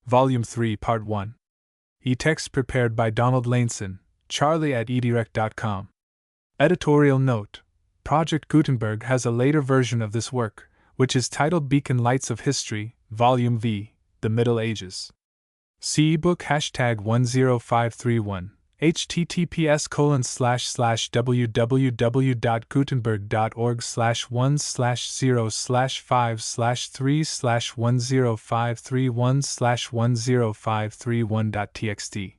Volume 3, Part 1. E-text prepared by Donald Laneson, charlie@edirect.com. Editorial note: Project Gutenberg has a later version of this work, which is titled Beacon Lights of History, Volume V, The Middle Ages. See ebook #10531, https://www.gutenberg.org/1/053/10531.txt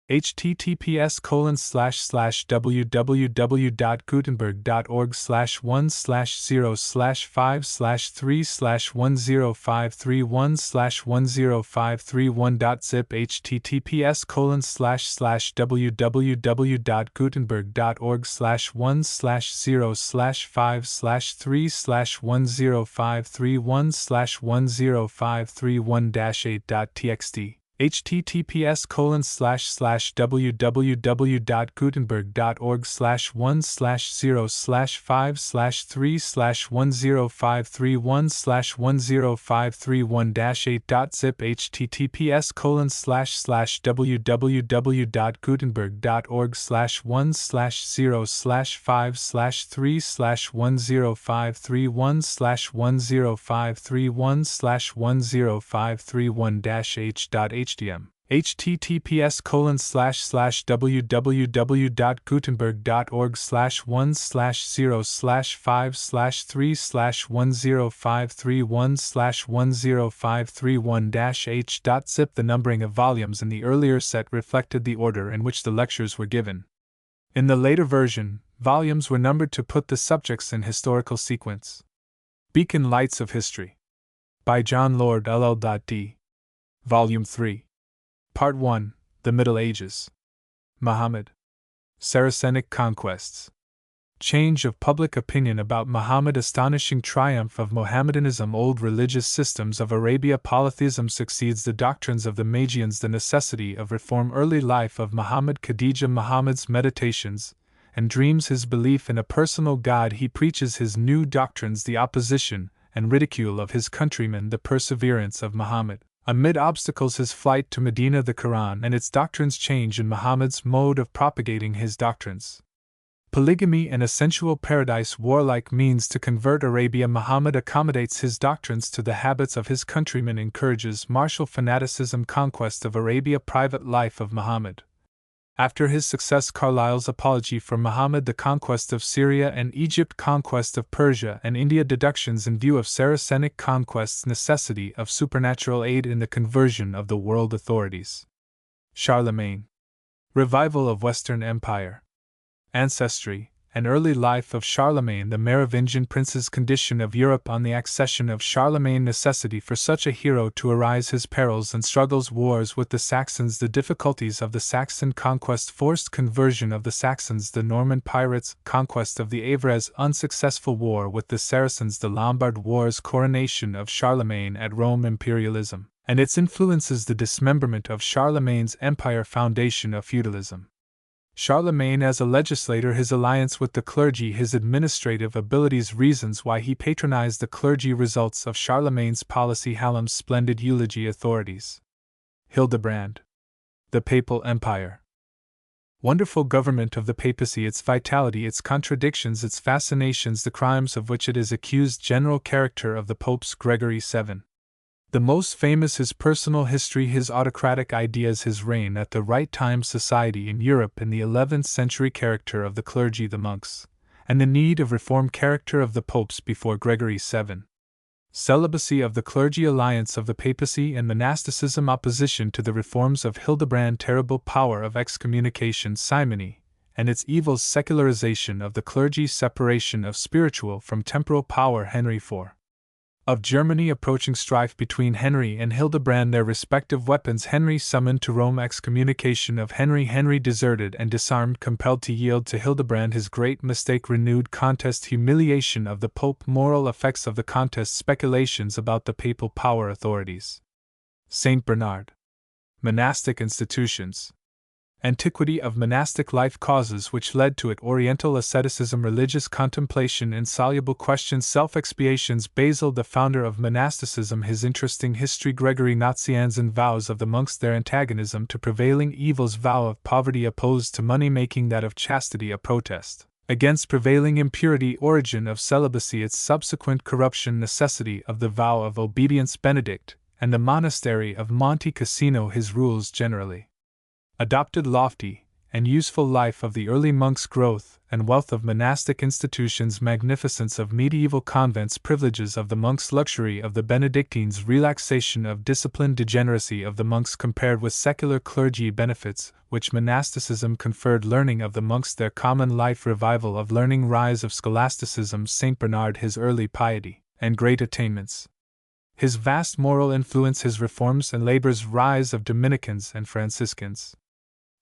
https://www.gutenberg.org/1/053/10531.zip https://www.gutenberg.org/1/053/10531-8.txt https://www.gutenberg.org/1/0/5/3/10531-8.zip https://www.gutenberg.org/1/0/5/3/10531-1/0/531-h.htm https://www.gutenberg.org/1/0/5/3/10531-1/0/531-h.zip. The numbering of volumes in the earlier set reflected the order in which the lectures were given. In the later version, volumes were numbered to put the subjects in historical sequence. Beacon Lights of History by John Lord LL.D. Volume 3. Part 1. The Middle Ages. Muhammad. Saracenic Conquests. Change of public opinion about Muhammad. Astonishing triumph of Mohammedanism. Old religious systems of Arabia. Polytheism succeeds the doctrines of the Magians. The necessity of reform. Early life of Muhammad. Khadija. Muhammad's meditations and dreams. His belief in a personal God. He preaches his new doctrines. The opposition and ridicule of his countrymen. The perseverance of Muhammad amid obstacles. His flight to Medina. The Quran and its doctrines. Change in Muhammad's mode of propagating his doctrines. Polygamy and a sensual paradise. Warlike means to convert Arabia. Muhammad accommodates his doctrines to the habits of his countrymen. Encourages martial fanaticism. Conquest of Arabia. Private life of Muhammad. After his success, Carlyle's Apology for Muhammad. The conquest of Syria and Egypt. Conquest of Persia and India. Deductions in view of Saracenic conquests. Necessity of supernatural aid in the conversion of the world authorities. Charlemagne. Revival of Western Empire. Ancestry and early life of Charlemagne. The Merovingian prince's condition of Europe on the accession of Charlemagne. Necessity for such a hero to arise. His perils and struggles. Wars with the Saxons. The difficulties of the Saxon conquest. Forced conversion of the Saxons. The Norman pirates. Conquest of the Avres. Unsuccessful war with the Saracens. The Lombard Wars. Coronation of Charlemagne at Rome. Imperialism and its influences. The dismemberment of Charlemagne's empire. Foundation of feudalism. Charlemagne as a legislator. His alliance with the clergy. His administrative abilities. Reasons why he patronized the clergy. Results of Charlemagne's policy. Hallam's splendid eulogy. Authorities. Hildebrand. The Papal Empire. Wonderful government of the papacy. Its vitality, its contradictions, its fascinations, the crimes of which it is accused. General character of the popes. Gregory VII. The most famous. His personal history. His autocratic ideas. His reign at the right time. Society in Europe in the 11th century. Character of the clergy, the monks, and the need of reform. Character of the popes before Gregory VII. Celibacy of the clergy. Alliance of the papacy and monasticism. Opposition to the reforms of Hildebrand. Terrible power of excommunication. Simony and its evils. Secularization of the clergy. Separation of spiritual from temporal power. Henry IV. Of Germany. Approaching strife between Henry and Hildebrand. Their respective weapons. Henry summoned to Rome. Excommunication of Henry. Henry deserted and disarmed. Compelled to yield to Hildebrand. His great mistake. Renewed contest. Humiliation of the Pope. Moral effects of the contest. Speculations about the papal power. Authorities. Saint Bernard. Monastic institutions. Antiquity of monastic life, causes which led to it: Oriental asceticism, religious contemplation, insoluble questions, self-expiations. Basil, the founder of monasticism, his interesting history. Gregory Nazianzen, vows of the monks, their antagonism to prevailing evils, vow of poverty opposed to money-making, that of chastity a protest against prevailing impurity, origin of celibacy, its subsequent corruption, necessity of the vow of obedience, Benedict, and the monastery of Monte Cassino, his rules generally adopted, lofty and useful life of the early monks, growth and wealth of monastic institutions, magnificence of medieval convents, privileges of the monks, luxury of the Benedictines, relaxation of discipline, degeneracy of the monks compared with secular clergy, benefits which monasticism conferred, learning of the monks, their common life, revival of learning, rise of scholasticism, St. Bernard, his early piety and great attainments, his vast moral influence, his reforms and labors, rise of Dominicans and Franciscans,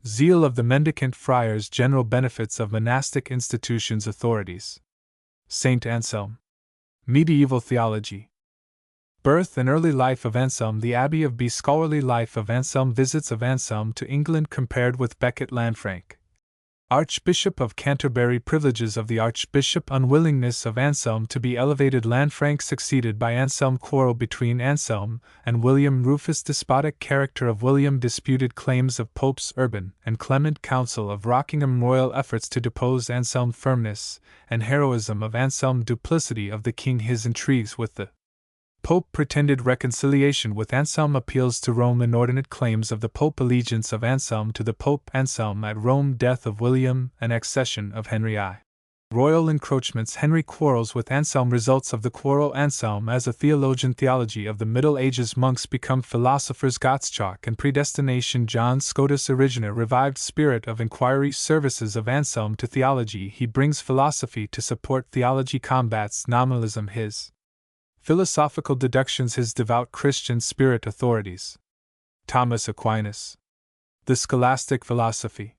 zeal of the mendicant friars, general benefits of monastic institutions, authorities. Saint Anselm. Medieval theology. Birth and early life of Anselm, the Abbey of B. Scholarly life of Anselm, visits of Anselm to England compared with Becket, Lanfranc. Archbishop of Canterbury, privileges of the Archbishop, unwillingness of Anselm to be elevated, Lanfranc succeeded by Anselm, quarrel between Anselm and William, Rufus, despotic character of William, disputed claims of Popes Urban and Clement, Council of Rockingham, royal efforts to depose Anselm, firmness and heroism of Anselm, duplicity of the king, his intrigues with the Pope, pretended reconciliation with Anselm, appeals to Rome, inordinate claims of the Pope, allegiance of Anselm to the Pope, Anselm at Rome, death of William and accession of Henry I. Royal encroachments, Henry quarrels with Anselm, results of the quarrel, Anselm as a theologian, theology of the Middle Ages, monks become philosophers, Gottschalk and predestination, John Scotus Origina, revived spirit of inquiry, services of Anselm to theology, he brings philosophy to support theology, combats nominalism, his philosophical deductions, his devout Christian spirit, authorities. Thomas Aquinas. The scholastic philosophy.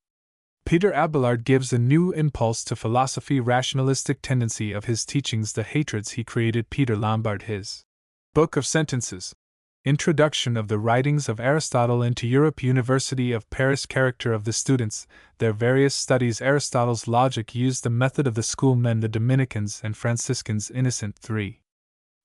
Peter Abelard gives a new impulse to philosophy, rationalistic tendency of his teachings, the hatreds he created, Peter Lombard, his Book of Sentences. Introduction of the writings of Aristotle into Europe, University of Paris, character of the students, their various studies, Aristotle's logic used, the method of the schoolmen, the Dominicans and Franciscans, Innocent III.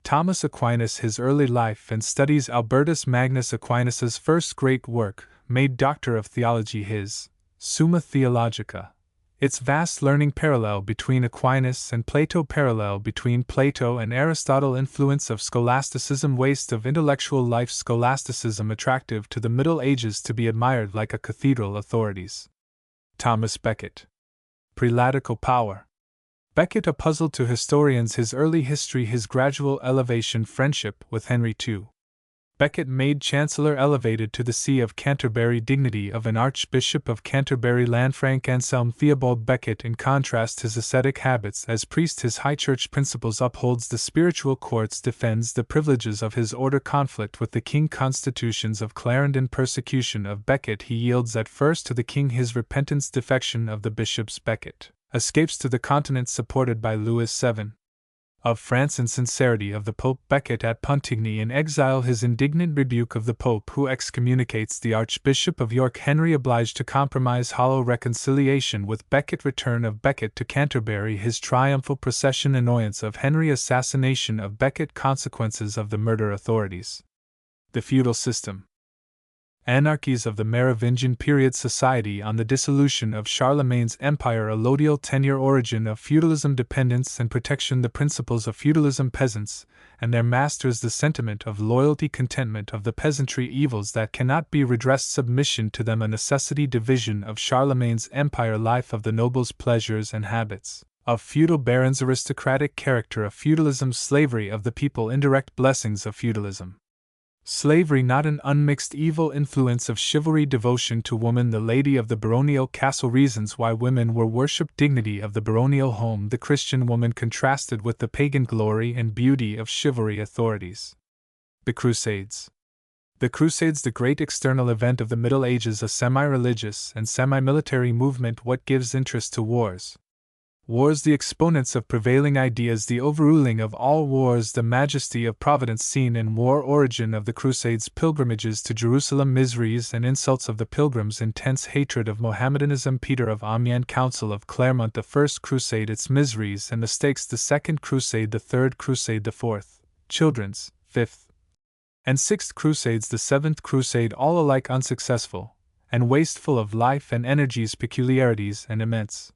Thomas Aquinas, his early life and studies, Albertus Magnus Aquinas's first great work, made Doctor of Theology, his Summa Theologica. Its vast learning, parallel between Aquinas and Plato, parallel between Plato and Aristotle, influence of scholasticism, waste of intellectual life, scholasticism attractive to the Middle Ages, to be admired like a cathedral, authorities. Thomas Becket. Prelatical power. Becket, a puzzle to historians, his early history, his gradual elevation, friendship with Henry II. Becket made Chancellor, elevated to the See of Canterbury, dignity of an Archbishop of Canterbury, Lanfranc Anselm. Theobald Becket, in contrast, his ascetic habits as priest, his high church principles, upholds the spiritual courts, defends the privileges of his order, conflict with the king, constitutions of Clarendon, persecution of Becket, he yields at first to the king, his repentance, defection of the bishops. Becket escapes to the continent, supported by Louis VII. Of France, insincerity of the Pope. Becket at Pontigny, in exile, his indignant rebuke of the Pope, who excommunicates the Archbishop of York. Henry obliged to compromise, hollow reconciliation with Becket. Return of Becket to Canterbury, his triumphal procession, annoyance of Henry, assassination of Becket, consequences of the murder, authorities. The feudal system. Anarchies of the Merovingian period, society on the dissolution of Charlemagne's empire, allodial tenure, origin of feudalism, dependence and protection, the principles of feudalism, peasants and their masters, the sentiment of loyalty, contentment of the peasantry, evils that cannot be redressed, submission to them, a necessity, division of Charlemagne's empire, life of the nobles, pleasures and habits of feudal barons, aristocratic character of feudalism, slavery of the people, indirect blessings of feudalism. Slavery not an unmixed evil, influence of chivalry, devotion to woman, the lady of the baronial castle, reasons why women were worshipped, dignity of the baronial home, the Christian woman contrasted with the pagan glory and beauty of chivalry, authorities. The Crusades. The Crusades, the great external event of the Middle Ages, a semi-religious and semi-military movement. What gives interest to wars? Wars, the exponents of prevailing ideas, the overruling of all wars, the majesty of providence seen in war, origin of the Crusades, pilgrimages to Jerusalem, miseries and insults of the pilgrims, intense hatred of Mohammedanism, Peter of Amiens, Council of Clermont, the First Crusade, its miseries and mistakes, the Second Crusade, the Third Crusade, the Fourth, Children's, Fifth, and Sixth Crusades, the Seventh Crusade, all alike unsuccessful, and wasteful of life and energies, peculiarities and immense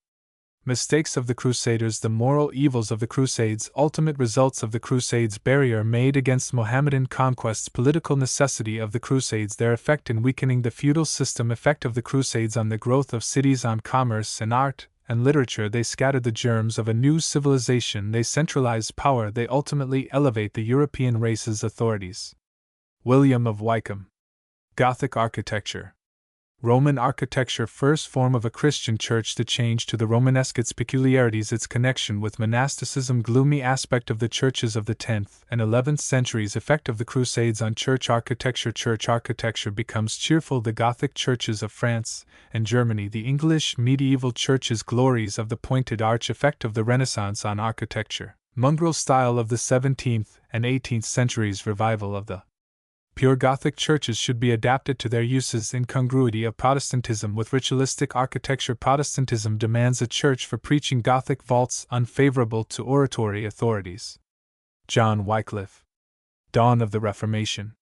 mistakes of the Crusaders, the moral evils of the Crusades, ultimate results of the Crusades, barrier made against Mohammedan conquests, political necessity of the Crusades, their effect in weakening the feudal system, effect of the Crusades on the growth of cities, on commerce and art and literature. They scatter the germs of a new civilization, they centralize power, they ultimately elevate the European race's authorities. William of Wykeham. Gothic architecture. Roman architecture, first form of a Christian church to change to the Romanesque, its peculiarities, its connection with monasticism, gloomy aspect of the churches of the 10th and 11th centuries, effect of the Crusades on church architecture. Church architecture becomes cheerful, the Gothic churches of France and Germany, the English medieval churches, glories of the pointed arch, effect of the Renaissance on architecture, mongrel style of the 17th and 18th centuries, revival of the pure Gothic churches should be adapted to their uses, incongruity of Protestantism with ritualistic architecture. Protestantism demands a church for preaching, Gothic vaults unfavorable to oratory authorities. John Wycliffe. Dawn of the Reformation.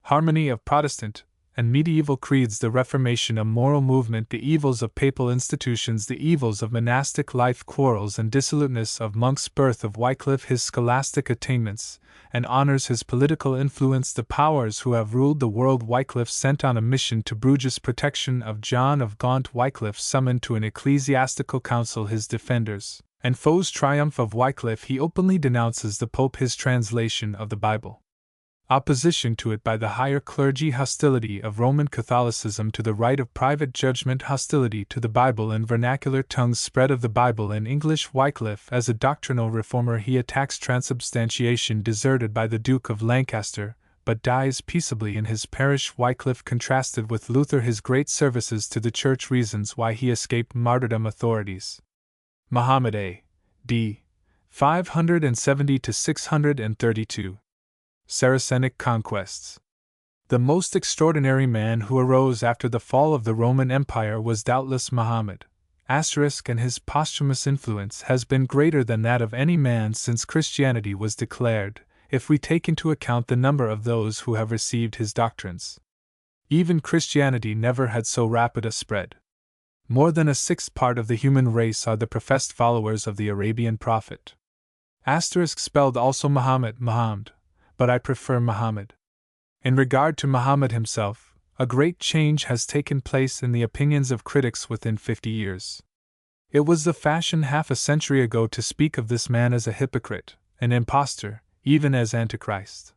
Harmony of Protestant and medieval creeds, the Reformation, a moral movement, the evils of papal institutions, the evils of monastic life, quarrels and dissoluteness of monks, birth of Wycliffe, his scholastic attainments and honors, his political influence, the powers who have ruled the world. Wycliffe sent on a mission to Bruges, protection of John of Gaunt. Wycliffe summoned to an ecclesiastical council his defenders and foes. Triumph of Wycliffe, he openly denounces the Pope, his translation of the Bible, opposition to it by the higher clergy, hostility of Roman Catholicism to the right of private judgment, hostility to the Bible in vernacular tongues, spread of the Bible in English. Wycliffe, as a doctrinal reformer, he attacks transubstantiation, deserted by the Duke of Lancaster, but dies peaceably in his parish. Wycliffe contrasted with Luther his great services to the Church, reasons why he escaped martyrdom. Authorities. Muhammad A.D. 570 to 632. Saracenic conquests. The most extraordinary man who arose after the fall of the Roman Empire was doubtless Muhammad. And his posthumous influence has been greater than that of any man since Christianity was declared, if we take into account the number of those who have received his doctrines. Even Christianity never had so rapid a spread. More than a sixth part of the human race are the professed followers of the Arabian prophet. Spelled also Muhammad, but I prefer Muhammad. In regard to Muhammad himself, a great change has taken place in the opinions of critics within 50 years. It was the fashion half a century ago to speak of this man as a hypocrite, an impostor, even as Antichrist.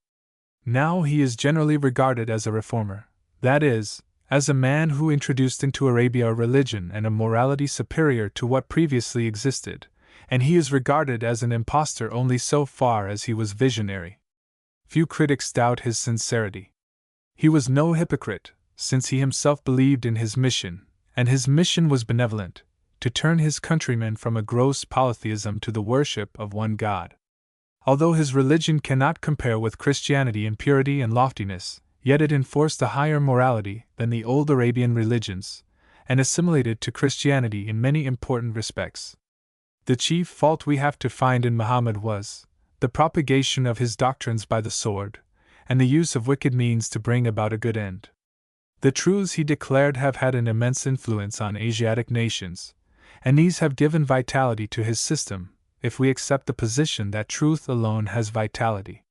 Now he is generally regarded as a reformer, that is, as a man who introduced into Arabia a religion and a morality superior to what previously existed, and he is regarded as an impostor only so far as he was visionary. Few critics doubt his sincerity. He was no hypocrite, since he himself believed in his mission, and his mission was benevolent, to turn his countrymen from a gross polytheism to the worship of one God. Although his religion cannot compare with Christianity in purity and loftiness, yet it enforced a higher morality than the old Arabian religions, and assimilated to Christianity in many important respects. The chief fault we have to find in Muhammad was the propagation of his doctrines by the sword, and the use of wicked means to bring about a good end. The truths he declared have had an immense influence on Asiatic nations, and these have given vitality to his system, if we accept the position that truth alone has vitality.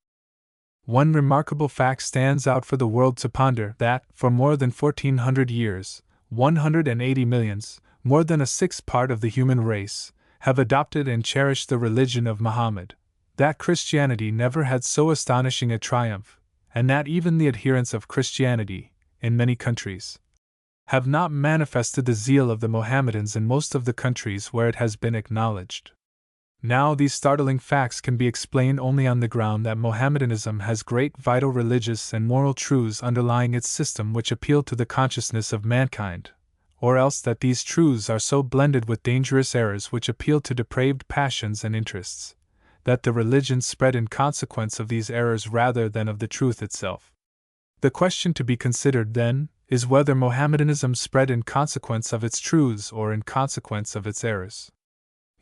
One remarkable fact stands out for the world to ponder, that, for more than 1400 years, 180 millions, more than a sixth part of the human race, have adopted and cherished the religion of Muhammad, that Christianity never had so astonishing a triumph, and that even the adherents of Christianity, in many countries, have not manifested the zeal of the Mohammedans in most of the countries where it has been acknowledged. Now, these startling facts can be explained only on the ground that Mohammedanism has great vital religious and moral truths underlying its system which appeal to the consciousness of mankind, or else that these truths are so blended with dangerous errors which appeal to depraved passions and interests, that the religion spread in consequence of these errors rather than of the truth itself. The question to be considered, then, is whether Mohammedanism spread in consequence of its truths or in consequence of its errors.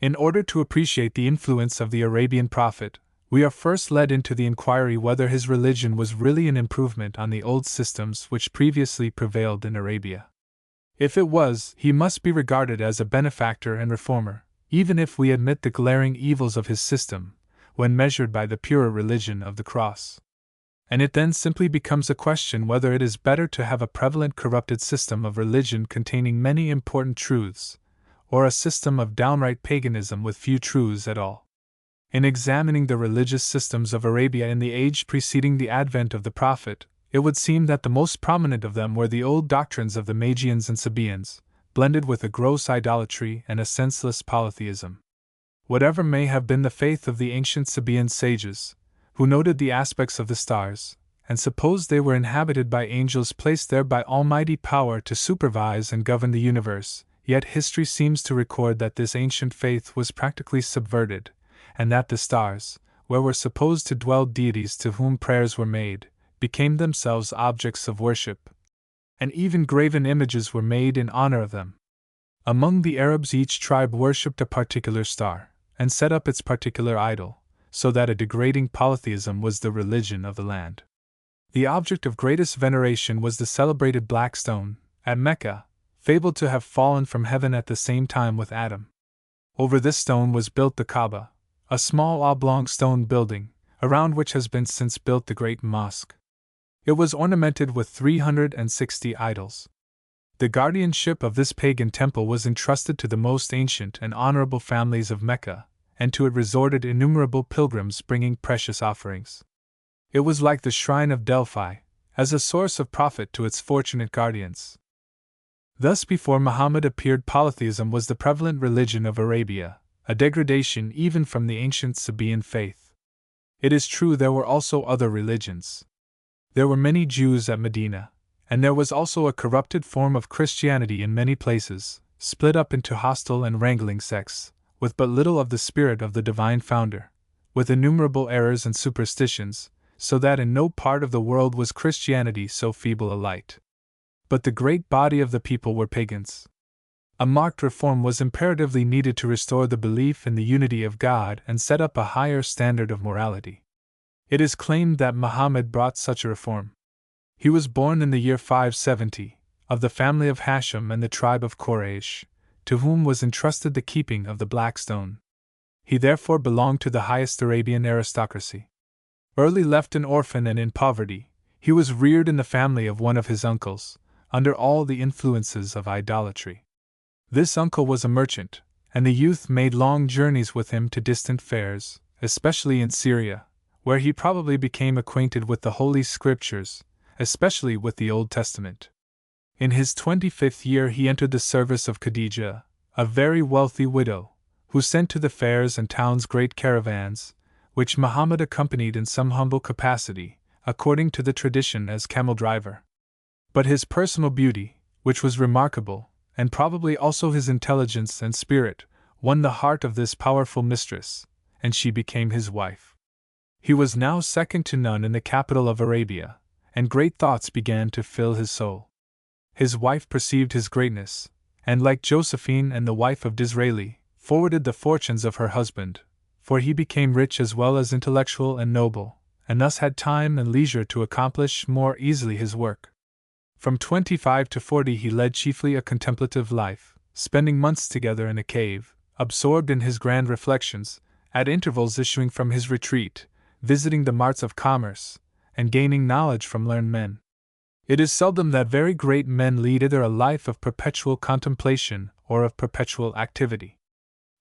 In order to appreciate the influence of the Arabian prophet, we are first led into the inquiry whether his religion was really an improvement on the old systems which previously prevailed in Arabia. If it was, he must be regarded as a benefactor and reformer, even if we admit the glaring evils of his system, when measured by the purer religion of the cross. And it then simply becomes a question whether it is better to have a prevalent corrupted system of religion containing many important truths, or a system of downright paganism with few truths at all. In examining the religious systems of Arabia in the age preceding the advent of the Prophet, it would seem that the most prominent of them were the old doctrines of the Magians and Sabaeans, blended with a gross idolatry and a senseless polytheism. Whatever may have been the faith of the ancient Sabaean sages, who noted the aspects of the stars, and supposed they were inhabited by angels placed there by almighty power to supervise and govern the universe, yet history seems to record that this ancient faith was practically subverted, and that the stars, where were supposed to dwell deities to whom prayers were made, became themselves objects of worship, and even graven images were made in honor of them. Among the Arabs, each tribe worshipped a particular star, and set up its particular idol, so that a degrading polytheism was the religion of the land. The object of greatest veneration was the celebrated black stone, at Mecca, fabled to have fallen from heaven at the same time with Adam. Over this stone was built the Kaaba, a small oblong stone building, around which has been since built the great mosque. It was ornamented with 360 idols. The guardianship of this pagan temple was entrusted to the most ancient and honorable families of Mecca, and to it resorted innumerable pilgrims bringing precious offerings. It was like the shrine of Delphi, as a source of profit to its fortunate guardians. Thus, before Muhammad appeared, polytheism was the prevalent religion of Arabia, a degradation even from the ancient Sabaean faith. It is true there were also other religions. There were many Jews at Medina, and there was also a corrupted form of Christianity in many places, split up into hostile and wrangling sects, with but little of the spirit of the divine founder, with innumerable errors and superstitions, so that in no part of the world was Christianity so feeble a light. But the great body of the people were pagans. A marked reform was imperatively needed to restore the belief in the unity of God and set up a higher standard of morality. It is claimed that Muhammad brought such a reform. He was born in the year 570, of the family of Hashem and the tribe of Quraysh, to whom was entrusted the keeping of the Black Stone. He therefore belonged to the highest Arabian aristocracy. Early left an orphan and in poverty, he was reared in the family of one of his uncles, under all the influences of idolatry. This uncle was a merchant, and the youth made long journeys with him to distant fairs, especially in Syria, where he probably became acquainted with the Holy Scriptures, especially with the Old Testament. In his 25th year he entered the service of Khadijah, a very wealthy widow, who sent to the fairs and towns great caravans, which Muhammad accompanied in some humble capacity, according to the tradition as camel driver. But his personal beauty, which was remarkable, and probably also his intelligence and spirit, won the heart of this powerful mistress, and she became his wife. He was now second to none in the capital of Arabia, and great thoughts began to fill his soul. His wife perceived his greatness, and like Josephine and the wife of Disraeli, forwarded the fortunes of her husband, for he became rich as well as intellectual and noble, and thus had time and leisure to accomplish more easily his work. From 25 to 40 he led chiefly a contemplative life, spending months together in a cave, absorbed in his grand reflections, at intervals issuing from his retreat, visiting the marts of commerce, and gaining knowledge from learned men. It is seldom that very great men lead either a life of perpetual contemplation or of perpetual activity.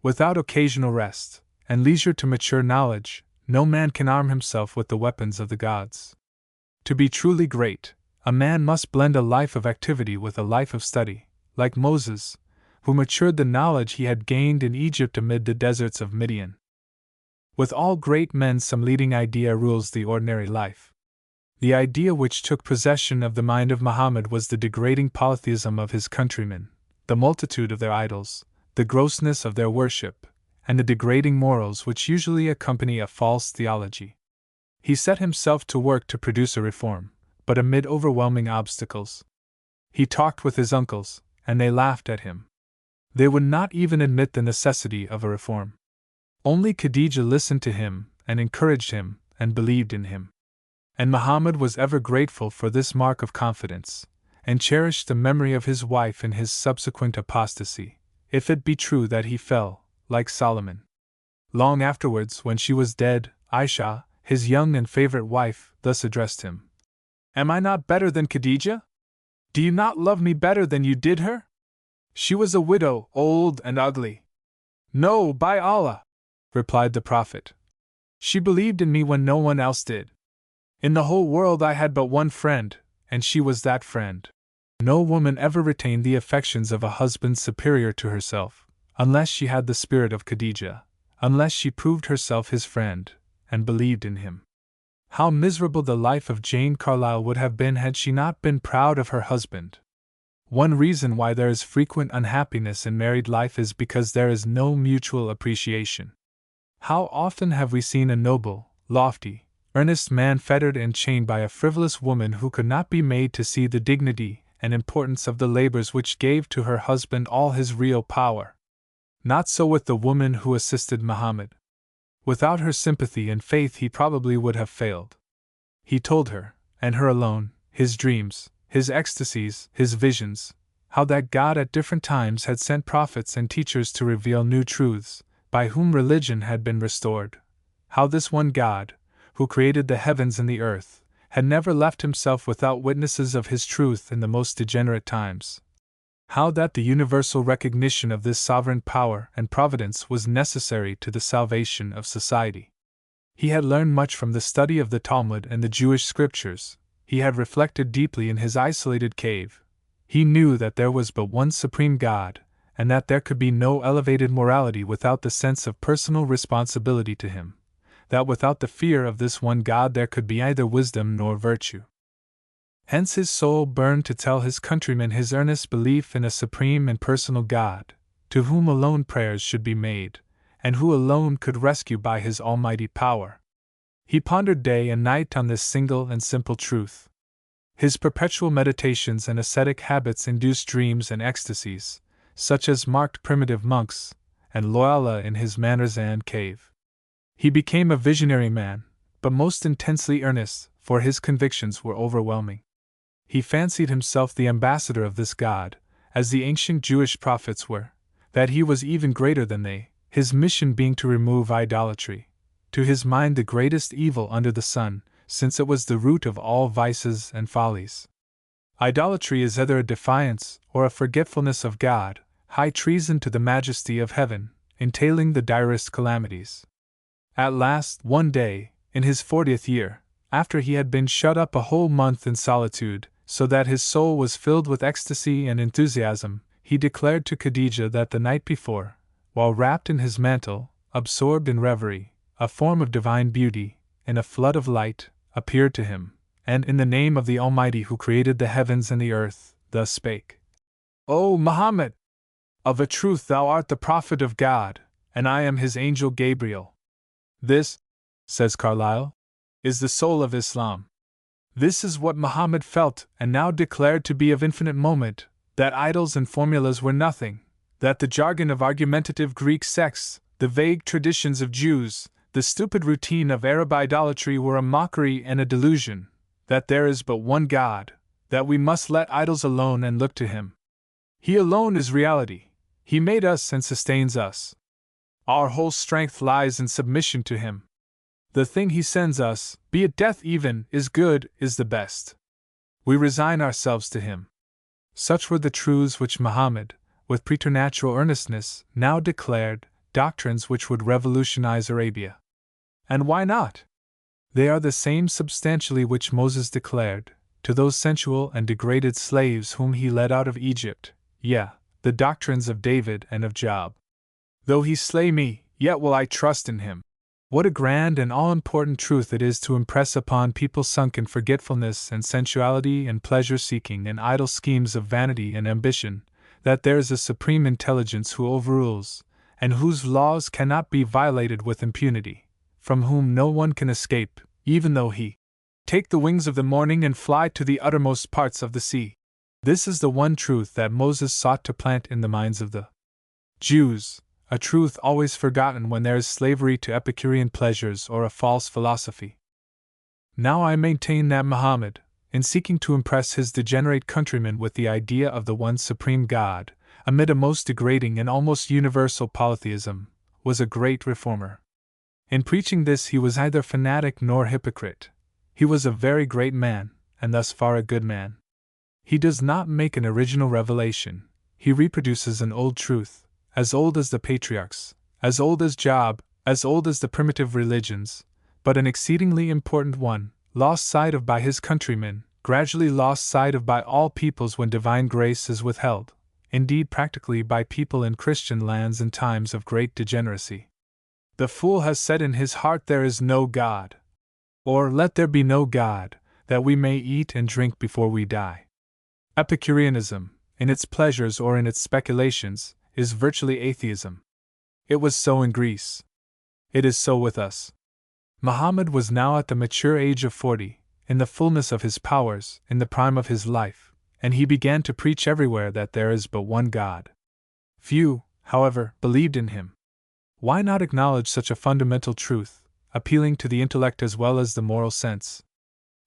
Without occasional rest, and leisure to mature knowledge, no man can arm himself with the weapons of the gods. To be truly great, a man must blend a life of activity with a life of study, like Moses, who matured the knowledge he had gained in Egypt amid the deserts of Midian. With all great men some leading idea rules the ordinary life. The idea which took possession of the mind of Muhammad was the degrading polytheism of his countrymen, the multitude of their idols, the grossness of their worship, and the degrading morals which usually accompany a false theology. He set himself to work to produce a reform, but amid overwhelming obstacles. He talked with his uncles, and they laughed at him. They would not even admit the necessity of a reform. Only Khadijah listened to him, and encouraged him, and believed in him. And Muhammad was ever grateful for this mark of confidence, and cherished the memory of his wife in his subsequent apostasy, if it be true that he fell, like Solomon. Long afterwards, when she was dead, Aisha, his young and favorite wife, thus addressed him: "Am I not better than Khadijah? Do you not love me better than you did her? She was a widow, old and ugly." "No, by Allah," replied the Prophet. "She believed in me when no one else did. In the whole world I had but one friend, and she was that friend." No woman ever retained the affections of a husband superior to herself, unless she had the spirit of Khadijah, unless she proved herself his friend, and believed in him. How miserable the life of Jane Carlyle would have been had she not been proud of her husband. One reason why there is frequent unhappiness in married life is because there is no mutual appreciation. How often have we seen a noble, lofty, earnest man fettered and chained by a frivolous woman who could not be made to see the dignity and importance of the labors which gave to her husband all his real power. Not so with the woman who assisted Muhammad. Without her sympathy and faith he probably would have failed. He told her, and her alone, his dreams, his ecstasies, his visions, how that God at different times had sent prophets and teachers to reveal new truths, by whom religion had been restored, how this one God, who created the heavens and the earth, had never left himself without witnesses of his truth in the most degenerate times, how that the universal recognition of this sovereign power and providence was necessary to the salvation of society. He had learned much from the study of the Talmud and the Jewish scriptures. He had reflected deeply in his isolated cave. He knew that there was but one supreme God, and that there could be no elevated morality without the sense of personal responsibility to him, that without the fear of this one God there could be neither wisdom nor virtue. Hence his soul burned to tell his countrymen his earnest belief in a supreme and personal God, to whom alone prayers should be made, and who alone could rescue by his almighty power. He pondered day and night on this single and simple truth. His perpetual meditations and ascetic habits induced dreams and ecstasies, such as marked primitive monks, and Loyola in his Manazan cave. He became a visionary man, but most intensely earnest, for his convictions were overwhelming. He fancied himself the ambassador of this God, as the ancient Jewish prophets were, that he was even greater than they, his mission being to remove idolatry, to his mind the greatest evil under the sun, since it was the root of all vices and follies. Idolatry is either a defiance or a forgetfulness of God, high treason to the majesty of heaven, entailing the direst calamities. At last, one day, in his 40th year, after he had been shut up a whole month in solitude, so that his soul was filled with ecstasy and enthusiasm, he declared to Khadijah that the night before, while wrapped in his mantle, absorbed in reverie, a form of divine beauty, in a flood of light, appeared to him, and in the name of the Almighty who created the heavens and the earth, thus spake: "O Muhammad! Of a truth thou art the prophet of God, and I am his angel Gabriel. This," says Carlyle, "is the soul of Islam. This is what Muhammad felt and now declared to be of infinite moment, that idols and formulas were nothing, that the jargon of argumentative Greek sects, the vague traditions of Jews, the stupid routine of Arab idolatry were a mockery and a delusion, that there is but one God, that we must let idols alone and look to him. He alone is reality. He made us and sustains us. Our whole strength lies in submission to him. The thing he sends us, be it death even, is good, is the best. We resign ourselves to him." Such were the truths which Muhammad, with preternatural earnestness, now declared, doctrines which would revolutionize Arabia. And why not? They are the same substantially which Moses declared, to those sensual and degraded slaves whom he led out of Egypt, the doctrines of David and of Job. "Though he slay me, yet will I trust in him." What a grand and all-important truth it is to impress upon people sunk in forgetfulness and sensuality and pleasure-seeking and idle schemes of vanity and ambition, that there is a supreme intelligence who overrules, and whose laws cannot be violated with impunity, from whom no one can escape, even though he take the wings of the morning and fly to the uttermost parts of the sea. This is the one truth that Moses sought to plant in the minds of the Jews, a truth always forgotten when there is slavery to Epicurean pleasures or a false philosophy. Now I maintain that Muhammad, in seeking to impress his degenerate countrymen with the idea of the one supreme God, amid a most degrading and almost universal polytheism, was a great reformer. In preaching this he was neither fanatic nor hypocrite. He was a very great man, and thus far a good man. He does not make an original revelation, he reproduces an old truth, as old as the patriarchs, as old as Job, as old as the primitive religions, but an exceedingly important one, lost sight of by his countrymen, gradually lost sight of by all peoples when divine grace is withheld, indeed practically by people in Christian lands in times of great degeneracy. The fool has said in his heart there is no God, or let there be no God, that we may eat and drink before we die. Epicureanism, in its pleasures or in its speculations, is virtually atheism. It was so in Greece. It is so with us. Muhammad was now at the mature age of 40, in the fullness of his powers, in the prime of his life, and he began to preach everywhere that there is but one God. Few, however, believed in him. Why not acknowledge such a fundamental truth, appealing to the intellect as well as the moral sense?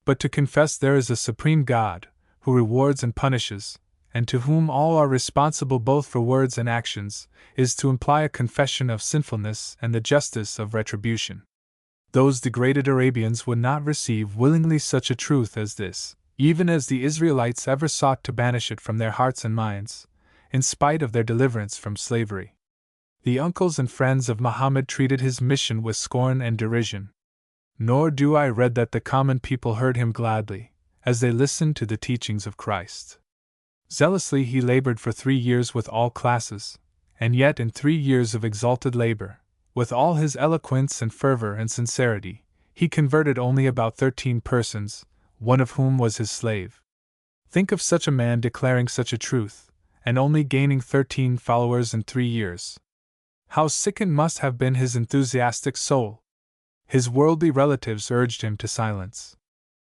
But to confess there is a supreme God, who rewards and punishes, and to whom all are responsible both for words and actions, is to imply a confession of sinfulness and the justice of retribution. Those degraded Arabians would not receive willingly such a truth as this, even as the Israelites ever sought to banish it from their hearts and minds, in spite of their deliverance from slavery. The uncles and friends of Muhammad treated his mission with scorn and derision. Nor do I read that the common people heard him gladly, as they listened to the teachings of Christ. Zealously he labored for 3 years with all classes, and yet in 3 years of exalted labor, with all his eloquence and fervor and sincerity, he converted only about 13 persons, one of whom was his slave. Think of such a man declaring such a truth, and only gaining 13 followers in 3 years. How sickened must have been his enthusiastic soul! His worldly relatives urged him to silence.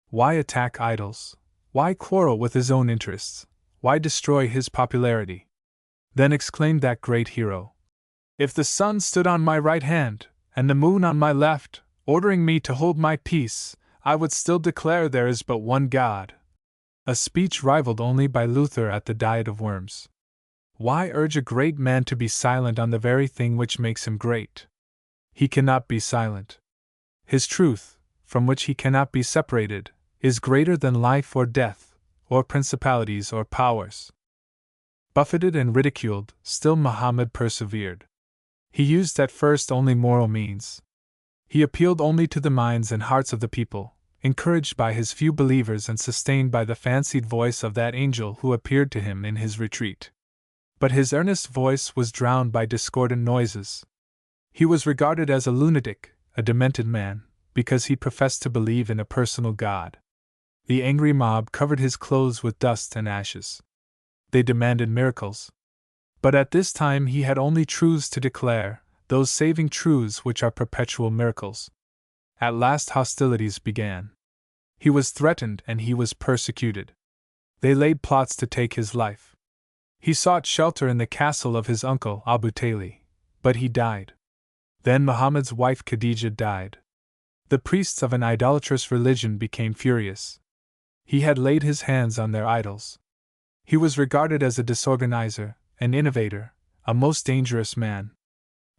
Why attack idols? Why quarrel with his own interests? Why destroy his popularity? Then exclaimed that great hero, "If the sun stood on my right hand, and the moon on my left, ordering me to hold my peace, I would still declare there is but one God." A speech rivaled only by Luther at the Diet of Worms. Why urge a great man to be silent on the very thing which makes him great? He cannot be silent. His truth, from which he cannot be separated, is greater than life or death, or principalities or powers. Buffeted and ridiculed, still Muhammad persevered. He used at first only moral means. He appealed only to the minds and hearts of the people, encouraged by his few believers and sustained by the fancied voice of that angel who appeared to him in his retreat. But his earnest voice was drowned by discordant noises. He was regarded as a lunatic, a demented man, because he professed to believe in a personal God. The angry mob covered his clothes with dust and ashes. They demanded miracles. But at this time he had only truths to declare, those saving truths which are perpetual miracles. At last hostilities began. He was threatened and he was persecuted. They laid plots to take his life. He sought shelter in the castle of his uncle Abu Talib, but he died. Then Muhammad's wife Khadijah died. The priests of an idolatrous religion became furious. He had laid his hands on their idols. He was regarded as a disorganizer, an innovator, a most dangerous man.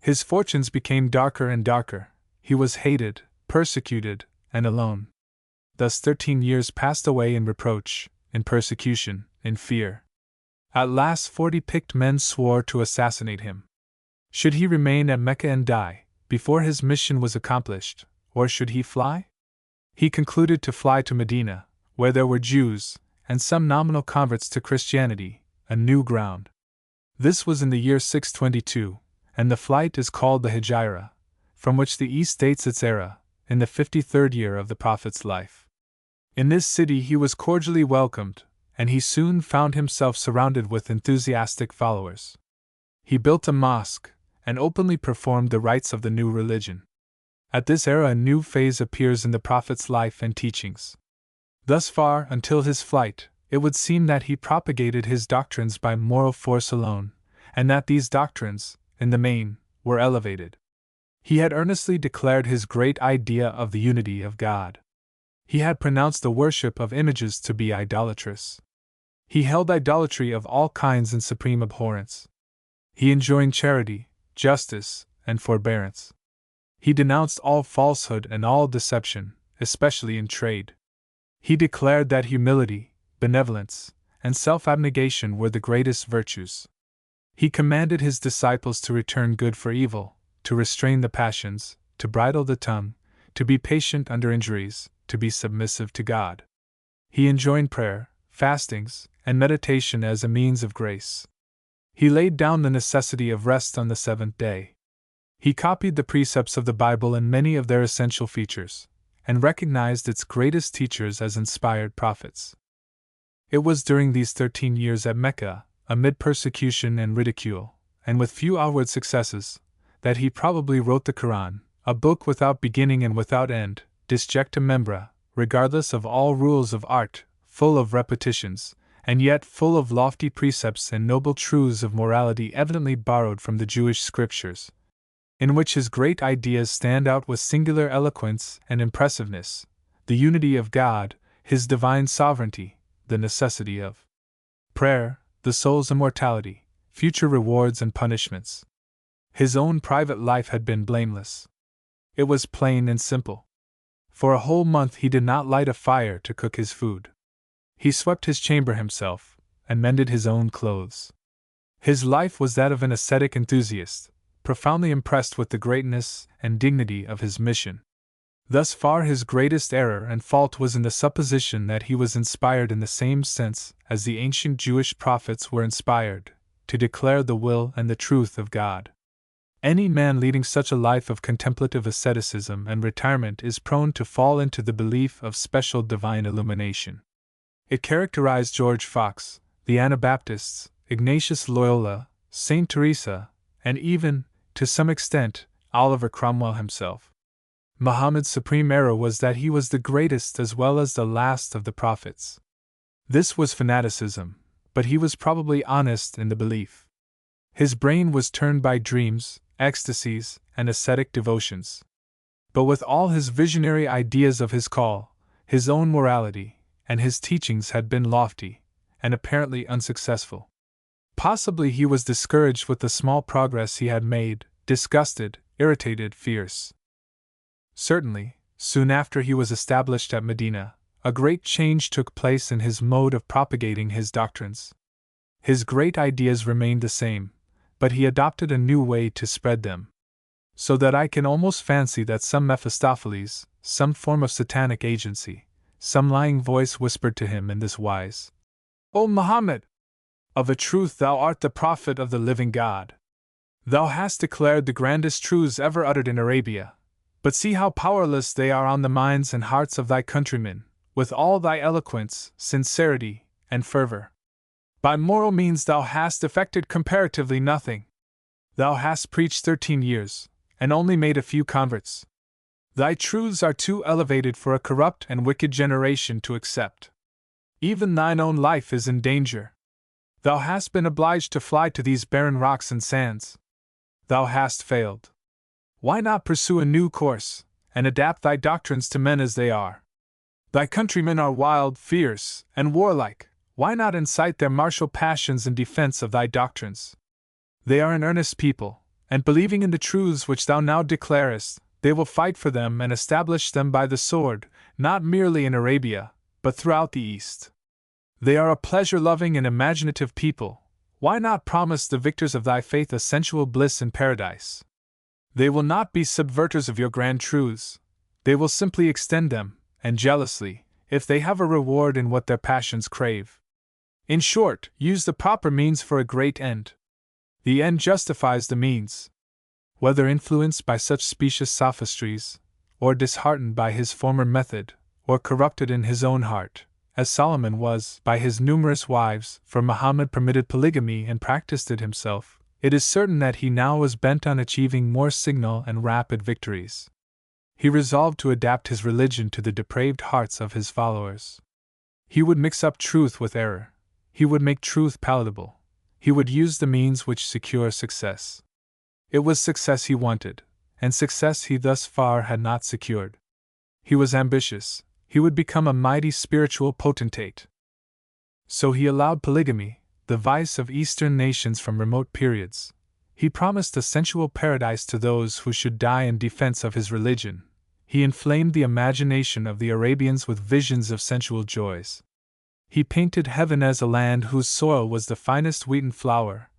His fortunes became darker and darker. He was hated, persecuted, and alone. Thus 13 years passed away in reproach, in persecution, in fear. At last 40 picked men swore to assassinate him. Should he remain at Mecca and die, before his mission was accomplished, or should he fly? He concluded to fly to Medina, where there were Jews, and some nominal converts to Christianity, a new ground. This was in the year 622, and the flight is called the Hijra, from which the East dates its era, in the 53rd year of the Prophet's life. In this city he was cordially welcomed, and he soon found himself surrounded with enthusiastic followers. He built a mosque, and openly performed the rites of the new religion. At this era, a new phase appears in the Prophet's life and teachings. Thus far, until his flight, it would seem that he propagated his doctrines by moral force alone, and that these doctrines, in the main, were elevated. He had earnestly declared his great idea of the unity of God. He had pronounced the worship of images to be idolatrous. He held idolatry of all kinds in supreme abhorrence. He enjoined charity, justice, and forbearance. He denounced all falsehood and all deception, especially in trade. He declared that humility, benevolence, and self-abnegation were the greatest virtues. He commanded his disciples to return good for evil, to restrain the passions, to bridle the tongue, to be patient under injuries, to be submissive to God. He enjoined prayer, fastings, and meditation as a means of grace. He laid down the necessity of rest on the seventh day. He copied the precepts of the Bible in many of their essential features, and recognized its greatest teachers as inspired prophets. It was during these 13 years at Mecca, amid persecution and ridicule, and with few outward successes, that he probably wrote the Quran, a book without beginning and without end, disjecta membra, regardless of all rules of art, full of repetitions, and yet full of lofty precepts and noble truths of morality evidently borrowed from the Jewish scriptures, in which his great ideas stand out with singular eloquence and impressiveness: the unity of God, his divine sovereignty, the necessity of prayer, the soul's immortality, future rewards and punishments. His own private life had been blameless. It was plain and simple. For a whole month he did not light a fire to cook his food. He swept his chamber himself, and mended his own clothes. His life was that of an ascetic enthusiast, profoundly impressed with the greatness and dignity of his mission. Thus far his greatest error and fault was in the supposition that he was inspired in the same sense as the ancient Jewish prophets were inspired, to declare the will and the truth of God. Any man leading such a life of contemplative asceticism and retirement is prone to fall into the belief of special divine illumination. It characterized George Fox, the Anabaptists, Ignatius Loyola, Saint Teresa, and even, to some extent, Oliver Cromwell himself. Muhammad's supreme error was that he was the greatest as well as the last of the prophets. This was fanaticism, but he was probably honest in the belief. His brain was turned by dreams, ecstasies, and ascetic devotions. But with all his visionary ideas of his call, his own morality, and his teachings had been lofty, and apparently unsuccessful. Possibly he was discouraged with the small progress he had made, disgusted, irritated, fierce. Certainly, soon after he was established at Medina, a great change took place in his mode of propagating his doctrines. His great ideas remained the same, but he adopted a new way to spread them. So that I can almost fancy that some Mephistopheles, some form of satanic agency, some lying voice whispered to him in this wise: "O Muhammad! Of a truth thou art the prophet of the living God. Thou hast declared the grandest truths ever uttered in Arabia, but see how powerless they are on the minds and hearts of thy countrymen, with all thy eloquence, sincerity, and fervor. By moral means thou hast effected comparatively nothing. Thou hast preached 13 years, and only made a few converts. Thy truths are too elevated for a corrupt and wicked generation to accept. Even thine own life is in danger. Thou hast been obliged to fly to these barren rocks and sands. Thou hast failed. Why not pursue a new course, and adapt thy doctrines to men as they are? Thy countrymen are wild, fierce, and warlike. Why not incite their martial passions in defense of thy doctrines? They are an earnest people, and believing in the truths which thou now declarest, they will fight for them and establish them by the sword, not merely in Arabia, but throughout the East. They are a pleasure-loving and imaginative people. Why not promise the victors of thy faith a sensual bliss in paradise? They will not be subverters of your grand truths. They will simply extend them, and jealously, if they have a reward in what their passions crave. In short, use the proper means for a great end. The end justifies the means. Whether influenced by such specious sophistries, or disheartened by his former method, or corrupted in his own heart, as Solomon was by his numerous wives, for Muhammad permitted polygamy and practiced it himself, it is certain that he now was bent on achieving more signal and rapid victories. He resolved to adapt his religion to the depraved hearts of his followers. He would mix up truth with error. He would make truth palatable. He would use the means which secure success. It was success he wanted, and success he thus far had not secured. He was ambitious. He would become a mighty spiritual potentate. So he allowed polygamy, the vice of Eastern nations from remote periods. He promised a sensual paradise to those who should die in defense of his religion. He inflamed the imagination of the Arabians with visions of sensual joys. He painted heaven as a land whose soil was the finest wheaten flour,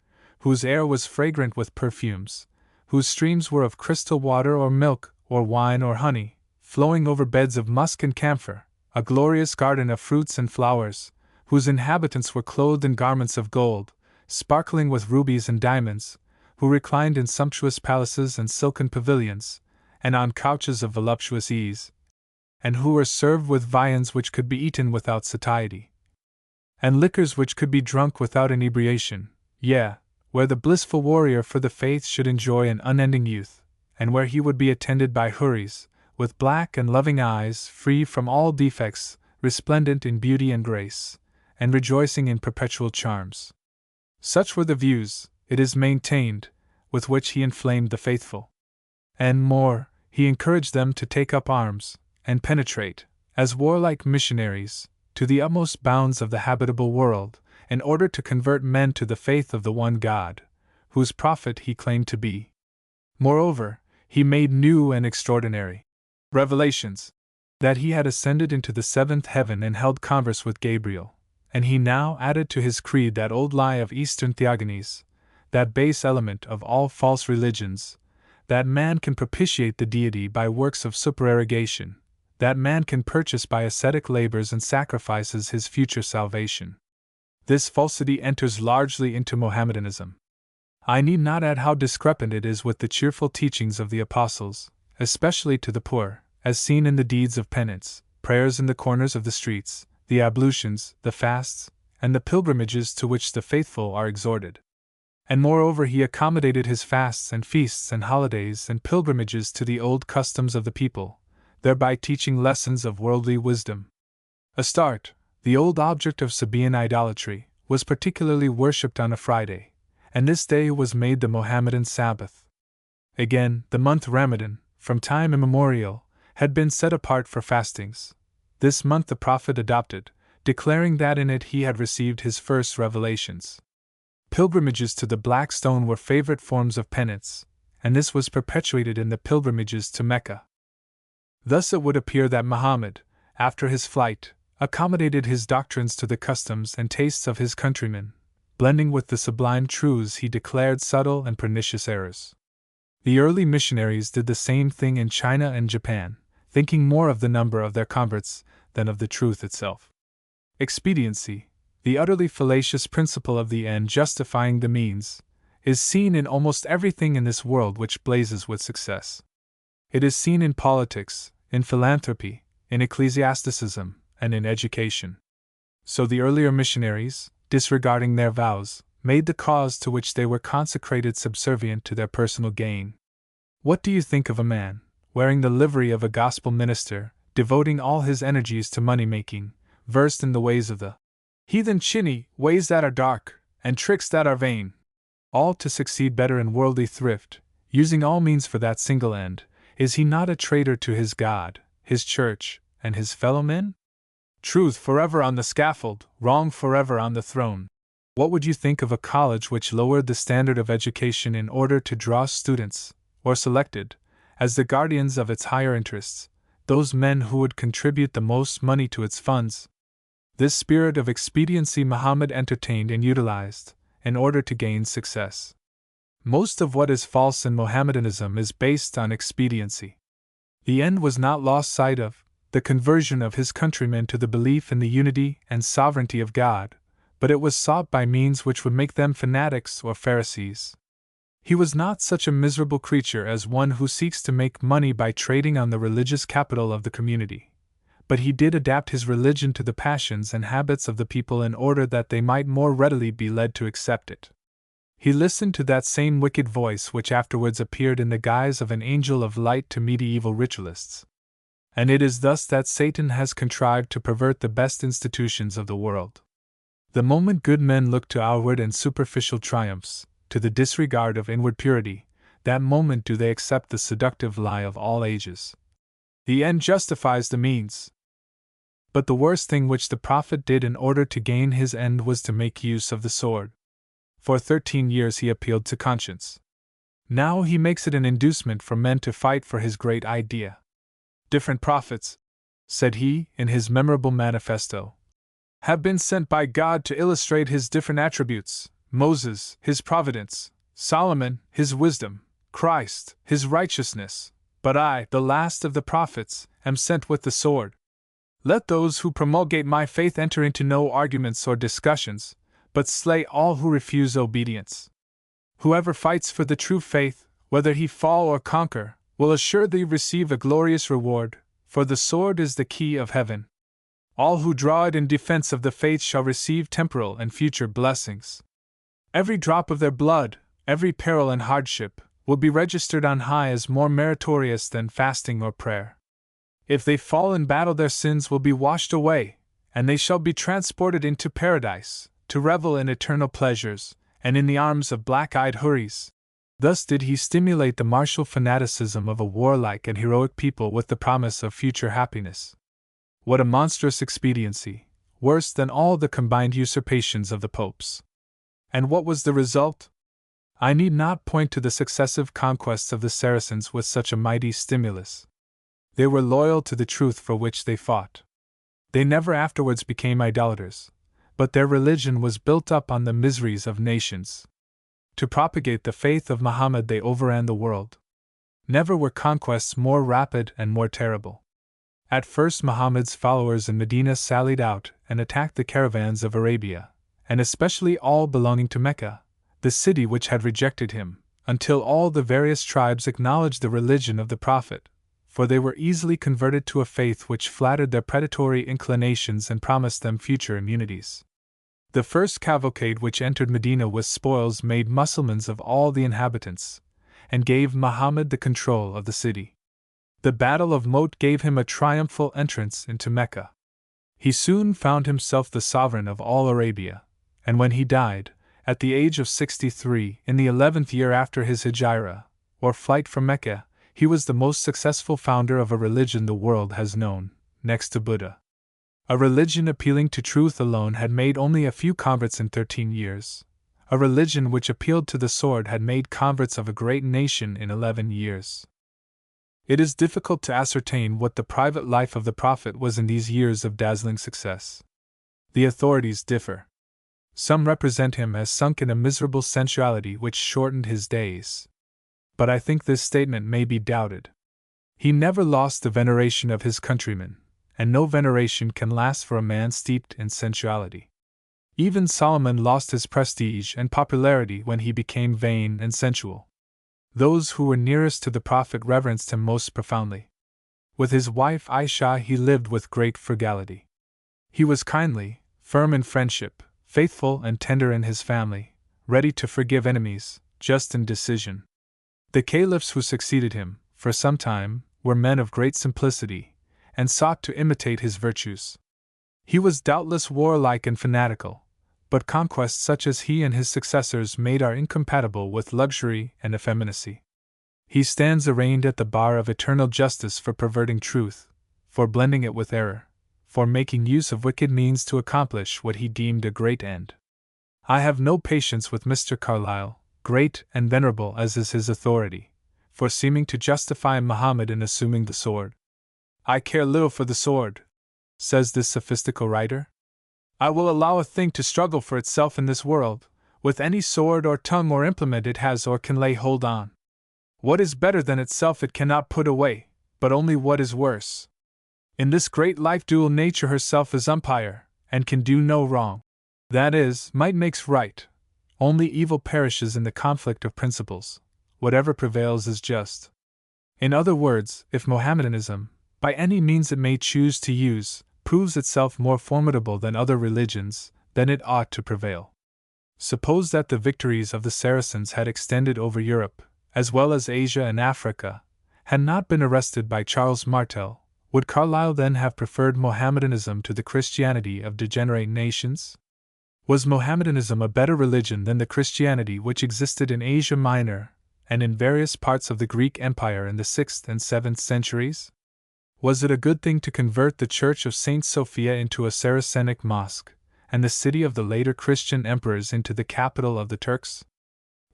whose air was fragrant with perfumes, whose streams were of crystal water or milk or wine or honey, flowing over beds of musk and camphor, a glorious garden of fruits and flowers, whose inhabitants were clothed in garments of gold, sparkling with rubies and diamonds, who reclined in sumptuous palaces and silken pavilions, and on couches of voluptuous ease, and who were served with viands which could be eaten without satiety, and liquors which could be drunk without inebriation, yea, where the blissful warrior for the faith should enjoy an unending youth, and where he would be attended by houris, with black and loving eyes, free from all defects, resplendent in beauty and grace, and rejoicing in perpetual charms. Such were the views, it is maintained, with which he inflamed the faithful. And more, he encouraged them to take up arms, and penetrate, as warlike missionaries, to the utmost bounds of the habitable world, in order to convert men to the faith of the one God, whose prophet he claimed to be. Moreover, he made new and extraordinary revelations, that he had ascended into the seventh heaven and held converse with Gabriel, and he now added to his creed that old lie of Eastern theogonies, that base element of all false religions, that man can propitiate the deity by works of supererogation, that man can purchase by ascetic labors and sacrifices his future salvation. This falsity enters largely into Mohammedanism. I need not add how discrepant it is with the cheerful teachings of the apostles, especially to the poor, as seen in the deeds of penance, prayers in the corners of the streets, the ablutions, the fasts, and the pilgrimages to which the faithful are exhorted. And moreover he accommodated his fasts and feasts and holidays and pilgrimages to the old customs of the people, thereby teaching lessons of worldly wisdom. Astarte, the old object of Sabaean idolatry, was particularly worshipped on a Friday, and this day was made the Mohammedan Sabbath. Again, the month Ramadan, from time immemorial, had been set apart for fastings. This month the Prophet adopted, declaring that in it he had received his first revelations. Pilgrimages to the Black Stone were favorite forms of penance, and this was perpetuated in the pilgrimages to Mecca. Thus it would appear that Muhammad, after his flight, accommodated his doctrines to the customs and tastes of his countrymen, blending with the sublime truths he declared subtle and pernicious errors. The early missionaries did the same thing in China and Japan, thinking more of the number of their converts than of the truth itself. Expediency, the utterly fallacious principle of the end justifying the means, is seen in almost everything in this world which blazes with success. It is seen in politics, in philanthropy, in ecclesiasticism, and in education. So the earlier missionaries, disregarding their vows, made the cause to which they were consecrated subservient to their personal gain. What do you think of a man, wearing the livery of a gospel minister, devoting all his energies to money-making, versed in the ways of the heathen chinny, ways that are dark, and tricks that are vain, all to succeed better in worldly thrift, using all means for that single end? Is he not a traitor to his God, his church, and his fellow men? Truth forever on the scaffold, wrong forever on the throne. What would you think of a college which lowered the standard of education in order to draw students, or selected, as the guardians of its higher interests, those men who would contribute the most money to its funds? This spirit of expediency Muhammad entertained and utilized, in order to gain success. Most of what is false in Mohammedanism is based on expediency. The end was not lost sight of, the conversion of his countrymen to the belief in the unity and sovereignty of God, but it was sought by means which would make them fanatics or Pharisees. He was not such a miserable creature as one who seeks to make money by trading on the religious capital of the community, but he did adapt his religion to the passions and habits of the people in order that they might more readily be led to accept it. He listened to that same wicked voice which afterwards appeared in the guise of an angel of light to medieval ritualists. And it is thus that Satan has contrived to pervert the best institutions of the world. The moment good men look to outward and superficial triumphs, to the disregard of inward purity, that moment do they accept the seductive lie of all ages. The end justifies the means. But the worst thing which the prophet did in order to gain his end was to make use of the sword. For 13 years he appealed to conscience. Now he makes it an inducement for men to fight for his great idea. Different prophets, said he in his memorable manifesto, have been sent by God to illustrate his different attributes: Moses, his providence; Solomon, his wisdom; Christ, his righteousness. But I, the last of the prophets, am sent with the sword. Let those who promulgate my faith enter into no arguments or discussions, but slay all who refuse obedience. Whoever fights for the true faith, whether he fall or conquer, will assuredly receive a glorious reward, for the sword is the key of heaven. All who draw it in defense of the faith shall receive temporal and future blessings. Every drop of their blood, every peril and hardship, will be registered on high as more meritorious than fasting or prayer. If they fall in battle, their sins will be washed away, and they shall be transported into paradise, to revel in eternal pleasures, and in the arms of black-eyed houris. Thus did he stimulate the martial fanaticism of a warlike and heroic people with the promise of future happiness. What a monstrous expediency, worse than all the combined usurpations of the popes! And what was the result? I need not point to the successive conquests of the Saracens with such a mighty stimulus. They were loyal to the truth for which they fought. They never afterwards became idolaters, but their religion was built up on the miseries of nations. To propagate the faith of Muhammad they overran the world. Never were conquests more rapid and more terrible. At first Muhammad's followers in Medina sallied out and attacked the caravans of Arabia, and especially all belonging to Mecca, the city which had rejected him, until all the various tribes acknowledged the religion of the Prophet, for they were easily converted to a faith which flattered their predatory inclinations and promised them future immunities. The first cavalcade which entered Medina with spoils made Mussulmans of all the inhabitants, and gave Muhammad the control of the city. The Battle of Moat gave him a triumphal entrance into Mecca. He soon found himself the sovereign of all Arabia, and when he died, at the age of 63, in the 11th year after his hijrah, or flight from Mecca, he was the most successful founder of a religion the world has known, next to Buddha. A religion appealing to truth alone had made only a few converts in 13 years. A religion which appealed to the sword had made converts of a great nation in 11 years. It is difficult to ascertain what the private life of the Prophet was in these years of dazzling success. The authorities differ. Some represent him as sunk in a miserable sensuality which shortened his days. But I think this statement may be doubted. He never lost the veneration of his countrymen, and no veneration can last for a man steeped in sensuality. Even Solomon lost his prestige and popularity when he became vain and sensual. Those who were nearest to the Prophet reverenced him most profoundly. With his wife Aisha he lived with great frugality. He was kindly, firm in friendship, faithful and tender in his family, ready to forgive enemies, just in decision. The caliphs who succeeded him, for some time, were men of great simplicity, and sought to imitate his virtues. He was doubtless warlike and fanatical, but conquests such as he and his successors made are incompatible with luxury and effeminacy. He stands arraigned at the bar of eternal justice for perverting truth, for blending it with error, for making use of wicked means to accomplish what he deemed a great end. I have no patience with Mr. Carlyle, great and venerable as is his authority, for seeming to justify Muhammad in assuming the sword. I care little for the sword, says this sophistical writer. I will allow a thing to struggle for itself in this world, with any sword or tongue or implement it has or can lay hold on. What is better than itself it cannot put away, but only what is worse. In this great life-duel nature herself is umpire, and can do no wrong. That is, might makes right. Only evil perishes in the conflict of principles. Whatever prevails is just. In other words, if Mohammedanism, by any means it may choose to use, proves itself more formidable than other religions, then it ought to prevail. Suppose that the victories of the Saracens had extended over Europe, as well as Asia and Africa, had not been arrested by Charles Martel, would Carlyle then have preferred Mohammedanism to the Christianity of degenerate nations? Was Mohammedanism a better religion than the Christianity which existed in Asia Minor and in various parts of the Greek Empire in the 6th and 7th centuries? Was it a good thing to convert the Church of St. Sophia into a Saracenic mosque, and the city of the later Christian emperors into the capital of the Turks?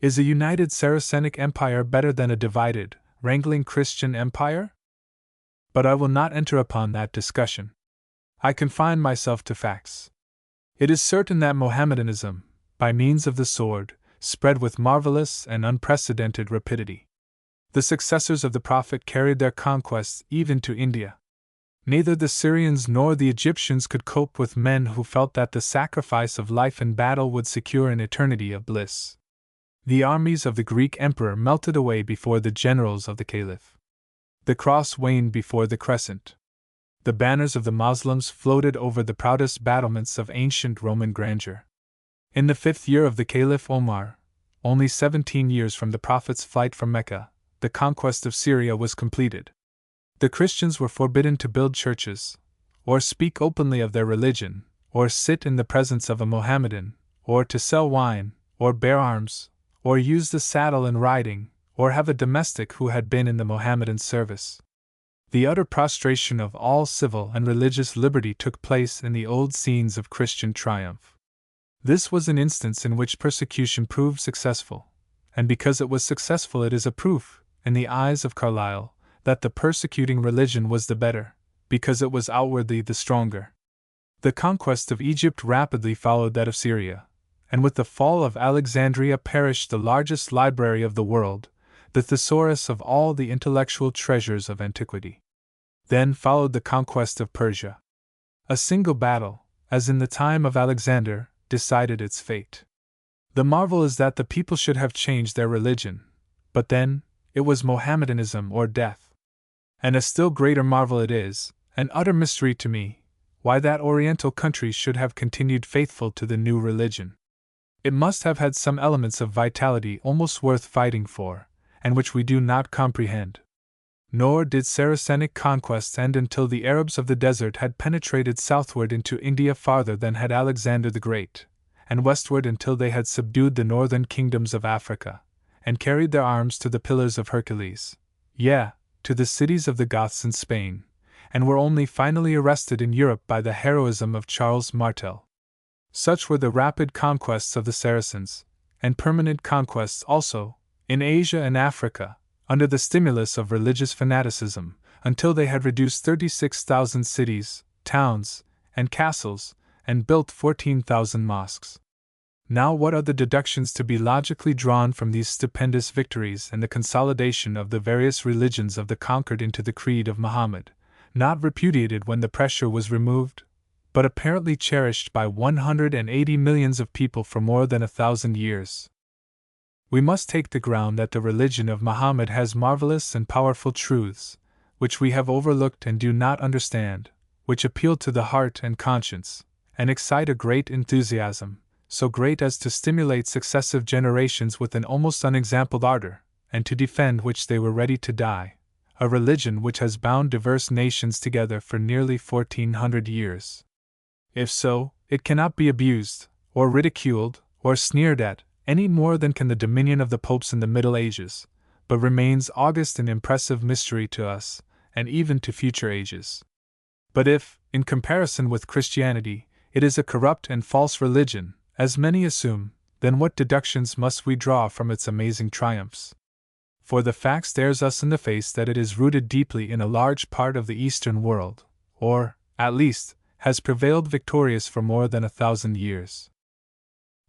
Is a united Saracenic empire better than a divided, wrangling Christian empire? But I will not enter upon that discussion. I confine myself to facts. It is certain that Mohammedanism, by means of the sword, spread with marvelous and unprecedented rapidity. The successors of the Prophet carried their conquests even to India. Neither the Syrians nor the Egyptians could cope with men who felt that the sacrifice of life in battle would secure an eternity of bliss. The armies of the Greek emperor melted away before the generals of the caliph. The cross waned before the crescent. The banners of the Moslems floated over the proudest battlements of ancient Roman grandeur. In the 5th year of the Caliph Omar, only 17 years from the Prophet's flight from Mecca, the conquest of Syria was completed. The Christians were forbidden to build churches, or speak openly of their religion, or sit in the presence of a Mohammedan, or to sell wine, or bear arms, or use the saddle in riding, or have a domestic who had been in the Mohammedan service. The utter prostration of all civil and religious liberty took place in the old scenes of Christian triumph. This was an instance in which persecution proved successful, and because it was successful it is a proof, in the eyes of Carlyle, that the persecuting religion was the better, because it was outwardly the stronger. The conquest of Egypt rapidly followed that of Syria, and with the fall of Alexandria perished the largest library of the world, the thesaurus of all the intellectual treasures of antiquity. Then followed the conquest of Persia. A single battle, as in the time of Alexander, decided its fate. The marvel is that the people should have changed their religion, but then, it was Mohammedanism or death. And a still greater marvel it is, an utter mystery to me, why that Oriental countries should have continued faithful to the new religion. It must have had some elements of vitality almost worth fighting for, and which we do not comprehend. Nor did Saracenic conquests end until the Arabs of the desert had penetrated southward into India farther than had Alexander the Great, and westward until they had subdued the northern kingdoms of Africa, and carried their arms to the Pillars of Hercules, yea, to the cities of the Goths in Spain, and were only finally arrested in Europe by the heroism of Charles Martel. Such were the rapid conquests of the Saracens, and permanent conquests also, in Asia and Africa, under the stimulus of religious fanaticism, until they had reduced 36,000 cities, towns, and castles, and built 14,000 mosques. Now, what are the deductions to be logically drawn from these stupendous victories and the consolidation of the various religions of the conquered into the creed of Muhammad, not repudiated when the pressure was removed, but apparently cherished by 180 millions of people for more than 1,000 years? We must take the ground that the religion of Muhammad has marvelous and powerful truths, which we have overlooked and do not understand, which appeal to the heart and conscience, and excite a great enthusiasm, so great as to stimulate successive generations with an almost unexampled ardor, and to defend which they were ready to die, a religion which has bound diverse nations together for nearly 1,400 years. If so, it cannot be abused, or ridiculed, or sneered at, any more than can the dominion of the popes in the Middle Ages, but remains august and impressive mystery to us, and even to future ages. But if, in comparison with Christianity, it is a corrupt and false religion, as many assume, then what deductions must we draw from its amazing triumphs? For the fact stares us in the face that it is rooted deeply in a large part of the Eastern world, or, at least, has prevailed victorious for more than 1,000 years.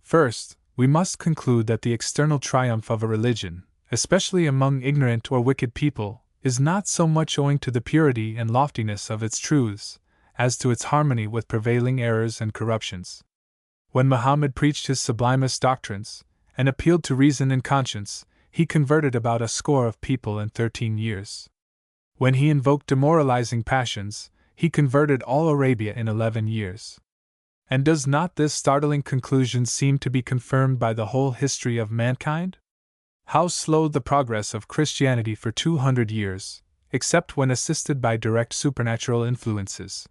First, we must conclude that the external triumph of a religion, especially among ignorant or wicked people, is not so much owing to the purity and loftiness of its truths, as to its harmony with prevailing errors and corruptions. When Muhammad preached his sublimest doctrines, and appealed to reason and conscience, he converted about 100 of people in 13 years. When he invoked demoralizing passions, he converted all Arabia in 11 years. And does not this startling conclusion seem to be confirmed by the whole history of mankind? How slow the progress of Christianity for 200 years, except when assisted by direct supernatural influences.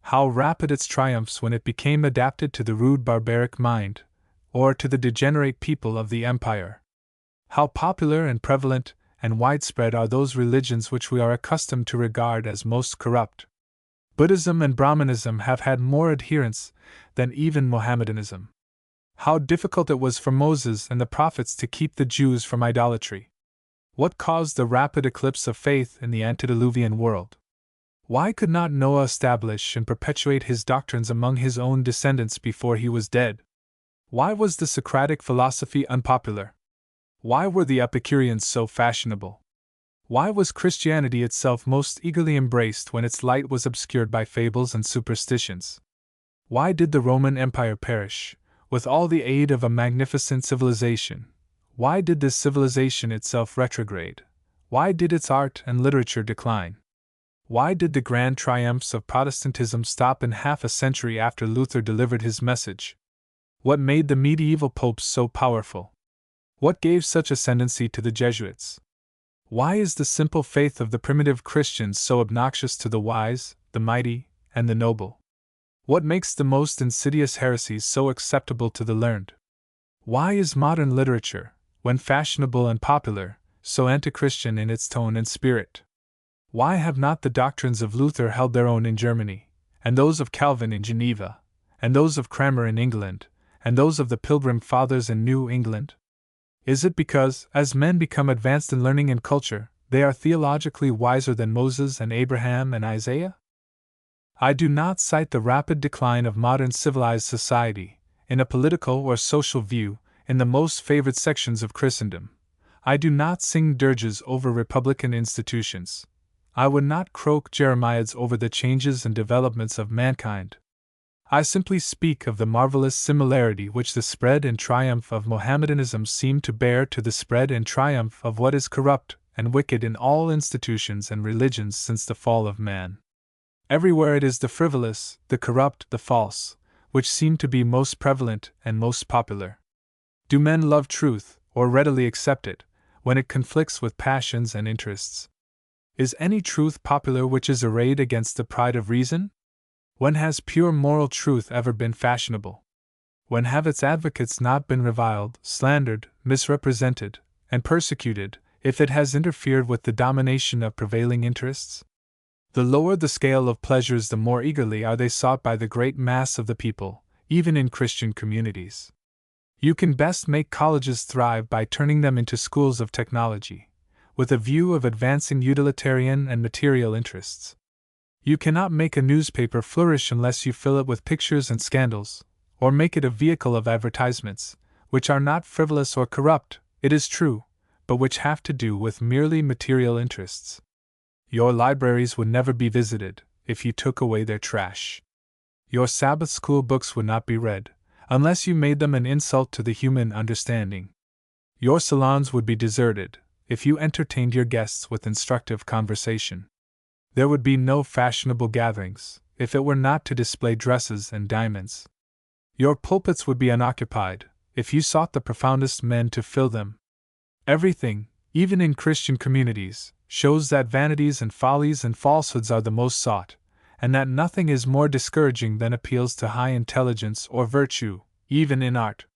How rapid its triumphs when it became adapted to the rude barbaric mind, or to the degenerate people of the empire. How popular and prevalent and widespread are those religions which we are accustomed to regard as most corrupt. Buddhism and Brahmanism have had more adherents than even Mohammedanism. How difficult it was for Moses and the prophets to keep the Jews from idolatry. What caused the rapid eclipse of faith in the antediluvian world? Why could not Noah establish and perpetuate his doctrines among his own descendants before he was dead? Why was the Socratic philosophy unpopular? Why were the Epicureans so fashionable? Why was Christianity itself most eagerly embraced when its light was obscured by fables and superstitions? Why did the Roman Empire perish, with all the aid of a magnificent civilization? Why did this civilization itself retrograde? Why did its art and literature decline? Why did the grand triumphs of Protestantism stop in half a century after Luther delivered his message? What made the medieval popes so powerful? What gave such ascendancy to the Jesuits? Why is the simple faith of the primitive Christians so obnoxious to the wise, the mighty, and the noble? What makes the most insidious heresies so acceptable to the learned? Why is modern literature, when fashionable and popular, so anti-Christian in its tone and spirit? Why have not the doctrines of Luther held their own in Germany, and those of Calvin in Geneva, and those of Cranmer in England, and those of the Pilgrim Fathers in New England? Is it because, as men become advanced in learning and culture, they are theologically wiser than Moses and Abraham and Isaiah? I do not cite the rapid decline of modern civilized society, in a political or social view, in the most favored sections of Christendom. I do not sing dirges over republican institutions. I would not croak jeremiads over the changes and developments of mankind. I simply speak of the marvelous similarity which the spread and triumph of Mohammedanism seem to bear to the spread and triumph of what is corrupt and wicked in all institutions and religions since the fall of man. Everywhere it is the frivolous, the corrupt, the false, which seem to be most prevalent and most popular. Do men love truth, or readily accept it, when it conflicts with passions and interests? Is any truth popular which is arrayed against the pride of reason? When has pure moral truth ever been fashionable? When have its advocates not been reviled, slandered, misrepresented, and persecuted, if it has interfered with the domination of prevailing interests? The lower the scale of pleasures, the more eagerly are they sought by the great mass of the people, even in Christian communities. You can best make colleges thrive by turning them into schools of technology, with a view of advancing utilitarian and material interests. You cannot make a newspaper flourish unless you fill it with pictures and scandals, or make it a vehicle of advertisements, which are not frivolous or corrupt, it is true, but which have to do with merely material interests. Your libraries would never be visited if you took away their trash. Your Sabbath school books would not be read, unless you made them an insult to the human understanding. Your salons would be deserted if you entertained your guests with instructive conversation. There would be no fashionable gatherings, if it were not to display dresses and diamonds. Your pulpits would be unoccupied, if you sought the profoundest men to fill them. Everything, even in Christian communities, shows that vanities and follies and falsehoods are the most sought, and that nothing is more discouraging than appeals to high intelligence or virtue, even in art.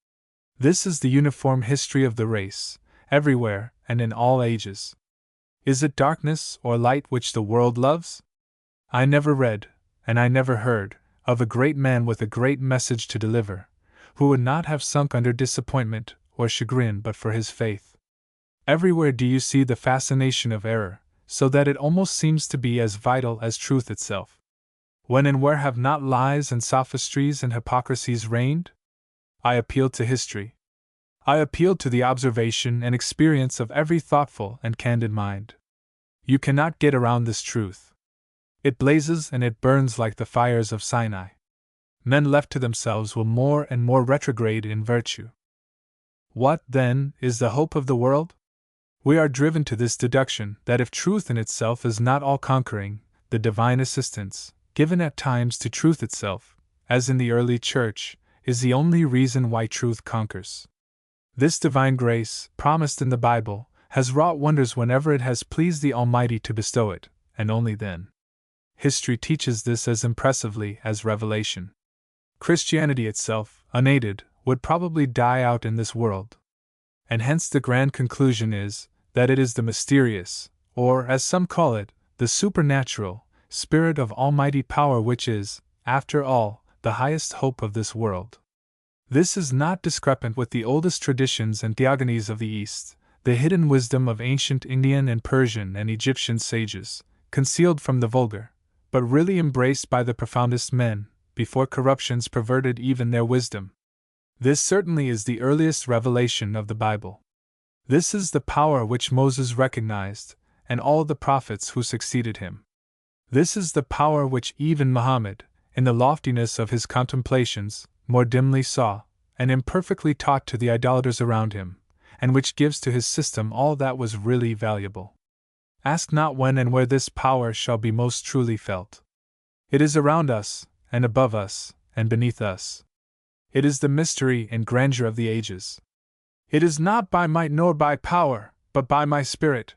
This is the uniform history of the race, everywhere and in all ages. Is it darkness or light which the world loves? I never read, and I never heard, of a great man with a great message to deliver, who would not have sunk under disappointment or chagrin but for his faith. Everywhere do you see the fascination of error, so that it almost seems to be as vital as truth itself. When and where have not lies and sophistries and hypocrisies reigned? I appealed to history. I appealed to the observation and experience of every thoughtful and candid mind. You cannot get around this truth. It blazes and it burns like the fires of Sinai. Men left to themselves will more and more retrograde in virtue. What, then, is the hope of the world? We are driven to this deduction that if truth in itself is not all-conquering, the divine assistance, given at times to truth itself, as in the early Church, is the only reason why truth conquers. This divine grace, promised in the Bible, has wrought wonders whenever it has pleased the Almighty to bestow it, and only then. History teaches this as impressively as revelation. Christianity itself, unaided, would probably die out in this world. And hence the grand conclusion is, that it is the mysterious, or, as some call it, the supernatural, spirit of almighty power which is, after all, the highest hope of this world. This is not discrepant with the oldest traditions and theogonies of the East, the hidden wisdom of ancient Indian and Persian and Egyptian sages, concealed from the vulgar, but really embraced by the profoundest men, before corruptions perverted even their wisdom. This certainly is the earliest revelation of the Bible. This is the power which Moses recognized, and all the prophets who succeeded him. This is the power which even Muhammad, in the loftiness of his contemplations, more dimly saw, and imperfectly taught to the idolaters around him, and which gives to his system all that was really valuable. Ask not when and where this power shall be most truly felt. It is around us, and above us, and beneath us. It is the mystery and grandeur of the ages. It is not by might nor by power, but by my Spirit,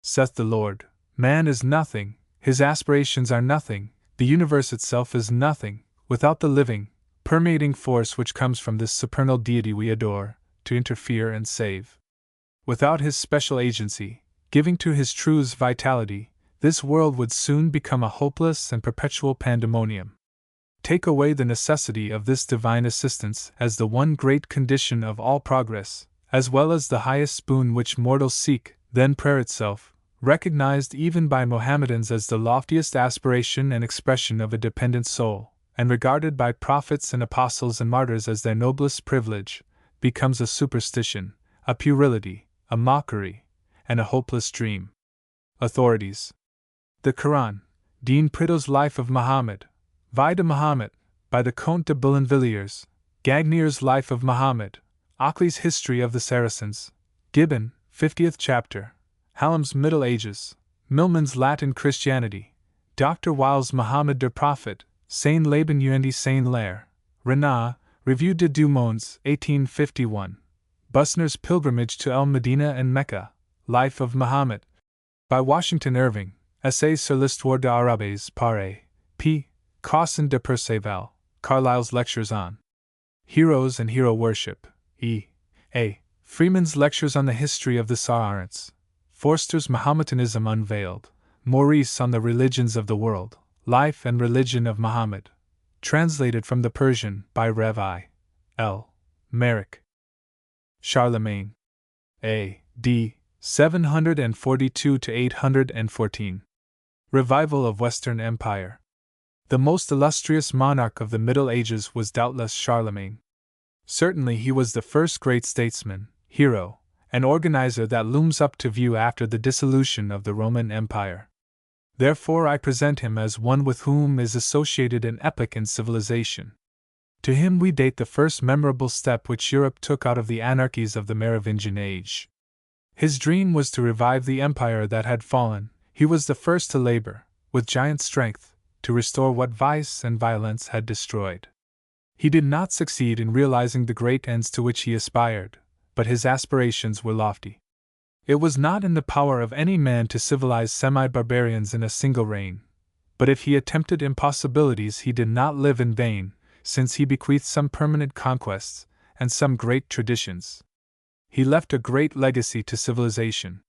saith the Lord. Man is nothing, his aspirations are nothing, the universe itself is nothing, without the living, permeating force which comes from this supernal deity we adore, to interfere and save. Without his special agency, giving to his truths vitality, this world would soon become a hopeless and perpetual pandemonium. Take away the necessity of this divine assistance as the one great condition of all progress, as well as the highest boon which mortals seek, then prayer itself, recognized even by Mohammedans as the loftiest aspiration and expression of a dependent soul, and regarded by prophets and apostles and martyrs as their noblest privilege, becomes a superstition, a puerility, a mockery, and a hopeless dream. Authorities: the Quran, Dean Prideaux's Life of Muhammad, Vie de Muhammad, by the Comte de Boulainvilliers, Gagnier's Life of Muhammad, Ockley's History of the Saracens, Gibbon, 50th chapter, Hallam's Middle Ages, Millman's Latin Christianity, Dr. Weil's Muhammad der Prophet, Saint Laban und Saint Lair, Renat, Revue de Deux Mondes, 1851, Busner's Pilgrimage to El Medina and Mecca, Life of Muhammad, by Washington Irving, Essays sur l'histoire d'Arabes par A. P. Cosson de Perceval, Carlyle's Lectures on Heroes and Hero Worship, E. A. Freeman's Lectures on the History of the Saharians, Forster's Mahometanism Unveiled, Maurice on the Religions of the World, Life and Religion of Muhammad, translated from the Persian by Rev. I. L. Merrick. Charlemagne. A. D. 742 to 814. Revival of Western Empire. The most illustrious monarch of the Middle Ages was doubtless Charlemagne. Certainly he was the first great statesman, hero, and organizer that looms up to view after the dissolution of the Roman Empire. Therefore I present him as one with whom is associated an epoch in civilization. To him we date the first memorable step which Europe took out of the anarchies of the Merovingian age. His dream was to revive the empire that had fallen. He was the first to labor, with giant strength, to restore what vice and violence had destroyed. He did not succeed in realizing the great ends to which he aspired, but his aspirations were lofty. It was not in the power of any man to civilize semi-barbarians in a single reign, but if he attempted impossibilities he did not live in vain, since he bequeathed some permanent conquests and some great traditions. He left a great legacy to civilization.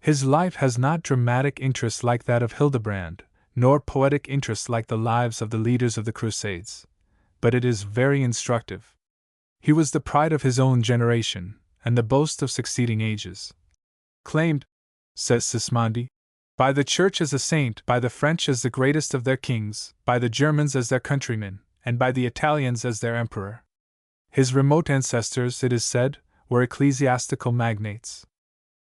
His life has not dramatic interest like that of Hildebrand, nor poetic interest like the lives of the leaders of the Crusades, but it is very instructive. He was the pride of his own generation, and the boast of succeeding ages. Claimed, says Sismondi, by the Church as a saint, by the French as the greatest of their kings, by the Germans as their countrymen, and by the Italians as their emperor. His remote ancestors, it is said, were ecclesiastical magnates.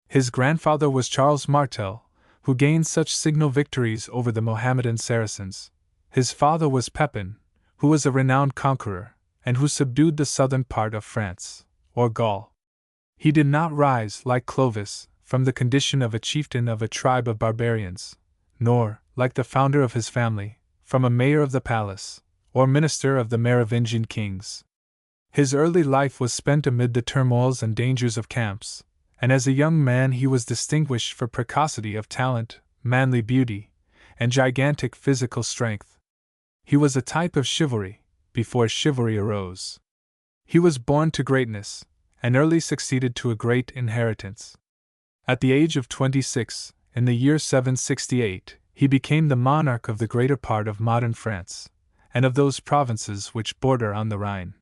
His grandfather was Charles Martel, who gained such signal victories over the Mohammedan Saracens. His father was Pepin, who was a renowned conqueror, and who subdued the southern part of France, or Gaul. He did not rise, like Clovis, from the condition of a chieftain of a tribe of barbarians, nor, like the founder of his family, from a mayor of the palace, or minister of the Merovingian kings. His early life was spent amid the turmoils and dangers of camps, and as a young man he was distinguished for precocity of talent, manly beauty, and gigantic physical strength. He was a type of chivalry, before chivalry arose. He was born to greatness, and early succeeded to a great inheritance. At the age of 26, in the year 768, he became the monarch of the greater part of modern France, and of those provinces which border on the Rhine.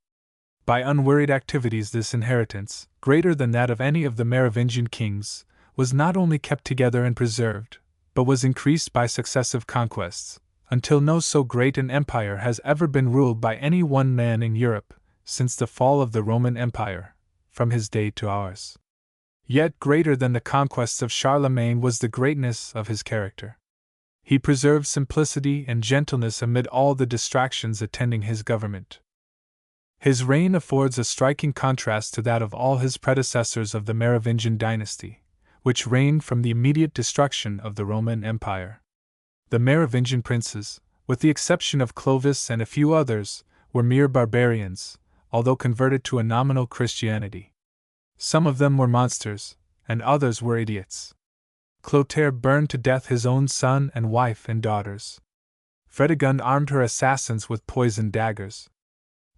By unwearied activities this inheritance, greater than that of any of the Merovingian kings, was not only kept together and preserved, but was increased by successive conquests, until no so great an empire has ever been ruled by any one man in Europe, since the fall of the Roman Empire, from his day to ours. Yet greater than the conquests of Charlemagne was the greatness of his character. He preserved simplicity and gentleness amid all the distractions attending his government. His reign affords a striking contrast to that of all his predecessors of the Merovingian dynasty, which reigned from the immediate destruction of the Roman Empire. The Merovingian princes, with the exception of Clovis and a few others, were mere barbarians, although converted to a nominal Christianity. Some of them were monsters, and others were idiots. Clotaire burned to death his own son and wife and daughters. Fredegund armed her assassins with poisoned daggers.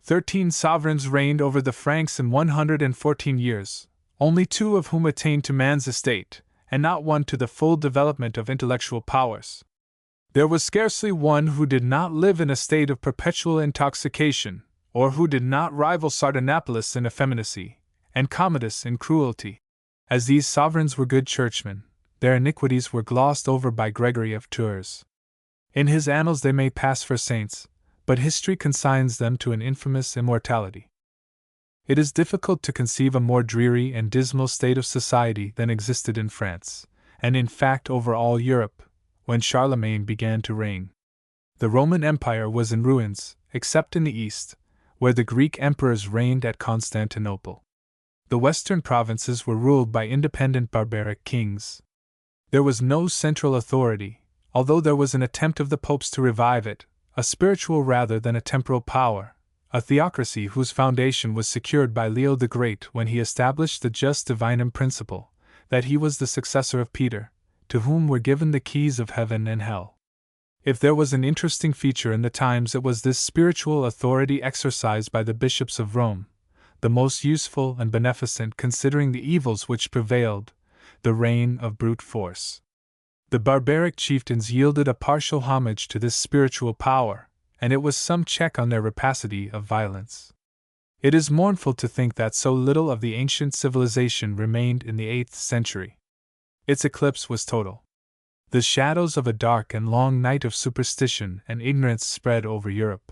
13 sovereigns reigned over the Franks in 114 years, only 2 of whom attained to man's estate, and not one to the full development of intellectual powers. There was scarcely one who did not live in a state of perpetual intoxication, or who did not rival Sardanapalus in effeminacy, and Commodus in cruelty. As these sovereigns were good churchmen, their iniquities were glossed over by Gregory of Tours. In his annals they may pass for saints, but history consigns them to an infamous immortality. It is difficult to conceive a more dreary and dismal state of society than existed in France, and in fact over all Europe, when Charlemagne began to reign. The Roman Empire was in ruins, except in the east, where the Greek emperors reigned at Constantinople. The western provinces were ruled by independent barbaric kings. There was no central authority, although there was an attempt of the popes to revive it, a spiritual rather than a temporal power, a theocracy whose foundation was secured by Leo the Great when he established the jus divinum principle, that he was the successor of Peter, to whom were given the keys of heaven and hell. If there was an interesting feature in the times, it was this spiritual authority exercised by the bishops of Rome, the most useful and beneficent considering the evils which prevailed, the reign of brute force. The barbaric chieftains yielded a partial homage to this spiritual power, and it was some check on their rapacity of violence. It is mournful to think that so little of the ancient civilization remained in the 8th century. Its eclipse was total. The shadows of a dark and long night of superstition and ignorance spread over Europe.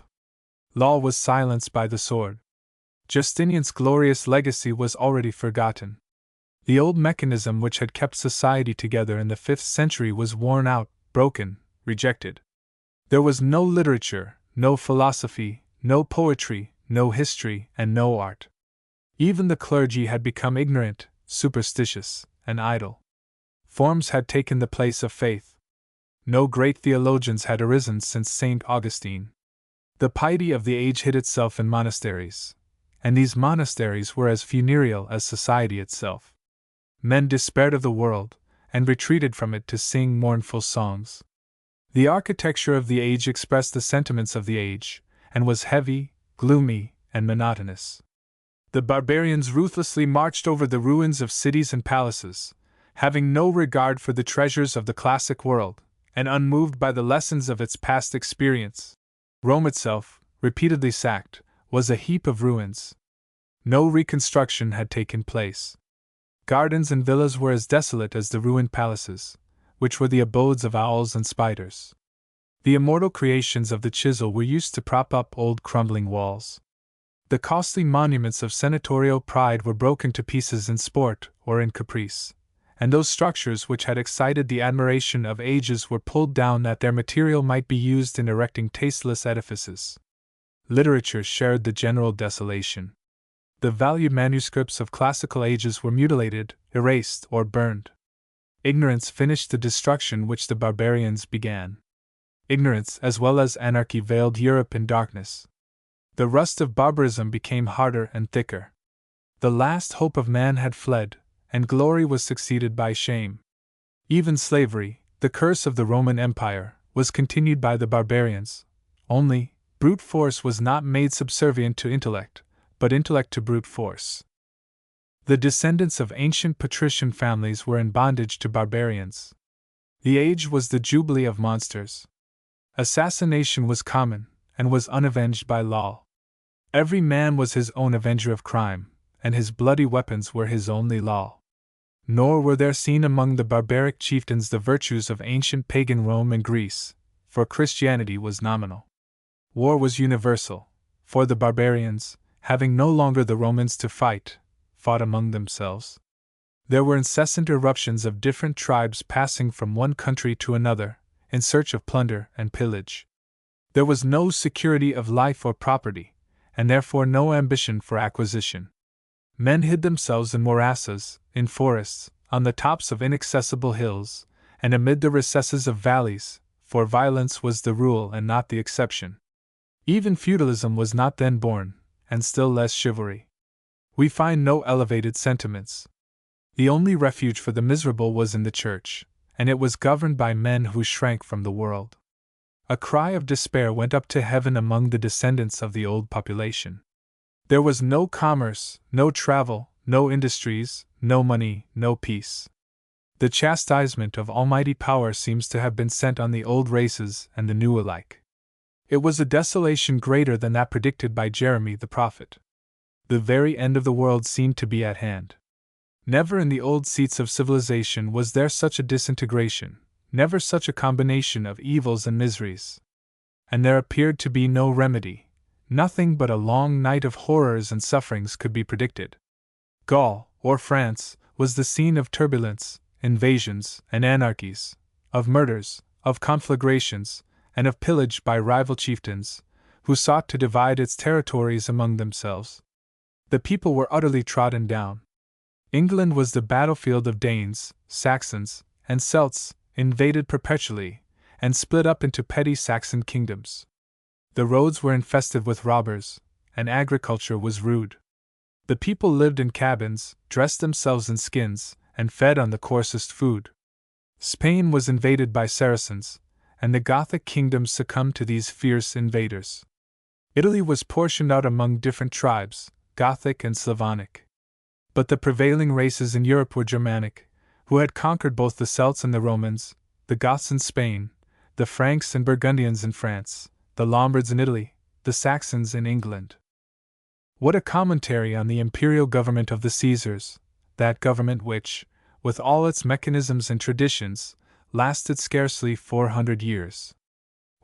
Law was silenced by the sword. Justinian's glorious legacy was already forgotten. The old mechanism which had kept society together in the 5th century was worn out, broken, rejected. There was no literature, no philosophy, no poetry, no history, and no art. Even the clergy had become ignorant, superstitious, and idle. Forms had taken the place of faith. No great theologians had arisen since St. Augustine. The piety of the age hid itself in monasteries, and these monasteries were as funereal as society itself. Men despaired of the world, and retreated from it to sing mournful songs. The architecture of the age expressed the sentiments of the age, and was heavy, gloomy, and monotonous. The barbarians ruthlessly marched over the ruins of cities and palaces, having no regard for the treasures of the classic world, and unmoved by the lessons of its past experience. Rome itself, repeatedly sacked, was a heap of ruins. No reconstruction had taken place. Gardens and villas were as desolate as the ruined palaces, which were the abodes of owls and spiders. The immortal creations of the chisel were used to prop up old crumbling walls. The costly monuments of senatorial pride were broken to pieces in sport or in caprice, and those structures which had excited the admiration of ages were pulled down that their material might be used in erecting tasteless edifices. Literature shared the general desolation. The valued manuscripts of classical ages were mutilated, erased, or burned. Ignorance finished the destruction which the barbarians began. Ignorance as well as anarchy veiled Europe in darkness. The rust of barbarism became harder and thicker. The last hope of man had fled, and glory was succeeded by shame. Even slavery, the curse of the Roman Empire, was continued by the barbarians. Only, brute force was not made subservient to intellect, but intellect to brute force. The descendants of ancient patrician families were in bondage to barbarians. The age was the jubilee of monsters. Assassination was common, and was unavenged by law. Every man was his own avenger of crime, and his bloody weapons were his only law. Nor were there seen among the barbaric chieftains the virtues of ancient pagan Rome and Greece, for Christianity was nominal. War was universal, for the barbarians, having no longer the Romans to fight, fought among themselves. There were incessant eruptions of different tribes passing from one country to another, in search of plunder and pillage. There was no security of life or property, and therefore no ambition for acquisition. Men hid themselves in morasses, in forests, on the tops of inaccessible hills, and amid the recesses of valleys, for violence was the rule and not the exception. Even feudalism was not then born, and still less chivalry. We find no elevated sentiments. The only refuge for the miserable was in the church, and it was governed by men who shrank from the world. A cry of despair went up to heaven among the descendants of the old population. There was no commerce, no travel, no industries, no money, no peace. The chastisement of almighty power seems to have been sent on the old races and the new alike. It was a desolation greater than that predicted by Jeremy the prophet. The very end of the world seemed to be at hand. Never in the old seats of civilization was there such a disintegration, never such a combination of evils and miseries. And there appeared to be no remedy. Nothing but a long night of horrors and sufferings could be predicted. Gaul, or France, was the scene of turbulence, invasions, and anarchies, of murders, of conflagrations, and of pillage by rival chieftains, who sought to divide its territories among themselves. The people were utterly trodden down. England was the battlefield of Danes, Saxons, and Celts, invaded perpetually, and split up into petty Saxon kingdoms. The roads were infested with robbers, and agriculture was rude. The people lived in cabins, dressed themselves in skins, and fed on the coarsest food. Spain was invaded by Saracens, and the Gothic kingdoms succumbed to these fierce invaders. Italy was portioned out among different tribes, Gothic and Slavonic. But the prevailing races in Europe were Germanic, who had conquered both the Celts and the Romans, the Goths in Spain, the Franks and Burgundians in France, the Lombards in Italy, the Saxons in England. What a commentary on the imperial government of the Caesars, that government which, with all its mechanisms and traditions, lasted scarcely 400 years.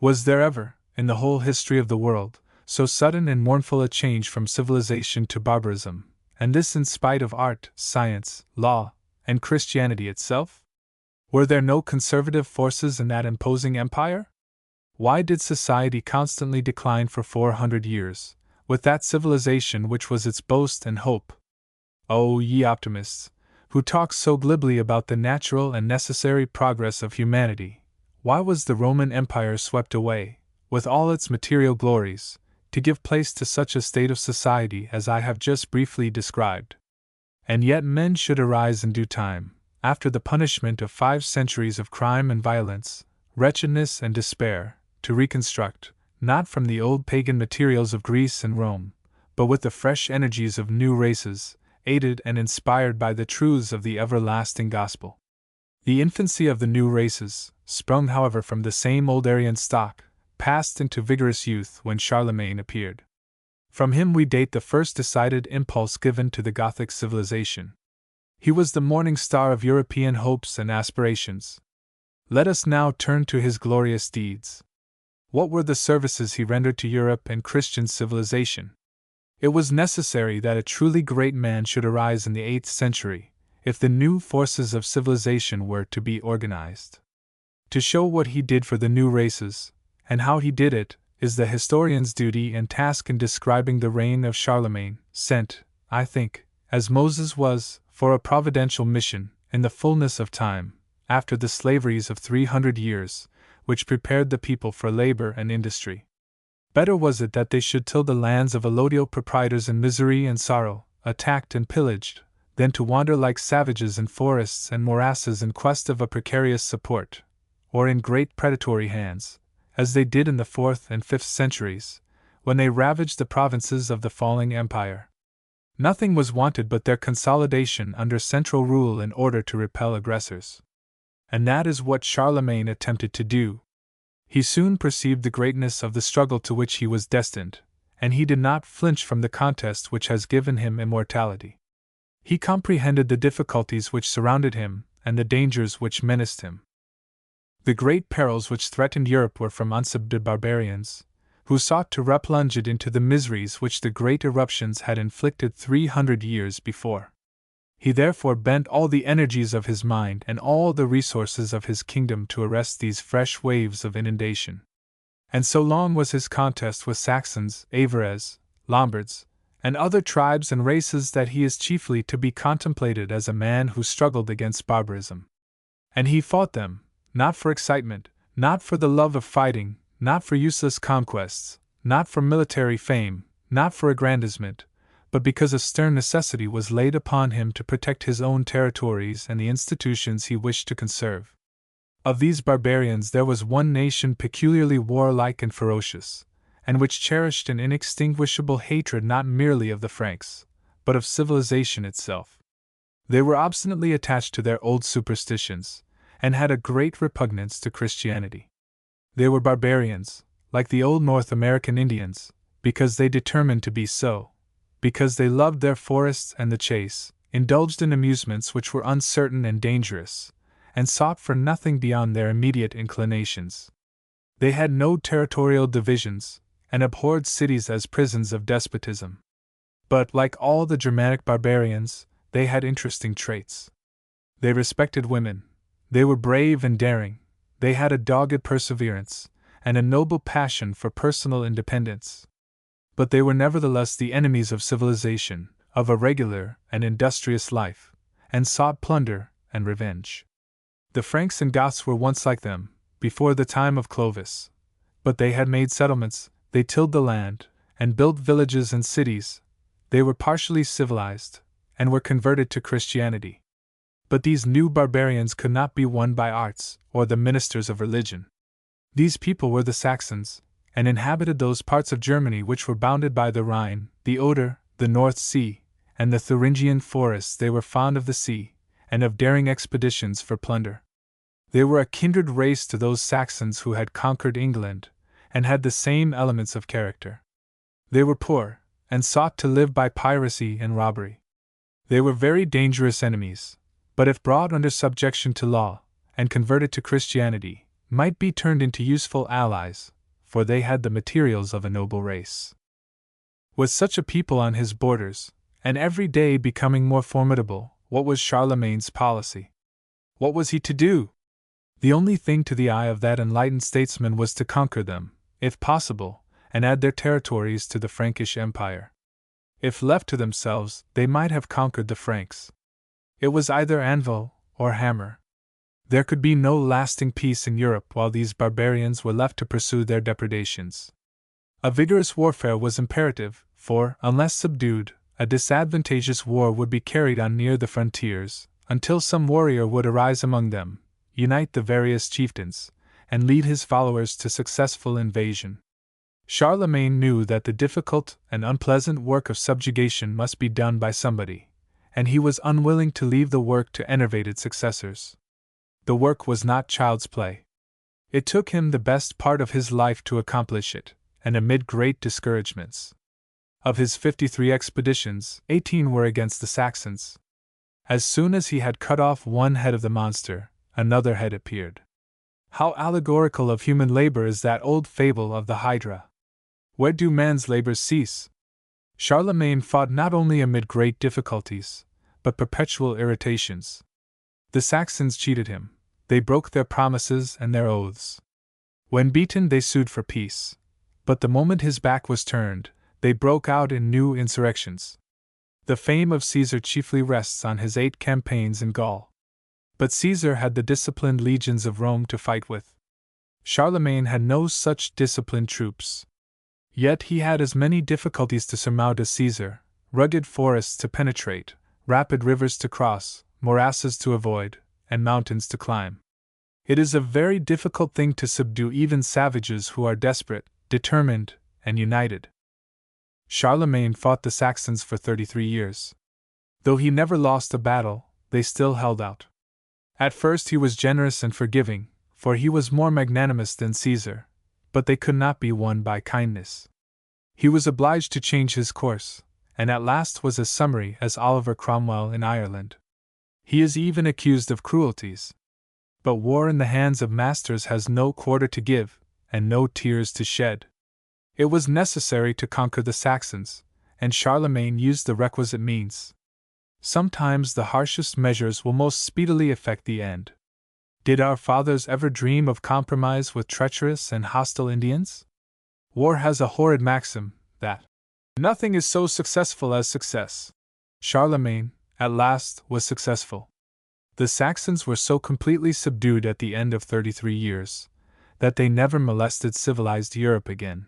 Was there ever, in the whole history of the world, so sudden and mournful a change from civilization to barbarism, and this in spite of art, science, law, and Christianity itself? Were there no conservative forces in that imposing empire? Why did society constantly decline for 400 years, with that civilization which was its boast and hope? O ye optimists, who talk so glibly about the natural and necessary progress of humanity, why was the Roman Empire swept away, with all its material glories, to give place to such a state of society as I have just briefly described? And yet men should arise in due time, after the punishment of 5 centuries of crime and violence, wretchedness and despair, to reconstruct, not from the old pagan materials of Greece and Rome, but with the fresh energies of new races, aided and inspired by the truths of the everlasting gospel. The infancy of the new races, sprung however from the same old Aryan stock, passed into vigorous youth when Charlemagne appeared. From him we date the first decided impulse given to the Gothic civilization. He was the morning star of European hopes and aspirations. Let us now turn to his glorious deeds. What were the services he rendered to Europe and Christian civilization? It was necessary that a truly great man should arise in the 8th century, if the new forces of civilization were to be organized. To show what he did for the new races, and how he did it, is the historian's duty and task in describing the reign of Charlemagne, sent, I think, as Moses was, for a providential mission, in the fullness of time, after the slaveries of 300 years, which prepared the people for labor and industry. Better was it that they should till the lands of allodial proprietors in misery and sorrow, attacked and pillaged, than to wander like savages in forests and morasses in quest of a precarious support, or in great predatory hands, as they did in the 4th and 5th centuries, when they ravaged the provinces of the falling empire. Nothing was wanted but their consolidation under central rule in order to repel aggressors. And that is what Charlemagne attempted to do. He soon perceived the greatness of the struggle to which he was destined, and he did not flinch from the contest which has given him immortality. He comprehended the difficulties which surrounded him, and the dangers which menaced him. The great perils which threatened Europe were from unsubdued barbarians, who sought to replunge it into the miseries which the great eruptions had inflicted 300 years before. He therefore bent all the energies of his mind and all the resources of his kingdom to arrest these fresh waves of inundation. And so long was his contest with Saxons, Avarese, Lombards, and other tribes and races that he is chiefly to be contemplated as a man who struggled against barbarism. And he fought them, not for excitement, not for the love of fighting, not for useless conquests, not for military fame, not for aggrandizement, but because a stern necessity was laid upon him to protect his own territories and the institutions he wished to conserve. Of these barbarians there was one nation peculiarly warlike and ferocious, and which cherished an inextinguishable hatred not merely of the Franks, but of civilization itself. They were obstinately attached to their old superstitions, and had a great repugnance to Christianity. They were barbarians, like the old North American Indians, because they determined to be so, because they loved their forests and the chase, indulged in amusements which were uncertain and dangerous, and sought for nothing beyond their immediate inclinations. They had no territorial divisions, and abhorred cities as prisons of despotism. But, like all the Germanic barbarians, they had interesting traits. They respected women, they were brave and daring, they had a dogged perseverance, and a noble passion for personal independence. But they were nevertheless the enemies of civilization, of a regular and industrious life, and sought plunder and revenge. The Franks and Goths were once like them, before the time of Clovis, but they had made settlements, they tilled the land, and built villages and cities, they were partially civilized, and were converted to Christianity. But these new barbarians could not be won by arts or the ministers of religion. These people were the Saxons, and inhabited those parts of Germany which were bounded by the Rhine, the Oder, the North Sea, and the Thuringian forests. They were fond of the sea, and of daring expeditions for plunder. They were a kindred race to those Saxons who had conquered England, and had the same elements of character. They were poor, and sought to live by piracy and robbery. They were very dangerous enemies, but if brought under subjection to law, and converted to Christianity, might be turned into useful allies, for they had the materials of a noble race. With such a people on his borders, and every day becoming more formidable, what was Charlemagne's policy? What was he to do? The only thing to the eye of that enlightened statesman was to conquer them, if possible, and add their territories to the Frankish Empire. If left to themselves, they might have conquered the Franks. It was either anvil or hammer. There could be no lasting peace in Europe while these barbarians were left to pursue their depredations. A vigorous warfare was imperative, for, unless subdued, a disadvantageous war would be carried on near the frontiers, until some warrior would arise among them, unite the various chieftains, and lead his followers to successful invasion. Charlemagne knew that the difficult and unpleasant work of subjugation must be done by somebody, and he was unwilling to leave the work to enervated successors. The work was not child's play. It took him the best part of his life to accomplish it, and amid great discouragements. Of his 53 expeditions, 18 were against the Saxons. As soon as he had cut off one head of the monster, another head appeared. How allegorical of human labor is that old fable of the Hydra! Where do man's labors cease? Charlemagne fought not only amid great difficulties, but perpetual irritations. The Saxons cheated him, they broke their promises and their oaths. When beaten, they sued for peace, but the moment his back was turned, they broke out in new insurrections. The fame of Caesar chiefly rests on his 8 campaigns in Gaul. But Caesar had the disciplined legions of Rome to fight with. Charlemagne had no such disciplined troops. Yet he had as many difficulties to surmount as Caesar: rugged forests to penetrate, rapid rivers to cross, morasses to avoid, and mountains to climb. It is a very difficult thing to subdue even savages who are desperate, determined, and united. Charlemagne fought the Saxons for 33 years. Though he never lost a battle, they still held out. At first he was generous and forgiving, for he was more magnanimous than Caesar, but they could not be won by kindness. He was obliged to change his course, and at last was as summary as Oliver Cromwell in Ireland. He is even accused of cruelties. But war in the hands of masters has no quarter to give, and no tears to shed. It was necessary to conquer the Saxons, and Charlemagne used the requisite means. Sometimes the harshest measures will most speedily effect the end. Did our fathers ever dream of compromise with treacherous and hostile Indians? War has a horrid maxim, that nothing is so successful as success. Charlemagne, at last, was successful. The Saxons were so completely subdued at the end of 33 years, that they never molested civilized Europe again.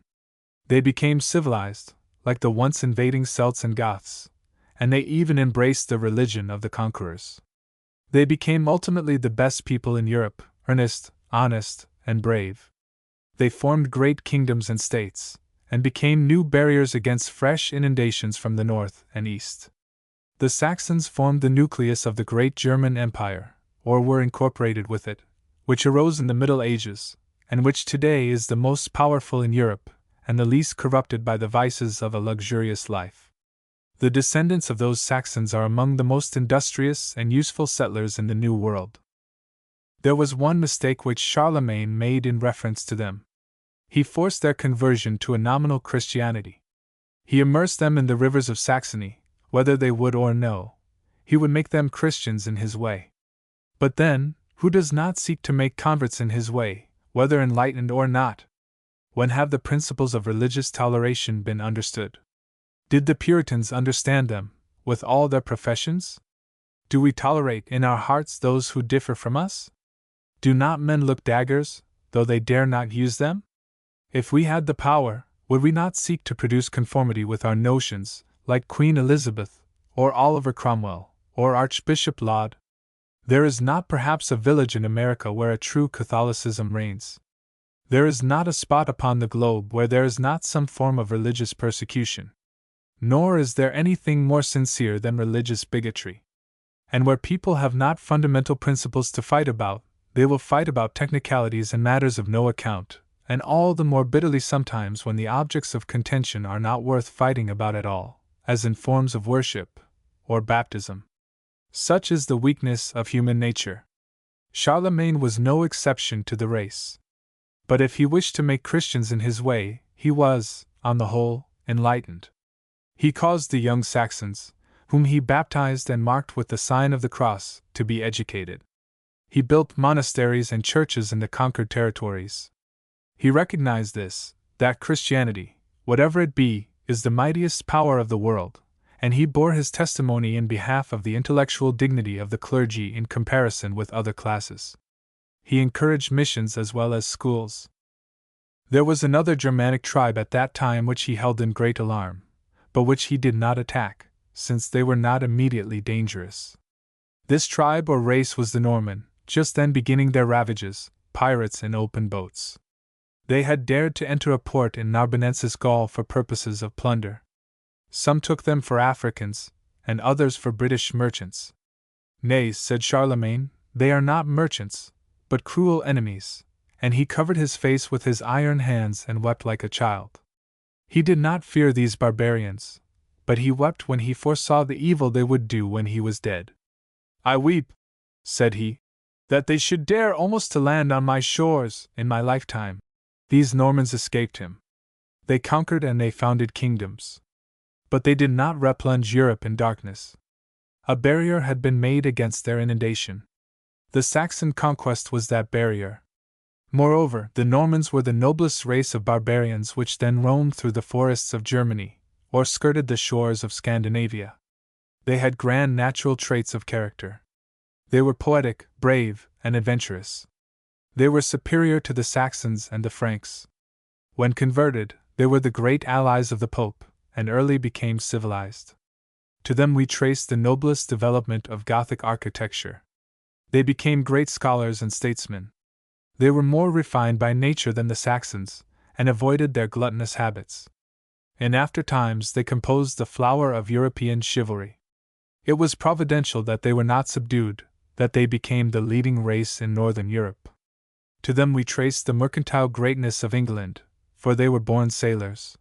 They became civilized, like the once invading Celts and Goths, and they even embraced the religion of the conquerors. They became ultimately the best people in Europe, earnest, honest, and brave. They formed great kingdoms and states, and became new barriers against fresh inundations from the north and east. The Saxons formed the nucleus of the great German Empire, or were incorporated with it, which arose in the Middle Ages, and which today is the most powerful in Europe, and the least corrupted by the vices of a luxurious life. The descendants of those Saxons are among the most industrious and useful settlers in the New World. There was one mistake which Charlemagne made in reference to them. He forced their conversion to a nominal Christianity. He immersed them in the rivers of Saxony, whether they would or no. He would make them Christians in his way. But then, who does not seek to make converts in his way, whether enlightened or not? When have the principles of religious toleration been understood? Did the Puritans understand them, with all their professions? Do we tolerate in our hearts those who differ from us? Do not men look daggers, though they dare not use them? If we had the power, would we not seek to produce conformity with our notions, like Queen Elizabeth, or Oliver Cromwell, or Archbishop Laud? There is not perhaps a village in America where a true Catholicism reigns. There is not a spot upon the globe where there is not some form of religious persecution. Nor is there anything more sincere than religious bigotry. And where people have not fundamental principles to fight about, they will fight about technicalities and matters of no account, and all the more bitterly sometimes when the objects of contention are not worth fighting about at all, as in forms of worship, or baptism. Such is the weakness of human nature. Charlemagne was no exception to the race. But if he wished to make Christians in his way, he was, on the whole, enlightened. He caused the young Saxons, whom he baptized and marked with the sign of the cross, to be educated. He built monasteries and churches in the conquered territories. He recognized this, that Christianity, whatever it be, is the mightiest power of the world, and he bore his testimony in behalf of the intellectual dignity of the clergy in comparison with other classes. He encouraged missions as well as schools. There was another Germanic tribe at that time which he held in great alarm, but which he did not attack, since they were not immediately dangerous. This tribe or race was the Norman, just then beginning their ravages, pirates in open boats. They had dared to enter a port in Narbonensis Gaul for purposes of plunder. Some took them for Africans, and others for British merchants. Nay, said Charlemagne, they are not merchants, but cruel enemies, and he covered his face with his iron hands and wept like a child. He did not fear these barbarians, but he wept when he foresaw the evil they would do when he was dead. I weep, said he, that they should dare almost to land on my shores in my lifetime. These Normans escaped him. They conquered and they founded kingdoms. But they did not replunge Europe in darkness. A barrier had been made against their inundation. The Saxon conquest was that barrier. Moreover, the Normans were the noblest race of barbarians which then roamed through the forests of Germany, or skirted the shores of Scandinavia. They had grand natural traits of character. They were poetic, brave, and adventurous. They were superior to the Saxons and the Franks. When converted, they were the great allies of the Pope, and early became civilized. To them we trace the noblest development of Gothic architecture. They became great scholars and statesmen. They were more refined by nature than the Saxons, and avoided their gluttonous habits. In after times they composed the flower of European chivalry. It was providential that they were not subdued, that they became the leading race in northern Europe. To them we trace the mercantile greatness of England, for they were born sailors.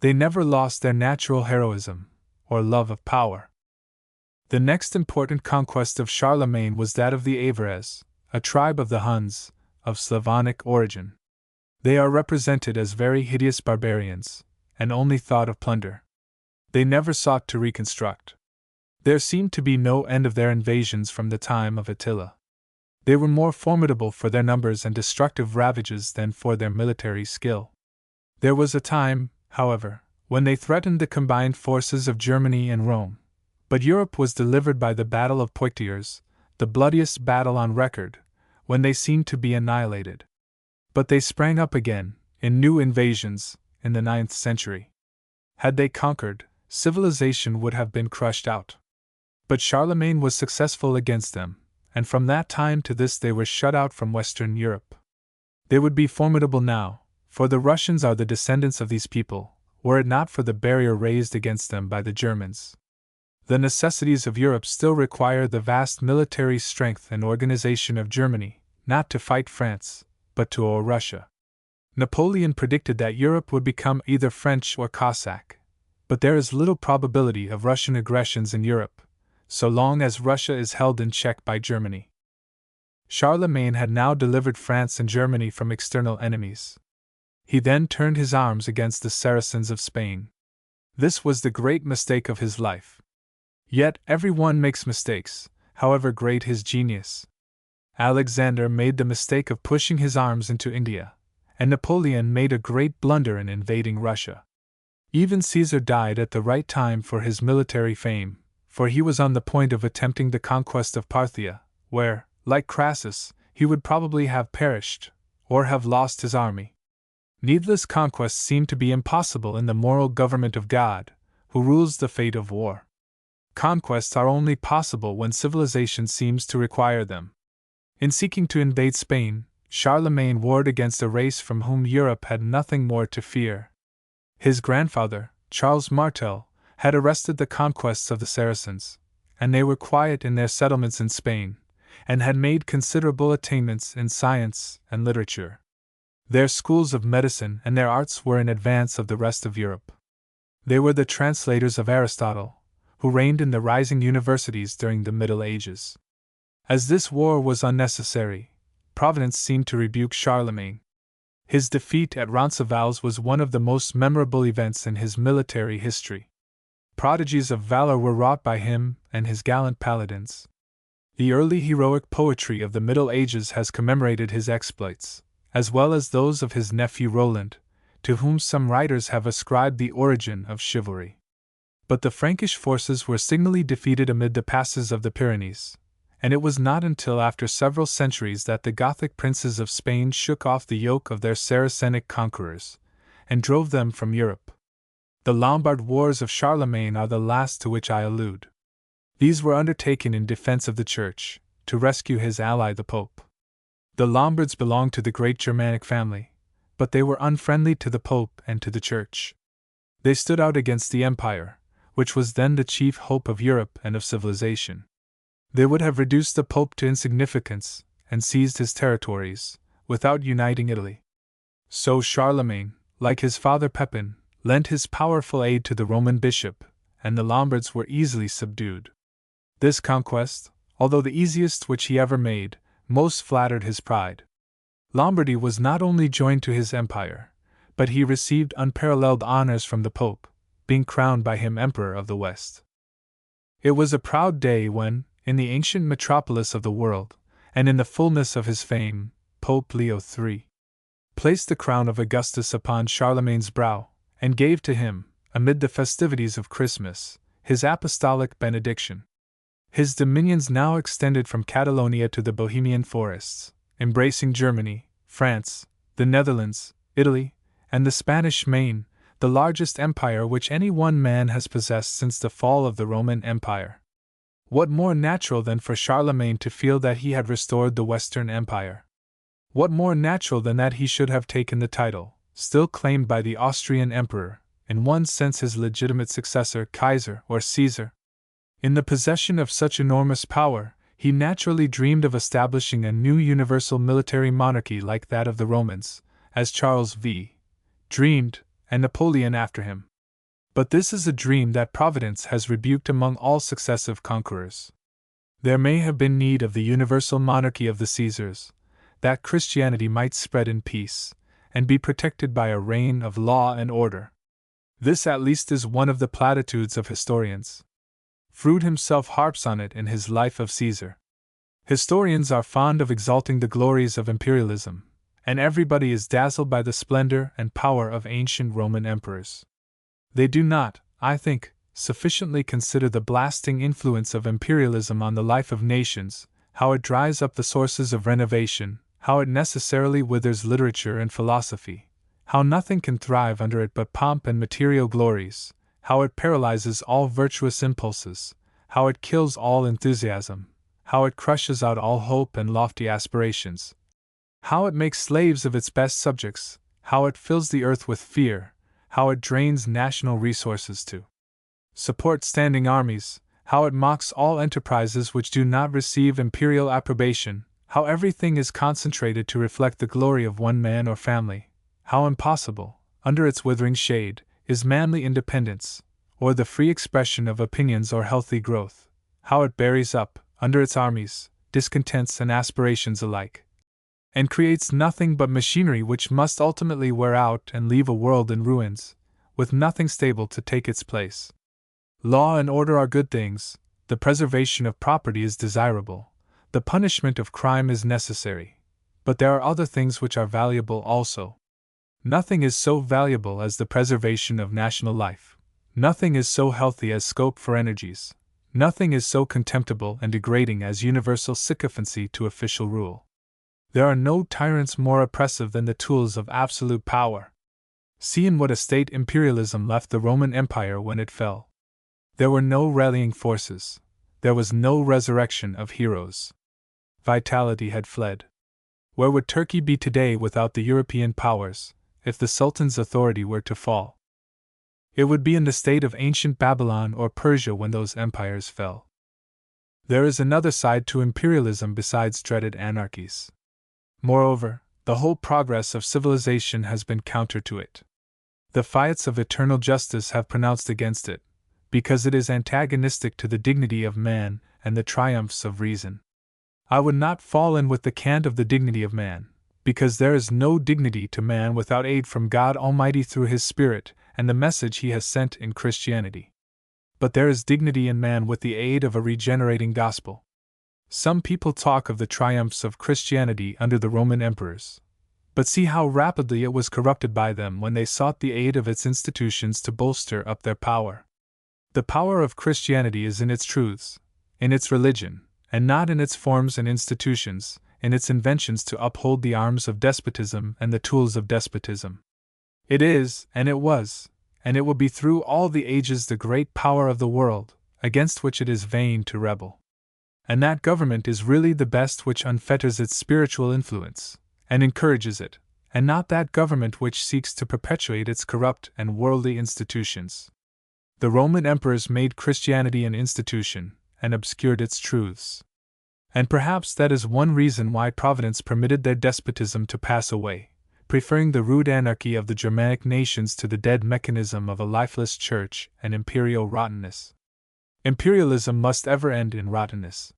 They never lost their natural heroism, or love of power. The next important conquest of Charlemagne was that of the Avars, a tribe of the Huns, of Slavonic origin. They are represented as very hideous barbarians, and only thought of plunder. They never sought to reconstruct. There seemed to be no end of their invasions from the time of Attila. They were more formidable for their numbers and destructive ravages than for their military skill. There was a time, however, when they threatened the combined forces of Germany and Rome, but Europe was delivered by the Battle of Poitiers, the bloodiest battle on record, when they seemed to be annihilated. But they sprang up again, in new invasions, in the 9th century. Had they conquered, civilization would have been crushed out. But Charlemagne was successful against them, and from that time to this they were shut out from Western Europe. They would be formidable now, for the Russians are the descendants of these people, were it not for the barrier raised against them by the Germans. The necessities of Europe still require the vast military strength and organization of Germany, not to fight France, but to owe Russia. Napoleon predicted that Europe would become either French or Cossack, but there is little probability of Russian aggressions in Europe, so long as Russia is held in check by Germany. Charlemagne had now delivered France and Germany from external enemies. He then turned his arms against the Saracens of Spain. This was the great mistake of his life. Yet every one makes mistakes, however great his genius. Alexander made the mistake of pushing his arms into India, and Napoleon made a great blunder in invading Russia. Even Caesar died at the right time for his military fame, for he was on the point of attempting the conquest of Parthia, where, like Crassus, he would probably have perished, or have lost his army. Needless conquests seem to be impossible in the moral government of God, who rules the fate of war. Conquests are only possible when civilization seems to require them. In seeking to invade Spain, Charlemagne warred against a race from whom Europe had nothing more to fear. His grandfather, Charles Martel, had arrested the conquests of the Saracens, and they were quiet in their settlements in Spain, and had made considerable attainments in science and literature. Their schools of medicine and their arts were in advance of the rest of Europe. They were the translators of Aristotle, who reigned in the rising universities during the Middle Ages. As this war was unnecessary, Providence seemed to rebuke Charlemagne. His defeat at Roncesvalles was one of the most memorable events in his military history. Prodigies of valor were wrought by him and his gallant paladins. The early heroic poetry of the Middle Ages has commemorated his exploits, as well as those of his nephew Roland, to whom some writers have ascribed the origin of chivalry. But the Frankish forces were signally defeated amid the passes of the Pyrenees, and it was not until after several centuries that the Gothic princes of Spain shook off the yoke of their Saracenic conquerors, and drove them from Europe. The Lombard Wars of Charlemagne are the last to which I allude. These were undertaken in defense of the Church, to rescue his ally the Pope. The Lombards belonged to the great Germanic family, but they were unfriendly to the Pope and to the Church. They stood out against the Empire, which was then the chief hope of Europe and of civilization. They would have reduced the Pope to insignificance, and seized his territories, without uniting Italy. So Charlemagne, like his father Pepin, lent his powerful aid to the Roman bishop, and the Lombards were easily subdued. This conquest, although the easiest which he ever made, most flattered his pride. Lombardy was not only joined to his empire, but he received unparalleled honors from the Pope, being crowned by him Emperor of the West. It was a proud day when, in the ancient metropolis of the world, and in the fullness of his fame, Pope Leo III placed the crown of Augustus upon Charlemagne's brow, and gave to him, amid the festivities of Christmas, his apostolic benediction. His dominions now extended from Catalonia to the Bohemian forests, embracing Germany, France, the Netherlands, Italy, and the Spanish Main, the largest empire which any one man has possessed since the fall of the Roman Empire. What more natural than for Charlemagne to feel that he had restored the Western Empire? What more natural than that he should have taken the title, still claimed by the Austrian Emperor, in one sense his legitimate successor, Kaiser or Caesar? In the possession of such enormous power, he naturally dreamed of establishing a new universal military monarchy like that of the Romans, as Charles V. dreamed, and Napoleon after him. But this is a dream that Providence has rebuked among all successive conquerors. There may have been need of the universal monarchy of the Caesars, that Christianity might spread in peace, and be protected by a reign of law and order. This at least is one of the platitudes of historians. Froude himself harps on it in his Life of Caesar. Historians are fond of exalting the glories of imperialism, and everybody is dazzled by the splendor and power of ancient Roman emperors. They do not, I think, sufficiently consider the blasting influence of imperialism on the life of nations, how it dries up the sources of renovation, how it necessarily withers literature and philosophy, how nothing can thrive under it but pomp and material glories, how it paralyzes all virtuous impulses, how it kills all enthusiasm, how it crushes out all hope and lofty aspirations, how it makes slaves of its best subjects, how it fills the earth with fear, how it drains national resources to support standing armies, how it mocks all enterprises which do not receive imperial approbation, how everything is concentrated to reflect the glory of one man or family, how impossible, under its withering shade, is manly independence, or the free expression of opinions or healthy growth, how it buries up, under its armies, discontents and aspirations alike, and creates nothing but machinery which must ultimately wear out and leave a world in ruins, with nothing stable to take its place. Law and order are good things, the preservation of property is desirable, the punishment of crime is necessary, but there are other things which are valuable also. Nothing is so valuable as the preservation of national life. Nothing is so healthy as scope for energies. Nothing is so contemptible and degrading as universal sycophancy to official rule. There are no tyrants more oppressive than the tools of absolute power. See in what a state imperialism left the Roman Empire when it fell. There were no rallying forces. There was no resurrection of heroes. Vitality had fled. Where would Turkey be today without the European powers? If the Sultan's authority were to fall, it would be in the state of ancient Babylon or Persia when those empires fell. There is another side to imperialism besides dreaded anarchies. Moreover, the whole progress of civilization has been counter to it. The fiats of eternal justice have pronounced against it, because it is antagonistic to the dignity of man and the triumphs of reason. I would not fall in with the cant of the dignity of man, because there is no dignity to man without aid from God Almighty through His Spirit and the message He has sent in Christianity. But there is dignity in man with the aid of a regenerating gospel. Some people talk of the triumphs of Christianity under the Roman emperors, but see how rapidly it was corrupted by them when they sought the aid of its institutions to bolster up their power. The power of Christianity is in its truths, in its religion, and not in its forms and institutions, in its inventions to uphold the arms of despotism and the tools of despotism. It is, and it was, and it will be through all the ages the great power of the world, against which it is vain to rebel. And that government is really the best which unfetters its spiritual influence, and encourages it, and not that government which seeks to perpetuate its corrupt and worldly institutions. The Roman emperors made Christianity an institution, and obscured its truths. And perhaps that is one reason why Providence permitted their despotism to pass away, preferring the rude anarchy of the Germanic nations to the dead mechanism of a lifeless church and imperial rottenness. Imperialism must ever end in rottenness.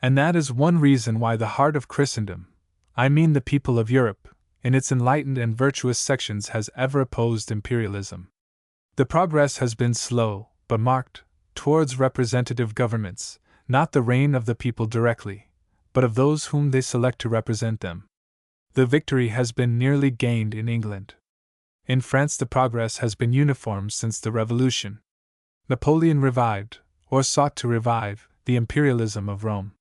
And that is one reason why the heart of Christendom, I mean the people of Europe, in its enlightened and virtuous sections has ever opposed imperialism. The progress has been slow, but marked, towards representative governments, not the reign of the people directly, but of those whom they select to represent them. The victory has been nearly gained in England. In France the progress has been uniform since the Revolution. Napoleon revived, or sought to revive, the imperialism of Rome.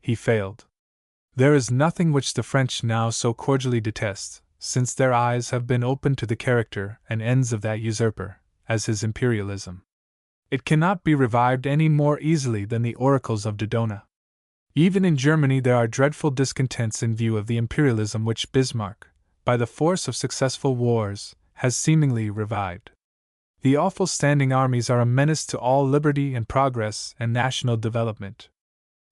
He failed. There is nothing which the French now so cordially detest, since their eyes have been opened to the character and ends of that usurper, as his imperialism. It cannot be revived any more easily than the oracles of Dodona. Even in Germany there are dreadful discontents in view of the imperialism which Bismarck, by the force of successful wars, has seemingly revived. The awful standing armies are a menace to all liberty and progress and national development.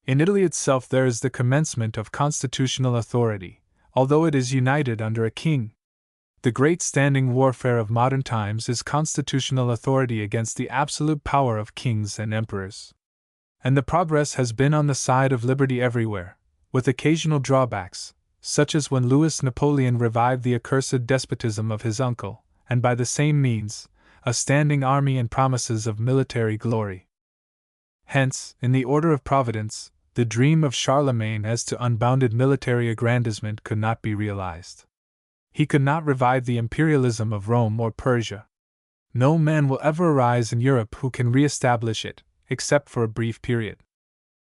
In Italy itself there is the commencement of constitutional authority, although it is united under a king. The great standing warfare of modern times is constitutional authority against the absolute power of kings and emperors. And the progress has been on the side of liberty everywhere, with occasional drawbacks, such as when Louis Napoleon revived the accursed despotism of his uncle, and by the same means, a standing army and promises of military glory. Hence, in the order of Providence, the dream of Charlemagne as to unbounded military aggrandizement could not be realized. He could not revive the imperialism of Rome or Persia. No man will ever arise in Europe who can re-establish it, except for a brief period.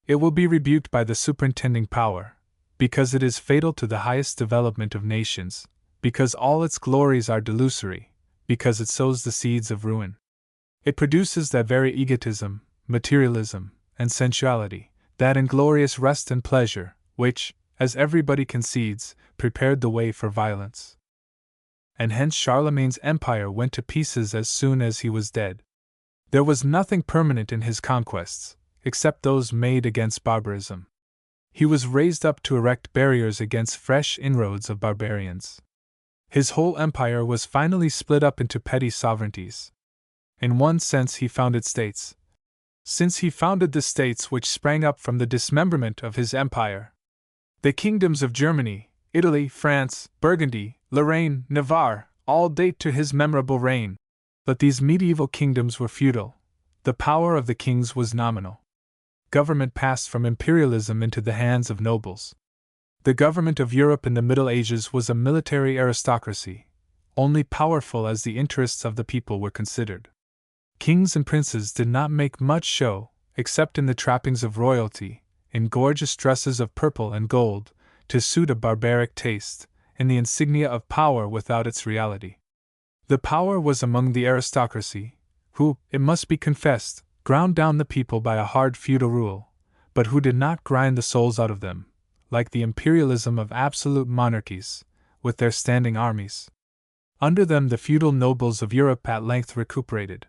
It will be rebuked by the superintending power, because it is fatal to the highest development of nations, because all its glories are delusory, because it sows the seeds of ruin. It produces that very egotism, materialism, and sensuality, that inglorious rest and pleasure, which, as everybody concedes, prepared the way for violence. And hence Charlemagne's empire went to pieces as soon as he was dead. There was nothing permanent in his conquests, except those made against barbarism. He was raised up to erect barriers against fresh inroads of barbarians. His whole empire was finally split up into petty sovereignties. In one sense he founded states, since he founded the states which sprang up from the dismemberment of his empire. The kingdoms of Germany, Italy, France, Burgundy, Lorraine, Navarre, all date to his memorable reign. But these medieval kingdoms were feudal. The power of the kings was nominal. Government passed from imperialism into the hands of nobles. The government of Europe in the Middle Ages was a military aristocracy, only powerful as the interests of the people were considered. Kings and princes did not make much show, except in the trappings of royalty, in gorgeous dresses of purple and gold, to suit a barbaric taste, in the insignia of power without its reality. The power was among the aristocracy, who, it must be confessed, ground down the people by a hard feudal rule, but who did not grind the souls out of them, like the imperialism of absolute monarchies, with their standing armies. Under them the feudal nobles of Europe at length recuperated.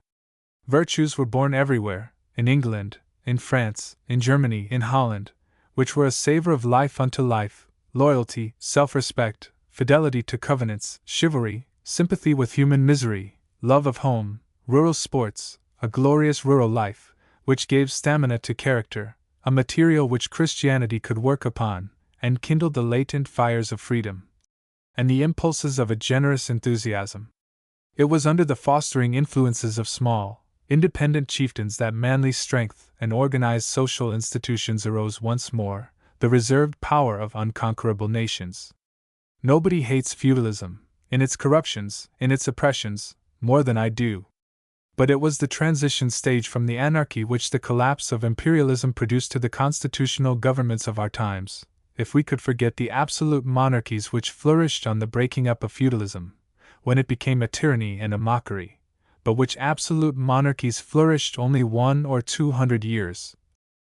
Virtues were born everywhere, in England, in France, in Germany, in Holland, which were a savor of life unto life, loyalty, self-respect, fidelity to covenants, chivalry, sympathy with human misery, love of home, rural sports, a glorious rural life, which gave stamina to character, a material which Christianity could work upon, and kindled the latent fires of freedom, and the impulses of a generous enthusiasm. It was under the fostering influences of small, independent chieftains that manly strength and organized social institutions arose once more, the reserved power of unconquerable nations. Nobody hates feudalism, in its corruptions, in its oppressions, more than I do. But it was the transition stage from the anarchy which the collapse of imperialism produced to the constitutional governments of our times, if we could forget the absolute monarchies which flourished on the breaking up of feudalism, when it became a tyranny and a mockery, but which absolute monarchies flourished only 100 or 200 years.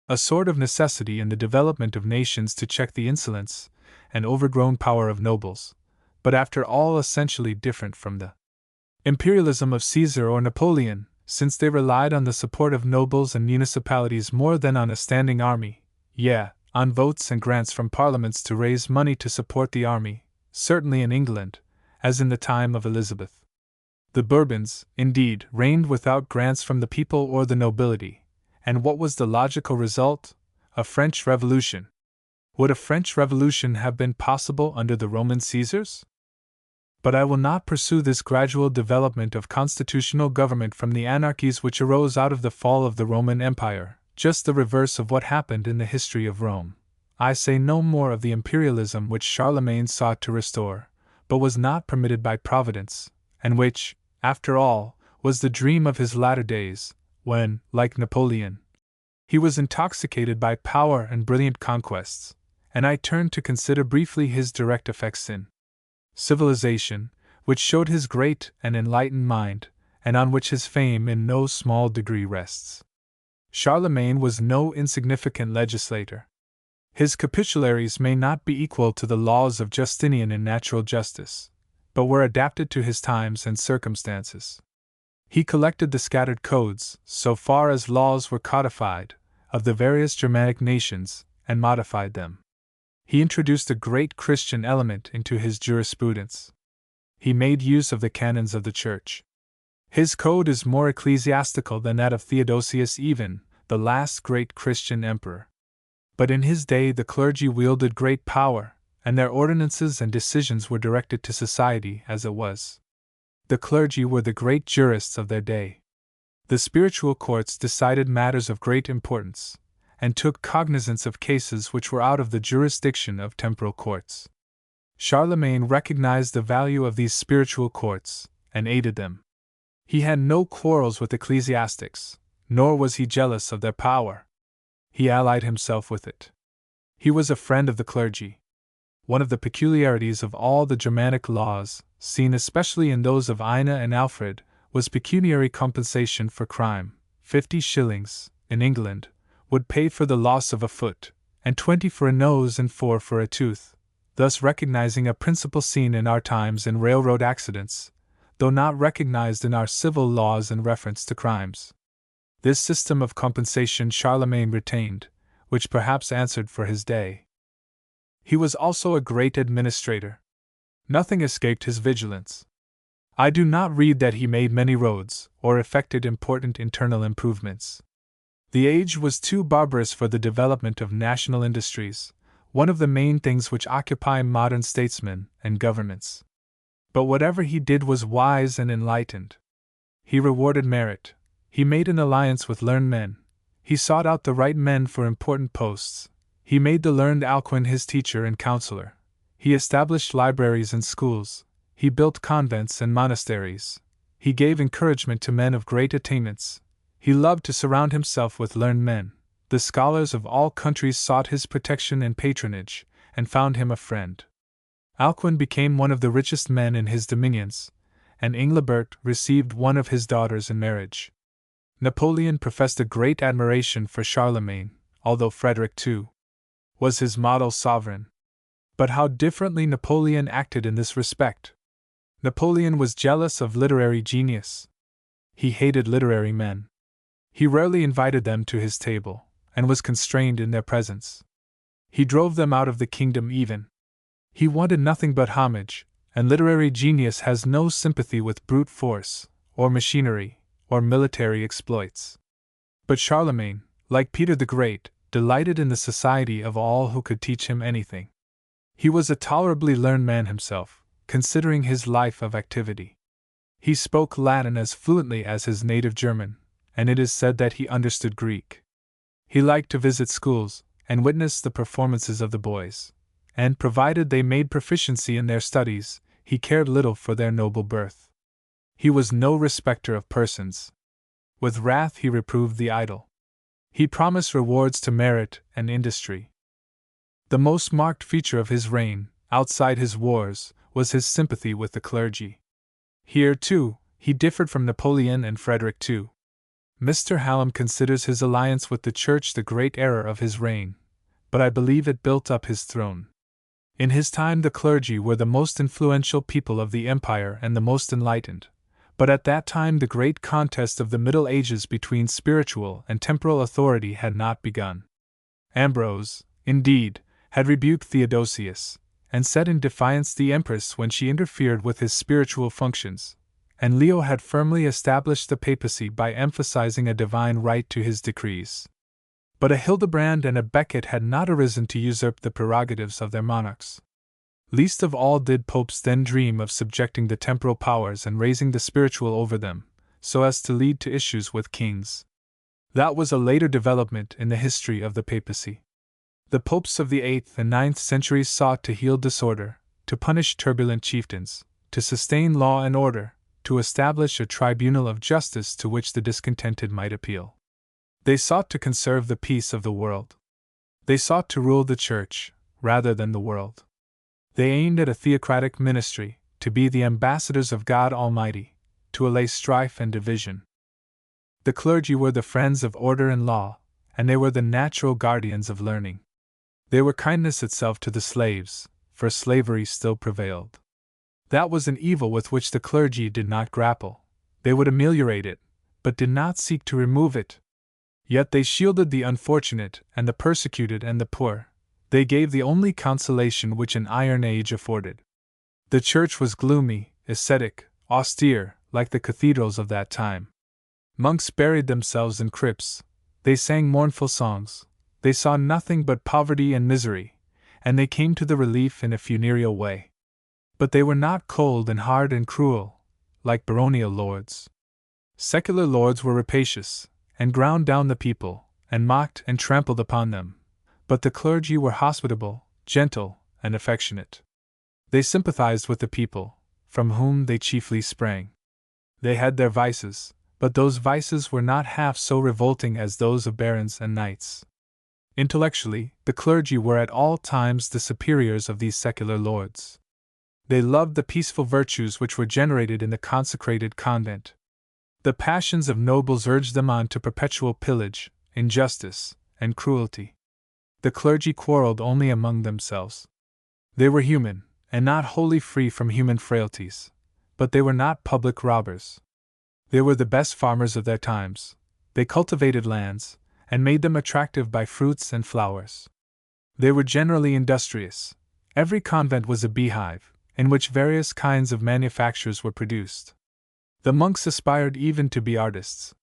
A sort of necessity in the development of nations to check the insolence and overgrown power of nobles, but after all essentially different from the imperialism of Caesar or Napoleon, since they relied on the support of nobles and municipalities more than on a standing army, on votes and grants from parliaments to raise money to support the army, certainly in England, as in the time of Elizabeth. The Bourbons, indeed, reigned without grants from the people or the nobility, and what was the logical result? A French Revolution. Would a French Revolution have been possible under the Roman Caesars? But I will not pursue this gradual development of constitutional government from the anarchies which arose out of the fall of the Roman Empire, just the reverse of what happened in the history of Rome. I say no more of the imperialism which Charlemagne sought to restore, but was not permitted by Providence, and which, after all, was the dream of his latter days, when, like Napoleon, He was intoxicated by power and brilliant conquests, and I turned to consider briefly his direct effects in civilization, which showed his great and enlightened mind, and on which his fame in no small degree rests. Charlemagne was no insignificant legislator. His capitularies may not be equal to the laws of Justinian in natural justice, but were adapted to his times and circumstances. He collected the scattered codes, so far as laws were codified, of the various Germanic nations, and modified them. He introduced a great Christian element into his jurisprudence. He made use of the canons of the Church. His code is more ecclesiastical than that of Theodosius, even the last great Christian emperor. But in his day the clergy wielded great power, and their ordinances and decisions were directed to society as it was. The clergy were the great jurists of their day. The spiritual courts decided matters of great importance, and took cognizance of cases which were out of the jurisdiction of temporal courts. Charlemagne recognized the value of these spiritual courts, and aided them. He had no quarrels with ecclesiastics, nor was he jealous of their power. He allied himself with it. He was a friend of the clergy. One of the peculiarities of all the Germanic laws, seen especially in those of Ina and Alfred, was pecuniary compensation for crime. 50 shillings, in England, would pay for the loss of a foot, and 20 for a nose and 4 for a tooth, thus recognizing a principle seen in our times in railroad accidents, though not recognized in our civil laws in reference to crimes. This system of compensation Charlemagne retained, which perhaps answered for his day. He was also a great administrator. Nothing escaped his vigilance. I do not read that he made many roads, or effected important internal improvements. The age was too barbarous for the development of national industries, one of the main things which occupy modern statesmen and governments. But whatever he did was wise and enlightened. He rewarded merit. He made an alliance with learned men. He sought out the right men for important posts. He made the learned Alcuin his teacher and counselor. He established libraries and schools. He built convents and monasteries. He gave encouragement to men of great attainments. He loved to surround himself with learned men. The scholars of all countries sought his protection and patronage, and found him a friend. Alcuin became one of the richest men in his dominions, and Inglebert received one of his daughters in marriage. Napoleon professed a great admiration for Charlemagne, although Frederick, too, was his model sovereign. But how differently Napoleon acted in this respect! Napoleon was jealous of literary genius. He hated literary men. He rarely invited them to his table, and was constrained in their presence. He drove them out of the kingdom even. He wanted nothing but homage, and literary genius has no sympathy with brute force, or machinery, or military exploits. But Charlemagne, like Peter the Great, delighted in the society of all who could teach him anything. He was a tolerably learned man himself, considering his life of activity. He spoke Latin as fluently as his native German, and it is said that he understood Greek. He liked to visit schools, and witness the performances of the boys, and, provided they made proficiency in their studies, he cared little for their noble birth. He was no respecter of persons. With wrath he reproved the idle. He promised rewards to merit and industry. The most marked feature of his reign, outside his wars, was his sympathy with the clergy. Here, too, he differed from Napoleon and Frederick II. Mr. Hallam considers his alliance with the Church the great error of his reign, but I believe it built up his throne. In his time the clergy were the most influential people of the empire and the most enlightened, but at that time the great contest of the Middle Ages between spiritual and temporal authority had not begun. Ambrose, indeed, had rebuked Theodosius, and set in defiance the empress when she interfered with his spiritual functions, and Leo had firmly established the papacy by emphasizing a divine right to his decrees. But a Hildebrand and a Becket had not arisen to usurp the prerogatives of their monarchs. Least of all did popes then dream of subjecting the temporal powers and raising the spiritual over them, so as to lead to issues with kings. That was a later development in the history of the papacy. The popes of the 8th and 9th centuries sought to heal disorder, to punish turbulent chieftains, to sustain law and order, to establish a tribunal of justice to which the discontented might appeal. They sought to conserve the peace of the world. They sought to rule the church, rather than the world. They aimed at a theocratic ministry, to be the ambassadors of God Almighty, to allay strife and division. The clergy were the friends of order and law, and they were the natural guardians of learning. They were kindness itself to the slaves, for slavery still prevailed. That was an evil with which the clergy did not grapple. They would ameliorate it, but did not seek to remove it. Yet they shielded the unfortunate and the persecuted and the poor. They gave the only consolation which an iron age afforded. The church was gloomy, ascetic, austere, like the cathedrals of that time. Monks buried themselves in crypts. They sang mournful songs. They saw nothing but poverty and misery, and they came to the relief in a funereal way. But they were not cold and hard and cruel, like baronial lords. Secular lords were rapacious, and ground down the people, and mocked and trampled upon them. But the clergy were hospitable, gentle, and affectionate. They sympathized with the people, from whom they chiefly sprang. They had their vices, but those vices were not half so revolting as those of barons and knights. Intellectually, the clergy were at all times the superiors of these secular lords. They loved the peaceful virtues which were generated in the consecrated convent. The passions of nobles urged them on to perpetual pillage, injustice, and cruelty. The clergy quarreled only among themselves. They were human, and not wholly free from human frailties, but they were not public robbers. They were the best farmers of their times. They cultivated lands, and made them attractive by fruits and flowers. They were generally industrious. Every convent was a beehive, in which various kinds of manufactures were produced. The monks aspired even to be artists.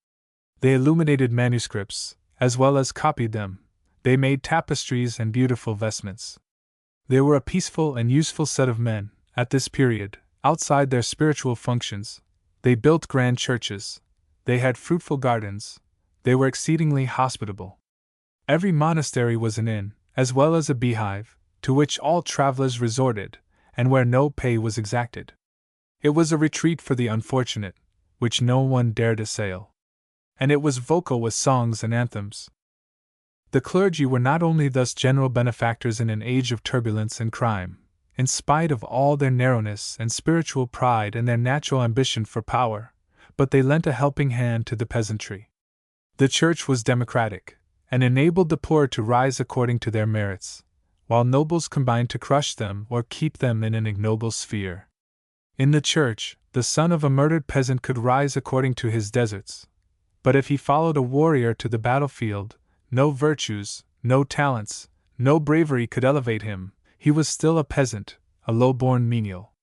They illuminated manuscripts, as well as copied them. They made tapestries and beautiful vestments. They were a peaceful and useful set of men, at this period, outside their spiritual functions. They built grand churches. They had fruitful gardens. They were exceedingly hospitable. Every monastery was an inn, as well as a beehive, to which all travelers resorted, and where no pay was exacted. It was a retreat for the unfortunate, which no one dared assail. And it was vocal with songs and anthems. The clergy were not only thus general benefactors in an age of turbulence and crime, in spite of all their narrowness and spiritual pride and their natural ambition for power, but they lent a helping hand to the peasantry. The church was democratic, and enabled the poor to rise according to their merits, while nobles combined to crush them or keep them in an ignoble sphere. In the church, the son of a murdered peasant could rise according to his deserts, but if he followed a warrior to the battlefield, no virtues, no talents, no bravery could elevate him. He was still a peasant, a low-born menial.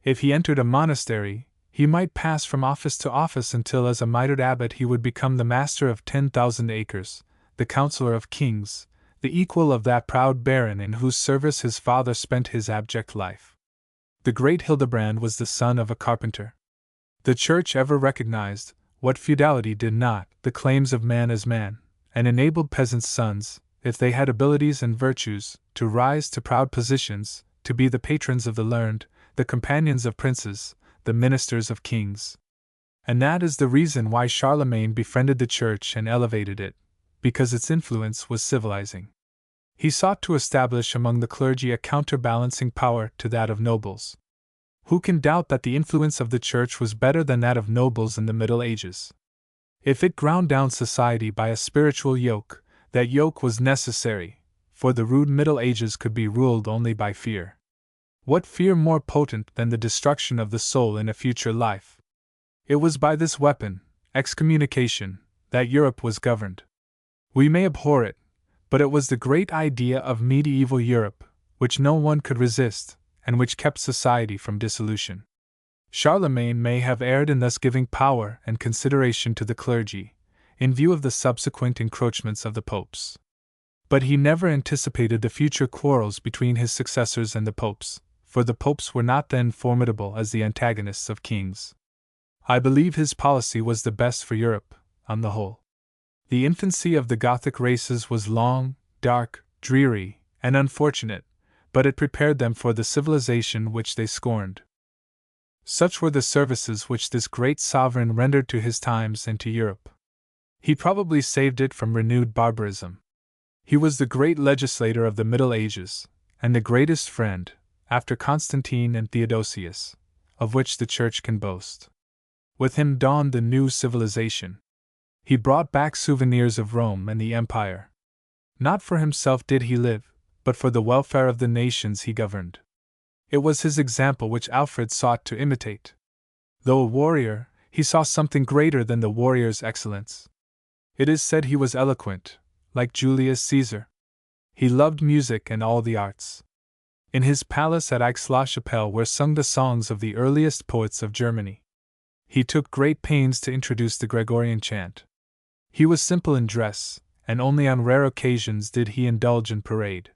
If he entered a monastery, he might pass from office to office until as a mitred abbot he would become the master of 10,000 acres, the counselor of kings, the equal of that proud baron in whose service his father spent his abject life. The great Hildebrand was the son of a carpenter. The church ever recognized, what feudality did not, the claims of man as man, and enabled peasants' sons, if they had abilities and virtues, to rise to proud positions, to be the patrons of the learned, the companions of princes, the ministers of kings. And that is the reason why Charlemagne befriended the church and elevated it, because its influence was civilizing. He sought to establish among the clergy a counterbalancing power to that of nobles. Who can doubt that the influence of the church was better than that of nobles in the Middle Ages? If it ground down society by a spiritual yoke, that yoke was necessary, for the rude Middle Ages could be ruled only by fear. What fear more potent than the destruction of the soul in a future life? It was by this weapon, excommunication, that Europe was governed. We may abhor it, but it was the great idea of medieval Europe, which no one could resist, and which kept society from dissolution. Charlemagne may have erred in thus giving power and consideration to the clergy, in view of the subsequent encroachments of the popes. But he never anticipated the future quarrels between his successors and the popes, for the popes were not then formidable as the antagonists of kings. I believe his policy was the best for Europe, on the whole. The infancy of the Gothic races was long, dark, dreary, and unfortunate, but it prepared them for the civilization which they scorned. Such were the services which this great sovereign rendered to his times and to Europe. He probably saved it from renewed barbarism. He was the great legislator of the Middle Ages, and the greatest friend, after Constantine and Theodosius, of which the Church can boast. With him dawned the new civilization. He brought back souvenirs of Rome and the Empire. Not for himself did he live, but for the welfare of the nations he governed. It was his example which Alfred sought to imitate. Though a warrior, he saw something greater than the warrior's excellence. It is said he was eloquent, like Julius Caesar. He loved music and all the arts. In his palace at Aix-la-Chapelle were sung the songs of the earliest poets of Germany. He took great pains to introduce the Gregorian chant. He was simple in dress, and only on rare occasions did he indulge in parade.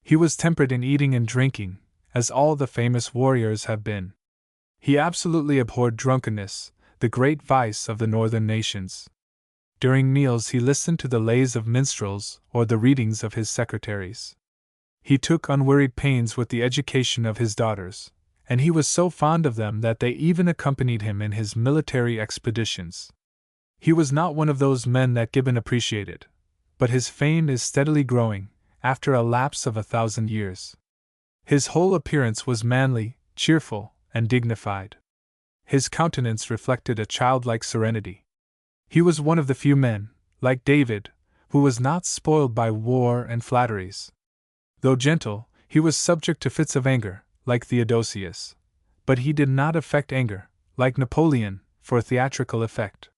He was temperate in eating and drinking, as all the famous warriors have been. He absolutely abhorred drunkenness, the great vice of the northern nations. During meals he listened to the lays of minstrels or the readings of his secretaries. He took unwearied pains with the education of his daughters, and he was so fond of them that they even accompanied him in his military expeditions. He was not one of those men that Gibbon appreciated, but his fame is steadily growing, after a lapse of 1,000 years. His whole appearance was manly, cheerful, and dignified. His countenance reflected a childlike serenity. He was one of the few men, like David, who was not spoiled by war and flatteries. Though gentle, he was subject to fits of anger, like Theodosius. But he did not affect anger, like Napoleon, for theatrical effect.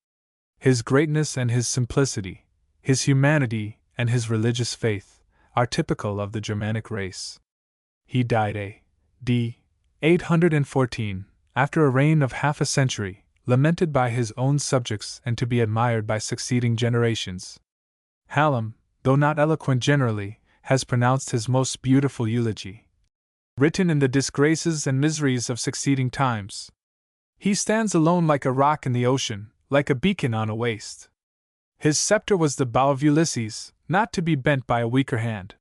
His greatness and his simplicity, his humanity and his religious faith, are typical of the Germanic race. He died a.d. 814, after a reign of half a century, lamented by his own subjects and to be admired by succeeding generations. Hallam, though not eloquent generally, has pronounced his most beautiful eulogy, written in the disgraces and miseries of succeeding times. He stands alone like a rock in the ocean, like a beacon on a waste. His scepter was the bow of Ulysses, not to be bent by a weaker hand.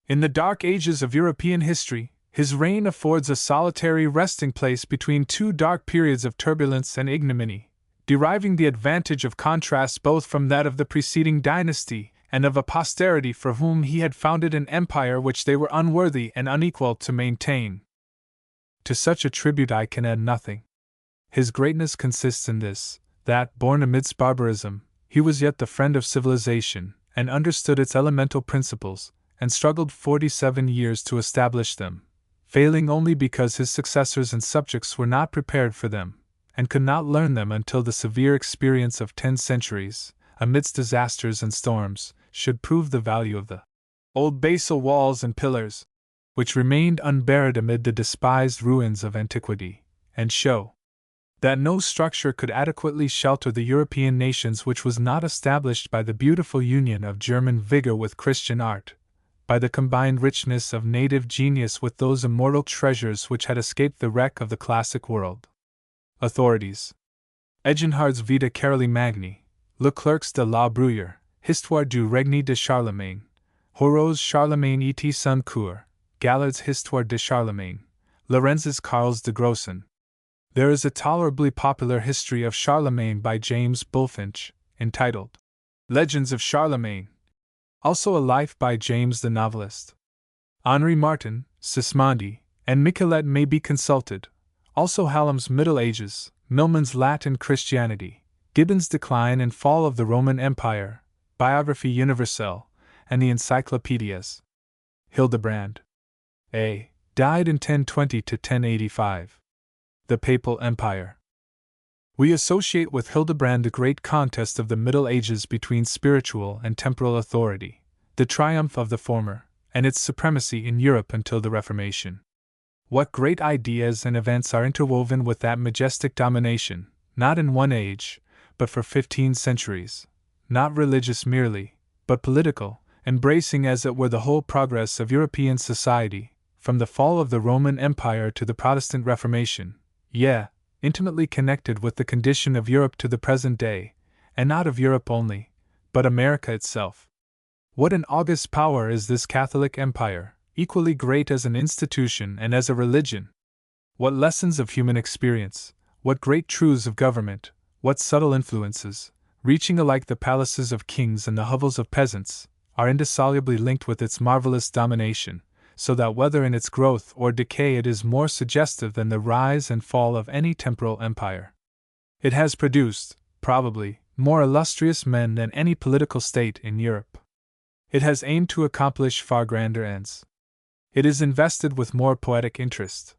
In the dark ages of European history, his reign affords a solitary resting place between two dark periods of turbulence and ignominy, deriving the advantage of contrast both from that of the preceding dynasty and of a posterity for whom he had founded an empire which they were unworthy and unequal to maintain. To such a tribute I can add nothing. His greatness consists in this, that, born amidst barbarism, he was yet the friend of civilization, and understood its elemental principles, and struggled 47 years to establish them, failing only because his successors and subjects were not prepared for them, and could not learn them until the severe experience of 10 centuries, amidst disasters and storms, should prove the value of the old basal walls and pillars, which remained unburied amid the despised ruins of antiquity, and show that no structure could adequately shelter the European nations which was not established by the beautiful union of German vigor with Christian art, by the combined richness of native genius with those immortal treasures which had escaped the wreck of the classic world. Authorities: Eginhard's Vita Caroli Magni, Leclerc's de la Bruyère, Histoire du règne de Charlemagne, Horeau's Charlemagne et son coeur, Gallard's Histoire de Charlemagne, Lorenz's Carles de Grossen. There is a tolerably popular history of Charlemagne by James Bulfinch, entitled Legends of Charlemagne. Also a life by James the novelist. Henri Martin, Sismondi, and Michelet may be consulted, also Hallam's Middle Ages, Milman's Latin Christianity, Gibbon's Decline and Fall of the Roman Empire, Biographie Universelle, and the Encyclopedias. Hildebrand A. died in 1020 to 1085. The Papal Empire. We associate with Hildebrand the great contest of the Middle Ages between spiritual and temporal authority, the triumph of the former, and its supremacy in Europe until the Reformation. What great ideas and events are interwoven with that majestic domination, not in one age, but for 15 centuries, not religious merely, but political, embracing as it were the whole progress of European society, from the fall of the Roman Empire to the Protestant Reformation, intimately connected with the condition of Europe to the present day, and not of Europe only, but America itself. What an august power is this Catholic Empire, equally great as an institution and as a religion! What lessons of human experience, what great truths of government, what subtle influences, reaching alike the palaces of kings and the hovels of peasants, are indissolubly linked with its marvelous domination, so that whether in its growth or decay it is more suggestive than the rise and fall of any temporal empire. It has produced, probably, more illustrious men than any political state in Europe. It has aimed to accomplish far grander ends. It is invested with more poetic interest.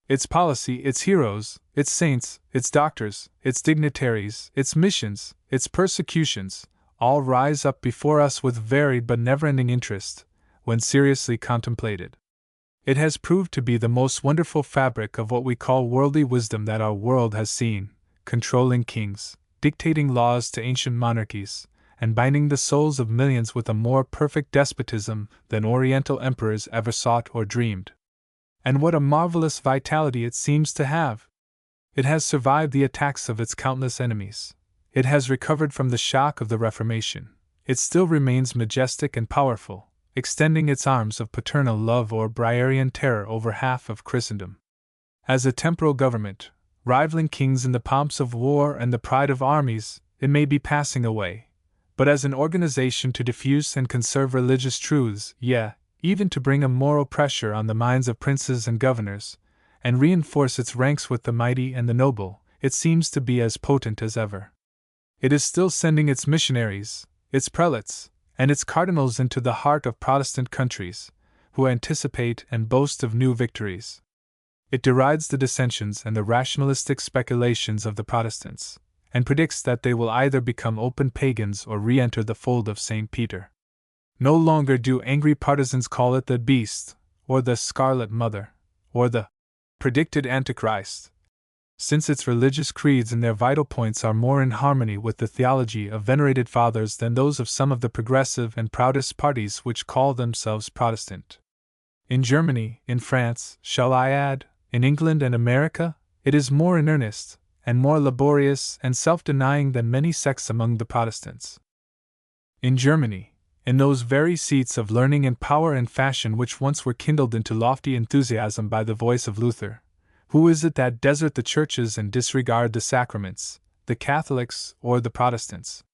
Its policy, its heroes, its saints, its doctors, its dignitaries, its missions, its persecutions, all rise up before us with varied but never-ending interest, when seriously contemplated. It has proved to be the most wonderful fabric of what we call worldly wisdom that our world has seen, controlling kings, dictating laws to ancient monarchies, and binding the souls of millions with a more perfect despotism than Oriental emperors ever sought or dreamed. And what a marvelous vitality it seems to have! It has survived the attacks of its countless enemies. It has recovered from the shock of the Reformation. It still remains majestic and powerful, extending its arms of paternal love or Briarian terror over half of Christendom. As a temporal government, rivaling kings in the pomps of war and the pride of armies, it may be passing away. But as an organization to diffuse and conserve religious truths, even to bring a moral pressure on the minds of princes and governors, and reinforce its ranks with the mighty and the noble, it seems to be as potent as ever. It is still sending its missionaries, its prelates, and its cardinals into the heart of Protestant countries, who anticipate and boast of new victories. It derides the dissensions and the rationalistic speculations of the Protestants, and predicts that they will either become open pagans or re-enter the fold of St. Peter. No longer do angry partisans call it the beast, or the scarlet mother, or the predicted Antichrist, since its religious creeds and their vital points are more in harmony with the theology of venerated fathers than those of some of the progressive and proudest parties which call themselves Protestant. In Germany, in France, shall I add, in England and America, it is more in earnest, and more laborious and self-denying than many sects among the Protestants. In Germany, in those very seats of learning and power and fashion which once were kindled into lofty enthusiasm by the voice of Luther, who is it that desert the churches and disregard the sacraments, the Catholics or the Protestants?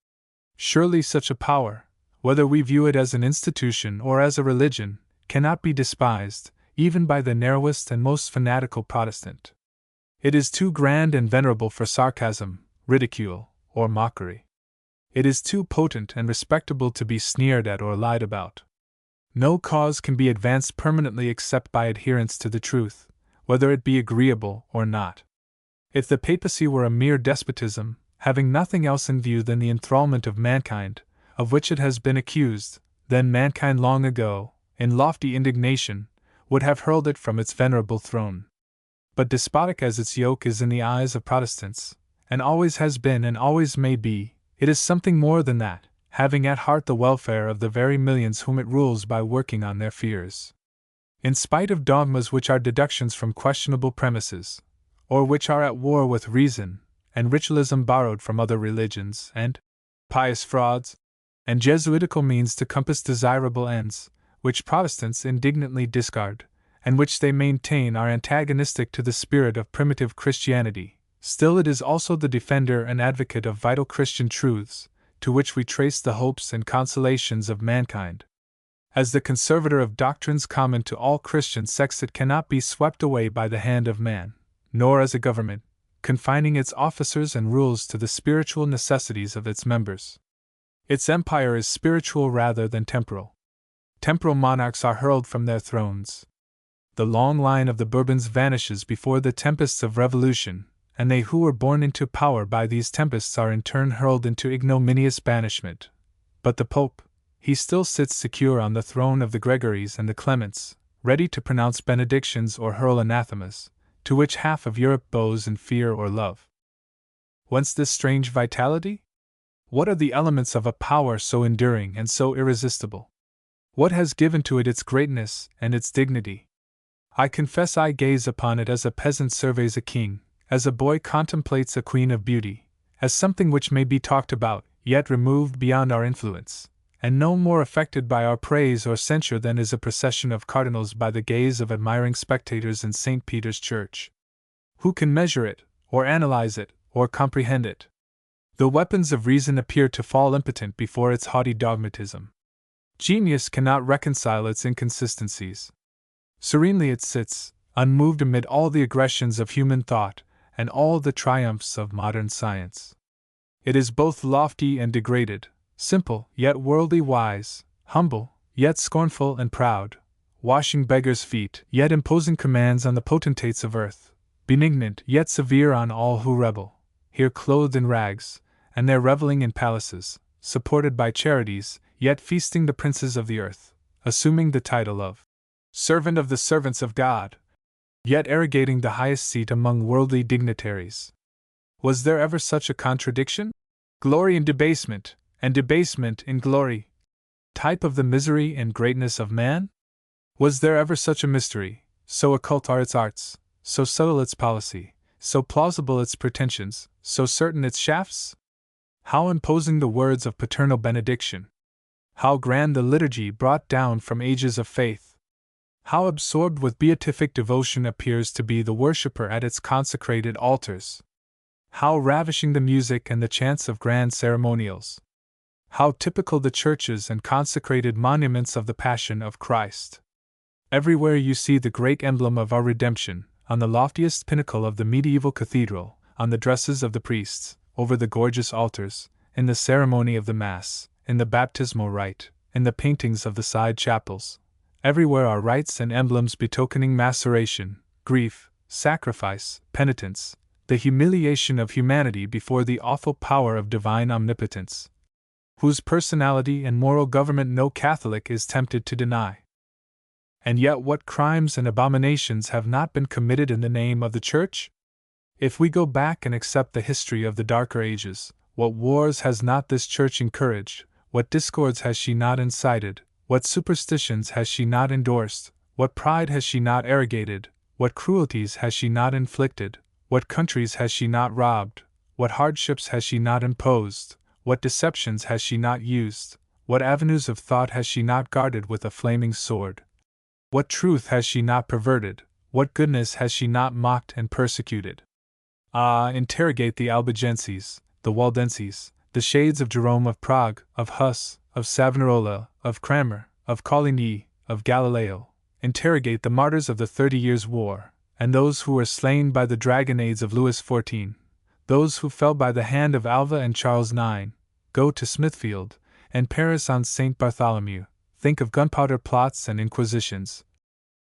Surely such a power, whether we view it as an institution or as a religion, cannot be despised, even by the narrowest and most fanatical Protestant. It is too grand and venerable for sarcasm, ridicule, or mockery. It is too potent and respectable to be sneered at or lied about. No cause can be advanced permanently except by adherence to the truth, whether it be agreeable or not. If the papacy were a mere despotism, having nothing else in view than the enthrallment of mankind, of which it has been accused, then mankind long ago, in lofty indignation, would have hurled it from its venerable throne. But despotic as its yoke is in the eyes of Protestants, and always has been and always may be, it is something more than that, having at heart the welfare of the very millions whom it rules by working on their fears. In spite of dogmas which are deductions from questionable premises, or which are at war with reason, and ritualism borrowed from other religions, and pious frauds, and Jesuitical means to compass desirable ends, which Protestants indignantly discard, and which they maintain are antagonistic to the spirit of primitive Christianity, still it is also the defender and advocate of vital Christian truths, to which we trace the hopes and consolations of mankind. As the conservator of doctrines common to all Christian sects, it cannot be swept away by the hand of man, nor as a government, confining its officers and rules to the spiritual necessities of its members. Its empire is spiritual rather than temporal. Temporal monarchs are hurled from their thrones. The long line of the Bourbons vanishes before the tempests of revolution, and they who were born into power by these tempests are in turn hurled into ignominious banishment. But the Pope, he still sits secure on the throne of the Gregories and the Clements, ready to pronounce benedictions or hurl anathemas, to which half of Europe bows in fear or love. Whence this strange vitality? What are the elements of a power so enduring and so irresistible? What has given to it its greatness and its dignity? I confess I gaze upon it as a peasant surveys a king, as a boy contemplates a queen of beauty, as something which may be talked about, yet removed beyond our influence, and no more affected by our praise or censure than is a procession of cardinals by the gaze of admiring spectators in St. Peter's Church. Who can measure it, or analyze it, or comprehend it? The weapons of reason appear to fall impotent before its haughty dogmatism. Genius cannot reconcile its inconsistencies. Serenely it sits, unmoved amid all the aggressions of human thought and all the triumphs of modern science. It is both lofty and degraded, simple yet worldly wise, humble yet scornful and proud, washing beggars' feet yet imposing commands on the potentates of earth, benignant yet severe on all who rebel, here clothed in rags, and there reveling in palaces, supported by charities, yet feasting the princes of the earth, assuming the title of servant of the servants of God, yet arrogating the highest seat among worldly dignitaries. Was there ever such a contradiction? Glory in debasement, and debasement in glory, type of the misery and greatness of man? Was there ever such a mystery, so occult are its arts, so subtle its policy, so plausible its pretensions, so certain its shafts? How imposing the words of paternal benediction! How grand the liturgy brought down from ages of faith! How absorbed with beatific devotion appears to be the worshipper at its consecrated altars! How ravishing the music and the chants of grand ceremonials! How typical the churches and consecrated monuments of the Passion of Christ! Everywhere you see the great emblem of our redemption, on the loftiest pinnacle of the medieval cathedral, on the dresses of the priests, over the gorgeous altars, in the ceremony of the Mass, in the baptismal rite, in the paintings of the side chapels. Everywhere are rites and emblems betokening maceration, grief, sacrifice, penitence, the humiliation of humanity before the awful power of divine omnipotence, whose personality and moral government no Catholic is tempted to deny. And yet what crimes and abominations have not been committed in the name of the Church? If we go back and accept the history of the darker ages, what wars has not this Church encouraged, what discords has she not incited, what superstitions has she not endorsed, what pride has she not arrogated, what cruelties has she not inflicted, what countries has she not robbed, what hardships has she not imposed, what deceptions has she not used, what avenues of thought has she not guarded with a flaming sword? What truth has she not perverted, what goodness has she not mocked and persecuted? Ah, interrogate the Albigenses, the Waldenses, the shades of Jerome of Prague, of Huss, of Savonarola, of Cranmer, of Coligny, of Galileo. Interrogate the martyrs of the 30 Years' War, and those who were slain by the dragonnades of Louis XIV, those who fell by the hand of Alva and Charles IX. Go to Smithfield, and Paris on St. Bartholomew. Think of gunpowder plots and inquisitions,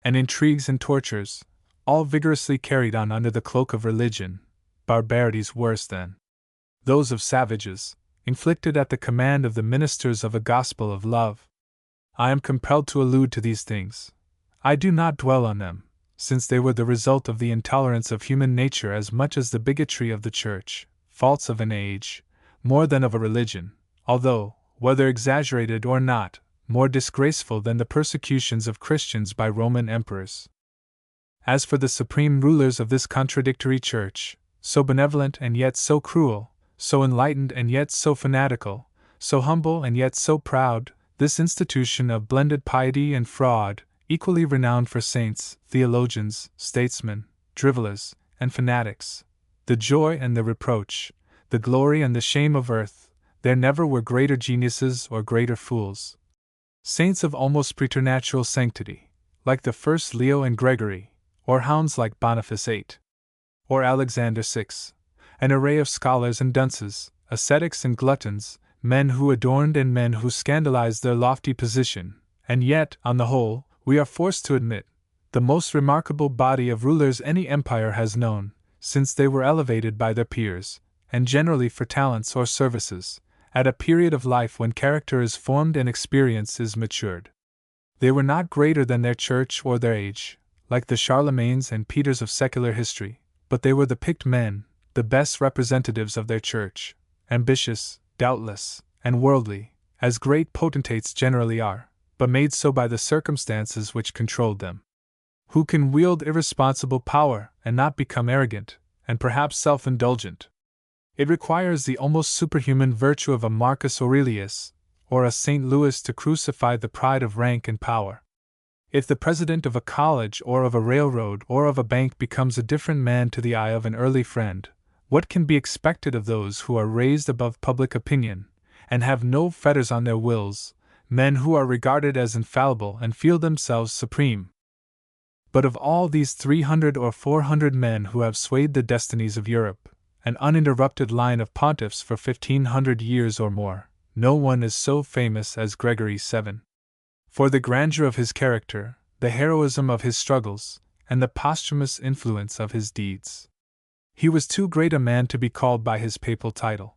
and intrigues and tortures, all vigorously carried on under the cloak of religion, barbarities worse than those of savages, inflicted at the command of the ministers of a gospel of love. I am compelled to allude to these things. I do not dwell on them, since they were the result of the intolerance of human nature as much as the bigotry of the Church, faults of an age, more than of a religion, although, whether exaggerated or not, more disgraceful than the persecutions of Christians by Roman emperors. As for the supreme rulers of this contradictory Church, so benevolent and yet so cruel, so enlightened and yet so fanatical, so humble and yet so proud, this institution of blended piety and fraud, equally renowned for saints, theologians, statesmen, drivellers, and fanatics, the joy and the reproach, the glory and the shame of earth, there never were greater geniuses or greater fools. Saints of almost preternatural sanctity, like the first Leo and Gregory, or hounds like Boniface VIII, or Alexander VI, an array of scholars and dunces, ascetics and gluttons, men who adorned and men who scandalized their lofty position, and yet, on the whole, we are forced to admit, the most remarkable body of rulers any empire has known, since they were elevated by their peers, and generally for talents or services, at a period of life when character is formed and experience is matured. They were not greater than their church or their age, like the Charlemagnes and Peters of secular history, but they were the picked men, the best representatives of their church, ambitious, doubtless, and worldly, as great potentates generally are, but made so by the circumstances which controlled them. Who can wield irresponsible power and not become arrogant, and perhaps self-indulgent? It requires the almost superhuman virtue of a Marcus Aurelius, or a St. Louis to crucify the pride of rank and power. If the president of a college or of a railroad or of a bank becomes a different man to the eye of an early friend, what can be expected of those who are raised above public opinion, and have no fetters on their wills, men who are regarded as infallible and feel themselves supreme? But of all these 300 or 400 men who have swayed the destinies of Europe, an uninterrupted line of pontiffs for 1500 years or more, no one is so famous as Gregory VII. For the grandeur of his character, the heroism of his struggles, and the posthumous influence of his deeds. He was too great a man to be called by his papal title.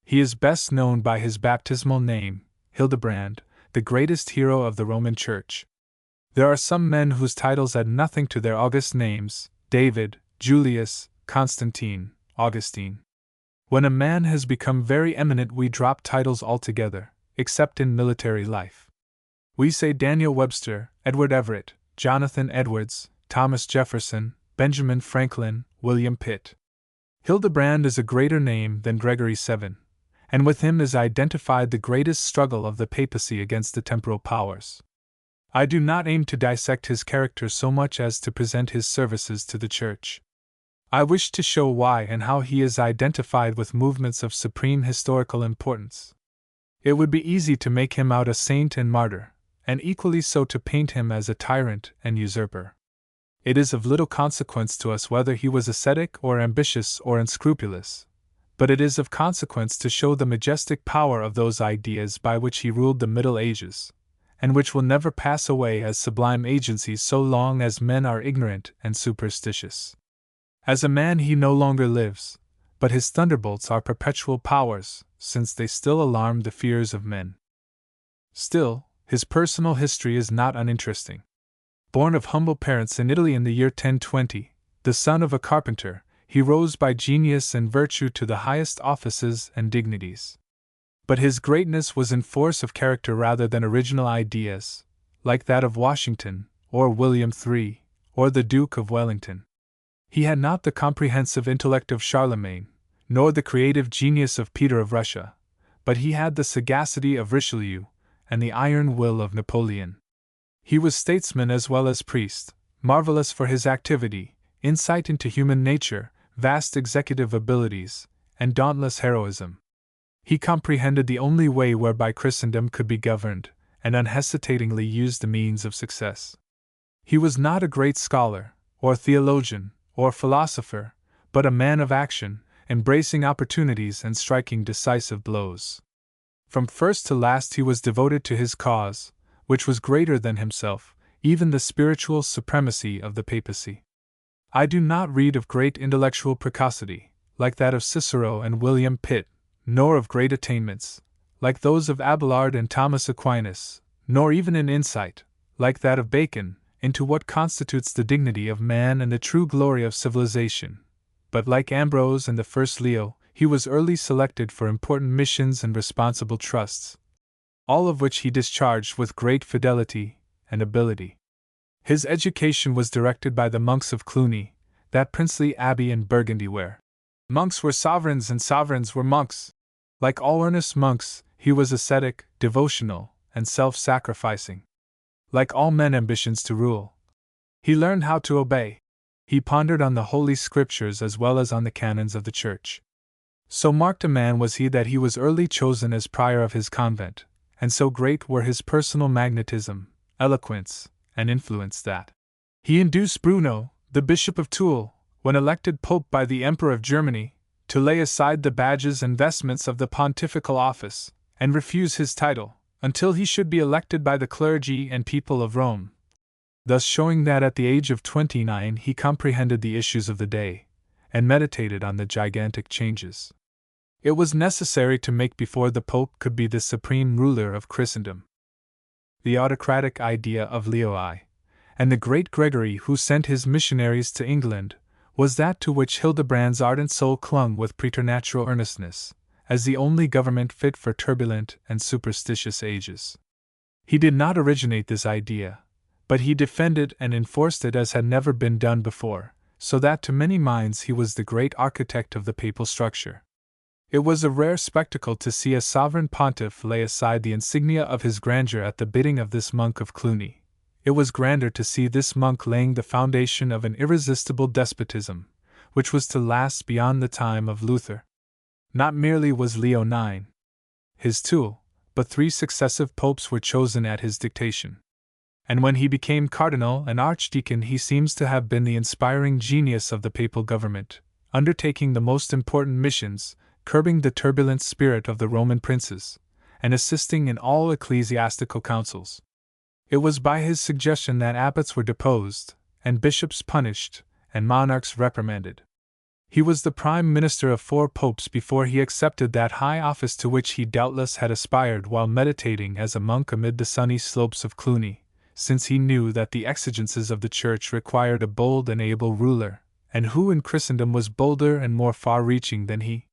He is best known by his baptismal name, Hildebrand, the greatest hero of the Roman Church. There are some men whose titles add nothing to their august names: David, Julius, Constantine, Augustine. When a man has become very eminent, we drop titles altogether, except in military life. We say Daniel Webster, Edward Everett, Jonathan Edwards, Thomas Jefferson, Benjamin Franklin, William Pitt. Hildebrand is a greater name than Gregory VII, and with him is identified the greatest struggle of the papacy against the temporal powers. I do not aim to dissect his character so much as to present his services to the Church. I wish to show why and how he is identified with movements of supreme historical importance. It would be easy to make him out a saint and martyr, and equally so to paint him as a tyrant and usurper. It is of little consequence to us whether he was ascetic or ambitious or unscrupulous, but it is of consequence to show the majestic power of those ideas by which he ruled the Middle Ages, and which will never pass away as sublime agencies so long as men are ignorant and superstitious. As a man he no longer lives, but his thunderbolts are perpetual powers, since they still alarm the fears of men. Still, his personal history is not uninteresting. Born of humble parents in Italy in the year 1020, the son of a carpenter, he rose by genius and virtue to the highest offices and dignities. But his greatness was in force of character rather than original ideas, like that of Washington, or William III, or the Duke of Wellington. He had not the comprehensive intellect of Charlemagne, nor the creative genius of Peter of Russia, but he had the sagacity of Richelieu and the iron will of Napoleon. He was statesman as well as priest, marvelous for his activity, insight into human nature, vast executive abilities, and dauntless heroism. He comprehended the only way whereby Christendom could be governed, and unhesitatingly used the means of success. He was not a great scholar, or theologian, or philosopher, but a man of action, embracing opportunities and striking decisive blows. From first to last he was devoted to his cause, which was greater than himself, even the spiritual supremacy of the papacy. I do not read of great intellectual precocity, like that of Cicero and William Pitt, nor of great attainments, like those of Abelard and Thomas Aquinas, nor even in insight, like that of Bacon, into what constitutes the dignity of man and the true glory of civilization. But like Ambrose and the first Leo, he was early selected for important missions and responsible trusts, all of which he discharged with great fidelity and ability. His education was directed by the monks of Cluny, that princely abbey in Burgundy where monks were sovereigns and sovereigns were monks. Like all earnest monks, he was ascetic, devotional, and self-sacrificing. Like all men ambitious to rule, he learned how to obey. He pondered on the Holy Scriptures as well as on the canons of the Church. So marked a man was he that he was early chosen as prior of his convent, and so great were his personal magnetism, eloquence, and influence that he induced Bruno, the Bishop of Toul, when elected Pope by the Emperor of Germany, to lay aside the badges and vestments of the pontifical office, and refuse his title, until he should be elected by the clergy and people of Rome, thus showing that at the age of 29 he comprehended the issues of the day, and meditated on the gigantic changes it was necessary to make before the Pope could be the supreme ruler of Christendom. The autocratic idea of Leo I, and the great Gregory who sent his missionaries to England, was that to which Hildebrand's ardent soul clung with preternatural earnestness, as the only government fit for turbulent and superstitious ages. He did not originate this idea, but he defended and enforced it as had never been done before, so that to many minds he was the great architect of the papal structure. It was a rare spectacle to see a sovereign pontiff lay aside the insignia of his grandeur at the bidding of this monk of Cluny. It was grander to see this monk laying the foundation of an irresistible despotism, which was to last beyond the time of Luther. Not merely was Leo IX his tool, but 3 successive popes were chosen at his dictation. And when he became cardinal and archdeacon, he seems to have been the inspiring genius of the papal government, undertaking the most important missions, curbing the turbulent spirit of the Roman princes, and assisting in all ecclesiastical councils. It was by his suggestion that abbots were deposed, and bishops punished, and monarchs reprimanded. He was the prime minister of 4 popes before he accepted that high office to which he doubtless had aspired while meditating as a monk amid the sunny slopes of Cluny, since he knew that the exigencies of the Church required a bold and able ruler, and who in Christendom was bolder and more far-reaching than he?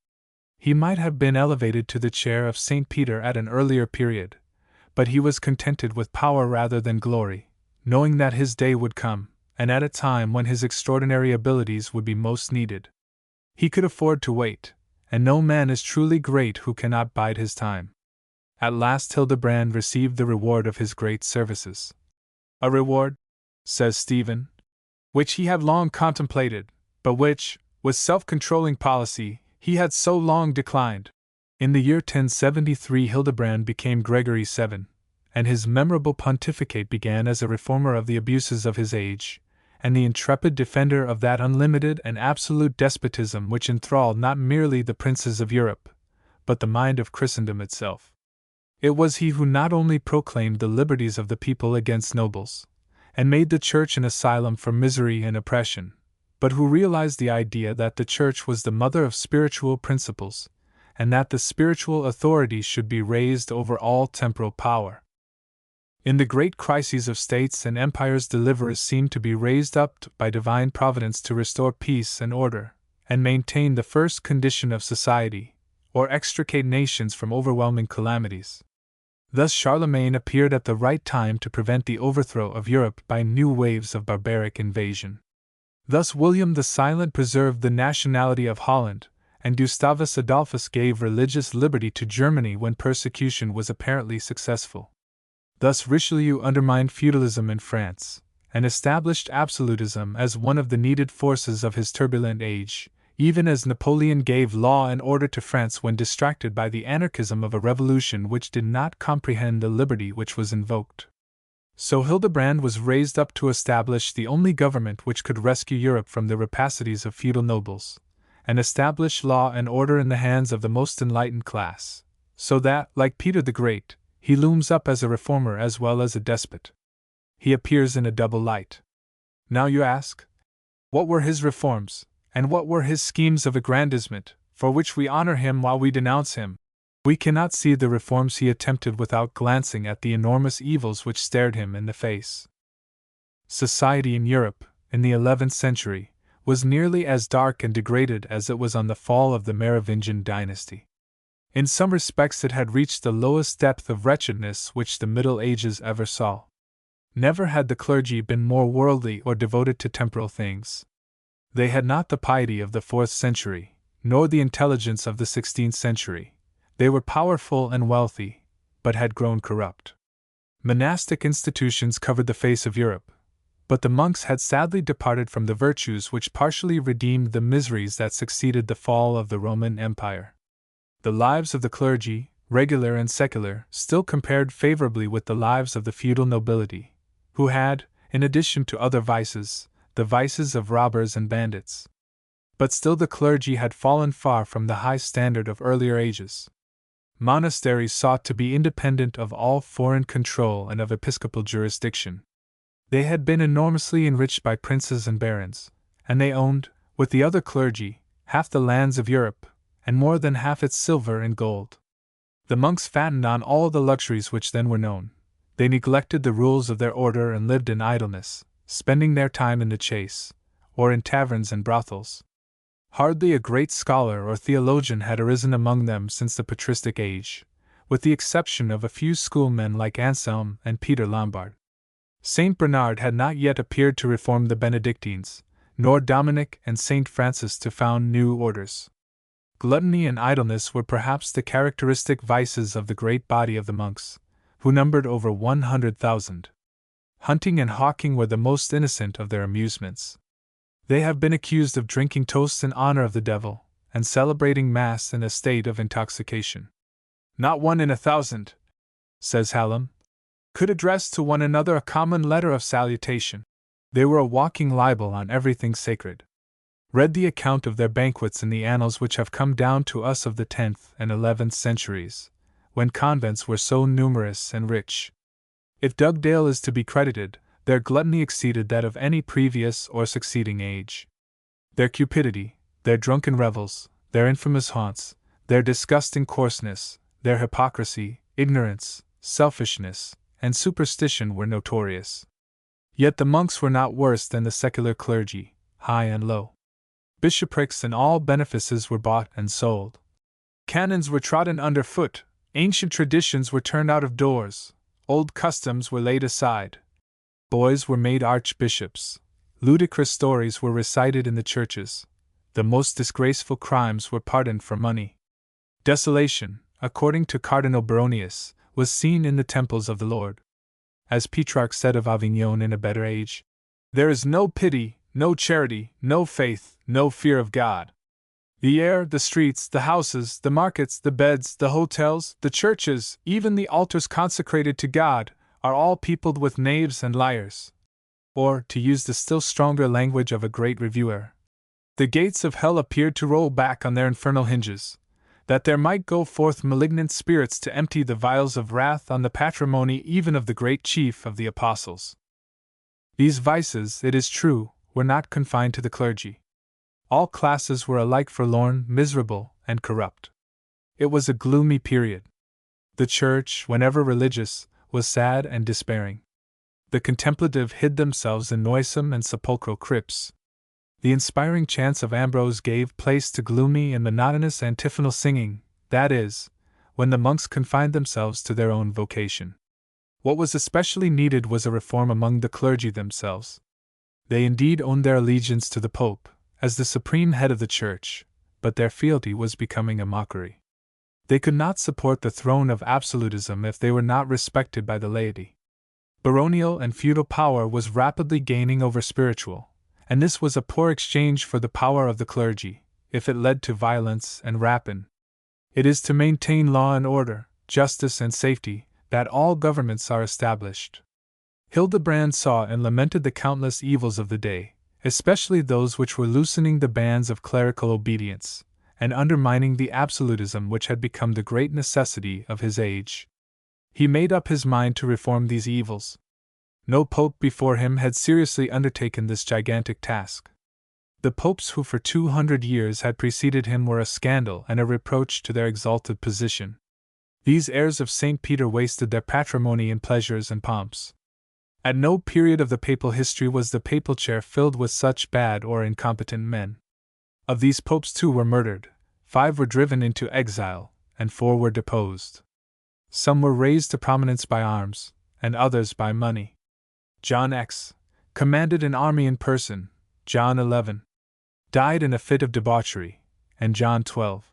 He might have been elevated to the chair of St. Peter at an earlier period, but he was contented with power rather than glory, knowing that his day would come, and at a time when his extraordinary abilities would be most needed. He could afford to wait, and no man is truly great who cannot bide his time. At last Hildebrand received the reward of his great services. A reward, says Stephen, which he had long contemplated, but which, with self-controlling policy, he had so long declined. In the year 1073 Hildebrand became Gregory VII, and his memorable pontificate began as a reformer of the abuses of his age, and the intrepid defender of that unlimited and absolute despotism which enthralled not merely the princes of Europe, but the mind of Christendom itself. It was he who not only proclaimed the liberties of the people against nobles, and made the Church an asylum for misery and oppression, but who realized the idea that the Church was the mother of spiritual principles, and that the spiritual authority should be raised over all temporal power. In the great crises of states and empires, deliverers seemed to be raised up by divine providence to restore peace and order, and maintain the first condition of society, or extricate nations from overwhelming calamities. Thus Charlemagne appeared at the right time to prevent the overthrow of Europe by new waves of barbaric invasion. Thus William the Silent preserved the nationality of Holland, and Gustavus Adolphus gave religious liberty to Germany when persecution was apparently successful. Thus Richelieu undermined feudalism in France, and established absolutism as one of the needed forces of his turbulent age, even as Napoleon gave law and order to France when distracted by the anarchism of a revolution which did not comprehend the liberty which was invoked. So Hildebrand was raised up to establish the only government which could rescue Europe from the rapacities of feudal nobles, and establish law and order in the hands of the most enlightened class, so that, like Peter the Great, he looms up as a reformer as well as a despot. He appears in a double light. Now you ask, what were his reforms, and what were his schemes of aggrandizement, for which we honor him while we denounce him? We cannot see the reforms he attempted without glancing at the enormous evils which stared him in the face. Society in Europe, in the 11th century, was nearly as dark and degraded as it was on the fall of the Merovingian dynasty. In some respects it had reached the lowest depth of wretchedness which the Middle Ages ever saw. Never had the clergy been more worldly or devoted to temporal things. They had not the piety of the 4th century, nor the intelligence of the 16th century. They were powerful and wealthy, but had grown corrupt. Monastic institutions covered the face of Europe, but the monks had sadly departed from the virtues which partially redeemed the miseries that succeeded the fall of the Roman Empire. The lives of the clergy, regular and secular, still compared favorably with the lives of the feudal nobility, who had, in addition to other vices, the vices of robbers and bandits. But still the clergy had fallen far from the high standard of earlier ages. Monasteries sought to be independent of all foreign control and of episcopal jurisdiction. They had been enormously enriched by princes and barons, and they owned, with the other clergy, half the lands of Europe, and more than half its silver and gold. The monks fattened on all the luxuries which then were known. They neglected the rules of their order and lived in idleness, spending their time in the chase, or in taverns and brothels. Hardly a great scholar or theologian had arisen among them since the patristic age, with the exception of a few schoolmen like Anselm and Peter Lombard. Saint Bernard had not yet appeared to reform the Benedictines, nor Dominic and Saint Francis to found new orders. Gluttony and idleness were perhaps the characteristic vices of the great body of the monks, who numbered over 100,000. Hunting and hawking were the most innocent of their amusements. They have been accused of drinking toasts in honor of the devil, and celebrating Mass in a state of intoxication. Not one in 1,000, says Hallam, could address to one another a common letter of salutation. They were a walking libel on everything sacred. Read the account of their banquets in the annals which have come down to us of the 10th and 11th centuries, when convents were so numerous and rich. If Dugdale is to be credited, their gluttony exceeded that of any previous or succeeding age. Their cupidity, their drunken revels, their infamous haunts, their disgusting coarseness, their hypocrisy, ignorance, selfishness, and superstition were notorious. Yet the monks were not worse than the secular clergy, high and low. Bishoprics and all benefices were bought and sold. Canons were trodden under foot, ancient traditions were turned out of doors, old customs were laid aside. Boys were made archbishops, ludicrous stories were recited in the churches, the most disgraceful crimes were pardoned for money. Desolation, according to Cardinal Baronius, was seen in the temples of the Lord. As Petrarch said of Avignon in a better age, "There is no pity, no charity, no faith, no fear of God. The air, the streets, the houses, the markets, the beds, the hotels, the churches, even the altars consecrated to God, are all peopled with knaves and liars." Or, to use the still stronger language of a great reviewer, "The gates of hell appeared to roll back on their infernal hinges, that there might go forth malignant spirits to empty the vials of wrath on the patrimony even of the great chief of the apostles." These vices, it is true, were not confined to the clergy. All classes were alike forlorn, miserable, and corrupt. It was a gloomy period. The church, whenever religious, was sad and despairing. The contemplative hid themselves in noisome and sepulchral crypts. The inspiring chants of Ambrose gave place to gloomy and monotonous antiphonal singing, that is, when the monks confined themselves to their own vocation. What was especially needed was a reform among the clergy themselves. They indeed owned their allegiance to the Pope, as the supreme head of the Church, but their fealty was becoming a mockery. They could not support the throne of absolutism if they were not respected by the laity. Baronial and feudal power was rapidly gaining over spiritual, and this was a poor exchange for the power of the clergy, if it led to violence and rapine. It is to maintain law and order, justice and safety, that all governments are established. Hildebrand saw and lamented the countless evils of the day, especially those which were loosening the bands of clerical obedience, and undermining the absolutism which had become the great necessity of his age. He made up his mind to reform these evils. No pope before him had seriously undertaken this gigantic task. The popes who for 200 years had preceded him were a scandal and a reproach to their exalted position. These heirs of St. Peter wasted their patrimony in pleasures and pomps. At no period of the papal history was the papal chair filled with such bad or incompetent men. Of these popes 2 were murdered, 5 were driven into exile, and 4 were deposed. Some were raised to prominence by arms, and others by money. John X commanded an army in person, John 11 died in a fit of debauchery, and John 12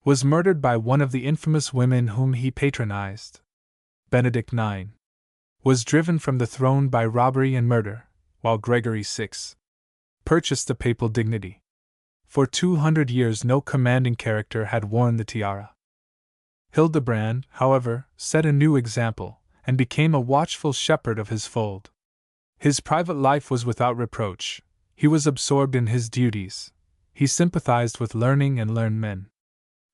was murdered by one of the infamous women whom he patronized. Benedict IX was driven from the throne by robbery and murder, while Gregory VI purchased the papal dignity. For 200 years no commanding character had worn the tiara. Hildebrand, however, set a new example, and became a watchful shepherd of his fold. His private life was without reproach. He was absorbed in his duties. He sympathized with learning and learned men.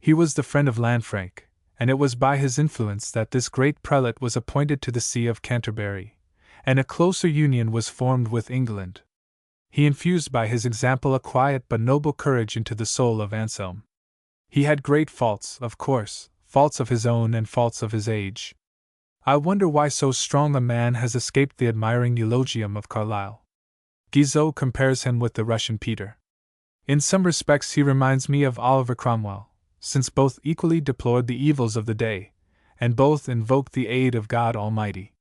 He was the friend of Lanfranc, and it was by his influence that this great prelate was appointed to the See of Canterbury, and a closer union was formed with England. He infused by his example a quiet but noble courage into the soul of Anselm. He had great faults, of course, faults of his own and faults of his age. I wonder why so strong a man has escaped the admiring eulogium of Carlyle. Guizot compares him with the Russian Peter. In some respects he reminds me of Oliver Cromwell, since both equally deplored the evils of the day, and both invoked the aid of God Almighty.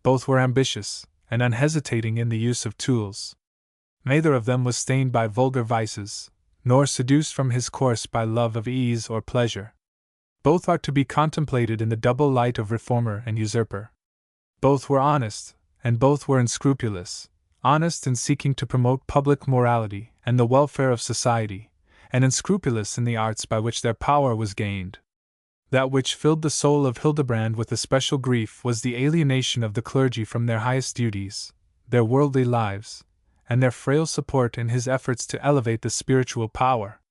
Both were ambitious, and unhesitating in the use of tools. Neither of them was stained by vulgar vices, nor seduced from his course by love of ease or pleasure. Both are to be contemplated in the double light of reformer and usurper. Both were honest, and both were unscrupulous, honest in seeking to promote public morality and the welfare of society, and unscrupulous in the arts by which their power was gained. That which filled the soul of Hildebrand with especial grief was the alienation of the clergy from their highest duties, their worldly lives, and their frail support in his efforts to elevate the spiritual power.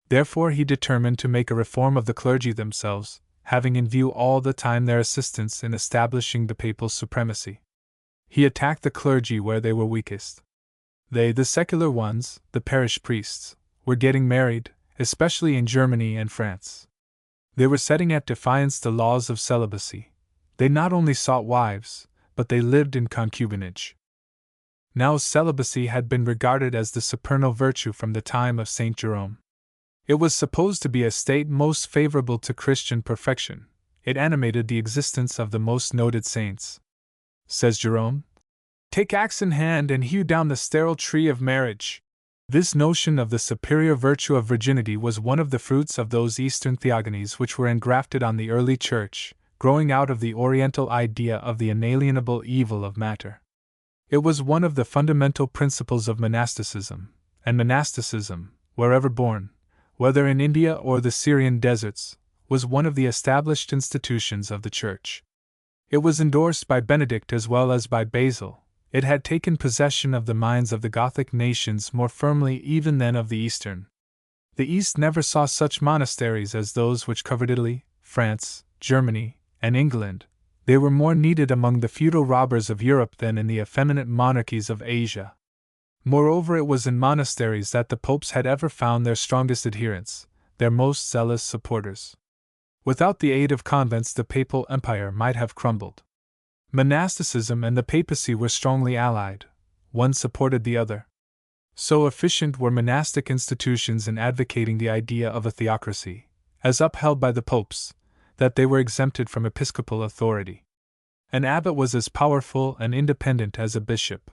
Therefore he determined to make a reform of the clergy themselves, having in view all the time their assistance in establishing the papal supremacy. He attacked the clergy where they were weakest. They, the secular ones, the parish priests, were getting married, especially in Germany and France. They were setting at defiance the laws of celibacy. They not only sought wives, but they lived in concubinage. Now celibacy had been regarded as the supernal virtue from the time of St. Jerome. It was supposed to be a state most favorable to Christian perfection. It animated the existence of the most noted saints. Says Jerome, "Take axe in hand and hew down the sterile tree of marriage." This notion of the superior virtue of virginity was one of the fruits of those Eastern theogonies which were engrafted on the early Church, growing out of the Oriental idea of the inalienable evil of matter. It was one of the fundamental principles of monasticism, and monasticism, wherever born, whether in India or the Syrian deserts, was one of the established institutions of the Church. It was endorsed by Benedict as well as by Basil. It had taken possession of the minds of the Gothic nations more firmly even than of the Eastern. The East never saw such monasteries as those which covered Italy, France, Germany, and England. They were more needed among the feudal robbers of Europe than in the effeminate monarchies of Asia. Moreover, it was in monasteries that the popes had ever found their strongest adherents, their most zealous supporters. Without the aid of convents, the papal empire might have crumbled. Monasticism and the papacy were strongly allied. One supported the other. So efficient were monastic institutions in advocating the idea of a theocracy, as upheld by the popes, that they were exempted from episcopal authority. An abbot was as powerful and independent as a bishop.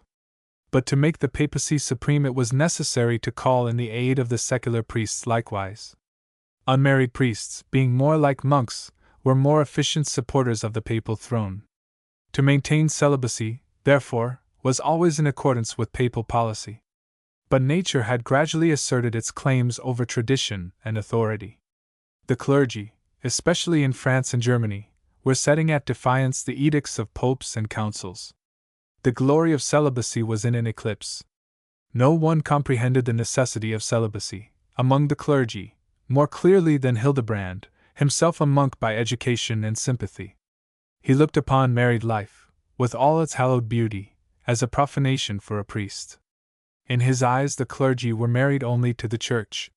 But to make the papacy supreme, it was necessary to call in the aid of the secular priests likewise. Unmarried priests, being more like monks, were more efficient supporters of the papal throne. To maintain celibacy, therefore, was always in accordance with papal policy. But nature had gradually asserted its claims over tradition and authority. The clergy, especially in France and Germany, were setting at defiance the edicts of popes and councils. The glory of celibacy was in an eclipse. No one comprehended the necessity of celibacy, among the clergy, more clearly than Hildebrand, himself a monk by education and sympathy. He looked upon married life, with all its hallowed beauty, as a profanation for a priest. In his eyes, the clergy were married only to the Church.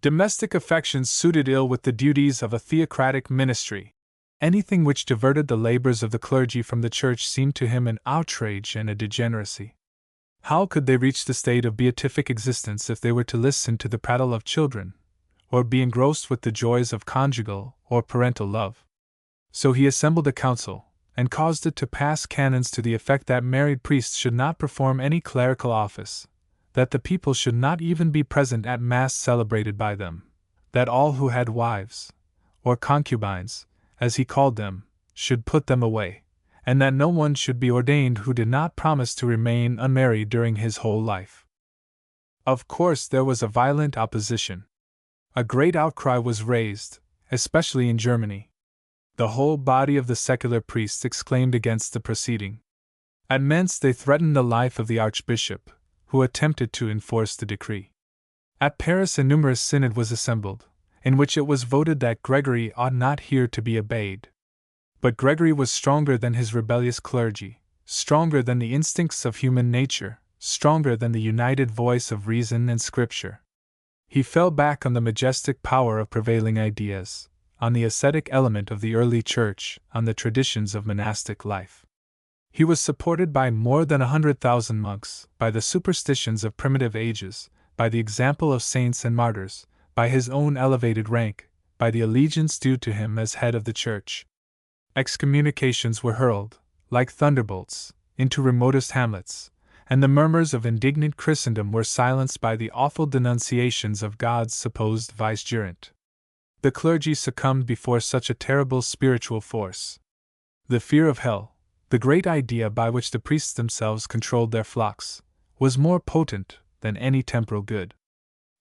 Domestic affections suited ill with the duties of a theocratic ministry. Anything which diverted the labors of the clergy from the Church seemed to him an outrage and a degeneracy. How could they reach the state of beatific existence if they were to listen to the prattle of children, or be engrossed with the joys of conjugal or parental love? So he assembled a council, and caused it to pass canons to the effect that married priests should not perform any clerical office, that the people should not even be present at Mass celebrated by them, that all who had wives, or concubines, as he called them, should put them away, and that no one should be ordained who did not promise to remain unmarried during his whole life. Of course, there was a violent opposition. A great outcry was raised, especially in Germany. The whole body of the secular priests exclaimed against the proceeding. At Mentz they threatened the life of the archbishop, who attempted to enforce the decree. At Paris a numerous synod was assembled, in which it was voted that Gregory ought not here to be obeyed. But Gregory was stronger than his rebellious clergy, stronger than the instincts of human nature, stronger than the united voice of reason and scripture. He fell back on the majestic power of prevailing ideas, on the ascetic element of the early Church, on the traditions of monastic life. He was supported by more than 100,000 monks, by the superstitions of primitive ages, by the example of saints and martyrs, by his own elevated rank, by the allegiance due to him as head of the Church. Excommunications were hurled, like thunderbolts, into remotest hamlets, and the murmurs of indignant Christendom were silenced by the awful denunciations of God's supposed vicegerent. The clergy succumbed before such a terrible spiritual force. The fear of hell, the great idea by which the priests themselves controlled their flocks, was more potent than any temporal good.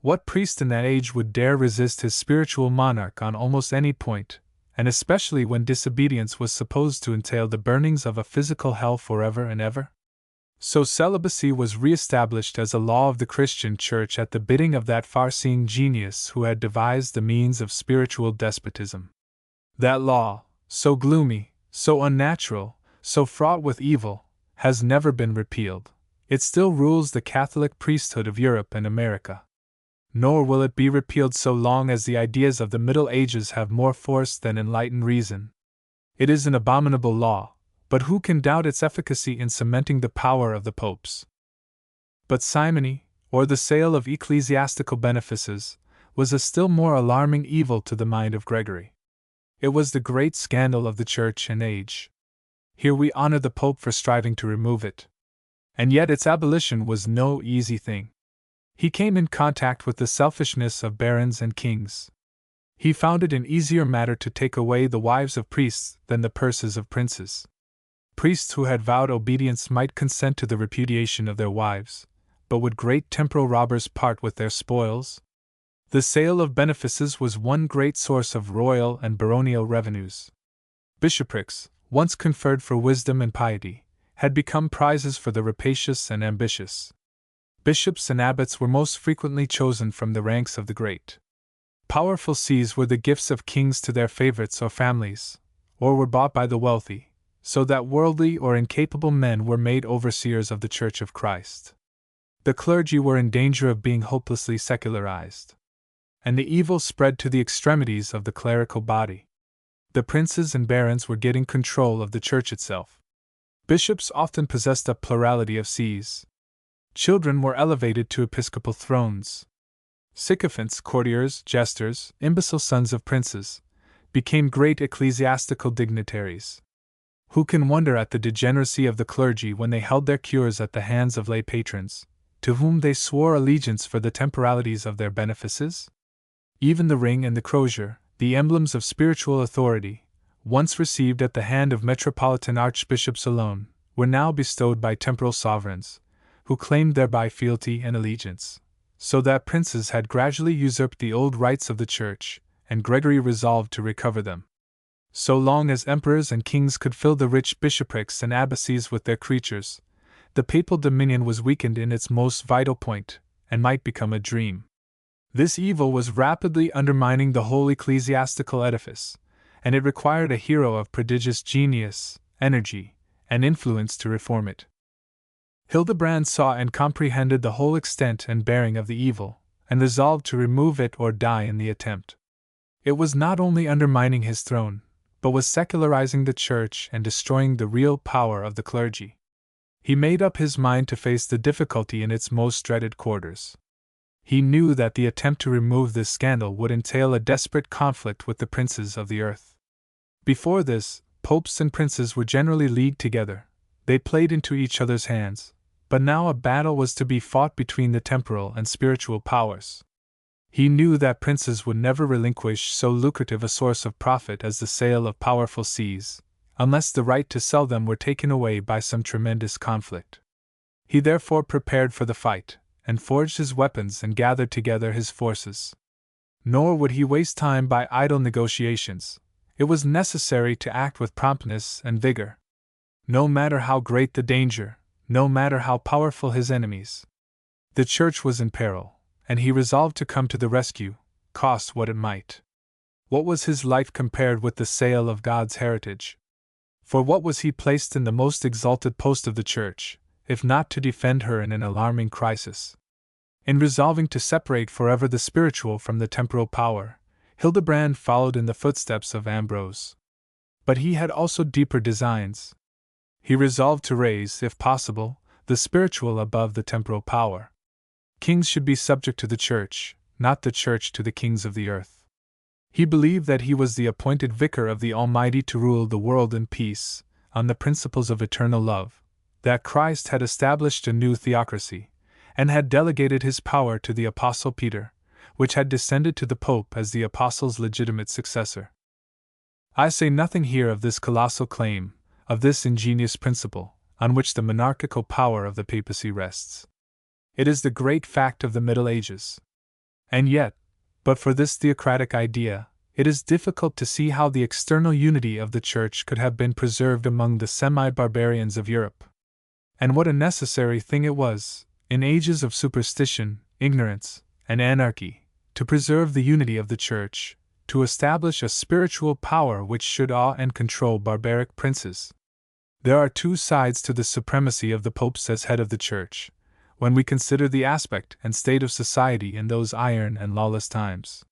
What priest in that age would dare resist his spiritual monarch on almost any point, and especially when disobedience was supposed to entail the burnings of a physical hell forever and ever? So celibacy was re-established as a law of the Christian Church at the bidding of that far-seeing genius who had devised the means of spiritual despotism. That law, so gloomy, so unnatural, so fraught with evil, has never been repealed. It still rules the Catholic priesthood of Europe and America. Nor will it be repealed so long as the ideas of the Middle Ages have more force than enlightened reason. It is an abominable law, but who can doubt its efficacy in cementing the power of the popes? But simony, or the sale of ecclesiastical benefices, was a still more alarming evil to the mind of Gregory. It was the great scandal of the Church and age. Here we honor the Pope for striving to remove it. And yet its abolition was no easy thing. He came in contact with the selfishness of barons and kings. He found it an easier matter to take away the wives of priests than the purses of princes. Priests who had vowed obedience might consent to the repudiation of their wives, but would great temporal robbers part with their spoils? The sale of benefices was one great source of royal and baronial revenues. Bishoprics, once conferred for wisdom and piety, had become prizes for the rapacious and ambitious. Bishops and abbots were most frequently chosen from the ranks of the great. Powerful sees were the gifts of kings to their favorites or families, or were bought by the wealthy, so that worldly or incapable men were made overseers of the Church of Christ. The clergy were in danger of being hopelessly secularized. And the evil spread to the extremities of the clerical body. The princes and barons were getting control of the Church itself. Bishops often possessed a plurality of sees. Children were elevated to episcopal thrones. Sycophants, courtiers, jesters, imbecile sons of princes, became great ecclesiastical dignitaries. Who can wonder at the degeneracy of the clergy when they held their cures at the hands of lay patrons, to whom they swore allegiance for the temporalities of their benefices? Even the ring and the crozier, the emblems of spiritual authority, once received at the hand of metropolitan archbishops alone, were now bestowed by temporal sovereigns, who claimed thereby fealty and allegiance, so that princes had gradually usurped the old rights of the Church, and Gregory resolved to recover them. So long as emperors and kings could fill the rich bishoprics and abbacies with their creatures, the papal dominion was weakened in its most vital point, and might become a dream. This evil was rapidly undermining the whole ecclesiastical edifice, and it required a hero of prodigious genius, energy, and influence to reform it. Hildebrand saw and comprehended the whole extent and bearing of the evil, and resolved to remove it or die in the attempt. It was not only undermining his throne, but was secularizing the Church and destroying the real power of the clergy. He made up his mind to face the difficulty in its most dreaded quarters. He knew that the attempt to remove this scandal would entail a desperate conflict with the princes of the earth. Before this, popes and princes were generally leagued together. They played into each other's hands, but now a battle was to be fought between the temporal and spiritual powers. He knew that princes would never relinquish so lucrative a source of profit as the sale of powerful sees, unless the right to sell them were taken away by some tremendous conflict. He therefore prepared for the fight, and forged his weapons and gathered together his forces. Nor would he waste time by idle negotiations. It was necessary to act with promptness and vigor. No matter how great the danger, no matter how powerful his enemies. The Church was in peril, and he resolved to come to the rescue, cost what it might. What was his life compared with the sale of God's heritage? For what was he placed in the most exalted post of the Church, if not to defend her in an alarming crisis? In resolving to separate forever the spiritual from the temporal power, Hildebrand followed in the footsteps of Ambrose. But he had also deeper designs. He resolved to raise, if possible, the spiritual above the temporal power. Kings should be subject to the Church, not the Church to the kings of the earth. He believed that he was the appointed vicar of the Almighty to rule the world in peace, on the principles of eternal love, that Christ had established a new theocracy, and had delegated his power to the Apostle Peter, which had descended to the Pope as the Apostle's legitimate successor. I say nothing here of this colossal claim, of this ingenious principle, on which the monarchical power of the papacy rests. It is the great fact of the Middle Ages. And yet, but for this theocratic idea, it is difficult to see how the external unity of the Church could have been preserved among the semi-barbarians of Europe. And what a necessary thing it was, in ages of superstition, ignorance, and anarchy, to preserve the unity of the Church, to establish a spiritual power which should awe and control barbaric princes. There are two sides to the supremacy of the popes as head of the Church, when we consider the aspect and state of society in those iron and lawless times.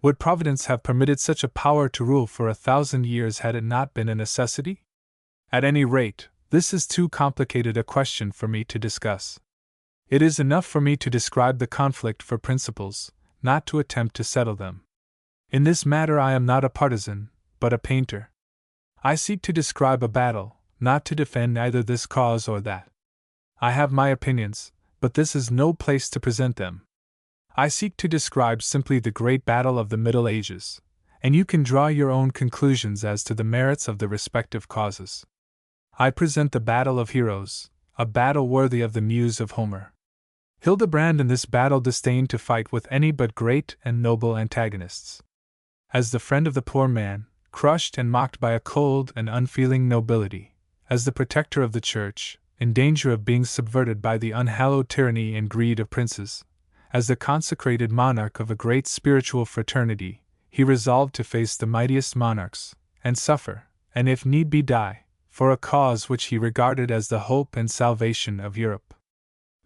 Would Providence have permitted such a power to rule for 1,000 years had it not been a necessity? At any rate, this is too complicated a question for me to discuss. It is enough for me to describe the conflict for principles, not to attempt to settle them. In this matter I am not a partisan, but a painter. I seek to describe a battle, not to defend either this cause or that. I have my opinions, but this is no place to present them. I seek to describe simply the great battle of the Middle Ages, and you can draw your own conclusions as to the merits of the respective causes. I present the battle of heroes, a battle worthy of the muse of Homer. Hildebrand in this battle disdained to fight with any but great and noble antagonists. As the friend of the poor man, crushed and mocked by a cold and unfeeling nobility, as the protector of the Church, in danger of being subverted by the unhallowed tyranny and greed of princes, as the consecrated monarch of a great spiritual fraternity, he resolved to face the mightiest monarchs, and suffer, and if need be die, for a cause which he regarded as the hope and salvation of Europe.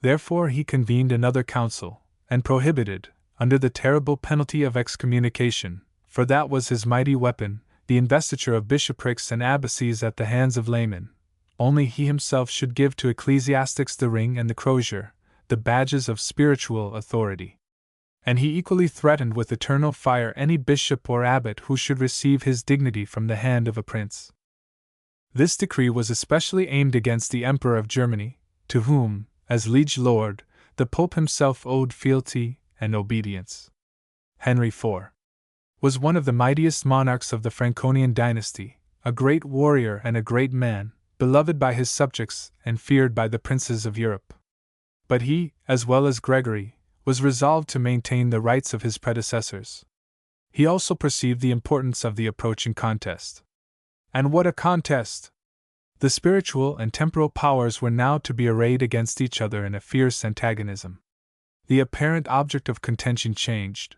Therefore he convened another council, and prohibited, under the terrible penalty of excommunication, for that was his mighty weapon, the investiture of bishoprics and abbacies at the hands of laymen. Only he himself should give to ecclesiastics the ring and the crozier, the badges of spiritual authority. And he equally threatened with eternal fire any bishop or abbot who should receive his dignity from the hand of a prince. This decree was especially aimed against the Emperor of Germany, to whom, as liege lord, the Pope himself owed fealty and obedience. Henry IV was one of the mightiest monarchs of the Franconian dynasty, a great warrior and a great man, beloved by his subjects and feared by the princes of Europe. But he, as well as Gregory, was resolved to maintain the rights of his predecessors. He also perceived the importance of the approaching contest. And what a contest! The spiritual and temporal powers were now to be arrayed against each other in a fierce antagonism. The apparent object of contention changed.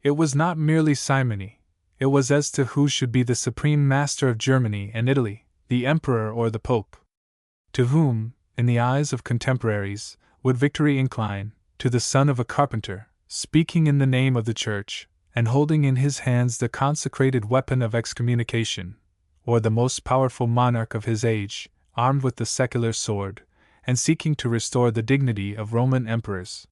It was not merely simony, it was as to who should be the supreme master of Germany and Italy, the Emperor or the Pope. To whom, in the eyes of contemporaries, would victory incline? To the son of a carpenter, speaking in the name of the Church, and holding in his hands the consecrated weapon of excommunication, or the most powerful monarch of his age, armed with the secular sword, and seeking to restore the dignity of Roman emperors.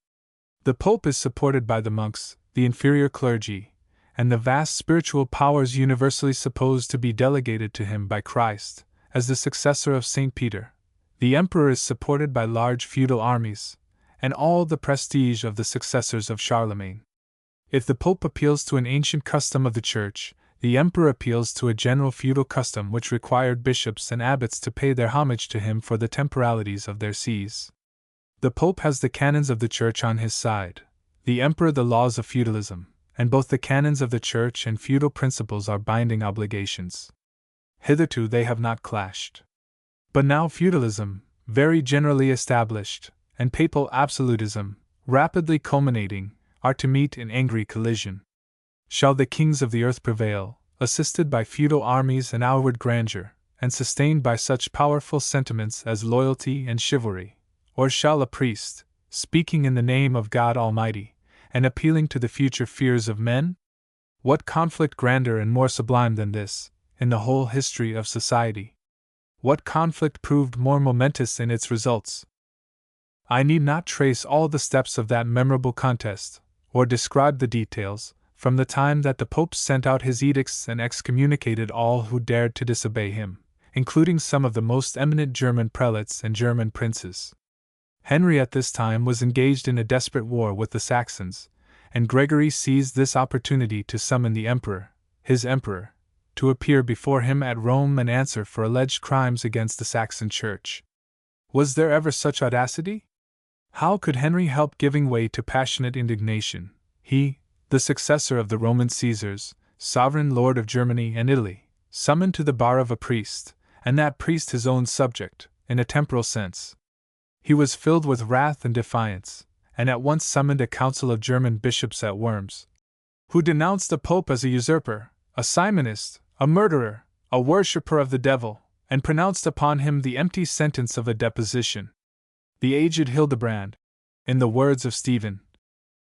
The Pope is supported by the monks, the inferior clergy, and the vast spiritual powers universally supposed to be delegated to him by Christ, as the successor of St. Peter. The Emperor is supported by large feudal armies, and all the prestige of the successors of Charlemagne. If the Pope appeals to an ancient custom of the Church, the Emperor appeals to a general feudal custom which required bishops and abbots to pay their homage to him for the temporalities of their sees. The Pope has the canons of the Church on his side, the Emperor the laws of feudalism, and both the canons of the Church and feudal principles are binding obligations. Hitherto they have not clashed. But now feudalism, very generally established, and papal absolutism, rapidly culminating, are to meet in angry collision. Shall the kings of the earth prevail, assisted by feudal armies and outward grandeur, and sustained by such powerful sentiments as loyalty and chivalry, or shall a priest, speaking in the name of God Almighty, and appealing to the future fears of men? What conflict grander and more sublime than this, in the whole history of society? What conflict proved more momentous in its results? I need not trace all the steps of that memorable contest, or describe the details, from the time that the Pope sent out his edicts and excommunicated all who dared to disobey him, including some of the most eminent German prelates and German princes. Henry at this time was engaged in a desperate war with the Saxons, and Gregory seized this opportunity to summon the Emperor, his Emperor, to appear before him at Rome and answer for alleged crimes against the Saxon Church. Was there ever such audacity? How could Henry help giving way to passionate indignation? He, the successor of the Roman Caesars, sovereign lord of Germany and Italy, summoned to the bar of a priest, and that priest his own subject, in a temporal sense. He was filled with wrath and defiance, and at once summoned a council of German bishops at Worms, who denounced the Pope as a usurper, a Simonist, a murderer, a worshipper of the devil, and pronounced upon him the empty sentence of a deposition. The aged Hildebrand, in the words of Stephen,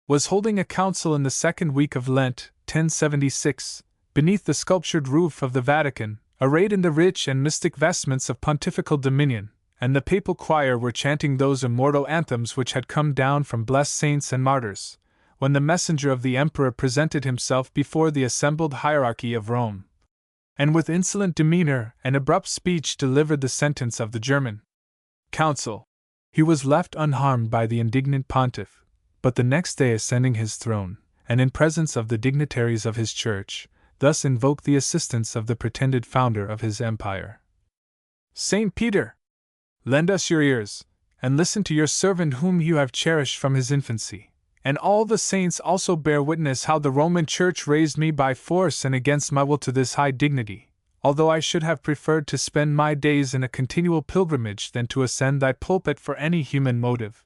was holding a council in the second week of Lent, 1076, beneath the sculptured roof of the Vatican, arrayed in the rich and mystic vestments of pontifical dominion, and the papal choir were chanting those immortal anthems which had come down from blessed saints and martyrs, when the messenger of the emperor presented himself before the assembled hierarchy of Rome, and with insolent demeanor and abrupt speech delivered the sentence of the German council. He was left unharmed by the indignant pontiff, but the next day ascending his throne, and in presence of the dignitaries of his church, thus invoked the assistance of the pretended founder of his empire. "Saint Peter! Lend us your ears, and listen to your servant whom you have cherished from his infancy. And all the saints also bear witness how the Roman Church raised me by force and against my will to this high dignity, although I should have preferred to spend my days in a continual pilgrimage than to ascend thy pulpit for any human motive.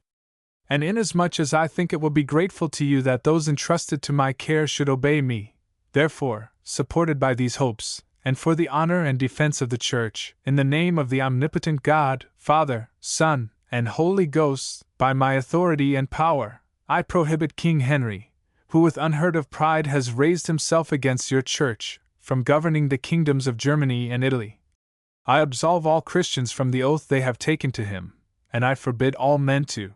And inasmuch as I think it will be grateful to you that those entrusted to my care should obey me, therefore, supported by these hopes, and for the honor and defense of the Church, in the name of the omnipotent God, Father, Son, and Holy Ghost, by my authority and power, I prohibit King Henry, who with unheard of pride has raised himself against your Church, from governing the kingdoms of Germany and Italy. I absolve all Christians from the oath they have taken to him, and I forbid all men to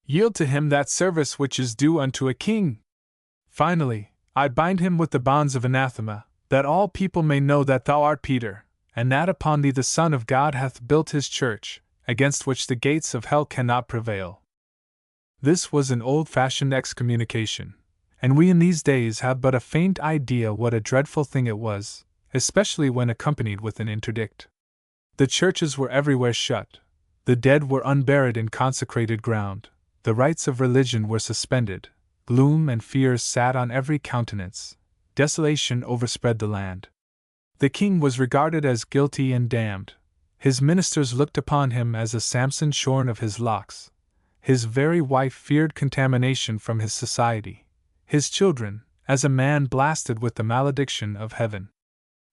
yield to him that service which is due unto a king. Finally, I bind him with the bonds of anathema, that all people may know that thou art Peter, and that upon thee the Son of God hath built his church, against which the gates of hell cannot prevail." This was an old-fashioned excommunication, and we in these days have but a faint idea what a dreadful thing it was, especially when accompanied with an interdict. The churches were everywhere shut, the dead were unburied in consecrated ground, the rites of religion were suspended, gloom and fear sat on every countenance, desolation overspread the land. The king was regarded as guilty and damned, his ministers looked upon him as a Samson shorn of his locks, his very wife feared contamination from his society, his children, as a man blasted with the malediction of heaven.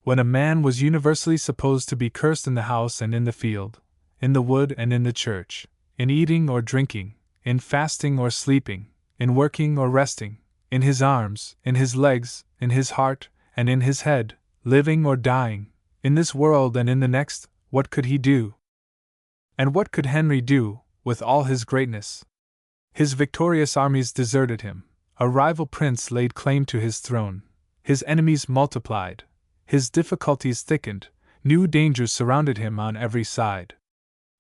When a man was universally supposed to be cursed in the house and in the field, in the wood and in the church, in eating or drinking, in fasting or sleeping, in working or resting, in his arms, in his legs, in his heart, and in his head, living or dying, in this world and in the next, what could he do? And what could Henry do, with all his greatness? His victorious armies deserted him, a rival prince laid claim to his throne, his enemies multiplied, his difficulties thickened, new dangers surrounded him on every side.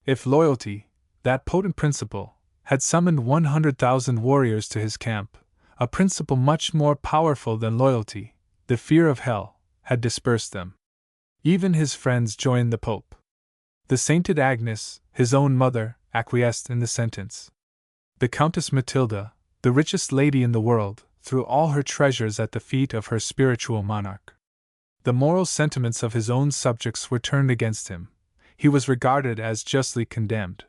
If loyalty, that potent principle, had summoned 100,000 warriors to his camp, a principle much more powerful than loyalty, the fear of hell, had dispersed them. Even his friends joined the Pope. The sainted Agnes, his own mother, acquiesced in the sentence. The Countess Matilda, the richest lady in the world, threw all her treasures at the feet of her spiritual monarch. The moral sentiments of his own subjects were turned against him. He was regarded as justly condemned.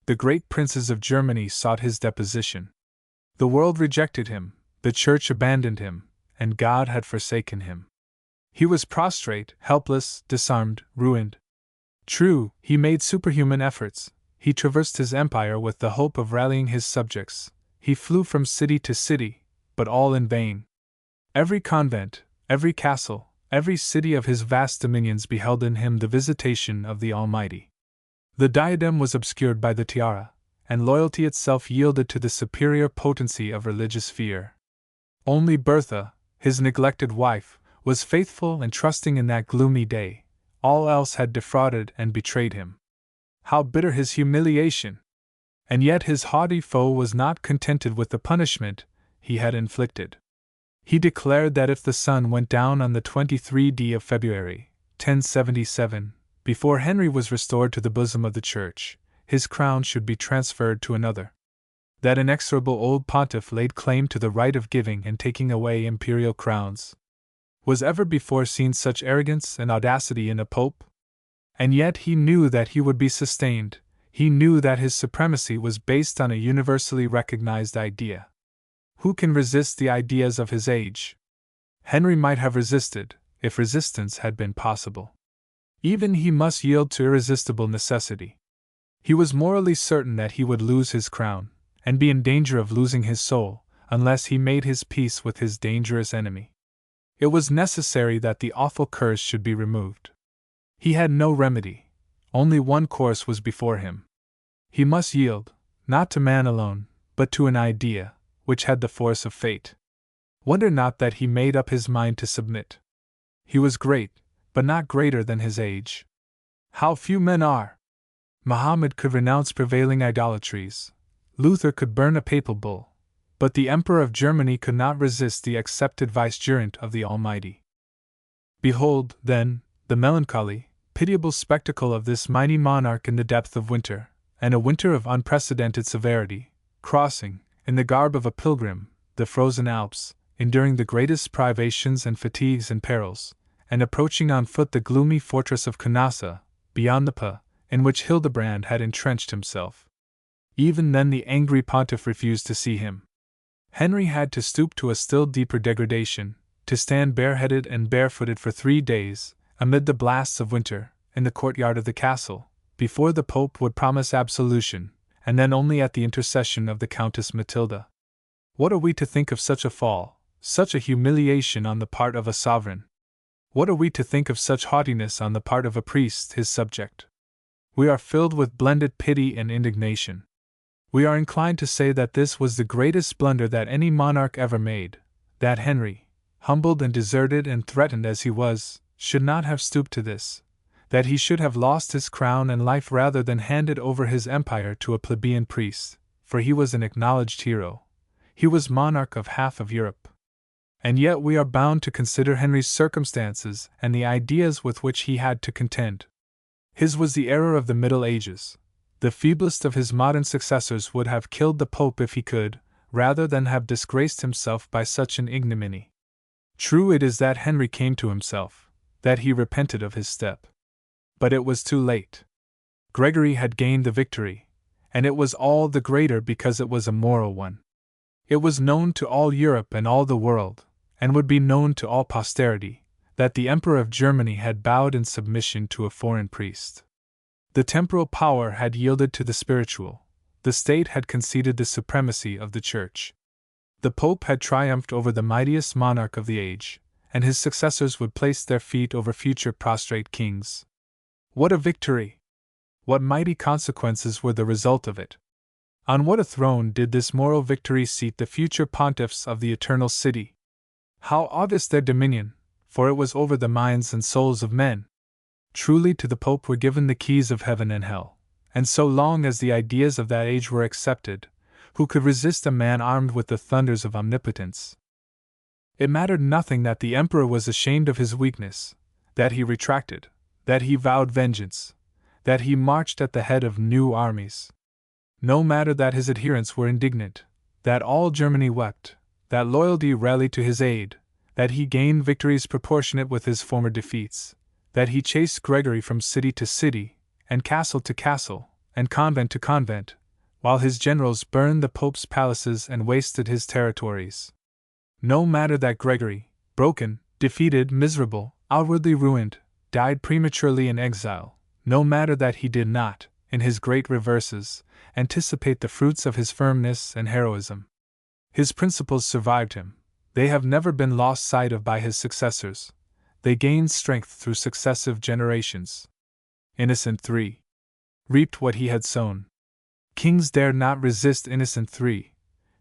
The great princes of Germany sought his deposition. The world rejected him, the Church abandoned him, and God had forsaken him. He was prostrate, helpless, disarmed, ruined. True, he made superhuman efforts. He traversed his empire with the hope of rallying his subjects. He flew from city to city, but all in vain. Every convent, every castle, every city of his vast dominions beheld in him the visitation of the Almighty. The diadem was obscured by the tiara, and loyalty itself yielded to the superior potency of religious fear. Only Bertha, his neglected wife, was faithful and trusting in that gloomy day. All else had defrauded and betrayed him. How bitter his humiliation! And yet his haughty foe was not contented with the punishment he had inflicted. He declared that if the sun went down on the 23rd of February, 1077, before Henry was restored to the bosom of the Church, his crown should be transferred to another. That inexorable old pontiff laid claim to the right of giving and taking away imperial crowns. Was ever before seen such arrogance and audacity in a pope? And yet he knew that he would be sustained. He knew that his supremacy was based on a universally recognized idea. Who can resist the ideas of his age? Henry might have resisted, if resistance had been possible. Even he must yield to irresistible necessity. He was morally certain that he would lose his crown, and be in danger of losing his soul, unless he made his peace with his dangerous enemy. It was necessary that the awful curse should be removed. He had no remedy. Only one course was before him. He must yield, not to man alone, but to an idea, which had the force of fate. Wonder not that he made up his mind to submit. He was great, but not greater than his age. How few men are! Muhammad could renounce prevailing idolatries. Luther could burn a papal bull. But the Emperor of Germany could not resist the accepted vicegerent of the Almighty. Behold, then, the melancholy, pitiable spectacle of this mighty monarch in the depth of winter, and a winter of unprecedented severity, crossing, in the garb of a pilgrim, the frozen Alps, enduring the greatest privations and fatigues and perils, and approaching on foot the gloomy fortress of Canossa, beyond the Pa, in which Hildebrand had entrenched himself. Even then the angry pontiff refused to see him. Henry had to stoop to a still deeper degradation, to stand bareheaded and barefooted for 3 days, amid the blasts of winter, in the courtyard of the castle, before the Pope would promise absolution, and then only at the intercession of the Countess Matilda. What are we to think of such a fall, such a humiliation on the part of a sovereign? What are we to think of such haughtiness on the part of a priest, his subject? We are filled with blended pity and indignation. We are inclined to say that this was the greatest blunder that any monarch ever made, that Henry, humbled and deserted and threatened as he was, should not have stooped to this, that he should have lost his crown and life rather than handed over his empire to a plebeian priest, for he was an acknowledged hero. He was monarch of half of Europe. And yet we are bound to consider Henry's circumstances and the ideas with which he had to contend. His was the error of the Middle Ages. The feeblest of his modern successors would have killed the Pope if he could, rather than have disgraced himself by such an ignominy. True it is that Henry came to himself, that he repented of his step. But it was too late. Gregory had gained the victory, and it was all the greater because it was a moral one. It was known to all Europe and all the world, and would be known to all posterity, that the Emperor of Germany had bowed in submission to a foreign priest. The temporal power had yielded to the spiritual, the state had conceded the supremacy of the Church. The Pope had triumphed over the mightiest monarch of the age, and his successors would place their feet over future prostrate kings. What a victory! What mighty consequences were the result of it! On what a throne did this moral victory seat the future pontiffs of the Eternal City! How august their dominion, for it was over the minds and souls of men! Truly to the Pope were given the keys of heaven and hell, and so long as the ideas of that age were accepted, who could resist a man armed with the thunders of omnipotence? It mattered nothing that the Emperor was ashamed of his weakness, that he retracted, that he vowed vengeance, that he marched at the head of new armies. No matter that his adherents were indignant, that all Germany wept, that loyalty rallied to his aid, that he gained victories proportionate with his former defeats, that he chased Gregory from city to city, and castle to castle, and convent to convent, while his generals burned the Pope's palaces and wasted his territories. No matter that Gregory, broken, defeated, miserable, outwardly ruined, died prematurely in exile, no matter that he did not, in his great reverses, anticipate the fruits of his firmness and heroism. His principles survived him, they have never been lost sight of by his successors. They gained strength through successive generations. Innocent III reaped what he had sown. Kings dared not resist Innocent III,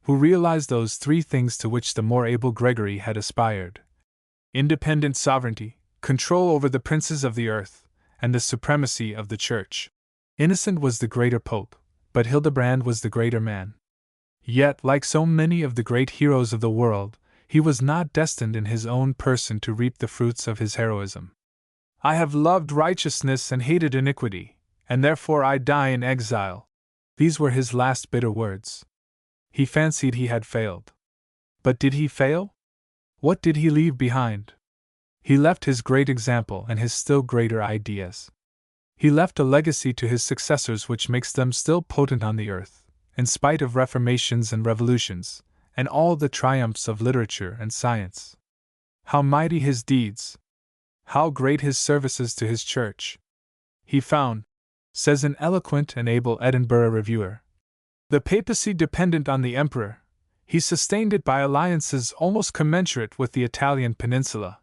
who realized those 3 things to which the more able Gregory had aspired: independent sovereignty, control over the princes of the earth, and the supremacy of the Church. Innocent was the greater Pope, but Hildebrand was the greater man. Yet, like so many of the great heroes of the world, he was not destined in his own person to reap the fruits of his heroism. I have loved righteousness and hated iniquity, and therefore I die in exile. These were his last bitter words. He fancied he had failed. But did he fail? What did he leave behind? He left his great example and his still greater ideas. He left a legacy to his successors which makes them still potent on the earth, in spite of reformations and revolutions, and all the triumphs of literature and science. How mighty his deeds! How great his services to his church! He found, says an eloquent and able Edinburgh reviewer, the papacy dependent on the emperor. He sustained it by alliances almost commensurate with the Italian peninsula.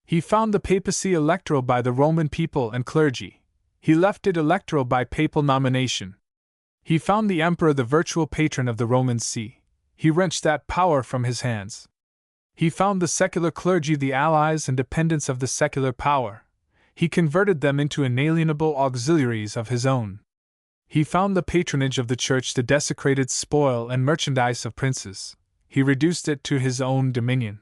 He found the papacy electoral by the Roman people and clergy. He left it electoral by papal nomination. He found the emperor the virtual patron of the Roman See. He wrenched that power from his hands. He found the secular clergy the allies and dependents of the secular power. He converted them into inalienable auxiliaries of his own. He found the patronage of the church the desecrated spoil and merchandise of princes. He reduced it to his own dominion.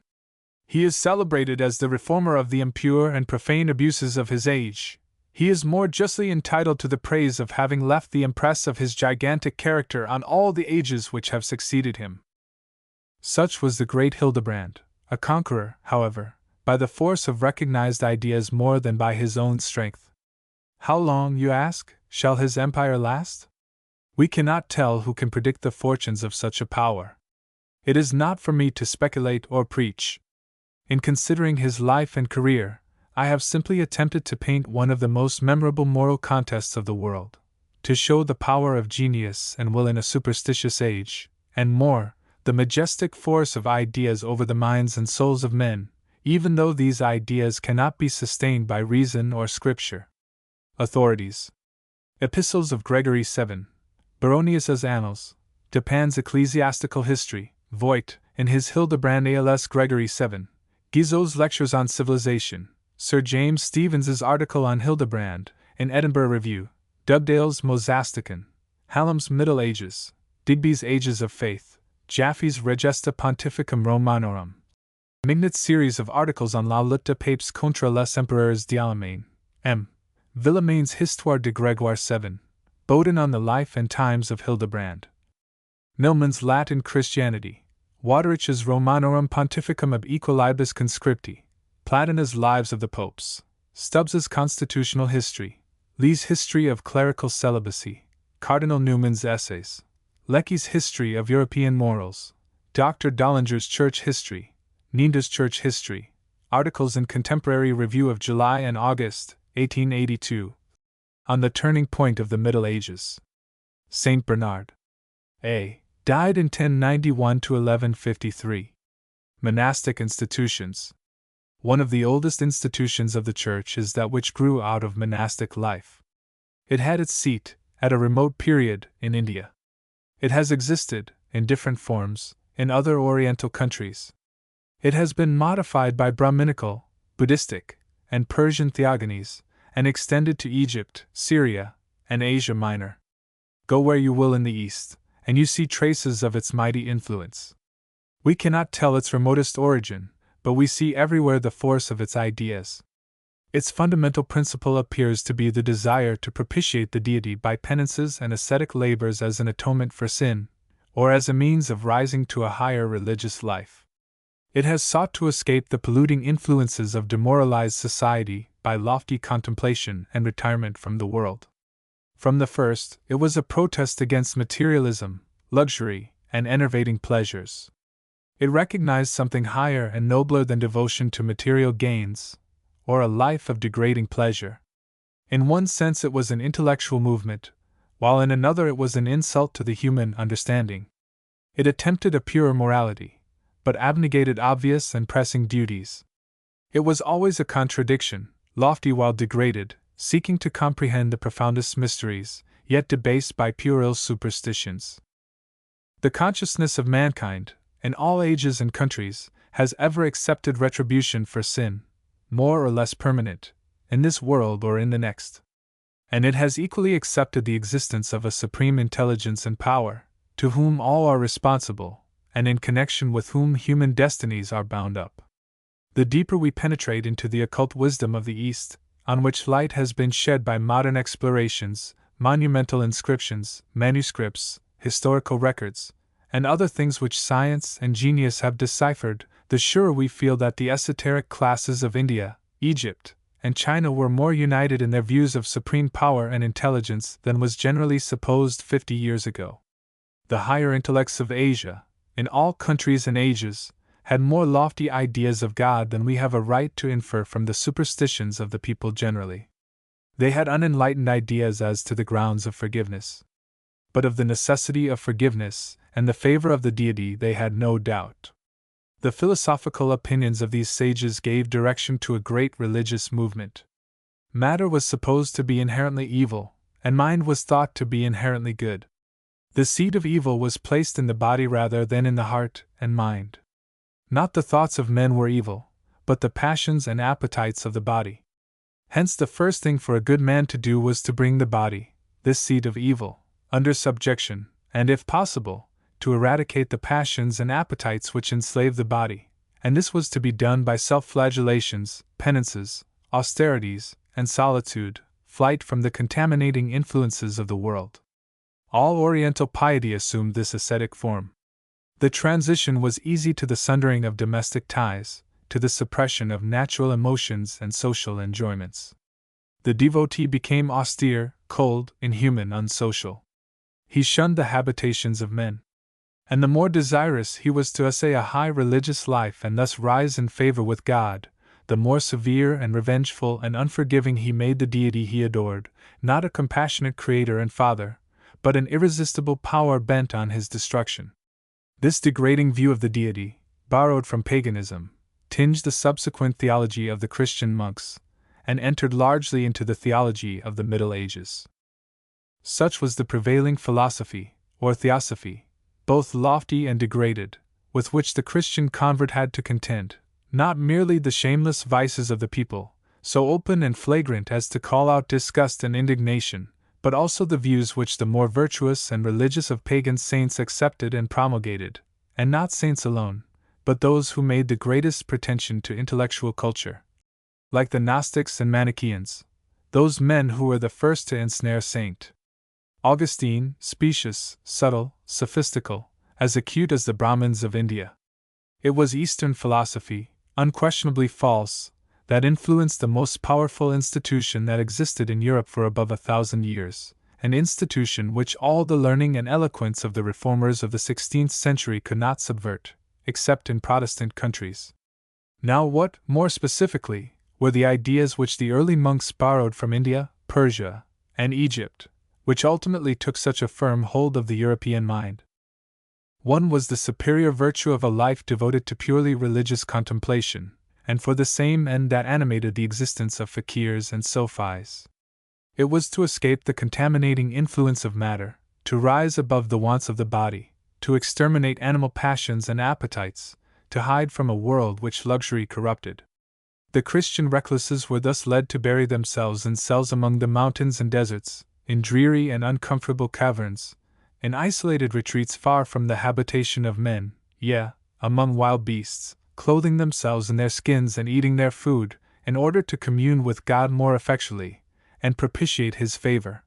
He is celebrated as the reformer of the impure and profane abuses of his age. He is more justly entitled to the praise of having left the impress of his gigantic character on all the ages which have succeeded him. Such was the great Hildebrand, a conqueror, however, by the force of recognized ideas more than by his own strength. How long, you ask, shall his empire last? We cannot tell who can predict the fortunes of such a power. It is not for me to speculate or preach. In considering his life and career, I have simply attempted to paint one of the most memorable moral contests of the world, to show the power of genius and will in a superstitious age, and more, the majestic force of ideas over the minds and souls of men, even though these ideas cannot be sustained by reason or scripture. Authorities: Epistles of Gregory VII, Baronius's Annals, Dupin's Ecclesiastical History, Voigt, in his Hildebrand als Gregory VII, Guizot's Lectures on Civilization, Sir James Stevens's article on Hildebrand, in Edinburgh Review, Dugdale's Mozasticon, Hallam's Middle Ages, Digby's Ages of Faith, Jaffe's Regesta Pontificum Romanorum, Mignot's series of articles on la lutte papes contre les empereurs d'Allemagne, M. Villemaine's Histoire de Grégoire VII, Bowden on the Life and Times of Hildebrand, Milman's Latin Christianity, Waterich's Romanorum Pontificum ab Equilibus Conscripti, Platina's Lives of the Popes, Stubbs's Constitutional History, Lee's History of Clerical Celibacy, Cardinal Newman's Essays, Lecky's History of European Morals, Dr. Dollinger's Church History, Ninda's Church History, articles in Contemporary Review of July and August, 1882, on the turning point of the Middle Ages. Saint Bernard A. died in 1091 to 1153. Monastic institutions. One of the oldest institutions of the Church is that which grew out of monastic life. It had its seat, at a remote period, in India. It has existed, in different forms, in other Oriental countries. It has been modified by Brahminical, Buddhistic, and Persian theogonies, and extended to Egypt, Syria, and Asia Minor. Go where you will in the East, and you see traces of its mighty influence. We cannot tell its remotest origin, but we see everywhere the force of its ideas. Its fundamental principle appears to be the desire to propitiate the deity by penances and ascetic labors as an atonement for sin, or as a means of rising to a higher religious life. It has sought to escape the polluting influences of demoralized society by lofty contemplation and retirement from the world. From the first, it was a protest against materialism, luxury, and enervating pleasures. It recognized something higher and nobler than devotion to material gains, or a life of degrading pleasure. In one sense it was an intellectual movement, while in another it was an insult to the human understanding. It attempted a purer morality, but abnegated obvious and pressing duties. It was always a contradiction, lofty while degraded, seeking to comprehend the profoundest mysteries, yet debased by puerile superstitions. The consciousness of mankind, in all ages and countries, has ever accepted retribution for sin, more or less permanent, in this world or in the next. And it has equally accepted the existence of a supreme intelligence and power, to whom all are responsible, and in connection with whom human destinies are bound up. The deeper we penetrate into the occult wisdom of the East, on which light has been shed by modern explorations, monumental inscriptions, manuscripts, historical records, and other things which science and genius have deciphered, the surer we feel that the esoteric classes of India, Egypt, and China were more united in their views of supreme power and intelligence than was generally supposed 50 years ago. The higher intellects of Asia, in all countries and ages, had more lofty ideas of God than we have a right to infer from the superstitions of the people generally. They had unenlightened ideas as to the grounds of forgiveness. But of the necessity of forgiveness and the favor of the deity they had no doubt. The philosophical opinions of these sages gave direction to a great religious movement. Matter was supposed to be inherently evil, and mind was thought to be inherently good. The seed of evil was placed in the body rather than in the heart and mind. Not the thoughts of men were evil, but the passions and appetites of the body. Hence the first thing for a good man to do was to bring the body, this seed of evil, under subjection, and if possible, to eradicate the passions and appetites which enslave the body, and this was to be done by self-flagellations, penances, austerities, and solitude, flight from the contaminating influences of the world. All Oriental piety assumed this ascetic form. The transition was easy to the sundering of domestic ties, to the suppression of natural emotions and social enjoyments. The devotee became austere, cold, inhuman, unsocial. He shunned the habitations of men. And the more desirous he was to essay a high religious life and thus rise in favor with God, the more severe and revengeful and unforgiving he made the deity he adored, not a compassionate creator and father, but an irresistible power bent on his destruction. This degrading view of the deity, borrowed from paganism, tinged the subsequent theology of the Christian monks, and entered largely into the theology of the Middle Ages. Such was the prevailing philosophy, or theosophy, both lofty and degraded, with which the Christian convert had to contend, not merely the shameless vices of the people, so open and flagrant as to call out disgust and indignation, but also the views which the more virtuous and religious of pagan saints accepted and promulgated, and not saints alone, but those who made the greatest pretension to intellectual culture. Like the Gnostics and Manichaeans, those men who were the first to ensnare St. Augustine, specious, subtle, sophistical, as acute as the Brahmins of India. It was Eastern philosophy, unquestionably false, that influenced the most powerful institution that existed in Europe for above 1,000 years, an institution which all the learning and eloquence of the reformers of the 16th century could not subvert, except in Protestant countries. Now what, more specifically, were the ideas which the early monks borrowed from India, Persia, and Egypt, which ultimately took such a firm hold of the European mind? One was the superior virtue of a life devoted to purely religious contemplation, and for the same end that animated the existence of fakirs and sofis. It was to escape the contaminating influence of matter, to rise above the wants of the body, to exterminate animal passions and appetites, to hide from a world which luxury corrupted. The Christian recluses were thus led to bury themselves in cells among the mountains and deserts, in dreary and uncomfortable caverns, in isolated retreats far from the habitation of men, yea, among wild beasts, clothing themselves in their skins and eating their food, in order to commune with God more effectually, and propitiate His favor.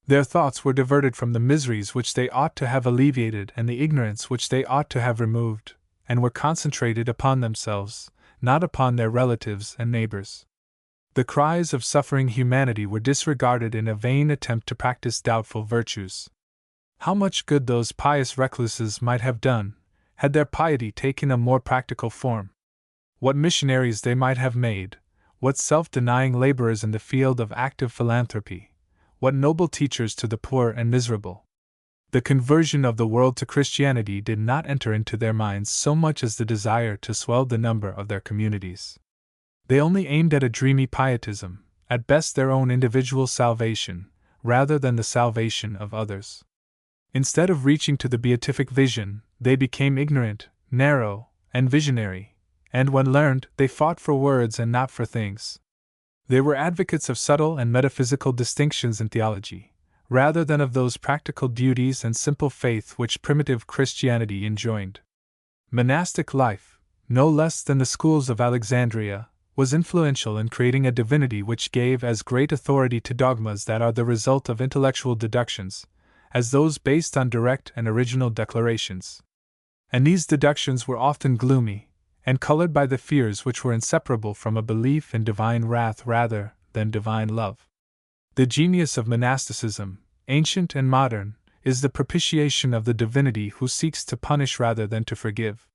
Their thoughts were diverted from the miseries which they ought to have alleviated and the ignorance which they ought to have removed, and were concentrated upon themselves, not upon their relatives and neighbors. The cries of suffering humanity were disregarded in a vain attempt to practice doubtful virtues. How much good those pious recluses might have done, had their piety taken a more practical form! What missionaries they might have made, what self-denying laborers in the field of active philanthropy, what noble teachers to the poor and miserable! The conversion of the world to Christianity did not enter into their minds so much as the desire to swell the number of their communities. They only aimed at a dreamy pietism, at best their own individual salvation, rather than the salvation of others. Instead of reaching to the beatific vision, they became ignorant, narrow, and visionary, and when learned, they fought for words and not for things. They were advocates of subtle and metaphysical distinctions in theology, rather than of those practical duties and simple faith which primitive Christianity enjoined. Monastic life, no less than the schools of Alexandria, was influential in creating a divinity which gave as great authority to dogmas that are the result of intellectual deductions, as those based on direct and original declarations. And these deductions were often gloomy, and colored by the fears which were inseparable from a belief in divine wrath rather than divine love. The genius of monasticism, ancient and modern, is the propitiation of the divinity who seeks to punish rather than to forgive.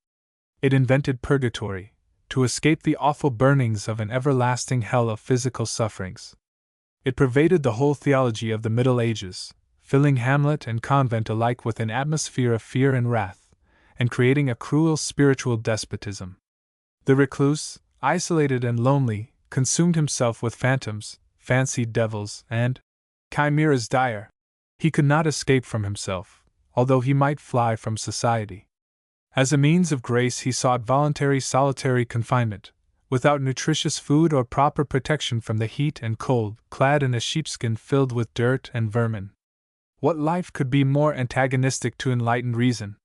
It invented purgatory, to escape the awful burnings of an everlasting hell of physical sufferings. It pervaded the whole theology of the Middle Ages, filling hamlet and convent alike with an atmosphere of fear and wrath, and creating a cruel spiritual despotism. The recluse, isolated and lonely, consumed himself with phantoms, fancied devils, and chimeras dire. He could not escape from himself, although he might fly from society. As a means of grace he sought voluntary solitary confinement, without nutritious food or proper protection from the heat and cold, clad in a sheepskin filled with dirt and vermin. What life could be more antagonistic to enlightened reason?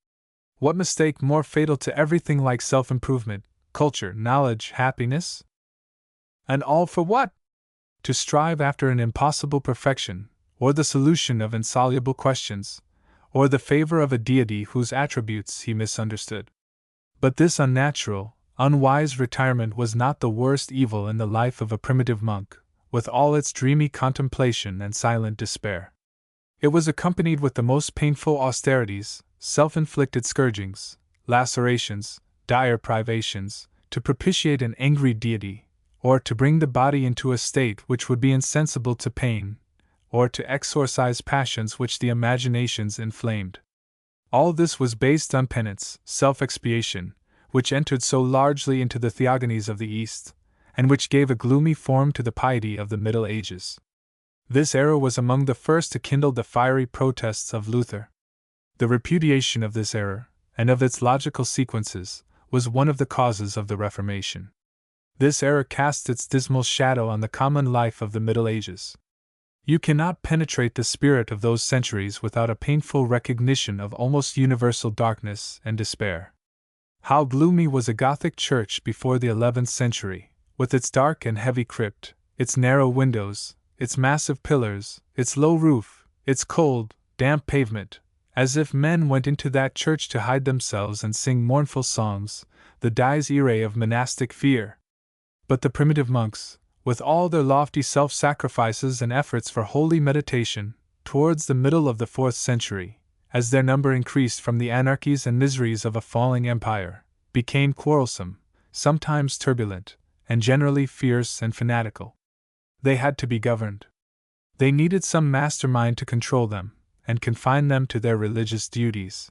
What mistake more fatal to everything like self-improvement, culture, knowledge, happiness? And all for what? To strive after an impossible perfection, or the solution of insoluble questions, or the favor of a deity whose attributes he misunderstood. But this unnatural, unwise retirement was not the worst evil in the life of a primitive monk, with all its dreamy contemplation and silent despair. It was accompanied with the most painful austerities, self-inflicted scourgings, lacerations, dire privations, to propitiate an angry deity, or to bring the body into a state which would be insensible to pain, or to exorcise passions which the imaginations inflamed. All this was based on penance, self-expiation, which entered so largely into the theogonies of the East, and which gave a gloomy form to the piety of the Middle Ages. This error was among the first to kindle the fiery protests of Luther. The repudiation of this error, and of its logical sequences, was one of the causes of the Reformation. This error cast its dismal shadow on the common life of the Middle Ages. You cannot penetrate the spirit of those centuries without a painful recognition of almost universal darkness and despair. How gloomy was a Gothic church before the 11th century, with its dark and heavy crypt, its narrow windows, its massive pillars, its low roof, its cold, damp pavement, as if men went into that church to hide themselves and sing mournful songs, the dies irae of monastic fear. But the primitive monks, with all their lofty self-sacrifices and efforts for holy meditation, towards the middle of the 4th century, as their number increased from the anarchies and miseries of a falling empire, became quarrelsome, sometimes turbulent, and generally fierce and fanatical. They had to be governed. They needed some mastermind to control them, and confine them to their religious duties.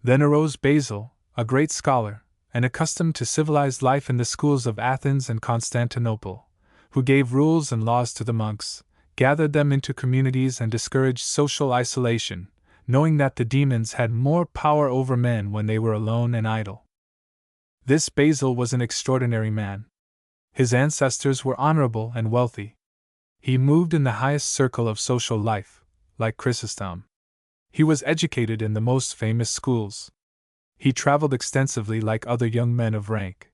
Then arose Basil, a great scholar, and accustomed to civilized life in the schools of Athens and Constantinople, who gave rules and laws to the monks, gathered them into communities and discouraged social isolation, knowing that the demons had more power over men when they were alone and idle. This Basil was an extraordinary man. His ancestors were honorable and wealthy. He moved in the highest circle of social life, like Chrysostom. He was educated in the most famous schools. He traveled extensively like other young men of rank.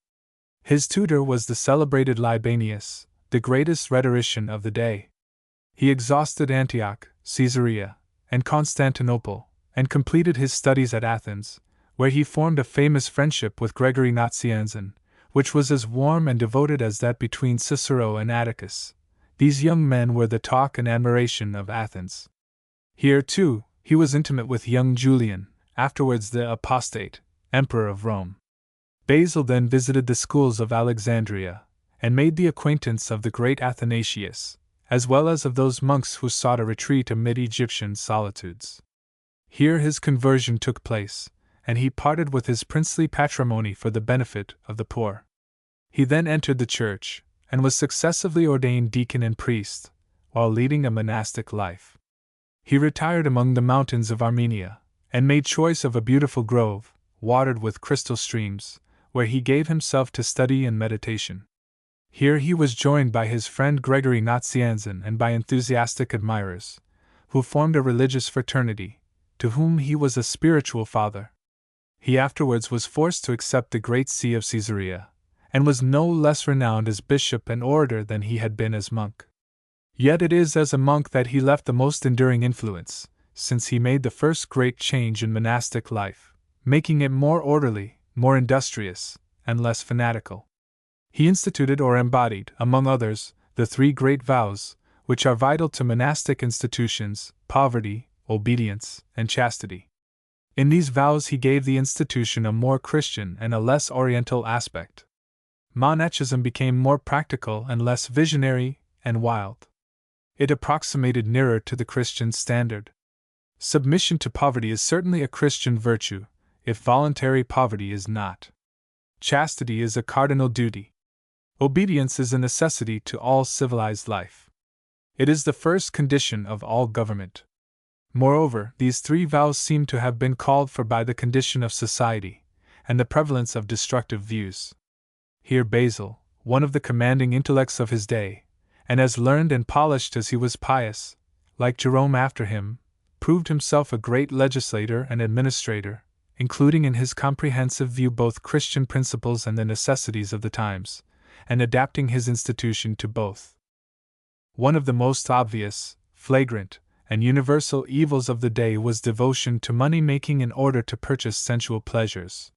His tutor was the celebrated Libanius, the greatest rhetorician of the day. He exhausted Antioch, Caesarea, and Constantinople, and completed his studies at Athens, where he formed a famous friendship with Gregory Nazianzen, which was as warm and devoted as that between Cicero and Atticus. These young men were the talk and admiration of Athens. Here, too, he was intimate with young Julian, afterwards the apostate, emperor of Rome. Basil then visited the schools of Alexandria, and made the acquaintance of the great Athanasius, as well as of those monks who sought a retreat amid Egyptian solitudes. Here his conversion took place, and he parted with his princely patrimony for the benefit of the poor. He then entered the church, and was successively ordained deacon and priest, while leading a monastic life. He retired among the mountains of Armenia, and made choice of a beautiful grove, watered with crystal streams, where he gave himself to study and meditation. Here he was joined by his friend Gregory Nazianzen and by enthusiastic admirers, who formed a religious fraternity, to whom he was a spiritual father. He afterwards was forced to accept the great see of Caesarea, and was no less renowned as bishop and orator than he had been as monk. Yet it is as a monk that he left the most enduring influence, since he made the first great change in monastic life, making it more orderly, more industrious, and less fanatical. He instituted or embodied, among others, the three great vows, which are vital to monastic institutions: poverty, obedience, and chastity. In these vows he gave the institution a more Christian and a less Oriental aspect. Monachism became more practical and less visionary and wild. It approximated nearer to the Christian standard. Submission to poverty is certainly a Christian virtue, if voluntary poverty is not. Chastity is a cardinal duty. Obedience is a necessity to all civilized life. It is the first condition of all government. Moreover, these three vows seem to have been called for by the condition of society, and the prevalence of destructive views. Here Basil, one of the commanding intellects of his day, and as learned and polished as he was pious, like Jerome after him, proved himself a great legislator and administrator, including in his comprehensive view both Christian principles and the necessities of the times, and adapting his institution to both. One of the most obvious, flagrant, and universal evils of the day was devotion to money-making in order to purchase sensual pleasures.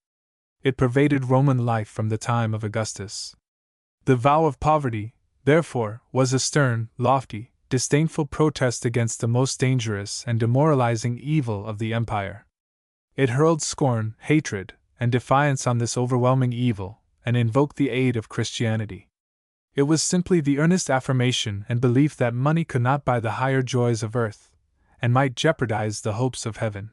It pervaded Roman life from the time of Augustus. The vow of poverty, therefore, was a stern, lofty, disdainful protest against the most dangerous and demoralizing evil of the empire. It hurled scorn, hatred, and defiance on this overwhelming evil, and invoked the aid of Christianity. It was simply the earnest affirmation and belief that money could not buy the higher joys of earth, and might jeopardize the hopes of heaven.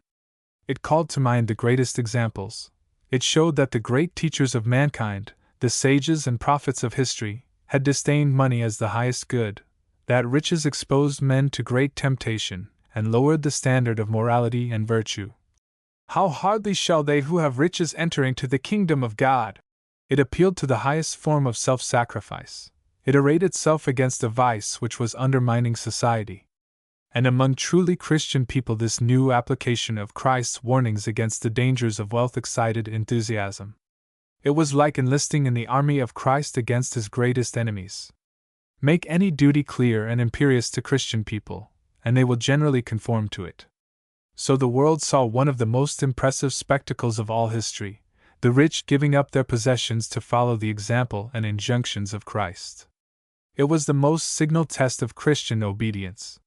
It called to mind the greatest examples. It showed that the great teachers of mankind, the sages and prophets of history, had disdained money as the highest good, that riches exposed men to great temptation, and lowered the standard of morality and virtue. How hardly shall they who have riches enter into the kingdom of God! It appealed to the highest form of self-sacrifice. It arrayed itself against a vice which was undermining society. And among truly Christian people this new application of Christ's warnings against the dangers of wealth excited enthusiasm. It was like enlisting in the army of Christ against his greatest enemies. Make any duty clear and imperious to Christian people, and they will generally conform to it. So the world saw one of the most impressive spectacles of all history, the rich giving up their possessions to follow the example and injunctions of Christ. It was the most signal test of Christian obedience.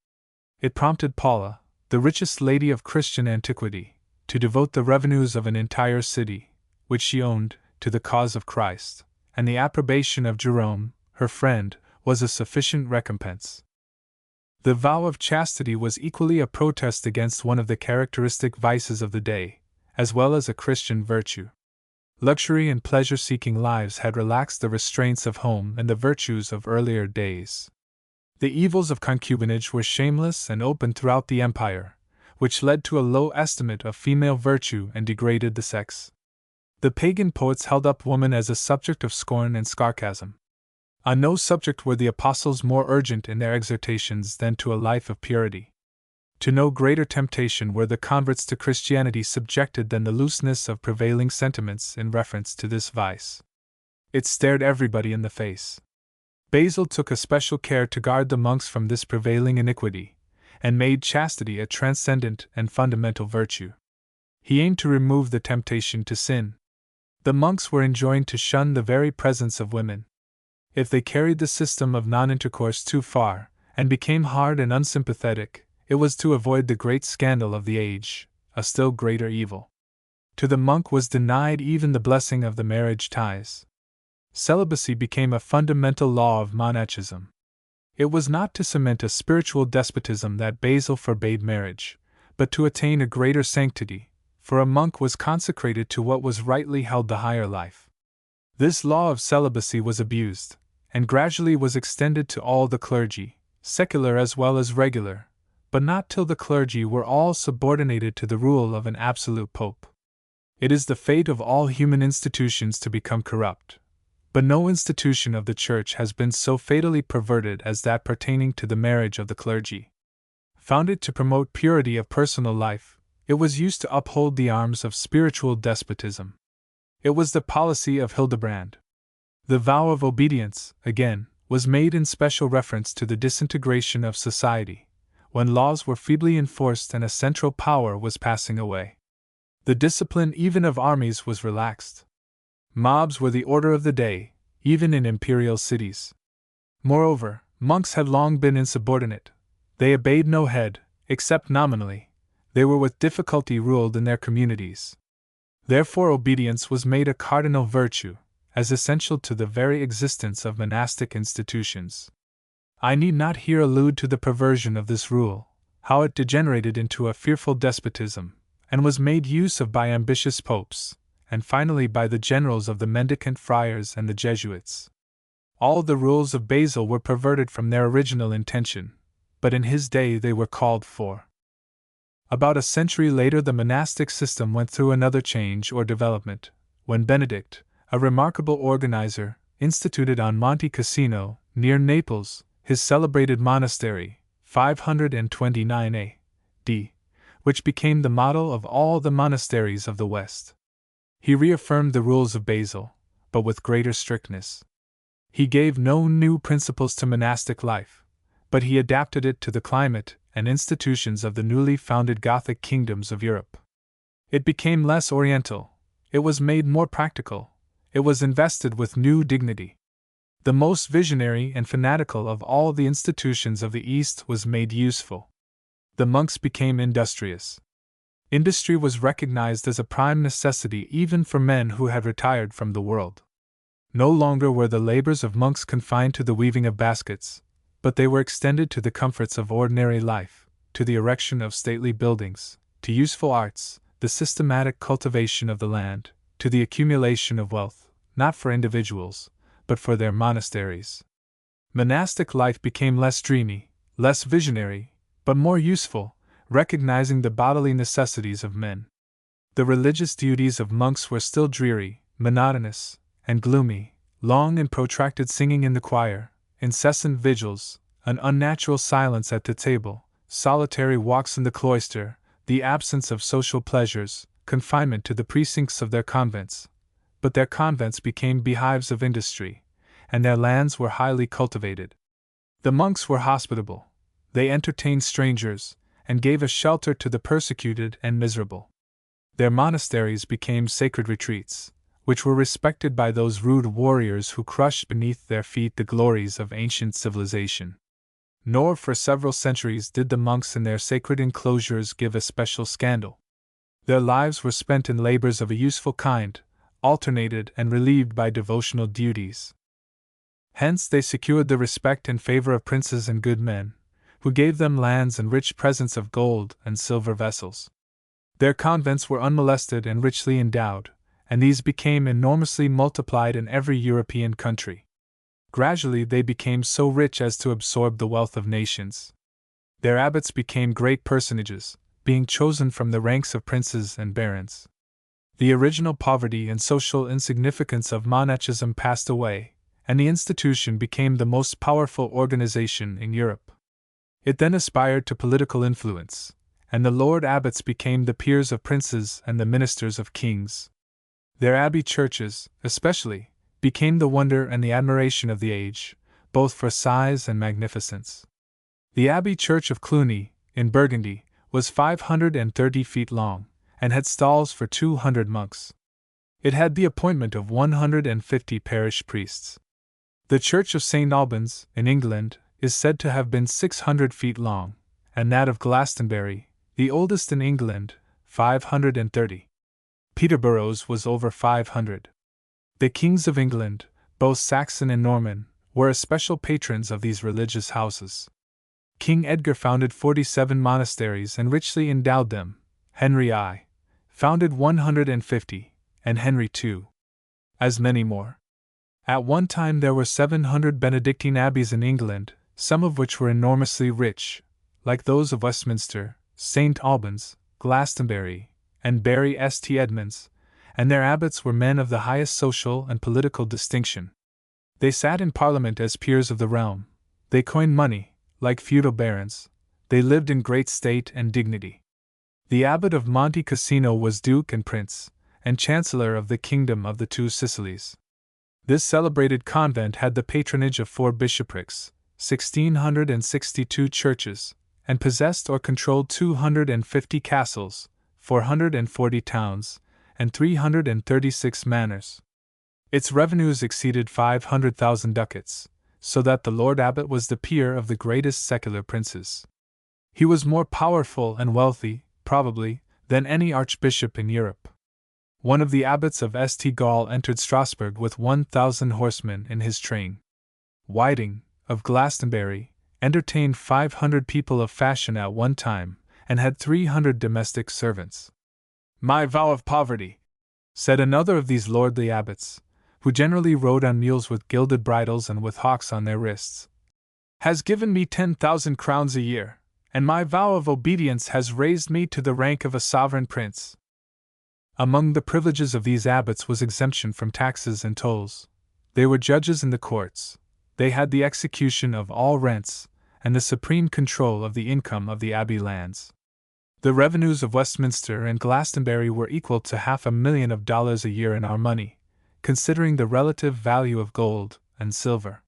It prompted Paula, the richest lady of Christian antiquity, to devote the revenues of an entire city, which she owned, to the cause of Christ, and the approbation of Jerome, her friend, was a sufficient recompense. The vow of chastity was equally a protest against one of the characteristic vices of the day, as well as a Christian virtue. Luxury and pleasure-seeking lives had relaxed the restraints of home and the virtues of earlier days. The evils of concubinage were shameless and open throughout the empire, which led to a low estimate of female virtue and degraded the sex. The pagan poets held up woman as a subject of scorn and sarcasm. On no subject were the apostles more urgent in their exhortations than to a life of purity. To no greater temptation were the converts to Christianity subjected than the looseness of prevailing sentiments in reference to this vice. It stared everybody in the face. Basil took a special care to guard the monks from this prevailing iniquity, and made chastity a transcendent and fundamental virtue. He aimed to remove the temptation to sin. The monks were enjoined to shun the very presence of women. If they carried the system of non-intercourse too far, and became hard and unsympathetic, it was to avoid the great scandal of the age, a still greater evil. To the monk was denied even the blessing of the marriage ties. Celibacy became a fundamental law of monachism. It was not to cement a spiritual despotism that Basil forbade marriage, but to attain a greater sanctity, for a monk was consecrated to what was rightly held the higher life. This law of celibacy was abused, and gradually was extended to all the clergy, secular as well as regular, but not till the clergy were all subordinated to the rule of an absolute pope. It is the fate of all human institutions to become corrupt, but no institution of the Church has been so fatally perverted as that pertaining to the marriage of the clergy. Founded to promote purity of personal life, It was used to uphold the arms of spiritual despotism. It was the policy of Hildebrand. The vow of obedience, again, was made in special reference to the disintegration of society, when laws were feebly enforced and a central power was passing away. The discipline even of armies was relaxed. Mobs were the order of the day, even in imperial cities. Moreover, monks had long been insubordinate. They obeyed no head, except nominally. They were with difficulty ruled in their communities. Therefore obedience was made a cardinal virtue, as essential to the very existence of monastic institutions. I need not here allude to the perversion of this rule, how it degenerated into a fearful despotism, and was made use of by ambitious popes, and finally by the generals of the mendicant friars and the Jesuits. All the rules of Basil were perverted from their original intention, but in his day they were called for. About a century later the monastic system went through another change or development, when Benedict, a remarkable organizer, instituted on Monte Cassino, near Naples, his celebrated monastery, 529 A.D., which became the model of all the monasteries of the West. He reaffirmed the rules of Basil, but with greater strictness. He gave no new principles to monastic life, but he adapted it to the climate and institutions of the newly founded Gothic kingdoms of Europe. It became less oriental, it was made more practical, it was invested with new dignity. The most visionary and fanatical of all the institutions of the East was made useful. The monks became industrious. Industry was recognized as a prime necessity even for men who had retired from the world. No longer were the labors of monks confined to the weaving of baskets, but they were extended to the comforts of ordinary life, to the erection of stately buildings, to useful arts, the systematic cultivation of the land, to the accumulation of wealth, not for individuals, but for their monasteries. Monastic life became less dreamy, less visionary, but more useful, recognizing the bodily necessities of men. The religious duties of monks were still dreary, monotonous, and gloomy, long and protracted singing in the choir, incessant vigils, an unnatural silence at the table, solitary walks in the cloister, the absence of social pleasures, confinement to the precincts of their convents. But their convents became beehives of industry, and their lands were highly cultivated. The monks were hospitable, they entertained strangers, and gave a shelter to the persecuted and miserable. Their monasteries became sacred retreats, which were respected by those rude warriors who crushed beneath their feet the glories of ancient civilization. Nor for several centuries did the monks in their sacred enclosures give a special scandal. Their lives were spent in labors of a useful kind, alternated and relieved by devotional duties. Hence they secured the respect and favor of princes and good men, who gave them lands and rich presents of gold and silver vessels. Their convents were unmolested and richly endowed, and these became enormously multiplied in every European country. Gradually they became so rich as to absorb the wealth of nations. Their abbots became great personages, being chosen from the ranks of princes and barons. The original poverty and social insignificance of monachism passed away, and the institution became the most powerful organization in Europe. It then aspired to political influence, and the lord abbots became the peers of princes and the ministers of kings. Their abbey churches, especially, became the wonder and the admiration of the age, both for size and magnificence. The abbey church of Cluny, in Burgundy, was 530 feet long, and had stalls for 200 monks. It had the appointment of 150 parish priests. The church of St. Albans, in England, is said to have been 600 feet long, and that of Glastonbury, the oldest in England, 530. Peterborough's was over 500. The kings of England, both Saxon and Norman, were especial patrons of these religious houses. King Edgar founded 47 monasteries and richly endowed them. Henry I founded 150, and Henry II as many more. At one time there were 700 Benedictine abbeys in England, some of which were enormously rich, like those of Westminster, St. Albans, Glastonbury, and Bury St. Edmunds, and their abbots were men of the highest social and political distinction. They sat in Parliament as peers of the realm, they coined money, like feudal barons, they lived in great state and dignity. The abbot of Monte Cassino was duke and prince, and chancellor of the kingdom of the Two Sicilies. This celebrated convent had the patronage of 4 bishoprics, 1,662 churches, and possessed or controlled 250 castles, 440 towns, and 336 manors. Its revenues exceeded 500,000 ducats, so that the Lord Abbot was the peer of the greatest secular princes. He was more powerful and wealthy, probably, than any archbishop in Europe. One of the abbots of St. Gall entered Strasbourg with 1,000 horsemen in his train. Whiting, of Glastonbury, entertained 500 people of fashion at one time, and had 300 domestic servants. "My vow of poverty," said another of these lordly abbots, who generally rode on mules with gilded bridles and with hawks on their wrists, "has given me 10,000 crowns a year, and my vow of obedience has raised me to the rank of a sovereign prince." Among the privileges of these abbots was exemption from taxes and tolls. They were judges in the courts. They had the execution of all rents, and the supreme control of the income of the abbey lands. The revenues of Westminster and Glastonbury were equal to $500,000 a year in our money, considering the relative value of gold and silver.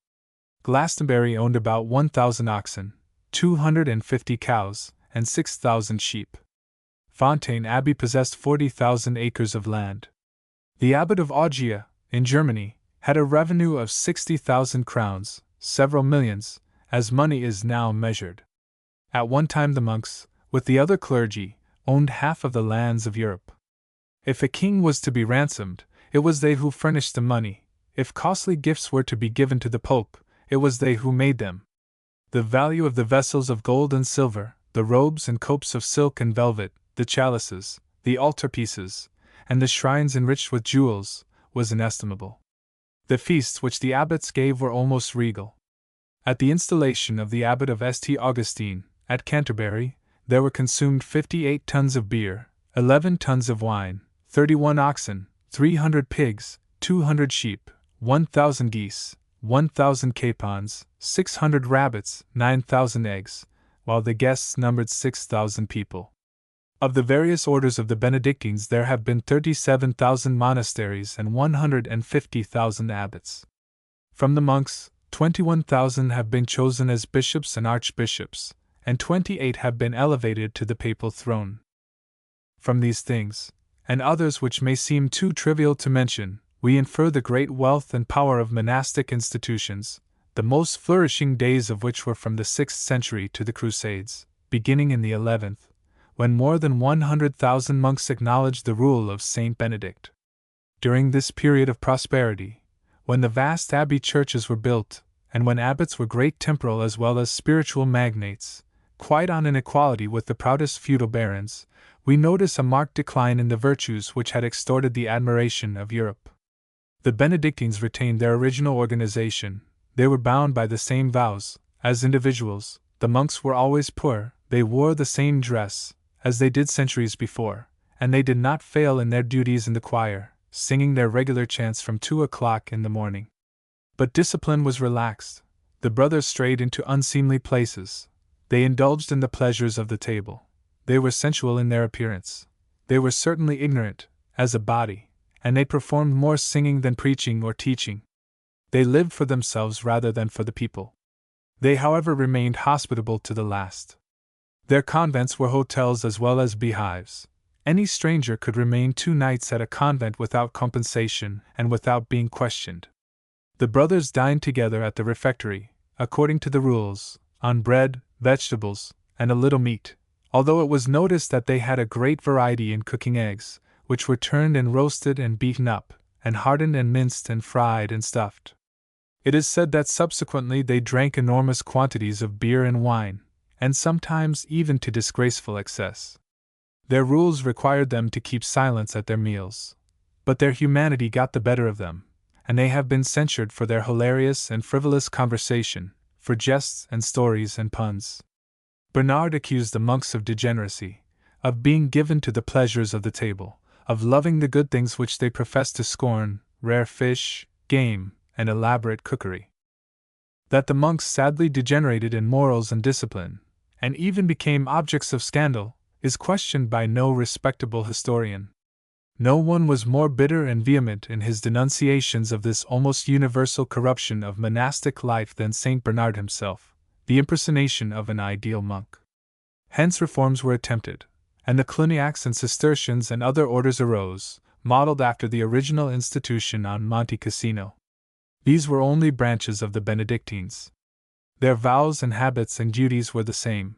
Glastonbury owned about 1,000 oxen, 250 cows, and 6,000 sheep. Fontaine Abbey possessed 40,000 acres of land. The abbot of Audiobook, in Germany, had a revenue of 60,000 crowns, several millions, as money is now measured. At one time the monks, with the other clergy, owned half of the lands of Europe. If a king was to be ransomed, it was they who furnished the money. If costly gifts were to be given to the Pope, it was they who made them. The value of the vessels of gold and silver, the robes and copes of silk and velvet, the chalices, the altarpieces, and the shrines enriched with jewels, was inestimable. The feasts which the abbots gave were almost regal. At the installation of the abbot of St. Augustine, at Canterbury, there were consumed 58 tons of beer, 11 tons of wine, 31 oxen, 300 pigs, 200 sheep, 1,000 geese, 1,000 capons, 600 rabbits, 9,000 eggs, while the guests numbered 6,000 people. Of the various orders of the Benedictines there have been 37,000 monasteries and 150,000 abbots. From the monks, 21,000 have been chosen as bishops and archbishops, and 28 have been elevated to the papal throne. From these things, and others which may seem too trivial to mention, we infer the great wealth and power of monastic institutions, the most flourishing days of which were from the 6th century to the Crusades, beginning in the 11th, when more than 100,000 monks acknowledged the rule of Saint Benedict. During this period of prosperity, when the vast abbey churches were built, and when abbots were great temporal as well as spiritual magnates, quite on an equality with the proudest feudal barons, we notice a marked decline in the virtues which had extorted the admiration of Europe. The Benedictines retained their original organization, they were bound by the same vows, as individuals, the monks were always poor, they wore the same dress, as they did centuries before, and they did not fail in their duties in the choir, singing their regular chants from 2 o'clock in the morning. But discipline was relaxed, the brothers strayed into unseemly places, they indulged in the pleasures of the table, they were sensual in their appearance, they were certainly ignorant, as a body, and they performed more singing than preaching or teaching. They lived for themselves rather than for the people. They, however, remained hospitable to the last. Their convents were hotels as well as beehives. Any stranger could remain 2 nights at a convent without compensation and without being questioned. The brothers dined together at the refectory, according to the rules, on bread, vegetables, and a little meat, although it was noticed that they had a great variety in cooking eggs, which were turned and roasted and beaten up, and hardened and minced and fried and stuffed. It is said that subsequently they drank enormous quantities of beer and wine, and sometimes even to disgraceful excess. Their rules required them to keep silence at their meals, but their humanity got the better of them, and they have been censured for their hilarious and frivolous conversation, for jests and stories and puns. Bernard accused the monks of degeneracy, of being given to the pleasures of the table, of loving the good things which they professed to scorn, rare fish, game, and elaborate cookery. That the monks sadly degenerated in morals and discipline, and even became objects of scandal, is questioned by no respectable historian. No one was more bitter and vehement in his denunciations of this almost universal corruption of monastic life than St. Bernard himself, the impersonation of an ideal monk. Hence reforms were attempted, and the Cluniacs and Cistercians and other orders arose, modeled after the original institution on Monte Cassino. These were only branches of the Benedictines. Their vows and habits and duties were the same.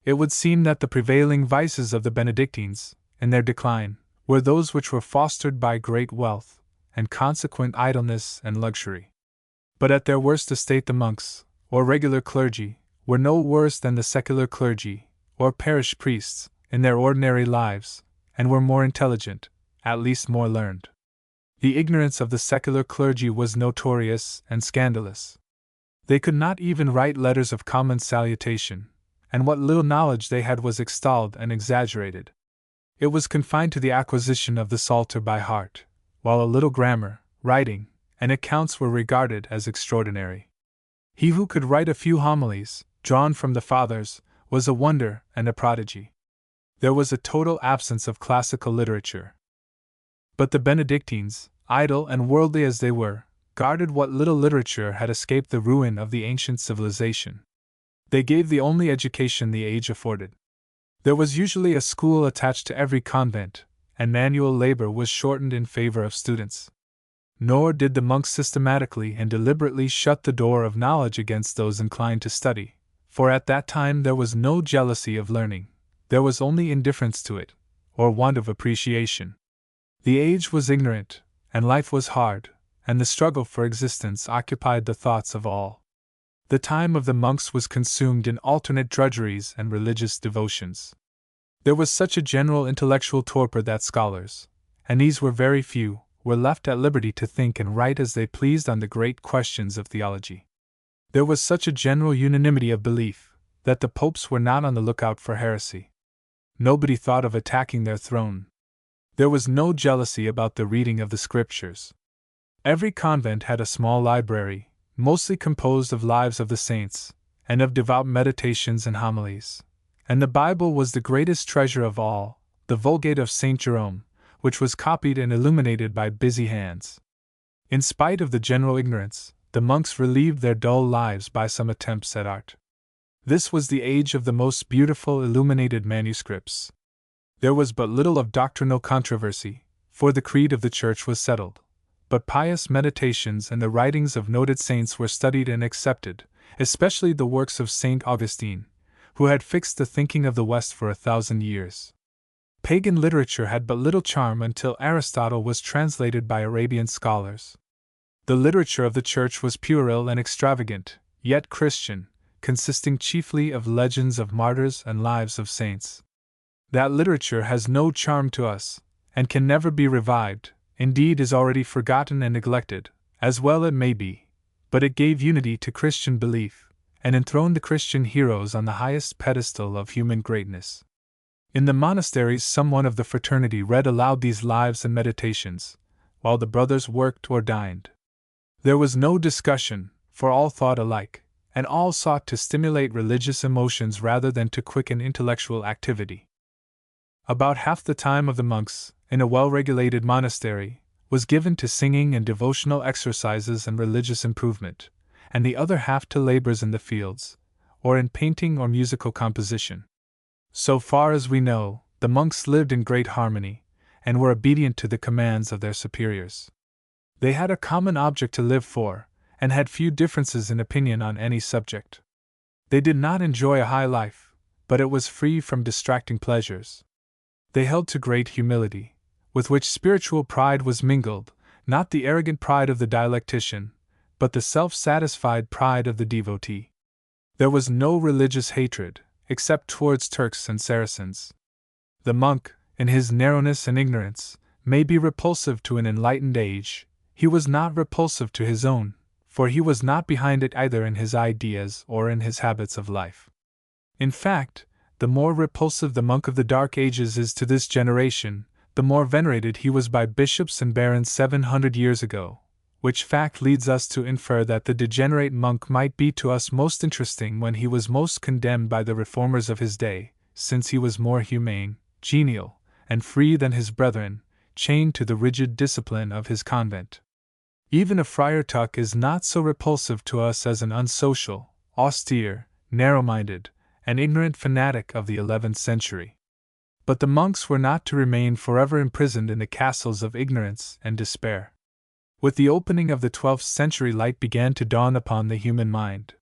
It would seem that the prevailing vices of the Benedictines, in their decline, were those which were fostered by great wealth, and consequent idleness and luxury. But at their worst estate the monks, or regular clergy, were no worse than the secular clergy, or parish priests, in their ordinary lives, and were more intelligent, at least more learned. The ignorance of the secular clergy was notorious and scandalous. They could not even write letters of common salutation, and what little knowledge they had was extolled and exaggerated. It was confined to the acquisition of the Psalter by heart, while a little grammar, writing, and accounts were regarded as extraordinary. He who could write a few homilies, drawn from the Fathers, was a wonder and a prodigy. There was a total absence of classical literature. But the Benedictines, idle and worldly as they were, guarded what little literature had escaped the ruin of the ancient civilization. They gave the only education the age afforded. There was usually a school attached to every convent, and manual labor was shortened in favor of students. Nor did the monks systematically and deliberately shut the door of knowledge against those inclined to study, for at that time there was no jealousy of learning, there was only indifference to it, or want of appreciation. The age was ignorant, and life was hard, and the struggle for existence occupied the thoughts of all. The time of the monks was consumed in alternate drudgeries and religious devotions. There was such a general intellectual torpor that scholars, and these were very few, were left at liberty to think and write as they pleased on the great questions of theology. There was such a general unanimity of belief that the popes were not on the lookout for heresy. Nobody thought of attacking their throne. There was no jealousy about the reading of the scriptures. Every convent had a small library, mostly composed of lives of the saints, and of devout meditations and homilies. And the Bible was the greatest treasure of all, the Vulgate of St. Jerome, which was copied and illuminated by busy hands. In spite of the general ignorance, the monks relieved their dull lives by some attempts at art. This was the age of the most beautiful illuminated manuscripts. There was but little of doctrinal controversy, for the creed of the Church was settled. But pious meditations and the writings of noted saints were studied and accepted, especially the works of St. Augustine, who had fixed the thinking of the West for 1,000 years. Pagan literature had but little charm until Aristotle was translated by Arabian scholars. The literature of the Church was puerile and extravagant, yet Christian, consisting chiefly of legends of martyrs and lives of saints. That literature has no charm to us, and can never be revived, indeed is already forgotten and neglected, as well it may be, but it gave unity to Christian belief, and enthroned the Christian heroes on the highest pedestal of human greatness. In the monasteries some one of the fraternity read aloud these lives and meditations, while the brothers worked or dined. There was no discussion, for all thought alike, and all sought to stimulate religious emotions rather than to quicken intellectual activity. About half the time of the monks, in a well-regulated monastery, was given to singing and devotional exercises and religious improvement, and the other half to labors in the fields, or in painting or musical composition. So far as we know, the monks lived in great harmony, and were obedient to the commands of their superiors. They had a common object to live for, and had few differences in opinion on any subject. They did not enjoy a high life, but it was free from distracting pleasures. They held to great humility, with which spiritual pride was mingled, not the arrogant pride of the dialectician, but the self-satisfied pride of the devotee. There was no religious hatred, except towards Turks and Saracens. The monk, in his narrowness and ignorance, may be repulsive to an enlightened age. He was not repulsive to his own, for he was not behind it either in his ideas or in his habits of life. In fact, the more repulsive the monk of the Dark Ages is to this generation, the more venerated he was by bishops and barons 700 years ago, which fact leads us to infer that the degenerate monk might be to us most interesting when he was most condemned by the reformers of his day, since he was more humane, genial, and free than his brethren, chained to the rigid discipline of his convent. Even a Friar Tuck is not so repulsive to us as an unsocial, austere, narrow-minded, and ignorant fanatic of the 11th century. But the monks were not to remain forever imprisoned in the castles of ignorance and despair. With the opening of the 12th century, light began to dawn upon the human mind.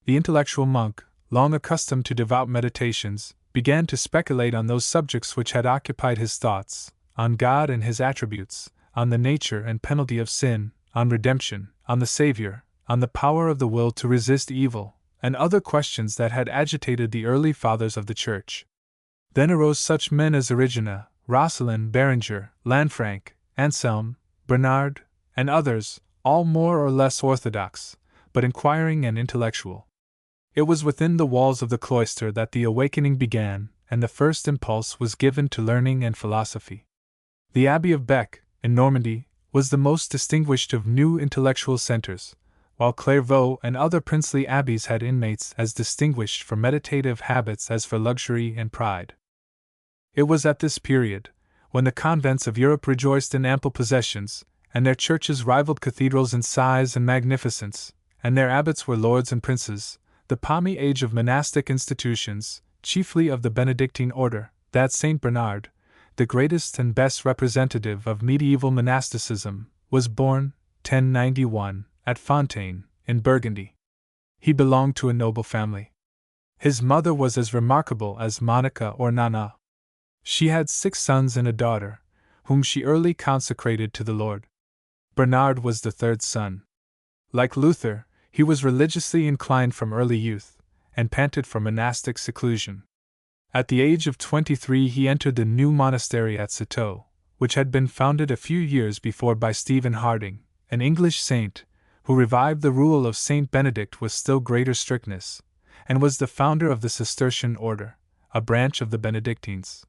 The intellectual monk, long accustomed to devout meditations, began to speculate on those subjects which had occupied his thoughts, on God and his attributes, on the nature and penalty of sin, on redemption, on the Savior, on the power of the will to resist evil, and other questions that had agitated the early fathers of the Church. Then arose such men as Origena, Roscelin, Berenger, Lanfranc, Anselm, Bernard, and others, all more or less orthodox, but inquiring and intellectual. It was within the walls of the cloister that the awakening began, and the first impulse was given to learning and philosophy. The Abbey of Bec, in Normandy, was the most distinguished of new intellectual centers, while Clairvaux and other princely abbeys had inmates as distinguished for meditative habits as for luxury and pride. It was at this period, when the convents of Europe rejoiced in ample possessions, and their churches rivaled cathedrals in size and magnificence, and their abbots were lords and princes, the palmy age of monastic institutions, chiefly of the Benedictine order, that Saint Bernard, the greatest and best representative of medieval monasticism, was born, 1091, at Fontaine, in Burgundy. He belonged to a noble family. His mother was as remarkable as Monica or Nana. She had 6 sons and a daughter, whom she early consecrated to the Lord. Bernard was the 3rd son. Like Luther, he was religiously inclined from early youth, and panted for monastic seclusion. At the age of 23 he entered the new monastery at Citeaux, which had been founded a few years before by Stephen Harding, an English saint, who revived the rule of Saint Benedict with still greater strictness, and was the founder of the Cistercian order, a branch of the Benedictines.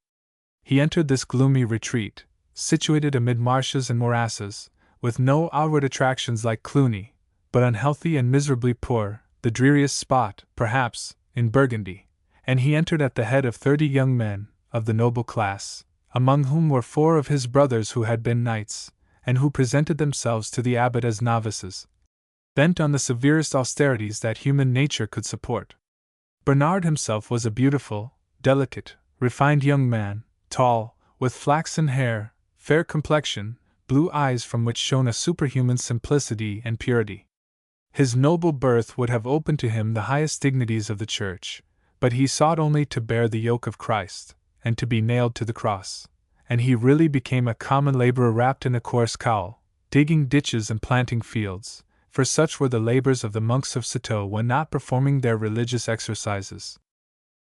He entered this gloomy retreat, situated amid marshes and morasses, with no outward attractions like Cluny, but unhealthy and miserably poor, the dreariest spot, perhaps, in Burgundy, and he entered at the head of 30 young men, of the noble class, among whom were 4 of his brothers who had been knights, and who presented themselves to the abbot as novices, bent on the severest austerities that human nature could support. Bernard himself was a beautiful, delicate, refined young man, tall, with flaxen hair, fair complexion, blue eyes from which shone a superhuman simplicity and purity. His noble birth would have opened to him the highest dignities of the Church, but he sought only to bear the yoke of Christ, and to be nailed to the cross, and he really became a common laborer wrapped in a coarse cowl, digging ditches and planting fields, for such were the labors of the monks of Citeaux when not performing their religious exercises.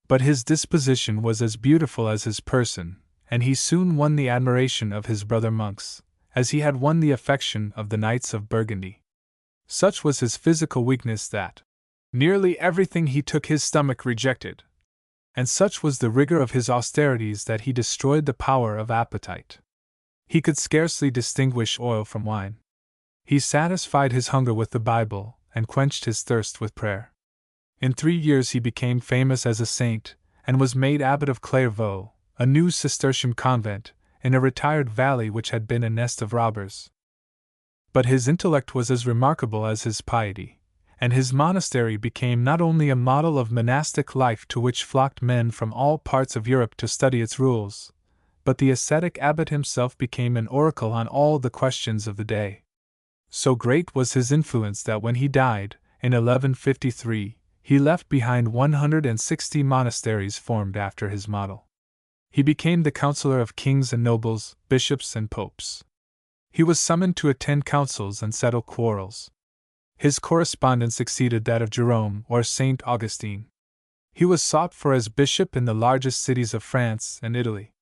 But his disposition was as beautiful as his person, and he soon won the admiration of his brother monks, as he had won the affection of the knights of Burgundy. Such was his physical weakness that nearly everything he took his stomach rejected, and such was the rigor of his austerities that he destroyed the power of appetite. He could scarcely distinguish oil from wine. He satisfied his hunger with the Bible, and quenched his thirst with prayer. In 3 years he became famous as a saint, and was made abbot of Clairvaux, a new Cistercian convent, in a retired valley which had been a nest of robbers. But his intellect was as remarkable as his piety, and his monastery became not only a model of monastic life to which flocked men from all parts of Europe to study its rules, but the ascetic abbot himself became an oracle on all the questions of the day. So great was his influence that when he died, in 1153, he left behind 160 monasteries formed after his model. He became the counselor of kings and nobles, bishops and popes. He was summoned to attend councils and settle quarrels. His correspondence exceeded that of Jerome or Saint Augustine. He was sought for as bishop in the largest cities of France and Italy.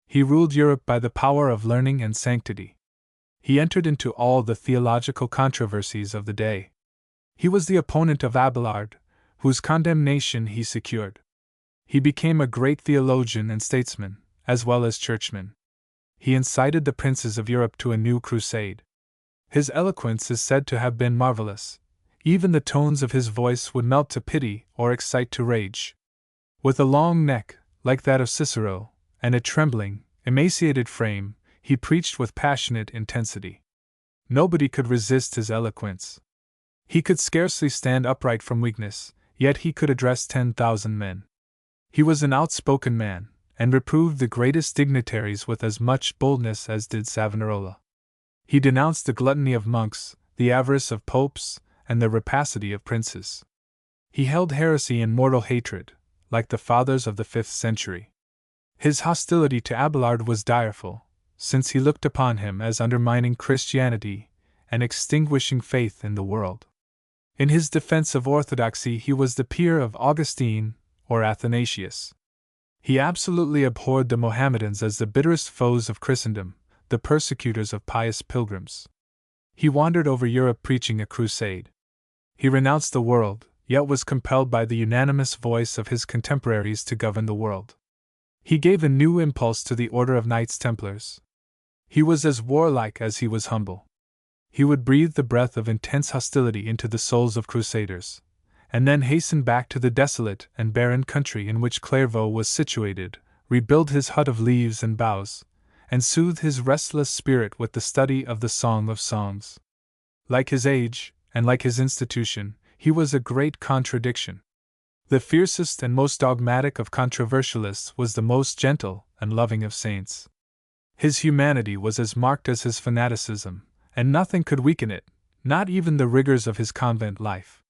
He ruled Europe by the power of learning and sanctity. He entered into all the theological controversies of the day. He was the opponent of Abelard, whose condemnation he secured. He became a great theologian and statesman, as well as churchman. He incited the princes of Europe to a new crusade. His eloquence is said to have been marvelous. Even the tones of his voice would melt to pity or excite to rage. With a long neck, like that of Cicero, and a trembling, emaciated frame, he preached with passionate intensity. Nobody could resist his eloquence. He could scarcely stand upright from weakness, yet he could address 10,000 men. He was an outspoken man, and reproved the greatest dignitaries with as much boldness as did Savonarola. He denounced the gluttony of monks, the avarice of popes, and the rapacity of princes. He held heresy in mortal hatred, like the fathers of the 5th century. His hostility to Abelard was direful, since he looked upon him as undermining Christianity and extinguishing faith in the world. In his defense of orthodoxy he was the peer of Augustine or Athanasius. He absolutely abhorred the Mohammedans as the bitterest foes of Christendom, the persecutors of pious pilgrims. He wandered over Europe preaching a crusade. He renounced the world, yet was compelled by the unanimous voice of his contemporaries to govern the world. He gave a new impulse to the order of Knights Templars. He was as warlike as he was humble. He would breathe the breath of intense hostility into the souls of crusaders, and then hasten back to the desolate and barren country in which Clairvaux was situated, rebuild his hut of leaves and boughs, and soothe his restless spirit with the study of the Song of Songs. Like his age, and like his institution, he was a great contradiction. The fiercest and most dogmatic of controversialists was the most gentle and loving of saints. His humanity was as marked as his fanaticism, and nothing could weaken it, not even the rigors of his convent life.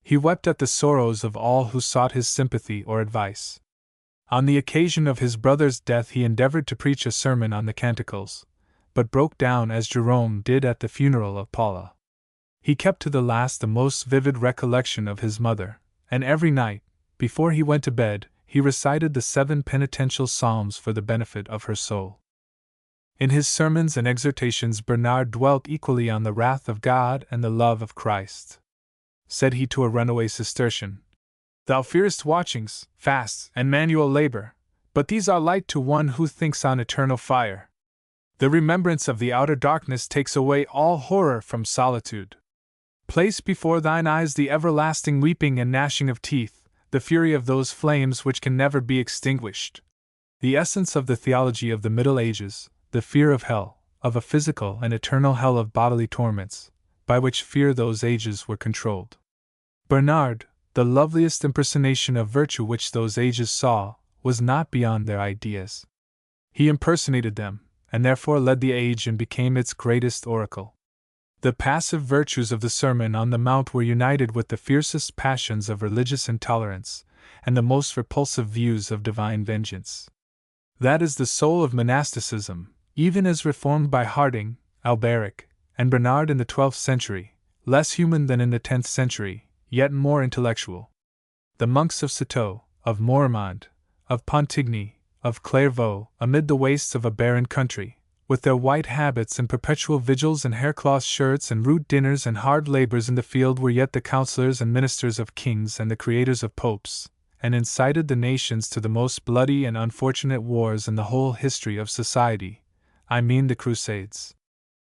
He wept at the sorrows of all who sought his sympathy or advice. On the occasion of his brother's death he endeavored to preach a sermon on the Canticles, but broke down as Jerome did at the funeral of Paula. He kept to the last the most vivid recollection of his mother, and every night, before he went to bed, he recited the 7 penitential psalms for the benefit of her soul. In his sermons and exhortations Bernard dwelt equally on the wrath of God and the love of Christ. Said he to a runaway Cistercian, "Thou fearest watchings, fasts, and manual labor, but these are light to one who thinks on eternal fire. The remembrance of the outer darkness takes away all horror from solitude. Place before thine eyes the everlasting weeping and gnashing of teeth, the fury of those flames which can never be extinguished." The essence of the theology of the Middle Ages, the fear of hell, of a physical and eternal hell of bodily torments, by which fear those ages were controlled. Bernard, the loveliest impersonation of virtue which those ages saw, was not beyond their ideas. He impersonated them, and therefore led the age and became its greatest oracle. The passive virtues of the Sermon on the Mount were united with the fiercest passions of religious intolerance, and the most repulsive views of divine vengeance. That is the soul of monasticism, even as reformed by Harding, Alberic, and Bernard in the 12th century, less human than in the 10th century, yet more intellectual. The monks of Citeaux, of Mormont, of Pontigny, of Clairvaux, amid the wastes of a barren country, with their white habits and perpetual vigils and haircloth shirts and rude dinners and hard labors in the field, were yet the counselors and ministers of kings and the creators of popes, and incited the nations to the most bloody and unfortunate wars in the whole history of society, I mean the Crusades.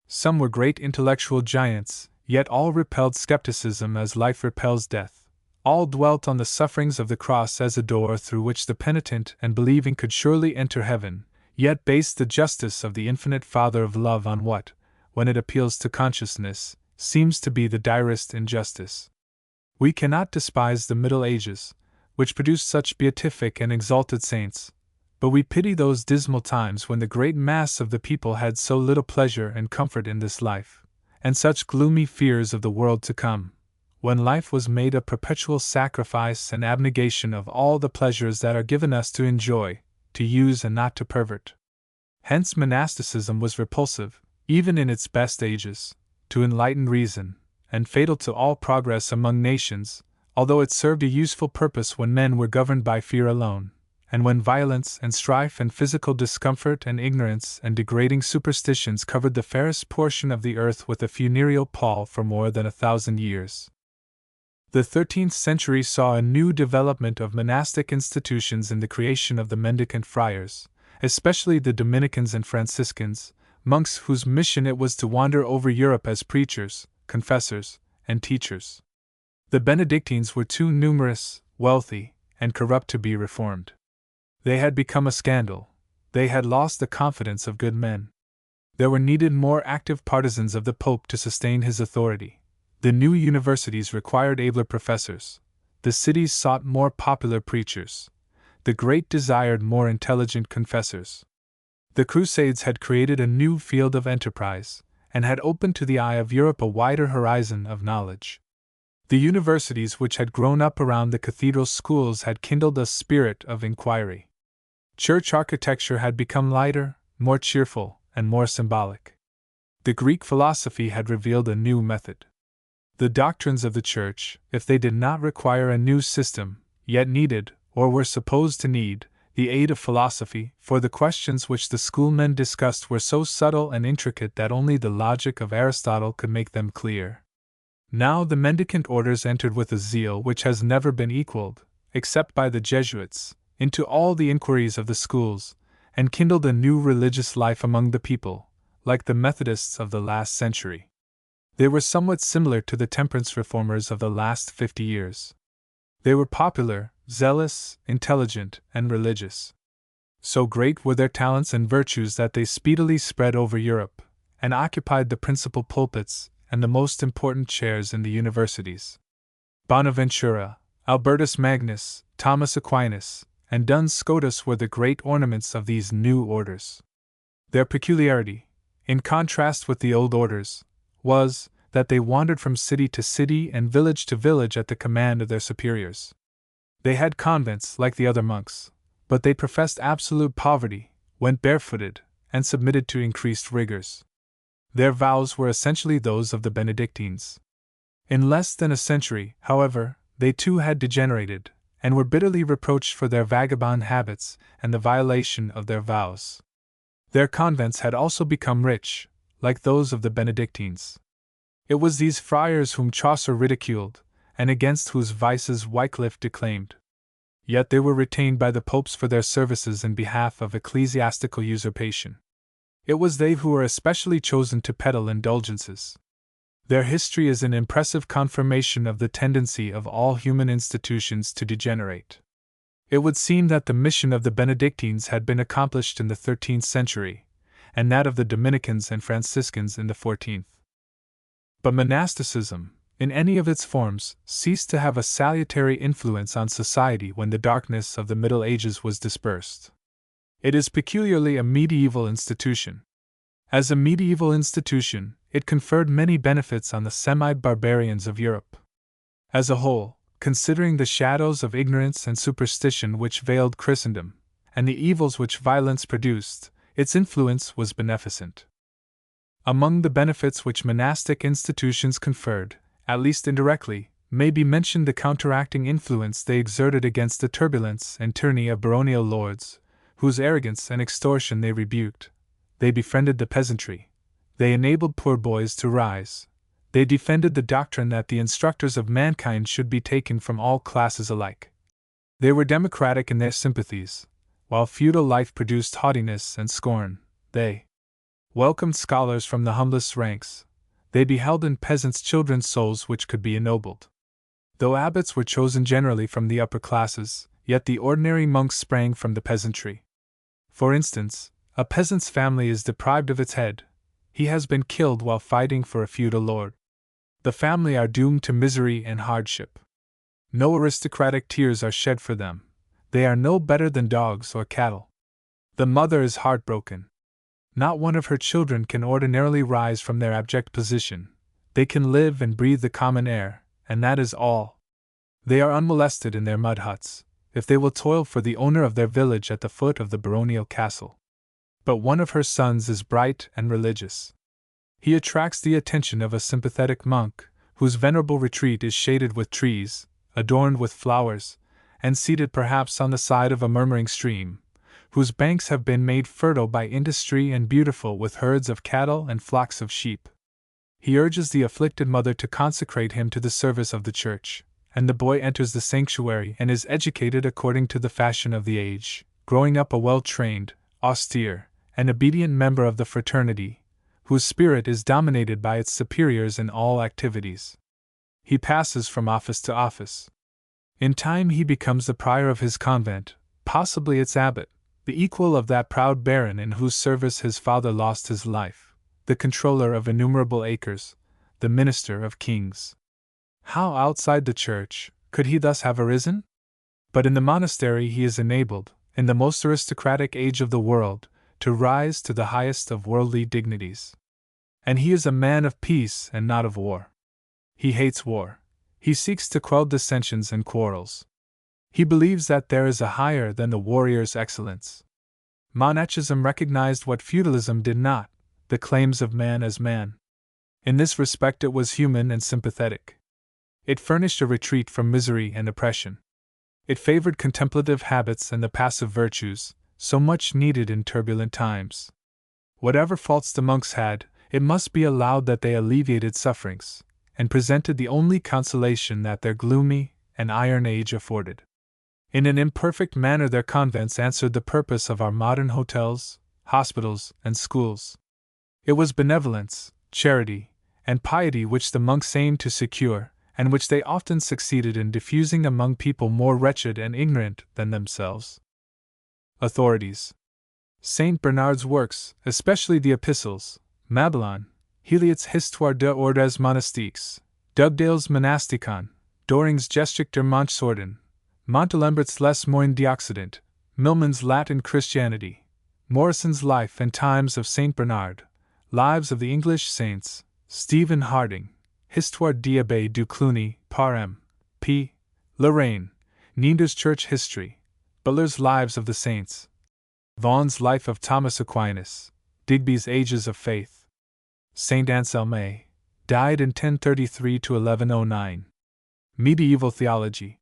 Some were great intellectual giants, yet all repelled skepticism as life repels death. All dwelt on the sufferings of the cross as a door through which the penitent and believing could surely enter heaven, yet based the justice of the infinite Father of love on what, when it appeals to consciousness, seems to be the direst injustice. We cannot despise the Middle Ages, which produced such beatific and exalted saints, but we pity those dismal times when the great mass of the people had so little pleasure and comfort in this life, and such gloomy fears of the world to come, when life was made a perpetual sacrifice and abnegation of all the pleasures that are given us to enjoy, to use and not to pervert. Hence monasticism was repulsive, even in its best ages, to enlightened reason, and fatal to all progress among nations, although it served a useful purpose when men were governed by fear alone, and when violence and strife and physical discomfort and ignorance and degrading superstitions covered the fairest portion of the earth with a funereal pall for more than 1,000 years. The 13th century saw a new development of monastic institutions in the creation of the mendicant friars, especially the Dominicans and Franciscans, monks whose mission it was to wander over Europe as preachers, confessors, and teachers. The Benedictines were too numerous, wealthy, and corrupt to be reformed. They had become a scandal. They had lost the confidence of good men. There were needed more active partisans of the Pope to sustain his authority. The new universities required abler professors. The cities sought more popular preachers. The great desired more intelligent confessors. The Crusades had created a new field of enterprise, and had opened to the eye of Europe a wider horizon of knowledge. The universities which had grown up around the cathedral schools had kindled a spirit of inquiry. Church architecture had become lighter, more cheerful, and more symbolic. The Greek philosophy had revealed a new method. The doctrines of the Church, if they did not require a new system, yet needed, or were supposed to need, the aid of philosophy, for the questions which the schoolmen discussed were so subtle and intricate that only the logic of Aristotle could make them clear. Now the mendicant orders entered with a zeal which has never been equaled, except by the Jesuits, into all the inquiries of the schools, and kindled a new religious life among the people, like the Methodists of the last century. They were somewhat similar to the temperance reformers of the last 50 years. They were popular, zealous, intelligent, and religious. So great were their talents and virtues that they speedily spread over Europe, and occupied the principal pulpits and the most important chairs in the universities. Bonaventura, Albertus Magnus, Thomas Aquinas, and Duns Scotus were the great ornaments of these new orders. Their peculiarity, in contrast with the old orders, was that they wandered from city to city and village to village at the command of their superiors. They had convents like the other monks, but they professed absolute poverty, went barefooted, and submitted to increased rigors. Their vows were essentially those of the Benedictines. In less than a century, however, they too had degenerated, and were bitterly reproached for their vagabond habits and the violation of their vows. Their convents had also become rich, like those of the Benedictines. It was these friars whom Chaucer ridiculed, and against whose vices Wycliffe declaimed. Yet they were retained by the popes for their services in behalf of ecclesiastical usurpation. It was they who were especially chosen to peddle indulgences. Their history is an impressive confirmation of the tendency of all human institutions to degenerate. It would seem that the mission of the Benedictines had been accomplished in the 13th century, and that of the Dominicans and Franciscans in the 14th. But monasticism, in any of its forms, ceased to have a salutary influence on society when the darkness of the Middle Ages was dispersed. It is peculiarly a medieval institution. As a medieval institution, it conferred many benefits on the semi-barbarians of Europe. As a whole, considering the shadows of ignorance and superstition which veiled Christendom, and the evils which violence produced, its influence was beneficent. Among the benefits which monastic institutions conferred, at least indirectly, may be mentioned the counteracting influence they exerted against the turbulence and tyranny of baronial lords, whose arrogance and extortion they rebuked. They befriended the peasantry. They enabled poor boys to rise. They defended the doctrine that the instructors of mankind should be taken from all classes alike. They were democratic in their sympathies. While feudal life produced haughtiness and scorn, they welcomed scholars from the humblest ranks. They beheld in peasants' children's souls which could be ennobled. Though abbots were chosen generally from the upper classes, yet the ordinary monks sprang from the peasantry. For instance, a peasant's family is deprived of its head. He has been killed while fighting for a feudal lord. The family are doomed to misery and hardship. No aristocratic tears are shed for them. They are no better than dogs or cattle. The mother is heartbroken. Not one of her children can ordinarily rise from their abject position. They can live and breathe the common air, and that is all. They are unmolested in their mud huts, if they will toil for the owner of their village at the foot of the baronial castle. But one of her sons is bright and religious. He attracts the attention of a sympathetic monk, whose venerable retreat is shaded with trees, adorned with flowers, and seated perhaps on the side of a murmuring stream, whose banks have been made fertile by industry and beautiful with herds of cattle and flocks of sheep. He urges the afflicted mother to consecrate him to the service of the church, and the boy enters the sanctuary and is educated according to the fashion of the age, growing up a well-trained, austere, and obedient member of the fraternity, whose spirit is dominated by its superiors in all activities. He passes from office to office. In time he becomes the prior of his convent, possibly its abbot, the equal of that proud baron in whose service his father lost his life, the controller of innumerable acres, the minister of kings. How outside the church could he thus have arisen? But in the monastery he is enabled, in the most aristocratic age of the world, to rise to the highest of worldly dignities. And he is a man of peace and not of war. He hates war. He seeks to quell dissensions and quarrels. He believes that there is a higher than the warrior's excellence. Monachism recognized what feudalism did not, the claims of man as man. In this respect it was human and sympathetic. It furnished a retreat from misery and oppression. It favored contemplative habits and the passive virtues, so much needed in turbulent times. Whatever faults the monks had, it must be allowed that they alleviated sufferings, and presented the only consolation that their gloomy and iron age afforded. In an imperfect manner their convents answered the purpose of our modern hotels, hospitals, and schools. It was benevolence, charity, and piety which the monks aimed to secure, and which they often succeeded in diffusing among people more wretched and ignorant than themselves. Authorities. Saint Bernard's works, especially the epistles, Mabillon, Heliot's Histoire des Ordres Monastiques, Dugdale's Monasticon, Doring's Geschichte der Mönchsorden, Montalembert's Les Moines d'Occident, Milman's Latin Christianity, Morrison's Life and Times of Saint Bernard, Lives of the English Saints, Stephen Harding, Histoire de l'Abbé du Cluny, par M. P. Lorraine, Neander's Church History, Butler's Lives of the Saints, Vaughan's Life of Thomas Aquinas, Digby's Ages of Faith. Saint Anselme, died in 1033 to 1109. Medieval Theology.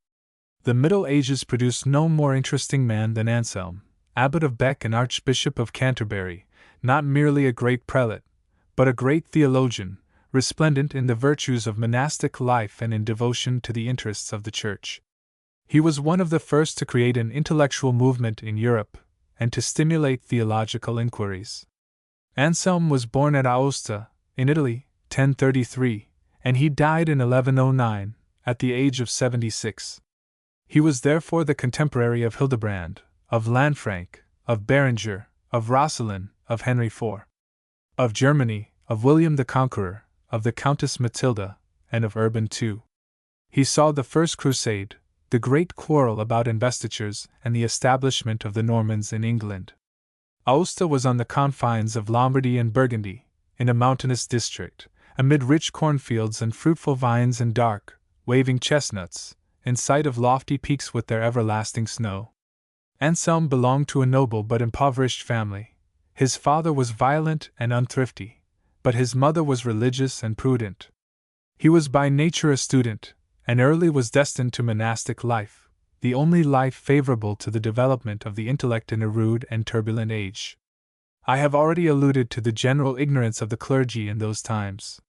The Middle Ages produced no more interesting man than Anselm, Abbot of Bec and Archbishop of Canterbury, not merely a great prelate, but a great theologian, resplendent in the virtues of monastic life and in devotion to the interests of the Church. He was one of the first to create an intellectual movement in Europe, and to stimulate theological inquiries. Anselm was born at Aosta, in Italy, 1033, and he died in 1109, at the age of 76. He was therefore the contemporary of Hildebrand, of Lanfranc, of Berenger, of Roscelin, of Henry IV. Of Germany, of William the Conqueror, of the Countess Matilda, and of Urban II. He saw the First Crusade, the great quarrel about investitures and the establishment of the Normans in England. Aosta was on the confines of Lombardy and Burgundy, in a mountainous district, amid rich cornfields and fruitful vines and dark, waving chestnuts, in sight of lofty peaks with their everlasting snow. Anselm belonged to a noble but impoverished family. His father was violent and unthrifty, but his mother was religious and prudent. He was by nature a student, and early was destined to monastic life, the only life favorable to the development of the intellect in a rude and turbulent age. I have already alluded to the general ignorance of the clergy in those times.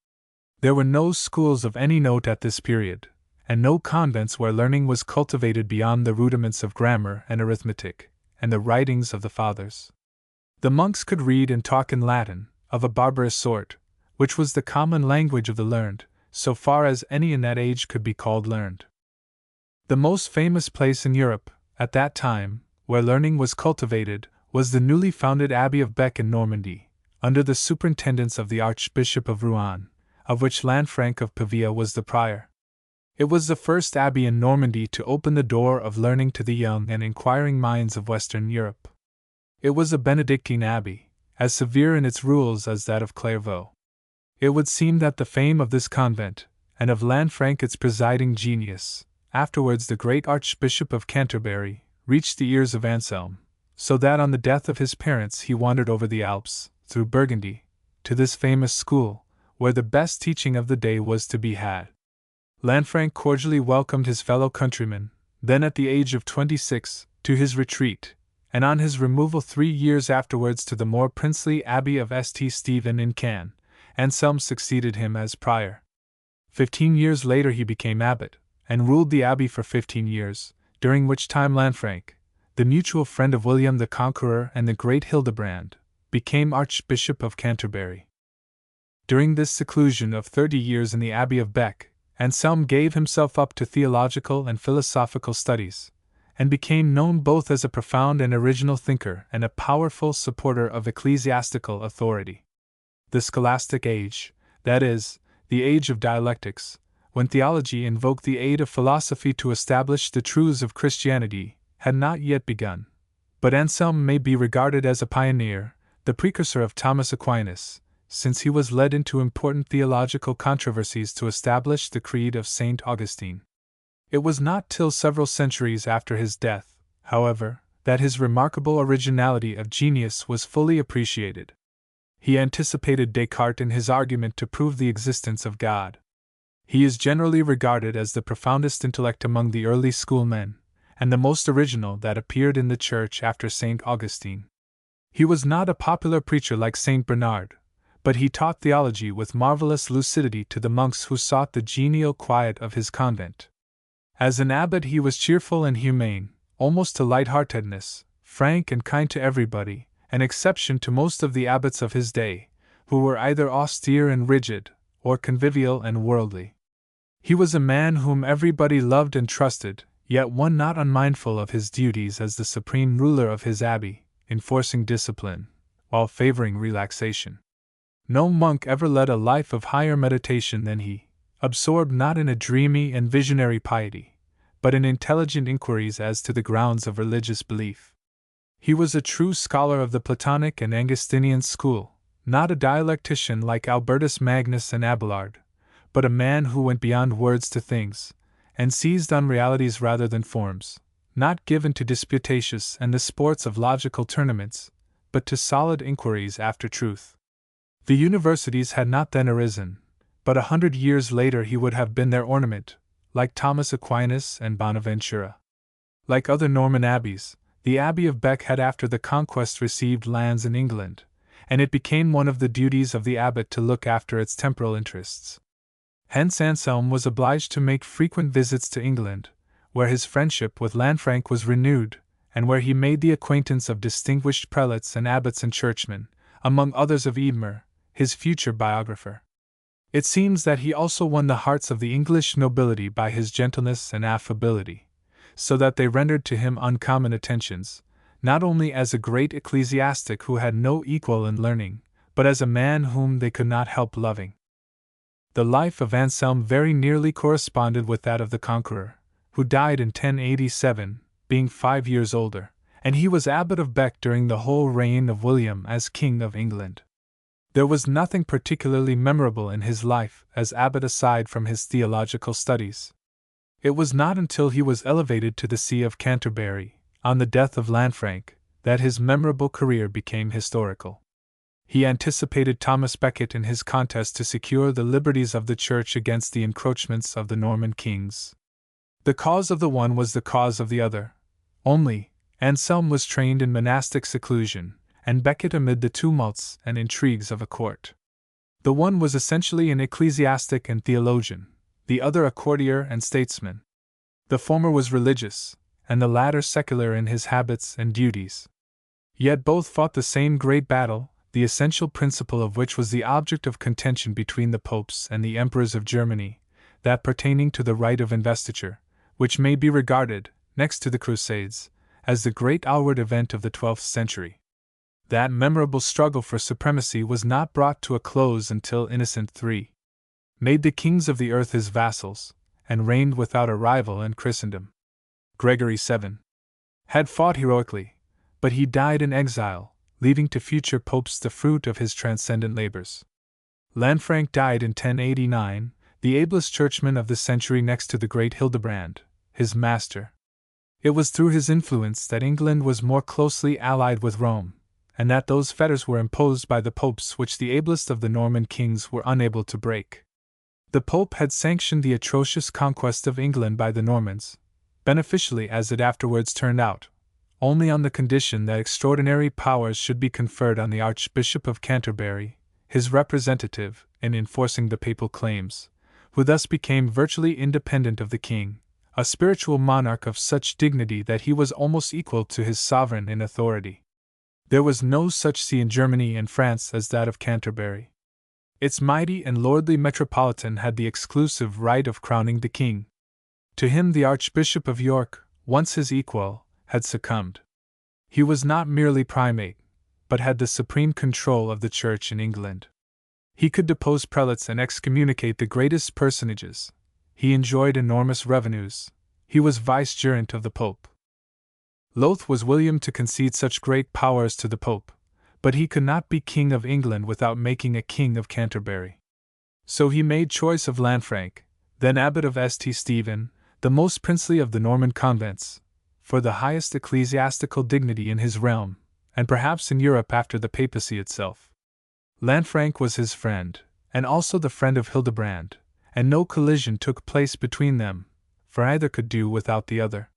There were no schools of any note at this period, and no convents where learning was cultivated beyond the rudiments of grammar and arithmetic, and the writings of the fathers. The monks could read and talk in Latin, of a barbarous sort, which was the common language of the learned, so far as any in that age could be called learned. The most famous place in Europe, at that time, where learning was cultivated, was the newly founded Abbey of Bec in Normandy, under the superintendence of the Archbishop of Rouen, of which Lanfranc of Pavia was the prior. It was the first abbey in Normandy to open the door of learning to the young and inquiring minds of Western Europe. It was a Benedictine abbey, as severe in its rules as that of Clairvaux. It would seem that the fame of this convent, and of Lanfranc its presiding genius, afterwards the great Archbishop of Canterbury, reached the ears of Anselm, so that on the death of his parents he wandered over the Alps, through Burgundy, to this famous school, where the best teaching of the day was to be had. Lanfranc cordially welcomed his fellow countrymen, then at the age of 26, to his retreat, and on his removal 3 years afterwards to the more princely abbey of St. Stephen in Caen, Anselm succeeded him as prior. 15 years later he became abbot, and ruled the abbey for 15 years, during which time Lanfranc, the mutual friend of William the Conqueror and the great Hildebrand, became Archbishop of Canterbury. During this seclusion of 30 years in the Abbey of Bec, Anselm gave himself up to theological and philosophical studies, and became known both as a profound and original thinker and a powerful supporter of ecclesiastical authority. The scholastic age, that is, the age of dialectics, when theology invoked the aid of philosophy to establish the truths of Christianity, had not yet begun. But Anselm may be regarded as a pioneer, the precursor of Thomas Aquinas, since he was led into important theological controversies to establish the creed of St. Augustine. It was not till several centuries after his death, however, that his remarkable originality of genius was fully appreciated. He anticipated Descartes in his argument to prove the existence of God. He is generally regarded as the profoundest intellect among the early schoolmen, and the most original that appeared in the Church after St. Augustine. He was not a popular preacher like St. Bernard, but he taught theology with marvelous lucidity to the monks who sought the genial quiet of his convent. As an abbot he was cheerful and humane, almost to light-heartedness, frank and kind to everybody, an exception to most of the abbots of his day, who were either austere and rigid, or convivial and worldly. He was a man whom everybody loved and trusted, yet one not unmindful of his duties as the supreme ruler of his abbey, enforcing discipline, while favoring relaxation. No monk ever led a life of higher meditation than he, absorbed not in a dreamy and visionary piety, but in intelligent inquiries as to the grounds of religious belief. He was a true scholar of the Platonic and Augustinian school, not a dialectician like Albertus Magnus and Abelard, but a man who went beyond words to things, and seized on realities rather than forms, not given to disputatious and the sports of logical tournaments, but to solid inquiries after truth. The universities had not then arisen, but 100 years later he would have been their ornament, like Thomas Aquinas and Bonaventura. Like other Norman abbeys, the Abbey of Bec had after the conquest received lands in England, and it became one of the duties of the abbot to look after its temporal interests. Hence Anselm was obliged to make frequent visits to England, where his friendship with Lanfranc was renewed, and where he made the acquaintance of distinguished prelates and abbots and churchmen, among others of Eadmer, his future biographer. It seems that he also won the hearts of the English nobility by his gentleness and affability, so that they rendered to him uncommon attentions, not only as a great ecclesiastic who had no equal in learning, but as a man whom they could not help loving. The life of Anselm very nearly corresponded with that of the Conqueror, who died in 1087, being 5 years older, and he was abbot of Bec during the whole reign of William as King of England. There was nothing particularly memorable in his life as abbot aside from his theological studies. It was not until he was elevated to the See of Canterbury, on the death of Lanfranc, that his memorable career became historical. He anticipated Thomas Becket in his contest to secure the liberties of the Church against the encroachments of the Norman kings. The cause of the one was the cause of the other. Only, Anselm was trained in monastic seclusion, and Becket amid the tumults and intrigues of a court. The one was essentially an ecclesiastic and theologian, the other a courtier and statesman. The former was religious, and the latter secular in his habits and duties. Yet both fought the same great battle, the essential principle of which was the object of contention between the popes and the emperors of Germany, that pertaining to the right of investiture, which may be regarded, next to the Crusades, as the great outward event of the 12th century. That memorable struggle for supremacy was not brought to a close until Innocent III made the kings of the earth his vassals, and reigned without a rival in Christendom. Gregory VII had fought heroically, but he died in exile, leaving to future popes the fruit of his transcendent labors. Lanfranc died in 1089, the ablest churchman of the century next to the great Hildebrand, his master. It was through his influence that England was more closely allied with Rome, and that those fetters were imposed by the popes which the ablest of the Norman kings were unable to break. The pope had sanctioned the atrocious conquest of England by the Normans, beneficially as it afterwards turned out, only on the condition that extraordinary powers should be conferred on the Archbishop of Canterbury, his representative, in enforcing the papal claims, who thus became virtually independent of the king, a spiritual monarch of such dignity that he was almost equal to his sovereign in authority. There was no such see in Germany and France as that of Canterbury. Its mighty and lordly metropolitan had the exclusive right of crowning the king. To him the Archbishop of York, once his equal, had succumbed. He was not merely primate, but had the supreme control of the Church in England. He could depose prelates and excommunicate the greatest personages. He enjoyed enormous revenues. He was vicegerent of the Pope. Loath was William to concede such great powers to the Pope, but he could not be King of England without making a King of Canterbury. So he made choice of Lanfranc, then Abbot of St. Stephen, the most princely of the Norman convents, for the highest ecclesiastical dignity in his realm, and perhaps in Europe after the papacy itself. Lanfranc was his friend, and also the friend of Hildebrand, and no collision took place between them, for either could do without the other.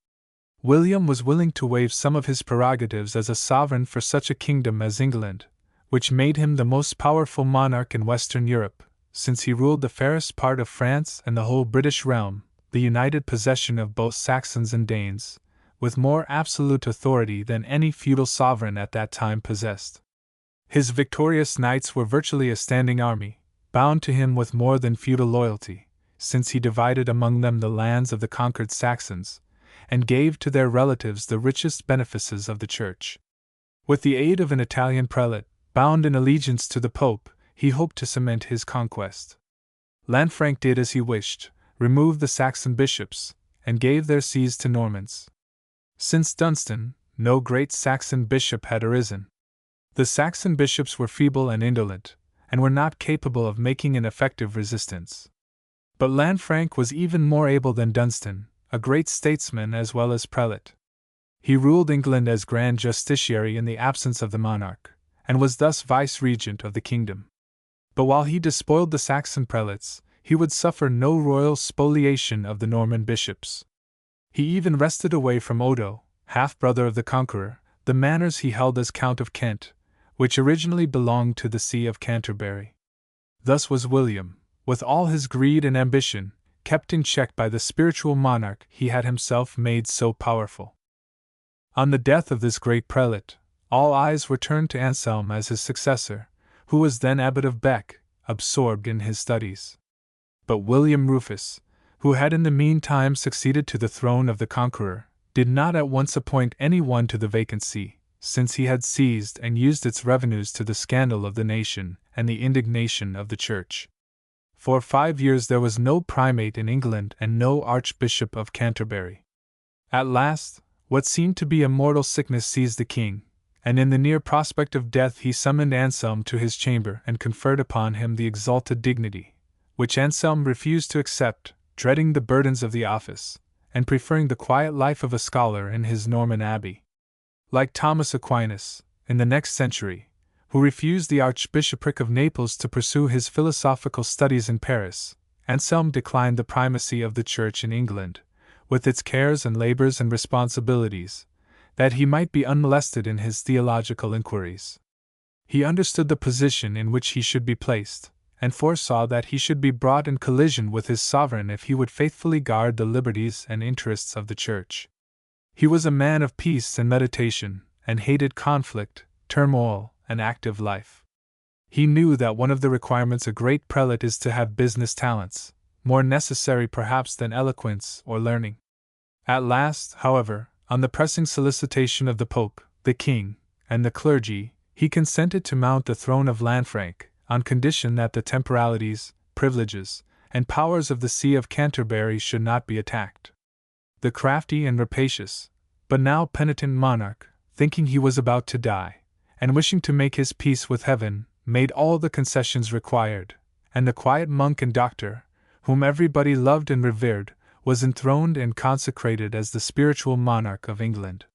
William was willing to waive some of his prerogatives as a sovereign for such a kingdom as England, which made him the most powerful monarch in Western Europe, since he ruled the fairest part of France and the whole British realm, the united possession of both Saxons and Danes, with more absolute authority than any feudal sovereign at that time possessed. His victorious knights were virtually a standing army, bound to him with more than feudal loyalty, since he divided among them the lands of the conquered Saxons, and gave to their relatives the richest benefices of the Church. With the aid of an Italian prelate, bound in allegiance to the Pope, he hoped to cement his conquest. Lanfranc did as he wished, removed the Saxon bishops, and gave their sees to Normans. Since Dunstan, no great Saxon bishop had arisen. The Saxon bishops were feeble and indolent, and were not capable of making an effective resistance. But Lanfranc was even more able than Dunstan, a great statesman as well as prelate. He ruled England as Grand Justiciary in the absence of the monarch, and was thus vice-regent of the kingdom. But while he despoiled the Saxon prelates, he would suffer no royal spoliation of the Norman bishops. He even wrested away from Odo, half-brother of the Conqueror, the manors he held as Count of Kent, which originally belonged to the See of Canterbury. Thus was William, with all his greed and ambition, kept in check by the spiritual monarch he had himself made so powerful. On the death of this great prelate, all eyes were turned to Anselm as his successor, who was then Abbot of Bec, absorbed in his studies. But William Rufus, who had in the meantime succeeded to the throne of the Conqueror, did not at once appoint any one to the vacant see, since he had seized and used its revenues to the scandal of the nation and the indignation of the Church. For 5 years there was no primate in England and no Archbishop of Canterbury. At last, what seemed to be a mortal sickness seized the king, and in the near prospect of death he summoned Anselm to his chamber and conferred upon him the exalted dignity, which Anselm refused to accept, dreading the burdens of the office, and preferring the quiet life of a scholar in his Norman abbey. Like Thomas Aquinas, in the next century, who refused the Archbishopric of Naples to pursue his philosophical studies in Paris, Anselm declined the primacy of the Church in England, with its cares and labors and responsibilities, that he might be unmolested in his theological inquiries. He understood the position in which he should be placed, and foresaw that he should be brought in collision with his sovereign if he would faithfully guard the liberties and interests of the Church. He was a man of peace and meditation, and hated conflict, turmoil, and active life. He knew that one of the requirements of a great prelate is to have business talents, more necessary perhaps than eloquence or learning. At last, however, on the pressing solicitation of the Pope, the King, and the clergy, he consented to mount the throne of Lanfranc, on condition that the temporalities, privileges, and powers of the See of Canterbury should not be attacked. The crafty and rapacious, but now penitent monarch, thinking he was about to die, and wishing to make his peace with heaven, made all the concessions required, and the quiet monk and doctor, whom everybody loved and revered, was enthroned and consecrated as the spiritual monarch of England.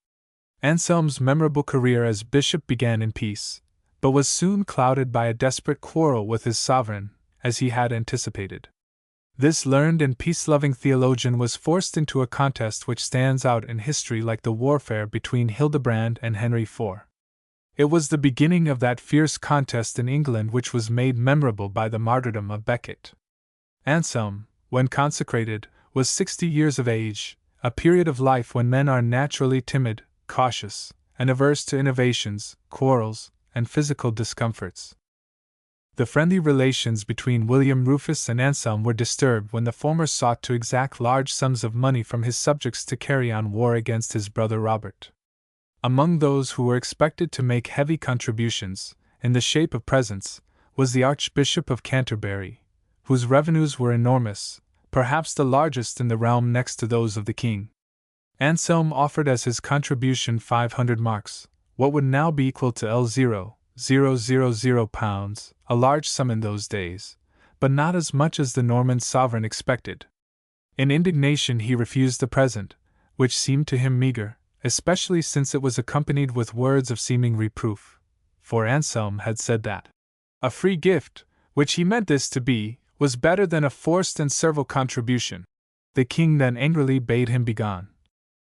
Anselm's memorable career as bishop began in peace, but was soon clouded by a desperate quarrel with his sovereign, as he had anticipated. This learned and peace-loving theologian was forced into a contest which stands out in history like the warfare between Hildebrand and Henry IV. It was the beginning of that fierce contest in England which was made memorable by the martyrdom of Becket. Anselm, when consecrated, was 60 years of age, a period of life when men are naturally timid, cautious, and averse to innovations, quarrels, and physical discomforts. The friendly relations between William Rufus and Anselm were disturbed when the former sought to exact large sums of money from his subjects to carry on war against his brother Robert. Among those who were expected to make heavy contributions, in the shape of presents, was the Archbishop of Canterbury, whose revenues were enormous, perhaps the largest in the realm next to those of the king. Anselm offered as his contribution 500 marks, what would now be equal to £0.000, a large sum in those days, but not as much as the Norman sovereign expected. In indignation he refused the present, which seemed to him meagre, especially since it was accompanied with words of seeming reproof, for Anselm had said that a free gift, which he meant this to be, was better than a forced and servile contribution. The king then angrily bade him begone.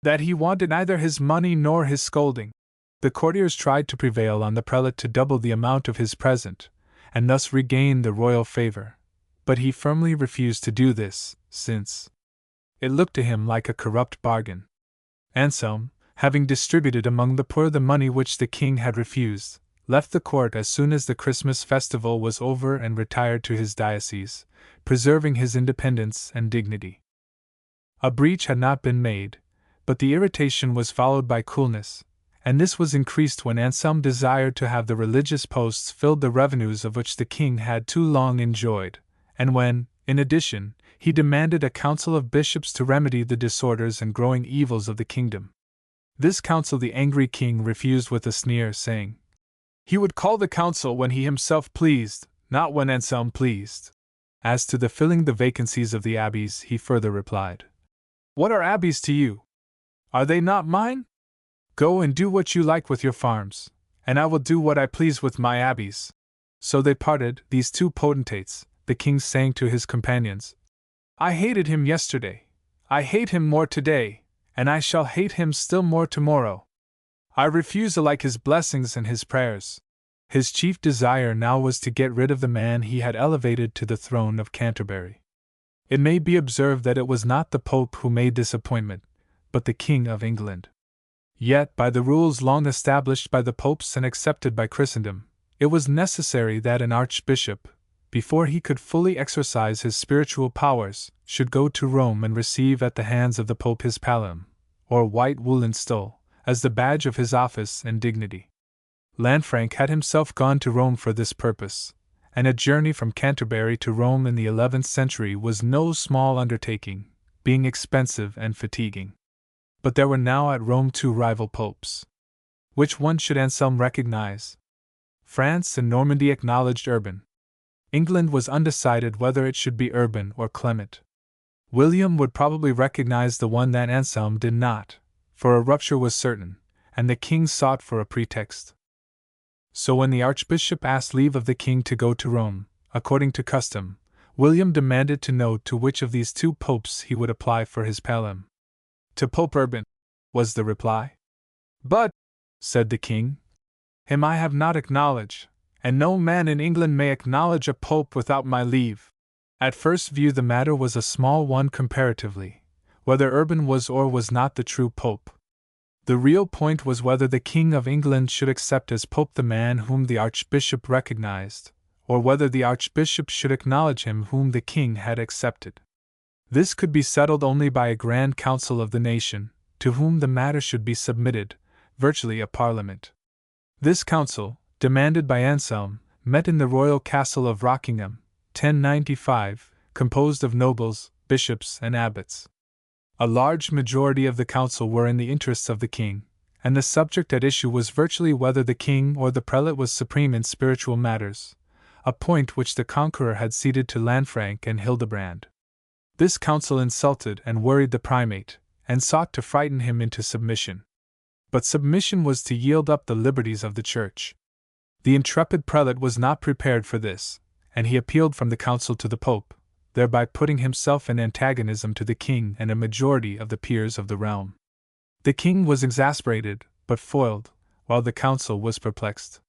That he wanted neither his money nor his scolding. The courtiers tried to prevail on the prelate to double the amount of his present, and thus regain the royal favor, but he firmly refused to do this, since it looked to him like a corrupt bargain. Anselm, having distributed among the poor the money which the king had refused, left the court as soon as the Christmas festival was over and retired to his diocese, preserving his independence and dignity. A breach had not been made, but the irritation was followed by coolness, and this was increased when Anselm desired to have the religious posts filled the revenues of which the king had too long enjoyed, and when, in addition, he demanded a council of bishops to remedy the disorders and growing evils of the kingdom. This council the angry king refused with a sneer, saying he would call the council when he himself pleased, not when Anselm pleased. As to the filling the vacancies of the abbeys, he further replied, "What are abbeys to you? Are they not mine? Go and do what you like with your farms, and I will do what I please with my abbeys." So they parted, these two potentates, the king saying to his companions, "I hated him yesterday, I hate him more today, and I shall hate him still more tomorrow. I refuse alike his blessings and his prayers." His chief desire now was to get rid of the man he had elevated to the throne of Canterbury. It may be observed that it was not the Pope who made this appointment, but the King of England. Yet, by the rules long established by the popes and accepted by Christendom, it was necessary that an archbishop, before he could fully exercise his spiritual powers, should go to Rome and receive at the hands of the Pope his pallium, or white woolen stole, as the badge of his office and dignity. Lanfranc had himself gone to Rome for this purpose, and a journey from Canterbury to Rome in the 11th century was no small undertaking, being expensive and fatiguing. But there were now at Rome two rival popes. Which one should Anselm recognize? France and Normandy acknowledged Urban. England was undecided whether it should be Urban or Clement. William would probably recognize the one that Anselm did not, for a rupture was certain, and the king sought for a pretext. So when the archbishop asked leave of the king to go to Rome, according to custom, William demanded to know to which of these two popes he would apply for his pallium. "To Pope Urban," was the reply. "But," said the king, "him I have not acknowledged, and no man in England may acknowledge a pope without my leave." At first view the matter was a small one comparatively, whether Urban was or was not the true pope. The real point was whether the King of England should accept as pope the man whom the archbishop recognized, or whether the archbishop should acknowledge him whom the king had accepted. This could be settled only by a grand council of the nation, to whom the matter should be submitted, virtually a parliament. This council, demanded by Anselm, met in the royal castle of Rockingham, 1095, composed of nobles, bishops, and abbots. A large majority of the council were in the interests of the king, and the subject at issue was virtually whether the king or the prelate was supreme in spiritual matters, a point which the conqueror had ceded to Lanfranc and Hildebrand. This council insulted and worried the primate, and sought to frighten him into submission. But submission was to yield up the liberties of the Church. The intrepid prelate was not prepared for this, and he appealed from the council to the Pope, thereby putting himself in antagonism to the king and a majority of the peers of the realm. The king was exasperated, but foiled, while the council was perplexed.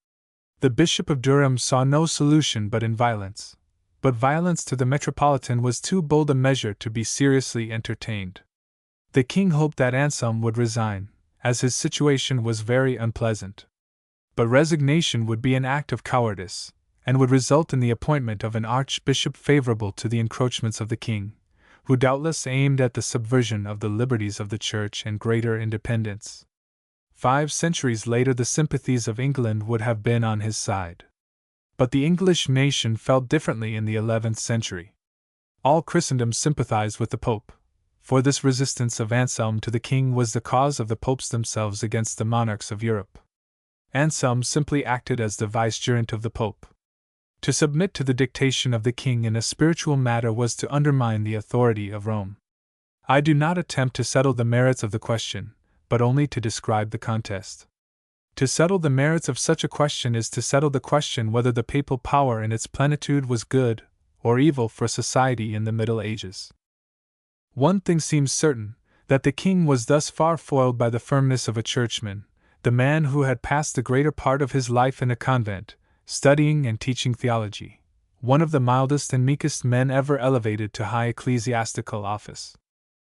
The Bishop of Durham saw no solution but in violence, but violence to the metropolitan was too bold a measure to be seriously entertained. The king hoped that Anselm would resign, as his situation was very unpleasant. But resignation would be an act of cowardice, and would result in the appointment of an archbishop favorable to the encroachments of the king, who doubtless aimed at the subversion of the liberties of the Church and greater independence. 5 centuries later, the sympathies of England would have been on his side. But the English nation felt differently in the 11th century. All Christendom sympathized with the Pope, for this resistance of Anselm to the king was the cause of the popes themselves against the monarchs of Europe. Anselm simply acted as the vicegerent of the Pope. To submit to the dictation of the king in a spiritual matter was to undermine the authority of Rome. I do not attempt to settle the merits of the question, but only to describe the contest. To settle the merits of such a question is to settle the question whether the papal power in its plenitude was good or evil for society in the Middle Ages. One thing seems certain, that the king was thus far foiled by the firmness of a churchman, the man who had passed the greater part of his life in a convent, studying and teaching theology, one of the mildest and meekest men ever elevated to high ecclesiastical office.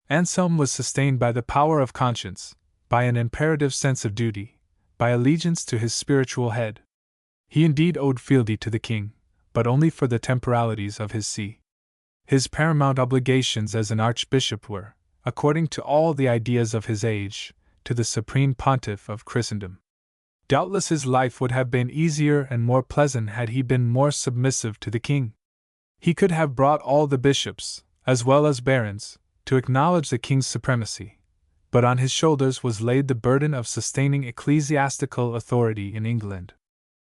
Anselm was sustained by the power of conscience, by an imperative sense of duty, by allegiance to his spiritual head. He indeed owed fealty to the king, but only for the temporalities of his see. His paramount obligations as an archbishop were, according to all the ideas of his age, to the supreme pontiff of Christendom. Doubtless his life would have been easier and more pleasant had he been more submissive to the king. He could have brought all the bishops, as well as barons, to acknowledge the king's supremacy, but on his shoulders was laid the burden of sustaining ecclesiastical authority in England.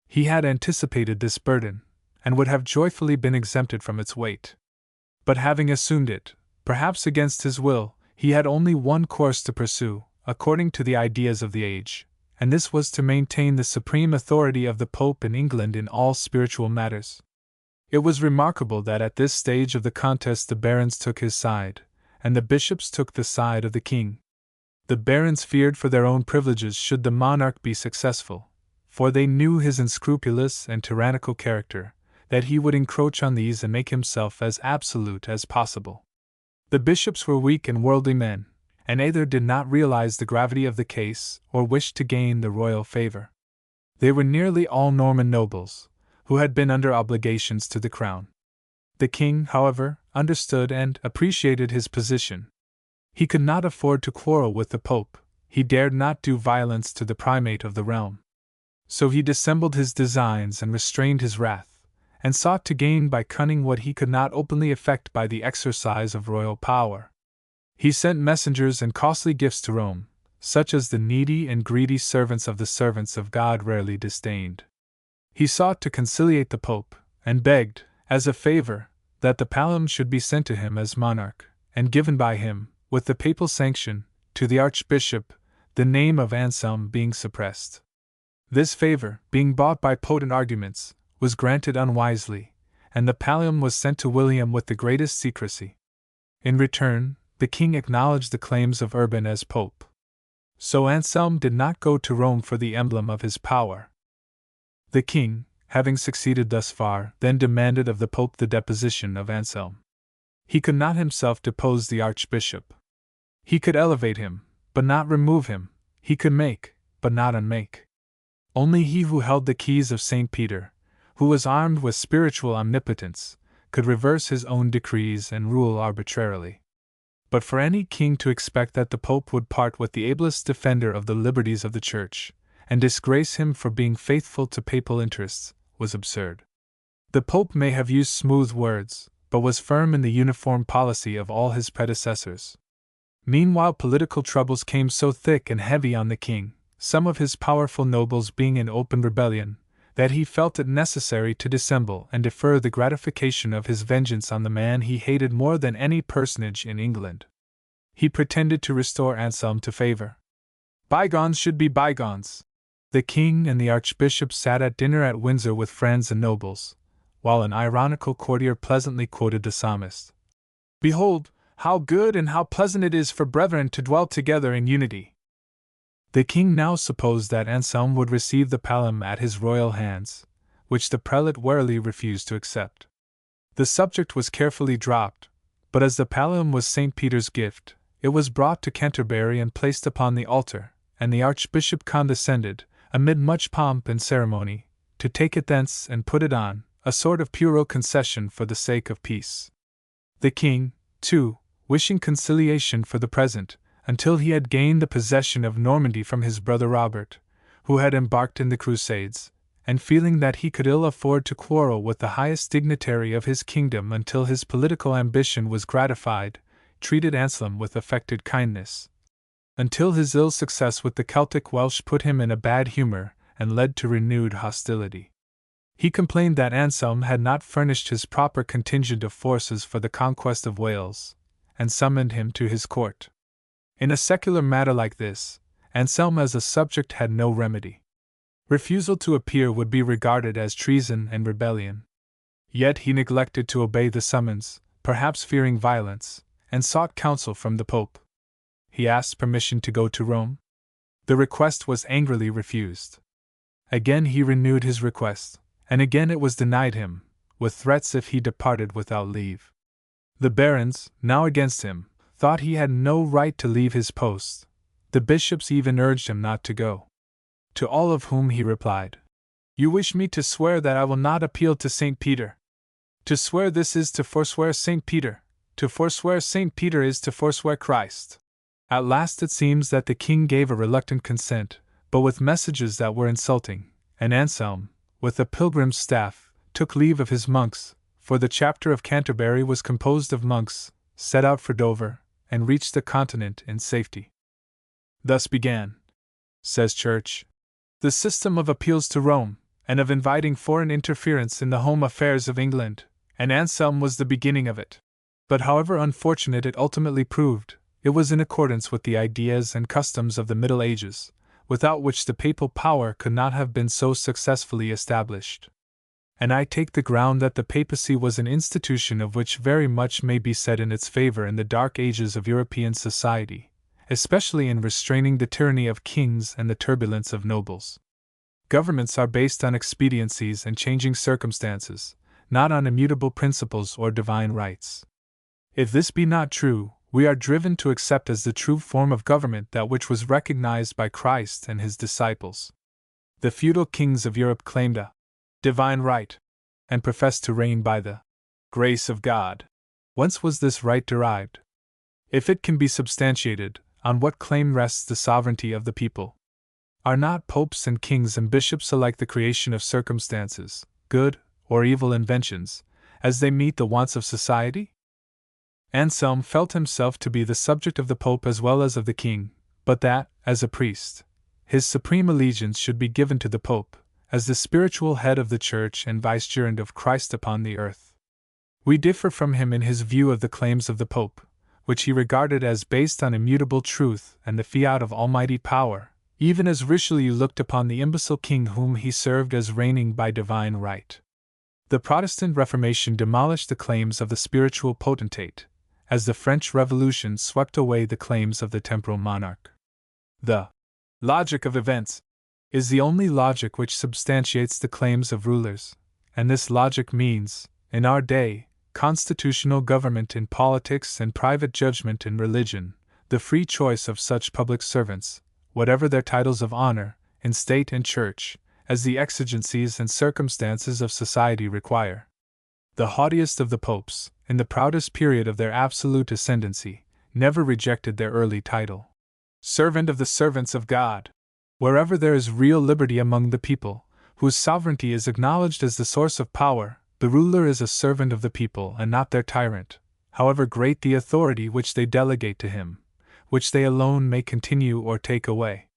He had anticipated this burden, and would have joyfully been exempted from its weight. But having assumed it, perhaps against his will, he had only one course to pursue, according to the ideas of the age, and this was to maintain the supreme authority of the Pope in England in all spiritual matters. It was remarkable that at this stage of the contest the barons took his side, and the bishops took the side of the king. The barons feared for their own privileges should the monarch be successful, for they knew his unscrupulous and tyrannical character, that he would encroach on these and make himself as absolute as possible. The bishops were weak and worldly men, and either did not realize the gravity of the case or wished to gain the royal favor. They were nearly all Norman nobles, who had been under obligations to the crown. The king, however, understood and appreciated his position. He could not afford to quarrel with the Pope, he dared not do violence to the primate of the realm. So he dissembled his designs and restrained his wrath, and sought to gain by cunning what he could not openly effect by the exercise of royal power. He sent messengers and costly gifts to Rome, such as the needy and greedy servants of God rarely disdained. He sought to conciliate the Pope, and begged, as a favor, that the pallium should be sent to him as monarch, and given by him, with the papal sanction, to the archbishop, the name of Anselm being suppressed. This favor, being bought by potent arguments, was granted unwisely, and the pallium was sent to William with the greatest secrecy. In return, the king acknowledged the claims of Urban as pope. So Anselm did not go to Rome for the emblem of his power. The king, having succeeded thus far, then demanded of the pope the deposition of Anselm. He could not himself depose the archbishop. He could elevate him, but not remove him; he could make, but not unmake. Only he who held the keys of St. Peter, who was armed with spiritual omnipotence, could reverse his own decrees and rule arbitrarily. But for any king to expect that the Pope would part with the ablest defender of the liberties of the Church, and disgrace him for being faithful to papal interests, was absurd. The Pope may have used smooth words, but was firm in the uniform policy of all his predecessors. Meanwhile, political troubles came so thick and heavy on the king, some of his powerful nobles being in open rebellion, that he felt it necessary to dissemble and defer the gratification of his vengeance on the man he hated more than any personage in England. He pretended to restore Anselm to favor. Bygones should be bygones. The king and the archbishop sat at dinner at Windsor with friends and nobles, while an ironical courtier pleasantly quoted the psalmist. Behold, how good and how pleasant it is for brethren to dwell together in unity. The king now supposed that Anselm would receive the pallium at his royal hands, which the prelate warily refused to accept. The subject was carefully dropped, but as the pallium was St. Peter's gift, it was brought to Canterbury and placed upon the altar, and the archbishop condescended, amid much pomp and ceremony, to take it thence and put it on, a sort of puerile concession for the sake of peace. The king, too, wishing conciliation for the present, until he had gained the possession of Normandy from his brother Robert, who had embarked in the Crusades, and feeling that he could ill afford to quarrel with the highest dignitary of his kingdom until his political ambition was gratified, treated Anselm with affected kindness, until his ill success with the Celtic Welsh put him in a bad humor and led to renewed hostility. He complained that Anselm had not furnished his proper contingent of forces for the conquest of Wales, and summoned him to his court. In a secular matter like this, Anselm as a subject had no remedy. Refusal to appear would be regarded as treason and rebellion. Yet he neglected to obey the summons, perhaps fearing violence, and sought counsel from the Pope. He asked permission to go to Rome. The request was angrily refused. Again he renewed his request, and again it was denied him, with threats if he departed without leave. The barons, now against him, thought he had no right to leave his post. The bishops even urged him not to go. To all of whom he replied, "You wish me to swear that I will not appeal to St. Peter. To swear this is to forswear St. Peter. To forswear St. Peter is to forswear Christ." At last it seems that the king gave a reluctant consent, but with messages that were insulting, and Anselm, with a pilgrim's staff, took leave of his monks, for the chapter of Canterbury was composed of monks, set out for Dover, and reached the continent in safety. Thus began, says Church, the system of appeals to Rome, and of inviting foreign interference in the home affairs of England, and Anselm was the beginning of it. But however unfortunate it ultimately proved, it was in accordance with the ideas and customs of the Middle Ages, without which the papal power could not have been so successfully established. And I take the ground that the papacy was an institution of which very much may be said in its favor in the dark ages of European society, especially in restraining the tyranny of kings and the turbulence of nobles. Governments are based on expediencies and changing circumstances, not on immutable principles or divine rights. If this be not true, we are driven to accept as the true form of government that which was recognized by Christ and his disciples. The feudal kings of Europe claimed a divine right, and professed to reign by the grace of God. Whence was this right derived? If it can be substantiated, on what claim rests the sovereignty of the people? Are not popes and kings and bishops alike the creation of circumstances, good or evil inventions, as they meet the wants of society? Anselm felt himself to be the subject of the Pope as well as of the king, but that, as a priest, his supreme allegiance should be given to the Pope, as the spiritual head of the Church and vicegerent of Christ upon the earth. We differ from him in his view of the claims of the Pope, which he regarded as based on immutable truth and the fiat of almighty power, even as Richelieu looked upon the imbecile king whom he served as reigning by divine right. The Protestant Reformation demolished the claims of the spiritual potentate, as the French Revolution swept away the claims of the temporal monarch. The logic of events is the only logic which substantiates the claims of rulers, and this logic means, in our day, constitutional government in politics and private judgment in religion, the free choice of such public servants, whatever their titles of honor, in state and church, as the exigencies and circumstances of society require. The haughtiest of the popes, in the proudest period of their absolute ascendancy, never rejected their early title. Servant of the servants of God. Wherever there is real liberty among the people, whose sovereignty is acknowledged as the source of power, the ruler is a servant of the people and not their tyrant, however great the authority which they delegate to him, which they alone may continue or take away.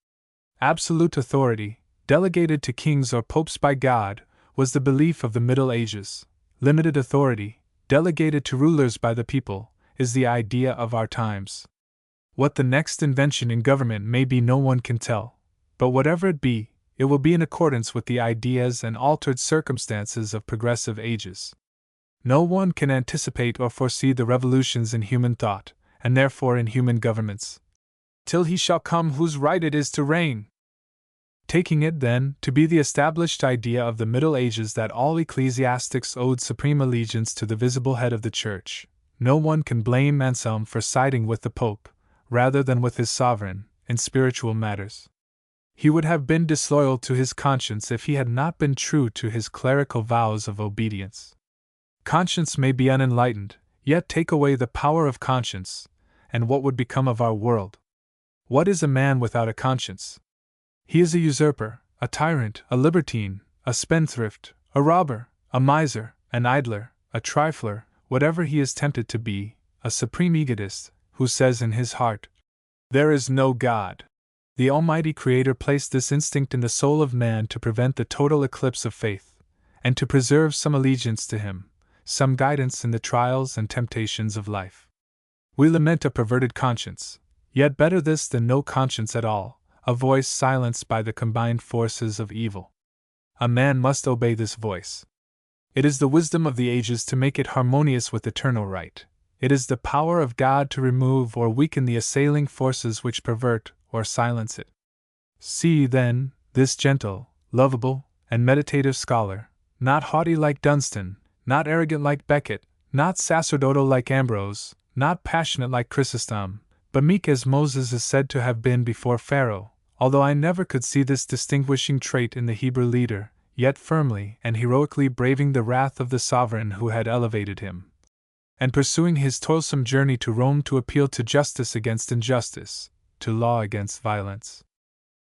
Absolute authority, delegated to kings or popes by God, was the belief of the Middle Ages. Limited authority, delegated to rulers by the people, is the idea of our times. What the next invention in government may be no one can tell, but whatever it be, it will be in accordance with the ideas and altered circumstances of progressive ages. No one can anticipate or foresee the revolutions in human thought, and therefore in human governments, till he shall come whose right it is to reign. Taking it, then, to be the established idea of the Middle Ages that all ecclesiastics owed supreme allegiance to the visible head of the Church, no one can blame Anselm for siding with the Pope, rather than with his sovereign, in spiritual matters. He would have been disloyal to his conscience if he had not been true to his clerical vows of obedience. Conscience may be unenlightened, yet take away the power of conscience, and what would become of our world? What is a man without a conscience? He is a usurper, a tyrant, a libertine, a spendthrift, a robber, a miser, an idler, a trifler, whatever he is tempted to be, a supreme egotist, who says in his heart, "There is no God." The Almighty Creator placed this instinct in the soul of man to prevent the total eclipse of faith, and to preserve some allegiance to him, some guidance in the trials and temptations of life. We lament a perverted conscience, yet better this than no conscience at all, a voice silenced by the combined forces of evil. A man must obey this voice. It is the wisdom of the ages to make it harmonious with eternal right. It is the power of God to remove or weaken the assailing forces which pervert or silence it. See, then, this gentle, lovable, and meditative scholar, not haughty like Dunstan, not arrogant like Becket, not sacerdotal like Ambrose, not passionate like Chrysostom, but meek as Moses is said to have been before Pharaoh, although I never could see this distinguishing trait in the Hebrew leader, yet firmly and heroically braving the wrath of the sovereign who had elevated him, and pursuing his toilsome journey to Rome to appeal to justice against injustice, to law against violence.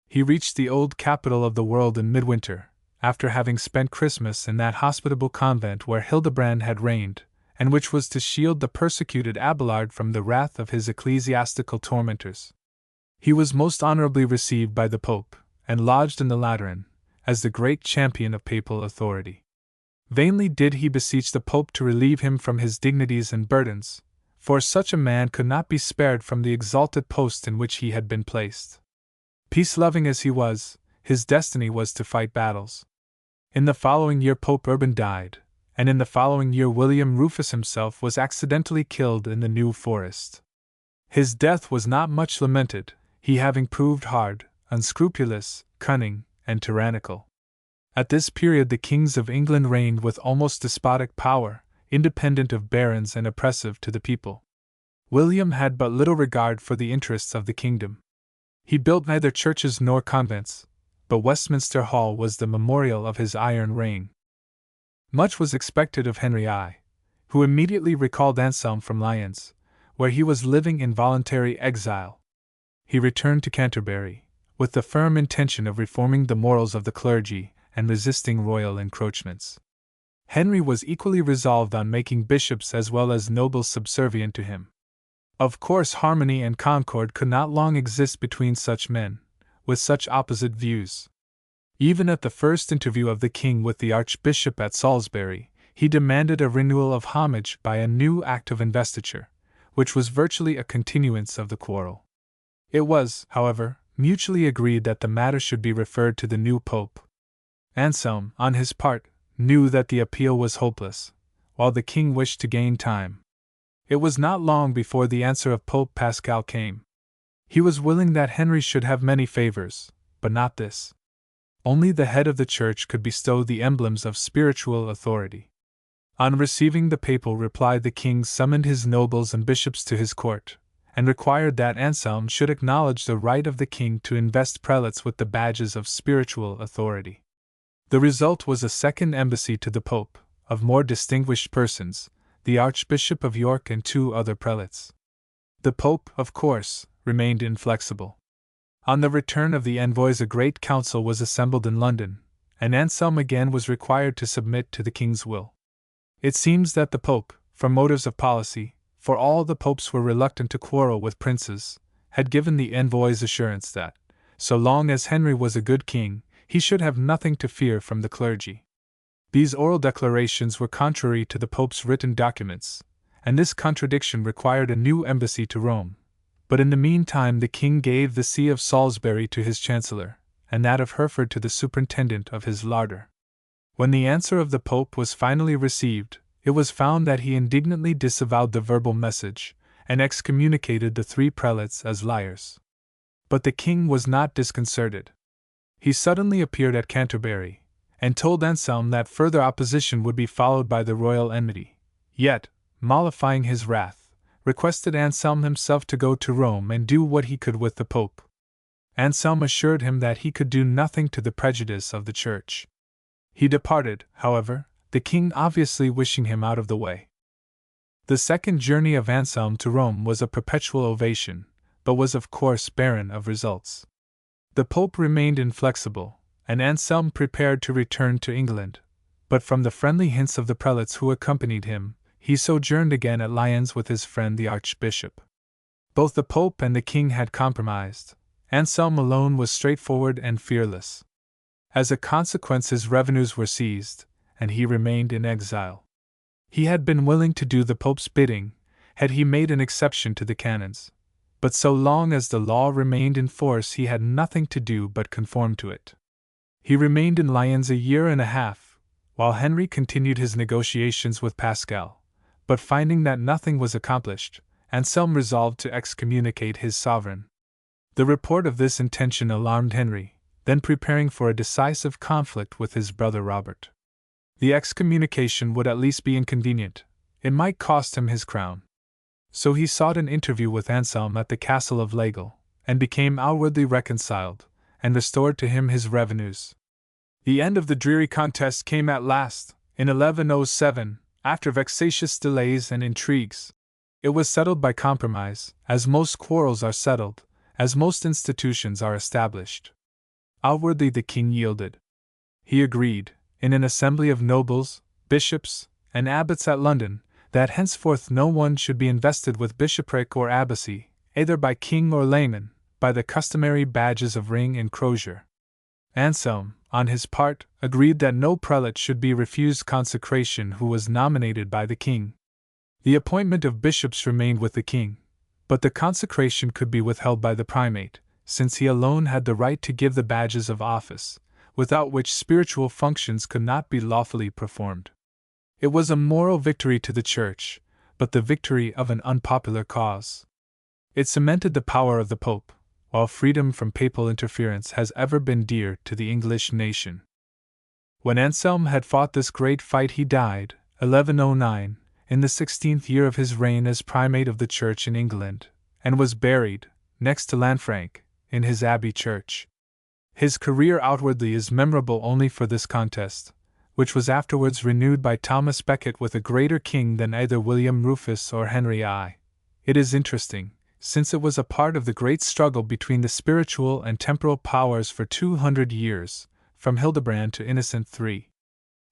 He reached the old capital of the world in midwinter, after having spent Christmas in that hospitable convent where Hildebrand had reigned, and which was to shield the persecuted Abelard from the wrath of his ecclesiastical tormentors. He was most honorably received by the Pope, and lodged in the Lateran, as the great champion of papal authority. Vainly did he beseech the Pope to relieve him from his dignities and burdens, for such a man could not be spared from the exalted post in which he had been placed. Peace-loving as he was, his destiny was to fight battles. In the following year Pope Urban died, and in the following year William Rufus himself was accidentally killed in the New Forest. His death was not much lamented, he having proved hard, unscrupulous, cunning, and tyrannical. At this period the kings of England reigned with almost despotic power, independent of barons and oppressive to the people. William had but little regard for the interests of the kingdom. He built neither churches nor convents, but Westminster Hall was the memorial of his iron reign. Much was expected of Henry I, who immediately recalled Anselm from Lyons, where he was living in voluntary exile. He returned to Canterbury, with the firm intention of reforming the morals of the clergy and resisting royal encroachments. Henry was equally resolved on making bishops as well as nobles subservient to him. Of course, harmony and concord could not long exist between such men, with such opposite views. Even at the first interview of the king with the archbishop at Salisbury, he demanded a renewal of homage by a new act of investiture, which was virtually a continuance of the quarrel. It was, however, mutually agreed that the matter should be referred to the new pope. Anselm, on his part, knew that the appeal was hopeless, while the king wished to gain time. It was not long before the answer of Pope Pascal came. He was willing that Henry should have many favors, but not this. Only the head of the church could bestow the emblems of spiritual authority. On receiving the papal reply, the king summoned his nobles and bishops to his court, and required that Anselm should acknowledge the right of the king to invest prelates with the badges of spiritual authority. The result was a second embassy to the Pope, of more distinguished persons, the Archbishop of York and 2 other prelates. The Pope, of course, remained inflexible. On the return of the envoys a great council was assembled in London, and Anselm again was required to submit to the king's will. It seems that the Pope, from motives of policy, for all the popes were reluctant to quarrel with princes, had given the envoys assurance that, so long as Henry was a good king, he should have nothing to fear from the clergy. These oral declarations were contrary to the Pope's written documents, and this contradiction required a new embassy to Rome. But in the meantime the king gave the see of Salisbury to his chancellor, and that of Hereford to the superintendent of his larder. When the answer of the Pope was finally received, it was found that he indignantly disavowed the verbal message, and excommunicated the 3 prelates as liars. But the king was not disconcerted. He suddenly appeared at Canterbury, and told Anselm that further opposition would be followed by the royal enmity, yet, mollifying his wrath, requested Anselm himself to go to Rome and do what he could with the Pope. Anselm assured him that he could do nothing to the prejudice of the Church. He departed, however, the king obviously wishing him out of the way. The second journey of Anselm to Rome was a perpetual ovation, but was of course barren of results. The Pope remained inflexible, and Anselm prepared to return to England, but from the friendly hints of the prelates who accompanied him, he sojourned again at Lyons with his friend the Archbishop. Both the Pope and the king had compromised. Anselm alone was straightforward and fearless. As a consequence, his revenues were seized, and he remained in exile. He had been willing to do the Pope's bidding, had he made an exception to the canons, but so long as the law remained in force he had nothing to do but conform to it. He remained in Lyons a year and a half, while Henry continued his negotiations with Pascal, but finding that nothing was accomplished, Anselm resolved to excommunicate his sovereign. The report of this intention alarmed Henry, then preparing for a decisive conflict with his brother Robert. The excommunication would at least be inconvenient, it might cost him his crown. So he sought an interview with Anselm at the castle of Lagal, and became outwardly reconciled, and restored to him his revenues. The end of the dreary contest came at last, in 1107, after vexatious delays and intrigues. It was settled by compromise, as most quarrels are settled, as most institutions are established. Outwardly the king yielded. He agreed, in an assembly of nobles, bishops, and abbots at London, that henceforth no one should be invested with bishopric or abbacy, either by king or layman, by the customary badges of ring and crozier. Anselm, on his part, agreed that no prelate should be refused consecration who was nominated by the king. The appointment of bishops remained with the king, but the consecration could be withheld by the primate, since he alone had the right to give the badges of office, without which spiritual functions could not be lawfully performed. It was a moral victory to the Church, but the victory of an unpopular cause. It cemented the power of the Pope, while freedom from papal interference has ever been dear to the English nation. When Anselm had fought this great fight he died, 1109, in the 16th year of his reign as primate of the Church in England, and was buried, next to Lanfranc, in his abbey church. His career outwardly is memorable only for this contest, which was afterwards renewed by Thomas Becket with a greater king than either William Rufus or Henry I. It is interesting, since it was a part of the great struggle between the spiritual and temporal powers for 200 years, from Hildebrand to Innocent III.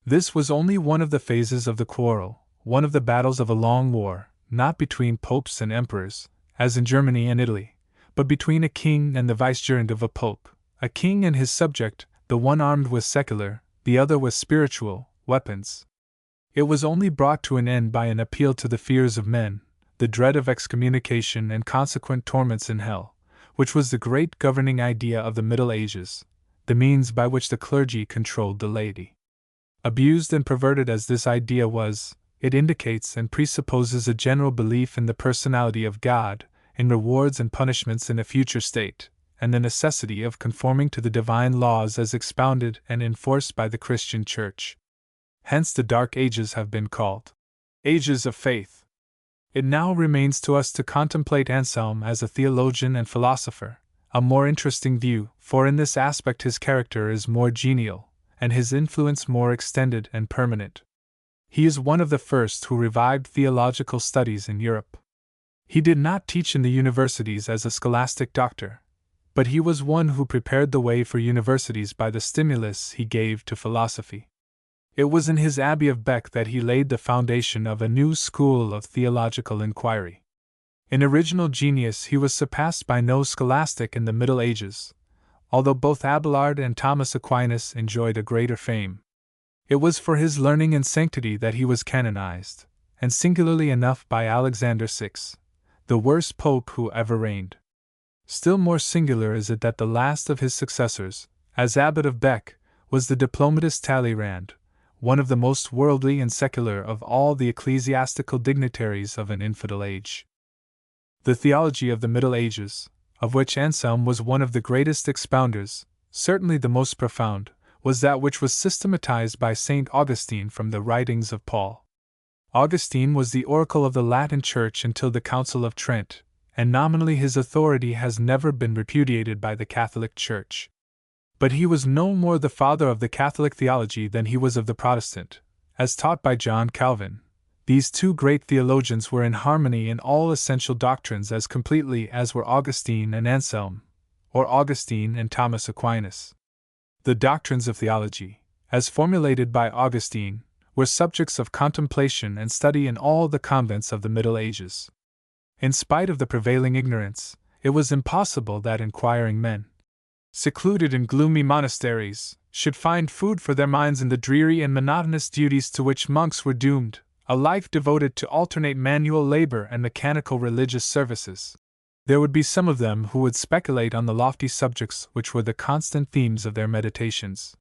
This was only one of the phases of the quarrel, one of the battles of a long war, not between popes and emperors, as in Germany and Italy, but between a king and the vicegerent of a pope, a king and his subject, the one armed with secular, the other with spiritual, weapons. It was only brought to an end by an appeal to the fears of men, the dread of excommunication and consequent torments in hell, which was the great governing idea of the Middle Ages, the means by which the clergy controlled the laity. Abused and perverted as this idea was, it indicates and presupposes a general belief in the personality of God, in rewards and punishments in a future state, and the necessity of conforming to the divine laws as expounded and enforced by the Christian Church. Hence the Dark Ages have been called Ages of Faith. It now remains to us to contemplate Anselm as a theologian and philosopher, a more interesting view, for in this aspect his character is more genial, and his influence more extended and permanent. He is one of the first who revived theological studies in Europe. He did not teach in the universities as a scholastic doctor, but he was one who prepared the way for universities by the stimulus he gave to philosophy. It was in his abbey of Bec that he laid the foundation of a new school of theological inquiry. In original genius he was surpassed by no scholastic in the Middle Ages, although both Abelard and Thomas Aquinas enjoyed a greater fame. It was for his learning and sanctity that he was canonized, and singularly enough by Alexander VI, the worst pope who ever reigned. Still more singular is it that the last of his successors, as abbot of Bec, was the diplomatist Talleyrand, one of the most worldly and secular of all the ecclesiastical dignitaries of an infidel age. The theology of the Middle Ages, of which Anselm was one of the greatest expounders, certainly the most profound, was that which was systematized by St. Augustine from the writings of Paul. Augustine was the oracle of the Latin Church until the Council of Trent, and nominally his authority has never been repudiated by the Catholic Church. But he was no more the father of the Catholic theology than he was of the Protestant, as taught by John Calvin. These two great theologians were in harmony in all essential doctrines as completely as were Augustine and Anselm, or Augustine and Thomas Aquinas. The doctrines of theology, as formulated by Augustine, were subjects of contemplation and study in all the convents of the Middle Ages. In spite of the prevailing ignorance, it was impossible that inquiring men, secluded in gloomy monasteries, should find food for their minds in the dreary and monotonous duties to which monks were doomed, a life devoted to alternate manual labor and mechanical religious services. There would be some of them who would speculate on the lofty subjects which were the constant themes of their meditations.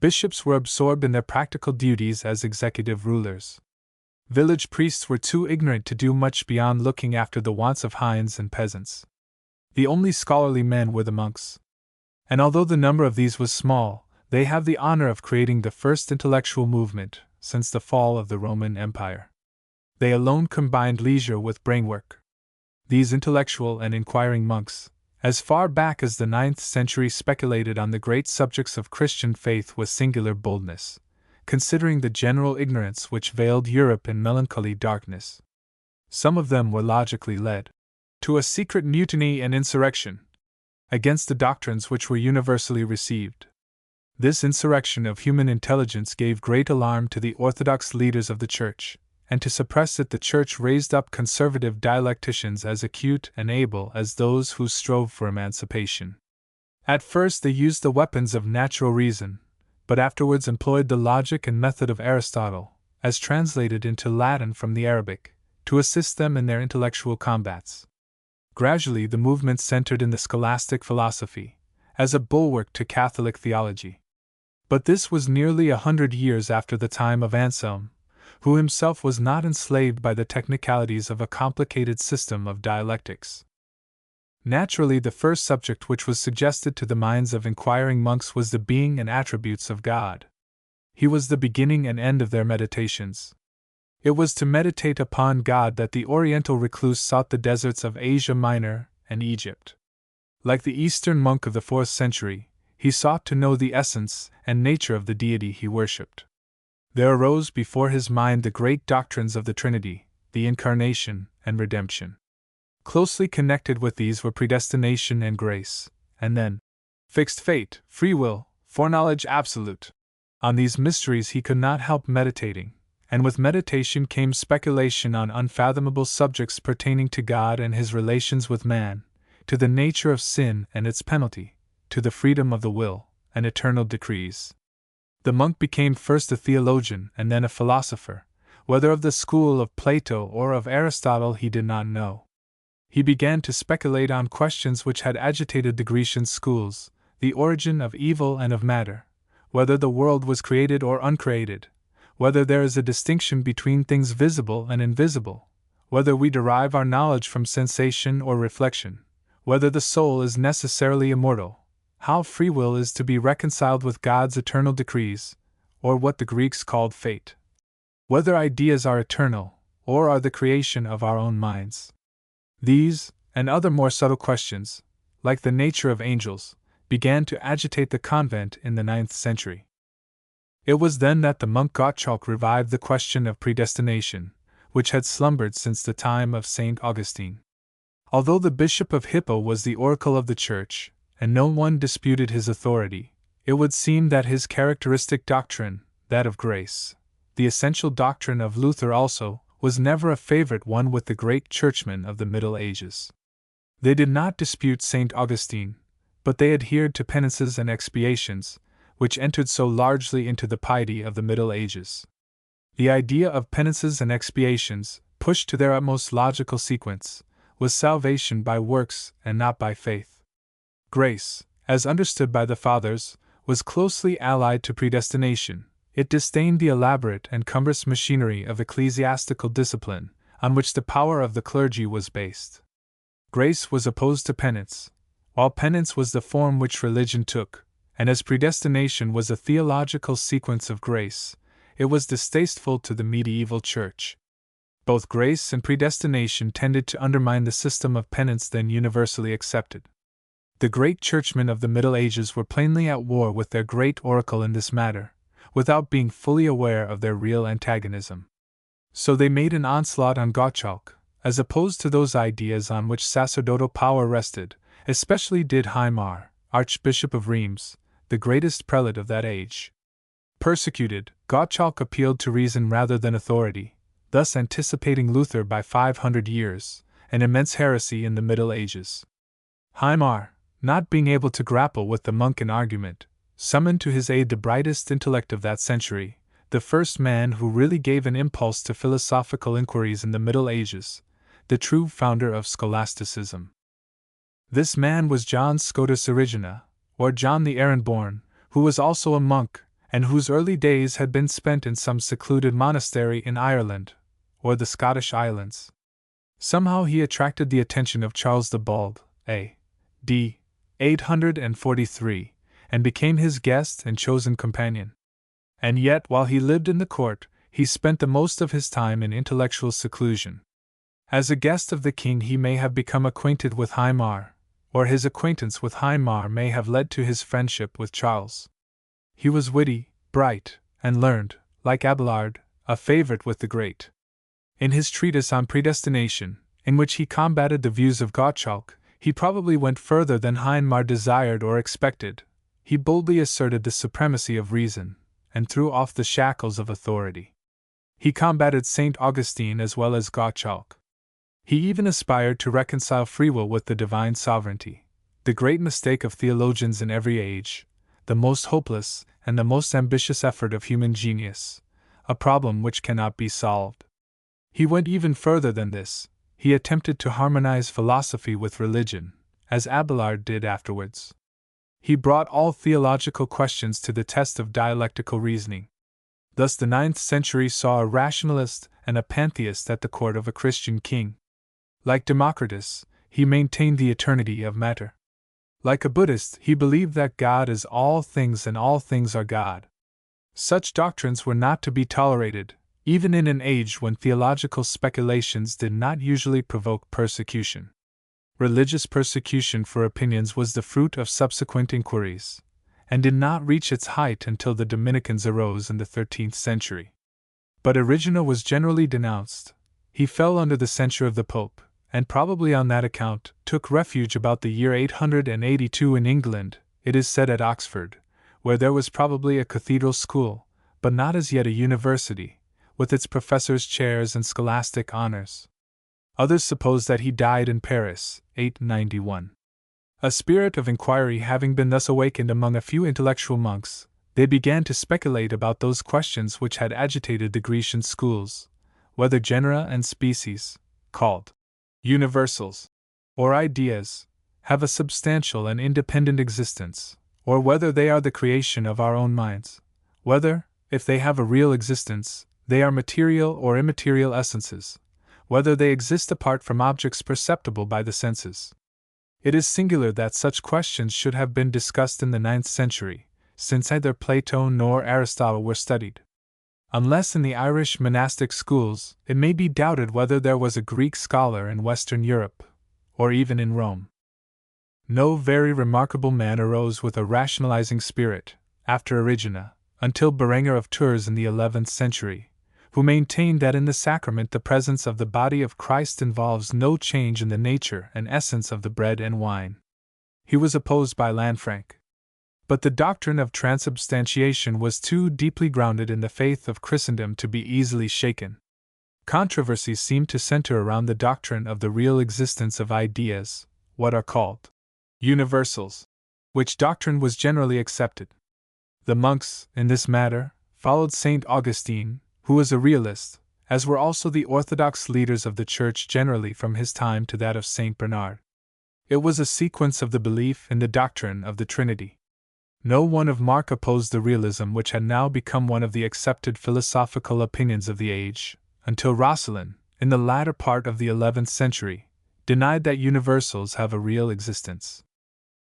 Bishops were absorbed in their practical duties as executive rulers. Village priests were too ignorant to do much beyond looking after the wants of hinds and peasants. The only scholarly men were the monks. And although the number of these was small, they have the honor of creating the first intellectual movement since the fall of the Roman Empire. They alone combined leisure with brainwork. These intellectual and inquiring monks, as far back as the 9th century, speculated on the great subjects of Christian faith with singular boldness, considering the general ignorance which veiled Europe in melancholy darkness. Some of them were logically led to a secret mutiny and insurrection against the doctrines which were universally received. This insurrection of human intelligence gave great alarm to the orthodox leaders of the Church, and to suppress it the Church raised up conservative dialecticians as acute and able as those who strove for emancipation. At first they used the weapons of natural reason, but afterwards employed the logic and method of Aristotle, as translated into Latin from the Arabic, to assist them in their intellectual combats. Gradually the movement centered in the scholastic philosophy, as a bulwark to Catholic theology. But this was nearly 100 years after the time of Anselm, who himself was not enslaved by the technicalities of a complicated system of dialectics. Naturally, the first subject which was suggested to the minds of inquiring monks was the being and attributes of God. He was the beginning and end of their meditations. It was to meditate upon God that the Oriental recluse sought the deserts of Asia Minor and Egypt. Like the Eastern monk of the 4th century, he sought to know the essence and nature of the deity he worshipped. There arose before his mind the great doctrines of the Trinity, the Incarnation, and Redemption. Closely connected with these were predestination and grace, and then fixed fate, free will, foreknowledge absolute. On these mysteries he could not help meditating, and with meditation came speculation on unfathomable subjects pertaining to God and his relations with man, to the nature of sin and its penalty, to the freedom of the will, and eternal decrees. The monk became first a theologian and then a philosopher, whether of the school of Plato or of Aristotle he did not know. He began to speculate on questions which had agitated the Grecian schools, the origin of evil and of matter, whether the world was created or uncreated, whether there is a distinction between things visible and invisible, whether we derive our knowledge from sensation or reflection, whether the soul is necessarily immortal, how free will is to be reconciled with God's eternal decrees, or what the Greeks called fate, whether ideas are eternal, or are the creation of our own minds. These, and other more subtle questions, like the nature of angels, began to agitate the convent in the 9th century. It was then that the monk Gottschalk revived the question of predestination, which had slumbered since the time of St. Augustine. Although the Bishop of Hippo was the oracle of the Church, and no one disputed his authority, it would seem that his characteristic doctrine, that of grace, the essential doctrine of Luther also, was never a favorite one with the great churchmen of the Middle Ages. They did not dispute St. Augustine, but they adhered to penances and expiations, which entered so largely into the piety of the Middle Ages. The idea of penances and expiations, pushed to their utmost logical sequence, was salvation by works and not by faith. Grace, as understood by the Fathers, was closely allied to predestination. It disdained the elaborate and cumbrous machinery of ecclesiastical discipline, on which the power of the clergy was based. Grace was opposed to penance, while penance was the form which religion took, and as predestination was a theological sequence of grace, it was distasteful to the medieval Church. Both grace and predestination tended to undermine the system of penance then universally accepted. The great churchmen of the Middle Ages were plainly at war with their great oracle in this matter, without being fully aware of their real antagonism. So they made an onslaught on Gottschalk, as opposed to those ideas on which sacerdotal power rested, especially did Heimar, Archbishop of Reims, the greatest prelate of that age. Persecuted, Gottschalk appealed to reason rather than authority, thus anticipating Luther by 500 years, an immense heresy in the Middle Ages. Heimar, not being able to grapple with the monk in argument, summoned to his aid the brightest intellect of that century, the first man who really gave an impulse to philosophical inquiries in the Middle Ages, the true founder of scholasticism. This man was John Scotus Erigena, or John the Errand-born, who was also a monk, and whose early days had been spent in some secluded monastery in Ireland, or the Scottish Islands. Somehow he attracted the attention of Charles the Bald, a.d. 843, and became his guest and chosen companion. And yet, while he lived in the court, he spent the most of his time in intellectual seclusion. As a guest of the king, he may have become acquainted with Heimar, or his acquaintance with Heimar may have led to his friendship with Charles. He was witty, bright, and learned, like Abelard, a favorite with the great. In his treatise on predestination, in which he combated the views of Gottschalk, he probably went further than Heimar desired or expected. He boldly asserted the supremacy of reason, and threw off the shackles of authority. He combated St. Augustine as well as Gottschalk. He even aspired to reconcile free will with the divine sovereignty, the great mistake of theologians in every age, the most hopeless and the most ambitious effort of human genius, a problem which cannot be solved. He went even further than this. He attempted to harmonize philosophy with religion, as Abelard did afterwards. He brought all theological questions to the test of dialectical reasoning. Thus the 9th century saw a rationalist and a pantheist at the court of a Christian king. Like Democritus, he maintained the eternity of matter. Like a Buddhist, he believed that God is all things and all things are God. Such doctrines were not to be tolerated, even in an age when theological speculations did not usually provoke persecution. Religious persecution for opinions was the fruit of subsequent inquiries, and did not reach its height until the Dominicans arose in the 13th century. But Erigena was generally denounced. He fell under the censure of the Pope, and probably on that account took refuge about the year 882 in England, it is said at Oxford, where there was probably a cathedral school, but not as yet a university, with its professors' chairs and scholastic honors. Others suppose that he died in Paris, 891. A spirit of inquiry having been thus awakened among a few intellectual monks, they began to speculate about those questions which had agitated the Grecian schools, whether genera and species, called universals, or ideas, have a substantial and independent existence, or whether they are the creation of our own minds, whether, if they have a real existence, they are material or immaterial essences, whether they exist apart from objects perceptible by the senses. It is singular that such questions should have been discussed in the 9th century, since neither Plato nor Aristotle were studied. Unless in the Irish monastic schools, it may be doubted whether there was a Greek scholar in Western Europe, or even in Rome. No very remarkable man arose with a rationalizing spirit, after Erigena, until Berenger of Tours in the 11th century, who maintained that in the sacrament the presence of the body of Christ involves no change in the nature and essence of the bread and wine. He was opposed by Lanfranc. But the doctrine of transubstantiation was too deeply grounded in the faith of Christendom to be easily shaken. Controversies seemed to center around the doctrine of the real existence of ideas, what are called universals, which doctrine was generally accepted. The monks, in this matter, followed St. Augustine, who was a realist, as were also the orthodox leaders of the Church generally from his time to that of St. Bernard. It was a sequence of the belief in the doctrine of the Trinity. No one of mark opposed the realism which had now become one of the accepted philosophical opinions of the age, until Roscelin, in the latter part of the 11th century, denied that universals have a real existence.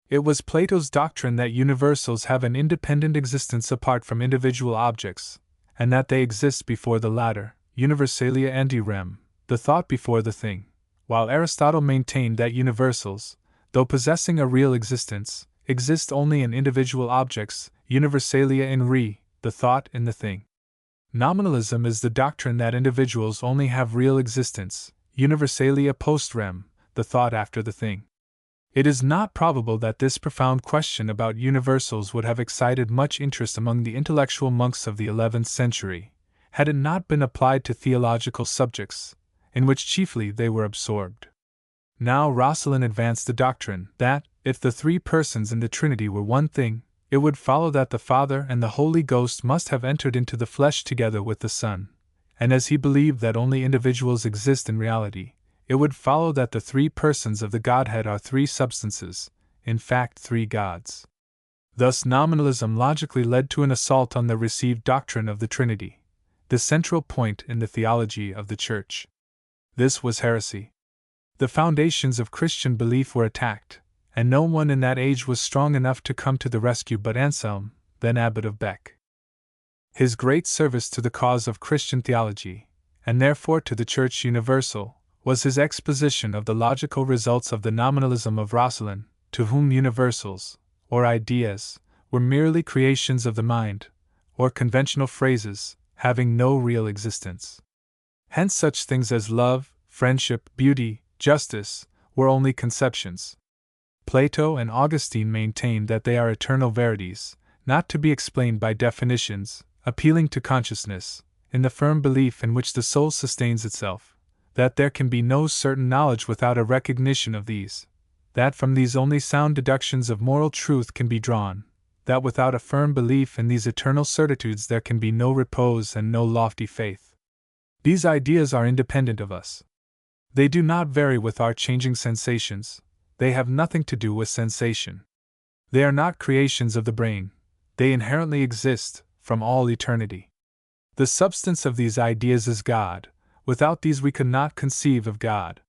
It was Plato's doctrine that universals have an independent existence apart from individual objects, and that they exist before the latter, universalia ante rem, the thought before the thing, while Aristotle maintained that universals, though possessing a real existence, exist only in individual objects, universalia in re, the thought in the thing. Nominalism is the doctrine that individuals only have real existence, universalia post rem, the thought after the thing. It is not probable that this profound question about universals would have excited much interest among the intellectual monks of the 11th century, had it not been applied to theological subjects, in which chiefly they were absorbed. Now Roscelin advanced the doctrine that, if the three persons in the Trinity were one thing, it would follow that the Father and the Holy Ghost must have entered into the flesh together with the Son, and as he believed that only individuals exist in reality, it would follow that the three persons of the Godhead are three substances, in fact three gods. Thus nominalism logically led to an assault on the received doctrine of the Trinity, the central point in the theology of the Church. This was heresy. The foundations of Christian belief were attacked, and no one in that age was strong enough to come to the rescue but Anselm, then abbot of Bec. His great service to the cause of Christian theology, and therefore to the Church universal, was his exposition of the logical results of the nominalism of Roscelin, to whom universals, or ideas, were merely creations of the mind, or conventional phrases, having no real existence. Hence such things as love, friendship, beauty, justice, were only conceptions. Plato and Augustine maintained that they are eternal verities, not to be explained by definitions, appealing to consciousness, in the firm belief in which the soul sustains itself, that there can be no certain knowledge without a recognition of these, that from these only sound deductions of moral truth can be drawn, that without a firm belief in these eternal certitudes there can be no repose and no lofty faith. These ideas are independent of us. They do not vary with our changing sensations, they have nothing to do with sensation. They are not creations of the brain, they inherently exist, from all eternity. The substance of these ideas is God. Without these we could not conceive of God.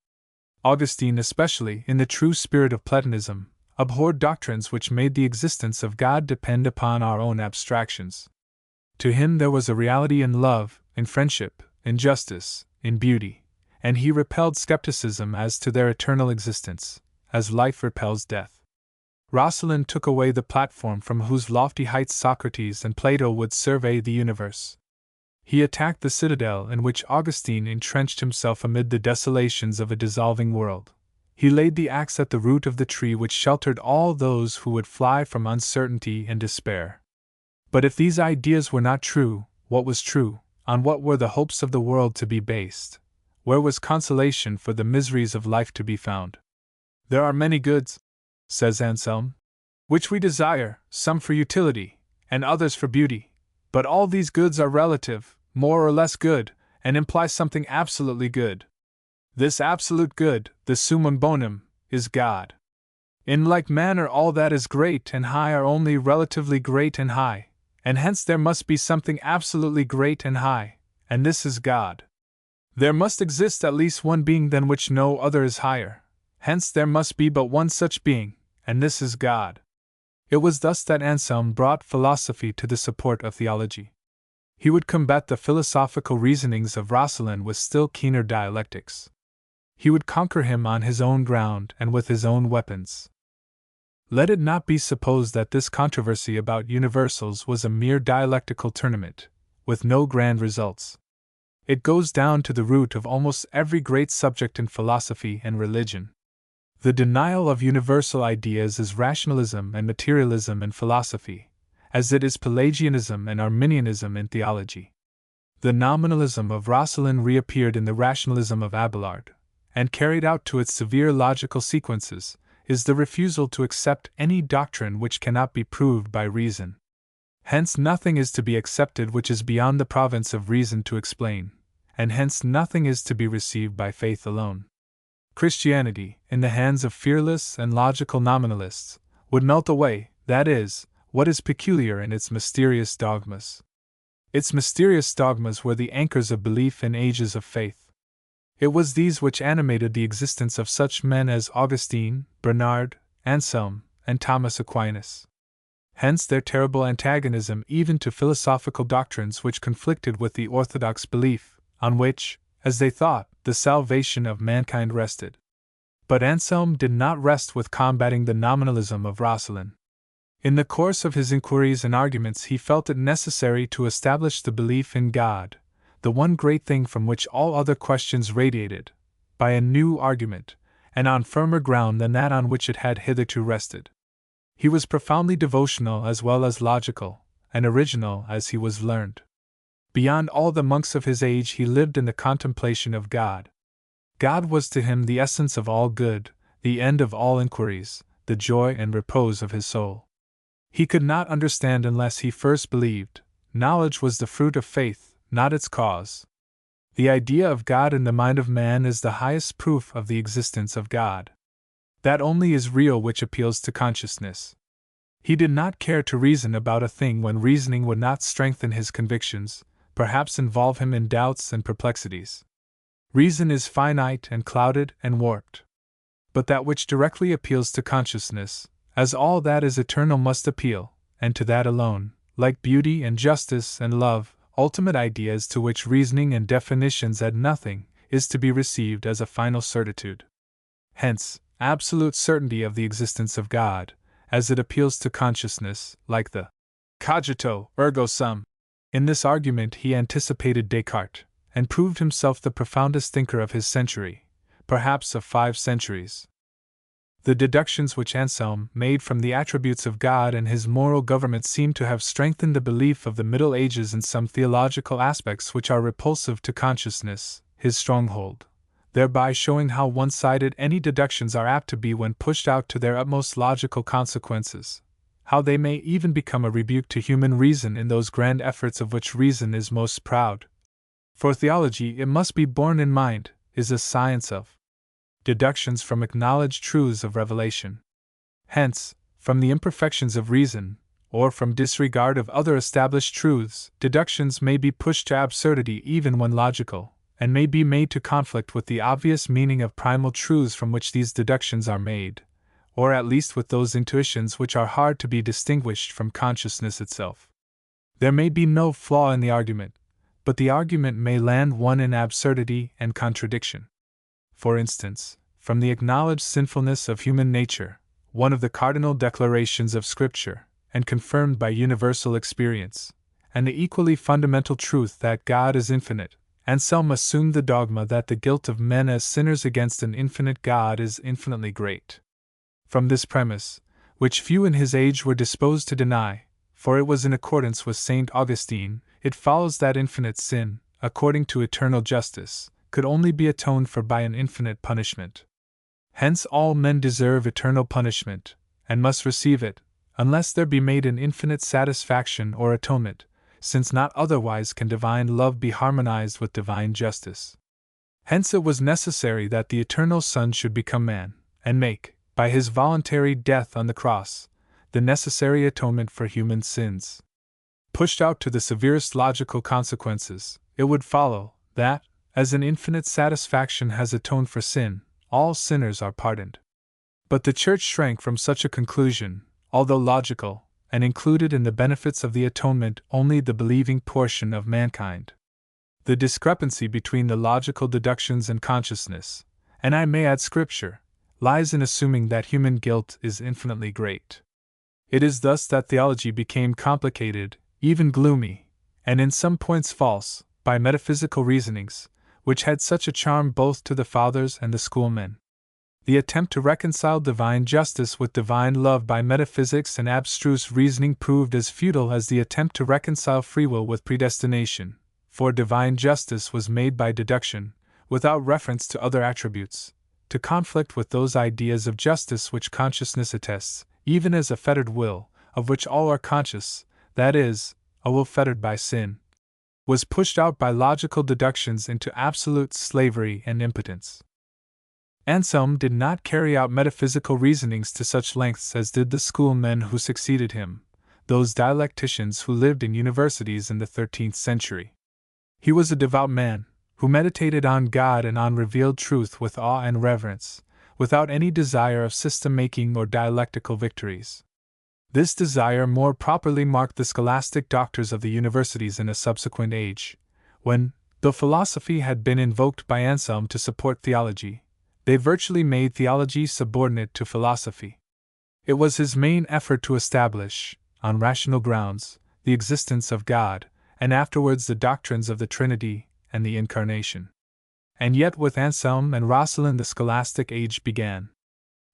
Augustine, especially in the true spirit of Platonism, abhorred doctrines which made the existence of God depend upon our own abstractions. To him there was a reality in love, in friendship, in justice, in beauty, and he repelled skepticism as to their eternal existence, as life repels death. Roscelin took away the platform from whose lofty heights Socrates and Plato would survey the universe. He attacked the citadel in which Augustine entrenched himself amid the desolations of a dissolving world. He laid the axe at the root of the tree which sheltered all those who would fly from uncertainty and despair. But if these ideas were not true, what was true? On what were the hopes of the world to be based? Where was consolation for the miseries of life to be found? There are many goods, says Anselm, which we desire, some for utility, and others for beauty. But all these goods are relative, more or less good, and imply something absolutely good. This absolute good, the summum bonum, is God. In like manner all that is great and high are only relatively great and high, and hence there must be something absolutely great and high, and this is God. There must exist at least one being than which no other is higher, hence there must be but one such being, and this is God. It was thus that Anselm brought philosophy to the support of theology. He would combat the philosophical reasonings of Roscelin with still keener dialectics. He would conquer him on his own ground and with his own weapons. Let it not be supposed that this controversy about universals was a mere dialectical tournament, with no grand results. It goes down to the root of almost every great subject in philosophy and religion. The denial of universal ideas is rationalism and materialism in philosophy, as it is Pelagianism and Arminianism in theology. The nominalism of Roscelin reappeared in the rationalism of Abelard, and carried out to its severe logical sequences, is the refusal to accept any doctrine which cannot be proved by reason. Hence nothing is to be accepted which is beyond the province of reason to explain, and hence nothing is to be received by faith alone. Christianity, in the hands of fearless and logical nominalists, would melt away, that is, what is peculiar in its mysterious dogmas. Its mysterious dogmas were the anchors of belief in ages of faith. It was these which animated the existence of such men as Augustine, Bernard, Anselm, and Thomas Aquinas. Hence their terrible antagonism even to philosophical doctrines which conflicted with the orthodox belief, on which, as they thought, the salvation of mankind rested. But Anselm did not rest with combating the nominalism of Roscelin. In the course of his inquiries and arguments, he felt it necessary to establish the belief in God, the one great thing from which all other questions radiated, by a new argument, and on firmer ground than that on which it had hitherto rested. He was profoundly devotional as well as logical, and original as he was learned. Beyond all the monks of his age, he lived in the contemplation of God. God was to him the essence of all good, the end of all inquiries, the joy and repose of his soul. He could not understand unless he first believed. Knowledge was the fruit of faith, not its cause. The idea of God in the mind of man is the highest proof of the existence of God. That only is real which appeals to consciousness. He did not care to reason about a thing when reasoning would not strengthen his convictions, perhaps involve him in doubts and perplexities. Reason is finite and clouded and warped. But that which directly appeals to consciousness, as all that is eternal must appeal, and to that alone, like beauty and justice and love, ultimate ideas to which reasoning and definitions add nothing, is to be received as a final certitude. Hence, absolute certainty of the existence of God, as it appeals to consciousness, like the cogito ergo sum. In this argument he anticipated Descartes, and proved himself the profoundest thinker of his century, perhaps of 5 centuries. The deductions which Anselm made from the attributes of God and his moral government seem to have strengthened the belief of the Middle Ages in some theological aspects which are repulsive to consciousness, his stronghold, thereby showing how one-sided any deductions are apt to be when pushed out to their utmost logical consequences, how they may even become a rebuke to human reason in those grand efforts of which reason is most proud. For theology, it must be borne in mind, is a science of deductions from acknowledged truths of revelation. Hence, from the imperfections of reason, or from disregard of other established truths, deductions may be pushed to absurdity even when logical, and may be made to conflict with the obvious meaning of primal truths from which these deductions are made, or at least with those intuitions which are hard to be distinguished from consciousness itself. There may be no flaw in the argument, but the argument may land one in absurdity and contradiction. For instance, from the acknowledged sinfulness of human nature, one of the cardinal declarations of Scripture, and confirmed by universal experience, and the equally fundamental truth that God is infinite, Anselm assumed the dogma that the guilt of men as sinners against an infinite God is infinitely great. From this premise, which few in his age were disposed to deny, for it was in accordance with St. Augustine, it follows that infinite sin, according to eternal justice, could only be atoned for by an infinite punishment. Hence all men deserve eternal punishment, and must receive it, unless there be made an infinite satisfaction or atonement, since not otherwise can divine love be harmonized with divine justice. Hence it was necessary that the eternal Son should become man, and make, by his voluntary death on the cross, the necessary atonement for human sins. Pushed out to the severest logical consequences, it would follow that, as an infinite satisfaction has atoned for sin, all sinners are pardoned. But the Church shrank from such a conclusion, although logical, and included in the benefits of the atonement only the believing portion of mankind. The discrepancy between the logical deductions and consciousness, and I may add Scripture, lies in assuming that human guilt is infinitely great. It is thus that theology became complicated, even gloomy, and in some points false, by metaphysical reasonings, which had such a charm both to the fathers and the schoolmen. The attempt to reconcile divine justice with divine love by metaphysics and abstruse reasoning proved as futile as the attempt to reconcile free will with predestination, for divine justice was made by deduction, without reference to other attributes, to conflict with those ideas of justice which consciousness attests, even as a fettered will, of which all are conscious, that is, a will fettered by sin, was pushed out by logical deductions into absolute slavery and impotence. Anselm did not carry out metaphysical reasonings to such lengths as did the schoolmen who succeeded him, those dialecticians who lived in universities in the 13th century. He was a devout man, who meditated on God and on revealed truth with awe and reverence, without any desire of system-making or dialectical victories. This desire more properly marked the scholastic doctors of the universities in a subsequent age, when, Though philosophy had been invoked by Anselm to support theology, they virtually made theology subordinate to philosophy. It was his main effort to establish, on rational grounds, the existence of God, and afterwards the doctrines of the Trinity and the Incarnation. And yet with Anselm and Roscelin the scholastic age began.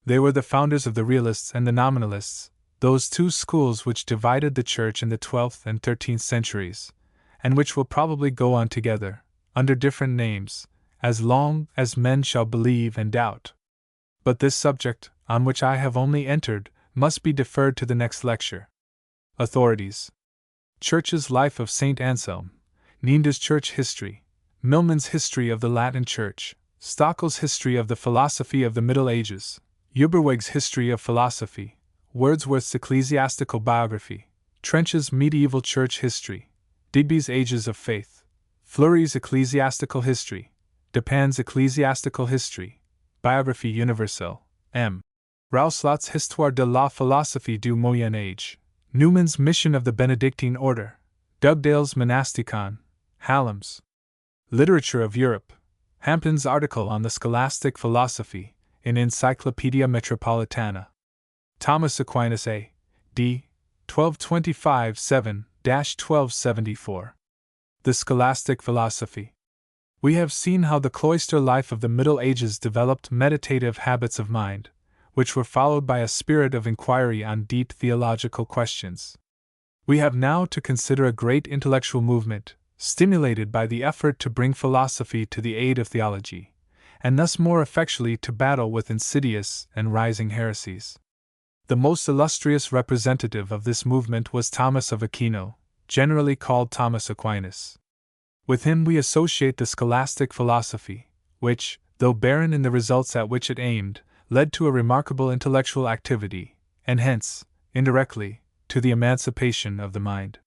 They were the founders of the Realists and the Nominalists, those two schools which divided the Church in the 12th and 13th centuries, and which will probably go on together, under different names, as long as men shall believe and doubt. But this subject, on which I have only entered, must be deferred to the next lecture. Authorities: Church's Life of St. Anselm, Niende's Church History, Milman's History of the Latin Church, Stockel's History of the Philosophy of the Middle Ages, Uberweg's History of Philosophy, Wordsworth's Ecclesiastical Biography, Trench's Medieval Church History, Digby's Ages of Faith, Fleury's Ecclesiastical History, Dupin's Ecclesiastical History, Biographie Universelle, M. Rousselaut's Histoire de la Philosophie du Moyen Âge, Newman's Mission of the Benedictine Order, Dugdale's Monasticon, Hallam's Literature of Europe, Hampton's article on the Scholastic Philosophy in Encyclopaedia Metropolitana, Thomas Aquinas A.D. 1225 7-1274. The Scholastic Philosophy. We have seen how the cloister life of the Middle Ages developed meditative habits of mind, which were followed by a spirit of inquiry on deep theological questions. We have now to consider a great intellectual movement, stimulated by the effort to bring philosophy to the aid of theology, and thus more effectually to battle with insidious and rising heresies. The most illustrious representative of this movement was Thomas of Aquino, generally called Thomas Aquinas. With him we associate the scholastic philosophy, which, though barren in the results at which it aimed, led to a remarkable intellectual activity, and hence, indirectly, to the emancipation of the mind.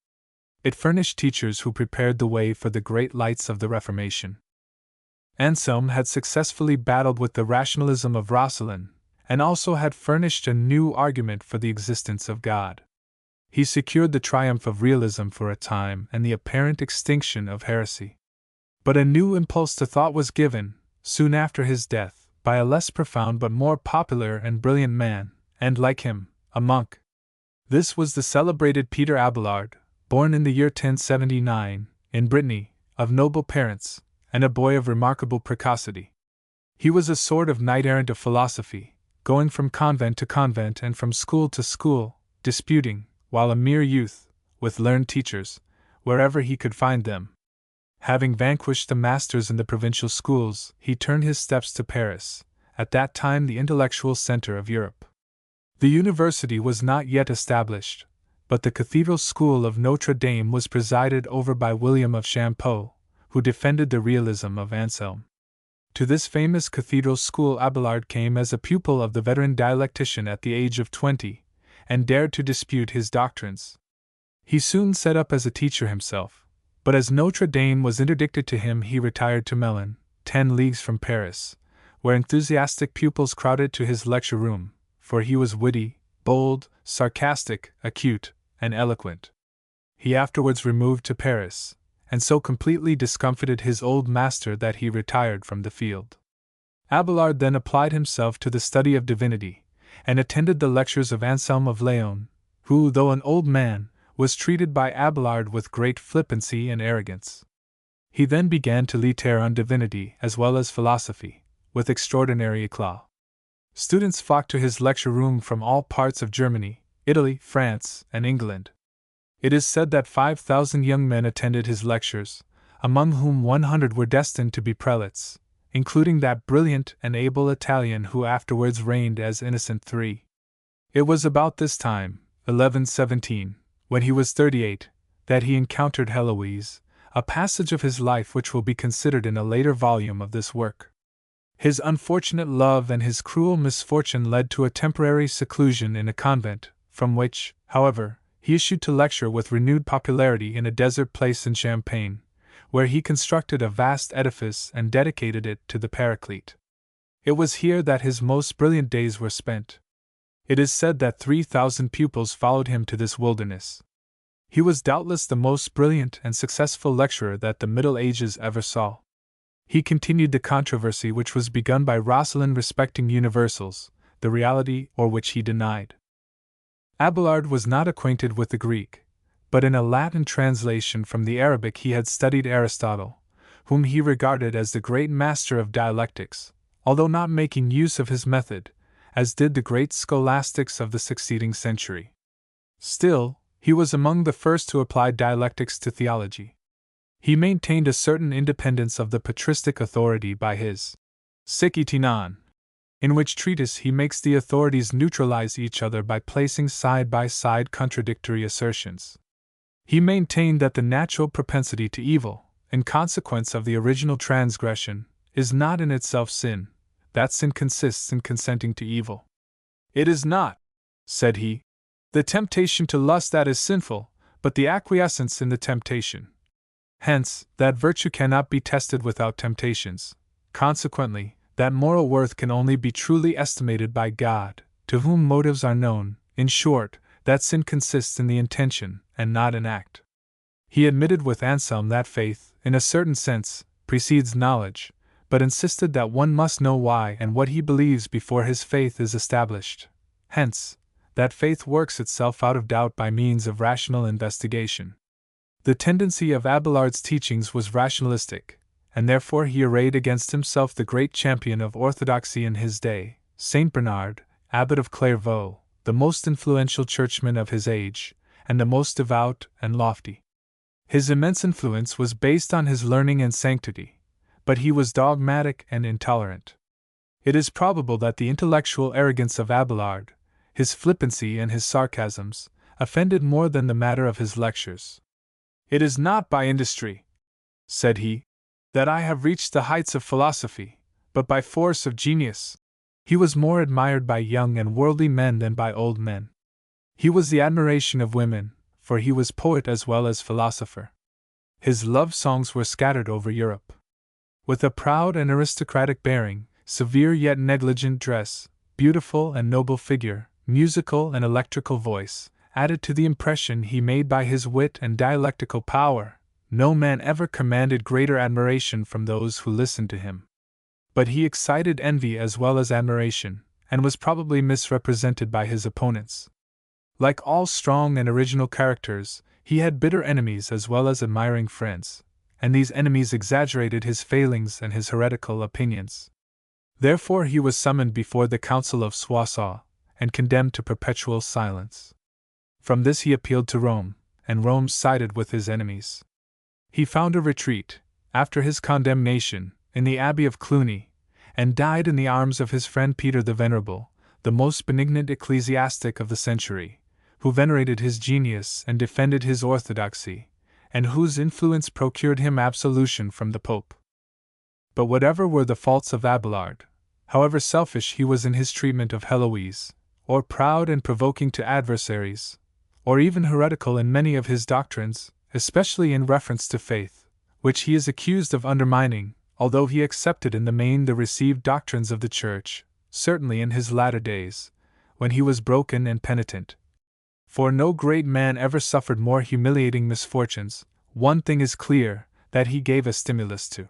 It furnished teachers who prepared the way for the great lights of the Reformation. Anselm had successfully battled with the rationalism of Roscelin, and also had furnished a new argument for the existence of God. He secured the triumph of realism for a time and the apparent extinction of heresy. But a new impulse to thought was given, soon after his death, by a less profound but more popular and brilliant man, and like him, a monk. This was the celebrated Peter Abelard, born in the year 1079, in Brittany, of noble parents, and a boy of remarkable precocity. He was a sort of knight-errant of philosophy, going from convent to convent and from school to school, disputing, while a mere youth, with learned teachers, wherever he could find them. Having vanquished the masters in the provincial schools, he turned his steps to Paris, at that time the intellectual center of Europe. The university was not yet established, but the cathedral school of Notre Dame was presided over by William of Champeaux, who defended the realism of Anselm. To this famous cathedral school Abelard came as a pupil of the veteran dialectician at the age of 20, and dared to dispute his doctrines. He soon set up as a teacher himself, but as Notre Dame was interdicted to him he retired to Melun, 10 leagues from Paris, where enthusiastic pupils crowded to his lecture room, for he was witty, bold, sarcastic, acute, and eloquent. He afterwards removed to Paris, and so completely discomfited his old master that he retired from the field. Abelard then applied himself to the study of divinity, and attended the lectures of Anselm of Laon, who, though an old man, was treated by Abelard with great flippancy and arrogance. He then began to litere on divinity as well as philosophy, with extraordinary éclat. Students flocked to his lecture room from all parts of Germany, Italy, France, and England. It is said that 5,000 young men attended his lectures, among whom 100 were destined to be prelates, including that brilliant and able Italian who afterwards reigned as Innocent III. It was about this time, 1117, when he was 38, that he encountered Heloise, a passage of his life which will be considered in a later volume of this work. His unfortunate love and his cruel misfortune led to a temporary seclusion in a convent, from which, however, he issued to lecture with renewed popularity in a desert place in Champagne, where he constructed a vast edifice and dedicated it to the Paraclete. It was here that his most brilliant days were spent. It is said that 3,000 pupils followed him to this wilderness. He was doubtless the most brilliant and successful lecturer that the Middle Ages ever saw. He continued the controversy which was begun by Roscelin respecting universals, the reality or which he denied. Abelard was not acquainted with the Greek, but in a Latin translation from the Arabic he had studied Aristotle, whom he regarded as the great master of dialectics, although not making use of his method, as did the great scholastics of the succeeding century. Still, he was among the first to apply dialectics to theology. He maintained a certain independence of the patristic authority by his Sikitinan, in which treatise he makes the authorities neutralize each other by placing side by side contradictory assertions. He maintained that the natural propensity to evil, in consequence of the original transgression, is not in itself sin, that sin consists in consenting to evil. It is not, said he, the temptation to lust that is sinful, but the acquiescence in the temptation. Hence, that virtue cannot be tested without temptations. Consequently, that moral worth can only be truly estimated by God, to whom motives are known. In short, that sin consists in the intention, and not in act. He admitted with Anselm that faith, in a certain sense, precedes knowledge, but insisted that one must know why and what he believes before his faith is established. Hence, that faith works itself out of doubt by means of rational investigation. The tendency of Abelard's teachings was rationalistic, and therefore he arrayed against himself the great champion of orthodoxy in his day, Saint Bernard, abbot of Clairvaux, the most influential churchman of his age, and the most devout and lofty. His immense influence was based on his learning and sanctity, but he was dogmatic and intolerant. It is probable that the intellectual arrogance of Abelard, his flippancy and his sarcasms, offended more than the matter of his lectures. It is not by industry, said he, that I have reached the heights of philosophy, but by force of genius. He was more admired by young and worldly men than by old men. He was the admiration of women, for he was poet as well as philosopher. His love songs were scattered over Europe. With a proud and aristocratic bearing, severe yet negligent dress, beautiful and noble figure, musical and electrical voice, added to the impression he made by his wit and dialectical power, no man ever commanded greater admiration from those who listened to him. But he excited envy as well as admiration, and was probably misrepresented by his opponents. Like all strong and original characters, he had bitter enemies as well as admiring friends, and these enemies exaggerated his failings and his heretical opinions. Therefore he was summoned before the Council of Soissons, and condemned to perpetual silence. From this he appealed to Rome, and Rome sided with his enemies. He found a retreat, after his condemnation, in the Abbey of Cluny, and died in the arms of his friend Peter the Venerable, the most benignant ecclesiastic of the century, who venerated his genius and defended his orthodoxy, and whose influence procured him absolution from the Pope. But whatever were the faults of Abelard, however selfish he was in his treatment of Heloise, or proud and provoking to adversaries, or even heretical in many of his doctrines, especially in reference to faith, which he is accused of undermining, although he accepted in the main the received doctrines of the Church, certainly in his latter days, when he was broken and penitent. For no great man ever suffered more humiliating misfortunes. One thing is clear, that he gave a stimulus to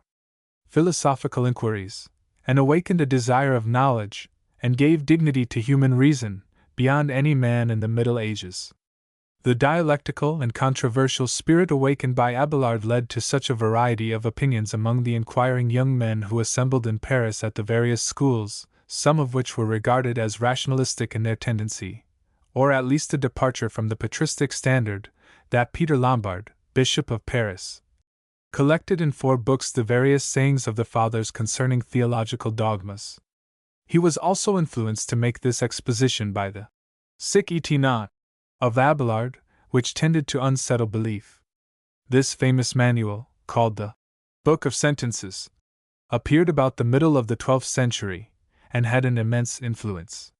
philosophical inquiries, and awakened a desire of knowledge, and gave dignity to human reason, beyond any man in the Middle Ages. The dialectical and controversial spirit awakened by Abelard led to such a variety of opinions among the inquiring young men who assembled in Paris at the various schools, some of which were regarded as rationalistic in their tendency, or at least a departure from the patristic standard, that Peter Lombard, Bishop of Paris, collected in 4 books the various sayings of the Fathers concerning theological dogmas. He was also influenced to make this exposition by the sic et non of Abelard, which tended to unsettle belief. This famous manual, called the Book of Sentences, appeared about the middle of the 12th century, and had an immense influence.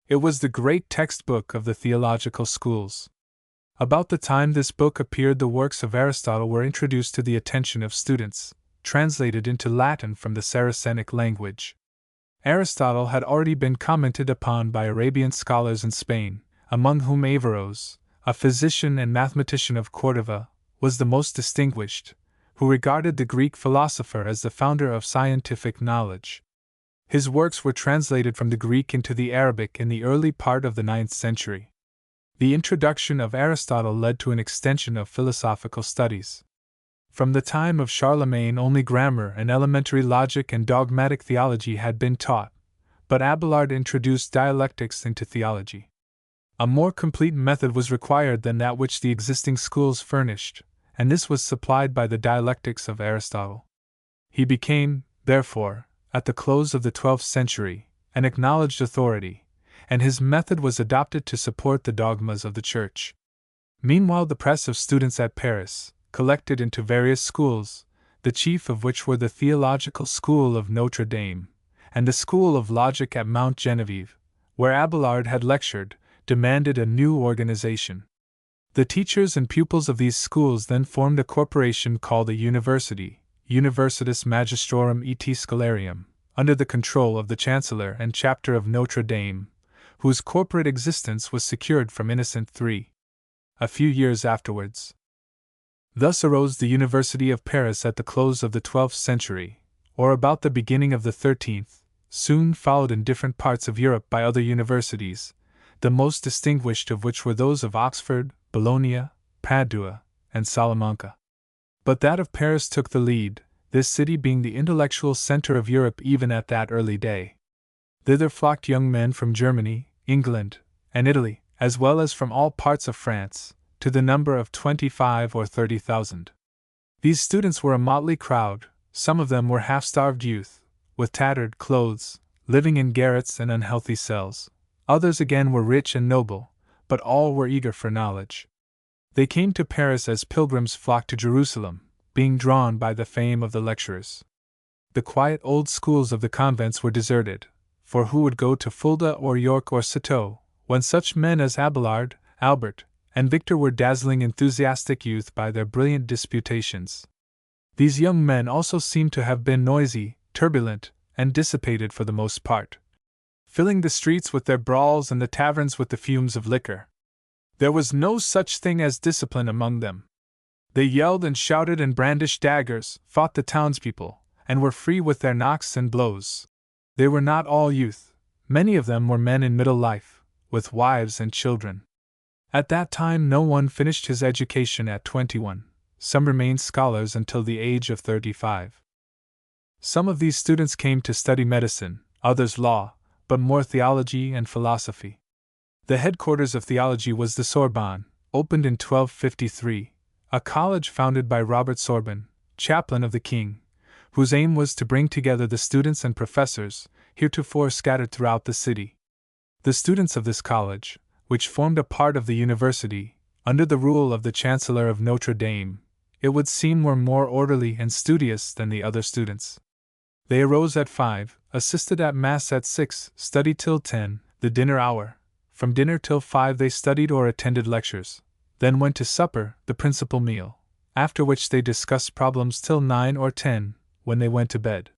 It was the great textbook of the theological schools. About the time this book appeared, the works of Aristotle were introduced to the attention of students, translated into Latin from the Saracenic language. Aristotle had already been commented upon by Arabian scholars in Spain, among whom Averroes, a physician and mathematician of Cordova, was the most distinguished, who regarded the Greek philosopher as the founder of scientific knowledge. His works were translated from the Greek into the Arabic in the early part of the 9th century. The introduction of Aristotle led to an extension of philosophical studies. From the time of Charlemagne only grammar and elementary logic and dogmatic theology had been taught, but Abelard introduced dialectics into theology. A more complete method was required than that which the existing schools furnished, and this was supplied by the dialectics of Aristotle. He became, therefore, at the close of the 12th century, an acknowledged authority, and his method was adopted to support the dogmas of the Church. Meanwhile, the press of students at Paris collected into various schools, the chief of which were the Theological School of Notre Dame, and the School of Logic at Mount Genevieve, where Abelard had lectured, demanded a new organization. The teachers and pupils of these schools then formed a corporation called a university, Universitas Magistrorum et Scholarium, under the control of the Chancellor and Chapter of Notre Dame, whose corporate existence was secured from Innocent III. A few years afterwards. Thus arose the University of Paris at the close of the 12th century, or about the beginning of the 13th, soon followed in different parts of Europe by other universities, the most distinguished of which were those of Oxford, Bologna, Padua, and Salamanca. But that of Paris took the lead, this city being the intellectual center of Europe even at that early day. Thither flocked young men from Germany, England, and Italy, as well as from all parts of France, to the number of 25 or 30,000. These students were a motley crowd, some of them were half-starved youth, with tattered clothes, living in garrets and unhealthy cells. Others again were rich and noble, but all were eager for knowledge. They came to Paris as pilgrims flock to Jerusalem, being drawn by the fame of the lecturers. The quiet old schools of the convents were deserted, for who would go to Fulda or York or Citeaux, when such men as Abelard, Albert, and Victor were dazzling enthusiastic youth by their brilliant disputations. These young men also seem to have been noisy, turbulent, and dissipated for the most part, filling the streets with their brawls and the taverns with the fumes of liquor. There was no such thing as discipline among them. They yelled and shouted and brandished daggers, fought the townspeople, and were free with their knocks and blows. They were not all youth. Many of them were men in middle life, with wives and children. At that time no one finished his education at 21, some remained scholars until the age of 35. Some of these students came to study medicine, others law, but more theology and philosophy. The headquarters of theology was the Sorbonne, opened in 1253, a college founded by Robert Sorbonne, chaplain of the king, whose aim was to bring together the students and professors, heretofore scattered throughout the city. The students of this college, which formed a part of the university, under the rule of the Chancellor of Notre Dame, it would seem were more orderly and studious than the other students. They arose at 5, assisted at Mass at 6, studied till 10, the dinner hour. From dinner till 5 they studied or attended lectures, then went to supper, the principal meal, after which they discussed problems till 9 or 10, when they went to bed.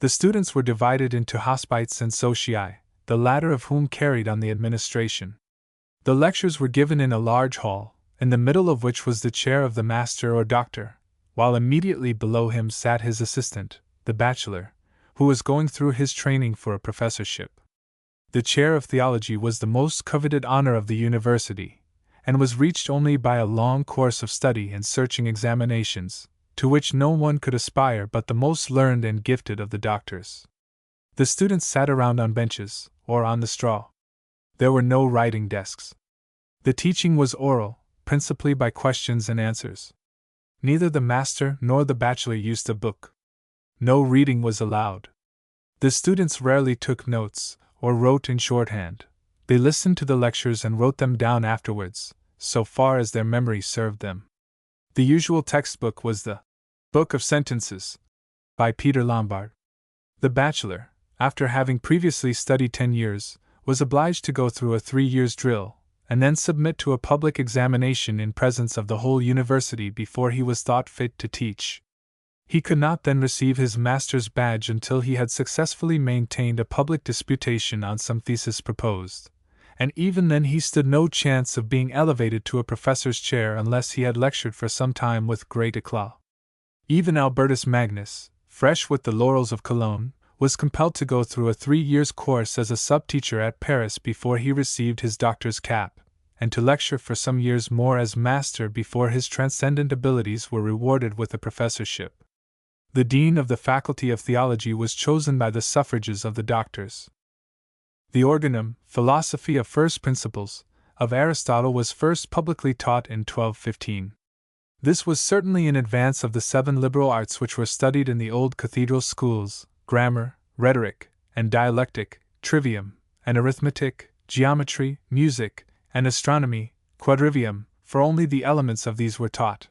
The students were divided into hospites and socii, the latter of whom carried on the administration. The lectures were given in a large hall, in the middle of which was the chair of the master or doctor, while immediately below him sat his assistant, the bachelor, who was going through his training for a professorship. The chair of theology was the most coveted honor of the university, and was reached only by a long course of study and searching examinations, to which no one could aspire but the most learned and gifted of the doctors. The students sat around on benches, or on the straw. There were no writing desks. The teaching was oral, principally by questions and answers. Neither the master nor the bachelor used a book. No reading was allowed. The students rarely took notes, or wrote in shorthand. They listened to the lectures and wrote them down afterwards, so far as their memory served them. The usual textbook was the Book of Sentences, by Peter Lombard. The bachelor, after having previously studied 10 years, was obliged to go through a 3 years' drill, and then submit to a public examination in presence of the whole university before he was thought fit to teach. He could not then receive his master's badge until he had successfully maintained a public disputation on some thesis proposed, and even then he stood no chance of being elevated to a professor's chair unless he had lectured for some time with great éclat. Even Albertus Magnus, fresh with the laurels of Cologne, was compelled to go through a 3 years' course as a sub-teacher at Paris before he received his doctor's cap, and to lecture for some years more as master before his transcendent abilities were rewarded with a professorship. The dean of the Faculty of Theology was chosen by the suffrages of the doctors. The organum, Philosophy of First Principles, of Aristotle was first publicly taught in 1215. This was certainly in advance of the 7 liberal arts which were studied in the old cathedral schools: grammar, rhetoric, and dialectic, trivium, and arithmetic, geometry, music, and astronomy, quadrivium, for only the elements of these were taught.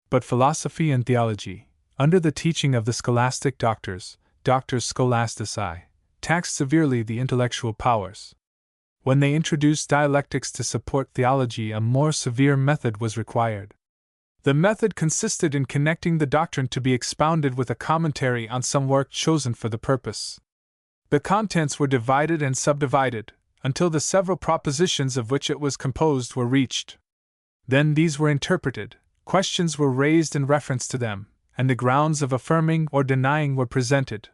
But philosophy and theology, under the teaching of the scholastic doctors, Doctors Scholastici, taxed severely the intellectual powers. When they introduced dialectics to support theology, a more severe method was required. The method consisted in connecting the doctrine to be expounded with a commentary on some work chosen for the purpose. The contents were divided and subdivided, until the several propositions of which it was composed were reached. Then these were interpreted, questions were raised in reference to them, and the grounds of affirming or denying were presented.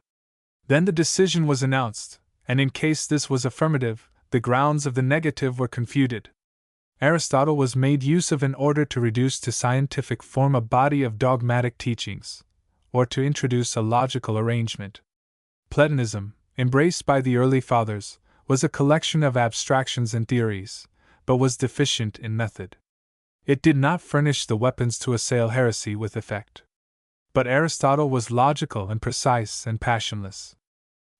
Then the decision was announced, and in case this was affirmative, the grounds of the negative were confuted. Aristotle was made use of in order to reduce to scientific form a body of dogmatic teachings, or to introduce a logical arrangement. Platonism, embraced by the early fathers, was a collection of abstractions and theories, but was deficient in method. It did not furnish the weapons to assail heresy with effect. But Aristotle was logical and precise and passionless.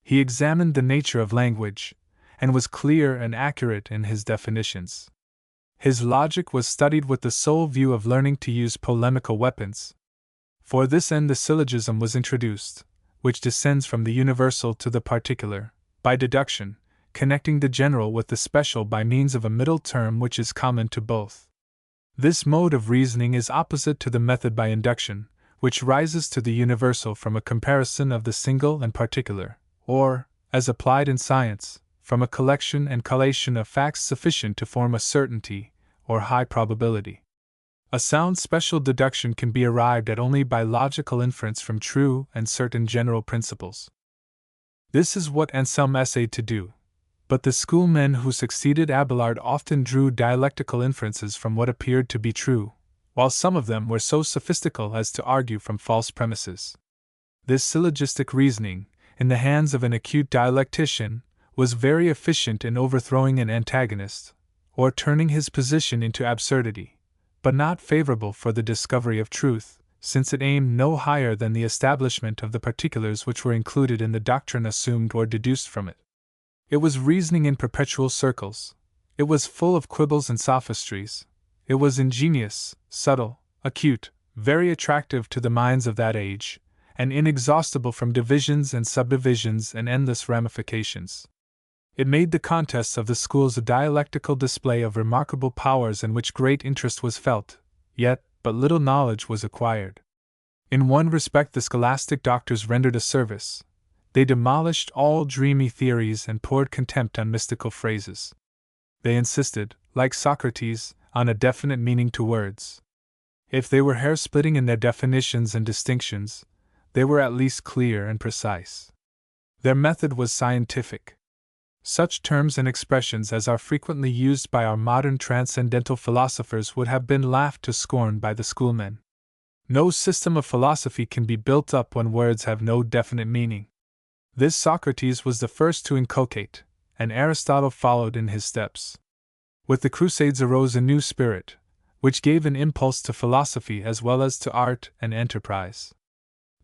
He examined the nature of language, and was clear and accurate in his definitions. His logic was studied with the sole view of learning to use polemical weapons. For this end the syllogism was introduced, which descends from the universal to the particular, by deduction, connecting the general with the special by means of a middle term which is common to both. This mode of reasoning is opposite to the method by induction, which rises to the universal from a comparison of the single and particular, or, as applied in science, from a collection and collation of facts sufficient to form a certainty, or high probability. A sound special deduction can be arrived at only by logical inference from true and certain general principles. This is what Anselm essayed to do, but the schoolmen who succeeded Abelard often drew dialectical inferences from what appeared to be true, while some of them were so sophistical as to argue from false premises. This syllogistic reasoning, in the hands of an acute dialectician, was very efficient in overthrowing an antagonist, or turning his position into absurdity, but not favorable for the discovery of truth, since it aimed no higher than the establishment of the particulars which were included in the doctrine assumed or deduced from it. It was reasoning in perpetual circles. It was full of quibbles and sophistries. It was ingenious, subtle, acute, very attractive to the minds of that age, and inexhaustible from divisions and subdivisions and endless ramifications. It made the contests of the schools a dialectical display of remarkable powers in which great interest was felt, yet but little knowledge was acquired. In one respect the scholastic doctors rendered a service. They demolished all dreamy theories and poured contempt on mystical phrases. They insisted, like Socrates, on a definite meaning to words. If they were hair-splitting in their definitions and distinctions, they were at least clear and precise. Their method was scientific. Such terms and expressions as are frequently used by our modern transcendental philosophers would have been laughed to scorn by the schoolmen. No system of philosophy can be built up when words have no definite meaning. This Socrates was the first to inculcate, and Aristotle followed in his steps. With the Crusades arose a new spirit, which gave an impulse to philosophy as well as to art and enterprise.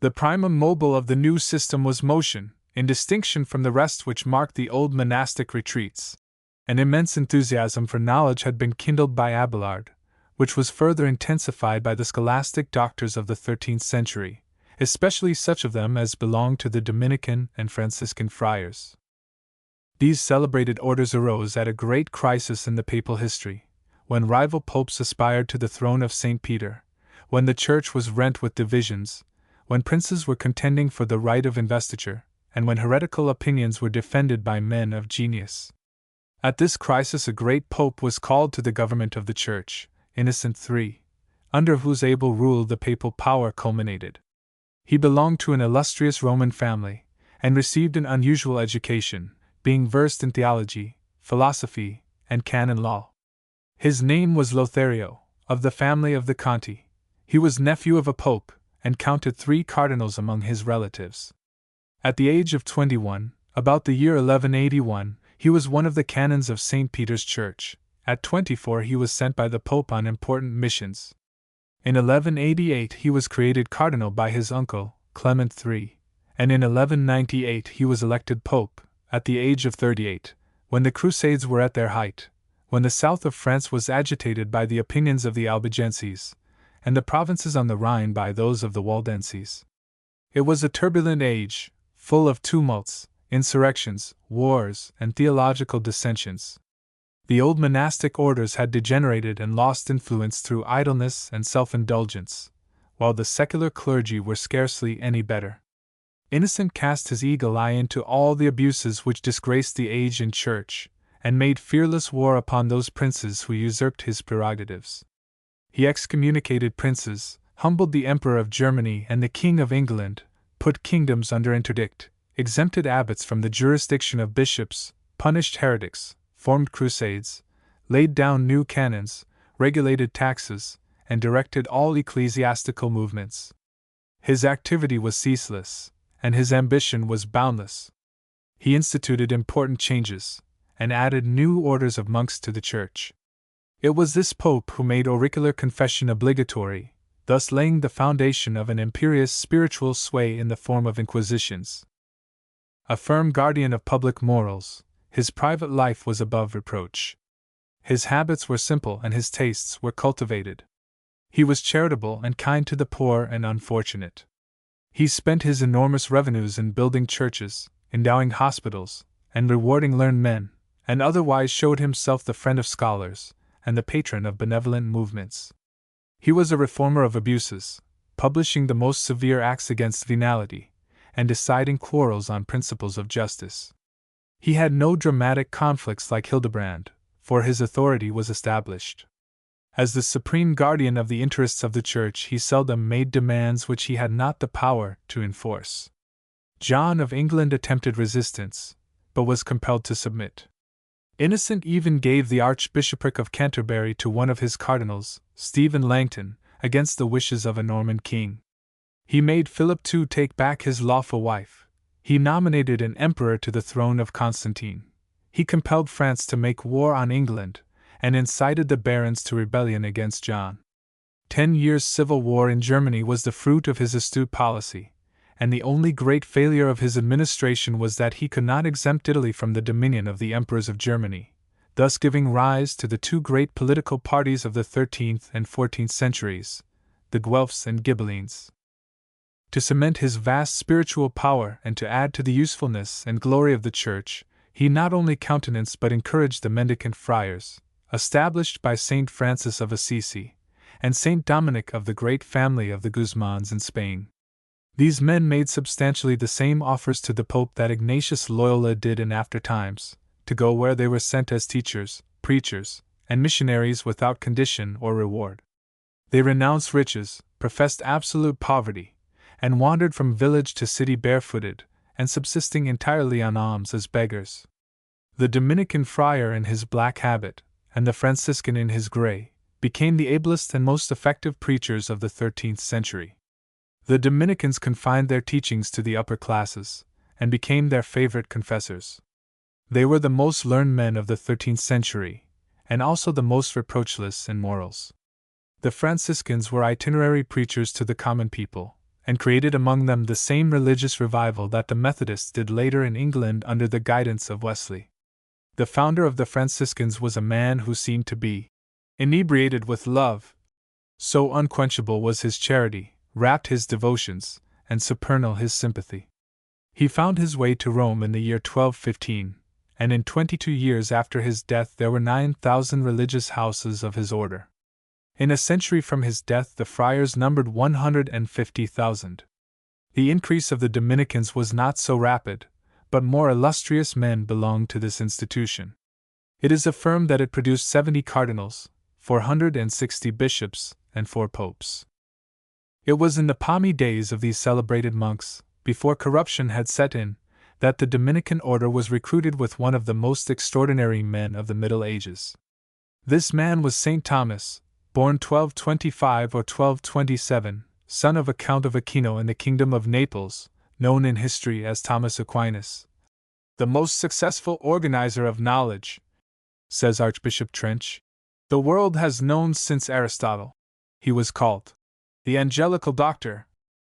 The primum mobile of the new system was motion, in distinction from the rest which marked the old monastic retreats. An immense enthusiasm for knowledge had been kindled by Abelard, which was further intensified by the scholastic doctors of the 13th century, especially such of them as belonged to the Dominican and Franciscan friars. These celebrated orders arose at a great crisis in the papal history, when rival popes aspired to the throne of St. Peter, when the Church was rent with divisions, when princes were contending for the right of investiture, and when heretical opinions were defended by men of genius. At this crisis a great pope was called to the government of the Church, Innocent III, under whose able rule the papal power culminated. He belonged to an illustrious Roman family, and received an unusual education, being versed in theology, philosophy, and canon law. His name was Lothario, of the family of the Conti. He was nephew of a pope, and counted 3 cardinals among his relatives. At the age of 21, about the year 1181, he was one of the canons of St. Peter's Church. At 24 he was sent by the Pope on important missions. In 1188 he was created cardinal by his uncle, Clement III, and in 1198 he was elected Pope, at the age of 38, when the Crusades were at their height, when the south of France was agitated by the opinions of the Albigenses, and the provinces on the Rhine by those of the Waldenses. It was a turbulent age, full of tumults, insurrections, wars, and theological dissensions. The old monastic orders had degenerated and lost influence through idleness and self-indulgence, while the secular clergy were scarcely any better. Innocent cast his eagle eye into all the abuses which disgraced the age and Church, and made fearless war upon those princes who usurped his prerogatives. He excommunicated princes, humbled the Emperor of Germany and the King of England, put kingdoms under interdict, exempted abbots from the jurisdiction of bishops, punished heretics, formed crusades, laid down new canons, regulated taxes, and directed all ecclesiastical movements. His activity was ceaseless, and his ambition was boundless. He instituted important changes, and added new orders of monks to the Church. It was this pope who made auricular confession obligatory, thus laying the foundation of an imperious spiritual sway in the form of inquisitions. A firm guardian of public morals, his private life was above reproach. His habits were simple and his tastes were cultivated. He was charitable and kind to the poor and unfortunate. He spent his enormous revenues in building churches, endowing hospitals, and rewarding learned men, and otherwise showed himself the friend of scholars, and the patron of benevolent movements. He was a reformer of abuses, publishing the most severe acts against venality, and deciding quarrels on principles of justice. He had no dramatic conflicts like Hildebrand, for his authority was established. As the supreme guardian of the interests of the Church, he seldom made demands which he had not the power to enforce. John of England attempted resistance, but was compelled to submit. Innocent even gave the Archbishopric of Canterbury to one of his cardinals, Stephen Langton, against the wishes of a Norman king. He made Philip II take back his lawful wife. He nominated an emperor to the throne of Constantine. He compelled France to make war on England, and incited the barons to rebellion against John. 10 years' civil war in Germany was the fruit of his astute policy, and the only great failure of his administration was that he could not exempt Italy from the dominion of the emperors of Germany, thus giving rise to the 2 great political parties of the 13th and 14th centuries, the Guelphs and Ghibellines. To cement his vast spiritual power and to add to the usefulness and glory of the Church, he not only countenanced but encouraged the mendicant friars, established by Saint Francis of Assisi, and Saint Dominic of the great family of the Guzmans in Spain. These men made substantially the same offers to the Pope that Ignatius Loyola did in after times, to go where they were sent as teachers, preachers, and missionaries without condition or reward. They renounced riches, professed absolute poverty, and wandered from village to city barefooted, and subsisting entirely on alms as beggars. The Dominican friar in his black habit, and the Franciscan in his gray, became the ablest and most effective preachers of the 13th century. The Dominicans confined their teachings to the upper classes, and became their favorite confessors. They were the most learned men of the 13th century, and also the most reproachless in morals. The Franciscans were itinerary preachers to the common people, and created among them the same religious revival that the Methodists did later in England under the guidance of Wesley. The founder of the Franciscans was a man who seemed to be inebriated with love. So unquenchable was his charity, rapt his devotions, and supernal his sympathy. He found his way to Rome in the year 1215, and in 22 years after his death there were 9,000 religious houses of his order. In a century from his death the friars numbered 150,000. The increase of the Dominicans was not so rapid, but more illustrious men belonged to this institution. It is affirmed that it produced 70 cardinals, 460 bishops, and 4 popes. It was in the palmy days of these celebrated monks, before corruption had set in, that the Dominican order was recruited with one of the most extraordinary men of the Middle Ages. This man was St. Thomas, born 1225 or 1227, son of a Count of Aquino in the kingdom of Naples, known in history as Thomas Aquinas. The most successful organizer of knowledge, says Archbishop Trench, the world has known since Aristotle. He was called the Angelical Doctor,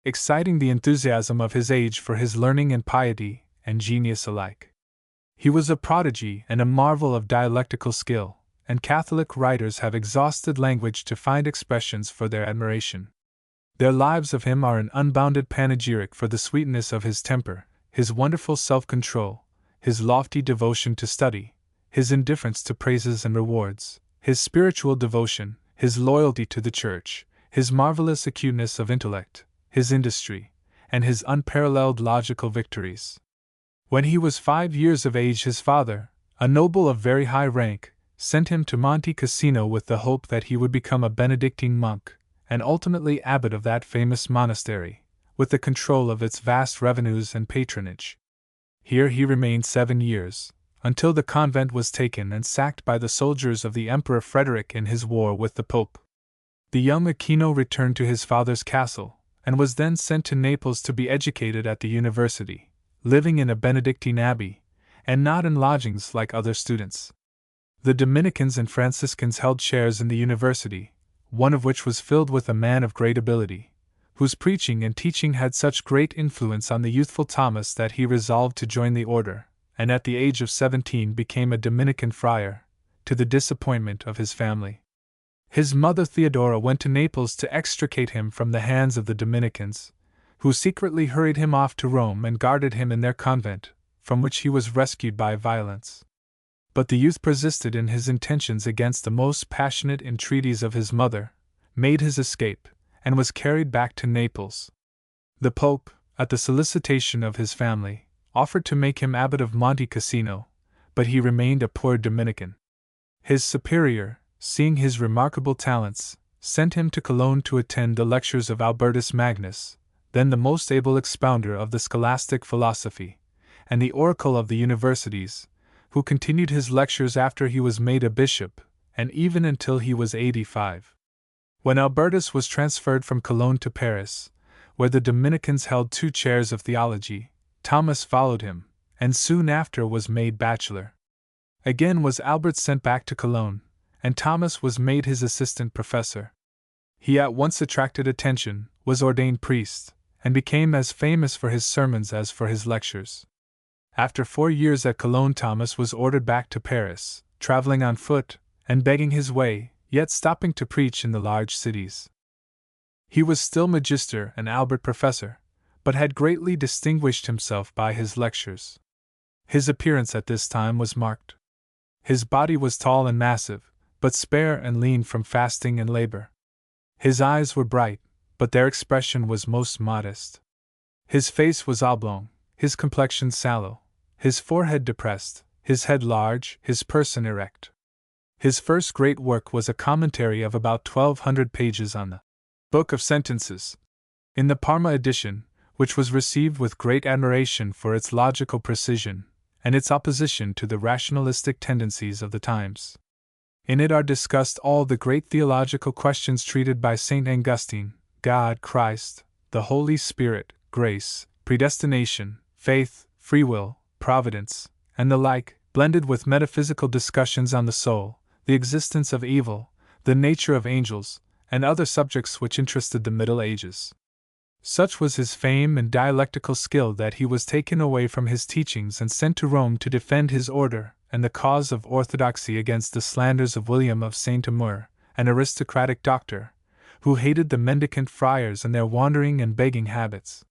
exciting the enthusiasm of his age for his learning and piety and genius alike. He was a prodigy and a marvel of dialectical skill, and Catholic writers have exhausted language to find expressions for their admiration. Their lives of him are an unbounded panegyric for the sweetness of his temper, his wonderful self-control, his lofty devotion to study, his indifference to praises and rewards, his spiritual devotion, his loyalty to the Church, his marvelous acuteness of intellect, his industry, and his unparalleled logical victories. When he was 5 years of age, his father, a noble of very high rank, sent him to Monte Cassino with the hope that he would become a Benedictine monk, and ultimately abbot of that famous monastery, with the control of its vast revenues and patronage. Here he remained 7 years, until the convent was taken and sacked by the soldiers of the Emperor Frederick in his war with the Pope. The young Aquino returned to his father's castle, and was then sent to Naples to be educated at the university, living in a Benedictine abbey, and not in lodgings like other students. The Dominicans and Franciscans held chairs in the university, one of which was filled with a man of great ability, whose preaching and teaching had such great influence on the youthful Thomas that he resolved to join the order, and at the age of 17 became a Dominican friar, to the disappointment of his family. His mother Theodora went to Naples to extricate him from the hands of the Dominicans, who secretly hurried him off to Rome and guarded him in their convent, from which he was rescued by violence. But the youth persisted in his intentions against the most passionate entreaties of his mother, made his escape, and was carried back to Naples. The Pope, at the solicitation of his family, offered to make him abbot of Monte Cassino, but he remained a poor Dominican. His superior, seeing his remarkable talents, sent him to Cologne to attend the lectures of Albertus Magnus, then the most able expounder of the scholastic philosophy, and the oracle of the universities, who continued his lectures after he was made a bishop, and even until he was 85. When Albertus was transferred from Cologne to Paris, where the Dominicans held 2 chairs of theology, Thomas followed him, and soon after was made bachelor. Again was Albert sent back to Cologne, and Thomas was made his assistant professor. He at once attracted attention, was ordained priest, and became as famous for his sermons as for his lectures. After 4 years at Cologne, Thomas was ordered back to Paris, traveling on foot, and begging his way, yet stopping to preach in the large cities. He was still magister and Albert professor, but had greatly distinguished himself by his lectures. His appearance at this time was marked. His body was tall and massive, but spare and lean from fasting and labor. His eyes were bright, but their expression was most modest. His face was oblong, his complexion sallow, his forehead depressed, his head large, his person erect. His first great work was a commentary of about 1,200 pages on the Book of Sentences, in the Parma edition, which was received with great admiration for its logical precision and its opposition to the rationalistic tendencies of the times. In it are discussed all the great theological questions treated by St. Augustine: God, Christ, the Holy Spirit, grace, predestination, faith, free will, providence, and the like, blended with metaphysical discussions on the soul, the existence of evil, the nature of angels, and other subjects which interested the Middle Ages. Such was his fame and dialectical skill that he was taken away from his teachings and sent to Rome to defend his order and the cause of orthodoxy against the slanders of William of Saint-Amour, an aristocratic doctor, who hated the mendicant friars and their wandering and begging habits.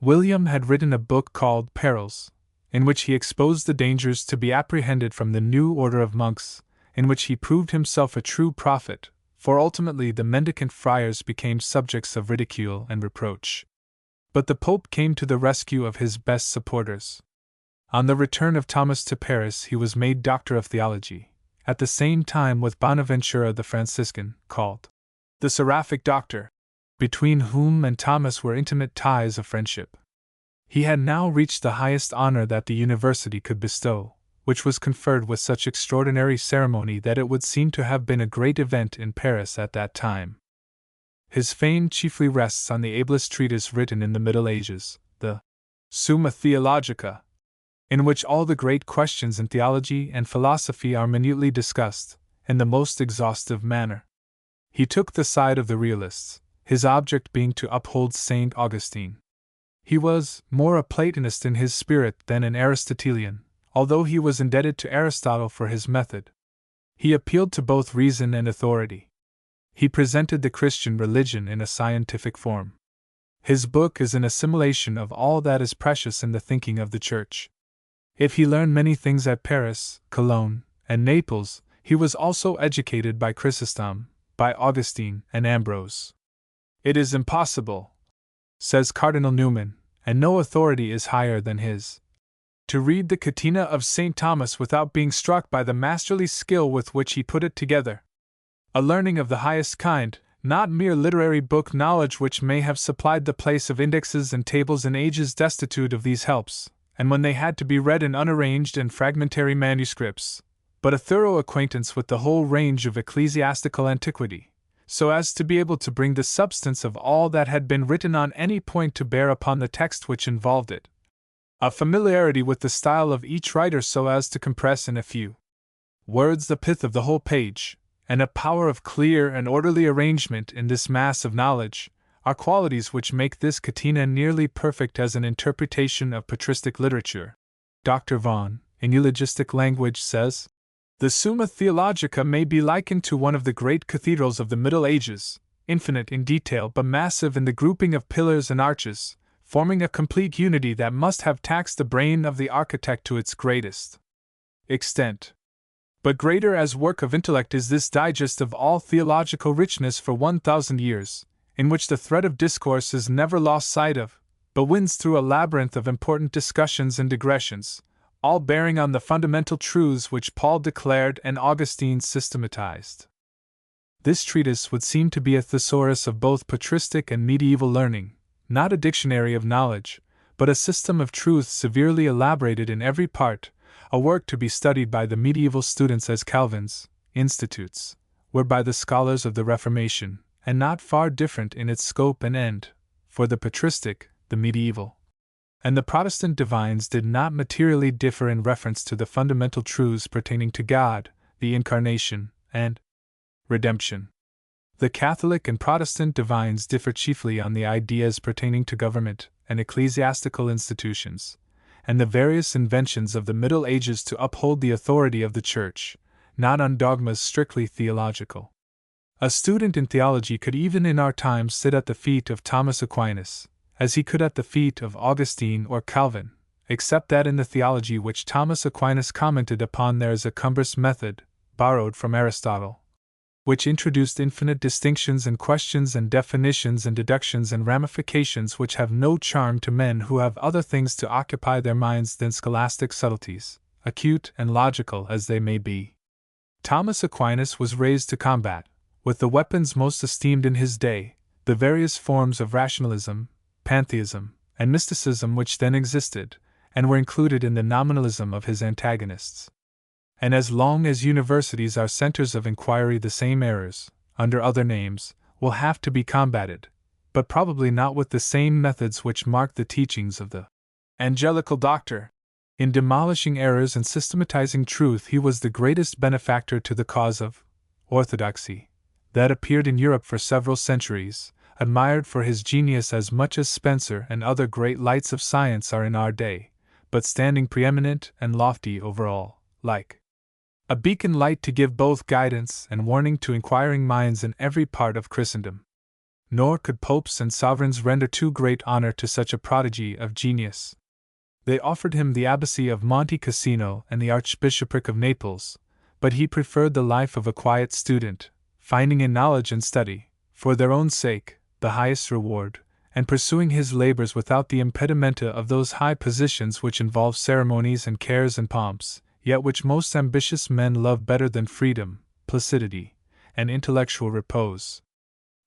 William had written a book called Perils, in which he exposed the dangers to be apprehended from the new order of monks, in which he proved himself a true prophet, for ultimately the mendicant friars became subjects of ridicule and reproach. But the Pope came to the rescue of his best supporters. On the return of Thomas to Paris, he was made Doctor of Theology, at the same time with Bonaventura the Franciscan, called the Seraphic Doctor, between whom and Thomas were intimate ties of friendship. He had now reached the highest honor that the university could bestow, which was conferred with such extraordinary ceremony that it would seem to have been a great event in Paris at that time. His fame chiefly rests on the ablest treatise written in the Middle Ages, the Summa Theologica, in which all the great questions in theology and philosophy are minutely discussed, in the most exhaustive manner. He took the side of the realists, his object being to uphold St. Augustine. He was more a Platonist in his spirit than an Aristotelian, although he was indebted to Aristotle for his method. He appealed to both reason and authority. He presented the Christian religion in a scientific form. His book is an assimilation of all that is precious in the thinking of the Church. If he learned many things at Paris, Cologne, and Naples, he was also educated by Chrysostom, by Augustine and Ambrose. It is impossible, says Cardinal Newman, and no authority is higher than his, to read the Catena of St. Thomas without being struck by the masterly skill with which he put it together. A learning of the highest kind, not mere literary book knowledge which may have supplied the place of indexes and tables in ages destitute of these helps, and when they had to be read in unarranged and fragmentary manuscripts, but a thorough acquaintance with the whole range of ecclesiastical antiquity, so as to be able to bring the substance of all that had been written on any point to bear upon the text which involved it. A familiarity with the style of each writer so as to compress in a few words the pith of the whole page, and a power of clear and orderly arrangement in this mass of knowledge, are qualities which make this Catena nearly perfect as an interpretation of patristic literature. Dr. Vaughan, in eulogistic language, says, "The Summa Theologica may be likened to one of the great cathedrals of the Middle Ages, infinite in detail but massive in the grouping of pillars and arches, forming a complete unity that must have taxed the brain of the architect to its greatest extent. But greater as work of intellect is this digest of all theological richness for 1,000 years, in which the thread of discourse is never lost sight of, but wins through a labyrinth of important discussions and digressions, all bearing on the fundamental truths which Paul declared and Augustine systematized." This treatise would seem to be a thesaurus of both patristic and medieval learning, not a dictionary of knowledge, but a system of truth severely elaborated in every part, a work to be studied by the medieval students as Calvin's Institutes were by the scholars of the Reformation, and not far different in its scope and end, for the patristic, the medieval, and the Protestant divines did not materially differ in reference to the fundamental truths pertaining to God, the Incarnation, and redemption. The Catholic and Protestant divines differ chiefly on the ideas pertaining to government and ecclesiastical institutions, and the various inventions of the Middle Ages to uphold the authority of the Church, not on dogmas strictly theological. A student in theology could even in our times sit at the feet of Thomas Aquinas, as he could at the feet of Augustine or Calvin, except that in the theology which Thomas Aquinas commented upon there is a cumbrous method, borrowed from Aristotle, which introduced infinite distinctions and questions and definitions and deductions and ramifications which have no charm to men who have other things to occupy their minds than scholastic subtleties, acute and logical as they may be. Thomas Aquinas was raised to combat, with the weapons most esteemed in his day, the various forms of rationalism, pantheism, and mysticism which then existed, and were included in the nominalism of his antagonists. And as long as universities are centers of inquiry, the same errors, under other names, will have to be combated, but probably not with the same methods which mark the teachings of the angelical doctor. In demolishing errors and systematizing truth, he was the greatest benefactor to the cause of orthodoxy that appeared in Europe for several centuries, admired for his genius as much as Spencer and other great lights of science are in our day, but standing preeminent and lofty over all, like a beacon light to give both guidance and warning to inquiring minds in every part of Christendom. Nor could popes and sovereigns render too great honor to such a prodigy of genius. They offered him the abbacy of Monte Cassino and the archbishopric of Naples, but he preferred the life of a quiet student, finding in knowledge and study, for their own sake, the highest reward, and pursuing his labors without the impedimenta of those high positions which involve ceremonies and cares and pomps, yet which most ambitious men love better than freedom, placidity, and intellectual repose.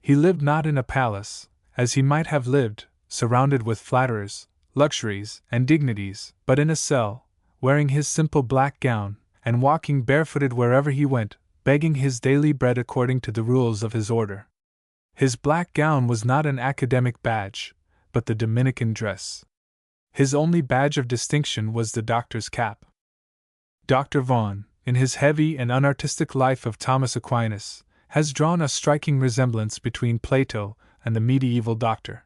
He lived not in a palace, as he might have lived, surrounded with flatterers, luxuries, and dignities, but in a cell, wearing his simple black gown, and walking barefooted wherever he went, begging his daily bread according to the rules of his order. His black gown was not an academic badge, but the Dominican dress. His only badge of distinction was the doctor's cap. Dr. Vaughan, in his heavy and unartistic life of Thomas Aquinas, has drawn a striking resemblance between Plato and the medieval doctor.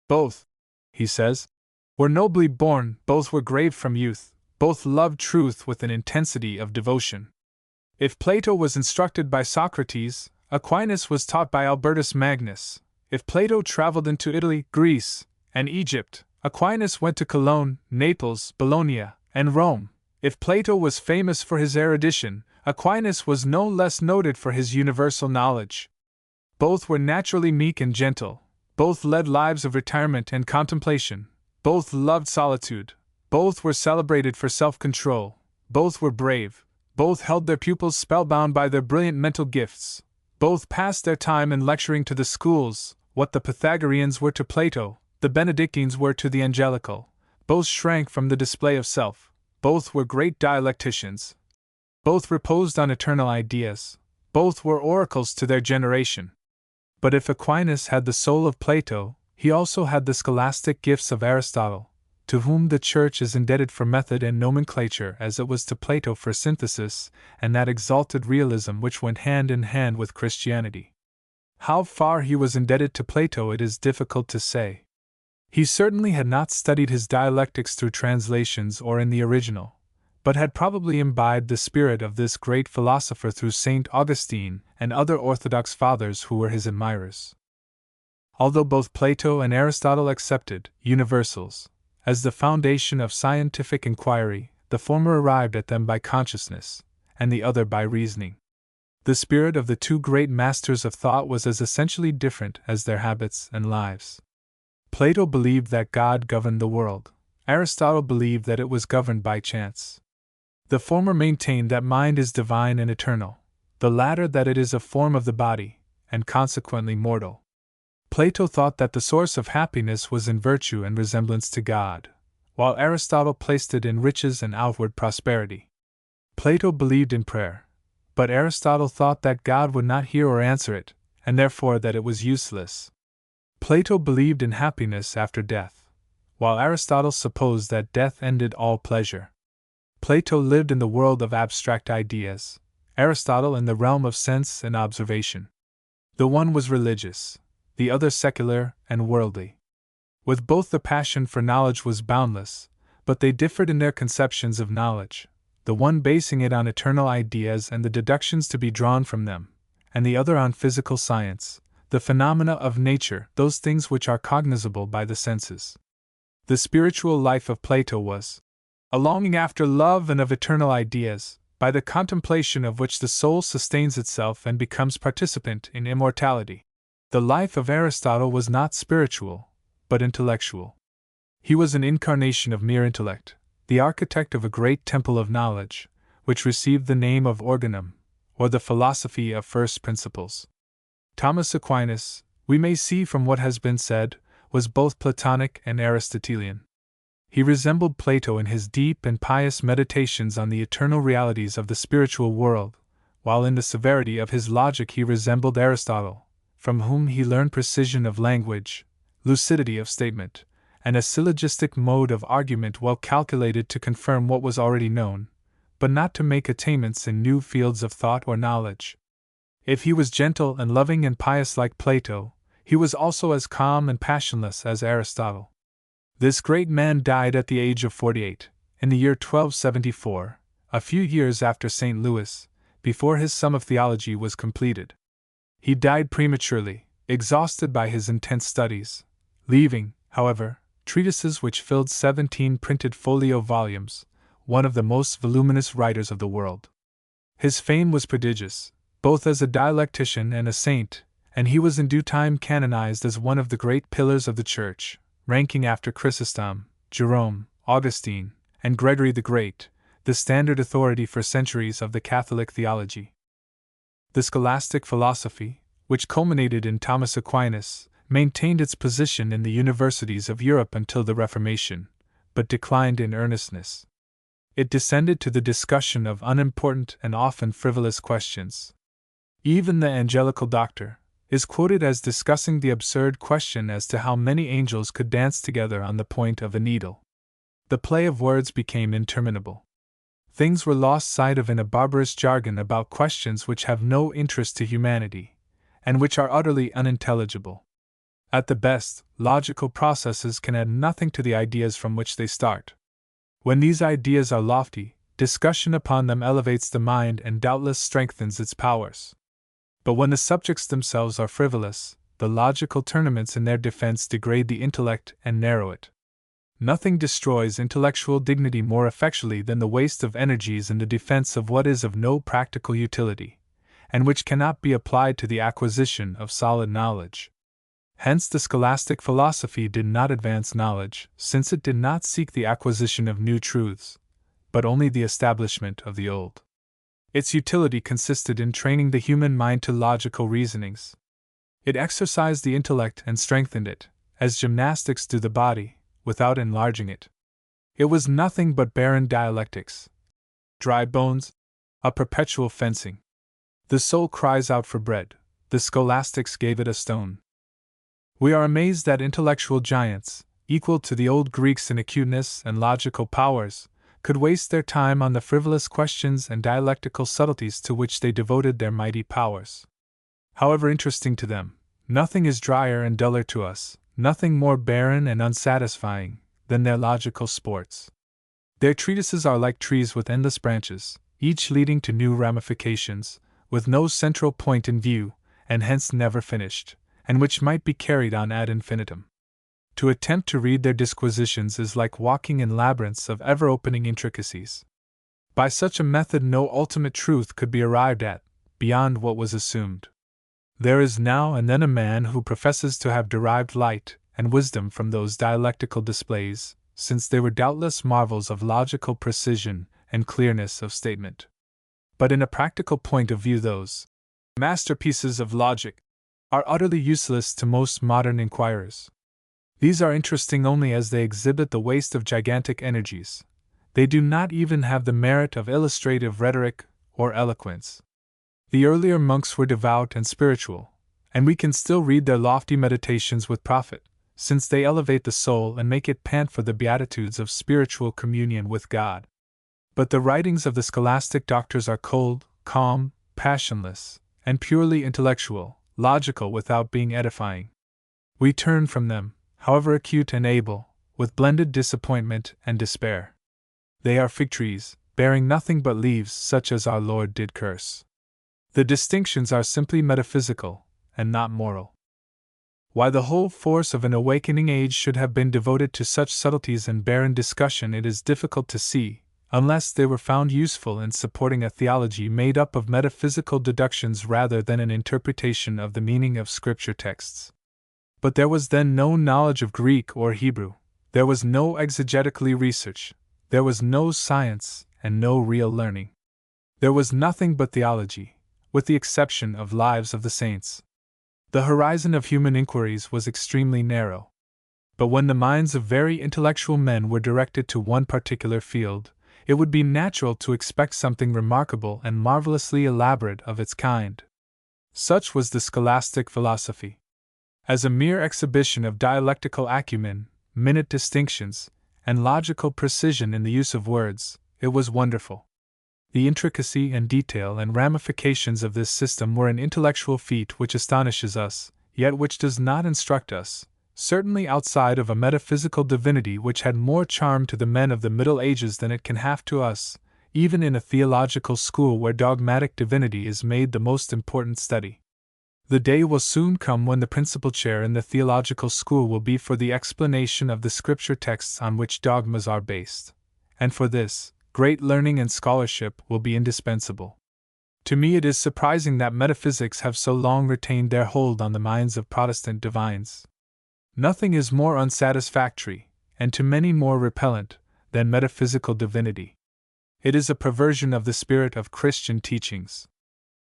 Both, he says, were nobly born, both were grave from youth, both loved truth with an intensity of devotion. If Plato was instructed by Socrates, Aquinas was taught by Albertus Magnus. If Plato traveled into Italy, Greece, and Egypt, Aquinas went to Cologne, Naples, Bologna, and Rome. If Plato was famous for his erudition, Aquinas was no less noted for his universal knowledge. Both were naturally meek and gentle, both led lives of retirement and contemplation, both loved solitude, both were celebrated for self-control, both were brave, both held their pupils spellbound by their brilliant mental gifts, both passed their time in lecturing to the schools what the Pythagoreans were to Plato, the Benedictines were to the Angelical, both shrank from the display of self, both were great dialecticians, both reposed on eternal ideas, both were oracles to their generation. But if Aquinas had the soul of Plato, he also had the scholastic gifts of Aristotle, to whom the Church is indebted for method and nomenclature as it was to Plato for synthesis, and that exalted realism which went hand in hand with Christianity. How far he was indebted to Plato it is difficult to say. He certainly had not studied his dialectics through translations or in the original, but had probably imbibed the spirit of this great philosopher through St. Augustine and other Orthodox fathers who were his admirers. Although both Plato and Aristotle accepted universals as the foundation of scientific inquiry, the former arrived at them by consciousness, and the other by reasoning. The spirit of the two great masters of thought was as essentially different as their habits and lives. Plato believed that God governed the world. Aristotle believed that it was governed by chance. The former maintained that mind is divine and eternal, the latter that it is a form of the body, and consequently mortal. Plato thought that the source of happiness was in virtue and resemblance to God, while Aristotle placed it in riches and outward prosperity. Plato believed in prayer, but Aristotle thought that God would not hear or answer it, and therefore that it was useless. Plato believed in happiness after death, while Aristotle supposed that death ended all pleasure. Plato lived in the world of abstract ideas, Aristotle in the realm of sense and observation. The one was religious, the other secular and worldly. With both the passion for knowledge was boundless, but they differed in their conceptions of knowledge, the one basing it on eternal ideas and the deductions to be drawn from them, and the other on physical science, the phenomena of nature, those things which are cognizable by the senses. The spiritual life of Plato was a longing after love and of eternal ideas, by the contemplation of which the soul sustains itself and becomes participant in immortality. The life of Aristotle was not spiritual, but intellectual. He was an incarnation of mere intellect, the architect of a great temple of knowledge, which received the name of organum, or the philosophy of first principles. Thomas Aquinas, we may see from what has been said, was both Platonic and Aristotelian. He resembled Plato in his deep and pious meditations on the eternal realities of the spiritual world, while in the severity of his logic he resembled Aristotle, from whom he learned precision of language, lucidity of statement, and a syllogistic mode of argument well calculated to confirm what was already known, but not to make attainments in new fields of thought or knowledge. If he was gentle and loving and pious like Plato, he was also as calm and passionless as Aristotle. This great man died at the age of 48, in the year 1274, a few years after St. Louis, before his Sum of Theology was completed. He died prematurely, exhausted by his intense studies, leaving, however, treatises which filled 17 printed folio volumes, one of the most voluminous writers of the world. His fame was prodigious, both as a dialectician and a saint, and he was in due time canonized as one of the great pillars of the Church, ranking after Chrysostom, Jerome, Augustine, and Gregory the Great, the standard authority for centuries of the Catholic theology. The scholastic philosophy, which culminated in Thomas Aquinas, maintained its position in the universities of Europe until the Reformation, but declined in earnestness. It descended to the discussion of unimportant and often frivolous questions. Even the Angelical Doctor is quoted as discussing the absurd question as to how many angels could dance together on the point of a needle. The play of words became interminable. Things were lost sight of in a barbarous jargon about questions which have no interest to humanity, and which are utterly unintelligible. At the best, logical processes can add nothing to the ideas from which they start. When these ideas are lofty, discussion upon them elevates the mind and doubtless strengthens its powers. But when the subjects themselves are frivolous, the logical tournaments in their defense degrade the intellect and narrow it. Nothing destroys intellectual dignity more effectually than the waste of energies in the defense of what is of no practical utility, and which cannot be applied to the acquisition of solid knowledge. Hence the scholastic philosophy did not advance knowledge, since it did not seek the acquisition of new truths, but only the establishment of the old. Its utility consisted in training the human mind to logical reasonings. It exercised the intellect and strengthened it, as gymnastics do the body, without enlarging it. It was nothing but barren dialectics, dry bones, a perpetual fencing. The soul cries out for bread, the scholastics gave it a stone. We are amazed that intellectual giants, equal to the old Greeks in acuteness and logical powers, could waste their time on the frivolous questions and dialectical subtleties to which they devoted their mighty powers. However interesting to them, nothing is drier and duller to us, nothing more barren and unsatisfying, than their logical sports. Their treatises are like trees with endless branches, each leading to new ramifications, with no central point in view, and hence never finished, and which might be carried on ad infinitum. To attempt to read their disquisitions is like walking in labyrinths of ever-opening intricacies. By such a method no ultimate truth could be arrived at, beyond what was assumed. There is now and then a man who professes to have derived light and wisdom from those dialectical displays, since they were doubtless marvels of logical precision and clearness of statement. But in a practical point of view those masterpieces of logic are utterly useless to most modern inquirers. These are interesting only as they exhibit the waste of gigantic energies. They do not even have the merit of illustrative rhetoric or eloquence. The earlier monks were devout and spiritual, and we can still read their lofty meditations with profit, since they elevate the soul and make it pant for the beatitudes of spiritual communion with God. But the writings of the scholastic doctors are cold, calm, passionless, and purely intellectual, logical without being edifying. We turn from them, however acute and able, with blended disappointment and despair. They are fig trees, bearing nothing but leaves such as our Lord did curse. The distinctions are simply metaphysical, and not moral. Why the whole force of an awakening age should have been devoted to such subtleties and barren discussion it is difficult to see, unless they were found useful in supporting a theology made up of metaphysical deductions rather than an interpretation of the meaning of Scripture texts. But there was then no knowledge of Greek or Hebrew, there was no exegetically research, there was no science, and no real learning. There was nothing but theology, with the exception of Lives of the Saints. The horizon of human inquiries was extremely narrow. But when the minds of very intellectual men were directed to one particular field, it would be natural to expect something remarkable and marvelously elaborate of its kind. Such was the scholastic philosophy. As a mere exhibition of dialectical acumen, minute distinctions, and logical precision in the use of words, it was wonderful. The intricacy and detail and ramifications of this system were an intellectual feat which astonishes us, yet which does not instruct us, certainly outside of a metaphysical divinity which had more charm to the men of the Middle Ages than it can have to us, even in a theological school where dogmatic divinity is made the most important study. The day will soon come when the principal chair in the theological school will be for the explanation of the Scripture texts on which dogmas are based, and for this, great learning and scholarship will be indispensable. To me, it is surprising that metaphysics have so long retained their hold on the minds of Protestant divines. Nothing is more unsatisfactory, and to many more repellent, than metaphysical divinity. It is a perversion of the spirit of Christian teachings.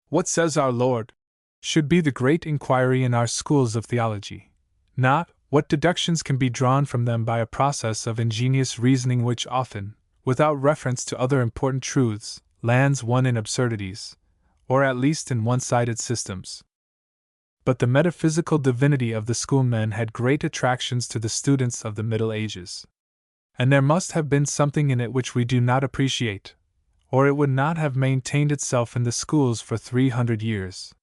What says our Lord? Should be the great inquiry in our schools of theology. Not, what deductions can be drawn from them by a process of ingenious reasoning which often, without reference to other important truths, lands one in absurdities, or at least in one-sided systems. But the metaphysical divinity of the schoolmen had great attractions to the students of the Middle Ages. And there must have been something in it which we do not appreciate, or it would not have maintained itself in the schools for 300 years.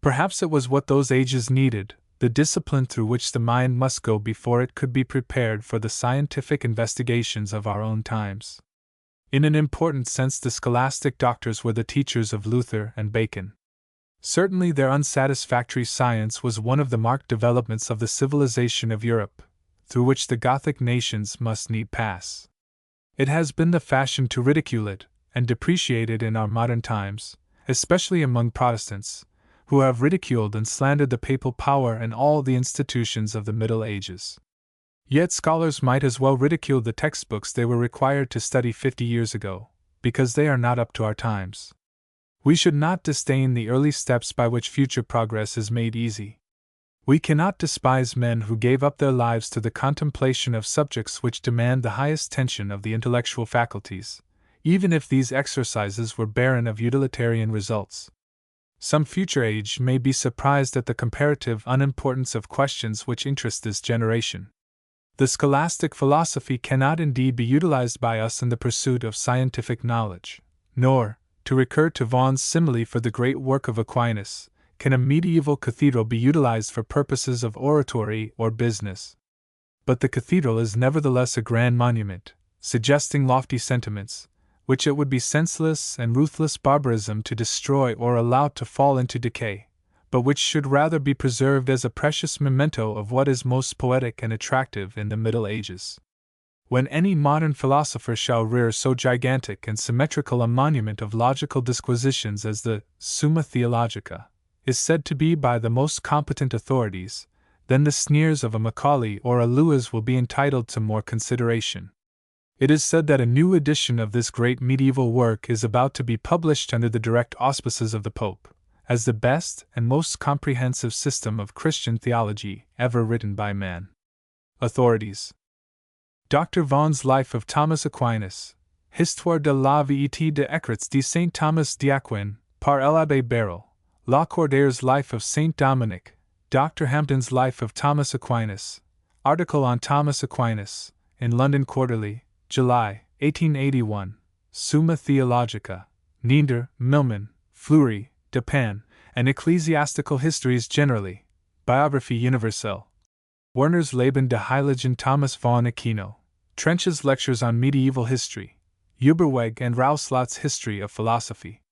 Perhaps it was what those ages needed, the discipline through which the mind must go before it could be prepared for the scientific investigations of our own times. In an important sense, the scholastic doctors were the teachers of Luther and Bacon. Certainly their unsatisfactory science was one of the marked developments of the civilization of Europe, through which the Gothic nations must need pass. It has been the fashion to ridicule it and depreciate it in our modern times, especially among Protestants, who have ridiculed and slandered the papal power and all the institutions of the Middle Ages. Yet scholars might as well ridicule the textbooks they were required to study 50 years ago, because they are not up to our times. We should not disdain the early steps by which future progress is made easy. We cannot despise men who gave up their lives to the contemplation of subjects which demand the highest tension of the intellectual faculties, even if these exercises were barren of utilitarian results. Some future age may be surprised at the comparative unimportance of questions which interest this generation. The scholastic philosophy cannot indeed be utilized by us in the pursuit of scientific knowledge, nor, to recur to Vaughan's simile for the great work of Aquinas, can a medieval cathedral be utilized for purposes of oratory or business. But the cathedral is nevertheless a grand monument, suggesting lofty sentiments, which it would be senseless and ruthless barbarism to destroy or allow to fall into decay, but which should rather be preserved as a precious memento of what is most poetic and attractive in the Middle Ages. When any modern philosopher shall rear so gigantic and symmetrical a monument of logical disquisitions as the Summa Theologica is said to be by the most competent authorities, then the sneers of a Macaulay or a Lewes will be entitled to more consideration. It is said that a new edition of this great medieval work is about to be published under the direct auspices of the Pope, as the best and most comprehensive system of Christian theology ever written by man. Authorities: Dr. Vaughan's Life of Thomas Aquinas, Histoire de la Vie de Écrits de Saint Thomas d'Aquin, par l'Abbé Barrel, La Cordaire's Life of Saint Dominic, Dr. Hampden's Life of Thomas Aquinas, article on Thomas Aquinas, in London Quarterly, July, 1881, Summa Theologica, Nieder, Milman, Fleury, Dupin, and Ecclesiastical Histories Generally, Biographie Universelle. Werner's Leben de Heiligen Thomas von Aquino, Trench's Lectures on Medieval History, Uberweg and Rauslat's History of Philosophy.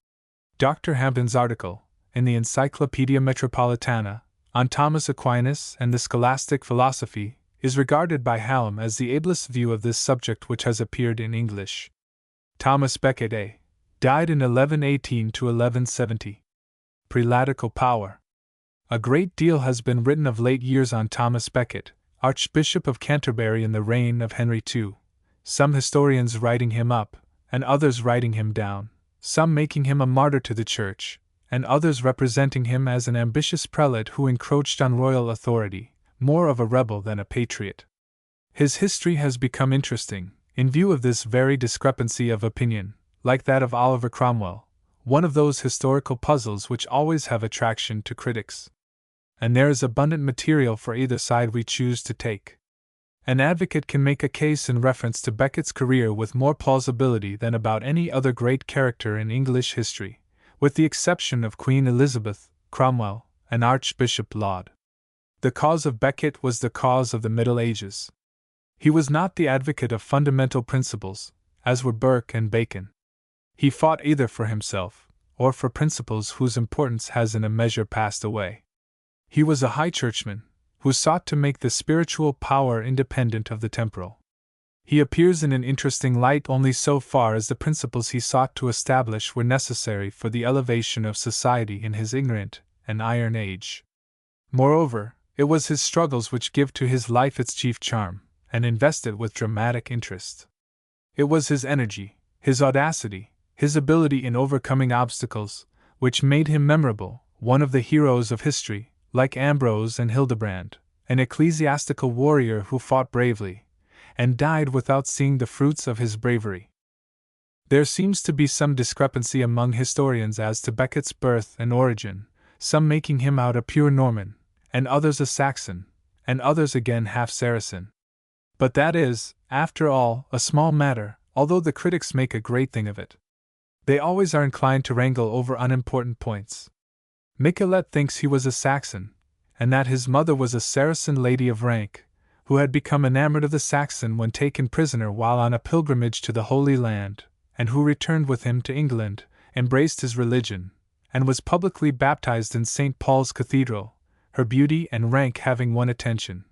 Dr. Hampden's article, in the Encyclopaedia Metropolitana, on Thomas Aquinas and the Scholastic Philosophy, is regarded by Hallam as the ablest view of this subject which has appeared in English. Thomas Becket A. died in 1118 to 1170. Prelatical power. A great deal has been written of late years on Thomas Becket, Archbishop of Canterbury in the reign of Henry II, some historians writing him up, and others writing him down, some making him a martyr to the Church, and others representing him as an ambitious prelate who encroached on royal authority, more of a rebel than a patriot. His history has become interesting, in view of this very discrepancy of opinion, like that of Oliver Cromwell, one of those historical puzzles which always have attraction to critics. And there is abundant material for either side we choose to take. An advocate can make a case in reference to Becket's career with more plausibility than about any other great character in English history, with the exception of Queen Elizabeth, Cromwell, and Archbishop Laud. The cause of Becket was the cause of the Middle Ages. He was not the advocate of fundamental principles, as were Burke and Bacon. He fought either for himself, or for principles whose importance has in a measure passed away. He was a high churchman, who sought to make the spiritual power independent of the temporal. He appears in an interesting light only so far as the principles he sought to establish were necessary for the elevation of society in his ignorant and iron age. Moreover, it was his struggles which give to his life its chief charm, and invest it with dramatic interest. It was his energy, his audacity, his ability in overcoming obstacles, which made him memorable, one of the heroes of history, like Ambrose and Hildebrand, an ecclesiastical warrior who fought bravely, and died without seeing the fruits of his bravery. There seems to be some discrepancy among historians as to Becket's birth and origin, some making him out a pure Norman, and others a Saxon, and others again half Saracen. But that is, after all, a small matter, although the critics make a great thing of it. They always are inclined to wrangle over unimportant points. Michelet thinks he was a Saxon, and that his mother was a Saracen lady of rank, who had become enamored of the Saxon when taken prisoner while on a pilgrimage to the Holy Land, and who returned with him to England, embraced his religion, and was publicly baptized in St. Paul's Cathedral, her beauty and rank having won attention.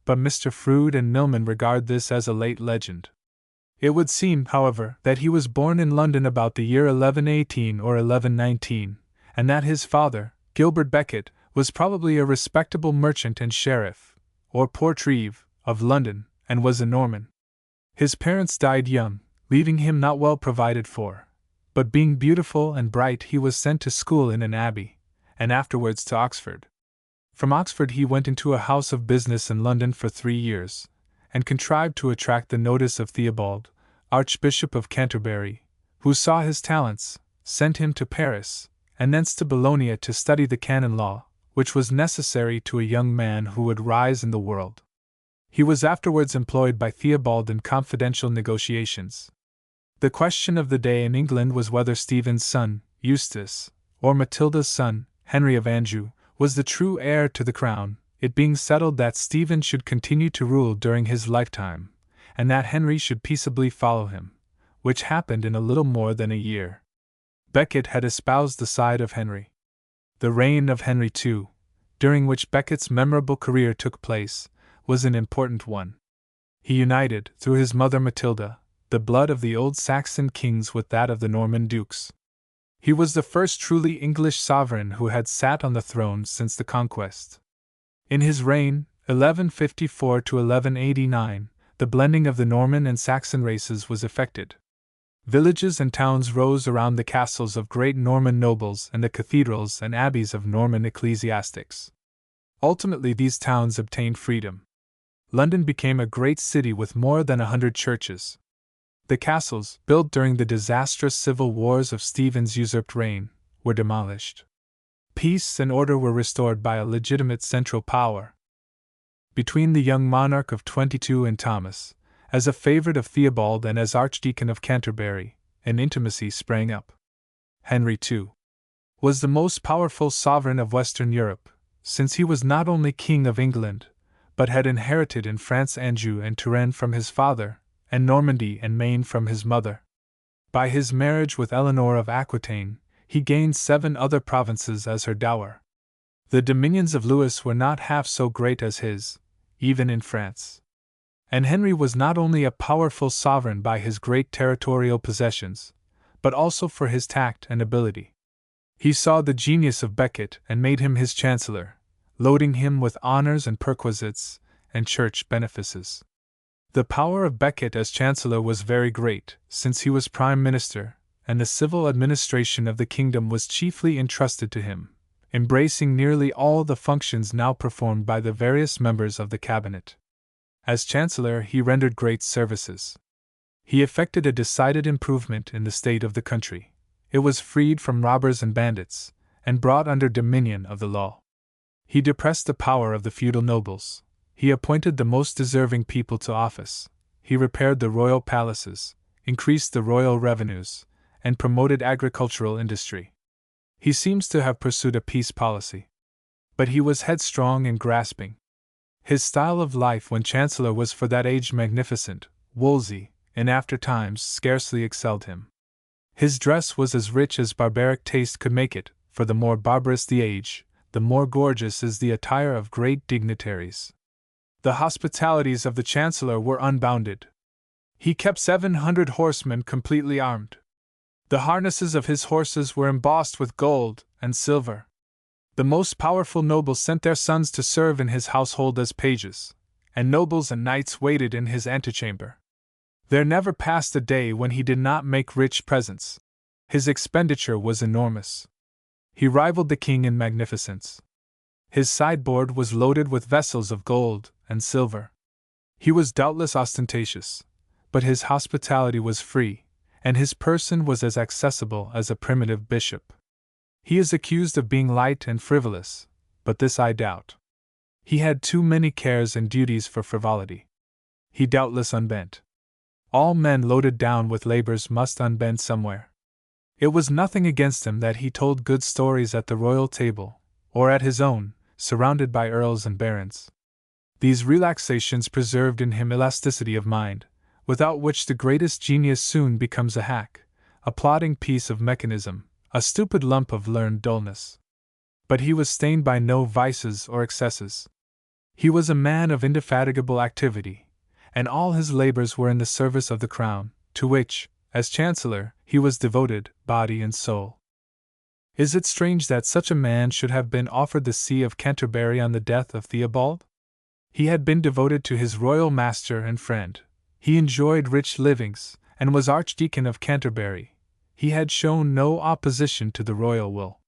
But Mr. Froude and Milman regard this as a late legend. It would seem, however, that he was born in London about the year 1118 or 1119, and that his father, Gilbert Becket, was probably a respectable merchant and sheriff, or portreeve, of London, and was a Norman. His parents died young, leaving him not well provided for, but being beautiful and bright he was sent to school in an abbey, and afterwards to Oxford. From Oxford he went into a house of business in London for 3 years, and contrived to attract the notice of Theobald, Archbishop of Canterbury, who saw his talents, sent him to Paris, and thence to Bologna to study the canon law, which was necessary to a young man who would rise in the world. He was afterwards employed by Theobald in confidential negotiations. The question of the day in England was whether Stephen's son, Eustace, or Matilda's son, Henry of Anjou, was the true heir to the crown, it being settled that Stephen should continue to rule during his lifetime, and that Henry should peaceably follow him, which happened in a little more than a year. Becket had espoused the side of Henry. The reign of Henry II, during which Becket's memorable career took place, was an important one. He united, through his mother Matilda, the blood of the old Saxon kings with that of the Norman dukes. He was the first truly English sovereign who had sat on the throne since the Conquest. In his reign, 1154 to 1189, the blending of the Norman and Saxon races was effected. Villages and towns rose around the castles of great Norman nobles and the cathedrals and abbeys of Norman ecclesiastics. Ultimately, these towns obtained freedom. London became a great city with more than 100 churches. The castles, built during the disastrous civil wars of Stephen's usurped reign, were demolished. Peace and order were restored by a legitimate central power. Between the young monarch of 22 and Thomas, as a favorite of Theobald and as Archdeacon of Canterbury, an intimacy sprang up. Henry II was the most powerful sovereign of Western Europe, since he was not only King of England, but had inherited in France Anjou and Touraine from his father, and Normandy and Maine from his mother. By his marriage with Eleanor of Aquitaine, he gained 7 other provinces as her dower. The dominions of Louis were not half so great as his, even in France. And Henry was not only a powerful sovereign by his great territorial possessions, but also for his tact and ability. He saw the genius of Becket and made him his chancellor, loading him with honors and perquisites and church benefices. The power of Becket as chancellor was very great, since he was prime minister, and the civil administration of the kingdom was chiefly entrusted to him, embracing nearly all the functions now performed by the various members of the cabinet. As chancellor, he rendered great services. He effected a decided improvement in the state of the country. It was freed from robbers and bandits, and brought under dominion of the law. He depressed the power of the feudal nobles. He appointed the most deserving people to office. He repaired the royal palaces, increased the royal revenues, and promoted agricultural industry. He seems to have pursued a peace policy. But he was headstrong and grasping. His style of life when chancellor was for that age magnificent. Wolsey, in after times, scarcely excelled him. His dress was as rich as barbaric taste could make it, for the more barbarous the age, the more gorgeous is the attire of great dignitaries. The hospitalities of the chancellor were unbounded. He kept 700 horsemen completely armed. The harnesses of his horses were embossed with gold and silver. The most powerful nobles sent their sons to serve in his household as pages, and nobles and knights waited in his antechamber. There never passed a day when he did not make rich presents. His expenditure was enormous. He rivaled the king in magnificence. His sideboard was loaded with vessels of gold and silver. He was doubtless ostentatious, but his hospitality was free, and his person was as accessible as a primitive bishop. He is accused of being light and frivolous, but this I doubt. He had too many cares and duties for frivolity. He doubtless unbent. All men loaded down with labors must unbend somewhere. It was nothing against him that he told good stories at the royal table, or at his own, surrounded by earls and barons. These relaxations preserved in him elasticity of mind, without which the greatest genius soon becomes a hack, a plodding piece of mechanism, a stupid lump of learned dullness. But he was stained by no vices or excesses. He was a man of indefatigable activity, and all his labors were in the service of the crown, to which, as Chancellor, he was devoted, body and soul. Is it strange that such a man should have been offered the See of Canterbury on the death of Theobald? He had been devoted to his royal master and friend. He enjoyed rich livings, and was Archdeacon of Canterbury. He had shown no opposition to the royal will.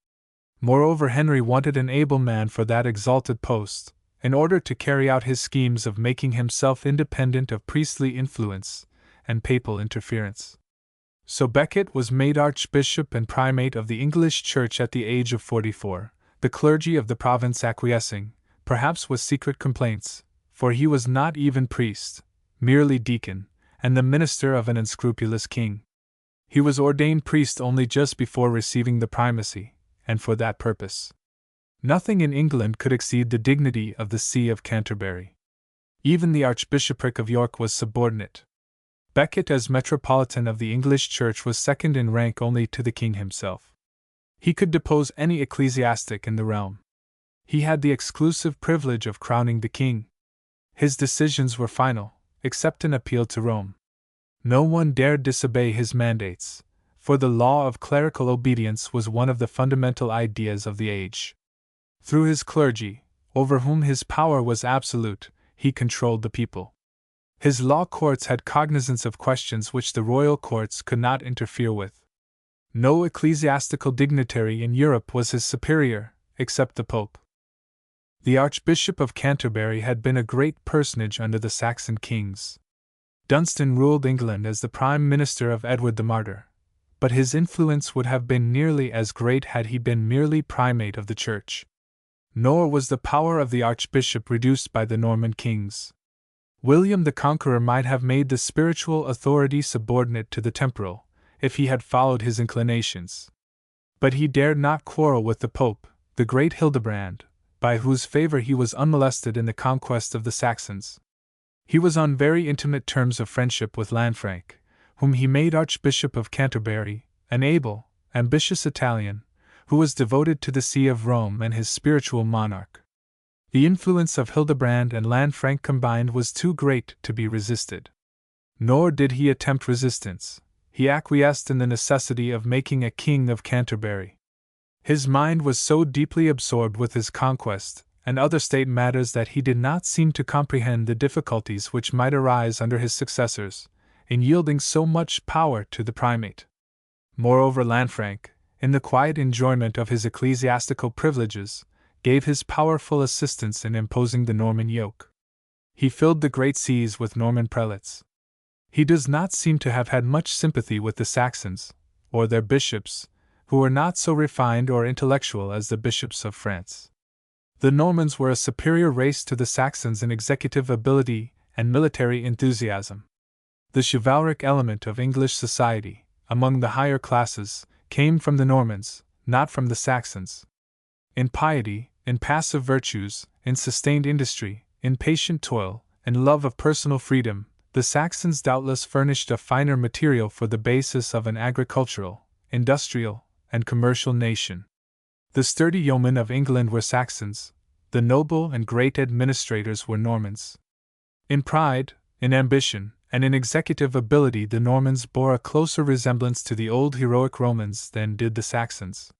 Moreover, Henry wanted an able man for that exalted post, in order to carry out his schemes of making himself independent of priestly influence and papal interference. So Becket was made Archbishop and Primate of the English Church at the age of 44, the clergy of the province acquiescing, perhaps with secret complaints, for he was not even priest, merely deacon, and the minister of an unscrupulous king. He was ordained priest only just before receiving the primacy, and for that purpose. Nothing in England could exceed the dignity of the See of Canterbury. Even the Archbishopric of York was subordinate. Becket, as Metropolitan of the English Church, was second in rank only to the king himself. He could depose any ecclesiastic in the realm. He had the exclusive privilege of crowning the king. His decisions were final, except an appeal to Rome. No one dared disobey his mandates, for the law of clerical obedience was one of the fundamental ideas of the age. Through his clergy, over whom his power was absolute, he controlled the people. His law courts had cognizance of questions which the royal courts could not interfere with. No ecclesiastical dignitary in Europe was his superior, except the Pope. The Archbishop of Canterbury had been a great personage under the Saxon kings. Dunstan ruled England as the Prime Minister of Edward the Martyr, but his influence would have been nearly as great had he been merely Primate of the Church. Nor was the power of the Archbishop reduced by the Norman kings. William the Conqueror might have made the spiritual authority subordinate to the temporal, if he had followed his inclinations. But he dared not quarrel with the Pope, the great Hildebrand, by whose favor he was unmolested in the conquest of the Saxons. He was on very intimate terms of friendship with Lanfranc, whom he made Archbishop of Canterbury, an able, ambitious Italian, who was devoted to the See of Rome and his spiritual monarch. The influence of Hildebrand and Lanfranc combined was too great to be resisted. Nor did he attempt resistance. He acquiesced in the necessity of making a king of Canterbury. His mind was so deeply absorbed with his conquest and other state matters that he did not seem to comprehend the difficulties which might arise under his successors, in yielding so much power to the primate. Moreover, Lanfranc, in the quiet enjoyment of his ecclesiastical privileges, gave his powerful assistance in imposing the Norman yoke. He filled the great sees with Norman prelates. He does not seem to have had much sympathy with the Saxons, or their bishops, who were not so refined or intellectual as the bishops of France. The Normans were a superior race to the Saxons in executive ability and military enthusiasm. The chivalric element of English society, among the higher classes, came from the Normans, not from the Saxons. In piety, in passive virtues, in sustained industry, in patient toil, and love of personal freedom, the Saxons doubtless furnished a finer material for the basis of an agricultural, industrial, and commercial nation. The sturdy yeomen of England were Saxons, the noble and great administrators were Normans. In pride, in ambition, and in executive ability the Normans bore a closer resemblance to the old heroic Romans than did the Saxons.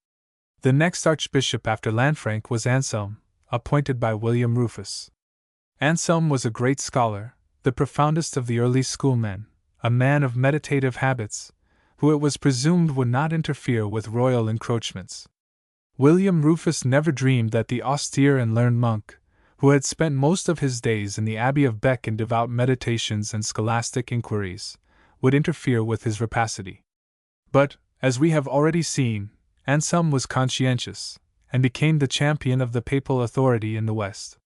The next archbishop after Lanfranc was Anselm, appointed by William Rufus. Anselm was a great scholar, the profoundest of the early schoolmen, a man of meditative habits, who it was presumed would not interfere with royal encroachments. William Rufus never dreamed that the austere and learned monk, who had spent most of his days in the Abbey of Bec in devout meditations and scholastic inquiries, would interfere with his rapacity. But, as we have already seen, Anselm was conscientious, and became the champion of the papal authority in the West.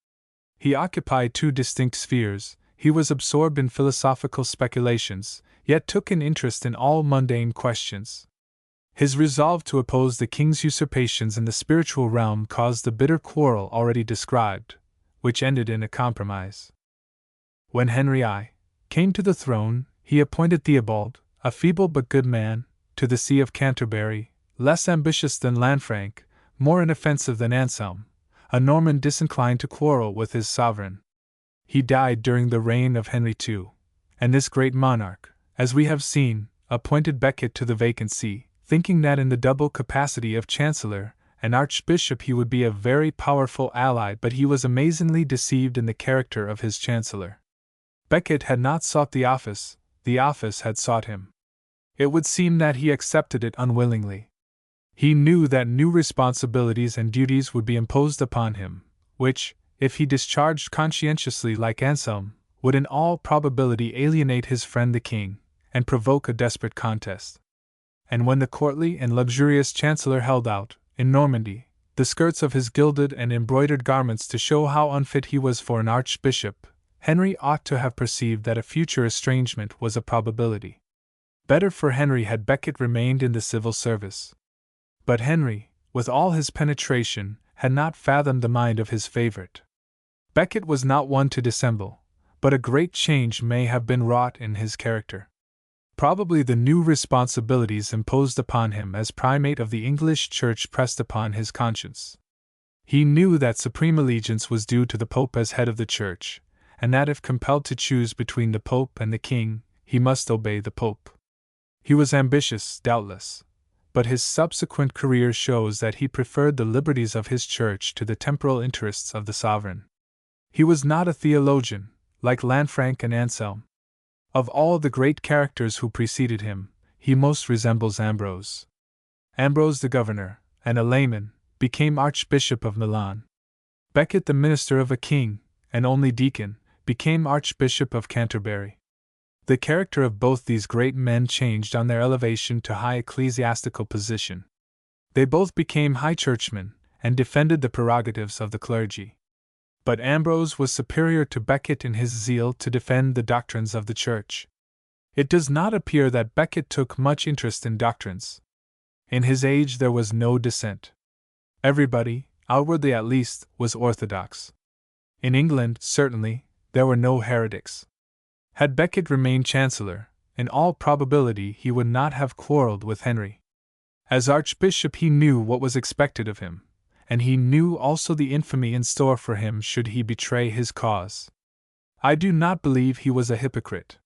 He occupied two distinct spheres. He was absorbed in philosophical speculations, yet took an interest in all mundane questions. His resolve to oppose the king's usurpations in the spiritual realm caused the bitter quarrel already described, which ended in a compromise. When Henry I came to the throne, he appointed Theobald, a feeble but good man, to the See of Canterbury, less ambitious than Lanfranc, more inoffensive than Anselm, a Norman disinclined to quarrel with his sovereign. He died during the reign of Henry II, and this great monarch, as we have seen, appointed Becket to the vacant see, thinking that in the double capacity of chancellor and archbishop he would be a very powerful ally, but he was amazingly deceived in the character of his chancellor. Becket had not sought the office had sought him. It would seem that he accepted it unwillingly. He knew that new responsibilities and duties would be imposed upon him, which, if he discharged conscientiously like Anselm, would in all probability alienate his friend the king, and provoke a desperate contest. And when the courtly and luxurious chancellor held out, in Normandy, the skirts of his gilded and embroidered garments to show how unfit he was for an archbishop, Henry ought to have perceived that a future estrangement was a probability. Better for Henry had Becket remained in the civil service. But Henry, with all his penetration, had not fathomed the mind of his favorite. Becket was not one to dissemble, but a great change may have been wrought in his character. Probably the new responsibilities imposed upon him as primate of the English Church pressed upon his conscience. He knew that supreme allegiance was due to the Pope as head of the Church, and that if compelled to choose between the Pope and the King, he must obey the Pope. He was ambitious, doubtless, but his subsequent career shows that he preferred the liberties of his Church to the temporal interests of the sovereign. He was not a theologian, like Lanfranc and Anselm. Of all the great characters who preceded him, he most resembles Ambrose. Ambrose the governor, and a layman, became Archbishop of Milan. Becket, the minister of a king, and only deacon, became Archbishop of Canterbury. The character of both these great men changed on their elevation to high ecclesiastical position. They both became high churchmen, and defended the prerogatives of the clergy. But Ambrose was superior to Becket in his zeal to defend the doctrines of the Church. It does not appear that Becket took much interest in doctrines. In his age there was no dissent. Everybody, outwardly at least, was orthodox. In England, certainly, there were no heretics. Had Becket remained chancellor, in all probability he would not have quarrelled with Henry. As archbishop he knew what was expected of him, and he knew also the infamy in store for him should he betray his cause. I do not believe he was a hypocrite.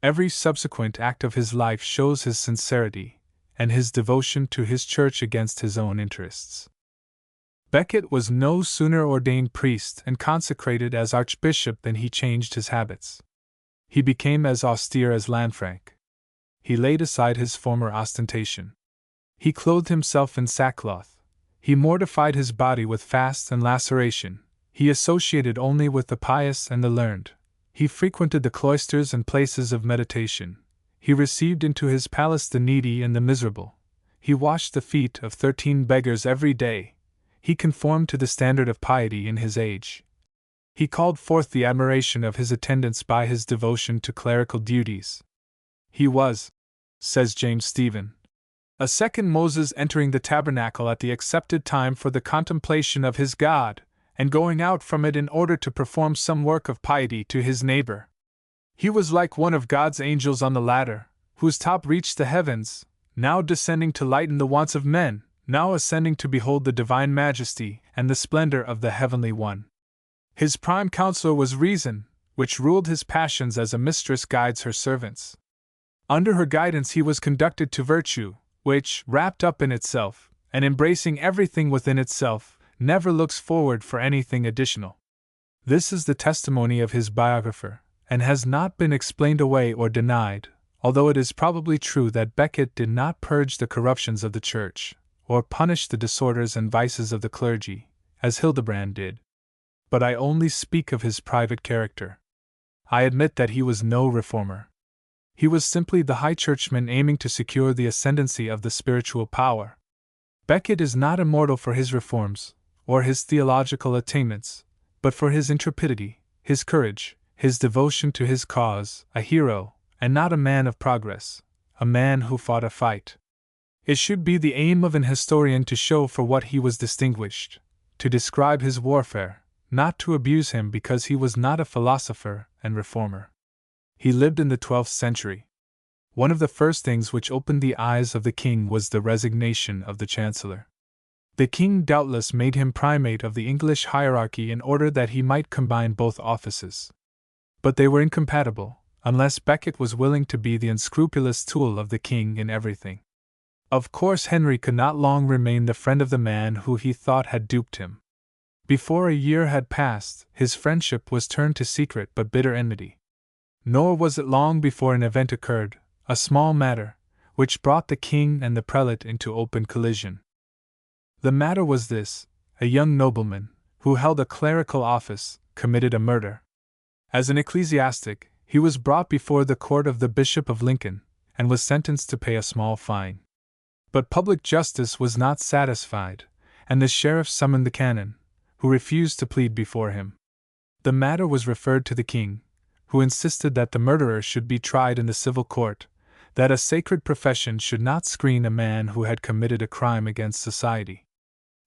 Every subsequent act of his life shows his sincerity, and his devotion to his church against his own interests. Becket was no sooner ordained priest and consecrated as archbishop than he changed his habits. He became as austere as Lanfranc. He laid aside his former ostentation. He clothed himself in sackcloth. He mortified his body with fast and laceration. He associated only with the pious and the learned. He frequented the cloisters and places of meditation. He received into his palace the needy and the miserable. He washed the feet of 13 beggars every day. He conformed to the standard of piety in his age. He called forth the admiration of his attendants by his devotion to clerical duties. He was, says James Stephen, a second Moses entering the tabernacle at the accepted time for the contemplation of his God, and going out from it in order to perform some work of piety to his neighbor. He was like one of God's angels on the ladder, whose top reached the heavens, now descending to lighten the wants of men, now ascending to behold the divine majesty and the splendor of the Heavenly One. His prime counselor was reason, which ruled his passions as a mistress guides her servants. Under her guidance he was conducted to virtue, which, wrapped up in itself, and embracing everything within itself, never looks forward for anything additional. This is the testimony of his biographer, and has not been explained away or denied, although it is probably true that Becket did not purge the corruptions of the Church, or punish the disorders and vices of the clergy, as Hildebrand did. But I only speak of his private character. I admit that he was no reformer. He was simply the high churchman aiming to secure the ascendancy of the spiritual power. Becket is not immortal for his reforms, or his theological attainments, but for his intrepidity, his courage, his devotion to his cause, a hero, and not a man of progress, a man who fought a fight. It should be the aim of an historian to show for what he was distinguished, to describe his warfare, not to abuse him because he was not a philosopher and reformer. He lived in the 12th century. One of the first things which opened the eyes of the king was the resignation of the chancellor. The king doubtless made him primate of the English hierarchy in order that he might combine both offices. But they were incompatible, unless Becket was willing to be the unscrupulous tool of the king in everything. Of course, Henry could not long remain the friend of the man who he thought had duped him. Before a year had passed, his friendship was turned to secret but bitter enmity. Nor was it long before an event occurred, a small matter, which brought the king and the prelate into open collision. The matter was this: a young nobleman, who held a clerical office, committed a murder. As an ecclesiastic, he was brought before the court of the Bishop of Lincoln, and was sentenced to pay a small fine. But public justice was not satisfied, and the sheriff summoned the canon, who refused to plead before him. The matter was referred to the king, who insisted that the murderer should be tried in the civil court, that a sacred profession should not screen a man who had committed a crime against society.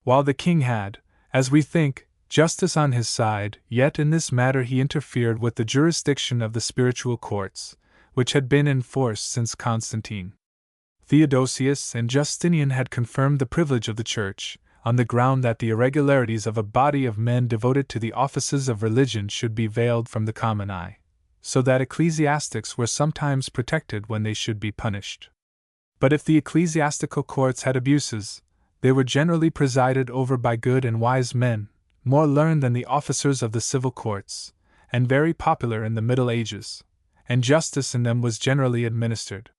While the king had, as we think, justice on his side, yet in this matter he interfered with the jurisdiction of the spiritual courts, which had been in force since Constantine. Theodosius and Justinian had confirmed the privilege of the Church, on the ground that the irregularities of a body of men devoted to the offices of religion should be veiled from the common eye, so that ecclesiastics were sometimes protected when they should be punished. But if the ecclesiastical courts had abuses, they were generally presided over by good and wise men, more learned than the officers of the civil courts, and very popular in the Middle Ages, and justice in them was generally administered.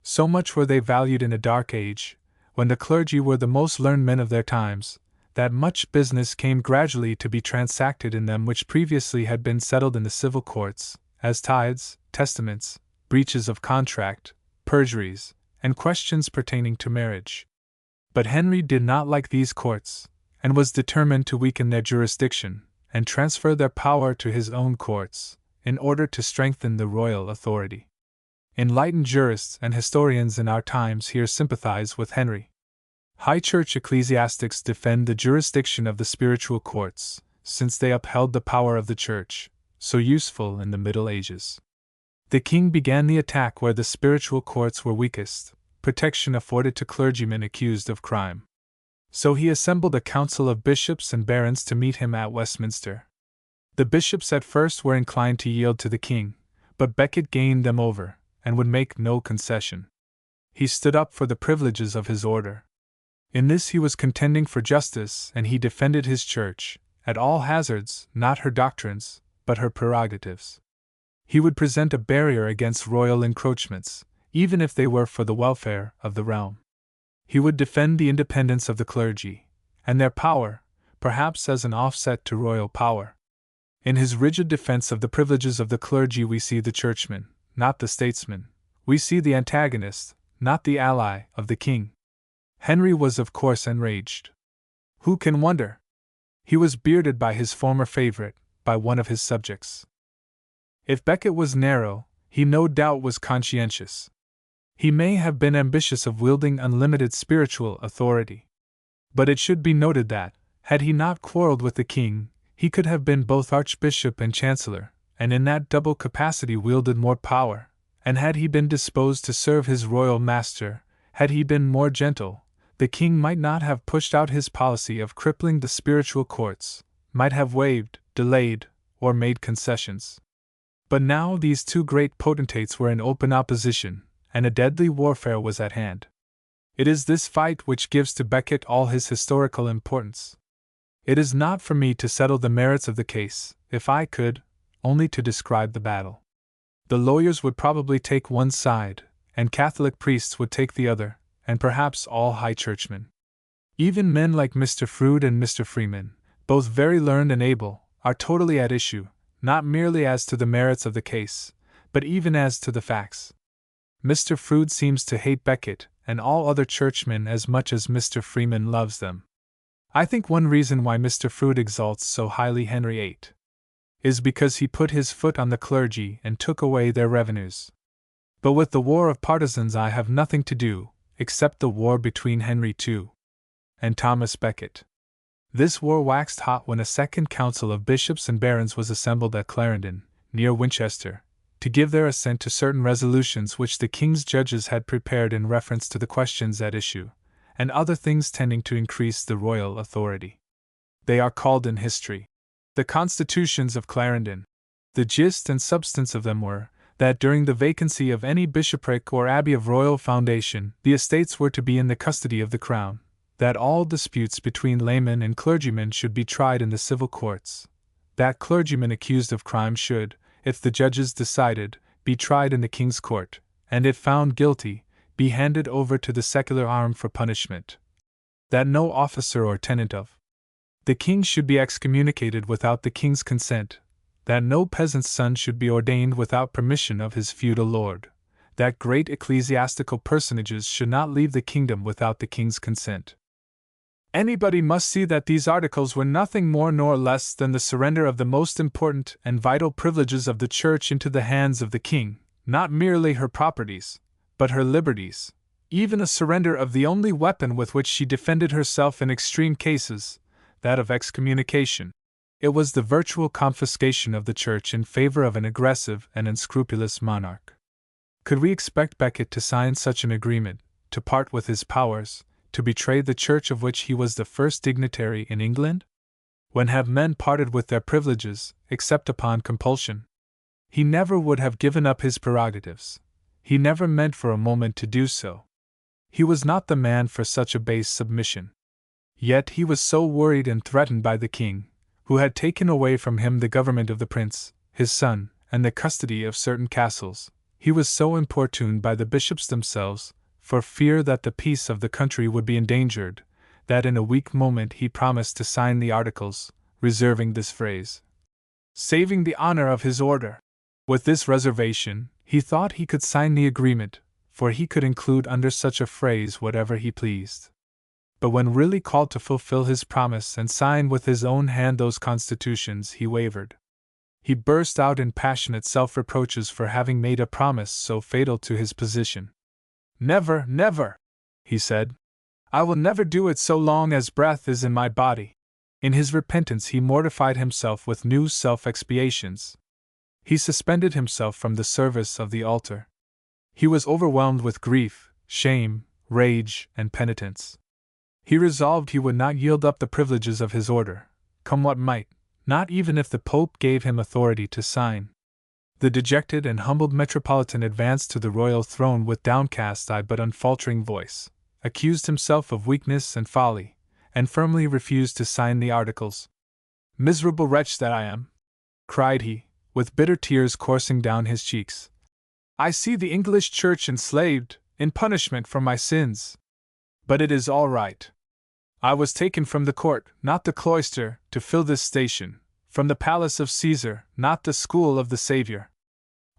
So much were they valued in a dark age, when the clergy were the most learned men of their times, that much business came gradually to be transacted in them which previously had been settled in the civil courts, as tithes, testaments, breaches of contract, perjuries, and questions pertaining to marriage. But Henry did not like these courts, and was determined to weaken their jurisdiction, and transfer their power to his own courts, in order to strengthen the royal authority. Enlightened jurists and historians in our times here sympathize with Henry. High church ecclesiastics defend the jurisdiction of the spiritual courts, since they upheld the power of the Church, so useful in the Middle Ages. The king began the attack where the spiritual courts were weakest, protection afforded to clergymen accused of crime. So he assembled a council of bishops and barons to meet him at Westminster. The bishops at first were inclined to yield to the king, but Becket gained them over, and would make no concession. He stood up for the privileges of his order. In this he was contending for justice, and he defended his church, at all hazards, not her doctrines, but her prerogatives. He would present a barrier against royal encroachments, even if they were for the welfare of the realm. He would defend the independence of the clergy, and their power, perhaps as an offset to royal power. In his rigid defense of the privileges of the clergy we see the churchman, not the statesman; we see the antagonist, not the ally, of the king. Henry was of course enraged. Who can wonder? He was bearded by his former favorite, by one of his subjects. If Becket was narrow, he no doubt was conscientious. He may have been ambitious of wielding unlimited spiritual authority. But it should be noted that, had he not quarreled with the king, he could have been both archbishop and chancellor, and in that double capacity wielded more power, and had he been disposed to serve his royal master, had he been more gentle, the king might not have pushed out his policy of crippling the spiritual courts, might have waived, delayed, or made concessions. But now these two great potentates were in open opposition, and a deadly warfare was at hand. It is this fight which gives to Becket all his historical importance. It is not for me to settle the merits of the case, if I could, only to describe the battle. The lawyers would probably take one side, and Catholic priests would take the other, and perhaps all high churchmen. Even men like Mr. Froude and Mr. Freeman, both very learned and able, are totally at issue, not merely as to the merits of the case, but even as to the facts. Mr. Froude seems to hate Becket and all other churchmen as much as Mr. Freeman loves them. I think one reason why Mr. Froude exalts so highly Henry VIII is because he put his foot on the clergy and took away their revenues. But with the war of partisans I have nothing to do, except the war between Henry II and Thomas Becket. This war waxed hot when a second council of bishops and barons was assembled at Clarendon, near Winchester, to give their assent to certain resolutions which the king's judges had prepared in reference to the questions at issue, and other things tending to increase the royal authority. They are called in history the Constitutions of Clarendon. The gist and substance of them were that during the vacancy of any bishopric or abbey of royal foundation, the estates were to be in the custody of the crown, that all disputes between laymen and clergymen should be tried in the civil courts, that clergymen accused of crime should, if the judges decided, be tried in the king's court, and if found guilty, be handed over to the secular arm for punishment, that no officer or tenant of the king should be excommunicated without the king's consent, that no peasant's son should be ordained without permission of his feudal lord, that great ecclesiastical personages should not leave the kingdom without the king's consent. Anybody must see that these articles were nothing more nor less than the surrender of the most important and vital privileges of the Church into the hands of the king, not merely her properties, but her liberties, even a surrender of the only weapon with which she defended herself in extreme cases, that of excommunication. It was the virtual confiscation of the Church in favor of an aggressive and unscrupulous monarch. Could we expect Becket to sign such an agreement, to part with his powers, to betray the Church of which he was the first dignitary in England? When have men parted with their privileges, except upon compulsion? He never would have given up his prerogatives. He never meant for a moment to do so. He was not the man for such a base submission. Yet he was so worried and threatened by the king, who had taken away from him the government of the prince, his son, and the custody of certain castles. He was so importuned by the bishops themselves, for fear that the peace of the country would be endangered, that in a weak moment he promised to sign the articles, reserving this phrase, saving the honor of his order. With this reservation, he thought he could sign the agreement, for he could include under such a phrase whatever he pleased. But when really called to fulfill his promise and sign with his own hand those constitutions, he wavered. He burst out in passionate self-reproaches for having made a promise so fatal to his position. "Never, never," he said. "I will never do it so long as breath is in my body." In his repentance he mortified himself with new self-expiations. He suspended himself from the service of the altar. He was overwhelmed with grief, shame, rage, and penitence. He resolved he would not yield up the privileges of his order, come what might, not even if the Pope gave him authority to sign. The dejected and humbled metropolitan advanced to the royal throne with downcast eye but unfaltering voice, accused himself of weakness and folly, and firmly refused to sign the articles. "Miserable wretch that I am!" cried he, with bitter tears coursing down his cheeks. "I see the English Church enslaved, in punishment for my sins. But it is all right. I was taken from the court, not the cloister, to fill this station, from the palace of Caesar, not the school of the Savior.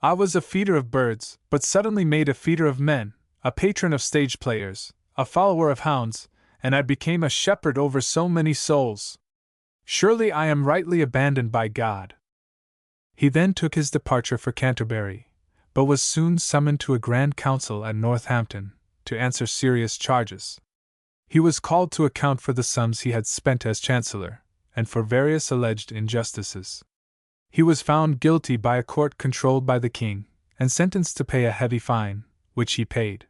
I was a feeder of birds, but suddenly made a feeder of men, a patron of stage players, a follower of hounds, and I became a shepherd over so many souls. Surely I am rightly abandoned by God." He then took his departure for Canterbury, but was soon summoned to a grand council at Northampton, to answer serious charges. He was called to account for the sums he had spent as Chancellor, and for various alleged injustices. He was found guilty by a court controlled by the king, and sentenced to pay a heavy fine, which he paid.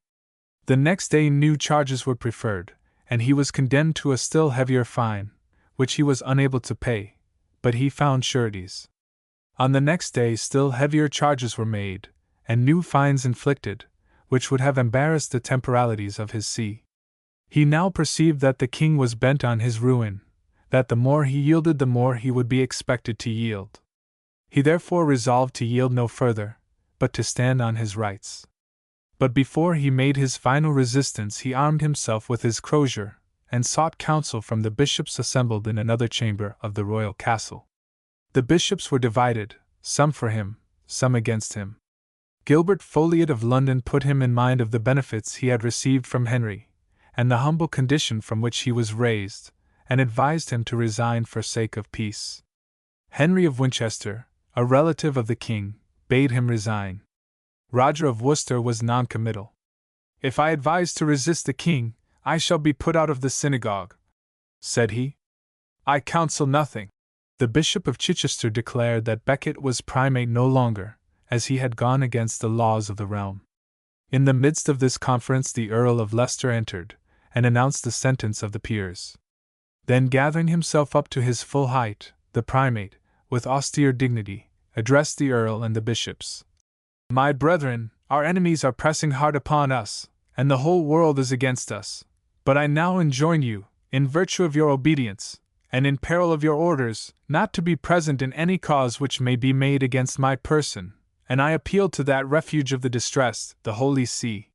The next day new charges were preferred, and he was condemned to a still heavier fine, which he was unable to pay, but he found sureties. On the next day, still heavier charges were made, and new fines inflicted, which would have embarrassed the temporalities of his see. He now perceived that the king was bent on his ruin, that the more he yielded, the more he would be expected to yield. He therefore resolved to yield no further, but to stand on his rights. But before he made his final resistance, he armed himself with his crosier, and sought counsel from the bishops assembled in another chamber of the royal castle. The bishops were divided, some for him, some against him. Gilbert Folliot of London put him in mind of the benefits he had received from Henry, and the humble condition from which he was raised, and advised him to resign for sake of peace. Henry of Winchester, a relative of the king, bade him resign. Roger of Worcester was non-committal. "If I advise to resist the king, I shall be put out of the synagogue," said he. "I counsel nothing." The Bishop of Chichester declared that Becket was primate no longer, as he had gone against the laws of the realm. In the midst of this conference the Earl of Leicester entered, and announced the sentence of the peers. Then, gathering himself up to his full height, the primate, with austere dignity, addressed the Earl and the bishops. "My brethren, our enemies are pressing hard upon us, and the whole world is against us. But I now enjoin you, in virtue of your obedience, and in peril of your orders, not to be present in any cause which may be made against my person, and I appeal to that refuge of the distressed, the Holy See.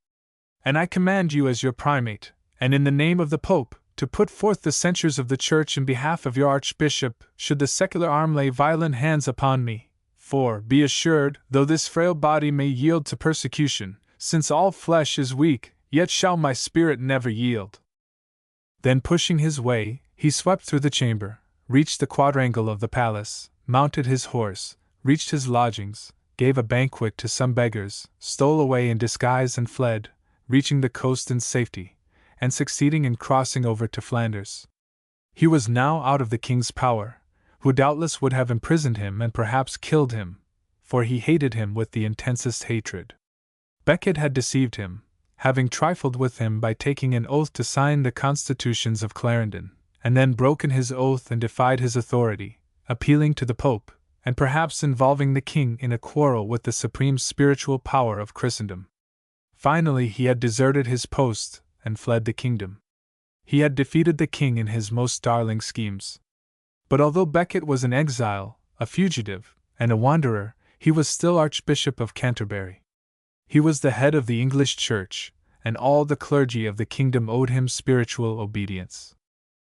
And I command you as your primate, and in the name of the Pope, to put forth the censures of the Church in behalf of your Archbishop, should the secular arm lay violent hands upon me. For, be assured, though this frail body may yield to persecution, since all flesh is weak, yet shall my spirit never yield." Then, pushing his way, he swept through the chamber, reached the quadrangle of the palace, mounted his horse, reached his lodgings, gave a banquet to some beggars, stole away in disguise and fled, reaching the coast in safety, and succeeding in crossing over to Flanders. He was now out of the king's power, who doubtless would have imprisoned him and perhaps killed him, for he hated him with the intensest hatred. Becket had deceived him, having trifled with him by taking an oath to sign the constitutions of Clarendon, and then broken his oath and defied his authority, appealing to the Pope, and perhaps involving the king in a quarrel with the supreme spiritual power of Christendom. Finally, he had deserted his post and fled the kingdom. He had defeated the king in his most darling schemes. But although Becket was an exile, a fugitive, and a wanderer, he was still Archbishop of Canterbury. He was the head of the English Church, and all the clergy of the kingdom owed him spiritual obedience.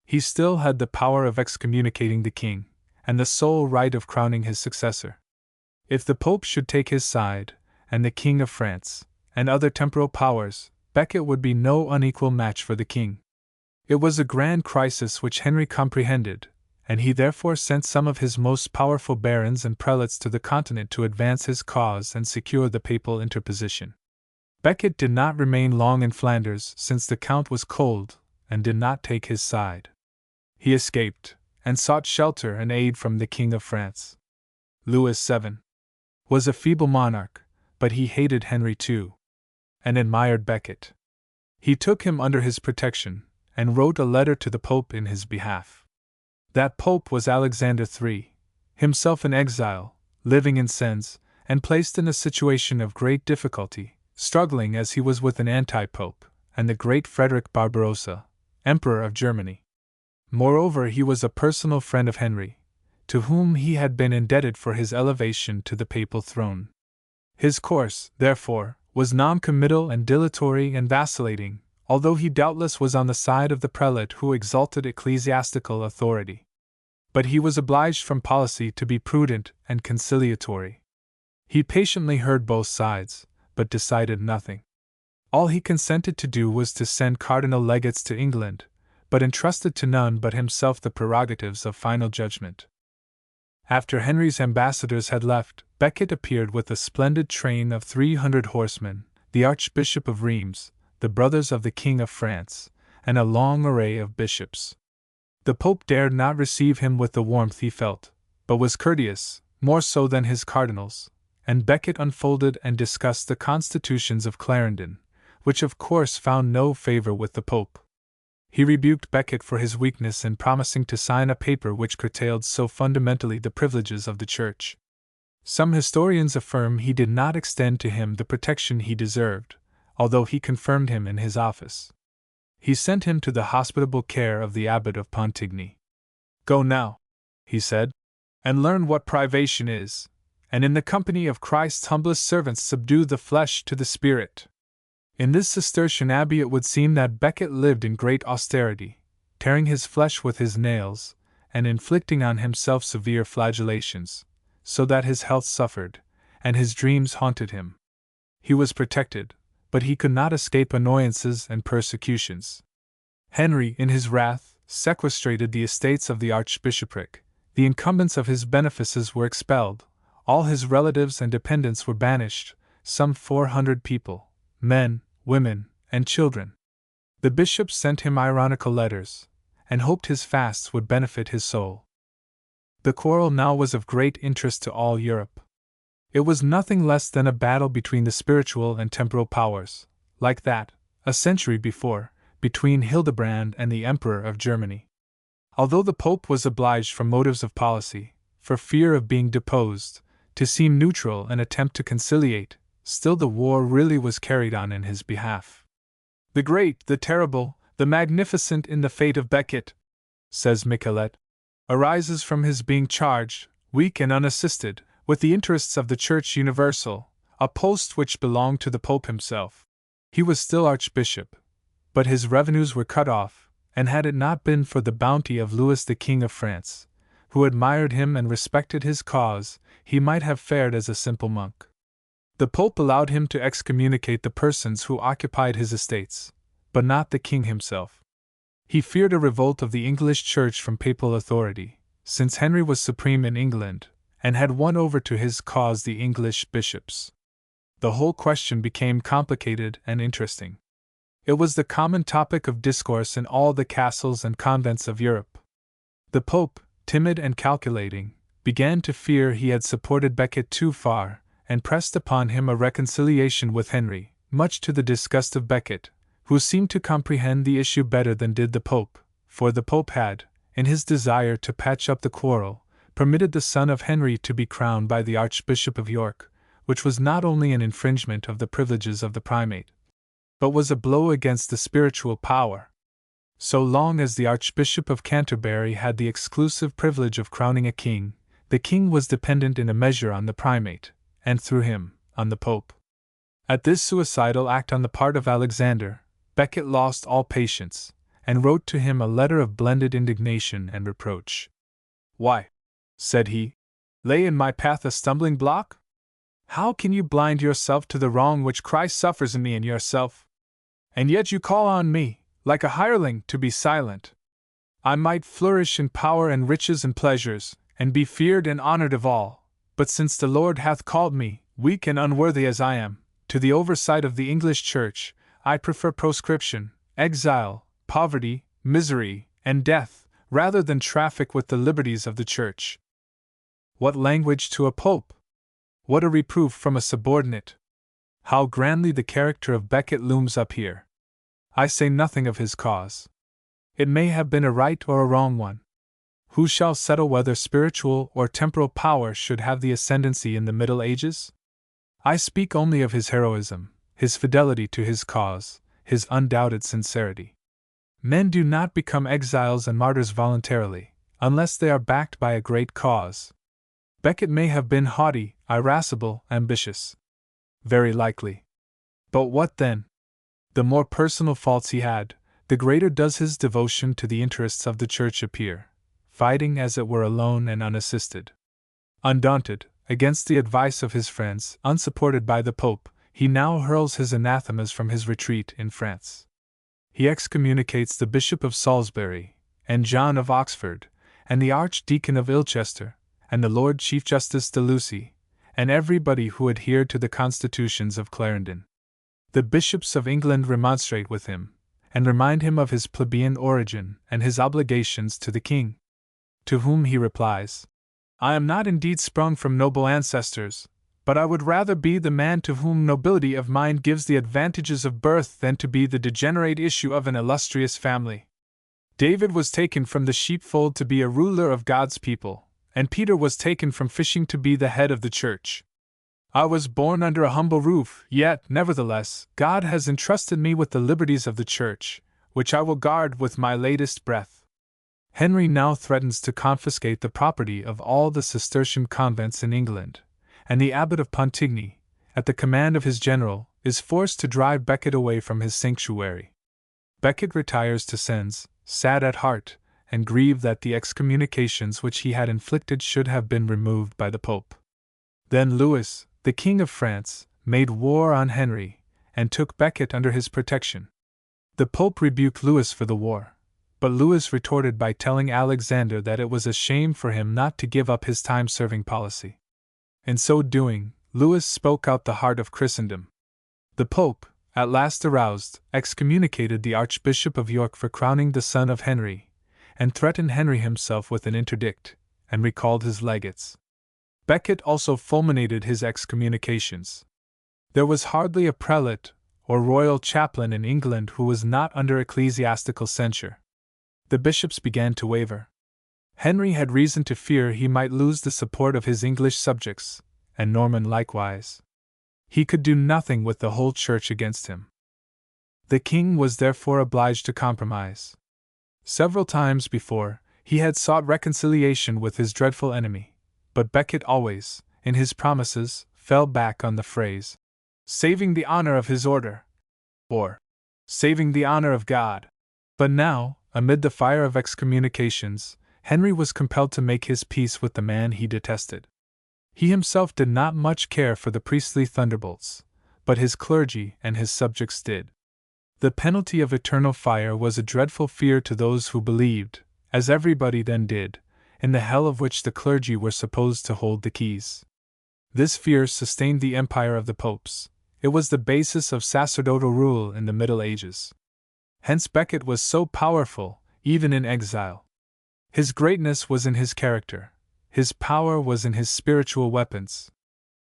He still had the power of excommunicating the king, and the sole right of crowning his successor. If the Pope should take his side, and the King of France, and other temporal powers, Becket would be no unequal match for the king. It was a grand crisis which Henry comprehended, and he therefore sent some of his most powerful barons and prelates to the continent to advance his cause and secure the papal interposition. Becket did not remain long in Flanders, since the Count was cold, and did not take his side. He escaped, and sought shelter and aid from the King of France. Louis VII was a feeble monarch, but he hated Henry too, and admired Becket. He took him under his protection, and wrote a letter to the Pope in his behalf. That Pope was Alexander III, himself an exile, living in Sens, and placed in a situation of great difficulty, struggling as he was with an anti-pope, and the great Frederick Barbarossa, Emperor of Germany. Moreover, he was a personal friend of Henry, to whom he had been indebted for his elevation to the papal throne. His course, therefore, was non-committal and dilatory and vacillating, although he doubtless was on the side of the prelate who exalted ecclesiastical authority. But he was obliged from policy to be prudent and conciliatory. He patiently heard both sides, but decided nothing. All he consented to do was to send cardinal legates to England, but entrusted to none but himself the prerogatives of final judgment. After Henry's ambassadors had left, Becket appeared with a splendid train of 300 horsemen, the Archbishop of Reims, the brothers of the King of France, and a long array of bishops. The Pope dared not receive him with the warmth he felt, but was courteous, more so than his cardinals, and Becket unfolded and discussed the constitutions of Clarendon, which of course found no favor with the Pope. He rebuked Becket for his weakness in promising to sign a paper which curtailed so fundamentally the privileges of the Church. Some historians affirm he did not extend to him the protection he deserved, although he confirmed him in his office. He sent him to the hospitable care of the abbot of Pontigny. "Go now," he said, "and learn what privation is, and in the company of Christ's humblest servants subdue the flesh to the spirit." In this Cistercian abbey it would seem that Becket lived in great austerity, tearing his flesh with his nails, and inflicting on himself severe flagellations, so that his health suffered, and his dreams haunted him. He was protected, but he could not escape annoyances and persecutions. Henry, in his wrath, sequestrated the estates of the archbishopric, the incumbents of his benefices were expelled, all his relatives and dependents were banished, some 400 people, men, women, and children. The bishops sent him ironical letters, and hoped his fasts would benefit his soul. The quarrel now was of great interest to all Europe. It was nothing less than a battle between the spiritual and temporal powers, like that, a century before, between Hildebrand and the Emperor of Germany. Although the Pope was obliged from motives of policy, for fear of being deposed, to seem neutral and attempt to conciliate, still the war really was carried on in his behalf. "The great, the terrible, the magnificent in the fate of Becket," says Michelet, "arises from his being charged, weak and unassisted, with the interests of the Church Universal, a post which belonged to the Pope himself. He was still Archbishop, but his revenues were cut off, and had it not been for the bounty of Louis the King of France, who admired him and respected his cause, he might have fared as a simple monk. The Pope allowed him to excommunicate the persons who occupied his estates, but not the king himself. He feared a revolt of the English Church from papal authority, since Henry was supreme in England, and had won over to his cause the English bishops. The whole question became complicated and interesting. It was the common topic of discourse in all the castles and convents of Europe. The Pope, timid and calculating, began to fear he had supported Becket too far, and pressed upon him a reconciliation with Henry, much to the disgust of Becket, who seemed to comprehend the issue better than did the Pope, for the Pope had, in his desire to patch up the quarrel, permitted the son of Henry to be crowned by the Archbishop of York, which was not only an infringement of the privileges of the primate, but was a blow against the spiritual power. So long as the Archbishop of Canterbury had the exclusive privilege of crowning a king, the king was dependent in a measure on the primate, and through him, on the Pope. At this suicidal act on the part of Alexander, Becket lost all patience, and wrote to him a letter of blended indignation and reproach. "Why," said he, "lay in my path a stumbling block? How can you blind yourself to the wrong which Christ suffers in me and yourself? And yet you call on me, like a hireling, to be silent. I might flourish in power and riches and pleasures, and be feared and honored of all, but since the Lord hath called me, weak and unworthy as I am, to the oversight of the English Church, I prefer proscription, exile, poverty, misery, and death, rather than traffic with the liberties of the Church." What language to a pope! What a reproof from a subordinate! How grandly the character of Becket looms up here! I say nothing of his cause. It may have been a right or a wrong one. Who shall settle whether spiritual or temporal power should have the ascendancy in the Middle Ages? I speak only of his heroism, his fidelity to his cause, his undoubted sincerity. Men do not become exiles and martyrs voluntarily, unless they are backed by a great cause. Becket may have been haughty, irascible, ambitious. Very likely. But what then? The more personal faults he had, the greater does his devotion to the interests of the Church appear, fighting as it were alone and unassisted. Undaunted, against the advice of his friends, unsupported by the Pope, he now hurls his anathemas from his retreat in France. He excommunicates the Bishop of Salisbury, and John of Oxford, and the Archdeacon of Ilchester, and the Lord Chief Justice de Lucy, and everybody who adhered to the constitutions of Clarendon. The bishops of England remonstrate with him, and remind him of his plebeian origin and his obligations to the king. To whom he replies, "I am not indeed sprung from noble ancestors, but I would rather be the man to whom nobility of mind gives the advantages of birth than to be the degenerate issue of an illustrious family. David was taken from the sheepfold to be a ruler of God's people, and Peter was taken from fishing to be the head of the church. I was born under a humble roof, yet, nevertheless, God has entrusted me with the liberties of the church, which I will guard with my latest breath. Henry now threatens to confiscate the property of all the Cistercian convents in England, and the abbot of Pontigny, at the command of his general, is forced to drive Becket away from his sanctuary. Becket retires to Sens, sad at heart, and grieved that the excommunications which he had inflicted should have been removed by the Pope. Then Louis, the King of France, made war on Henry, and took Becket under his protection. The Pope rebuked Louis for the war, but Louis retorted by telling Alexander that it was a shame for him not to give up his time-serving policy. In so doing, Louis spoke out the heart of Christendom. The Pope, at last aroused, excommunicated the Archbishop of York for crowning the son of Henry, and threatened Henry himself with an interdict, and recalled his legates. Becket also fulminated his excommunications. There was hardly a prelate or royal chaplain in England who was not under ecclesiastical censure. The bishops began to waver. Henry had reason to fear he might lose the support of his English subjects, and Norman likewise. He could do nothing with the whole church against him. The king was therefore obliged to compromise. Several times before, he had sought reconciliation with his dreadful enemy, but Becket always, in his promises, fell back on the phrase, saving the honor of his order, or saving the honor of God. But now, amid the fire of excommunications, Henry was compelled to make his peace with the man he detested. He himself did not much care for the priestly thunderbolts, but his clergy and his subjects did. The penalty of eternal fire was a dreadful fear to those who believed, as everybody then did, in the hell of which the clergy were supposed to hold the keys. This fear sustained the empire of the popes. It was the basis of sacerdotal rule in the Middle Ages. Hence Becket was so powerful, even in exile. His greatness was in his character. His power was in his spiritual weapons.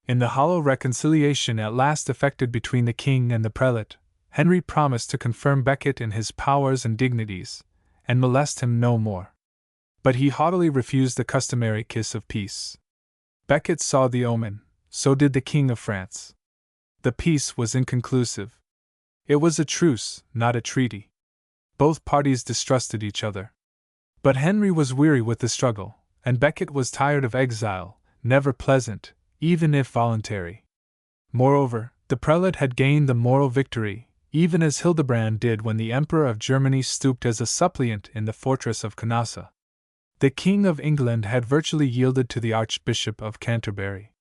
In the hollow reconciliation at last effected between the king and the prelate, Henry promised to confirm Becket in his powers and dignities, and molest him no more. But he haughtily refused the customary kiss of peace. Becket saw the omen, so did the King of France. The peace was inconclusive. It was a truce, not a treaty. Both parties distrusted each other. But Henry was weary with the struggle, and Becket was tired of exile, never pleasant, even if voluntary. Moreover, the prelate had gained the moral victory, even as Hildebrand did when the Emperor of Germany stooped as a suppliant in the fortress of Canossa. The King of England had virtually yielded to the Archbishop of Canterbury.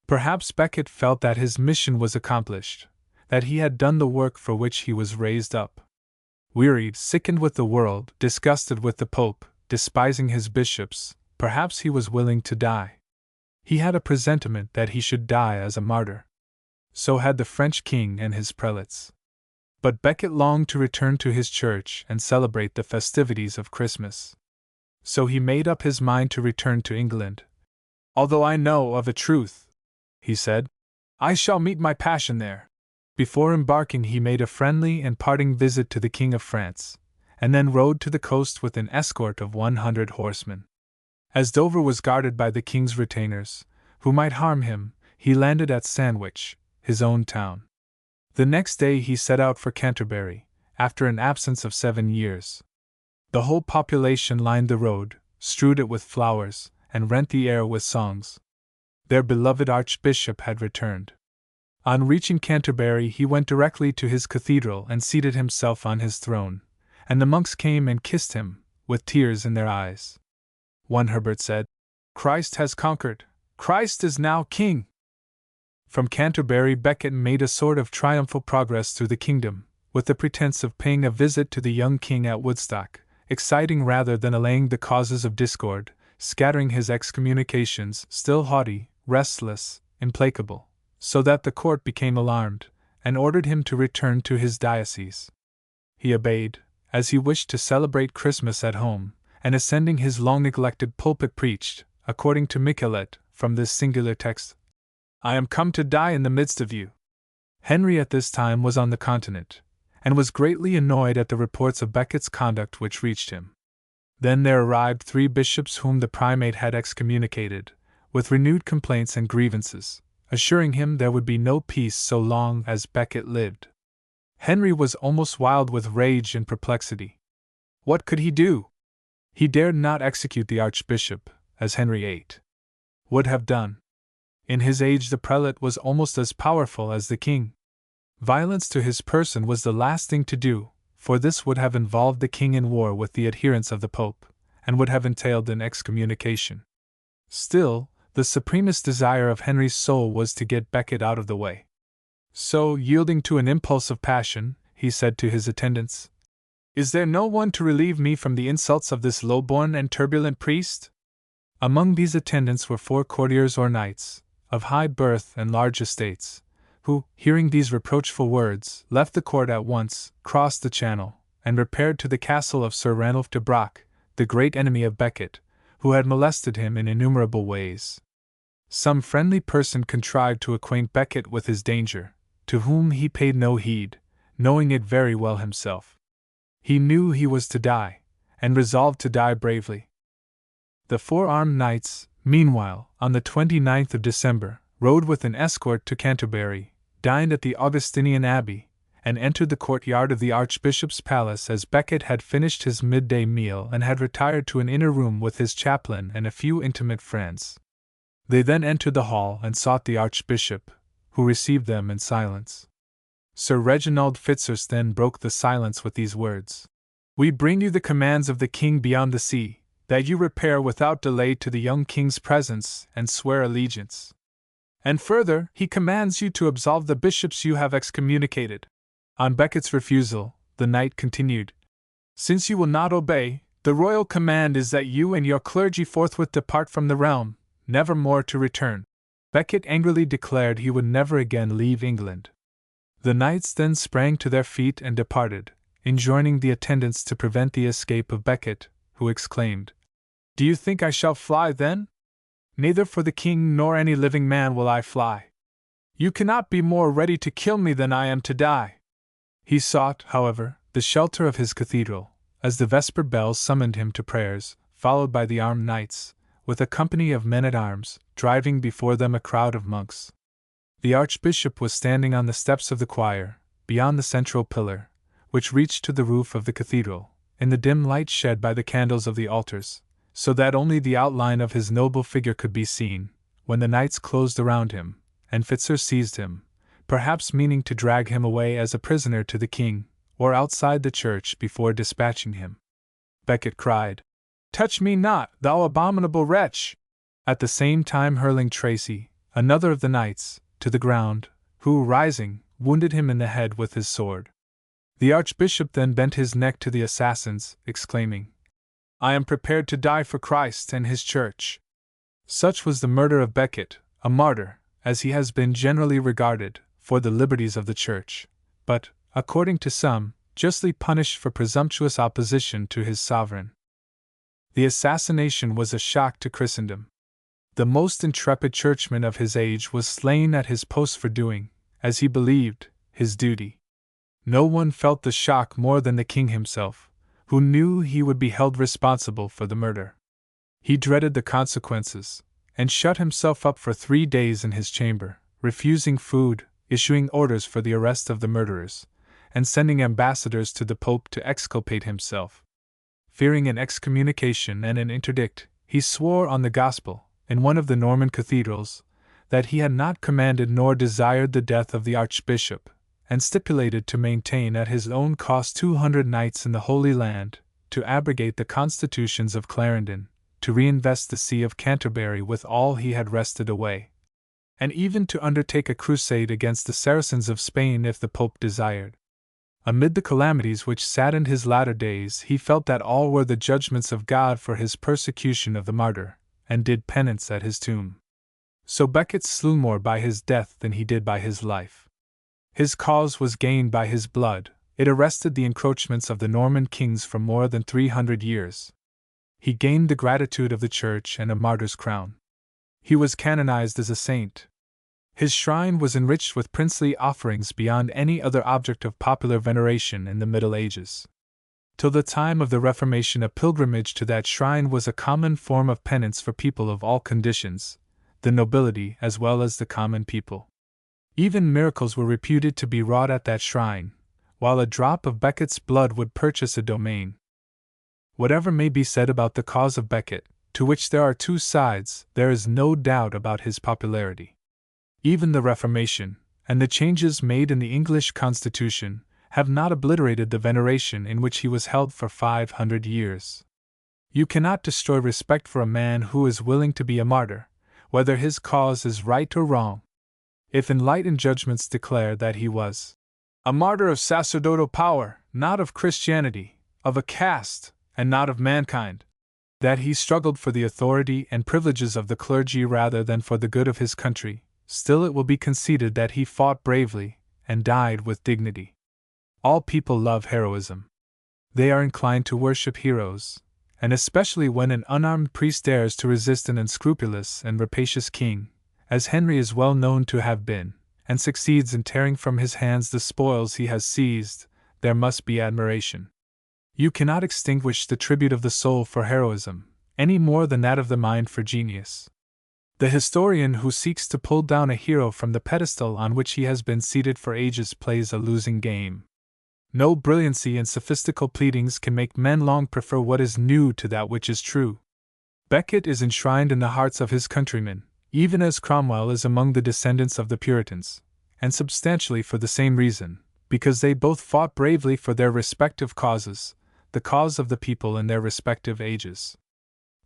Perhaps Becket felt that his mission was accomplished, that he had done the work for which he was raised up. Wearied, sickened with the world, disgusted with the Pope, despising his bishops, perhaps he was willing to die. He had a presentiment that he should die as a martyr. So had the French king and his prelates. But Becket longed to return to his church and celebrate the festivities of Christmas. So he made up his mind to return to England. Although I know of a truth, he said, I shall meet my passion there. Before embarking, he made a friendly and parting visit to the King of France, and then rode to the coast with an escort of 100 horsemen. As Dover was guarded by the king's retainers, who might harm him, he landed at Sandwich, his own town. The next day he set out for Canterbury, after an absence of 7 years. The whole population lined the road, strewed it with flowers, and rent the air with songs. Their beloved archbishop had returned. On reaching Canterbury, he went directly to his cathedral and seated himself on his throne, and the monks came and kissed him, with tears in their eyes. One Herbert said, Christ has conquered. Christ is now king. From Canterbury, Becket made a sort of triumphal progress through the kingdom, with the pretense of paying a visit to the young king at Woodstock, exciting rather than allaying the causes of discord, scattering his excommunications, still haughty, restless, implacable, so that the court became alarmed, and ordered him to return to his diocese. He obeyed, as he wished to celebrate Christmas at home, and ascending his long-neglected pulpit preached, according to Michelet, from this singular text, I am come to die in the midst of you. Henry at this time was on the continent, and was greatly annoyed at the reports of Becket's conduct which reached him. Then there arrived 3 bishops whom the primate had excommunicated, with renewed complaints and grievances, assuring him there would be no peace so long as Becket lived. Henry was almost wild with rage and perplexity. What could he do? He dared not execute the archbishop, as Henry VIII would have done. In his age the prelate was almost as powerful as the king. Violence to his person was the last thing to do, for this would have involved the king in war with the adherents of the pope, and would have entailed an excommunication. Still, the supremest desire of Henry's soul was to get Becket out of the way. So, yielding to an impulse of passion, he said to his attendants, "Is there no one to relieve me from the insults of this low-born and turbulent priest?" Among these attendants were 4 courtiers or knights, of high birth and large estates, who, hearing these reproachful words, left the court at once, crossed the channel, and repaired to the castle of Sir Ranulph de Broc, the great enemy of Becket, who had molested him in innumerable ways. Some friendly person contrived to acquaint Becket with his danger, to whom he paid no heed, knowing it very well himself. He knew he was to die, and resolved to die bravely. The 4 armed knights, meanwhile, on the 29th of December, rode with an escort to Canterbury, dined at the Augustinian Abbey, and entered the courtyard of the Archbishop's palace as Becket had finished his midday meal and had retired to an inner room with his chaplain and a few intimate friends. They then entered the hall and sought the Archbishop, who received them in silence. Sir Reginald Fitzurse then broke the silence with these words: "We bring you the commands of the king beyond the sea, that you repair without delay to the young king's presence and swear allegiance. And further, he commands you to absolve the bishops you have excommunicated." On Becket's refusal, the knight continued, "Since you will not obey, the royal command is that you and your clergy forthwith depart from the realm, never more to return." Becket angrily declared he would never again leave England. The knights then sprang to their feet and departed, enjoining the attendants to prevent the escape of Becket, who exclaimed, "Do you think I shall fly then? Neither for the king nor any living man will I fly. You cannot be more ready to kill me than I am to die." He sought, however, the shelter of his cathedral, as the vesper bells summoned him to prayers, followed by the armed knights, with a company of men-at-arms, driving before them a crowd of monks. The archbishop was standing on the steps of the choir, beyond the central pillar, which reached to the roof of the cathedral, in the dim light shed by the candles of the altars, so that only the outline of his noble figure could be seen, when the knights closed around him, and Fitzurse seized him, perhaps meaning to drag him away as a prisoner to the king, or outside the church before dispatching him. Becket cried, "Touch me not, thou abominable wretch!" at the same time hurling Tracy, another of the knights, to the ground, who, rising, wounded him in the head with his sword. The archbishop then bent his neck to the assassins, exclaiming, "I am prepared to die for Christ and his church." Such was the murder of Becket, a martyr, as he has been generally regarded, for the liberties of the church, but, according to some, justly punished for presumptuous opposition to his sovereign. The assassination was a shock to Christendom. The most intrepid churchman of his age was slain at his post for doing, as he believed, his duty. No one felt the shock more than the king himself, who knew he would be held responsible for the murder. He dreaded the consequences, and shut himself up for 3 days in his chamber, refusing food, issuing orders for the arrest of the murderers, and sending ambassadors to the Pope to exculpate himself. Fearing an excommunication and an interdict, he swore on the Gospel, in one of the Norman cathedrals, that he had not commanded nor desired the death of the archbishop, and stipulated to maintain at his own cost 200 knights in the Holy Land, to abrogate the constitutions of Clarendon, to reinvest the see of Canterbury with all he had wrested away, and even to undertake a crusade against the Saracens of Spain if the Pope desired. Amid the calamities which saddened his latter days, he felt that all were the judgments of God for his persecution of the martyr, and did penance at his tomb. So Becket slew more by his death than he did by his life. His cause was gained by his blood, it arrested the encroachments of the Norman kings for more than 300 years. He gained the gratitude of the Church and a martyr's crown. He was canonized as a saint. His shrine was enriched with princely offerings beyond any other object of popular veneration in the Middle Ages. Till the time of the Reformation, a pilgrimage to that shrine was a common form of penance for people of all conditions, the nobility as well as the common people. Even miracles were reputed to be wrought at that shrine, while a drop of Becket's blood would purchase a domain. Whatever may be said about the cause of Becket, to which there are two sides, there is no doubt about his popularity. Even the Reformation, and the changes made in the English Constitution, have not obliterated the veneration in which he was held for 500 years. You cannot destroy respect for a man who is willing to be a martyr, whether his cause is right or wrong. If enlightened judgments declare that he was a martyr of sacerdotal power, not of Christianity, of a caste, and not of mankind, that he struggled for the authority and privileges of the clergy rather than for the good of his country, still it will be conceded that he fought bravely and died with dignity. All people love heroism. They are inclined to worship heroes, and especially when an unarmed priest dares to resist an unscrupulous and rapacious king, as Henry is well known to have been, and succeeds in tearing from his hands the spoils he has seized, there must be admiration. You cannot extinguish the tribute of the soul for heroism, any more than that of the mind for genius. The historian who seeks to pull down a hero from the pedestal on which he has been seated for ages plays a losing game. No brilliancy and sophistical pleadings can make men long prefer what is new to that which is true. Becket is enshrined in the hearts of his countrymen, even as Cromwell is among the descendants of the Puritans, and substantially for the same reason, because they both fought bravely for their respective causes, the cause of the people in their respective ages.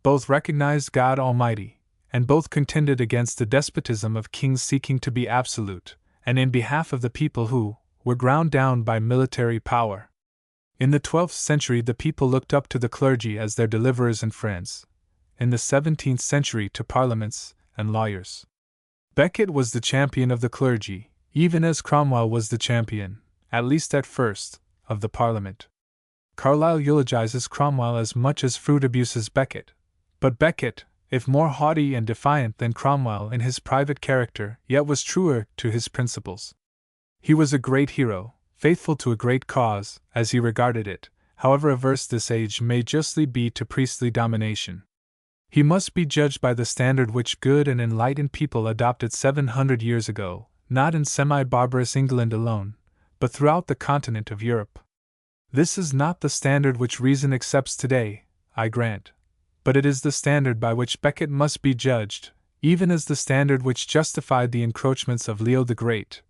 Both recognized God Almighty, and both contended against the despotism of kings seeking to be absolute, and in behalf of the people who were ground down by military power. In the 12th century, the people looked up to the clergy as their deliverers and friends. In the 17th century, to parliaments and lawyers. Becket was the champion of the clergy, even as Cromwell was the champion, at least at first, of the Parliament. Carlyle eulogizes Cromwell as much as Froude abuses Becket. But Becket, if more haughty and defiant than Cromwell in his private character, yet was truer to his principles. He was a great hero, faithful to a great cause, as he regarded it, however averse this age may justly be to priestly domination. He must be judged by the standard which good and enlightened people adopted 700 years ago, not in semi-barbarous England alone, but throughout the continent of Europe. This is not the standard which reason accepts today, I grant, but it is the standard by which Becket must be judged, even as the standard which justified the encroachments of Leo the Great,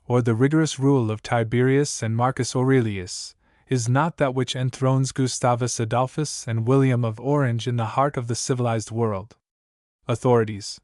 or the rigorous rule of Tiberius and Marcus Aurelius, is not that which enthrones Gustavus Adolphus and William of Orange in the heart of the civilized world. Authorities: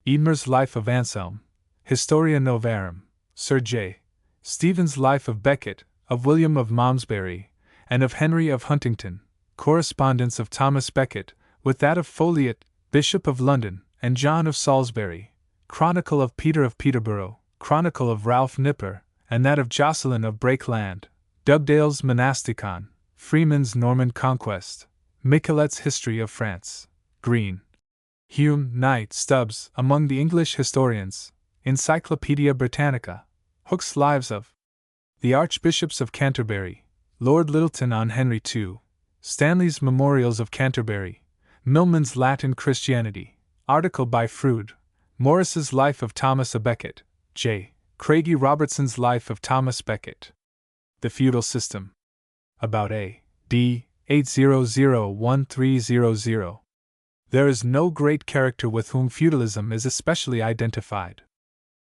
Eadmer's Life of Anselm, Historia Novarum, Sir J. Stevens' Life of Becket, of William of Malmesbury, and of Henry of Huntington, correspondence of Thomas Becket, with that of Folliot, Bishop of London, and John of Salisbury, Chronicle of Peter of Peterborough, Chronicle of Ralph Nipper, and that of Jocelyn of Brakeland, Dugdale's Monasticon, Freeman's Norman Conquest, Michelet's History of France, Green, Hume, Knight, Stubbs, among the English historians, Encyclopaedia Britannica, Hooke's Lives of the Archbishops of Canterbury, Lord Lyttelton on Henry II, Stanley's Memorials of Canterbury, Milman's Latin Christianity, article by Froude, Morris's Life of Thomas à Becket, J. Craigie Robertson's Life of Thomas Becket. The Feudal System. About A.D. 800-1300. There is no great character with whom feudalism is especially identified.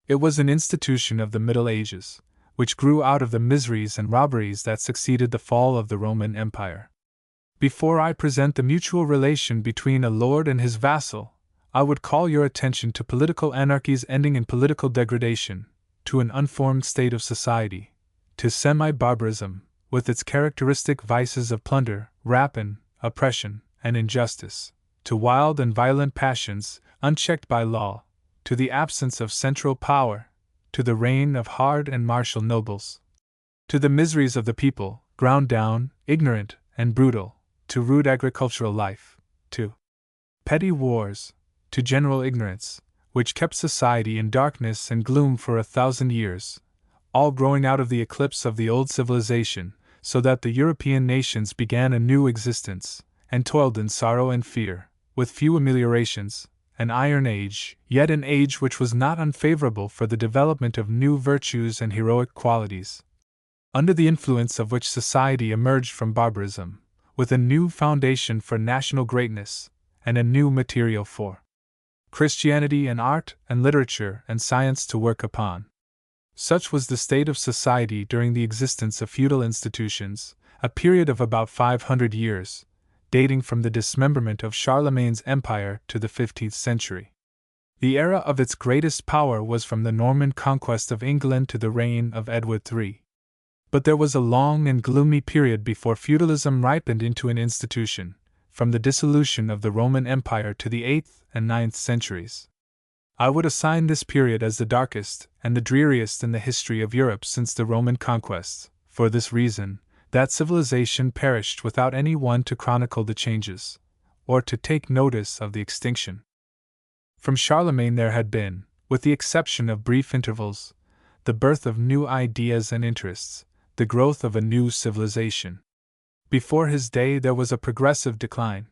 It was an institution of the Middle Ages, which grew out of the miseries and robberies that succeeded the fall of the Roman Empire. Before I present the mutual relation between a lord and his vassal, I would call your attention to political anarchies ending in political degradation, to an unformed state of society, to semi-barbarism, with its characteristic vices of plunder, rapine, oppression, and injustice, to wild and violent passions, unchecked by law, to the absence of central power, to the reign of hard and martial nobles, to the miseries of the people, ground down, ignorant, and brutal, to rude agricultural life, to petty wars, to general ignorance, which kept society in darkness and gloom for 1,000 years, all growing out of the eclipse of the old civilization, so that the European nations began a new existence, and toiled in sorrow and fear, with few ameliorations, an iron age, yet an age which was not unfavorable for the development of new virtues and heroic qualities, under the influence of which society emerged from barbarism, with a new foundation for national greatness, and a new material for Christianity and art and literature and science to work upon. Such was the state of society during the existence of feudal institutions, a period of about 500 years, dating from the dismemberment of Charlemagne's empire to the 15th century. The era of its greatest power was from the Norman conquest of England to the reign of Edward III. But there was a long and gloomy period before feudalism ripened into an institution, from the dissolution of the Roman Empire to the 8th and 9th centuries. I would assign this period as the darkest and the dreariest in the history of Europe since the Roman conquest, for this reason, that civilization perished without any one to chronicle the changes, or to take notice of the extinction. From Charlemagne there had been, with the exception of brief intervals, the birth of new ideas and interests, the growth of a new civilization. Before his day there was a progressive decline.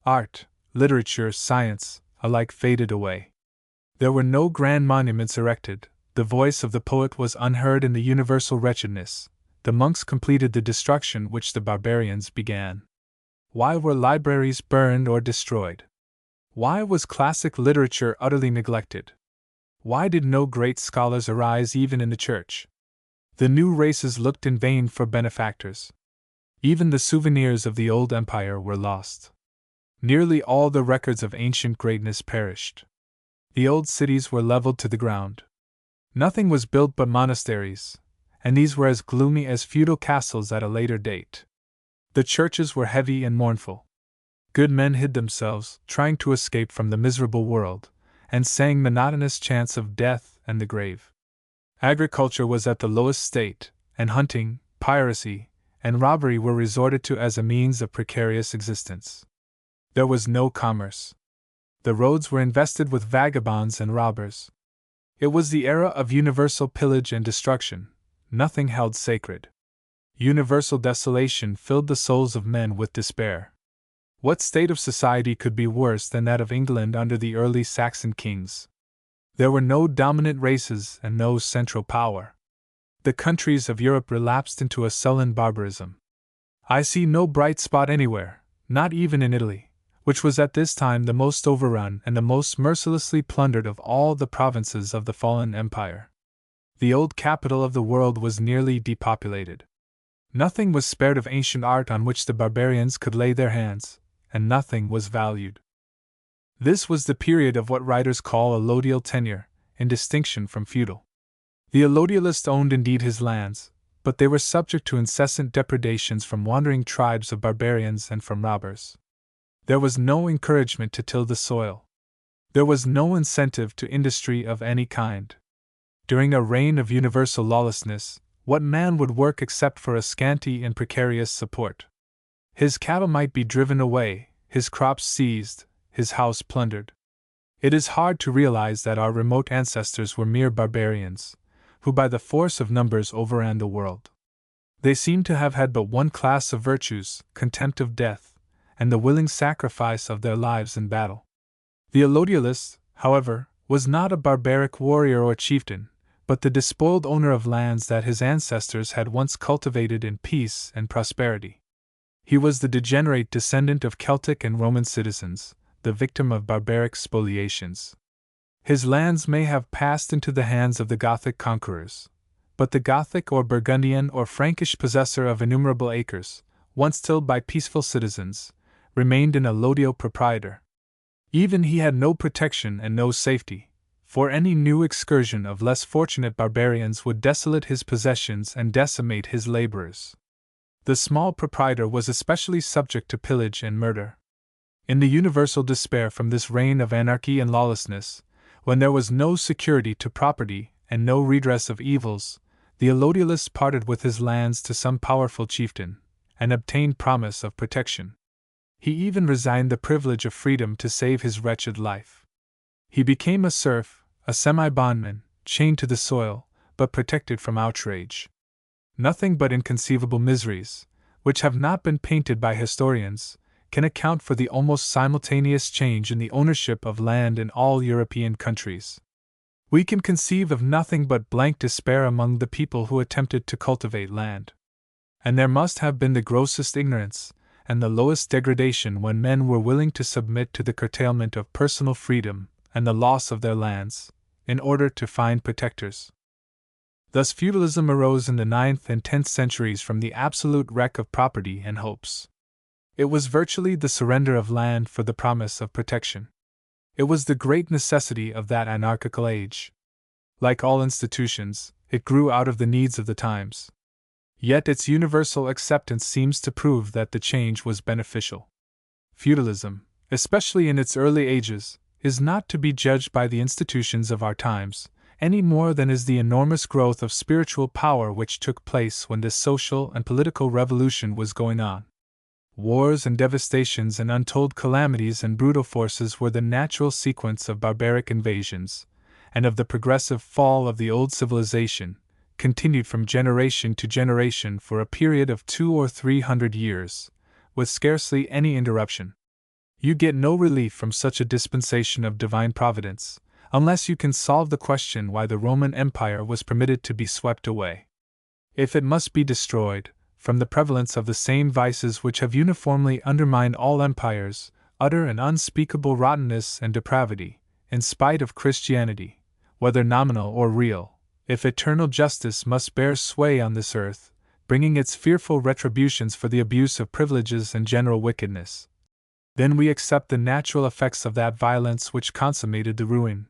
Art, literature, science, alike faded away. There were no grand monuments erected, the voice of the poet was unheard in the universal wretchedness, the monks completed the destruction which the barbarians began. Why were libraries burned or destroyed? Why was classic literature utterly neglected? Why did no great scholars arise even in the church? The new races looked in vain for benefactors. Even the souvenirs of the old empire were lost. Nearly all the records of ancient greatness perished. The old cities were leveled to the ground. Nothing was built but monasteries, and these were as gloomy as feudal castles at a later date. The churches were heavy and mournful. Good men hid themselves, trying to escape from the miserable world, and sang monotonous chants of death and the grave. Agriculture was at the lowest state, and hunting, piracy, and robbery were resorted to as a means of precarious existence. There was no commerce. The roads were invested with vagabonds and robbers. It was the era of universal pillage and destruction, nothing held sacred. Universal desolation filled the souls of men with despair. What state of society could be worse than that of England under the early Saxon kings? There were no dominant races and no central power. The countries of Europe relapsed into a sullen barbarism. I see no bright spot anywhere, not even in Italy, which was at this time the most overrun and the most mercilessly plundered of all the provinces of the fallen empire. The old capital of the world was nearly depopulated. Nothing was spared of ancient art on which the barbarians could lay their hands, and nothing was valued. This was the period of what writers call allodial tenure, in distinction from feudal. The allodialist owned indeed his lands, but they were subject to incessant depredations from wandering tribes of barbarians and from robbers. There was no encouragement to till the soil. There was no incentive to industry of any kind. During a reign of universal lawlessness, what man would work except for a scanty and precarious support? His cattle might be driven away, his crops seized, his house plundered. It is hard to realize that our remote ancestors were mere barbarians, who by the force of numbers overran the world. They seem to have had but one class of virtues, contempt of death, and the willing sacrifice of their lives in battle. The allodialist, however, was not a barbaric warrior or chieftain, but the despoiled owner of lands that his ancestors had once cultivated in peace and prosperity. He was the degenerate descendant of Celtic and Roman citizens, the victim of barbaric spoliations. His lands may have passed into the hands of the Gothic conquerors, but the Gothic or Burgundian or Frankish possessor of innumerable acres, once tilled by peaceful citizens, remained an allodial proprietor. Even he had no protection and no safety, for any new excursion of less fortunate barbarians would desolate his possessions and decimate his laborers. The small proprietor was especially subject to pillage and murder. In the universal despair from this reign of anarchy and lawlessness, when there was no security to property and no redress of evils, the allodialist parted with his lands to some powerful chieftain, and obtained promise of protection. He even resigned the privilege of freedom to save his wretched life. He became a serf, a semi-bondman, chained to the soil, but protected from outrage. Nothing but inconceivable miseries, which have not been painted by historians, can account for the almost simultaneous change in the ownership of land in all European countries. We can conceive of nothing but blank despair among the people who attempted to cultivate land. And there must have been the grossest ignorance and the lowest degradation when men were willing to submit to the curtailment of personal freedom and the loss of their lands, in order to find protectors. Thus feudalism arose in the 9th and 10th centuries from the absolute wreck of property and hopes. It was virtually the surrender of land for the promise of protection. It was the great necessity of that anarchical age. Like all institutions, it grew out of the needs of the times. Yet its universal acceptance seems to prove that the change was beneficial. Feudalism, especially in its early ages, is not to be judged by the institutions of our times, any more than is the enormous growth of spiritual power which took place when this social and political revolution was going on. Wars and devastations and untold calamities and brutal forces were the natural sequence of barbaric invasions, and of the progressive fall of the old civilization, continued from generation to generation for a period of 200 or 300 years, with scarcely any interruption. You get no relief from such a dispensation of divine providence, unless you can solve the question why the Roman Empire was permitted to be swept away. If it must be destroyed, from the prevalence of the same vices which have uniformly undermined all empires, utter and unspeakable rottenness and depravity, in spite of Christianity, whether nominal or real, if eternal justice must bear sway on this earth, bringing its fearful retributions for the abuse of privileges and general wickedness, then we accept the natural effects of that violence which consummated the ruin.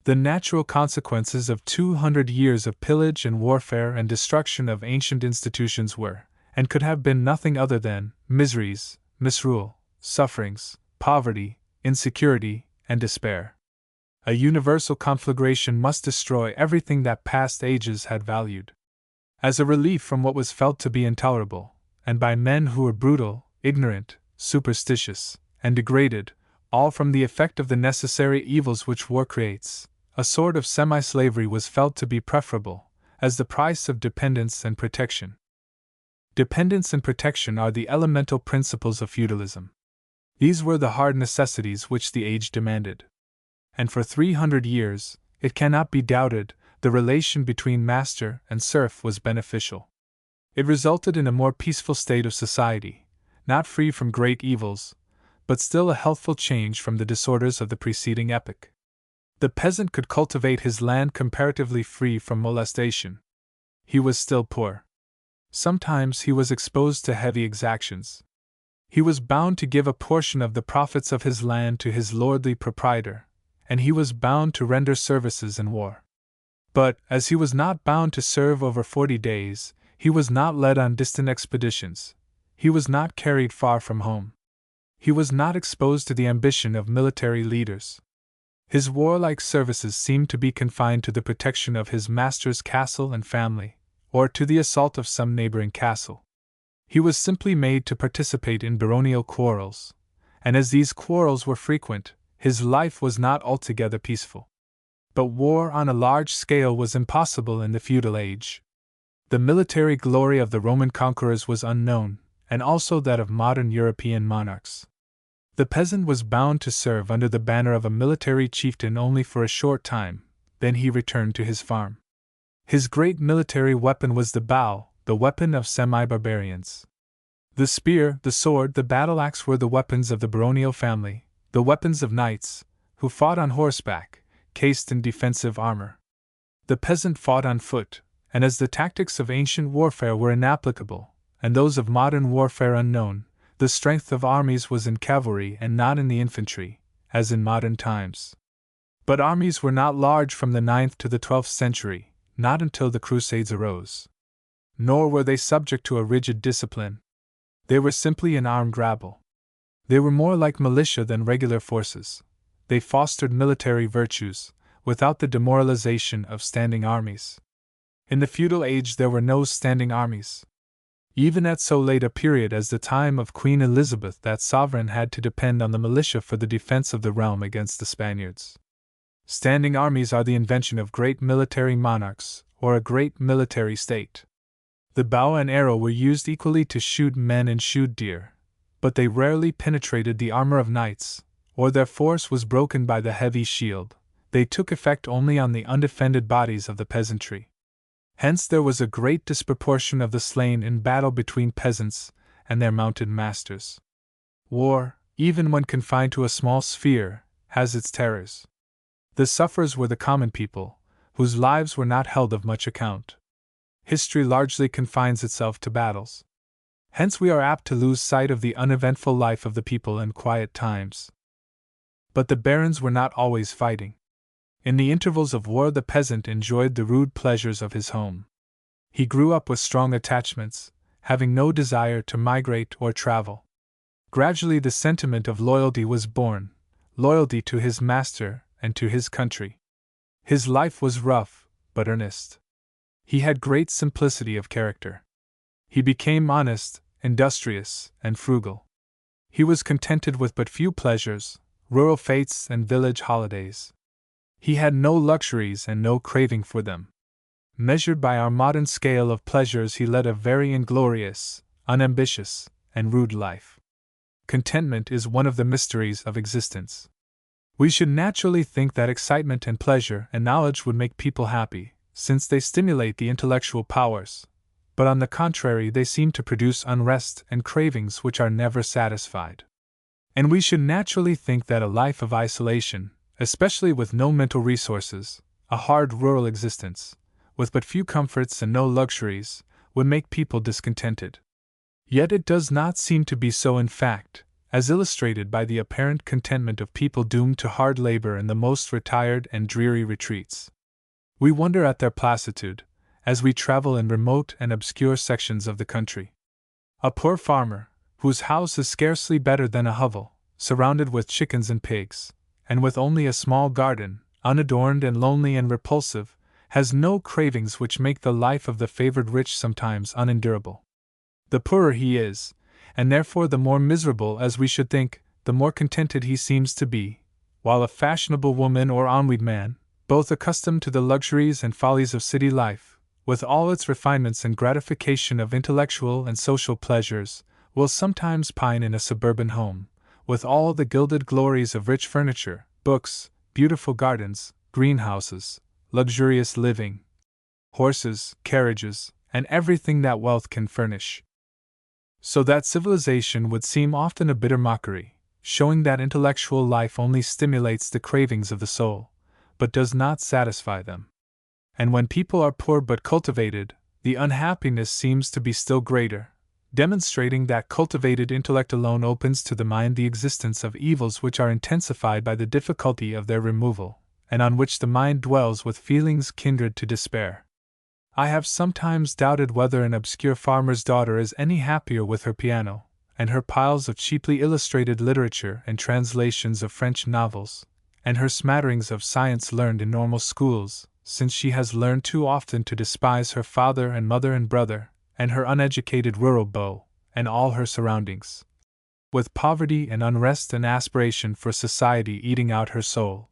The natural consequences of 200 years of pillage and warfare and destruction of ancient institutions were, and could have been nothing other than, miseries, misrule, sufferings, poverty, insecurity, and despair. A universal conflagration must destroy everything that past ages had valued. As a relief from what was felt to be intolerable, and by men who were brutal, ignorant, superstitious, and degraded, all from the effect of the necessary evils which war creates, a sort of semi-slavery was felt to be preferable, as the price of dependence and protection. Dependence and protection are the elemental principles of feudalism. These were the hard necessities which the age demanded. And for 300 years, it cannot be doubted, the relation between master and serf was beneficial. It resulted in a more peaceful state of society, not free from great evils, but still a healthful change from the disorders of the preceding epoch. The peasant could cultivate his land comparatively free from molestation. He was still poor. Sometimes he was exposed to heavy exactions. He was bound to give a portion of the profits of his land to his lordly proprietor, and he was bound to render services in war. But, as he was not bound to serve over 40 days, he was not led on distant expeditions, he was not carried far from home. He was not exposed to the ambition of military leaders. His warlike services seemed to be confined to the protection of his master's castle and family, or to the assault of some neighboring castle. He was simply made to participate in baronial quarrels, and as these quarrels were frequent, his life was not altogether peaceful. But war on a large scale was impossible in the feudal age. The military glory of the Roman conquerors was unknown, and also that of modern European monarchs. The peasant was bound to serve under the banner of a military chieftain only for a short time, then he returned to his farm. His great military weapon was the bow, the weapon of semi-barbarians. The spear, the sword, the battle-axe were the weapons of the baronial family, the weapons of knights, who fought on horseback, cased in defensive armor. The peasant fought on foot, and as the tactics of ancient warfare were inapplicable, and those of modern warfare unknown, the strength of armies was in cavalry and not in the infantry, as in modern times. But armies were not large from the 9th to the 12th century, not until the Crusades arose. Nor were they subject to a rigid discipline. They were simply an armed rabble. They were more like militia than regular forces. They fostered military virtues, without the demoralization of standing armies. In the feudal age there were no standing armies. Even at so late a period as the time of Queen Elizabeth, that sovereign had to depend on the militia for the defense of the realm against the Spaniards. Standing armies are the invention of great military monarchs, or a great military state. The bow and arrow were used equally to shoot men and shoot deer, but they rarely penetrated the armor of knights, or their force was broken by the heavy shield. They took effect only on the undefended bodies of the peasantry. Hence there was a great disproportion of the slain in battle between peasants and their mounted masters. War, even when confined to a small sphere, has its terrors. The sufferers were the common people, whose lives were not held of much account. History largely confines itself to battles. Hence we are apt to lose sight of the uneventful life of the people in quiet times. But the barons were not always fighting. In the intervals of war the peasant enjoyed the rude pleasures of his home. He grew up with strong attachments, having no desire to migrate or travel. Gradually the sentiment of loyalty was born, loyalty to his master and to his country. His life was rough, but earnest. He had great simplicity of character. He became honest, industrious, and frugal. He was contented with but few pleasures, rural fetes and village holidays. He had no luxuries and no craving for them. Measured by our modern scale of pleasures, he led a very inglorious, unambitious, and rude life. Contentment is one of the mysteries of existence. We should naturally think that excitement and pleasure and knowledge would make people happy, since they stimulate the intellectual powers, but on the contrary they seem to produce unrest and cravings which are never satisfied. And we should naturally think that a life of isolation, especially with no mental resources, a hard rural existence, with but few comforts and no luxuries, would make people discontented. Yet it does not seem to be so in fact, as illustrated by the apparent contentment of people doomed to hard labor in the most retired and dreary retreats. We wonder at their placidity, as we travel in remote and obscure sections of the country. A poor farmer, whose house is scarcely better than a hovel, surrounded with chickens and pigs, and with only a small garden, unadorned and lonely and repulsive, has no cravings which make the life of the favored rich sometimes unendurable. The poorer he is, and therefore the more miserable as we should think, the more contented he seems to be, while a fashionable woman or ennuyed man, both accustomed to the luxuries and follies of city life, with all its refinements and gratification of intellectual and social pleasures, will sometimes pine in a suburban home, with all the gilded glories of rich furniture, books, beautiful gardens, greenhouses, luxurious living, horses, carriages, and everything that wealth can furnish. So that civilization would seem often a bitter mockery, showing that intellectual life only stimulates the cravings of the soul, but does not satisfy them. And when people are poor but cultivated, the unhappiness seems to be still greater, demonstrating that cultivated intellect alone opens to the mind the existence of evils which are intensified by the difficulty of their removal, and on which the mind dwells with feelings kindred to despair. I have sometimes doubted whether an obscure farmer's daughter is any happier with her piano, and her piles of cheaply illustrated literature and translations of French novels, and her smatterings of science learned in normal schools, since she has learned too often to despise her father and mother and brother, and her uneducated rural beau, and all her surroundings, with poverty and unrest and aspiration for society eating out her soul.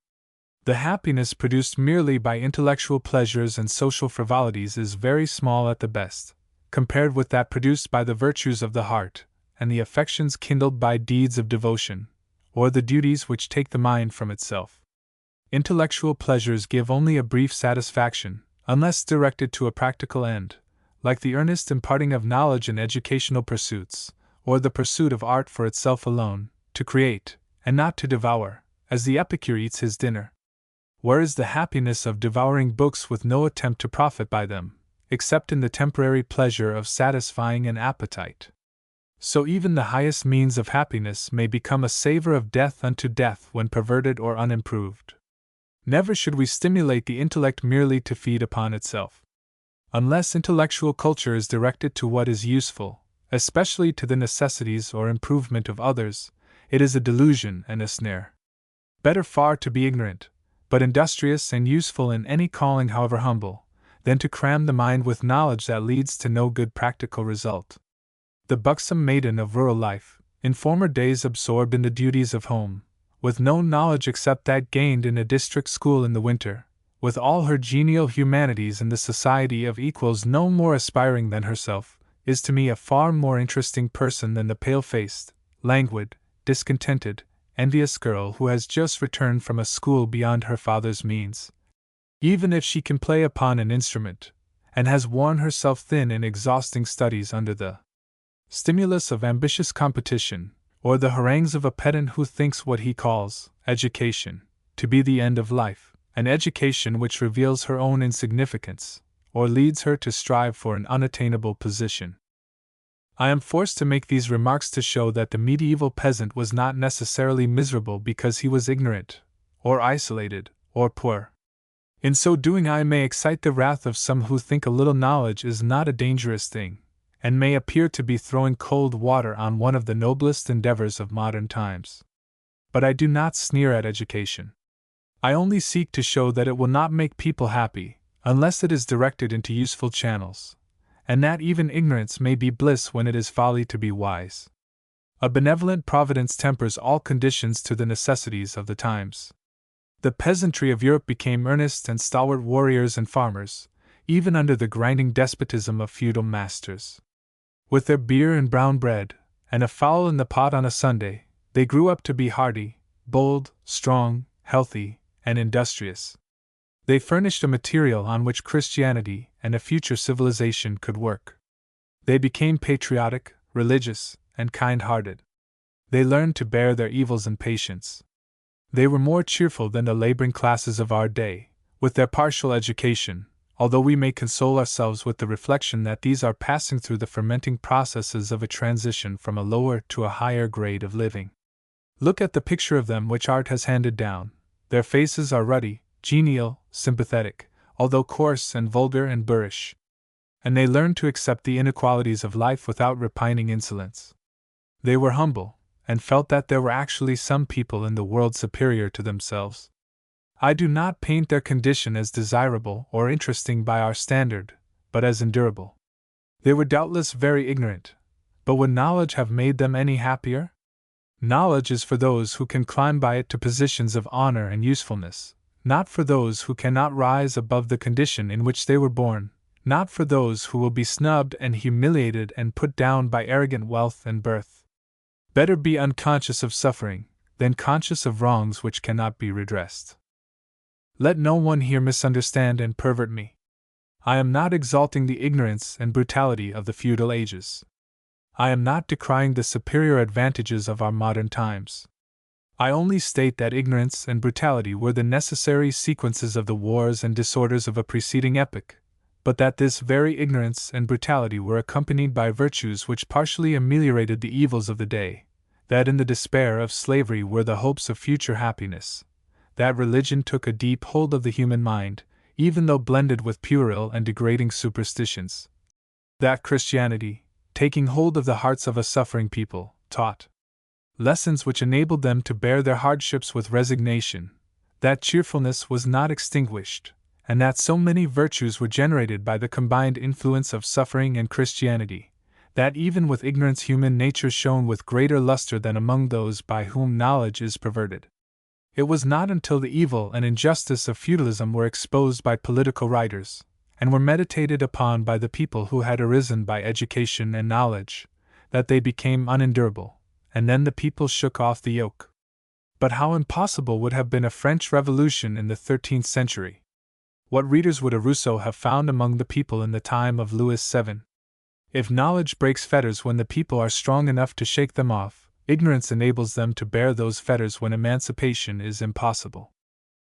The happiness produced merely by intellectual pleasures and social frivolities is very small at the best, compared with that produced by the virtues of the heart, and the affections kindled by deeds of devotion, or the duties which take the mind from itself. Intellectual pleasures give only a brief satisfaction, unless directed to a practical end, like the earnest imparting of knowledge in educational pursuits, or the pursuit of art for itself alone, to create, and not to devour, as the epicure eats his dinner. Where is the happiness of devouring books with no attempt to profit by them, except in the temporary pleasure of satisfying an appetite? So even the highest means of happiness may become a savor of death unto death when perverted or unimproved. Never should we stimulate the intellect merely to feed upon itself. Unless intellectual culture is directed to what is useful, especially to the necessities or improvement of others, it is a delusion and a snare. Better far to be ignorant, but industrious and useful in any calling however humble, than to cram the mind with knowledge that leads to no good practical result. The buxom maiden of rural life, in former days absorbed in the duties of home, with no knowledge except that gained in a district school in the winter, with all her genial humanities in the society of equals no more aspiring than herself, is to me a far more interesting person than the pale-faced, languid, discontented, envious girl who has just returned from a school beyond her father's means. Even if she can play upon an instrument, and has worn herself thin in exhausting studies under the stimulus of ambitious competition, or the harangues of a pedant who thinks what he calls education to be the end of life, an education which reveals her own insignificance, or leads her to strive for an unattainable position. I am forced to make these remarks to show that the medieval peasant was not necessarily miserable because he was ignorant, or isolated, or poor. In so doing, I may excite the wrath of some who think a little knowledge is not a dangerous thing, and may appear to be throwing cold water on one of the noblest endeavors of modern times. But I do not sneer at education. I only seek to show that it will not make people happy, unless it is directed into useful channels, and that even ignorance may be bliss when it is folly to be wise. A benevolent providence tempers all conditions to the necessities of the times. The peasantry of Europe became earnest and stalwart warriors and farmers, even under the grinding despotism of feudal masters. With their beer and brown bread, and a fowl in the pot on a Sunday, they grew up to be hardy, bold, strong, healthy, and industrious. They furnished a material on which Christianity and a future civilization could work. They became patriotic, religious, and kind-hearted. They learned to bear their evils in patience. They were more cheerful than the laboring classes of our day, with their partial education, although we may console ourselves with the reflection that these are passing through the fermenting processes of a transition from a lower to a higher grade of living. Look at the picture of them which art has handed down. Their faces are ruddy, genial, sympathetic, although coarse and vulgar and boorish. And they learned to accept the inequalities of life without repining insolence. They were humble, and felt that there were actually some people in the world superior to themselves. I do not paint their condition as desirable or interesting by our standard, but as endurable. They were doubtless very ignorant, but would knowledge have made them any happier? Knowledge is for those who can climb by it to positions of honor and usefulness, not for those who cannot rise above the condition in which they were born, not for those who will be snubbed and humiliated and put down by arrogant wealth and birth. Better be unconscious of suffering than conscious of wrongs which cannot be redressed. Let no one here misunderstand and pervert me. I am not exalting the ignorance and brutality of the feudal ages. I am not decrying the superior advantages of our modern times. I only state that ignorance and brutality were the necessary sequences of the wars and disorders of a preceding epoch, but that this very ignorance and brutality were accompanied by virtues which partially ameliorated the evils of the day, that in the despair of slavery were the hopes of future happiness, that religion took a deep hold of the human mind, even though blended with puerile and degrading superstitions, that Christianity, taking hold of the hearts of a suffering people, taught lessons which enabled them to bear their hardships with resignation, that cheerfulness was not extinguished, and that so many virtues were generated by the combined influence of suffering and Christianity, that even with ignorance human nature shone with greater luster than among those by whom knowledge is perverted. It was not until the evil and injustice of feudalism were exposed by political writers, and were meditated upon by the people who had arisen by education and knowledge, that they became unendurable, and then the people shook off the yoke. But how impossible would have been a French Revolution in the 13th century! What readers would a Rousseau have found among the people in the time of Louis VII? If knowledge breaks fetters when the people are strong enough to shake them off, ignorance enables them to bear those fetters when emancipation is impossible.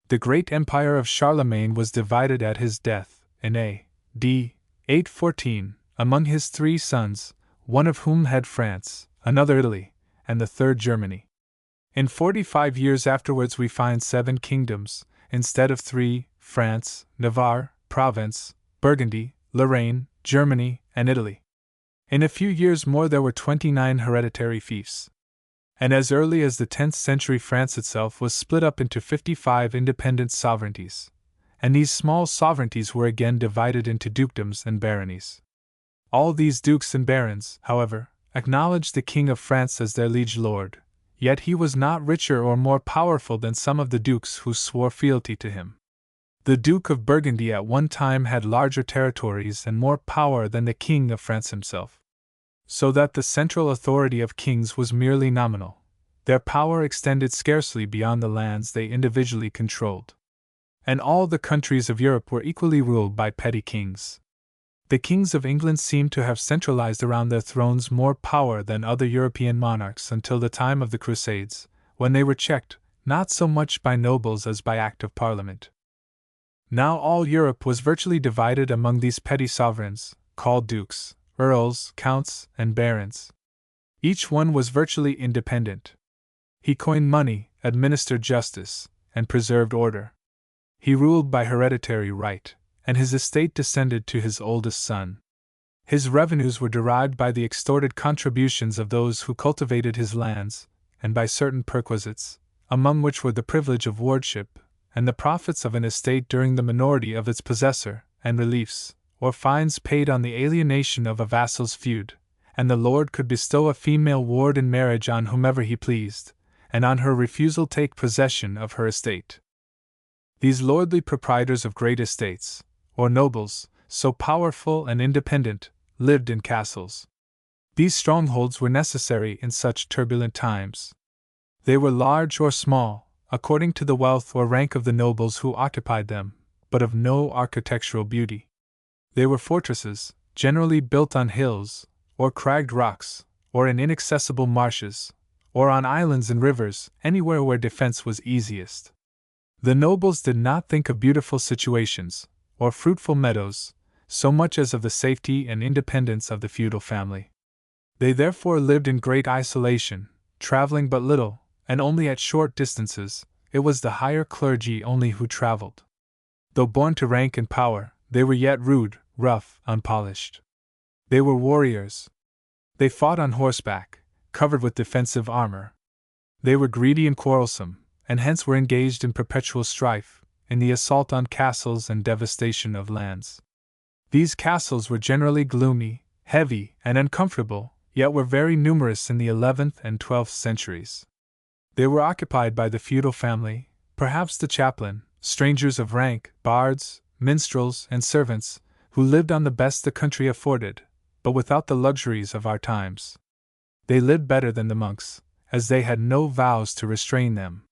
The great empire of Charlemagne was divided at his death, in A.D. 814, among his 3 sons, one of whom had France, another Italy, and the third Germany. In 45 years afterwards we find 7 kingdoms, instead of 3, France, Navarre, Provence, Burgundy, Lorraine, Germany, and Italy. In a few years more there were 29 hereditary fiefs. And as early as the 10th century France itself was split up into 55 independent sovereignties, and these small sovereignties were again divided into dukedoms and baronies. All these dukes and barons, however, acknowledged the King of France as their liege lord, yet he was not richer or more powerful than some of the dukes who swore fealty to him. The Duke of Burgundy at one time had larger territories and more power than the King of France himself. So that the central authority of kings was merely nominal. Their power extended scarcely beyond the lands they individually controlled. And all the countries of Europe were equally ruled by petty kings. The kings of England seemed to have centralized around their thrones more power than other European monarchs until the time of the Crusades, when they were checked, not so much by nobles as by Act of Parliament. Now all Europe was virtually divided among these petty sovereigns, called dukes, earls, counts, and barons. Each one was virtually independent. He coined money, administered justice, and preserved order. He ruled by hereditary right, and his estate descended to his oldest son. His revenues were derived by the extorted contributions of those who cultivated his lands, and by certain perquisites, among which were the privilege of wardship, and the profits of an estate during the minority of its possessor, and reliefs, or fines paid on the alienation of a vassal's feud, and the lord could bestow a female ward in marriage on whomever he pleased, and on her refusal take possession of her estate. These lordly proprietors of great estates, or nobles, so powerful and independent, lived in castles. These strongholds were necessary in such turbulent times. They were large or small, according to the wealth or rank of the nobles who occupied them, but of no architectural beauty. They were fortresses, generally built on hills, or cragged rocks, or in inaccessible marshes, or on islands and rivers, anywhere where defense was easiest. The nobles did not think of beautiful situations, or fruitful meadows, so much as of the safety and independence of the feudal family. They therefore lived in great isolation, traveling but little, and only at short distances. It was the higher clergy only who traveled. Though born to rank and power, they were yet rude, rough, unpolished. They were warriors. They fought on horseback, covered with defensive armor. They were greedy and quarrelsome, and hence were engaged in perpetual strife, in the assault on castles and devastation of lands. These castles were generally gloomy, heavy, and uncomfortable, yet were very numerous in the 11th and 12th centuries. They were occupied by the feudal family, perhaps the chaplain, strangers of rank, bards, minstrels, and servants, who lived on the best the country afforded, but without the luxuries of our times. They lived better than the monks, as they had no vows to restrain them.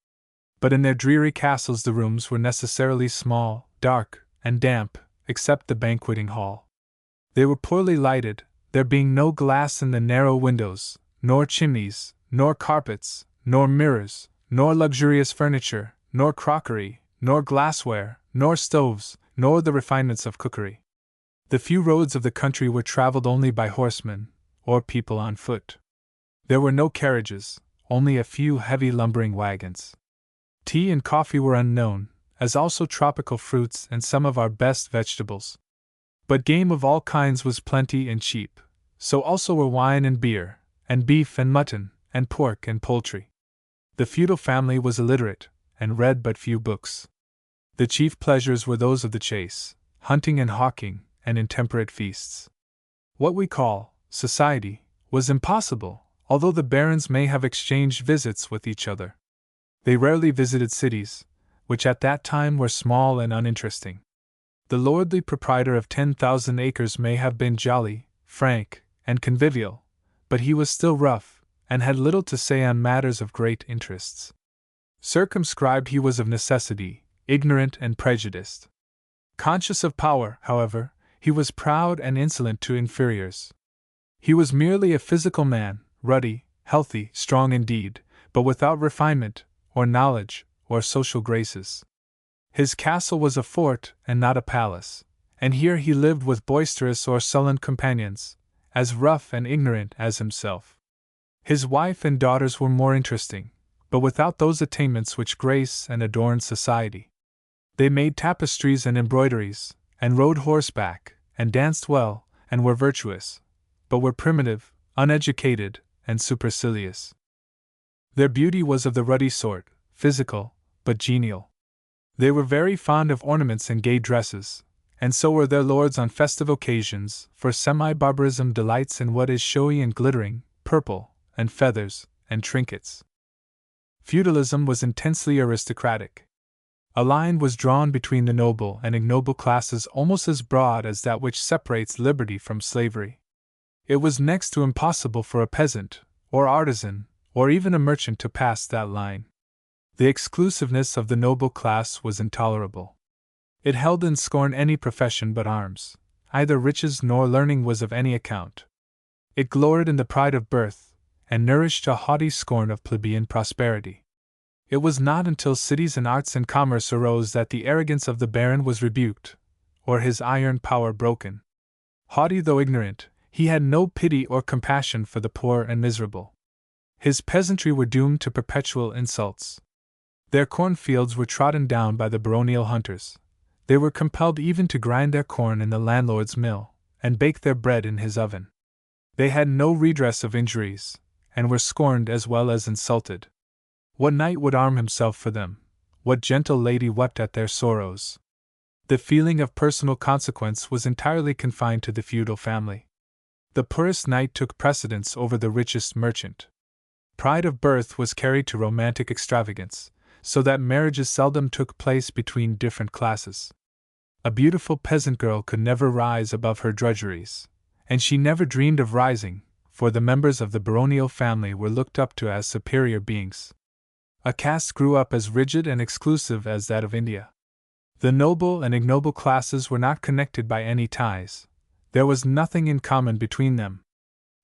But in their dreary castles the rooms were necessarily small, dark, and damp, except the banqueting hall. They were poorly lighted, there being no glass in the narrow windows, nor chimneys, nor carpets, nor mirrors, nor luxurious furniture, nor crockery, nor glassware, nor stoves, nor the refinements of cookery. The few roads of the country were traveled only by horsemen, or people on foot. There were no carriages, only a few heavy lumbering wagons. Tea and coffee were unknown, as also tropical fruits and some of our best vegetables. But game of all kinds was plenty and cheap, so also were wine and beer, and beef and mutton, and pork and poultry. The feudal family was illiterate, and read but few books. The chief pleasures were those of the chase, hunting and hawking, and intemperate feasts. What we call society was impossible, although the barons may have exchanged visits with each other. They rarely visited cities, which at that time were small and uninteresting. The lordly proprietor of 10,000 acres may have been jolly, frank, and convivial, but he was still rough, and had little to say on matters of great interests. Circumscribed he was of necessity, ignorant and prejudiced. Conscious of power, however, he was proud and insolent to inferiors. He was merely a physical man, ruddy, healthy, strong indeed, but without refinement, or knowledge, or social graces. His castle was a fort and not a palace, and here he lived with boisterous or sullen companions, as rough and ignorant as himself. His wife and daughters were more interesting, but without those attainments which grace and adorn society. They made tapestries and embroideries, and rode horseback, and danced well, and were virtuous, but were primitive, uneducated, and supercilious. Their beauty was of the ruddy sort, physical, but genial. They were very fond of ornaments and gay dresses, and so were their lords on festive occasions, for semi-barbarism delights in what is showy and glittering, purple, and feathers, and trinkets. Feudalism was intensely aristocratic. A line was drawn between the noble and ignoble classes almost as broad as that which separates liberty from slavery. It was next to impossible for a peasant, or artisan, or even a merchant to pass that line. The exclusiveness of the noble class was intolerable. It held in scorn any profession but arms. Neither riches nor learning was of any account. It gloried in the pride of birth, and nourished a haughty scorn of plebeian prosperity. It was not until cities and arts and commerce arose that the arrogance of the baron was rebuked, or his iron power broken. Haughty though ignorant, he had no pity or compassion for the poor and miserable. His peasantry were doomed to perpetual insults. Their cornfields were trodden down by the baronial hunters. They were compelled even to grind their corn in the landlord's mill, and bake their bread in his oven. They had no redress of injuries, and were scorned as well as insulted. What knight would arm himself for them? What gentle lady wept at their sorrows? The feeling of personal consequence was entirely confined to the feudal family. The poorest knight took precedence over the richest merchant. Pride of birth was carried to romantic extravagance, so that marriages seldom took place between different classes. A beautiful peasant girl could never rise above her drudgeries, and she never dreamed of rising, for the members of the baronial family were looked up to as superior beings. A caste grew up as rigid and exclusive as that of India. The noble and ignoble classes were not connected by any ties. There was nothing in common between them.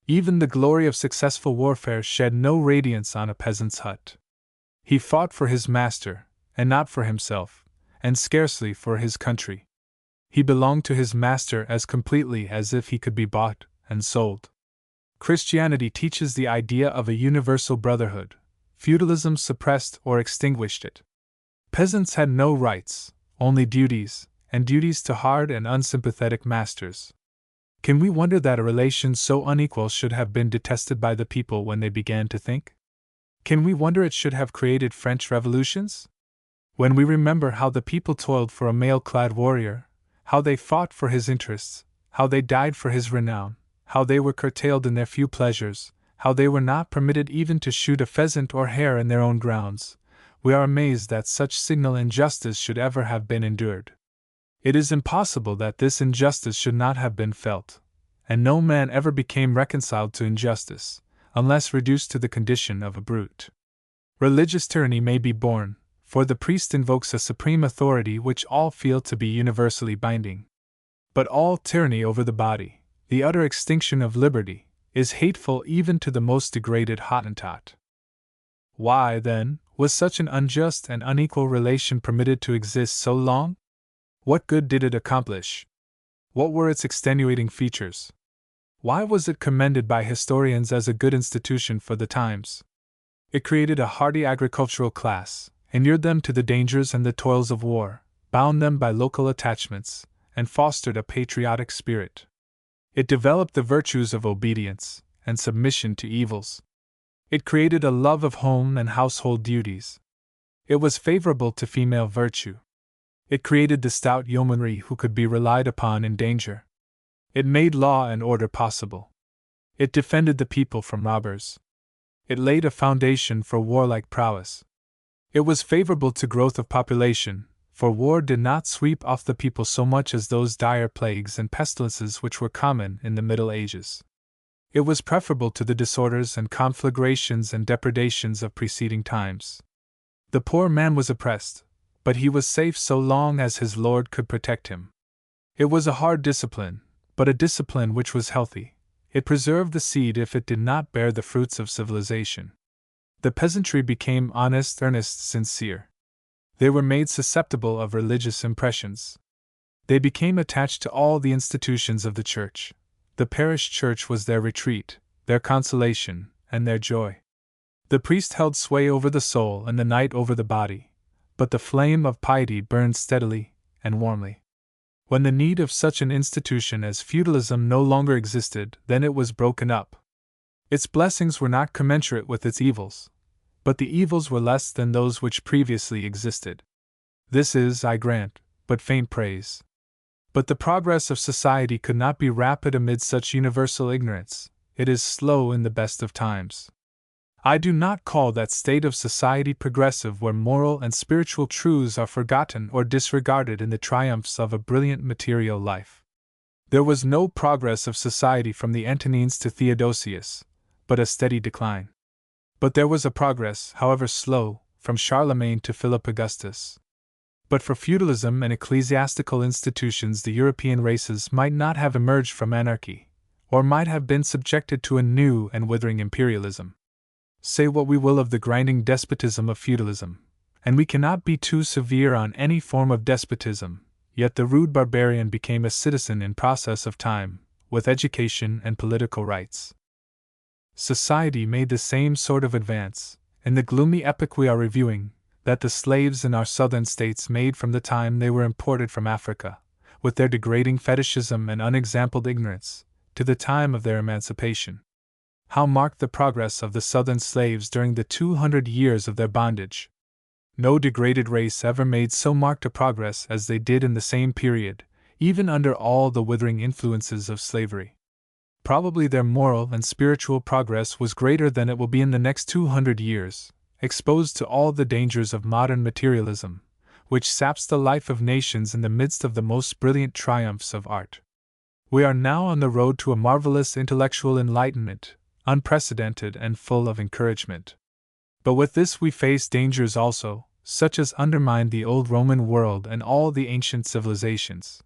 Even the glory of successful warfare shed no radiance on a peasant's hut. He fought for his master, and not for himself, and scarcely for his country. He belonged to his master as completely as if he could be bought and sold. Christianity teaches the idea of a universal brotherhood. Feudalism suppressed or extinguished it. Peasants had no rights, only duties, and duties to hard and unsympathetic masters. Can we wonder that a relation so unequal should have been detested by the people when they began to think? Can we wonder it should have created French revolutions? When we remember how the people toiled for a mail-clad warrior, how they fought for his interests, how they died for his renown, how they were curtailed in their few pleasures, how they were not permitted even to shoot a pheasant or hare in their own grounds, we are amazed that such signal injustice should ever have been endured. It is impossible that this injustice should not have been felt, and no man ever became reconciled to injustice, unless reduced to the condition of a brute. Religious tyranny may be borne, for the priest invokes a supreme authority which all feel to be universally binding. But all tyranny over the body, the utter extinction of liberty, is hateful even to the most degraded Hottentot. Why, then, was such an unjust and unequal relation permitted to exist so long? What good did it accomplish? What were its extenuating features? Why was it commended by historians as a good institution for the times? It created a hardy agricultural class, inured them to the dangers and the toils of war, bound them by local attachments, and fostered a patriotic spirit. It developed the virtues of obedience and submission to evils. It created a love of home and household duties. It was favorable to female virtue. It created the stout yeomanry who could be relied upon in danger. It made law and order possible. It defended the people from robbers. It laid a foundation for warlike prowess. It was favorable to growth of population, for war did not sweep off the people so much as those dire plagues and pestilences which were common in the Middle Ages. It was preferable to the disorders and conflagrations and depredations of preceding times. The poor man was oppressed, but he was safe so long as his lord could protect him. It was a hard discipline, but a discipline which was healthy. It preserved the seed if it did not bear the fruits of civilization. The peasantry became honest, earnest, sincere. They were made susceptible of religious impressions. They became attached to all the institutions of the church. The parish church was their retreat, their consolation, and their joy. The priest held sway over the soul and the knight over the body, but the flame of piety burned steadily and warmly. When the need of such an institution as feudalism no longer existed, then it was broken up. Its blessings were not commensurate with its evils, but the evils were less than those which previously existed. This is, I grant, but faint praise. But the progress of society could not be rapid amid such universal ignorance. It is slow in the best of times. I do not call that state of society progressive where moral and spiritual truths are forgotten or disregarded in the triumphs of a brilliant material life. There was no progress of society from the Antonines to Theodosius, but a steady decline. But there was a progress, however slow, from Charlemagne to Philip Augustus. But for feudalism and ecclesiastical institutions, the European races might not have emerged from anarchy, or might have been subjected to a new and withering imperialism. Say what we will of the grinding despotism of feudalism, and we cannot be too severe on any form of despotism, yet the rude barbarian became a citizen in process of time, with education and political rights. Society made the same sort of advance, in the gloomy epoch we are reviewing, that the slaves in our southern states made from the time they were imported from Africa, with their degrading fetishism and unexampled ignorance, to the time of their emancipation. How marked the progress of the southern slaves during the 200 years of their bondage! No degraded race ever made so marked a progress as they did in the same period, even under all the withering influences of slavery. Probably their moral and spiritual progress was greater than it will be in the next 200 years, exposed to all the dangers of modern materialism, which saps the life of nations in the midst of the most brilliant triumphs of art. We are now on the road to a marvelous intellectual enlightenment, unprecedented and full of encouragement. But with this we face dangers also, such as undermined the old Roman world and all the ancient civilizations.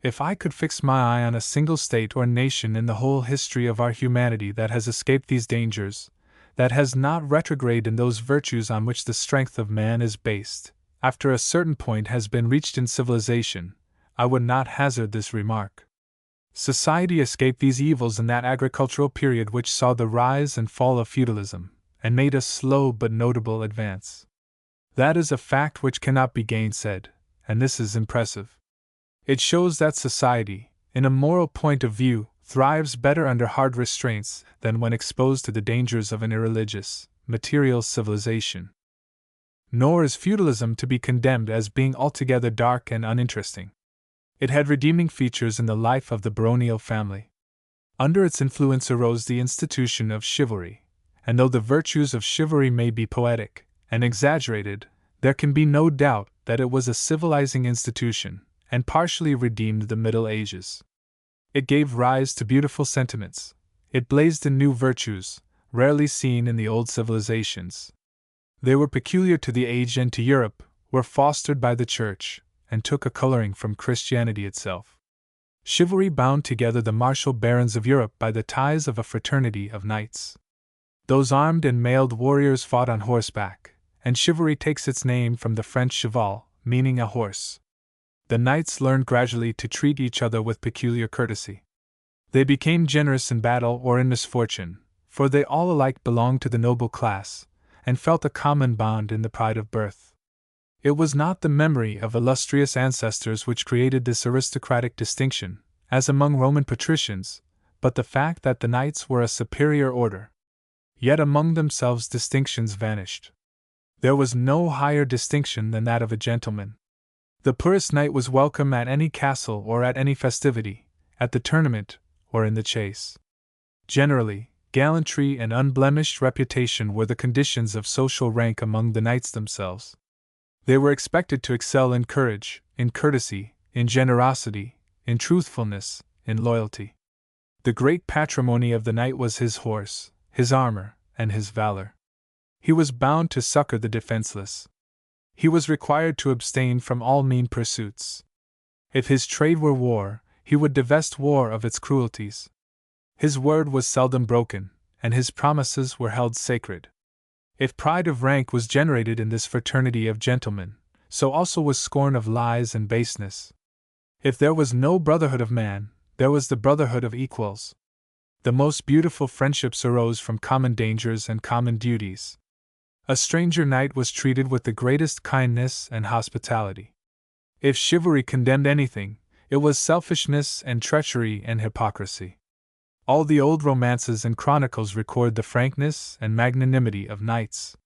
If I could fix my eye on a single state or nation in the whole history of our humanity that has escaped these dangers, that has not retrograded in those virtues on which the strength of man is based, after a certain point has been reached in civilization, I would not hazard this remark. Society escaped these evils in that agricultural period which saw the rise and fall of feudalism, and made a slow but notable advance. That is a fact which cannot be gainsaid, and this is impressive. It shows that society, in a moral point of view, thrives better under hard restraints than when exposed to the dangers of an irreligious, material civilization. Nor is feudalism to be condemned as being altogether dark and uninteresting. It had redeeming features in the life of the baronial family. Under its influence arose the institution of chivalry, and though the virtues of chivalry may be poetic and exaggerated, there can be no doubt that it was a civilizing institution, and partially redeemed the Middle Ages. It gave rise to beautiful sentiments. It blazed in new virtues, rarely seen in the old civilizations. They were peculiar to the age and to Europe, were fostered by the Church, and took a coloring from Christianity itself. Chivalry bound together the martial barons of Europe by the ties of a fraternity of knights. Those armed and mailed warriors fought on horseback, and chivalry takes its name from the French cheval, meaning a horse. The knights learned gradually to treat each other with peculiar courtesy. They became generous in battle or in misfortune, for they all alike belonged to the noble class, and felt a common bond in the pride of birth. It was not the memory of illustrious ancestors which created this aristocratic distinction, as among Roman patricians, but the fact that the knights were a superior order. Yet among themselves distinctions vanished. There was no higher distinction than that of a gentleman. The poorest knight was welcome at any castle or at any festivity, at the tournament, or in the chase. Generally, gallantry and unblemished reputation were the conditions of social rank among the knights themselves. They were expected to excel in courage, in courtesy, in generosity, in truthfulness, in loyalty. The great patrimony of the knight was his horse, his armor, and his valor. He was bound to succor the defenseless. He was required to abstain from all mean pursuits. If his trade were war, he would divest war of its cruelties. His word was seldom broken, and his promises were held sacred. If pride of rank was generated in this fraternity of gentlemen, so also was scorn of lies and baseness. If there was no brotherhood of man, there was the brotherhood of equals. The most beautiful friendships arose from common dangers and common duties. A stranger knight was treated with the greatest kindness and hospitality. If chivalry condemned anything, it was selfishness and treachery and hypocrisy. All the old romances and chronicles record the frankness and magnanimity of knights.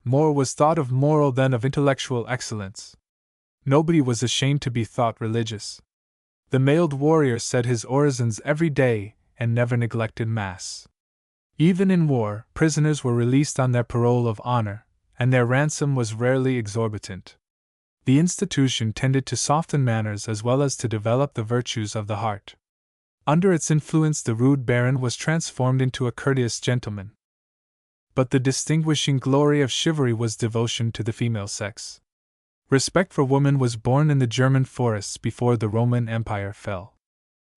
More was thought of moral than of intellectual excellence. Nobody was ashamed to be thought religious. The mailed warrior said his orisons every day and never neglected Mass. Even in war, prisoners were released on their parole of honor, and their ransom was rarely exorbitant. The institution tended to soften manners as well as to develop the virtues of the heart. Under its influence, the rude baron was transformed into a courteous gentleman. But the distinguishing glory of chivalry was devotion to the female sex. Respect for woman was born in the German forests before the Roman Empire fell.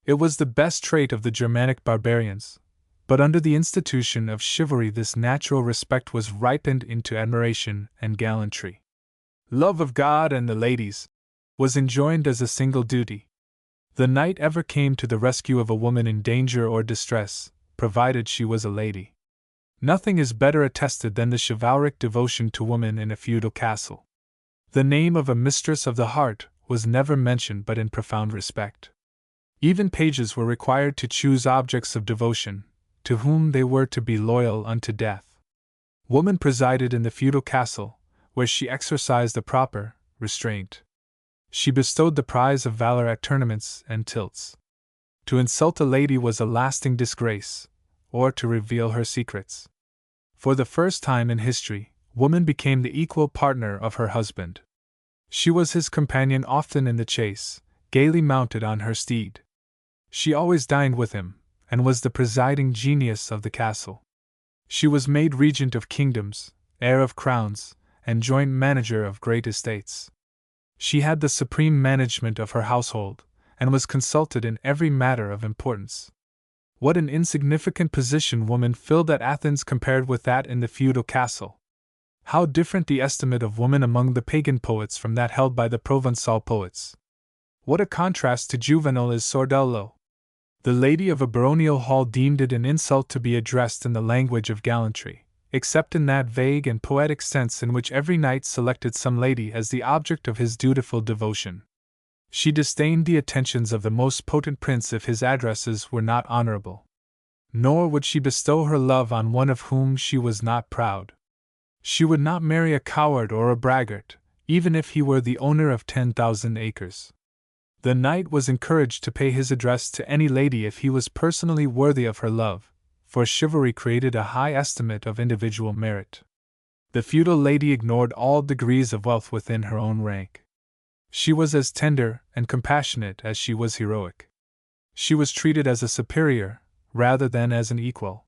It was the best trait of the Germanic barbarians, but under the institution of chivalry this natural respect was ripened into admiration and gallantry. Love of God and the ladies was enjoined as a single duty. The knight ever came to the rescue of a woman in danger or distress, provided she was a lady. Nothing is better attested than the chivalric devotion to woman in a feudal castle. The name of a mistress of the heart was never mentioned but in profound respect. Even pages were required to choose objects of devotion, to whom they were to be loyal unto death. Woman presided in the feudal castle, where she exercised a proper restraint. She bestowed the prize of valor at tournaments and tilts. To insult a lady was a lasting disgrace, or to reveal her secrets. For the first time in history, woman became the equal partner of her husband. She was his companion often in the chase, gaily mounted on her steed. She always dined with him, and was the presiding genius of the castle. She was made regent of kingdoms, heir of crowns, and joint manager of great estates. She had the supreme management of her household, and was consulted in every matter of importance. What an insignificant position woman filled at Athens compared with that in the feudal castle! How different the estimate of woman among the pagan poets from that held by the Provençal poets! What a contrast to Juvenal's Sordello! The lady of a baronial hall deemed it an insult to be addressed in the language of gallantry, except in that vague and poetic sense in which every knight selected some lady as the object of his dutiful devotion. She disdained the attentions of the most potent prince if his addresses were not honorable. Nor would she bestow her love on one of whom she was not proud. She would not marry a coward or a braggart, even if he were the owner of 10,000 acres. The knight was encouraged to pay his address to any lady if he was personally worthy of her love, for chivalry created a high estimate of individual merit. The feudal lady ignored all degrees of wealth within her own rank. She was as tender and compassionate as she was heroic. She was treated as a superior, rather than as an equal.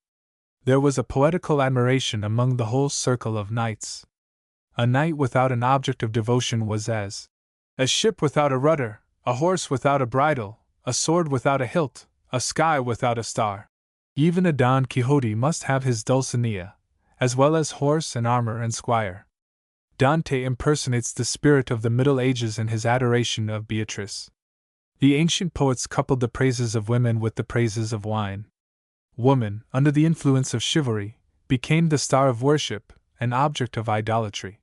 There was a poetical admiration among the whole circle of knights. A knight without an object of devotion was as a ship without a rudder, a horse without a bridle, a sword without a hilt, a sky without a star. Even a Don Quixote must have his Dulcinea, as well as horse and armor and squire. Dante impersonates the spirit of the Middle Ages in his adoration of Beatrice. The ancient poets coupled the praises of women with the praises of wine. Woman, under the influence of chivalry, became the star of worship, an object of idolatry.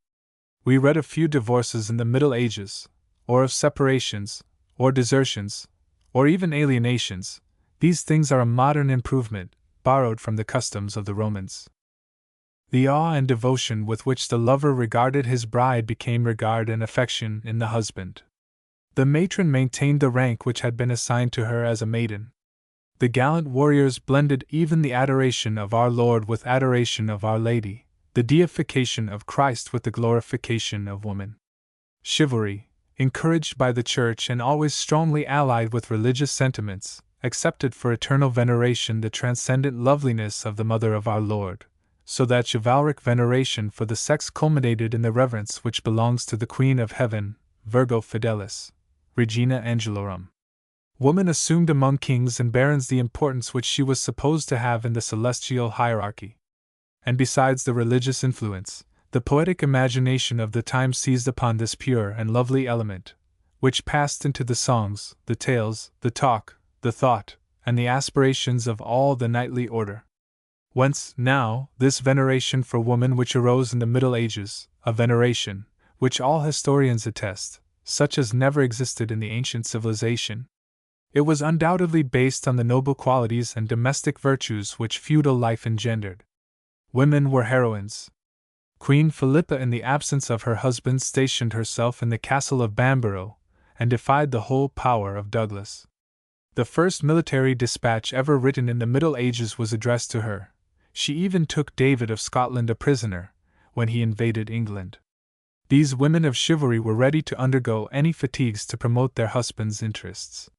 We read of few divorces in the Middle Ages, or of separations, or desertions, or even alienations. These things are a modern improvement, borrowed from the customs of the Romans. The awe and devotion with which the lover regarded his bride became regard and affection in the husband. The matron maintained the rank which had been assigned to her as a maiden. The gallant warriors blended even the adoration of our Lord with adoration of Our Lady, the deification of Christ with the glorification of woman. Chivalry, encouraged by the Church and always strongly allied with religious sentiments, accepted for eternal veneration the transcendent loveliness of the Mother of our Lord, so that chivalric veneration for the sex culminated in the reverence which belongs to the Queen of Heaven, Virgo Fidelis, Regina Angelorum. Woman assumed among kings and barons the importance which she was supposed to have in the celestial hierarchy. And besides the religious influence, the poetic imagination of the time seized upon this pure and lovely element, which passed into the songs, the tales, the talk, the thought, and the aspirations of all the knightly order. Whence, now, this veneration for woman which arose in the Middle Ages, a veneration, which all historians attest, such as never existed in the ancient civilization? It was undoubtedly based on the noble qualities and domestic virtues which feudal life engendered. Women were heroines. Queen Philippa, in the absence of her husband, stationed herself in the castle of Bamborough, and defied the whole power of Douglas. The first military dispatch ever written in the Middle Ages was addressed to her. She even took David of Scotland a prisoner when he invaded England. These women of chivalry were ready to undergo any fatigues to promote their husbands' interests.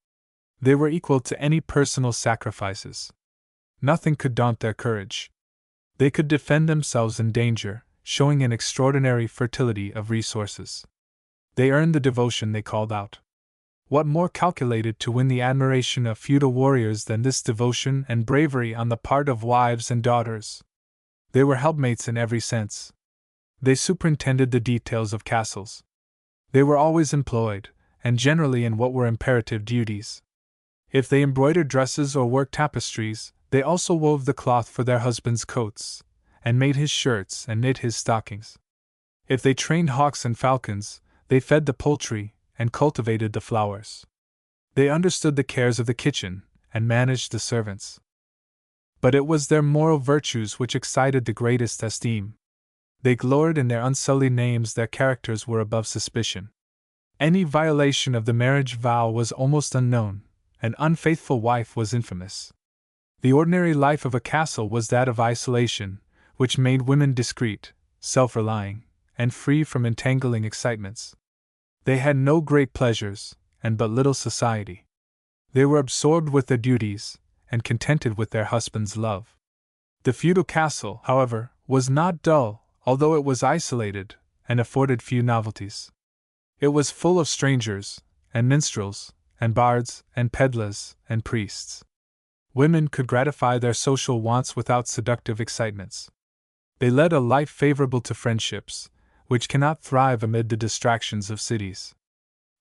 They were equal to any personal sacrifices. Nothing could daunt their courage. They could defend themselves in danger, showing an extraordinary fertility of resources. They earned the devotion they called out. What more calculated to win the admiration of feudal warriors than this devotion and bravery on the part of wives and daughters? They were helpmates in every sense. They superintended the details of castles. They were always employed, and generally in what were imperative duties. If they embroidered dresses or worked tapestries, they also wove the cloth for their husbands' coats, and made his shirts and knit his stockings. If they trained hawks and falcons, they fed the poultry and cultivated the flowers. They understood the cares of the kitchen and managed the servants. But it was their moral virtues which excited the greatest esteem. They gloried in their unsullied names, their characters were above suspicion. Any violation of the marriage vow was almost unknown, an unfaithful wife was infamous. The ordinary life of a castle was that of isolation, which made women discreet, self-relying, and free from entangling excitements. They had no great pleasures, and but little society. They were absorbed with their duties, and contented with their husband's love. The feudal castle, however, was not dull, although it was isolated, and afforded few novelties. It was full of strangers, and minstrels, and bards, and pedlars, and priests. Women could gratify their social wants without seductive excitements. They led a life favorable to friendships, which cannot thrive amid the distractions of cities.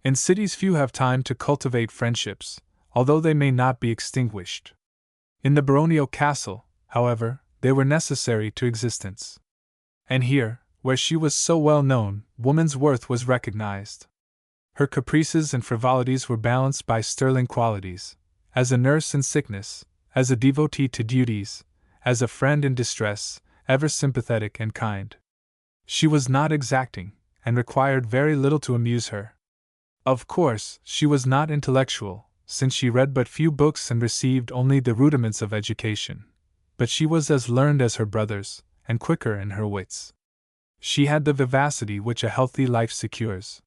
In cities few have time to cultivate friendships, although they may not be extinguished. In the baronial castle, however, they were necessary to existence. And here, where she was so well known, woman's worth was recognized. Her caprices and frivolities were balanced by sterling qualities, as a nurse in sickness, as a devotee to duties, as a friend in distress, ever sympathetic and kind. She was not exacting, and required very little to amuse her. Of course, she was not intellectual, since she read but few books and received only the rudiments of education, but she was as learned as her brothers, and quicker in her wits. She had the vivacity which a healthy life secures.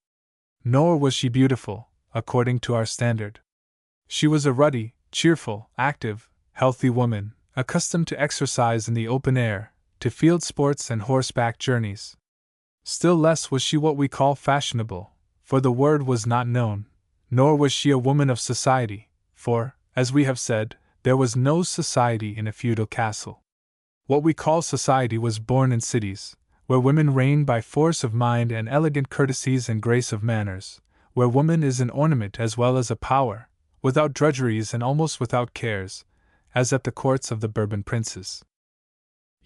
Nor was she beautiful, according to our standard. She was a ruddy, cheerful, active, healthy woman, accustomed to exercise in the open air, to field sports and horseback journeys. Still less was she what we call fashionable, for the word was not known, nor was she a woman of society, for, as we have said, there was no society in a feudal castle. What we call society was born in cities, where women reign by force of mind and elegant courtesies and grace of manners, where woman is an ornament as well as a power, without drudgeries and almost without cares, as at the courts of the Bourbon princes.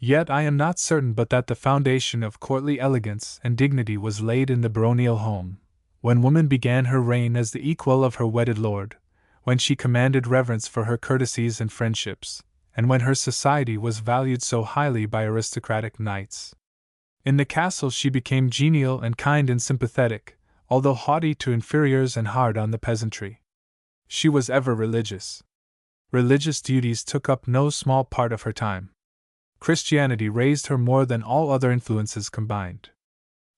Yet I am not certain but that the foundation of courtly elegance and dignity was laid in the baronial home, when woman began her reign as the equal of her wedded lord, when she commanded reverence for her courtesies and friendships, and when her society was valued so highly by aristocratic knights. In the castle she became genial and kind and sympathetic, although haughty to inferiors and hard on the peasantry. She was ever religious. Religious duties took up no small part of her time. Christianity raised her more than all other influences combined.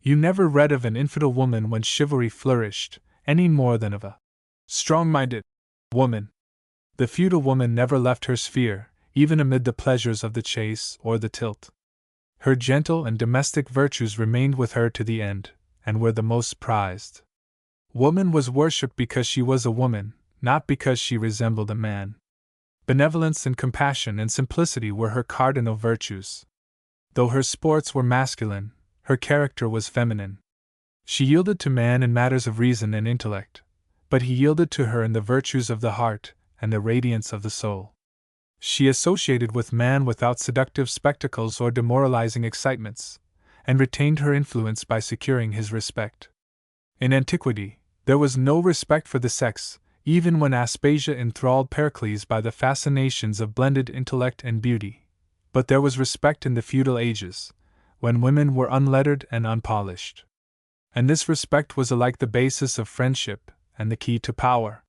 You never read of an infidel woman when chivalry flourished, any more than of a strong-minded woman. The feudal woman never left her sphere, even amid the pleasures of the chase or the tilt. Her gentle and domestic virtues remained with her to the end, and were the most prized. Woman was worshipped because she was a woman, not because she resembled a man. Benevolence and compassion and simplicity were her cardinal virtues. Though her sports were masculine, her character was feminine. She yielded to man in matters of reason and intellect, but he yielded to her in the virtues of the heart and the radiance of the soul. She associated with man without seductive spectacles or demoralizing excitements, and retained her influence by securing his respect. In antiquity, there was no respect for the sex, even when Aspasia enthralled Pericles by the fascinations of blended intellect and beauty, but there was respect in the feudal ages, when women were unlettered and unpolished. And this respect was alike the basis of friendship and the key to power.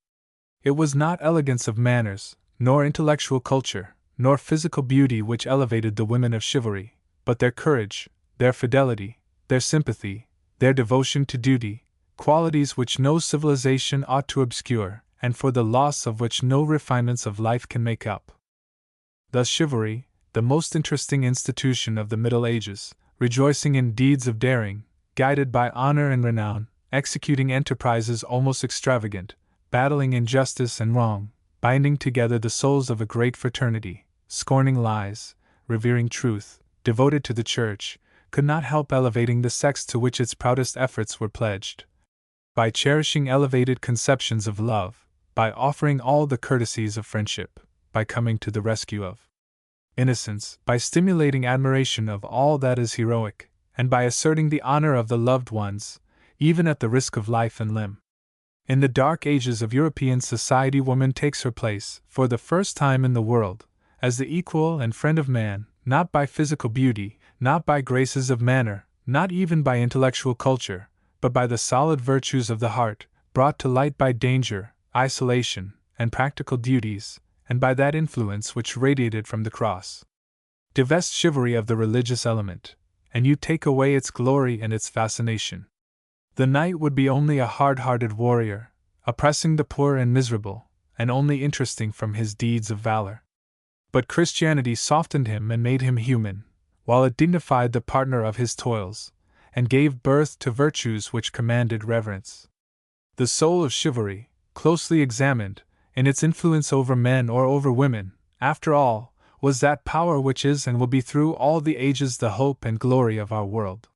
It was not elegance of manners, nor intellectual culture, nor physical beauty which elevated the women of chivalry, but their courage, their fidelity, their sympathy, their devotion to duty, qualities which no civilization ought to obscure, and for the loss of which no refinements of life can make up. Thus chivalry, the most interesting institution of the Middle Ages, rejoicing in deeds of daring, guided by honor and renown, executing enterprises almost extravagant, battling injustice and wrong, binding together the souls of a great fraternity, scorning lies, revering truth, devoted to the Church, could not help elevating the sex to which its proudest efforts were pledged. By cherishing elevated conceptions of love, by offering all the courtesies of friendship, by coming to the rescue of innocence, by stimulating admiration of all that is heroic, and by asserting the honor of the loved ones, even at the risk of life and limb. In the dark ages of European society, woman takes her place, for the first time in the world, as the equal and friend of man, not by physical beauty, not by graces of manner, not even by intellectual culture, but by the solid virtues of the heart, brought to light by danger, isolation, and practical duties, and by that influence which radiated from the cross. Divest chivalry of the religious element, and you take away its glory and its fascination. The knight would be only a hard-hearted warrior, oppressing the poor and miserable, and only interesting from his deeds of valor. But Christianity softened him and made him human, while it dignified the partner of his toils, and gave birth to virtues which commanded reverence. The soul of chivalry, closely examined, in its influence over men or over women, after all, was that power which is and will be through all the ages the hope and glory of our world.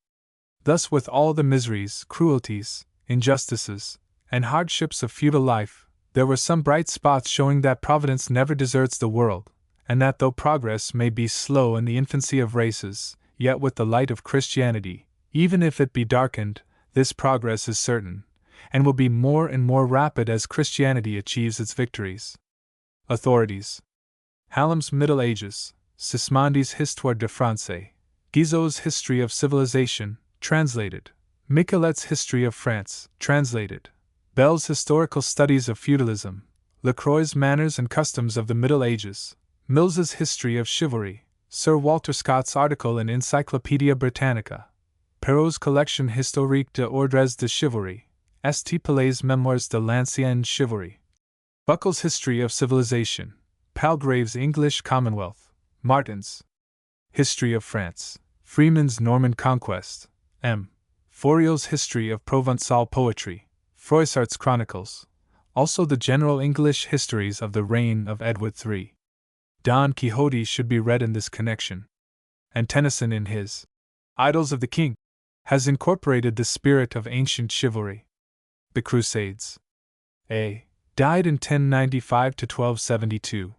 Thus, with all the miseries, cruelties, injustices, and hardships of feudal life, there were some bright spots showing that Providence never deserts the world, and that though progress may be slow in the infancy of races, yet with the light of Christianity, even if it be darkened, this progress is certain, and will be more and more rapid as Christianity achieves its victories. Authorities: Hallam's Middle Ages, Sismondi's Histoire de France, Guizot's History of Civilization, translated, Michelet's History of France, translated, Bell's Historical Studies of Feudalism, Lacroix's Manners and Customs of the Middle Ages, Mills's History of Chivalry, Sir Walter Scott's article in Encyclopaedia Britannica, Perrault's Collection Historique de Ordres de Chivalry, St. Pelet's Memoirs de l'Ancienne Chivalry, Buckle's History of Civilization, Palgrave's English Commonwealth, Martin's History of France, Freeman's Norman Conquest, M. Fouriel's History of Provençal Poetry, Froissart's Chronicles, also the general English histories of the reign of Edward III. Don Quixote should be read in this connection. And Tennyson, in his Idylls of the King, has incorporated the spirit of ancient chivalry. The Crusades. A. Died in 1095 to 1272.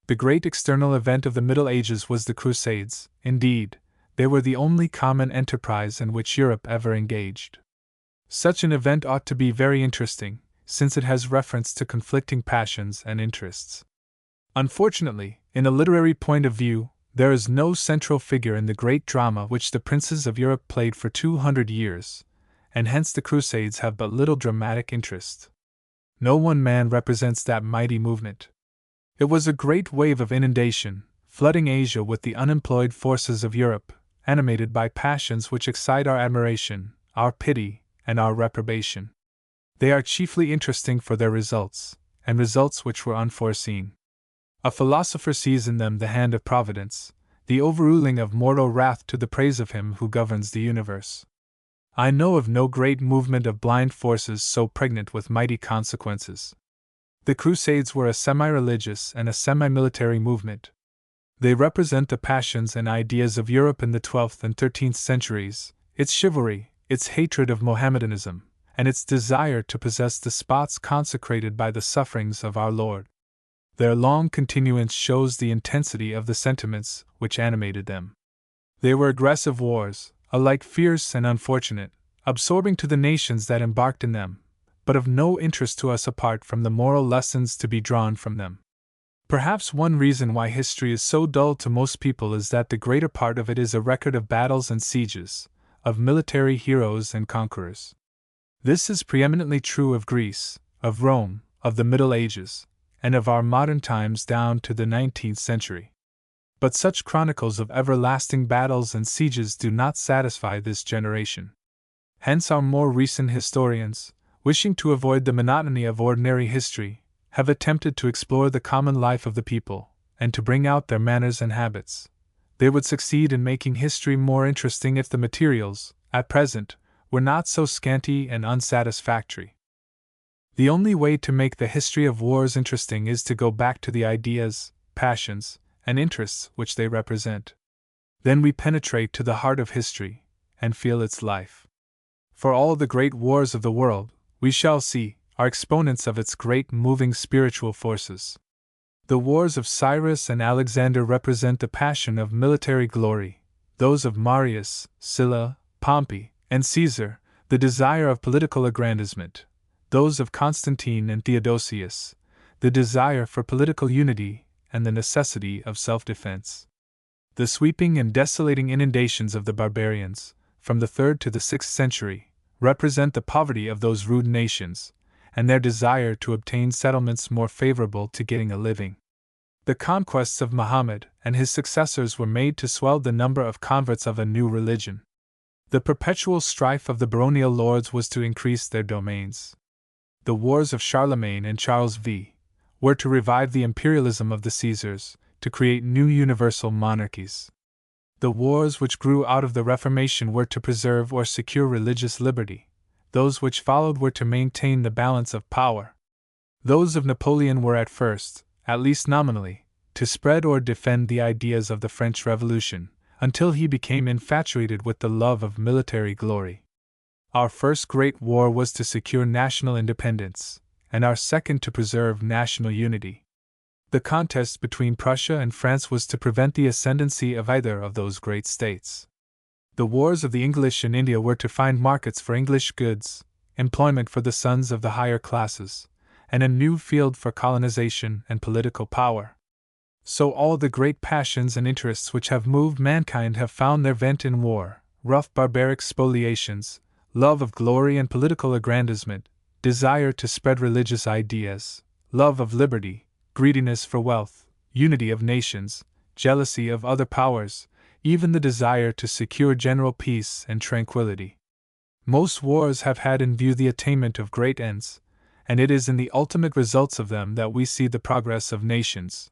The great external event of the Middle Ages was the Crusades. Indeed, they were the only common enterprise in which Europe ever engaged. Such an event ought to be very interesting, since it has reference to conflicting passions and interests. Unfortunately, in a literary point of view, there is no central figure in the great drama which the princes of Europe played for 200 years, and hence the Crusades have but little dramatic interest. No one man represents that mighty movement. It was a great wave of inundation, flooding Asia with the unemployed forces of Europe, animated by passions which excite our admiration, our pity, and our reprobation. They are chiefly interesting for their results, and results which were unforeseen. A philosopher sees in them the hand of Providence, the overruling of mortal wrath to the praise of Him who governs the universe. I know of no great movement of blind forces so pregnant with mighty consequences. The Crusades were a semi-religious and a semi-military movement. They represent the passions and ideas of Europe in the 12th and 13th centuries, its chivalry, its hatred of Mohammedanism, and its desire to possess the spots consecrated by the sufferings of our Lord. Their long continuance shows the intensity of the sentiments which animated them. They were aggressive wars, alike fierce and unfortunate, absorbing to the nations that embarked in them, but of no interest to us apart from the moral lessons to be drawn from them. Perhaps one reason why history is so dull to most people is that the greater part of it is a record of battles and sieges, of military heroes and conquerors. This is preeminently true of Greece, of Rome, of the Middle Ages, and of our modern times down to the 19th century. But such chronicles of everlasting battles and sieges do not satisfy this generation. Hence, our more recent historians, wishing to avoid the monotony of ordinary history, have attempted to explore the common life of the people, and to bring out their manners and habits. They would succeed in making history more interesting if the materials, at present, were not so scanty and unsatisfactory. The only way to make the history of wars interesting is to go back to the ideas, passions, and interests which they represent. Then we penetrate to the heart of history, and feel its life. For all the great wars of the world, we shall see, are exponents of its great moving spiritual forces. The wars of Cyrus and Alexander represent the passion of military glory, those of Marius, Sylla, Pompey, and Caesar, the desire of political aggrandizement, those of Constantine and Theodosius, the desire for political unity and the necessity of self-defense. The sweeping and desolating inundations of the barbarians, from the 3rd to the 6th century, represent the poverty of those rude nations, and their desire to obtain settlements more favorable to getting a living. The conquests of Muhammad and his successors were made to swell the number of converts of a new religion. The perpetual strife of the baronial lords was to increase their domains. The wars of Charlemagne and Charles V were to revive the imperialism of the Caesars, to create new universal monarchies. The wars which grew out of the Reformation were to preserve or secure religious liberty. Those which followed were to maintain the balance of power. Those of Napoleon were at first, at least nominally, to spread or defend the ideas of the French Revolution, until he became infatuated with the love of military glory. Our first great war was to secure national independence, and our second to preserve national unity. The contest between Prussia and France was to prevent the ascendancy of either of those great states. The wars of the English in India were to find markets for English goods, employment for the sons of the higher classes, and a new field for colonization and political power. So all the great passions and interests which have moved mankind have found their vent in war, rough barbaric spoliations, love of glory and political aggrandizement, desire to spread religious ideas, love of liberty, greediness for wealth, unity of nations, jealousy of other powers, even the desire to secure general peace and tranquility. Most wars have had in view the attainment of great ends, and it is in the ultimate results of them that we see the progress of nations.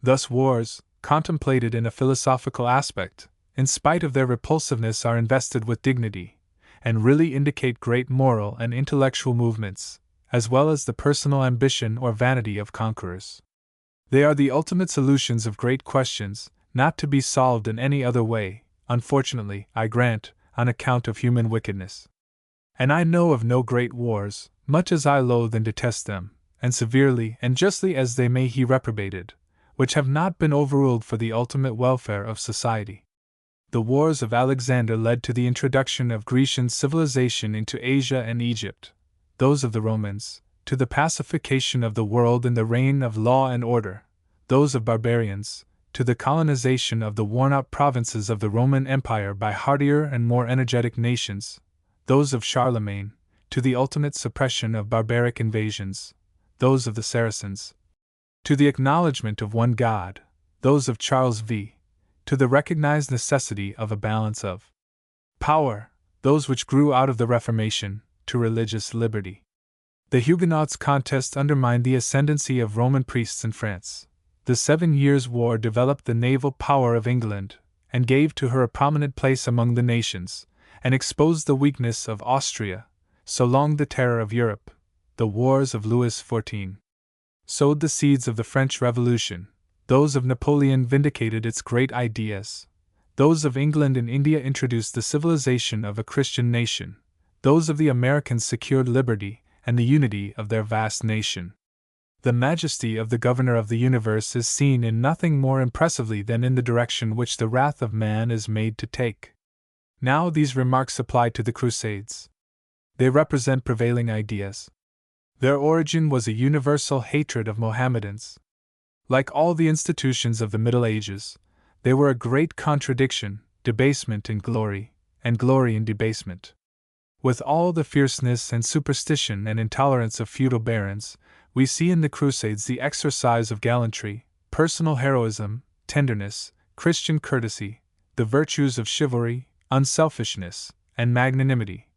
Thus wars, contemplated in a philosophical aspect, in spite of their repulsiveness, are invested with dignity, and really indicate great moral and intellectual movements, as well as the personal ambition or vanity of conquerors. They are the ultimate solutions of great questions, not to be solved in any other way, unfortunately, I grant, on account of human wickedness. And I know of no great wars, much as I loathe and detest them, and severely and justly as they may be reprobated, which have not been overruled for the ultimate welfare of society. The wars of Alexander led to the introduction of Grecian civilization into Asia and Egypt, those of the Romans, to the pacification of the world in the reign of law and order, those of barbarians, to the colonization of the worn-out provinces of the Roman Empire by hardier and more energetic nations, those of Charlemagne, to the ultimate suppression of barbaric invasions, those of the Saracens, to the acknowledgement of one God, those of Charles V, to the recognized necessity of a balance of power, those which grew out of the Reformation, to religious liberty. The Huguenots' contest undermined the ascendancy of Roman priests in France. The 7 Years' War developed the naval power of England, and gave to her a prominent place among the nations, and exposed the weakness of Austria, so long the terror of Europe. The wars of Louis XIV sowed the seeds of the French Revolution. Those of Napoleon vindicated its great ideas. Those of England and India introduced the civilization of a Christian nation. Those of the Americans secured liberty and the unity of their vast nation. The majesty of the Governor of the universe is seen in nothing more impressively than in the direction which the wrath of man is made to take. Now these remarks apply to the Crusades. They represent prevailing ideas. Their origin was a universal hatred of Mohammedans. Like all the institutions of the Middle Ages, they were a great contradiction, debasement in glory, and glory in debasement. With all the fierceness and superstition and intolerance of feudal barons, we see in the Crusades the exercise of gallantry, personal heroism, tenderness, Christian courtesy, the virtues of chivalry, unselfishness, and magnanimity,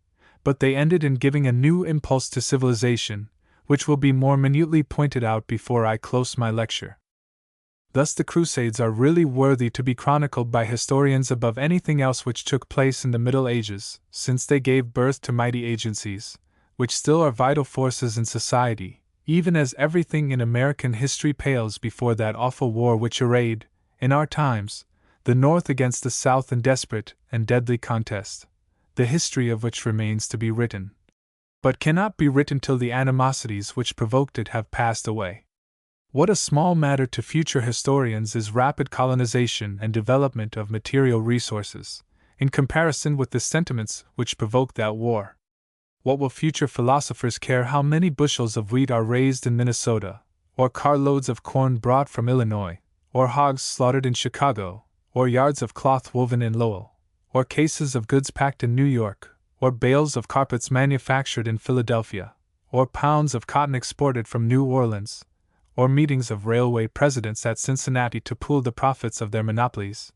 but they ended in giving a new impulse to civilization, which will be more minutely pointed out before I close my lecture. Thus the Crusades are really worthy to be chronicled by historians above anything else which took place in the Middle Ages, since they gave birth to mighty agencies, which still are vital forces in society, even as everything in American history pales before that awful war which arrayed, in our times, the North against the South in desperate and deadly contest, the history of which remains to be written, but cannot be written till the animosities which provoked it have passed away. What a small matter to future historians is rapid colonization and development of material resources, in comparison with the sentiments which provoked that war. What will future philosophers care how many bushels of wheat are raised in Minnesota, or carloads of corn brought from Illinois, or hogs slaughtered in Chicago, or yards of cloth woven in Lowell, or cases of goods packed in New York, or bales of carpets manufactured in Philadelphia, or pounds of cotton exported from New Orleans, or meetings of railway presidents at Cincinnati to pool the profits of their monopolies,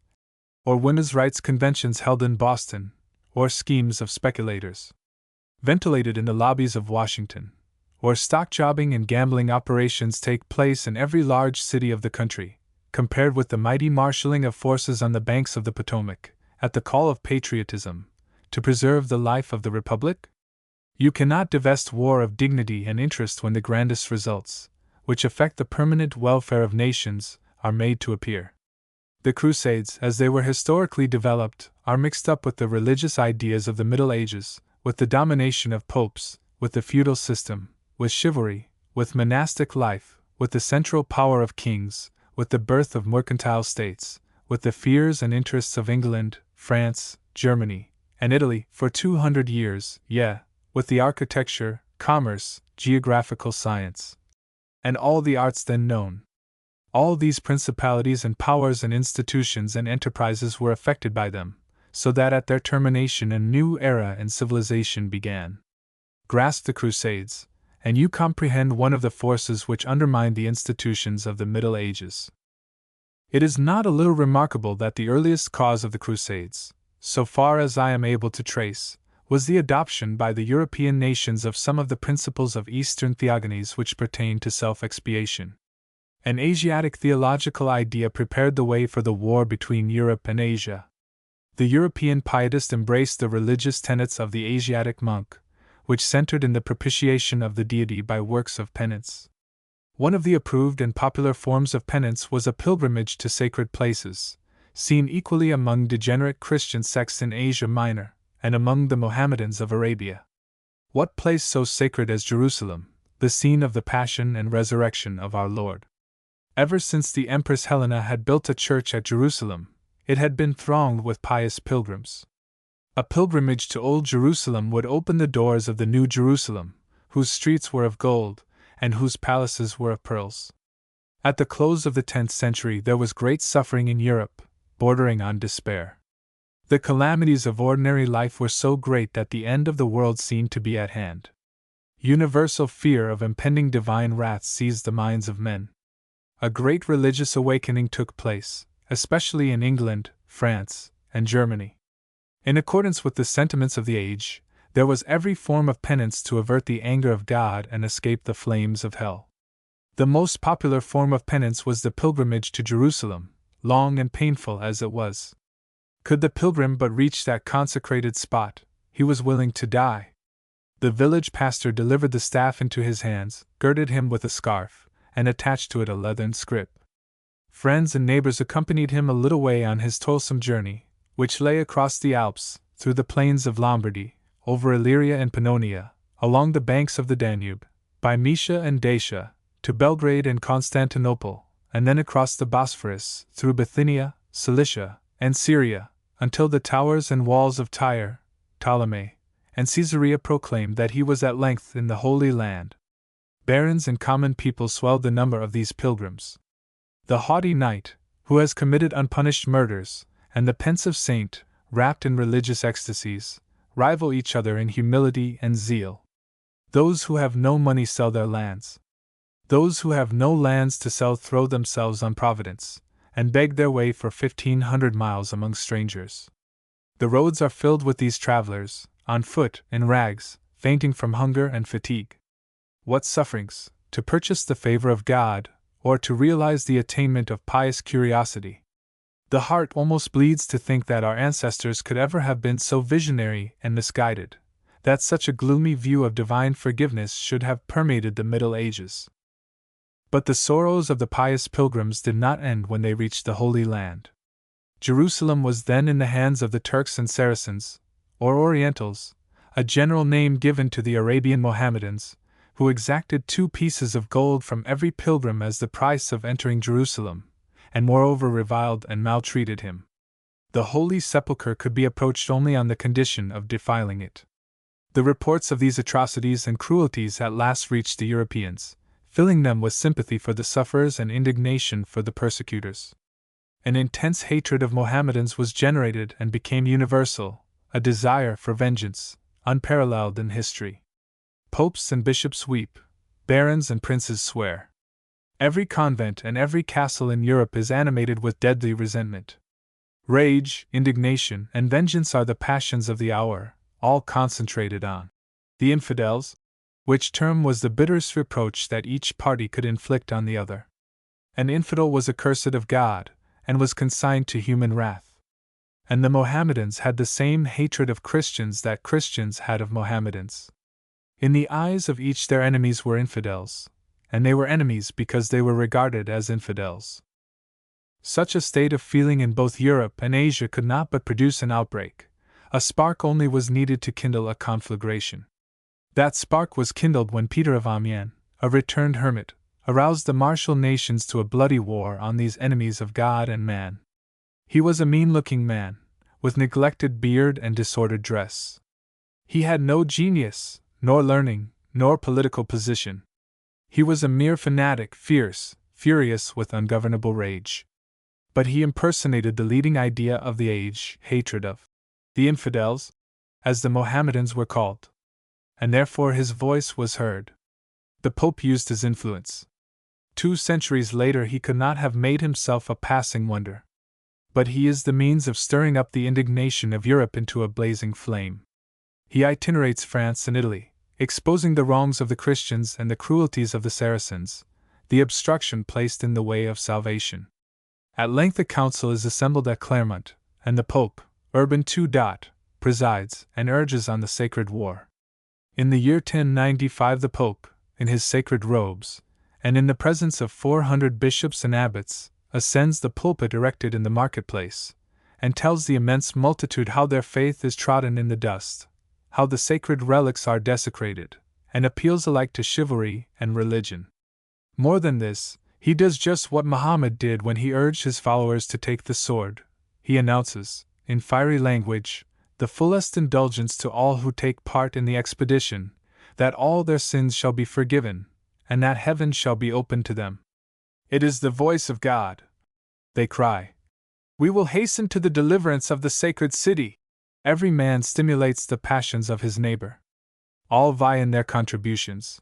or women's rights conventions held in Boston, or schemes of speculators ventilated in the lobbies of Washington, or stock jobbing and gambling operations take place in every large city of the country, compared with the mighty marshalling of forces on the banks of the Potomac, at the call of patriotism, to preserve the life of the Republic? You cannot divest war of dignity and interest when the grandest results, which affect the permanent welfare of nations, are made to appear. The Crusades, as they were historically developed, are mixed up with the religious ideas of the Middle Ages, with the domination of popes, with the feudal system, with chivalry, with monastic life, with the central power of kings, with the birth of mercantile states, with the fears and interests of England, France, Germany, and Italy for 200 years, with the architecture, commerce, geographical science, and all the arts then known. All these principalities and powers and institutions and enterprises were affected by them, so that at their termination a new era in civilization began. Grasp the Crusades, and you comprehend one of the forces which undermined the institutions of the Middle Ages. It is not a little remarkable that the earliest cause of the Crusades, so far as I am able to trace, was the adoption by the European nations of some of the principles of Eastern theogonies which pertain to self-expiation. An Asiatic theological idea prepared the way for the war between Europe and Asia. The European pietist embraced the religious tenets of the Asiatic monk, which centered in the propitiation of the deity by works of penance. One of the approved and popular forms of penance was a pilgrimage to sacred places, seen equally among degenerate Christian sects in Asia Minor, and among the Mohammedans of Arabia. What place so sacred as Jerusalem, the scene of the Passion and Resurrection of our Lord? Ever since the Empress Helena had built a church at Jerusalem, it had been thronged with pious pilgrims. A pilgrimage to Old Jerusalem would open the doors of the New Jerusalem, whose streets were of gold, and whose palaces were of pearls. At the close of the 10th century there was great suffering in Europe, bordering on despair. The calamities of ordinary life were so great that the end of the world seemed to be at hand. Universal fear of impending divine wrath seized the minds of men. A great religious awakening took place, especially in England, France, and Germany. In accordance with the sentiments of the age, there was every form of penance to avert the anger of God and escape the flames of hell. The most popular form of penance was the pilgrimage to Jerusalem, long and painful as it was. Could the pilgrim but reach that consecrated spot, he was willing to die. The village pastor delivered the staff into his hands, girded him with a scarf, and attached to it a leathern scrip. Friends and neighbors accompanied him a little way on his toilsome journey, which lay across the Alps, through the plains of Lombardy, over Illyria and Pannonia, along the banks of the Danube, by Moesia and Dacia, to Belgrade and Constantinople, and then across the Bosphorus, through Bithynia, Cilicia, and Syria, until the towers and walls of Tyre, Ptolemy, and Caesarea proclaimed that he was at length in the Holy Land. Barons and common people swelled the number of these pilgrims. The haughty knight, who has committed unpunished murders, and the pensive saint, wrapped in religious ecstasies, rival each other in humility and zeal. Those who have no money sell their lands. Those who have no lands to sell throw themselves on Providence, and beg their way for 1,500 miles among strangers. The roads are filled with these travelers, on foot, in rags, fainting from hunger and fatigue. What sufferings, to purchase the favor of God, or to realize the attainment of pious curiosity! The heart almost bleeds to think that our ancestors could ever have been so visionary and misguided, that such a gloomy view of divine forgiveness should have permeated the Middle Ages. But the sorrows of the pious pilgrims did not end when they reached the Holy Land. Jerusalem was then in the hands of the Turks and Saracens, or Orientals, a general name given to the Arabian Mohammedans, who exacted 2 pieces of gold from every pilgrim as the price of entering Jerusalem, and moreover reviled and maltreated him. The Holy Sepulchre could be approached only on the condition of defiling it. The reports of these atrocities and cruelties at last reached the Europeans, filling them with sympathy for the sufferers and indignation for the persecutors. An intense hatred of Mohammedans was generated and became universal, a desire for vengeance, unparalleled in history. Popes and bishops weep, barons and princes swear. Every convent and every castle in Europe is animated with deadly resentment. Rage, indignation, and vengeance are the passions of the hour, all concentrated on the infidels, which term was the bitterest reproach that each party could inflict on the other. An infidel was accursed of God, and was consigned to human wrath. And the Mohammedans had the same hatred of Christians that Christians had of Mohammedans. In the eyes of each their enemies were infidels, and they were enemies because they were regarded as infidels. Such a state of feeling in both Europe and Asia could not but produce an outbreak. A spark only was needed to kindle a conflagration. That spark was kindled when Peter of Amiens, a returned hermit, aroused the martial nations to a bloody war on these enemies of God and man. He was a mean-looking man, with neglected beard and disordered dress. He had no genius, nor learning, nor political position. He was a mere fanatic, fierce, furious with ungovernable rage. But he impersonated the leading idea of the age, hatred of the infidels, as the Mohammedans were called. And therefore his voice was heard. The Pope used his influence. 2 centuries later he could not have made himself a passing wonder. But he is the means of stirring up the indignation of Europe into a blazing flame. He itinerates France and Italy, exposing the wrongs of the Christians and the cruelties of the Saracens, the obstruction placed in the way of salvation. At length a council is assembled at Clermont, and the Pope, Urban II, presides and urges on the sacred war. In the year 1095 the Pope, in his sacred robes, and in the presence of 400 bishops and abbots, ascends the pulpit erected in the marketplace, and tells the immense multitude how their faith is trodden in the dust, how the sacred relics are desecrated, and appeals alike to chivalry and religion. More than this, he does just what Muhammad did when he urged his followers to take the sword. He announces, in fiery language, the fullest indulgence to all who take part in the expedition, that all their sins shall be forgiven, and that heaven shall be opened to them. It is the voice of God, they cry. We will hasten to the deliverance of the sacred city. Every man stimulates the passions of his neighbor. All vie in their contributions.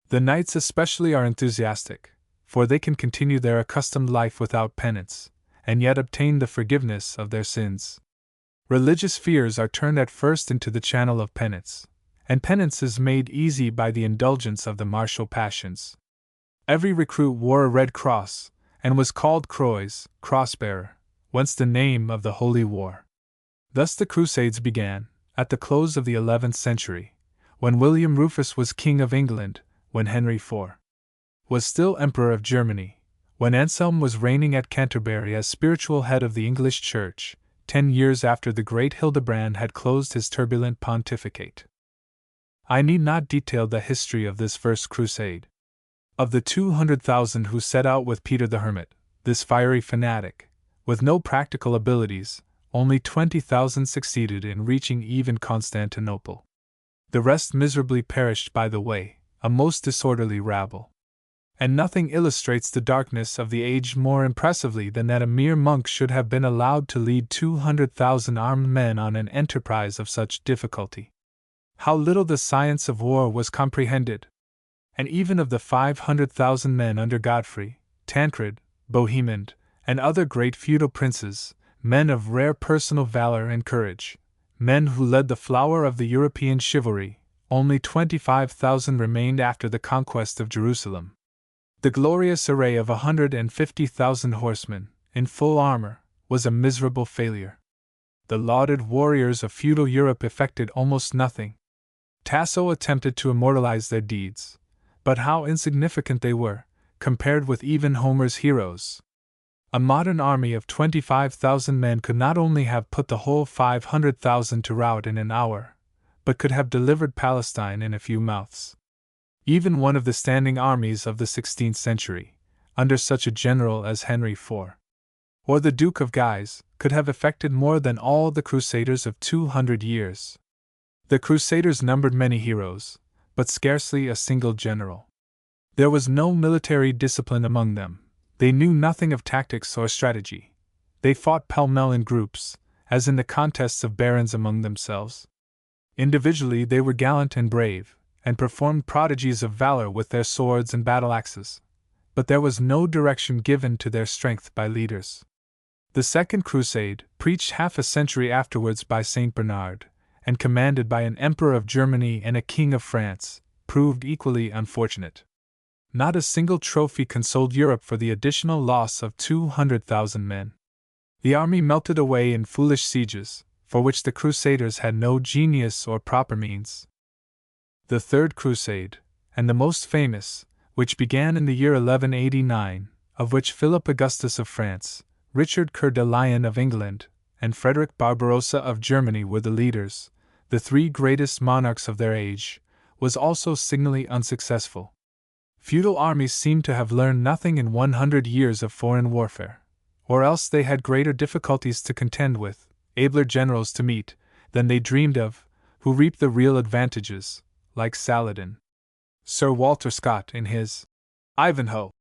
The knights especially are enthusiastic, for they can continue their accustomed life without penance, and yet obtain the forgiveness of their sins. Religious fears are turned at first into the channel of penance, and penance is made easy by the indulgence of the martial passions. Every recruit wore a red cross, and was called Croix, cross-bearer, whence the name of the Holy War. Thus the Crusades began, at the close of the 11th century, when William Rufus was King of England, when Henry IV was still Emperor of Germany, when Anselm was reigning at Canterbury as spiritual head of the English Church, 10 years after the great Hildebrand had closed his turbulent pontificate. I need not detail the history of this first crusade. Of the 200,000 who set out with Peter the Hermit, this fiery fanatic, with no practical abilities, only 20,000 succeeded in reaching even Constantinople. The rest miserably perished by the way, a most disorderly rabble. And nothing illustrates the darkness of the age more impressively than that a mere monk should have been allowed to lead 200,000 armed men on an enterprise of such difficulty. How little the science of war was comprehended! And even of the 500,000 men under Godfrey, Tancred, Bohemond, and other great feudal princes, men of rare personal valor and courage, men who led the flower of the European chivalry, only 25,000 remained after the conquest of Jerusalem. The glorious array of 150,000 horsemen, in full armor, was a miserable failure. The lauded warriors of feudal Europe effected almost nothing. Tasso attempted to immortalize their deeds, but how insignificant they were, compared with even Homer's heroes. A modern army of 25,000 men could not only have put the whole 500,000 to rout in an hour, but could have delivered Palestine in a few months. Even one of the standing armies of the 16th century, under such a general as Henry IV, or the Duke of Guise, could have effected more than all the Crusaders of 200 years. The Crusaders numbered many heroes, but scarcely a single general. There was no military discipline among them. They knew nothing of tactics or strategy. They fought pell-mell in groups, as in the contests of barons among themselves. Individually they were gallant and brave, and performed prodigies of valor with their swords and battle-axes, but there was no direction given to their strength by leaders. The Second Crusade, preached half a century afterwards by Saint Bernard, and commanded by an emperor of Germany and a king of France, proved equally unfortunate. Not a single trophy consoled Europe for the additional loss of 200,000 men. The army melted away in foolish sieges, for which the Crusaders had no genius or proper means. The Third Crusade, and the most famous, which began in the year 1189, of which Philip Augustus of France, Richard Coeur de Lion of England, and Frederick Barbarossa of Germany were the leaders, the three greatest monarchs of their age, was also signally unsuccessful. Feudal armies seem to have learned nothing in 100 years of foreign warfare, or else they had greater difficulties to contend with, abler generals to meet, than they dreamed of, who reaped the real advantages, like Saladin. Sir Walter Scott, in his Ivanhoe,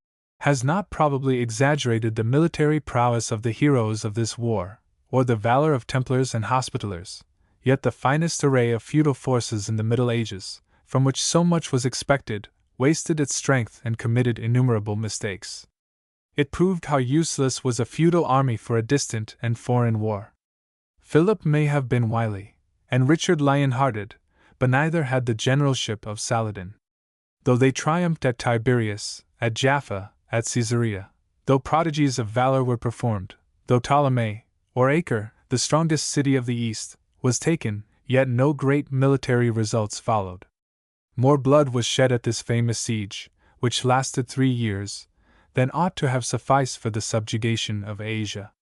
has not probably exaggerated the military prowess of the heroes of this war, or the valor of Templars and Hospitallers, yet the finest array of feudal forces in the Middle Ages, from which so much was expected, wasted its strength and committed innumerable mistakes. It proved how useless was a feudal army for a distant and foreign war. Philip may have been wily, and Richard lion-hearted, but neither had the generalship of Saladin. Though they triumphed at Tiberias, at Jaffa, at Caesarea, though prodigies of valor were performed, though Ptolemy, or Acre, the strongest city of the East, was taken, yet no great military results followed. More blood was shed at this famous siege, which lasted 3 years, than ought to have sufficed for the subjugation of Asia.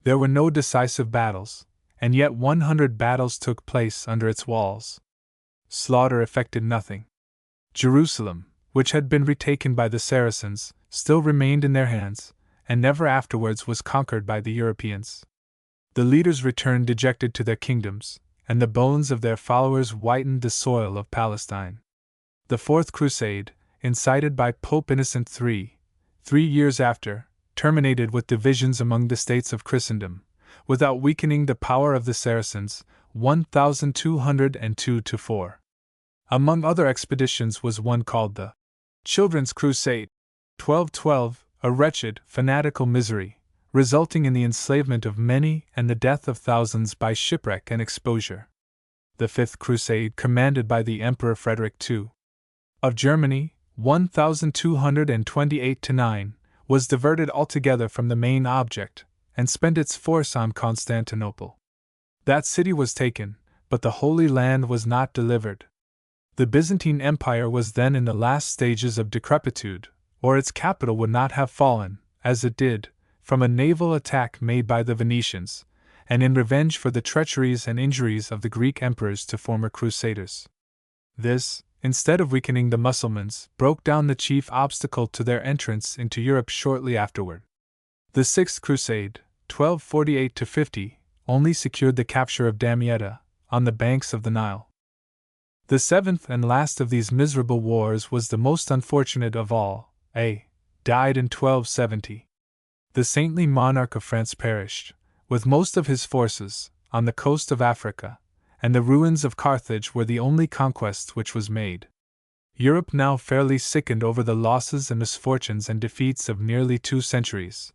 There were no decisive battles, and yet 100 battles took place under its walls. Slaughter effected nothing. Jerusalem, which had been retaken by the Saracens, still remained in their hands, and never afterwards was conquered by the Europeans. The leaders returned dejected to their kingdoms, and the bones of their followers whitened the soil of Palestine. The Fourth Crusade, incited by Pope Innocent III, 3 years after, terminated with divisions among the states of Christendom, without weakening the power of the Saracens, 1202-4. Among other expeditions was one called the Children's Crusade, 1212, a wretched, fanatical misery, resulting in the enslavement of many and the death of thousands by shipwreck and exposure. The Fifth Crusade, commanded by the Emperor Frederick II of Germany, 1228-9, was diverted altogether from the main object, and spent its force on Constantinople. That city was taken, but the Holy Land was not delivered. The Byzantine Empire was then in the last stages of decrepitude, or its capital would not have fallen, as it did, from a naval attack made by the Venetians, and in revenge for the treacheries and injuries of the Greek emperors to former crusaders. This, instead of weakening the Mussulmans, broke down the chief obstacle to their entrance into Europe shortly afterward. The Sixth Crusade, 1248-50, only secured the capture of Damietta, on the banks of the Nile. The seventh and last of these miserable wars was the most unfortunate of all, A. died in 1270. The saintly monarch of France perished, with most of his forces, on the coast of Africa, and the ruins of Carthage were the only conquest which was made. Europe now fairly sickened over the losses and misfortunes and defeats of nearly 2 centuries,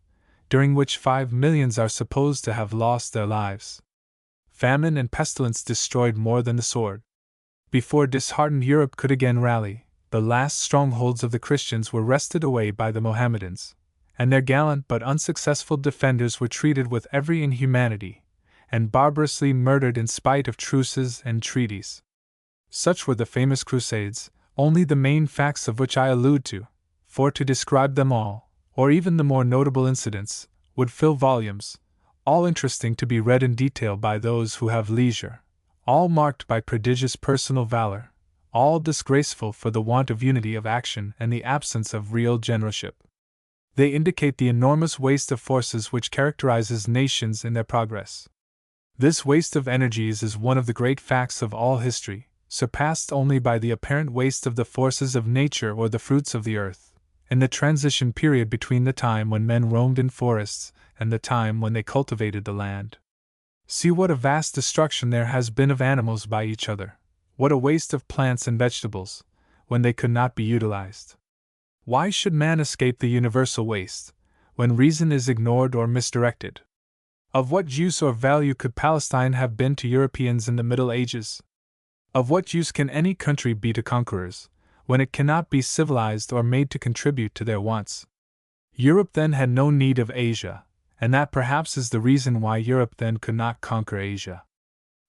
during which 5 millions are supposed to have lost their lives. Famine and pestilence destroyed more than the sword. Before disheartened Europe could again rally, the last strongholds of the Christians were wrested away by the Mohammedans, and their gallant but unsuccessful defenders were treated with every inhumanity, and barbarously murdered in spite of truces and treaties. Such were the famous Crusades, only the main facts of which I allude to, for to describe them all, or even the more notable incidents, would fill volumes, all interesting to be read in detail by those who have leisure, all marked by prodigious personal valor, all disgraceful for the want of unity of action and the absence of real generalship. They indicate the enormous waste of forces which characterizes nations in their progress. This waste of energies is one of the great facts of all history, surpassed only by the apparent waste of the forces of nature or the fruits of the earth, in the transition period between the time when men roamed in forests and the time when they cultivated the land. See what a vast destruction there has been of animals by each other, what a waste of plants and vegetables, when they could not be utilized. Why should man escape the universal waste, when reason is ignored or misdirected? Of what use or value could Palestine have been to Europeans in the Middle Ages? Of what use can any country be to conquerors, when it cannot be civilized or made to contribute to their wants? Europe then had no need of Asia, and that perhaps is the reason why Europe then could not conquer Asia.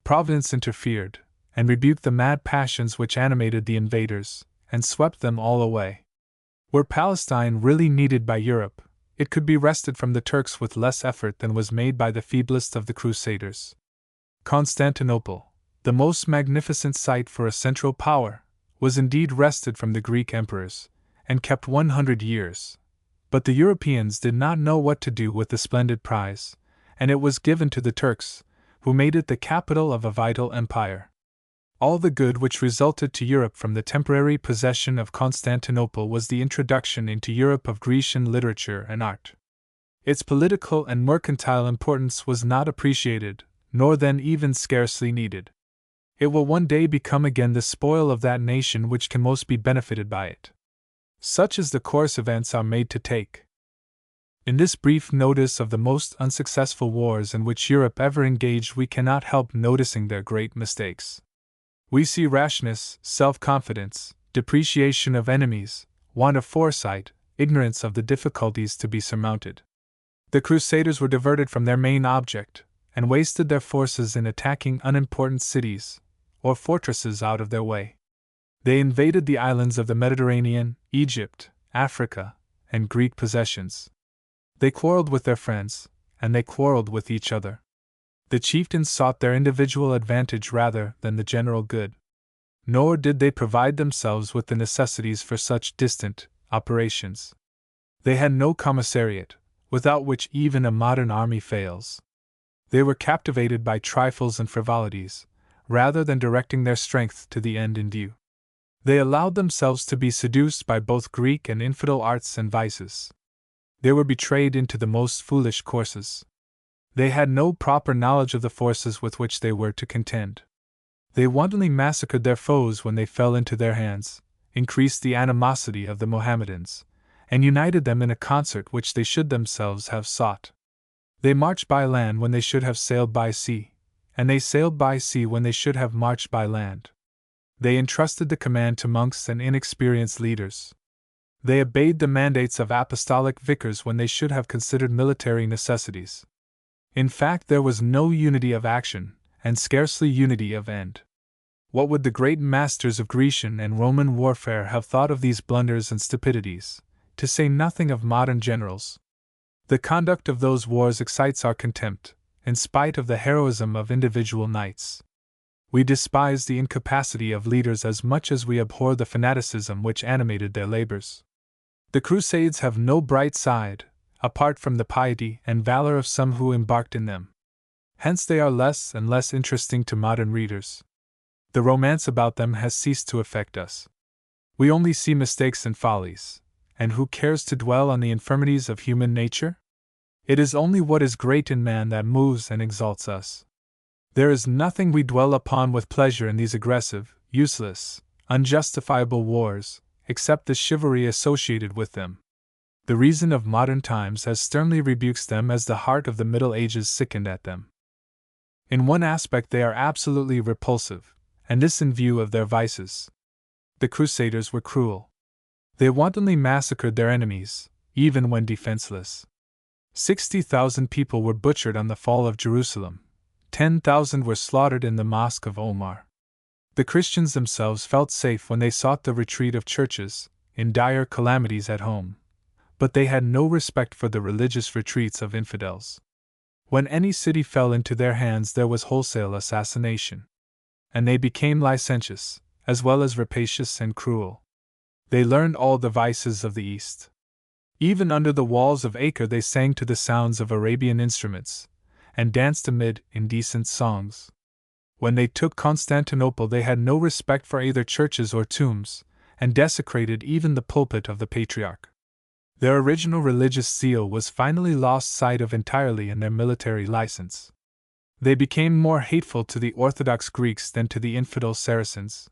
Providence interfered, and rebuked the mad passions which animated the invaders, and swept them all away. Were Palestine really needed by Europe, it could be wrested from the Turks with less effort than was made by the feeblest of the Crusaders. Constantinople, the most magnificent site for a central power, was indeed wrested from the Greek emperors, and kept 100 years. But the Europeans did not know what to do with the splendid prize, and it was given to the Turks, who made it the capital of a vital empire. All the good which resulted to Europe from the temporary possession of Constantinople was the introduction into Europe of Grecian literature and art. Its political and mercantile importance was not appreciated, nor then even scarcely needed. It will one day become again the spoil of that nation which can most be benefited by it. Such is the course events are made to take. In this brief notice of the most unsuccessful wars in which Europe ever engaged, we cannot help noticing their great mistakes. We see rashness, self-confidence, depreciation of enemies, want of foresight, ignorance of the difficulties to be surmounted. The Crusaders were diverted from their main object, and wasted their forces in attacking unimportant cities, or fortresses out of their way. They invaded the islands of the Mediterranean, Egypt, Africa, and Greek possessions. They quarreled with their friends, and they quarreled with each other. The chieftains sought their individual advantage rather than the general good. Nor did they provide themselves with the necessities for such distant operations. They had no commissariat, without which even a modern army fails. They were captivated by trifles and frivolities, rather than directing their strength to the end in view. They allowed themselves to be seduced by both Greek and infidel arts and vices. They were betrayed into the most foolish courses. They had no proper knowledge of the forces with which they were to contend. They wantonly massacred their foes when they fell into their hands, increased the animosity of the Mohammedans, and united them in a concert which they should themselves have sought. They marched by land when they should have sailed by sea, and they sailed by sea when they should have marched by land. They entrusted the command to monks and inexperienced leaders. They obeyed the mandates of apostolic vicars when they should have considered military necessities. In fact, there was no unity of action, and scarcely unity of end. What would the great masters of Grecian and Roman warfare have thought of these blunders and stupidities, to say nothing of modern generals? The conduct of those wars excites our contempt, in spite of the heroism of individual knights. We despise the incapacity of leaders as much as we abhor the fanaticism which animated their labors. The Crusades have no bright side, apart from the piety and valor of some who embarked in them. Hence they are less and less interesting to modern readers. The romance about them has ceased to affect us. We only see mistakes and follies, and who cares to dwell on the infirmities of human nature? It is only what is great in man that moves and exalts us. There is nothing we dwell upon with pleasure in these aggressive, useless, unjustifiable wars, except the chivalry associated with them. The reason of modern times as sternly rebukes them as the heart of the Middle Ages sickened at them. In one aspect they are absolutely repulsive, and this in view of their vices. The Crusaders were cruel. They wantonly massacred their enemies, even when defenseless. 60,000 people were butchered on the fall of Jerusalem. 10,000 were slaughtered in the Mosque of Omar. The Christians themselves felt safe when they sought the retreat of churches, in dire calamities at home. But they had no respect for the religious retreats of infidels. When any city fell into their hands, there was wholesale assassination. And they became licentious, as well as rapacious and cruel. They learned all the vices of the East. Even under the walls of Acre they sang to the sounds of Arabian instruments, and danced amid indecent songs. When they took Constantinople they had no respect for either churches or tombs, and desecrated even the pulpit of the Patriarch. Their original religious zeal was finally lost sight of entirely in their military license. They became more hateful to the Orthodox Greeks than to the infidel Saracens.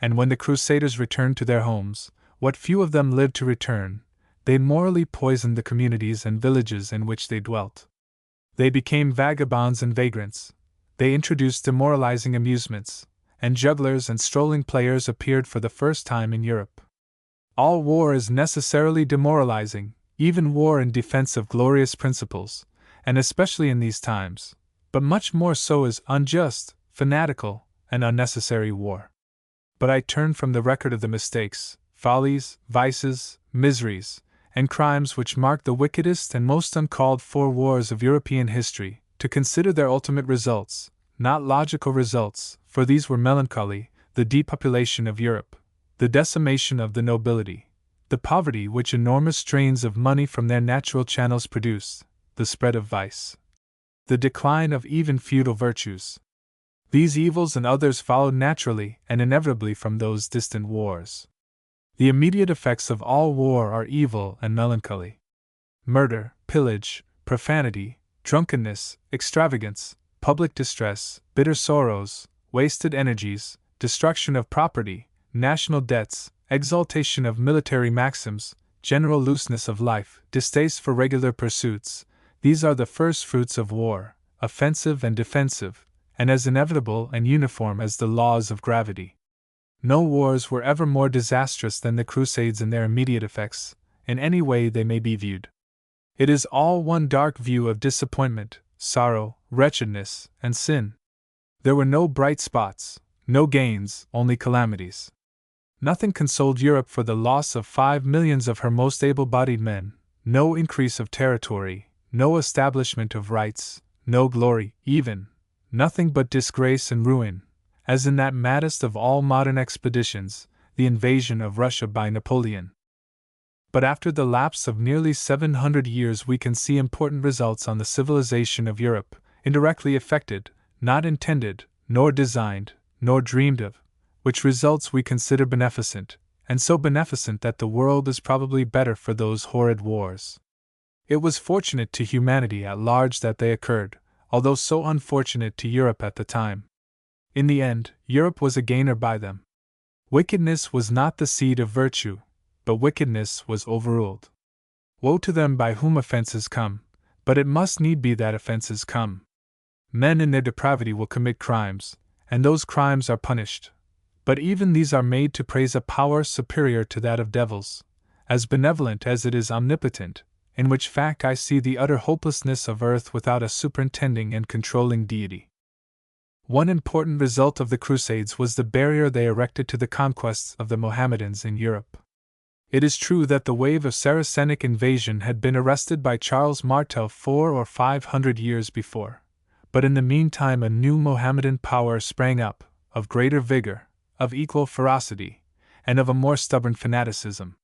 And when the Crusaders returned to their homes, what few of them lived to return, they morally poisoned the communities and villages in which they dwelt. They became vagabonds and vagrants. They introduced demoralizing amusements, and jugglers and strolling players appeared for the first time in Europe. All war is necessarily demoralizing, even war in defense of glorious principles, and especially in these times, but much more so is unjust, fanatical, and unnecessary war. But I turn from the record of the mistakes, follies, vices, miseries, and crimes which mark the wickedest and most uncalled for wars of European history, to consider their ultimate results, not logical results, for these were melancholy: the depopulation of Europe, the decimation of the nobility, the poverty which enormous drains of money from their natural channels produce, the spread of vice, the decline of even feudal virtues. These evils and others followed naturally and inevitably from those distant wars. The immediate effects of all war are evil and melancholy. Murder, pillage, profanity, drunkenness, extravagance, public distress, bitter sorrows, wasted energies, destruction of property, national debts, exaltation of military maxims, general looseness of life, distaste for regular pursuits, these are the first fruits of war, offensive and defensive, and as inevitable and uniform as the laws of gravity. No wars were ever more disastrous than the Crusades in their immediate effects, in any way they may be viewed. It is all one dark view of disappointment, sorrow, wretchedness, and sin. There were no bright spots, no gains, only calamities. Nothing consoled Europe for the loss of 5 millions of her most able-bodied men, no increase of territory, no establishment of rights, no glory, even, nothing but disgrace and ruin, as in that maddest of all modern expeditions, the invasion of Russia by Napoleon. But after the lapse of nearly 700 years we can see important results on the civilization of Europe, indirectly effected, not intended, nor designed, nor dreamed of, which results we consider beneficent, and so beneficent that the world is probably better for those horrid wars. It was fortunate to humanity at large that they occurred, although so unfortunate to Europe at the time. In the end, Europe was a gainer by them. Wickedness was not the seed of virtue, but wickedness was overruled. Woe to them by whom offenses come, but it must need be that offenses come. Men in their depravity will commit crimes, and those crimes are punished. But even these are made to praise a power superior to that of devils, as benevolent as it is omnipotent, in which fact I see the utter hopelessness of earth without a superintending and controlling deity. One important result of the Crusades was the barrier they erected to the conquests of the Mohammedans in Europe. It is true that the wave of Saracenic invasion had been arrested by Charles Martel 400 or 500 years before, but in the meantime a new Mohammedan power sprang up, of greater vigor, of equal ferocity, and of a more stubborn fanaticism.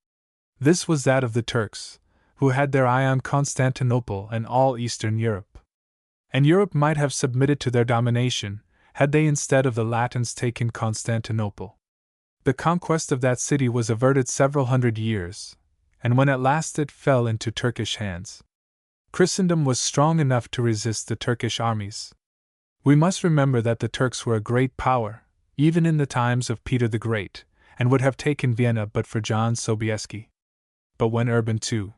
This was that of the Turks, who had their eye on Constantinople and all Eastern Europe. And Europe might have submitted to their domination, had they instead of the Latins taken Constantinople. The conquest of that city was averted several hundred years, and when at last it fell into Turkish hands, Christendom was strong enough to resist the Turkish armies. We must remember that the Turks were a great power, even in the times of Peter the Great, and would have taken Vienna but for John Sobieski. But when Urban II,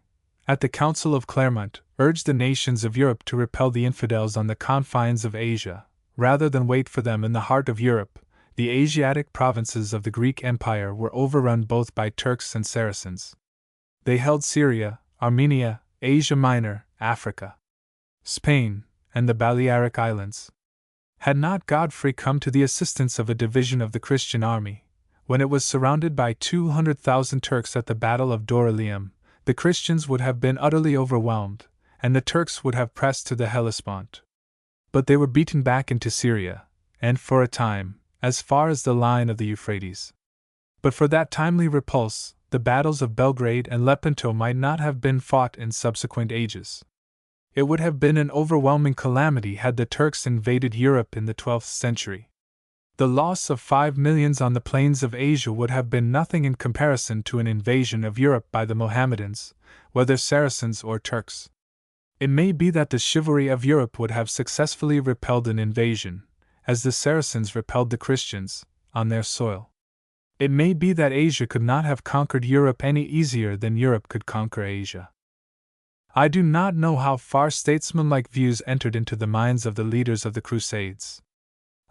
at the Council of Clermont, urged the nations of Europe to repel the infidels on the confines of Asia, rather than wait for them in the heart of Europe, the Asiatic provinces of the Greek Empire were overrun both by Turks and Saracens. They held Syria, Armenia, Asia Minor, Africa, Spain, and the Balearic Islands. Had not Godfrey come to the assistance of a division of the Christian army, when it was surrounded by 200,000 Turks at the Battle of Dorylaeum, the Christians would have been utterly overwhelmed, and the Turks would have pressed to the Hellespont. But they were beaten back into Syria, and for a time, as far as the line of the Euphrates. But for that timely repulse, the battles of Belgrade and Lepanto might not have been fought in subsequent ages. It would have been an overwhelming calamity had the Turks invaded Europe in the 12th century. The loss of 5 millions on the plains of Asia would have been nothing in comparison to an invasion of Europe by the Mohammedans, whether Saracens or Turks. It may be that the chivalry of Europe would have successfully repelled an invasion, as the Saracens repelled the Christians, on their soil. It may be that Asia could not have conquered Europe any easier than Europe could conquer Asia. I do not know how far statesmanlike views entered into the minds of the leaders of the Crusades.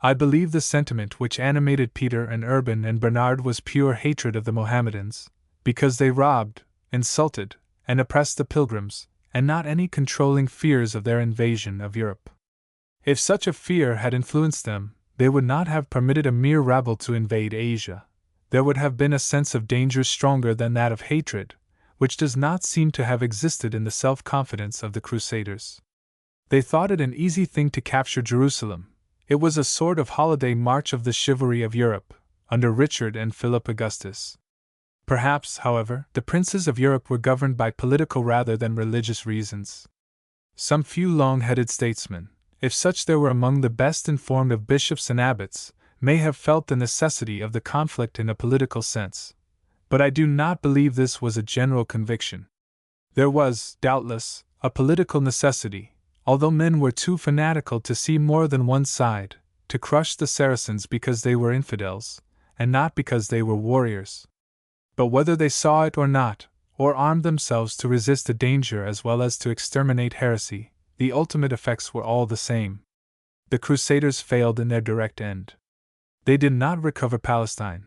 I believe the sentiment which animated Peter and Urban and Bernard was pure hatred of the Mohammedans, because they robbed, insulted, and oppressed the pilgrims, and not any controlling fears of their invasion of Europe. If such a fear had influenced them, they would not have permitted a mere rabble to invade Asia. There would have been a sense of danger stronger than that of hatred, which does not seem to have existed in the self-confidence of the Crusaders. They thought it an easy thing to capture Jerusalem. It was a sort of holiday march of the chivalry of Europe, under Richard and Philip Augustus. Perhaps, however, the princes of Europe were governed by political rather than religious reasons. Some few long-headed statesmen, if such there were among the best informed of bishops and abbots, may have felt the necessity of the conflict in a political sense, but I do not believe this was a general conviction. There was, doubtless, a political necessity, although men were too fanatical to see more than one side, to crush the Saracens because they were infidels, and not because they were warriors. But whether they saw it or not, or armed themselves to resist a danger as well as to exterminate heresy, the ultimate effects were all the same. The Crusaders failed in their direct end. They did not recover Palestine,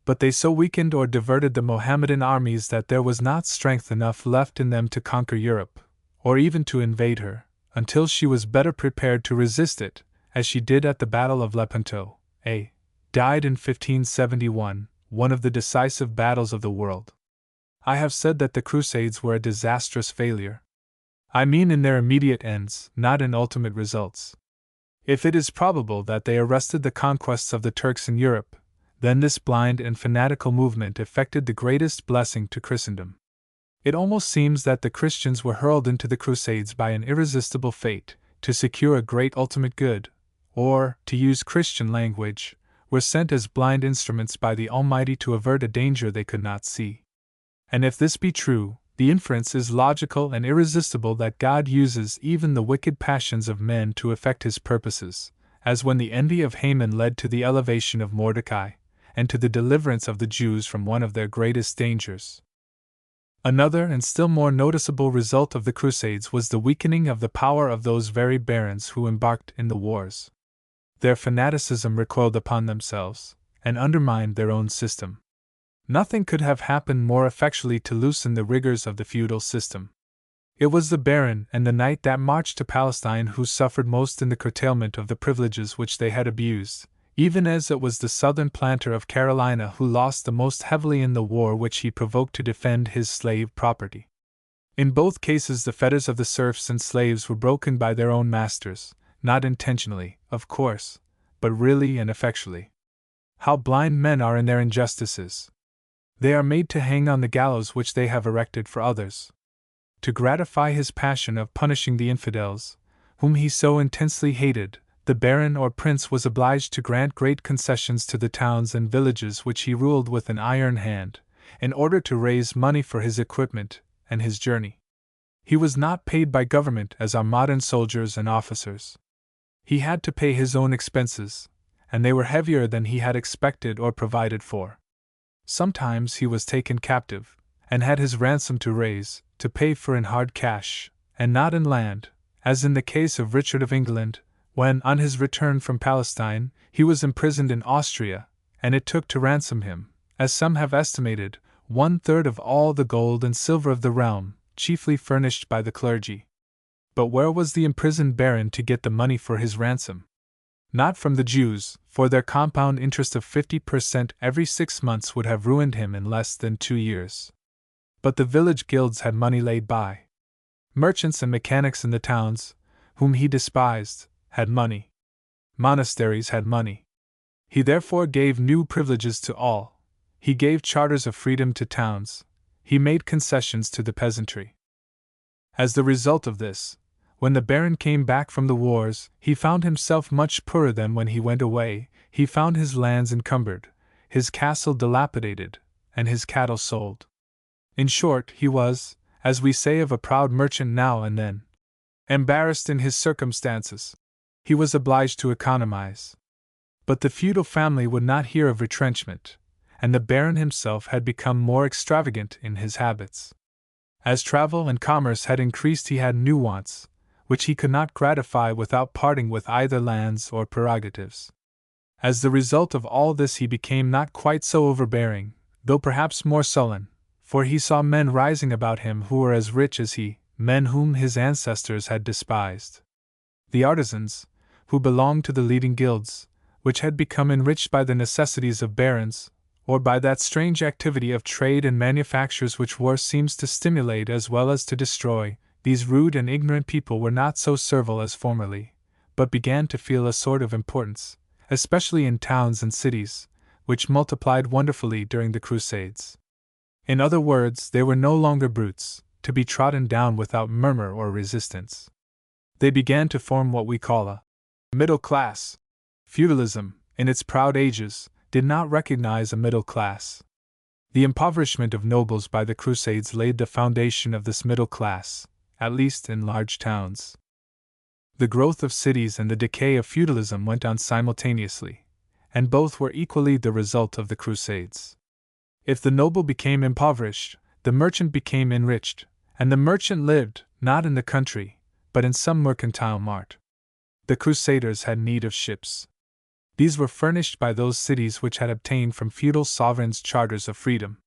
but they so weakened or diverted the Mohammedan armies that there was not strength enough left in them to conquer Europe, or even to invade her, until she was better prepared to resist it, as she did at the Battle of Lepanto. Died in 1571, one of the decisive battles of the world. I have said that the Crusades were a disastrous failure. I mean in their immediate ends, not in ultimate results. If it is probable that they arrested the conquests of the Turks in Europe, then this blind and fanatical movement effected the greatest blessing to Christendom. It almost seems that the Christians were hurled into the Crusades by an irresistible fate, to secure a great ultimate good, or, to use Christian language, were sent as blind instruments by the Almighty to avert a danger they could not see. And if this be true, the inference is logical and irresistible that God uses even the wicked passions of men to effect his purposes, as when the envy of Haman led to the elevation of Mordecai, and to the deliverance of the Jews from one of their greatest dangers. Another and still more noticeable result of the Crusades was the weakening of the power of those very barons who embarked in the wars. Their fanaticism recoiled upon themselves, and undermined their own system. Nothing could have happened more effectually to loosen the rigors of the feudal system. It was the baron and the knight that marched to Palestine who suffered most in the curtailment of the privileges which they had abused, even as it was the southern planter of Carolina who lost the most heavily in the war which he provoked to defend his slave property. In both cases the fetters of the serfs and slaves were broken by their own masters, not intentionally, of course, but really and effectually. How blind men are in their injustices! They are made to hang on the gallows which they have erected for others. To gratify his passion of punishing the infidels, whom he so intensely hated, the baron or prince was obliged to grant great concessions to the towns and villages which he ruled with an iron hand, in order to raise money for his equipment and his journey. He was not paid by government as our modern soldiers and officers. He had to pay his own expenses, and they were heavier than he had expected or provided for. Sometimes he was taken captive, and had his ransom to pay for in hard cash, and not in land, as in the case of Richard of England, when, on his return from Palestine, he was imprisoned in Austria, and it took to ransom him, as some have estimated, 1/3 of all the gold and silver of the realm, chiefly furnished by the clergy. But where was the imprisoned baron to get the money for his ransom? Not from the Jews, for their compound interest of 50% every 6 months would have ruined him in less than 2 years. But the village guilds had money laid by. Merchants and mechanics in the towns, whom he despised, had money. Monasteries had money. He therefore gave new privileges to all. He gave charters of freedom to towns. He made concessions to the peasantry. As the result of this, when the baron came back from the wars, he found himself much poorer than when he went away. He found his lands encumbered, his castle dilapidated, and his cattle sold. In short, he was, as we say of a proud merchant now and then, embarrassed in his circumstances. He was obliged to economize. But the feudal family would not hear of retrenchment, and the baron himself had become more extravagant in his habits. As travel and commerce had increased, he had new wants, which he could not gratify without parting with either lands or prerogatives. As the result of all this, he became not quite so overbearing, though perhaps more sullen, for he saw men rising about him who were as rich as he, men whom his ancestors had despised. The artisans, who belonged to the leading guilds, which had become enriched by the necessities of barons, or by that strange activity of trade and manufactures which war seems to stimulate as well as to destroy, these rude and ignorant people were not so servile as formerly, but began to feel a sort of importance, especially in towns and cities, which multiplied wonderfully during the Crusades. In other words, they were no longer brutes, to be trodden down without murmur or resistance. They began to form what we call a middle class. Feudalism, in its proud ages, did not recognize a middle class. The impoverishment of nobles by the Crusades laid the foundation of this middle class, at least in large towns. The growth of cities and the decay of feudalism went on simultaneously, and both were equally the result of the Crusades. If the noble became impoverished, the merchant became enriched, and the merchant lived, not in the country, but in some mercantile mart. The Crusaders had need of ships. These were furnished by those cities which had obtained from feudal sovereigns charters of freedom.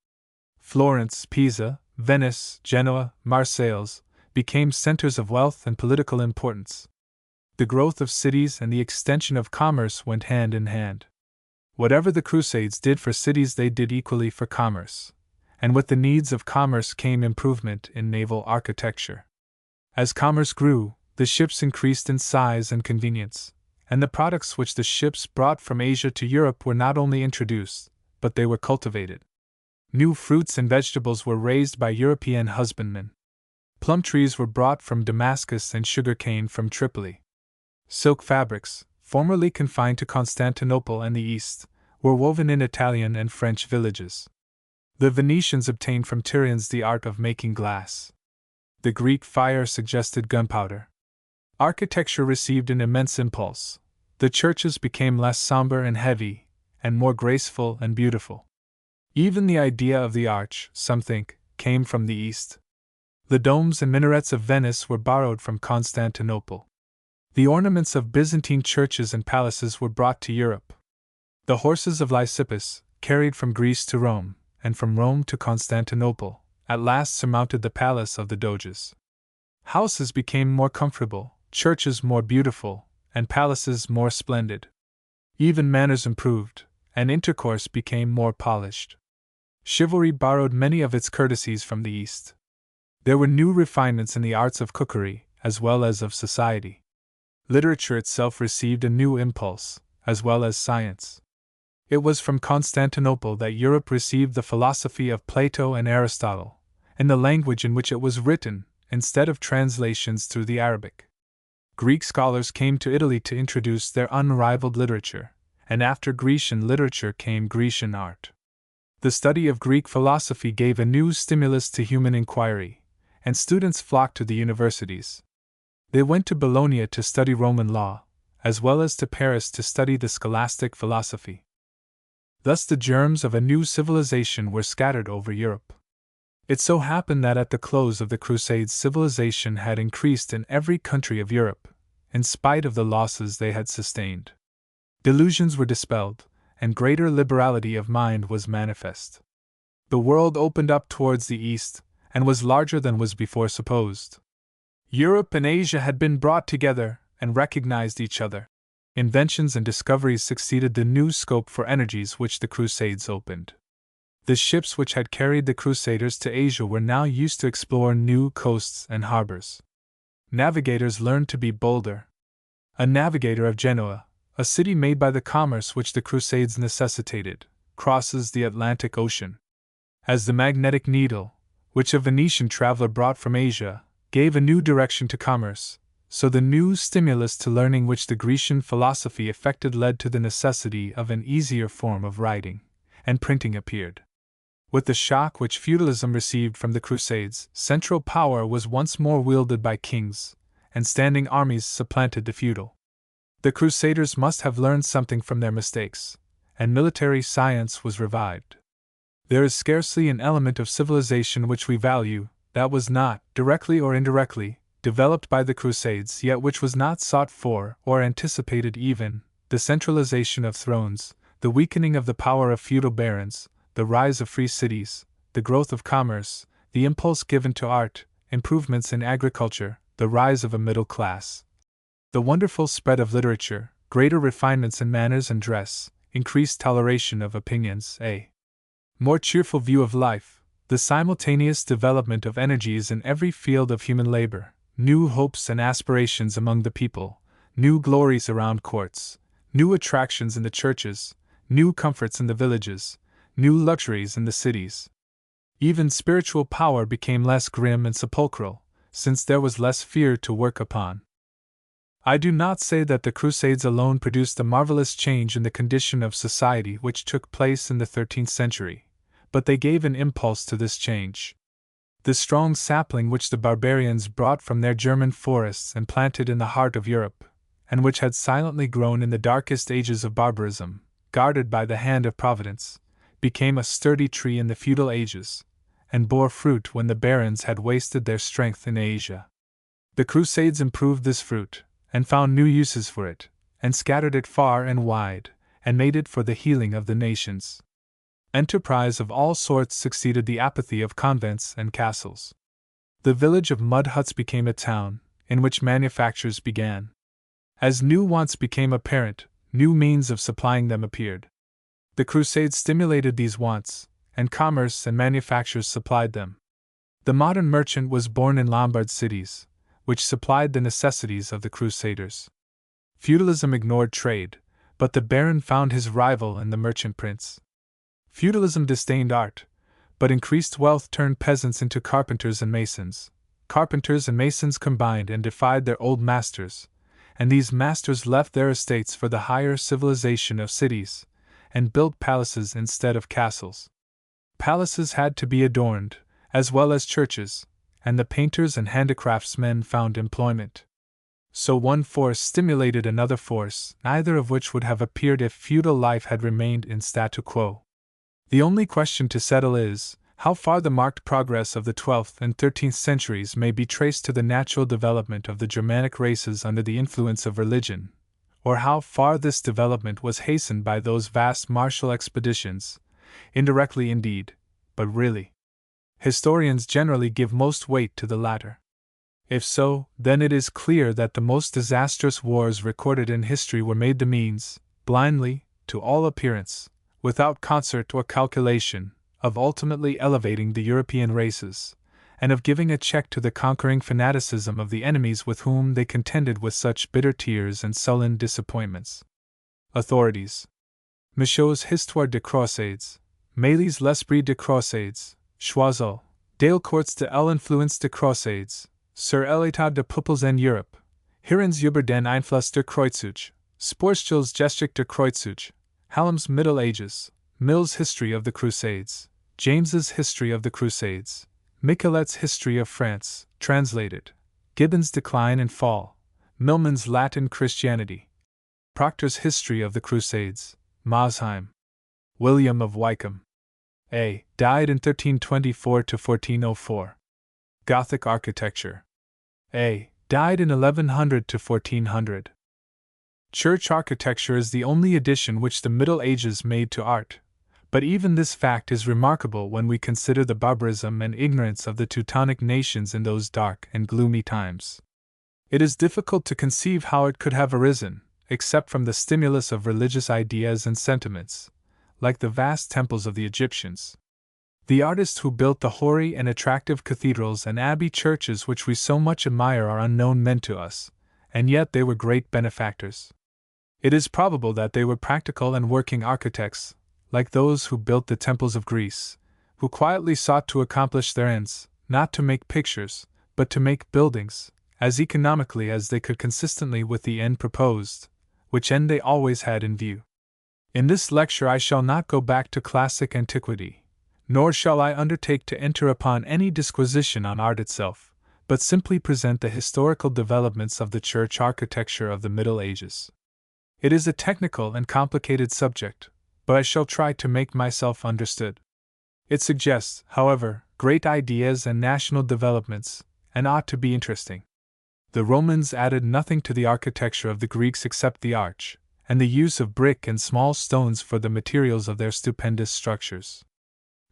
Florence, Pisa, Venice, Genoa, Marseilles became centers of wealth and political importance. The growth of cities and the extension of commerce went hand in hand. Whatever the Crusades did for cities, they did equally for commerce, and with the needs of commerce came improvement in naval architecture. As commerce grew, the ships increased in size and convenience, and the products which the ships brought from Asia to Europe were not only introduced, but they were cultivated. New fruits and vegetables were raised by European husbandmen. Plum trees were brought from Damascus and sugar cane from Tripoli. Silk fabrics, formerly confined to Constantinople and the East, were woven in Italian and French villages. The Venetians obtained from Tyrians the art of making glass. The Greek fire suggested gunpowder. Architecture received an immense impulse. The churches became less somber and heavy, and more graceful and beautiful. Even the idea of the arch, some think, came from the East. The domes and minarets of Venice were borrowed from Constantinople. The ornaments of Byzantine churches and palaces were brought to Europe. The horses of Lysippus, carried from Greece to Rome, and from Rome to Constantinople, at last surmounted the palace of the Doges. Houses became more comfortable, churches more beautiful, and palaces more splendid. Even manners improved, and intercourse became more polished. Chivalry borrowed many of its courtesies from the East. There were new refinements in the arts of cookery, as well as of society. Literature itself received a new impulse, as well as science. It was from Constantinople that Europe received the philosophy of Plato and Aristotle, in the language in which it was written, instead of translations through the Arabic. Greek scholars came to Italy to introduce their unrivaled literature, and after Grecian literature came Grecian art. The study of Greek philosophy gave a new stimulus to human inquiry, and students flocked to the universities. They went to Bologna to study Roman law, as well as to Paris to study the scholastic philosophy. Thus the germs of a new civilization were scattered over Europe. It so happened that at the close of the Crusades civilization had increased in every country of Europe, in spite of the losses they had sustained. Delusions were dispelled, and greater liberality of mind was manifest. The world opened up towards the east, and was larger than was before supposed. Europe and Asia had been brought together, and recognized each other. Inventions and discoveries succeeded the new scope for energies which the Crusades opened. The ships which had carried the Crusaders to Asia were now used to explore new coasts and harbors. Navigators learned to be bolder. A navigator of Genoa, a city made by the commerce which the Crusades necessitated, crosses the Atlantic Ocean. As the magnetic needle, which a Venetian traveler brought from Asia, gave a new direction to commerce, so the new stimulus to learning which the Grecian philosophy effected led to the necessity of an easier form of writing, and printing appeared. With the shock which feudalism received from the Crusades, central power was once more wielded by kings, and standing armies supplanted the feudal. The Crusaders must have learned something from their mistakes, and military science was revived. There is scarcely an element of civilization which we value that was not, directly or indirectly, developed by the Crusades, yet which was not sought for or anticipated even: the centralization of thrones, the weakening of the power of feudal barons, the rise of free cities, the growth of commerce, the impulse given to art, improvements in agriculture, the rise of a middle class, the wonderful spread of literature, greater refinements in manners and dress, increased toleration of opinions, a more cheerful view of life, the simultaneous development of energies in every field of human labor, new hopes and aspirations among the people, new glories around courts, new attractions in the churches, new comforts in the villages, new luxuries in the cities. Even spiritual power became less grim and sepulchral, since there was less fear to work upon. I do not say that the Crusades alone produced the marvelous change in the condition of society which took place in the 13th century, but they gave an impulse to this change. The strong sapling which the barbarians brought from their German forests and planted in the heart of Europe, and which had silently grown in the darkest ages of barbarism, guarded by the hand of Providence, became a sturdy tree in the feudal ages, and bore fruit when the barons had wasted their strength in Asia. The Crusades improved this fruit, and found new uses for it, and scattered it far and wide, and made it for the healing of the nations. Enterprise of all sorts succeeded the apathy of convents and castles. The village of mud huts became a town, in which manufactures began. As new wants became apparent, new means of supplying them appeared. The Crusades stimulated these wants, and commerce and manufactures supplied them. The modern merchant was born in Lombard cities, which supplied the necessities of the Crusaders. Feudalism ignored trade, but the baron found his rival in the merchant prince. Feudalism disdained art, but increased wealth turned peasants into carpenters and masons. Carpenters and masons combined and defied their old masters, and these masters left their estates for the higher civilization of cities, and built palaces instead of castles. Palaces had to be adorned, as well as churches, and the painters and handicraftsmen found employment. So one force stimulated another force, neither of which would have appeared if feudal life had remained in statu quo. The only question to settle is, how far the marked progress of the 12th and 13th centuries may be traced to the natural development of the Germanic races under the influence of religion, or how far this development was hastened by those vast martial expeditions, indirectly indeed, but really. Historians generally give most weight to the latter. If so, then it is clear that the most disastrous wars recorded in history were made the means, blindly, to all appearance, without concert or calculation, of ultimately elevating the European races, and of giving a check to the conquering fanaticism of the enemies with whom they contended with such bitter tears and sullen disappointments. Authorities: Michaud's Histoire des Croisades, Meilly's L'Esprit des Croisades, Choiseul, Dalecourt's De l'Influence des Croisades, Sur l'état des peuples en Europe, Hirens über den Einfluss der Kreuzzüge, Sportschil's Geschichte der Kreuzzüge, Hallam's Middle Ages, Mill's History of the Crusades, James's History of the Crusades, Michelet's History of France, translated, Gibbon's Decline and Fall, Milman's Latin Christianity, Proctor's History of the Crusades, Mosheim, William of Wykeham. A. Died in 1324 to 1404. Gothic Architecture. A. Died in 1100 to 1400. Church architecture is the only addition which the Middle Ages made to art, but even this fact is remarkable when we consider the barbarism and ignorance of the Teutonic nations in those dark and gloomy times. It is difficult to conceive how it could have arisen, except from the stimulus of religious ideas and sentiments, like the vast temples of the Egyptians. The artists who built the hoary and attractive cathedrals and abbey churches which we so much admire are unknown men to us, and yet they were great benefactors. It is probable that they were practical and working architects, like those who built the temples of Greece, who quietly sought to accomplish their ends, not to make pictures, but to make buildings, as economically as they could consistently with the end proposed, which end they always had in view. In this lecture I shall not go back to classic antiquity, nor shall I undertake to enter upon any disquisition on art itself, but simply present the historical developments of the church architecture of the Middle Ages. It is a technical and complicated subject, but I shall try to make myself understood. It suggests, however, great ideas and national developments, and ought to be interesting. The Romans added nothing to the architecture of the Greeks except the arch, and the use of brick and small stones for the materials of their stupendous structures.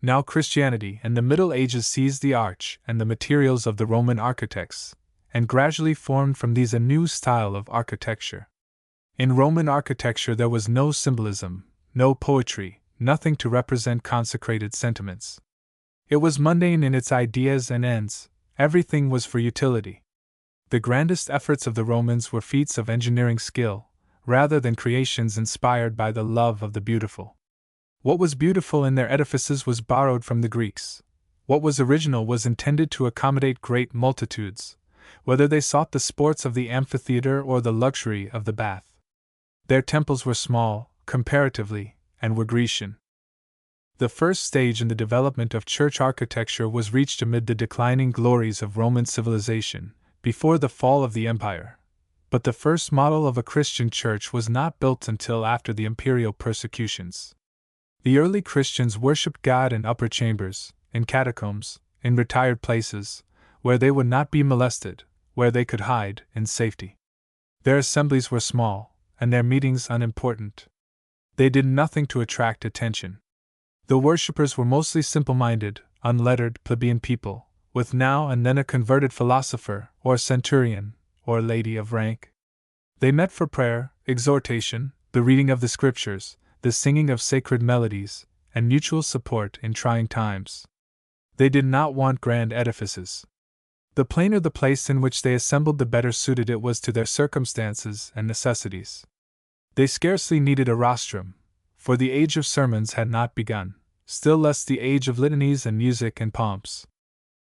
Now Christianity and the Middle Ages seized the arch and the materials of the Roman architects, and gradually formed from these a new style of architecture. In Roman architecture there was no symbolism, no poetry, nothing to represent consecrated sentiments. It was mundane in its ideas and ends, everything was for utility. The grandest efforts of the Romans were feats of engineering skill, rather than creations inspired by the love of the beautiful. What was beautiful in their edifices was borrowed from the Greeks. What was original was intended to accommodate great multitudes, whether they sought the sports of the amphitheater or the luxury of the bath. Their temples were small, comparatively, and were Grecian. The first stage in the development of church architecture was reached amid the declining glories of Roman civilization, before the fall of the empire. But the first model of a Christian church was not built until after the imperial persecutions. The early Christians worshipped God in upper chambers, in catacombs, in retired places, where they would not be molested, where they could hide in safety. Their assemblies were small, and their meetings unimportant. They did nothing to attract attention. The worshippers were mostly simple-minded, unlettered, plebeian people, with now and then a converted philosopher, or centurion, or lady of rank. They met for prayer, exhortation, the reading of the Scriptures, the singing of sacred melodies, and mutual support in trying times. They did not want grand edifices. The plainer the place in which they assembled, the better suited it was to their circumstances and necessities. They scarcely needed a rostrum, for the age of sermons had not begun, still less the age of litanies and music and pomps.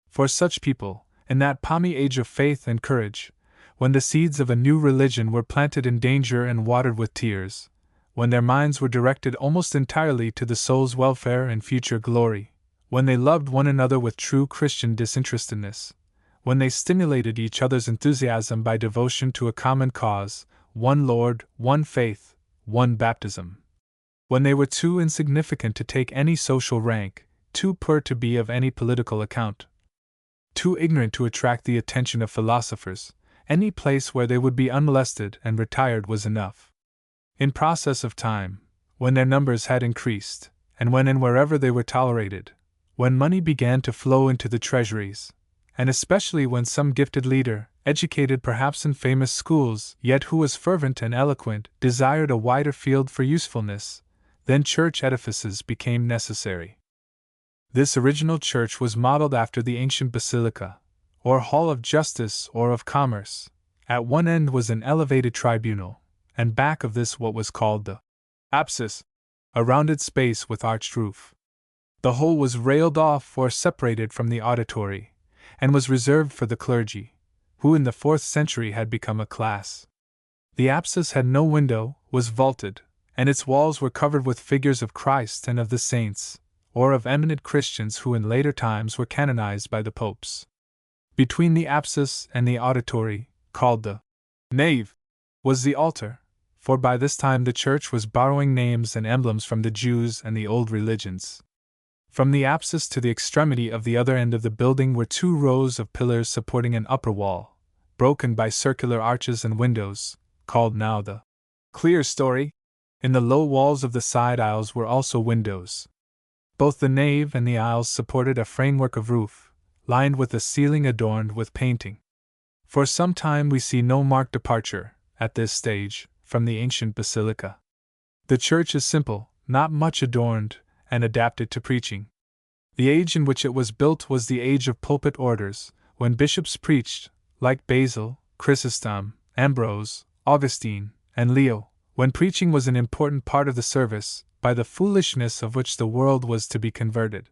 For such people, in that palmy age of faith and courage, when the seeds of a new religion were planted in danger and watered with tears, when their minds were directed almost entirely to the soul's welfare and future glory, when they loved one another with true Christian disinterestedness, when they stimulated each other's enthusiasm by devotion to a common cause, one Lord, one faith, one baptism. When they were too insignificant to take any social rank, too poor to be of any political account, too ignorant to attract the attention of philosophers, any place where they would be unmolested and retired was enough. In process of time, when their numbers had increased, and when and wherever they were tolerated, when money began to flow into the treasuries, and especially when some gifted leader, educated perhaps in famous schools, yet who was fervent and eloquent, desired a wider field for usefulness, then church edifices became necessary. This original church was modeled after the ancient basilica, or hall of justice or of commerce. At one end was an elevated tribunal, and back of this what was called the apsis, a rounded space with arched roof. The whole was railed off or separated from the auditory, and was reserved for the clergy, who in the 4th century had become a class. The apsis had no window, was vaulted, and its walls were covered with figures of Christ and of the saints, or of eminent Christians who in later times were canonized by the popes. Between the apsis and the auditory, called the nave, was the altar, for by this time the church was borrowing names and emblems from the Jews and the old religions. From the apsis to the extremity of the other end of the building were 2 rows of pillars supporting an upper wall, broken by circular arches and windows, called now the clerestory. In the low walls of the side aisles were also windows. Both the nave and the aisles supported a framework of roof, lined with a ceiling adorned with painting. For some time we see no marked departure, at this stage, from the ancient basilica. The church is simple, not much adorned, and adapted to preaching. The age in which it was built was the age of pulpit orders, when bishops preached, like Basil, Chrysostom, Ambrose, Augustine, and Leo, when preaching was an important part of the service, by the foolishness of which the world was to be converted.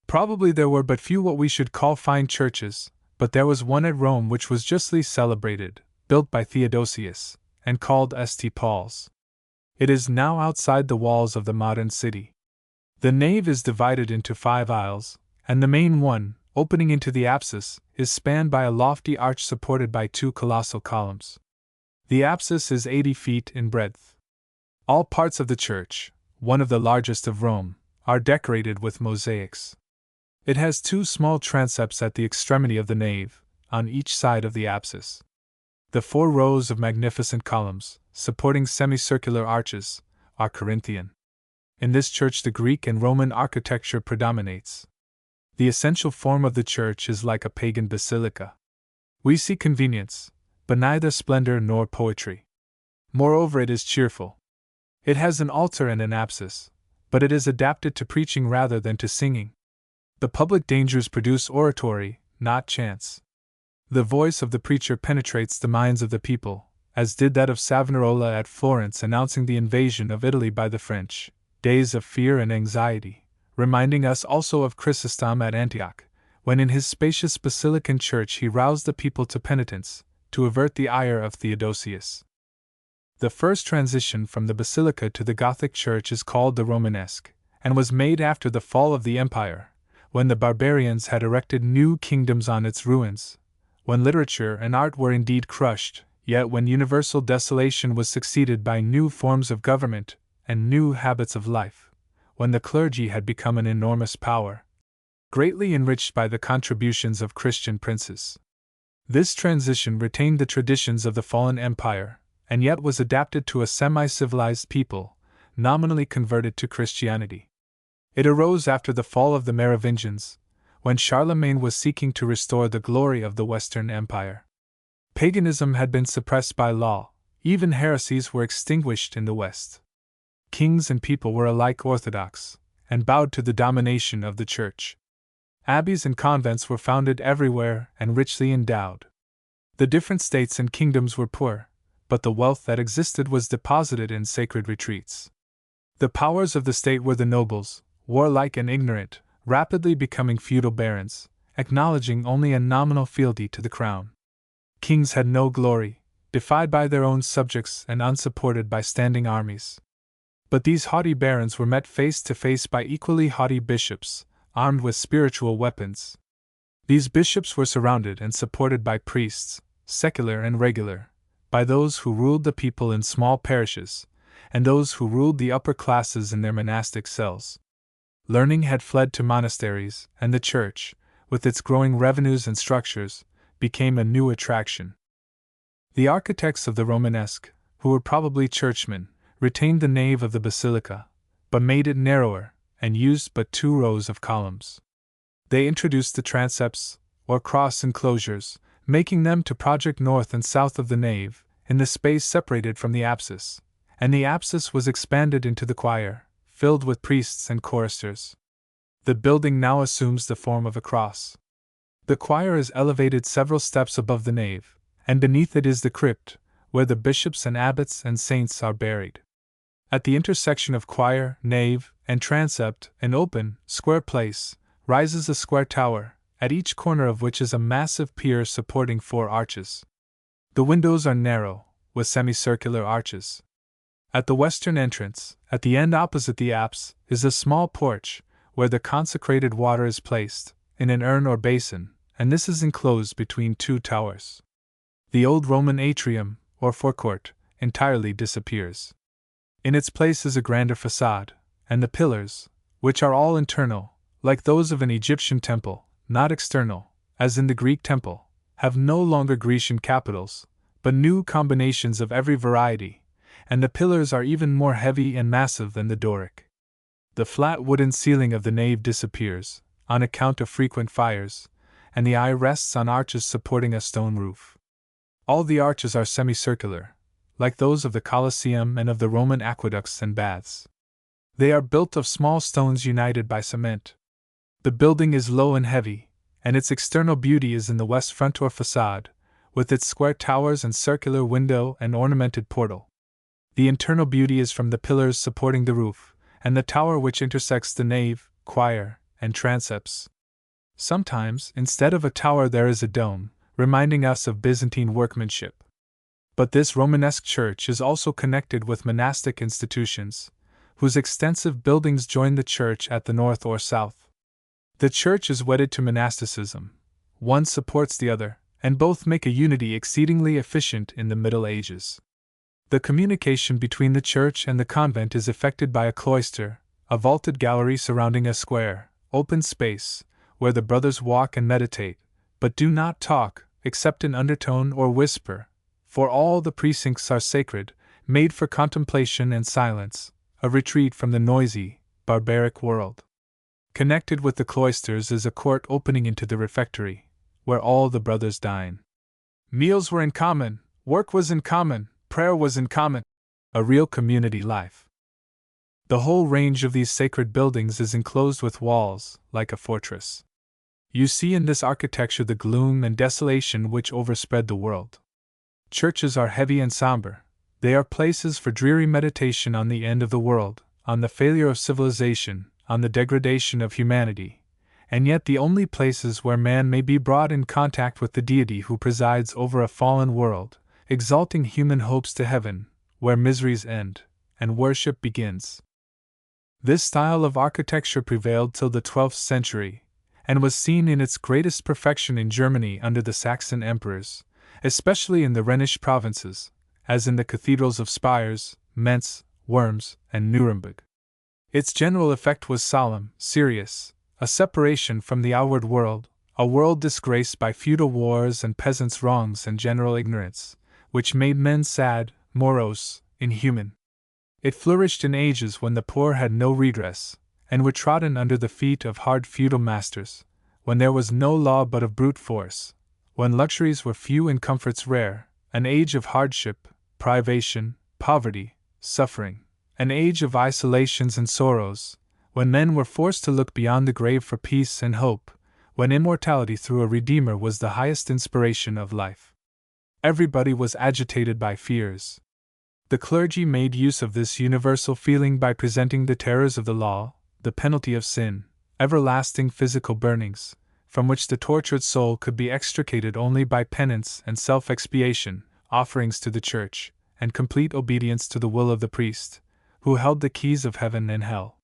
Probably there were but few what we should call fine churches, but there was one at Rome which was justly celebrated, built by Theodosius, and called St. Paul's. It is now outside the walls of the modern city. The nave is divided into 5 aisles, and the main one, opening into the apsis, is spanned by a lofty arch supported by 2 colossal columns. The apsis is 80 feet in breadth. All parts of the church, one of the largest of Rome, are decorated with mosaics. It has 2 small transepts at the extremity of the nave, on each side of the apsis. The 4 rows of magnificent columns, supporting semicircular arches, are Corinthian. In this church the Greek and Roman architecture predominates. The essential form of the church is like a pagan basilica. We see convenience, but neither splendor nor poetry. Moreover, it is cheerful. It has an altar and an apsis, but it is adapted to preaching rather than to singing. The public dangers produce oratory, not chants. The voice of the preacher penetrates the minds of the people, as did that of Savonarola at Florence announcing the invasion of Italy by the French, days of fear and anxiety, reminding us also of Chrysostom at Antioch, when in his spacious basilican church he roused the people to penitence, to avert the ire of Theodosius. The first transition from the basilica to the Gothic church is called the Romanesque, and was made after the fall of the empire, when the barbarians had erected new kingdoms on its ruins, when literature and art were indeed crushed, yet when universal desolation was succeeded by new forms of government and new habits of life, when the clergy had become an enormous power, greatly enriched by the contributions of Christian princes. This transition retained the traditions of the fallen empire, and yet was adapted to a semi-civilized people, nominally converted to Christianity. It arose after the fall of the Merovingians, when Charlemagne was seeking to restore the glory of the Western Empire. Paganism had been suppressed by law, even heresies were extinguished in the West. Kings and people were alike orthodox, and bowed to the domination of the Church. Abbeys and convents were founded everywhere and richly endowed. The different states and kingdoms were poor, but the wealth that existed was deposited in sacred retreats. The powers of the state were the nobles, warlike and ignorant, rapidly becoming feudal barons, acknowledging only a nominal fealty to the crown. Kings had no glory, defied by their own subjects and unsupported by standing armies. But these haughty barons were met face to face by equally haughty bishops, armed with spiritual weapons. These bishops were surrounded and supported by priests, secular and regular, by those who ruled the people in small parishes, and those who ruled the upper classes in their monastic cells. Learning had fled to monasteries, and the church, with its growing revenues and structures, became a new attraction. The architects of the Romanesque, who were probably churchmen, retained the nave of the basilica, but made it narrower, and used but 2 rows of columns. They introduced the transepts, or cross enclosures, making them to project north and south of the nave, in the space separated from the apsis, and the apsis was expanded into the choir, filled with priests and choristers. The building now assumes the form of a cross. The choir is elevated several steps above the nave, and beneath it is the crypt, where the bishops and abbots and saints are buried. At the intersection of choir, nave, and transept, an open, square place, rises a square tower, at each corner of which is a massive pier supporting 4 arches. The windows are narrow, with semicircular arches. At the western entrance, at the end opposite the apse, is a small porch, where the consecrated water is placed, in an urn or basin, and this is enclosed between two towers. The old Roman atrium, or forecourt, entirely disappears. In its place is a grander facade, and the pillars, which are all internal, like those of an Egyptian temple, not external, as in the Greek temple, have no longer Grecian capitals, but new combinations of every variety, and the pillars are even more heavy and massive than the Doric. The flat wooden ceiling of the nave disappears, on account of frequent fires, and the eye rests on arches supporting a stone roof. All the arches are semicircular, like those of the Colosseum and of the Roman aqueducts and baths. They are built of small stones united by cement. The building is low and heavy, and its external beauty is in the west front or facade, with its square towers and circular window and ornamented portal. The internal beauty is from the pillars supporting the roof, and the tower which intersects the nave, choir, and transepts. Sometimes, instead of a tower, there is a dome, reminding us of Byzantine workmanship. But this Romanesque church is also connected with monastic institutions, whose extensive buildings join the church at the north or south. The church is wedded to monasticism, one supports the other, and both make a unity exceedingly efficient in the Middle Ages. The communication between the church and the convent is effected by a cloister, a vaulted gallery surrounding a square, open space, where the brothers walk and meditate, but do not talk, except in undertone or whisper, for all the precincts are sacred, made for contemplation and silence, a retreat from the noisy, barbaric world. Connected with the cloisters is a court opening into the refectory, where all the brothers dine. Meals were in common, work was in common, prayer was in common, a real community life. The whole range of these sacred buildings is enclosed with walls, like a fortress. You see in this architecture the gloom and desolation which overspread the world. Churches are heavy and somber. They are places for dreary meditation on the end of the world, on the failure of civilization, on the degradation of humanity, and yet the only places where man may be brought in contact with the deity who presides over a fallen world, exalting human hopes to heaven, where miseries end, and worship begins. This style of architecture prevailed till the 12th century, and was seen in its greatest perfection in Germany under the Saxon emperors, especially in the Rhenish provinces, as in the cathedrals of Spires, Mentz, Worms, and Nuremberg. Its general effect was solemn, serious, a separation from the outward world, a world disgraced by feudal wars and peasants' wrongs and general ignorance, which made men sad, morose, inhuman. It flourished in ages when the poor had no redress, and were trodden under the feet of hard feudal masters, when there was no law but of brute force, when luxuries were few and comforts rare, an age of hardship, privation, poverty, suffering, an age of isolations and sorrows, when men were forced to look beyond the grave for peace and hope, when immortality through a Redeemer was the highest inspiration of life. Everybody was agitated by fears. The clergy made use of this universal feeling by presenting the terrors of the law, the penalty of sin, everlasting physical burnings, from which the tortured soul could be extricated only by penance and self-expiation, offerings to the Church, and complete obedience to the will of the priest, who held the keys of heaven and hell.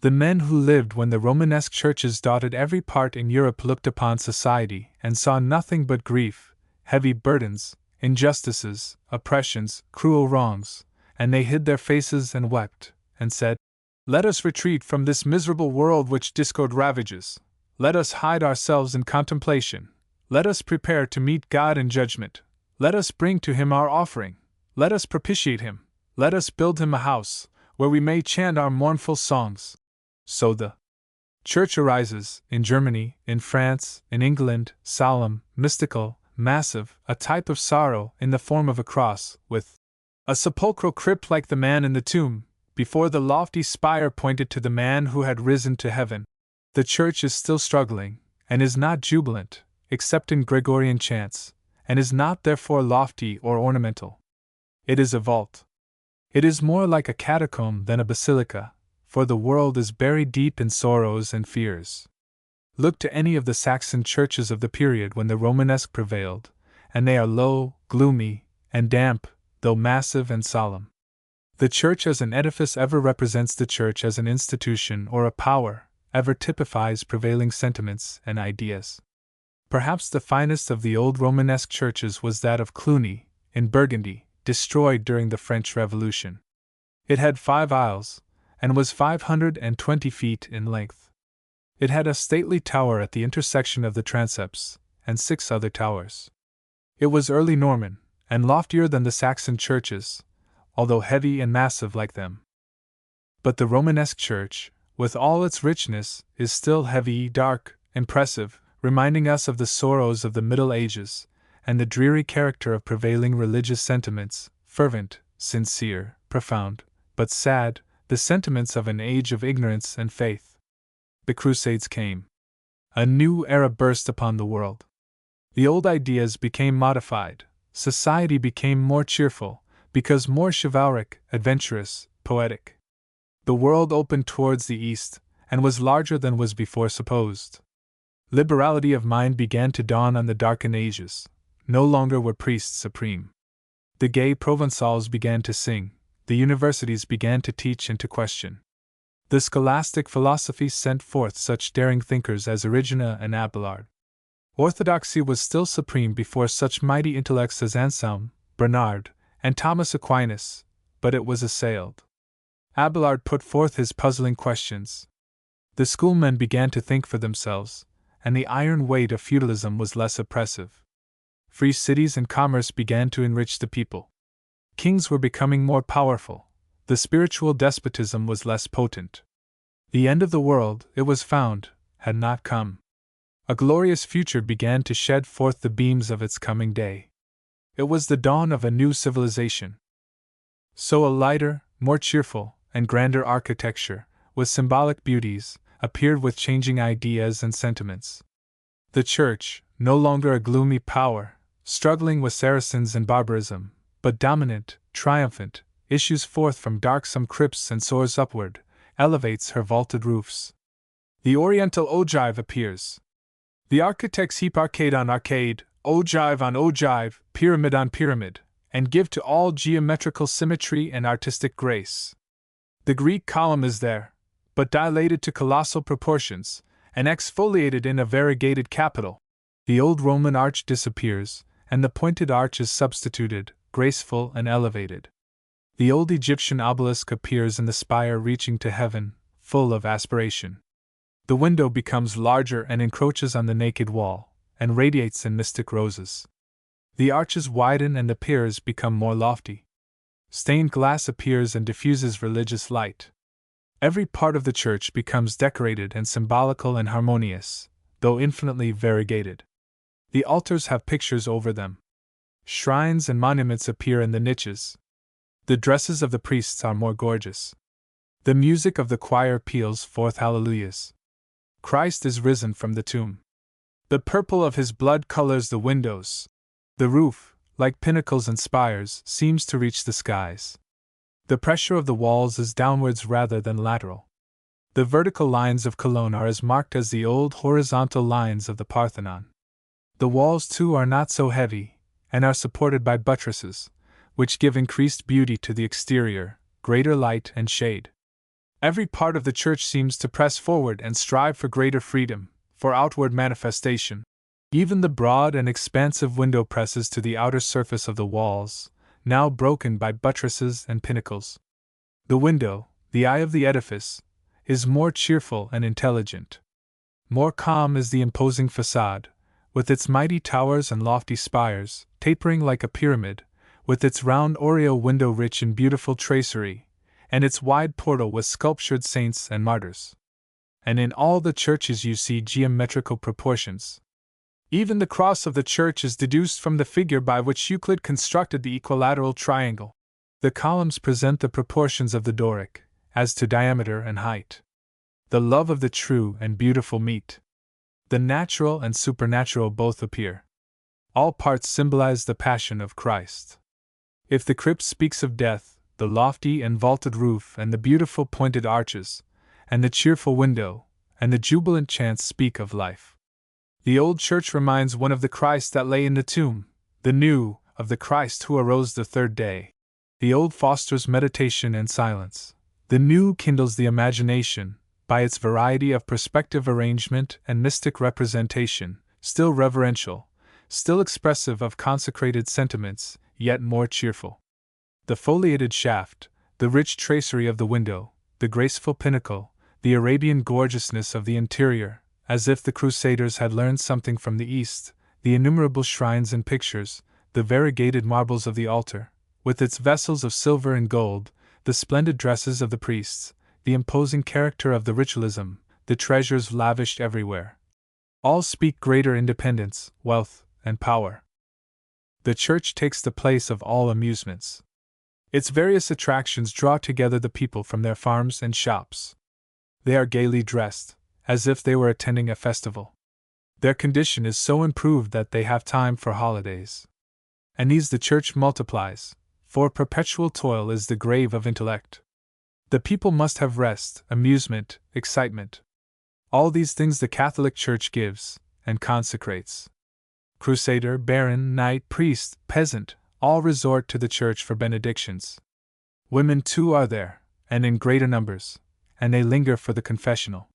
The men who lived when the Romanesque churches dotted every part in Europe looked upon society and saw nothing but grief, heavy burdens, injustices, oppressions, cruel wrongs, and they hid their faces and wept, and said, "Let us retreat from this miserable world which discord ravages. Let us hide ourselves in contemplation. Let us prepare to meet God in judgment. Let us bring to Him our offering. Let us propitiate Him. Let us build Him a house, where we may chant our mournful songs." So the Church arises, in Germany, in France, in England, solemn, mystical, massive, a type of sorrow in the form of a cross, with a sepulchral crypt like the man in the tomb, before the lofty spire pointed to the man who had risen to heaven. The Church is still struggling, and is not jubilant, except in Gregorian chants, and is not therefore lofty or ornamental. It is a vault. It is more like a catacomb than a basilica, for the world is buried deep in sorrows and fears. Look to any of the Saxon churches of the period when the Romanesque prevailed, and they are low, gloomy, and damp, though massive and solemn. The church as an edifice ever represents the church as an institution or a power, ever typifies prevailing sentiments and ideas. Perhaps the finest of the old Romanesque churches was that of Cluny, in Burgundy, destroyed during the French Revolution. It had 5 aisles, and was 520 feet in length. It had a stately tower at the intersection of the transepts, and 6 other towers. It was early Norman, and loftier than the Saxon churches, although heavy and massive like them. But the Romanesque church, with all its richness, is still heavy, dark, impressive, reminding us of the sorrows of the Middle Ages, and the dreary character of prevailing religious sentiments, fervent, sincere, profound, but sad, the sentiments of an age of ignorance and faith. The Crusades came. A new era burst upon the world. The old ideas became modified, society became more cheerful, because more chivalric, adventurous, poetic. The world opened towards the east, and was larger than was before supposed. Liberality of mind began to dawn on the darkened ages. No longer were priests supreme. The gay Provençals began to sing, the universities began to teach and to question. The scholastic philosophy sent forth such daring thinkers as Origena and Abelard. Orthodoxy was still supreme before such mighty intellects as Anselm, Bernard, and Thomas Aquinas, but it was assailed. Abelard put forth his puzzling questions. The schoolmen began to think for themselves, and the iron weight of feudalism was less oppressive. Free cities and commerce began to enrich the people. Kings were becoming more powerful. The spiritual despotism was less potent. The end of the world, it was found, had not come. A glorious future began to shed forth the beams of its coming day. It was the dawn of a new civilization. So a lighter, more cheerful, and grander architecture, with symbolic beauties, appeared with changing ideas and sentiments. The Church, no longer a gloomy power, struggling with Saracens and barbarism, but dominant, triumphant, issues forth from darksome crypts and soars upward, elevates her vaulted roofs. The Oriental ogive appears. The architects heap arcade on arcade, ogive on ogive, pyramid on pyramid, and give to all geometrical symmetry and artistic grace. The Greek column is there, but dilated to colossal proportions, and exfoliated in a variegated capital. The old Roman arch disappears, and the pointed arch is substituted, graceful and elevated. The old Egyptian obelisk appears in the spire reaching to heaven, full of aspiration. The window becomes larger and encroaches on the naked wall, and radiates in mystic roses. The arches widen and the piers become more lofty. Stained glass appears and diffuses religious light. Every part of the church becomes decorated and symbolical and harmonious, though infinitely variegated. The altars have pictures over them. Shrines and monuments appear in the niches. The dresses of the priests are more gorgeous. The music of the choir peals forth hallelujahs. Christ is risen from the tomb. The purple of his blood colors the windows. The roof, like pinnacles and spires, seems to reach the skies. The pressure of the walls is downwards rather than lateral. The vertical lines of Cologne are as marked as the old horizontal lines of the Parthenon. The walls, too, are not so heavy, and are supported by buttresses, which give increased beauty to the exterior, greater light and shade. Every part of the church seems to press forward and strive for greater freedom, for outward manifestation. Even the broad and expansive window presses to the outer surface of the walls, now broken by buttresses and pinnacles. The window, the eye of the edifice, is more cheerful and intelligent. More calm is the imposing facade, with its mighty towers and lofty spires, tapering like a pyramid, with its round oriel window rich in beautiful tracery, and its wide portal with sculptured saints and martyrs. And in all the churches you see geometrical proportions. Even the cross of the church is deduced from the figure by which Euclid constructed the equilateral triangle. The columns present the proportions of the Doric, as to diameter and height. The love of the true and beautiful meet. The natural and supernatural both appear. All parts symbolize the passion of Christ. If the crypt speaks of death, the lofty and vaulted roof and the beautiful pointed arches, and the cheerful window, and the jubilant chants speak of life. The old church reminds one of the Christ that lay in the tomb, the new, of the Christ who arose the third day. The old fosters meditation and silence. The new kindles the imagination, by its variety of perspective arrangement and mystic representation, still reverential, still expressive of consecrated sentiments, yet more cheerful. The foliated shaft, the rich tracery of the window, the graceful pinnacle, the Arabian gorgeousness of the interior, as if the Crusaders had learned something from the East, the innumerable shrines and pictures, the variegated marbles of the altar, with its vessels of silver and gold, the splendid dresses of the priests, the imposing character of the ritualism, the treasures lavished everywhere. All speak greater independence, wealth, and power. The church takes the place of all amusements. Its various attractions draw together the people from their farms and shops. They are gaily dressed, as if they were attending a festival. Their condition is so improved that they have time for holidays. And these the church multiplies, for perpetual toil is the grave of intellect. The people must have rest, amusement, excitement. All these things the Catholic Church gives, and consecrates. Crusader, baron, knight, priest, peasant, all resort to the church for benedictions. Women too are there, and in greater numbers, and they linger for the confessional.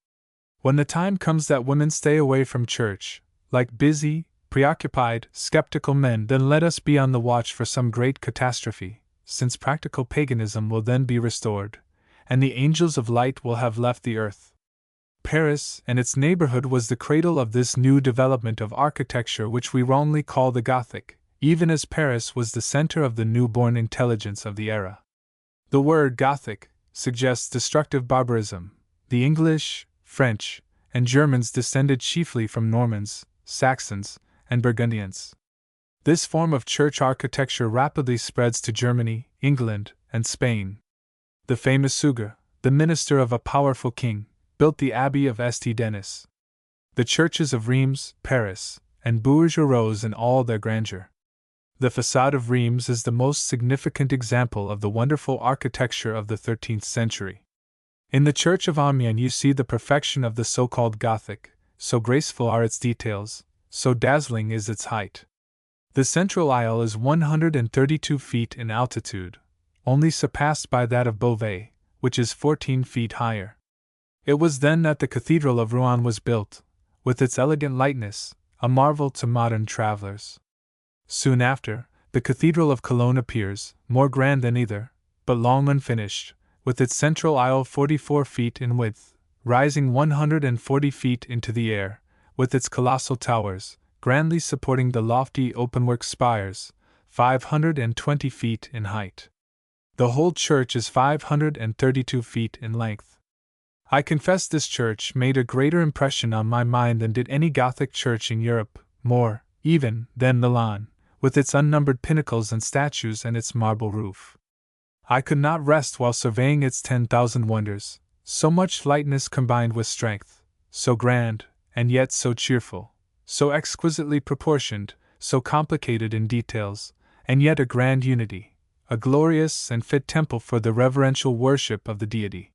When the time comes that women stay away from church, like busy, preoccupied, skeptical men, then let us be on the watch for some great catastrophe, since practical paganism will then be restored, and the angels of light will have left the earth. Paris and its neighborhood was the cradle of this new development of architecture which we wrongly call the Gothic, even as Paris was the center of the newborn intelligence of the era. The word Gothic suggests destructive barbarism. The English, French, and Germans descended chiefly from Normans, Saxons, and Burgundians. This form of church architecture rapidly spreads to Germany, England, and Spain. The famous Suger, the minister of a powerful king, built the Abbey of St. Denis. The churches of Reims, Paris, and Bourges arose in all their grandeur. The facade of Reims is the most significant example of the wonderful architecture of the 13th century. In the church of Amiens you see the perfection of the so-called Gothic, so graceful are its details, so dazzling is its height. The central aisle is 132 feet in altitude, only surpassed by that of Beauvais, which is 14 feet higher. It was then that the Cathedral of Rouen was built, with its elegant lightness, a marvel to modern travelers. Soon after, the Cathedral of Cologne appears, more grand than either, but long unfinished, with its central aisle 44 feet in width, rising 140 feet into the air, with its colossal towers, grandly supporting the lofty openwork spires, 520 feet in height. The whole church is 532 feet in length. I confess this church made a greater impression on my mind than did any Gothic church in Europe, more, even, than Milan, with its unnumbered pinnacles and statues and its marble roof. I could not rest while surveying its 10,000 wonders, so much lightness combined with strength, so grand, and yet so cheerful, so exquisitely proportioned, so complicated in details, and yet a grand unity, a glorious and fit temple for the reverential worship of the deity.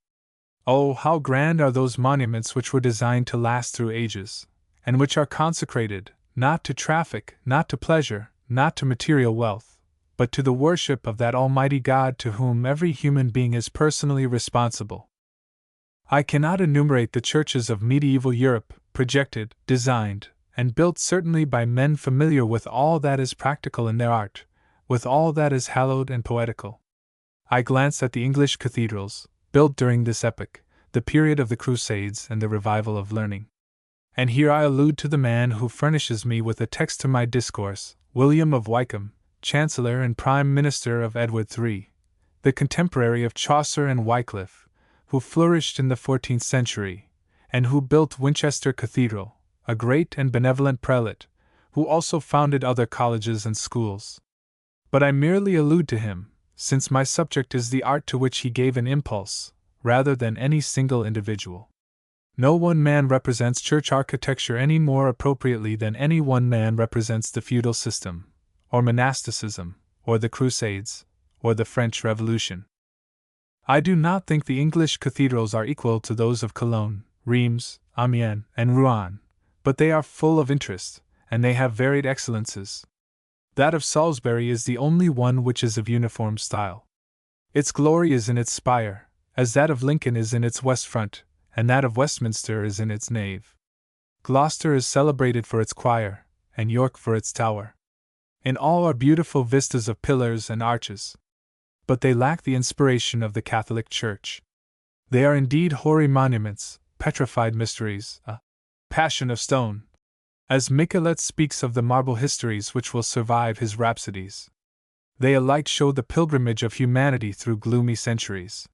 Oh, how grand are those monuments which were designed to last through ages, and which are consecrated, not to traffic, not to pleasure, not to material wealth, but to the worship of that Almighty God to whom every human being is personally responsible. I cannot enumerate the churches of medieval Europe, projected, designed, and built certainly by men familiar with all that is practical in their art, with all that is hallowed and poetical. I glance at the English cathedrals, built during this epoch, the period of the Crusades and the revival of learning. And here I allude to the man who furnishes me with a text to my discourse, William of Wykeham, Chancellor and Prime Minister of Edward III, the contemporary of Chaucer and Wycliffe, who flourished in the 14th century, and who built Winchester Cathedral, a great and benevolent prelate, who also founded other colleges and schools. But I merely allude to him, since my subject is the art to which he gave an impulse, rather than any single individual. No one man represents church architecture any more appropriately than any one man represents the feudal system, or monasticism, or the Crusades, or the French Revolution. I do not think the English cathedrals are equal to those of Cologne, Reims, Amiens, and Rouen, but they are full of interest, and they have varied excellences. That of Salisbury is the only one which is of uniform style. Its glory is in its spire, as that of Lincoln is in its west front, and that of Westminster is in its nave. Gloucester is celebrated for its choir, and York for its tower. In all are beautiful vistas of pillars and arches. But they lack the inspiration of the Catholic Church. They are indeed hoary monuments, petrified mysteries, a passion of stone, as Michelet speaks of the marble histories which will survive his rhapsodies. They alike show the pilgrimage of humanity through gloomy centuries.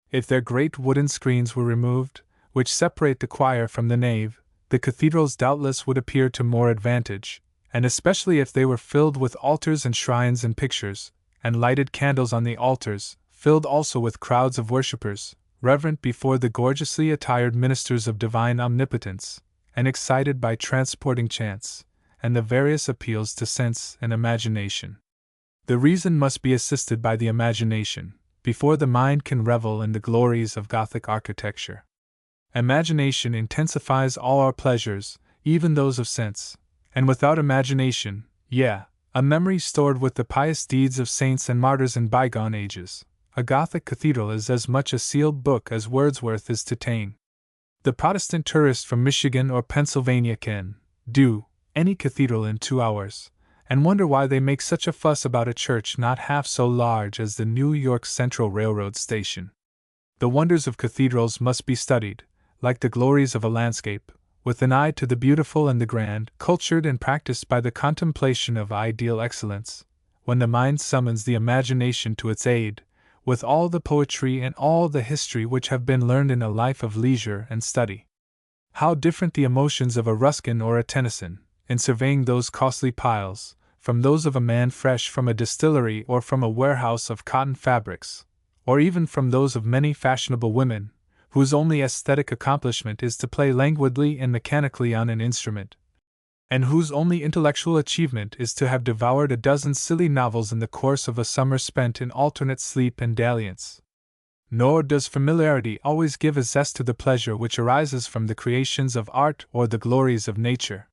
If their great wooden screens were removed, which separate the choir from the nave, the cathedrals doubtless would appear to more advantage, and especially if they were filled with altars and shrines and pictures, and lighted candles on the altars, filled also with crowds of worshippers, reverent before the gorgeously attired ministers of divine omnipotence, and excited by transporting chants, and the various appeals to sense and imagination. The reason must be assisted by the imagination, before the mind can revel in the glories of Gothic architecture. Imagination intensifies all our pleasures, even those of sense, and without imagination, a memory stored with the pious deeds of saints and martyrs in bygone ages, a Gothic cathedral is as much a sealed book as Wordsworth is to Taine. The Protestant tourist from Michigan or Pennsylvania can do any cathedral in 2 hours, and wonder why they make such a fuss about a church not half so large as the New York Central Railroad station. The wonders of cathedrals must be studied, like the glories of a landscape, with an eye to the beautiful and the grand, cultured and practiced by the contemplation of ideal excellence, when the mind summons the imagination to its aid, with all the poetry and all the history which have been learned in a life of leisure and study. How different the emotions of a Ruskin or a Tennyson, in surveying those costly piles, from those of a man fresh from a distillery or from a warehouse of cotton fabrics, or even from those of many fashionable women, whose only aesthetic accomplishment is to play languidly and mechanically on an instrument, and whose only intellectual achievement is to have devoured a dozen silly novels in the course of a summer spent in alternate sleep and dalliance. Nor does familiarity always give a zest to the pleasure which arises from the creations of art or the glories of nature.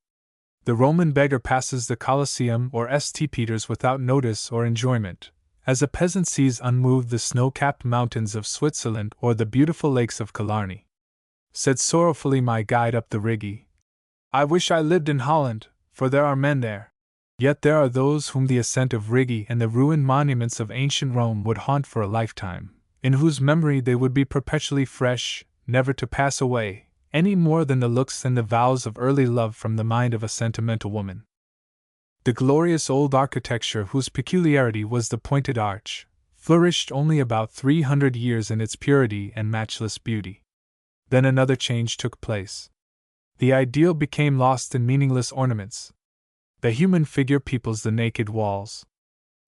The Roman beggar passes the Colosseum or St. Peter's without notice or enjoyment, as a peasant sees unmoved the snow-capped mountains of Switzerland or the beautiful lakes of Killarney. Said sorrowfully my guide up the Rigi, I wish I lived in Holland, for there are men there. Yet there are those whom the ascent of Rigi and the ruined monuments of ancient Rome would haunt for a lifetime, in whose memory they would be perpetually fresh, never to pass away, any more than the looks and the vows of early love from the mind of a sentimental woman. The glorious old architecture whose peculiarity was the pointed arch, flourished only about 300 years in its purity and matchless beauty. Then another change took place. The ideal became lost in meaningless ornaments. The human figure peoples the naked walls.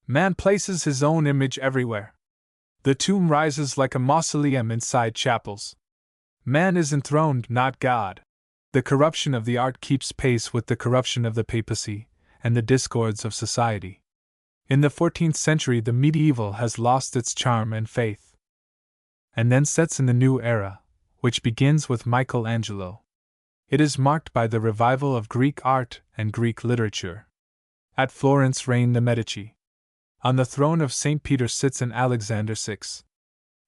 Man places his own image everywhere. The tomb rises like a mausoleum inside chapels. Man is enthroned, not God. The corruption of the art keeps pace with the corruption of the papacy and the discords of society. In the 14th century the medieval has lost its charm and faith. And then sets in the new era, which begins with Michelangelo. It is marked by the revival of Greek art and Greek literature. At Florence reign the Medici. On the throne of St. Peter sits an Alexander VI.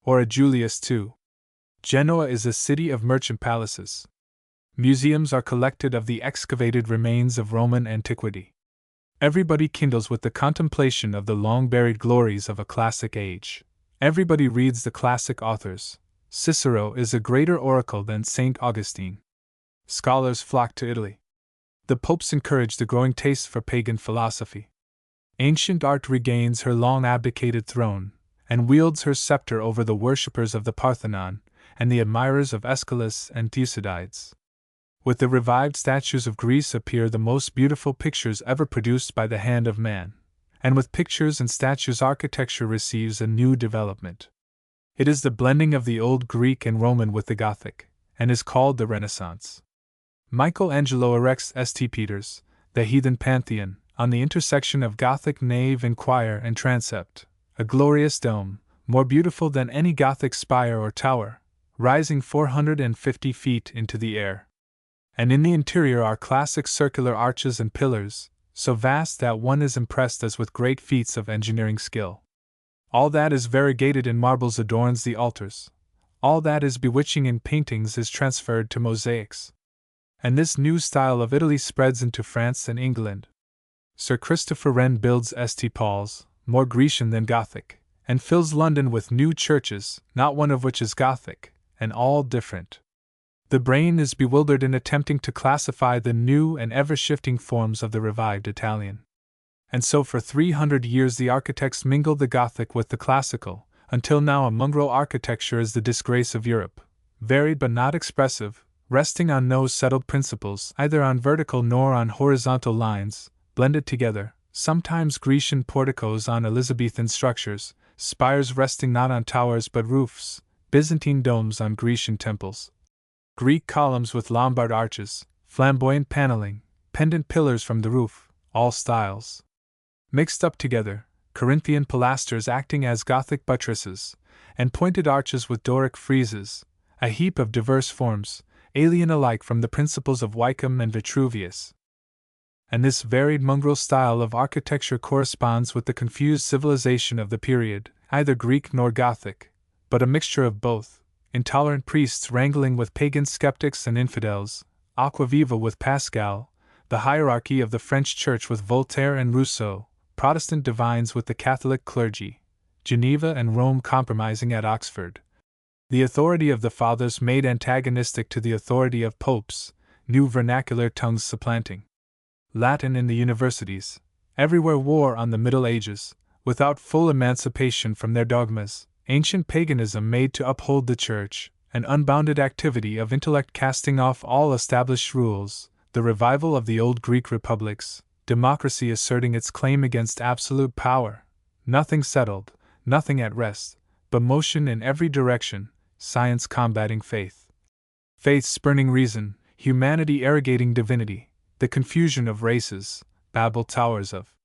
Or a Julius II. Genoa is a city of merchant palaces. Museums are collected of the excavated remains of Roman antiquity. Everybody kindles with the contemplation of the long-buried glories of a classic age. Everybody reads the classic authors. Cicero is a greater oracle than St. Augustine. Scholars flock to Italy. The popes encourage the growing taste for pagan philosophy. Ancient art regains her long abdicated throne, and wields her scepter over the worshippers of the Parthenon, and the admirers of Aeschylus and Thucydides. With the revived statues of Greece appear the most beautiful pictures ever produced by the hand of man, and with pictures and statues architecture receives a new development. It is the blending of the old Greek and Roman with the Gothic, and is called the Renaissance. Michelangelo erects St. Peter's, the heathen pantheon, on the intersection of Gothic nave and choir and transept, a glorious dome, more beautiful than any Gothic spire or tower, rising 450 feet into the air. And in the interior are classic circular arches and pillars, so vast that one is impressed as with great feats of engineering skill. All that is variegated in marbles adorns the altars. All that is bewitching in paintings is transferred to mosaics. And this new style of Italy spreads into France and England. Sir Christopher Wren builds St. Paul's, more Grecian than Gothic, and fills London with new churches, not one of which is Gothic, and all different. The brain is bewildered in attempting to classify the new and ever-shifting forms of the revived Italian. And so for 300 years the architects mingled the Gothic with the classical, until now a mongrel architecture is the disgrace of Europe, varied but not expressive, resting on no settled principles, either on vertical nor on horizontal lines, blended together, sometimes Grecian porticos on Elizabethan structures, spires resting not on towers but roofs, Byzantine domes on Grecian temples, Greek columns with Lombard arches, flamboyant paneling, pendant pillars from the roof, all styles mixed up together, Corinthian pilasters acting as Gothic buttresses, and pointed arches with Doric friezes, a heap of diverse forms, alien alike from the principles of Wycombe and Vitruvius. And this varied mongrel style of architecture corresponds with the confused civilization of the period, neither Greek nor Gothic, but a mixture of both, intolerant priests wrangling with pagan skeptics and infidels, aquaviva with Pascal, the hierarchy of the French Church with Voltaire and Rousseau, Protestant divines with the Catholic clergy, Geneva and Rome compromising at Oxford. The authority of the Fathers made antagonistic to the authority of popes, new vernacular tongues supplanting Latin in the universities, everywhere war on the Middle Ages, without full emancipation from their dogmas, ancient paganism made to uphold the Church, an unbounded activity of intellect casting off all established rules, the revival of the old Greek republics, democracy asserting its claim against absolute power, nothing settled, nothing at rest, but motion in every direction, science combating faith, faith spurning reason, humanity arrogating divinity, the confusion of races, Babel towers of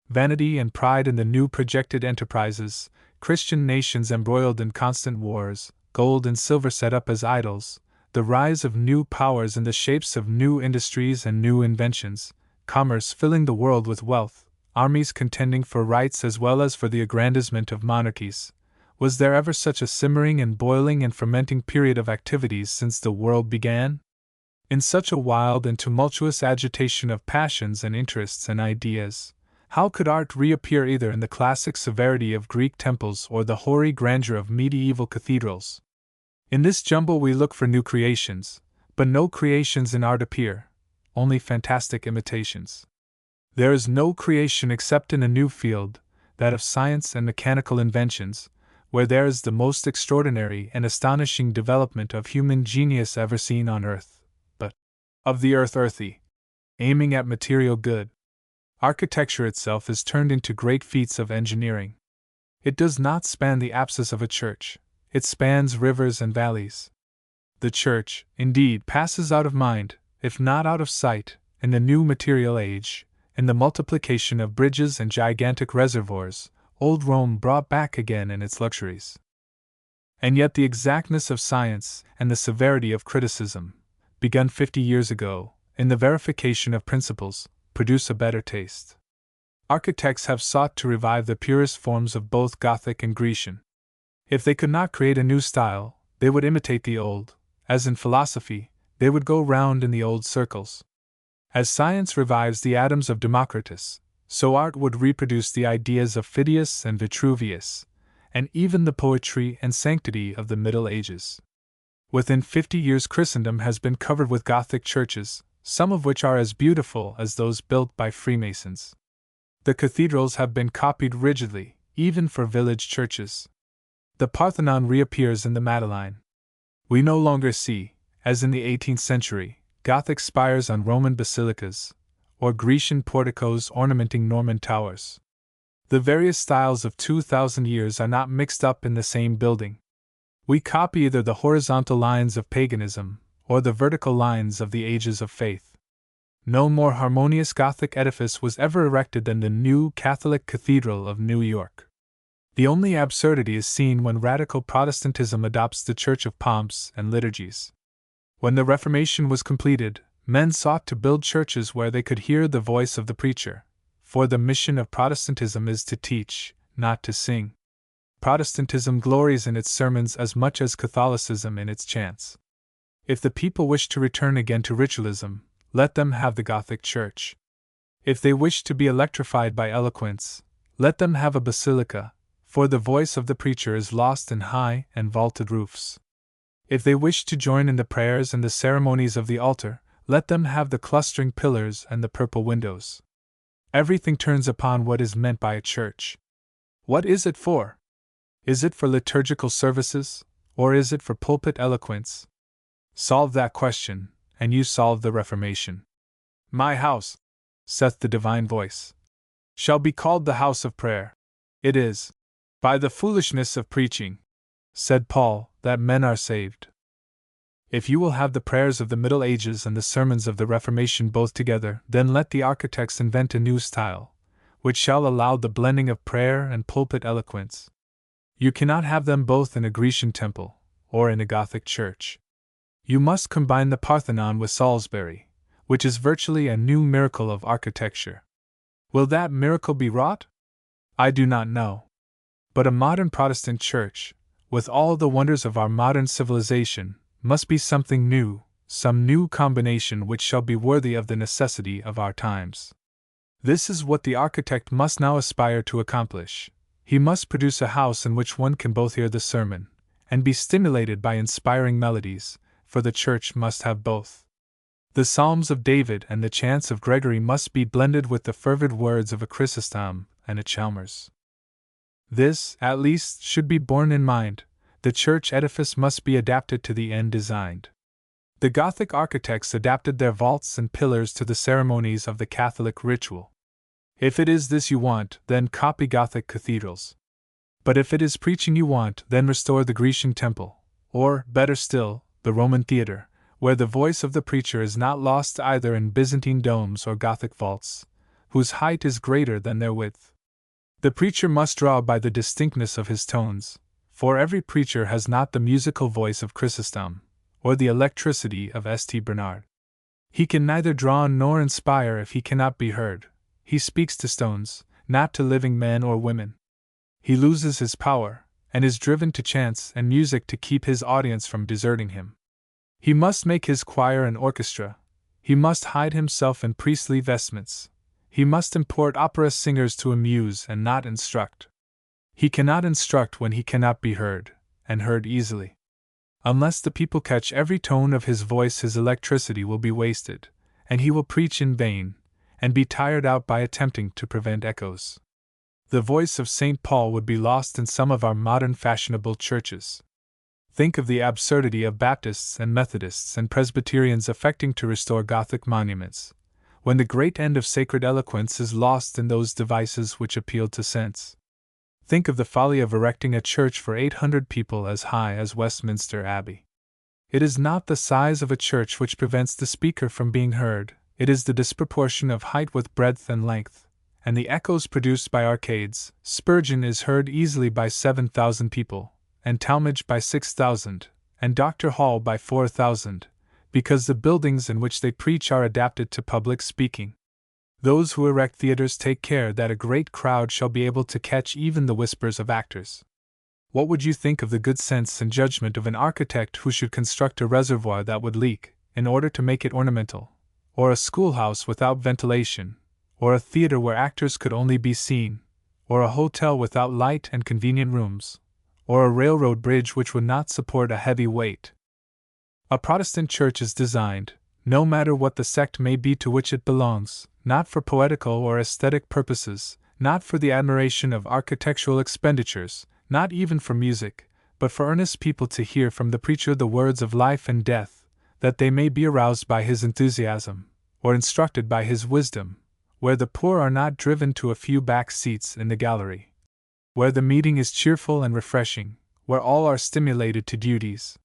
vanity and pride in the new projected enterprises, Christian nations embroiled in constant wars, gold and silver set up as idols, the rise of new powers in the shapes of new industries and new inventions, commerce filling the world with wealth, armies contending for rights as well as for the aggrandizement of monarchies. Was there ever such a simmering and boiling and fermenting period of activities since the world began? In such a wild and tumultuous agitation of passions and interests and ideas, how could art reappear either in the classic severity of Greek temples or the hoary grandeur of medieval cathedrals? In this jumble we look for new creations, but no creations in art appear, only fantastic imitations. There is no creation except in a new field, that of science and mechanical inventions, where there is the most extraordinary and astonishing development of human genius ever seen on earth, but of the earth earthy, aiming at material good. Architecture itself is turned into great feats of engineering. It does not span the apsis of a church, it spans rivers and valleys. The church, indeed, passes out of mind, if not out of sight, in the new material age, in the multiplication of bridges and gigantic reservoirs, old Rome brought back again in its luxuries. And yet the exactness of science and the severity of criticism, begun 50 years ago, in the verification of principles, produce a better taste. Architects have sought to revive the purest forms of both Gothic and Grecian. If they could not create a new style, they would imitate the old, as in philosophy, they would go round in the old circles. As science revives the atoms of Democritus, so art would reproduce the ideas of Phidias and Vitruvius, and even the poetry and sanctity of the Middle Ages. Within 50 years Christendom has been covered with Gothic churches, some of which are as beautiful as those built by Freemasons. The cathedrals have been copied rigidly, even for village churches. The Parthenon reappears in the Madeleine. We no longer see, as in the 18th century, Gothic spires on Roman basilicas, or Grecian porticos ornamenting Norman towers. The various styles of 2,000 years are not mixed up in the same building. We copy either the horizontal lines of paganism, or the vertical lines of the ages of faith. No more harmonious Gothic edifice was ever erected than the new Catholic Cathedral of New York. The only absurdity is seen when radical Protestantism adopts the Church of pomps and liturgies. When the Reformation was completed, men sought to build churches where they could hear the voice of the preacher, for the mission of Protestantism is to teach, not to sing. Protestantism glories in its sermons as much as Catholicism in its chants. If the people wish to return again to ritualism, let them have the Gothic Church. If they wish to be electrified by eloquence, let them have a basilica, for the voice of the preacher is lost in high and vaulted roofs. If they wish to join in the prayers and the ceremonies of the altar, let them have the clustering pillars and the purple windows. Everything turns upon what is meant by a church. What is it for? Is it for liturgical services, or is it for pulpit eloquence? Solve that question, and you solve the Reformation. My house, saith the divine voice, shall be called the house of prayer. It is by the foolishness of preaching, said Paul, that men are saved. If you will have the prayers of the Middle Ages and the sermons of the Reformation both together, then let the architects invent a new style, which shall allow the blending of prayer and pulpit eloquence. You cannot have them both in a Grecian temple, or in a Gothic church. You must combine the Parthenon with Salisbury, which is virtually a new miracle of architecture. Will that miracle be wrought? I do not know. But a modern Protestant church, with all the wonders of our modern civilization, must be something new, some new combination which shall be worthy of the necessity of our times. This is what the architect must now aspire to accomplish. He must produce a house in which one can both hear the sermon and be stimulated by inspiring melodies, for the church must have both. The Psalms of David and the chants of Gregory must be blended with the fervid words of a Chrysostom and a Chalmers. This, at least, should be borne in mind. The church edifice must be adapted to the end designed. The Gothic architects adapted their vaults and pillars to the ceremonies of the Catholic ritual. If it is this you want, then copy Gothic cathedrals. But if it is preaching you want, then restore the Grecian temple, or, better still, the Roman theatre, where the voice of the preacher is not lost either in Byzantine domes or Gothic vaults, whose height is greater than their width. The preacher must draw by the distinctness of his tones, for every preacher has not the musical voice of Chrysostom, or the electricity of St. Bernard. He can neither draw nor inspire if he cannot be heard. He speaks to stones, not to living men or women. He loses his power, and is driven to chants and music to keep his audience from deserting him. He must make his choir an orchestra. He must hide himself in priestly vestments. He must import opera singers to amuse and not instruct. He cannot instruct when he cannot be heard, and heard easily. Unless the people catch every tone of his voice, his electricity will be wasted, and he will preach in vain, and be tired out by attempting to prevent echoes. The voice of St. Paul would be lost in some of our modern fashionable churches. Think of the absurdity of Baptists and Methodists and Presbyterians affecting to restore Gothic monuments, when the great end of sacred eloquence is lost in those devices which appeal to sense. Think of the folly of erecting a church for 800 people as high as Westminster Abbey. It is not the size of a church which prevents the speaker from being heard, it is the disproportion of height with breadth and length, and the echoes produced by arcades. Spurgeon is heard easily by 7,000 people, and Talmage by 6,000, and Dr. Hall by 4,000, because the buildings in which they preach are adapted to public speaking. Those who erect theaters take care that a great crowd shall be able to catch even the whispers of actors. What would you think of the good sense and judgment of an architect who should construct a reservoir that would leak, in order to make it ornamental, or a schoolhouse without ventilation, or a theater where actors could only be seen, or a hotel without light and convenient rooms, or a railroad bridge which would not support a heavy weight? A Protestant church is designed, no matter what the sect may be to which it belongs, not for poetical or aesthetic purposes, not for the admiration of architectural expenditures, not even for music, but for earnest people to hear from the preacher the words of life and death, that they may be aroused by his enthusiasm, or instructed by his wisdom, where the poor are not driven to a few back seats in the gallery, where the meeting is cheerful and refreshing, where all are stimulated to duties.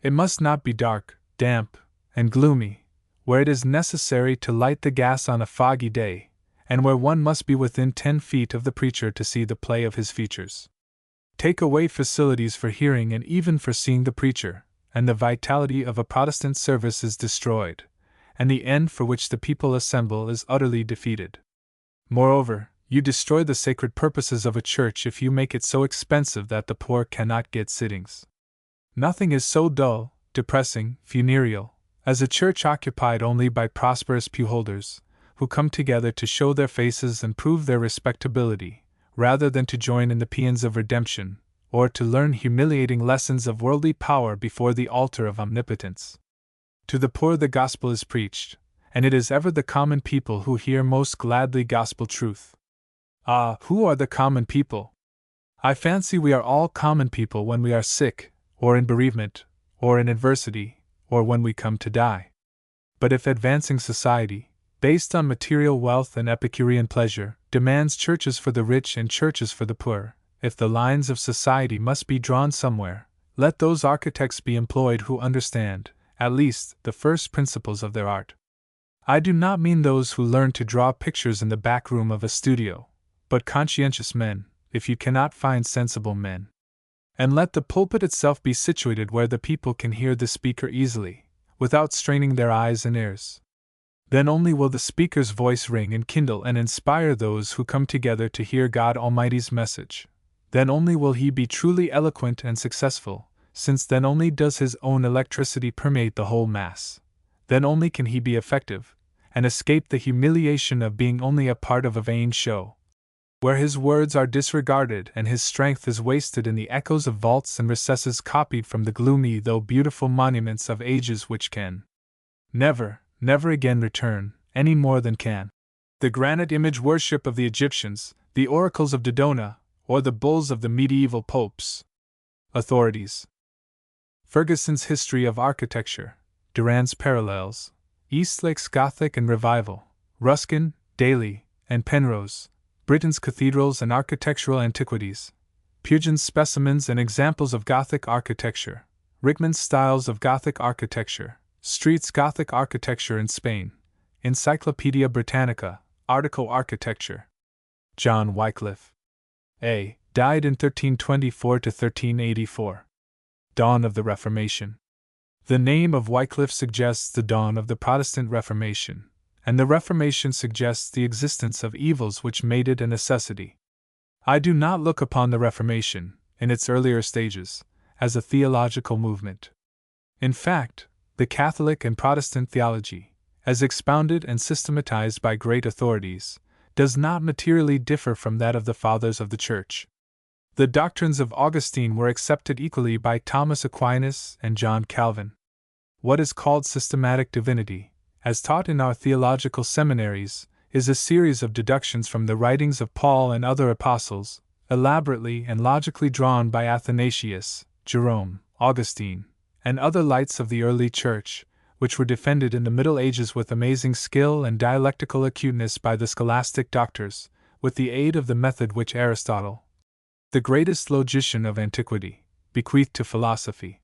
It must not be dark, damp, and gloomy, where it is necessary to light the gas on a foggy day, and where one must be within 10 feet of the preacher to see the play of his features. Take away facilities for hearing and even for seeing the preacher, and the vitality of a Protestant service is destroyed, and the end for which the people assemble is utterly defeated. Moreover, You destroy the sacred purposes of a church if you make it so expensive that the poor cannot get sittings. Nothing is so dull, depressing, funereal, as a church occupied only by prosperous pewholders, who come together to show their faces and prove their respectability, rather than to join in the paeans of redemption, or to learn humiliating lessons of worldly power before the altar of omnipotence. To the poor the gospel is preached, and it is ever the common people who hear most gladly gospel truth. Ah, who are the common people? I fancy we are all common people when we are sick, or in bereavement, or in adversity, or when we come to die. But if advancing society, based on material wealth and Epicurean pleasure, demands churches for the rich and churches for the poor, if the lines of society must be drawn somewhere, let those architects be employed who understand, at least, the first principles of their art. I do not mean those who learn to draw pictures in the back room of a studio, but conscientious men, if you cannot find sensible men. And let the pulpit itself be situated where the people can hear the speaker easily, without straining their eyes and ears. Then only will the speaker's voice ring and kindle and inspire those who come together to hear God Almighty's message. Then only will he be truly eloquent and successful, since then only does his own electricity permeate the whole mass. Then only can he be effective, and escape the humiliation of being only a part of a vain show, where his words are disregarded and his strength is wasted in the echoes of vaults and recesses copied from the gloomy though beautiful monuments of ages which can never, never again return, any more than can the granite image worship of the Egyptians, the oracles of Dodona, or the bulls of the medieval popes. Authorities: Ferguson's History of Architecture, Durand's Parallels, Eastlake's Gothic and Revival, Ruskin, Daly, and Penrose, Britain's Cathedrals and Architectural Antiquities, Pugin's Specimens and Examples of Gothic Architecture, Rickman's Styles of Gothic Architecture, Street's Gothic Architecture in Spain, Encyclopaedia Britannica, Article Architecture. John Wycliffe. A. Died in 1324 to 1384. Dawn of the Reformation. The name of Wycliffe suggests the dawn of the Protestant Reformation, and the Reformation suggests the existence of evils which made it a necessity. I do not look upon the Reformation, in its earlier stages, as a theological movement. In fact, the Catholic and Protestant theology, as expounded and systematized by great authorities, does not materially differ from that of the Fathers of the Church. The doctrines of Augustine were accepted equally by Thomas Aquinas and John Calvin. What is called systematic divinity, as taught in our theological seminaries, is a series of deductions from the writings of Paul and other apostles, elaborately and logically drawn by Athanasius, Jerome, Augustine, and other lights of the early Church, which were defended in the Middle Ages with amazing skill and dialectical acuteness by the scholastic doctors, with the aid of the method which Aristotle, the greatest logician of antiquity, bequeathed to philosophy.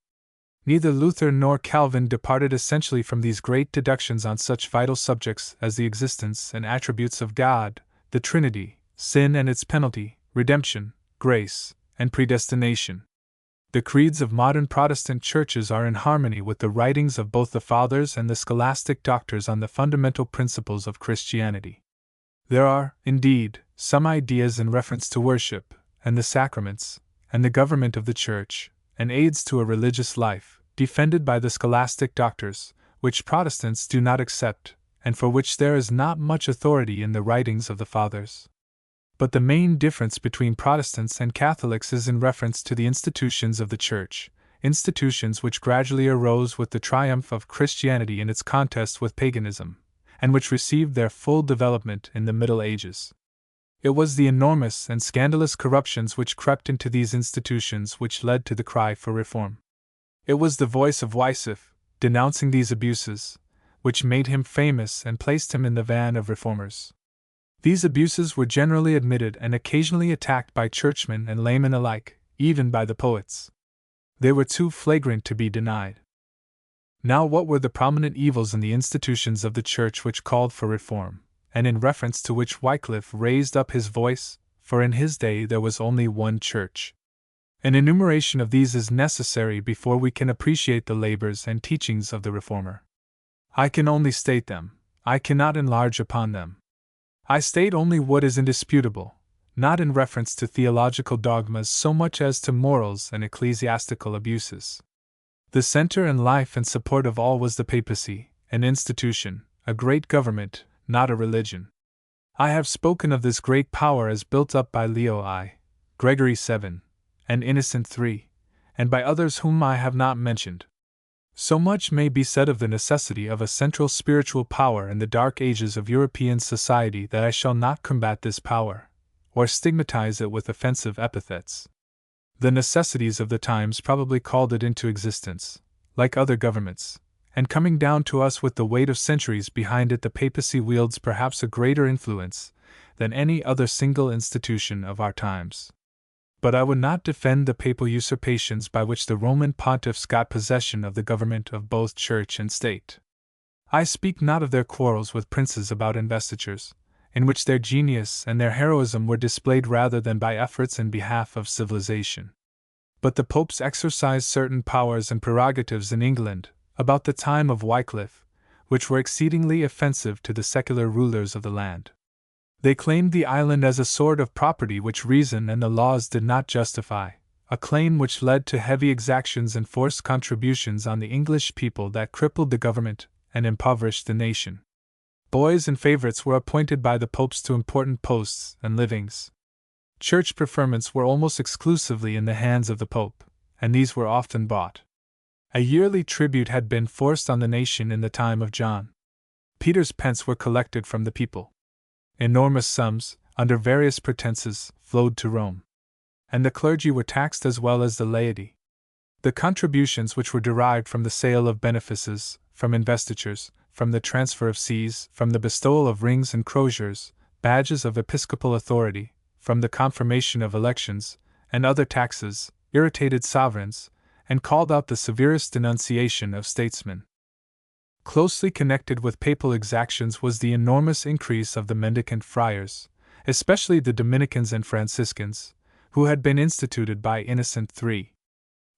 Neither Luther nor Calvin departed essentially from these great deductions on such vital subjects as the existence and attributes of God, the Trinity, sin and its penalty, redemption, grace, and predestination. The creeds of modern Protestant churches are in harmony with the writings of both the Fathers and the scholastic doctors on the fundamental principles of Christianity. There are, indeed, some ideas in reference to worship, and the sacraments, and the government of the Church, and aids to a religious life, defended by the scholastic doctors, which Protestants do not accept, and for which there is not much authority in the writings of the Fathers. But the main difference between Protestants and Catholics is in reference to the institutions of the Church, institutions which gradually arose with the triumph of Christianity in its contest with paganism, and which received their full development in the Middle Ages. It was the enormous and scandalous corruptions which crept into these institutions which led to the cry for reform. It was the voice of Wycliffe, denouncing these abuses, which made him famous and placed him in the van of reformers. These abuses were generally admitted and occasionally attacked by churchmen and laymen alike, even by the poets. They were too flagrant to be denied. Now, what were the prominent evils in the institutions of the Church which called for reform, and in reference to which Wycliffe raised up his voice, for in his day there was only one Church? An enumeration of these is necessary before we can appreciate the labors and teachings of the Reformer. I can only state them, I cannot enlarge upon them. I state only what is indisputable, not in reference to theological dogmas so much as to morals and ecclesiastical abuses. The center and life and support of all was the papacy, an institution, a great government, not a religion. I have spoken of this great power as built up by Leo I, Gregory VII, and Innocent III, and by others whom I have not mentioned. So much may be said of the necessity of a central spiritual power in the dark ages of European society that I shall not combat this power, or stigmatize it with offensive epithets. The necessities of the times probably called it into existence, like other governments, and coming down to us with the weight of centuries behind it, the papacy wields perhaps a greater influence than any other single institution of our times. But I would not defend the papal usurpations by which the Roman pontiffs got possession of the government of both church and state. I speak not of their quarrels with princes about investitures, in which their genius and their heroism were displayed rather than by efforts in behalf of civilization. But the popes exercised certain powers and prerogatives in England, about the time of Wycliffe, which were exceedingly offensive to the secular rulers of the land. They claimed the island as a sort of property which reason and the laws did not justify, a claim which led to heavy exactions and forced contributions on the English people that crippled the government and impoverished the nation. Boys and favorites were appointed by the popes to important posts and livings. Church preferments were almost exclusively in the hands of the pope, and these were often bought. A yearly tribute had been forced on the nation in the time of John Peter's pence were collected from the people. Enormous sums, under various pretenses, flowed to Rome. And the clergy were taxed as well as the laity. The contributions which were derived from the sale of benefices, from investitures, from the transfer of sees, from the bestowal of rings and croziers, badges of episcopal authority, from the confirmation of elections, and other taxes, irritated sovereigns, and called out the severest denunciation of statesmen. Closely connected with papal exactions was the enormous increase of the mendicant friars, especially the Dominicans and Franciscans, who had been instituted by Innocent III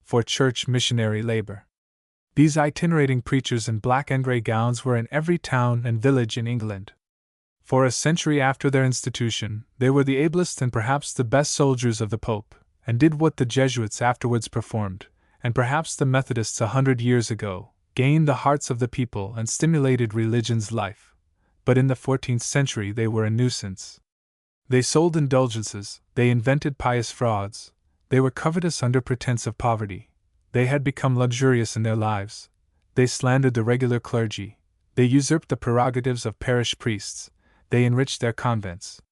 for church missionary labor. These itinerating preachers in black and grey gowns were in every town and village in England. For a century after their institution, they were the ablest and perhaps the best soldiers of the Pope, and did what the Jesuits afterwards performed, and perhaps the Methodists 100 years ago, gained the hearts of the people and stimulated religion's life. But in the 14th century they were a nuisance. They sold indulgences, they invented pious frauds, they were covetous under pretense of poverty, they had become luxurious in their lives, they slandered the regular clergy, they usurped the prerogatives of parish priests, they enriched their convents.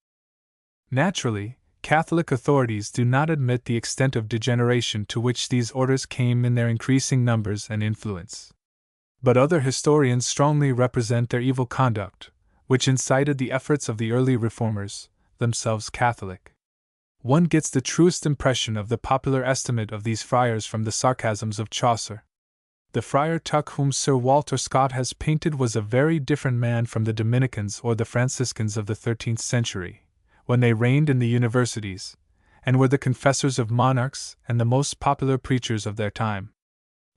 Naturally, Catholic authorities do not admit the extent of degeneration to which these orders came in their increasing numbers and influence. But other historians strongly represent their evil conduct, which incited the efforts of the early reformers, themselves Catholic. One gets the truest impression of the popular estimate of these friars from the sarcasms of Chaucer. The Friar Tuck whom Sir Walter Scott has painted was a very different man from the Dominicans or the Franciscans of the 13th century, when they reigned in the universities, and were the confessors of monarchs and the most popular preachers of their time.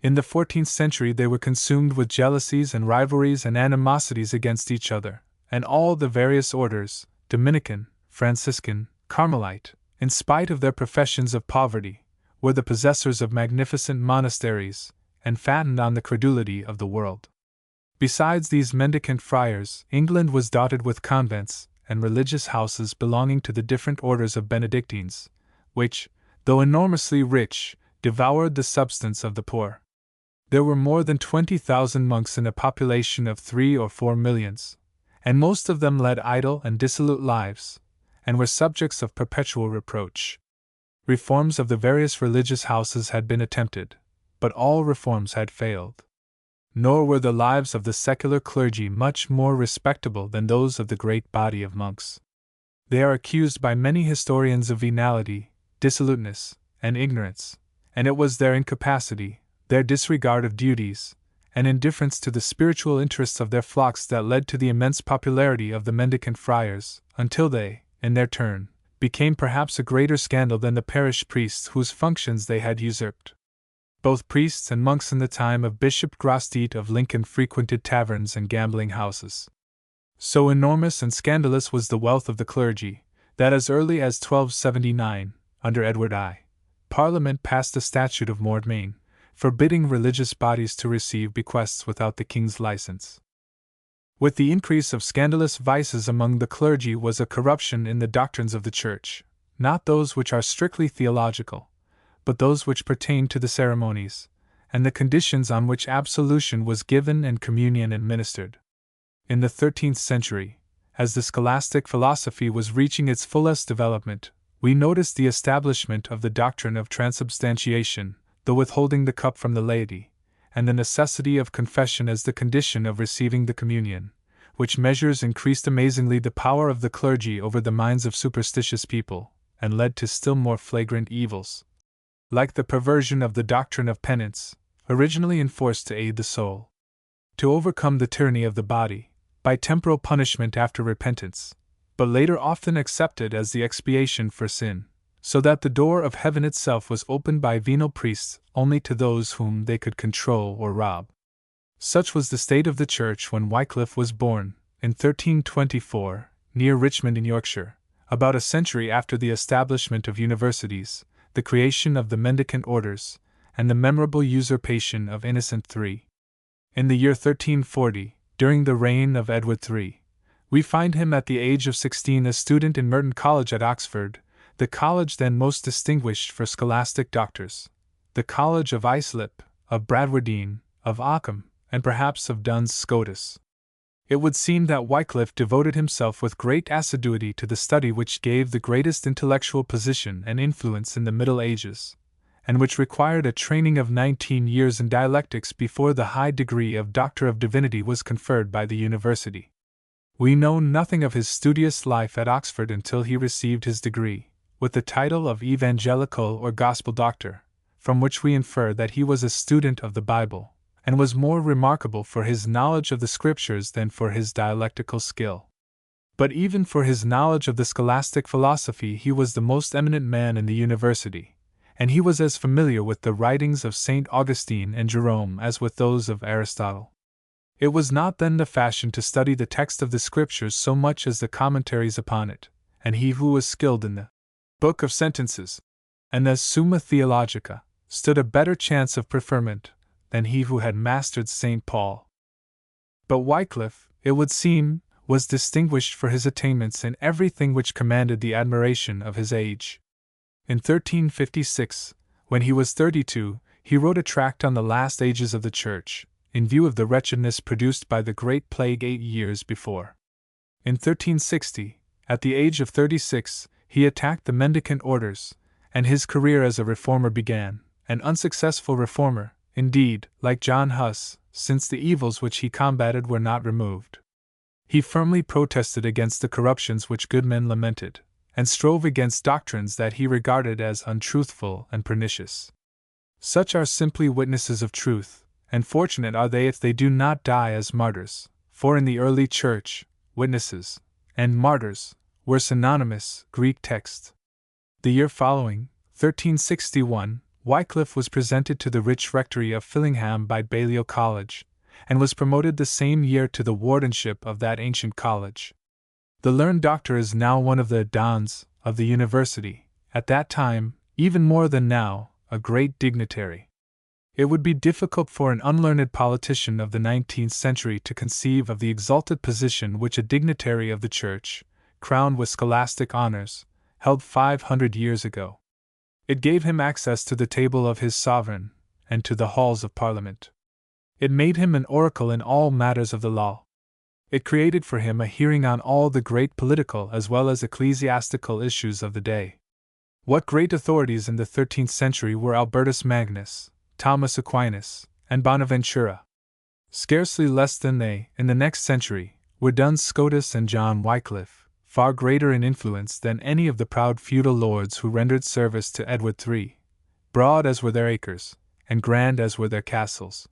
In the 14th century they were consumed with jealousies and rivalries and animosities against each other, and all the various orders, Dominican, Franciscan, Carmelite, in spite of their professions of poverty, were the possessors of magnificent monasteries, and fattened on the credulity of the world. Besides these mendicant friars, England was dotted with convents and religious houses belonging to the different orders of Benedictines, which, though enormously rich, devoured the substance of the poor. There were more than 20,000 monks in a population of 3 or 4 millions, and most of them led idle and dissolute lives, and were subjects of perpetual reproach. Reforms of the various religious houses had been attempted, but all reforms had failed. Nor were the lives of the secular clergy much more respectable than those of the great body of monks. They are accused by many historians of venality, dissoluteness, and ignorance, and it was their incapacity, their disregard of duties, and indifference to the spiritual interests of their flocks that led to the immense popularity of the mendicant friars, until they, in their turn, became perhaps a greater scandal than the parish priests whose functions they had usurped. Both priests and monks in the time of Bishop Grosseteste of Lincoln frequented taverns and gambling houses. So enormous and scandalous was the wealth of the clergy, that as early as 1279, under Edward I, Parliament passed a statute of mortmain, forbidding religious bodies to receive bequests without the king's license. With the increase of scandalous vices among the clergy was a corruption in the doctrines of the Church, not those which are strictly theological, but those which pertain to the ceremonies, and the conditions on which absolution was given and communion administered. In the 13th century, as the scholastic philosophy was reaching its fullest development, we noticed the establishment of the doctrine of transubstantiation, the withholding the cup from the laity, and the necessity of confession as the condition of receiving the communion, which measures increased amazingly the power of the clergy over the minds of superstitious people, and led to still more flagrant evils, like the perversion of the doctrine of penance, originally enforced to aid the soul to overcome the tyranny of the body, by temporal punishment after repentance, but later often accepted as the expiation for sin, so that the door of heaven itself was opened by venal priests only to those whom they could control or rob. Such was the state of the Church when Wycliffe was born, in 1324, near Richmond in Yorkshire, about a century after the establishment of universities, the creation of the mendicant orders, and the memorable usurpation of Innocent III. In the year 1340, during the reign of Edward III, we find him at the age of 16 a student in Merton College at Oxford, the college then most distinguished for scholastic doctors, the College of Islip, of Bradwardine, of Ockham, and perhaps of Duns Scotus. It would seem that Wycliffe devoted himself with great assiduity to the study which gave the greatest intellectual position and influence in the Middle Ages, and which required a training of 19 years in dialectics before the high degree of Doctor of Divinity was conferred by the university. We know nothing of his studious life at Oxford until he received his degree, with the title of Evangelical or Gospel Doctor, from which we infer that he was a student of the Bible, and was more remarkable for his knowledge of the Scriptures than for his dialectical skill. But even for his knowledge of the scholastic philosophy he was the most eminent man in the university, and he was as familiar with the writings of St. Augustine and Jerome as with those of Aristotle. It was not then the fashion to study the text of the Scriptures so much as the commentaries upon it, and he who was skilled in the book of sentences, and the Summa Theologica, stood a better chance of preferment than he who had mastered St. Paul. But Wycliffe, it would seem, was distinguished for his attainments in everything which commanded the admiration of his age. In 1356, when he was 32, he wrote a tract on the last ages of the Church, in view of the wretchedness produced by the Great Plague 8 years before. In 1360, at the age of 36, he attacked the mendicant orders, and his career as a reformer began, an unsuccessful reformer, indeed, like John Huss, since the evils which he combated were not removed. He firmly protested against the corruptions which good men lamented, and strove against doctrines that he regarded as untruthful and pernicious. Such are simply witnesses of truth, and fortunate are they if they do not die as martyrs, for in the early Church, witnesses and martyrs were synonymous Greek text. The year following, 1361, Wycliffe was presented to the rich rectory of Fillingham by Balliol College, and was promoted the same year to the wardenship of that ancient college. The learned doctor is now one of the dons of the university, at that time, even more than now, a great dignitary. It would be difficult for an unlearned politician of the 19th century to conceive of the exalted position which a dignitary of the Church, crowned with scholastic honors, held 500 years ago. It gave him access to the table of his sovereign, and to the halls of Parliament. It made him an oracle in all matters of the law. It created for him a hearing on all the great political as well as ecclesiastical issues of the day. What great authorities in the 13th century were Albertus Magnus, Thomas Aquinas, and Bonaventura! Scarcely less than they, in the next century, were Duns Scotus and John Wycliffe, far greater in influence than any of the proud feudal lords who rendered service to Edward III, broad as were their acres, and grand as were their castles.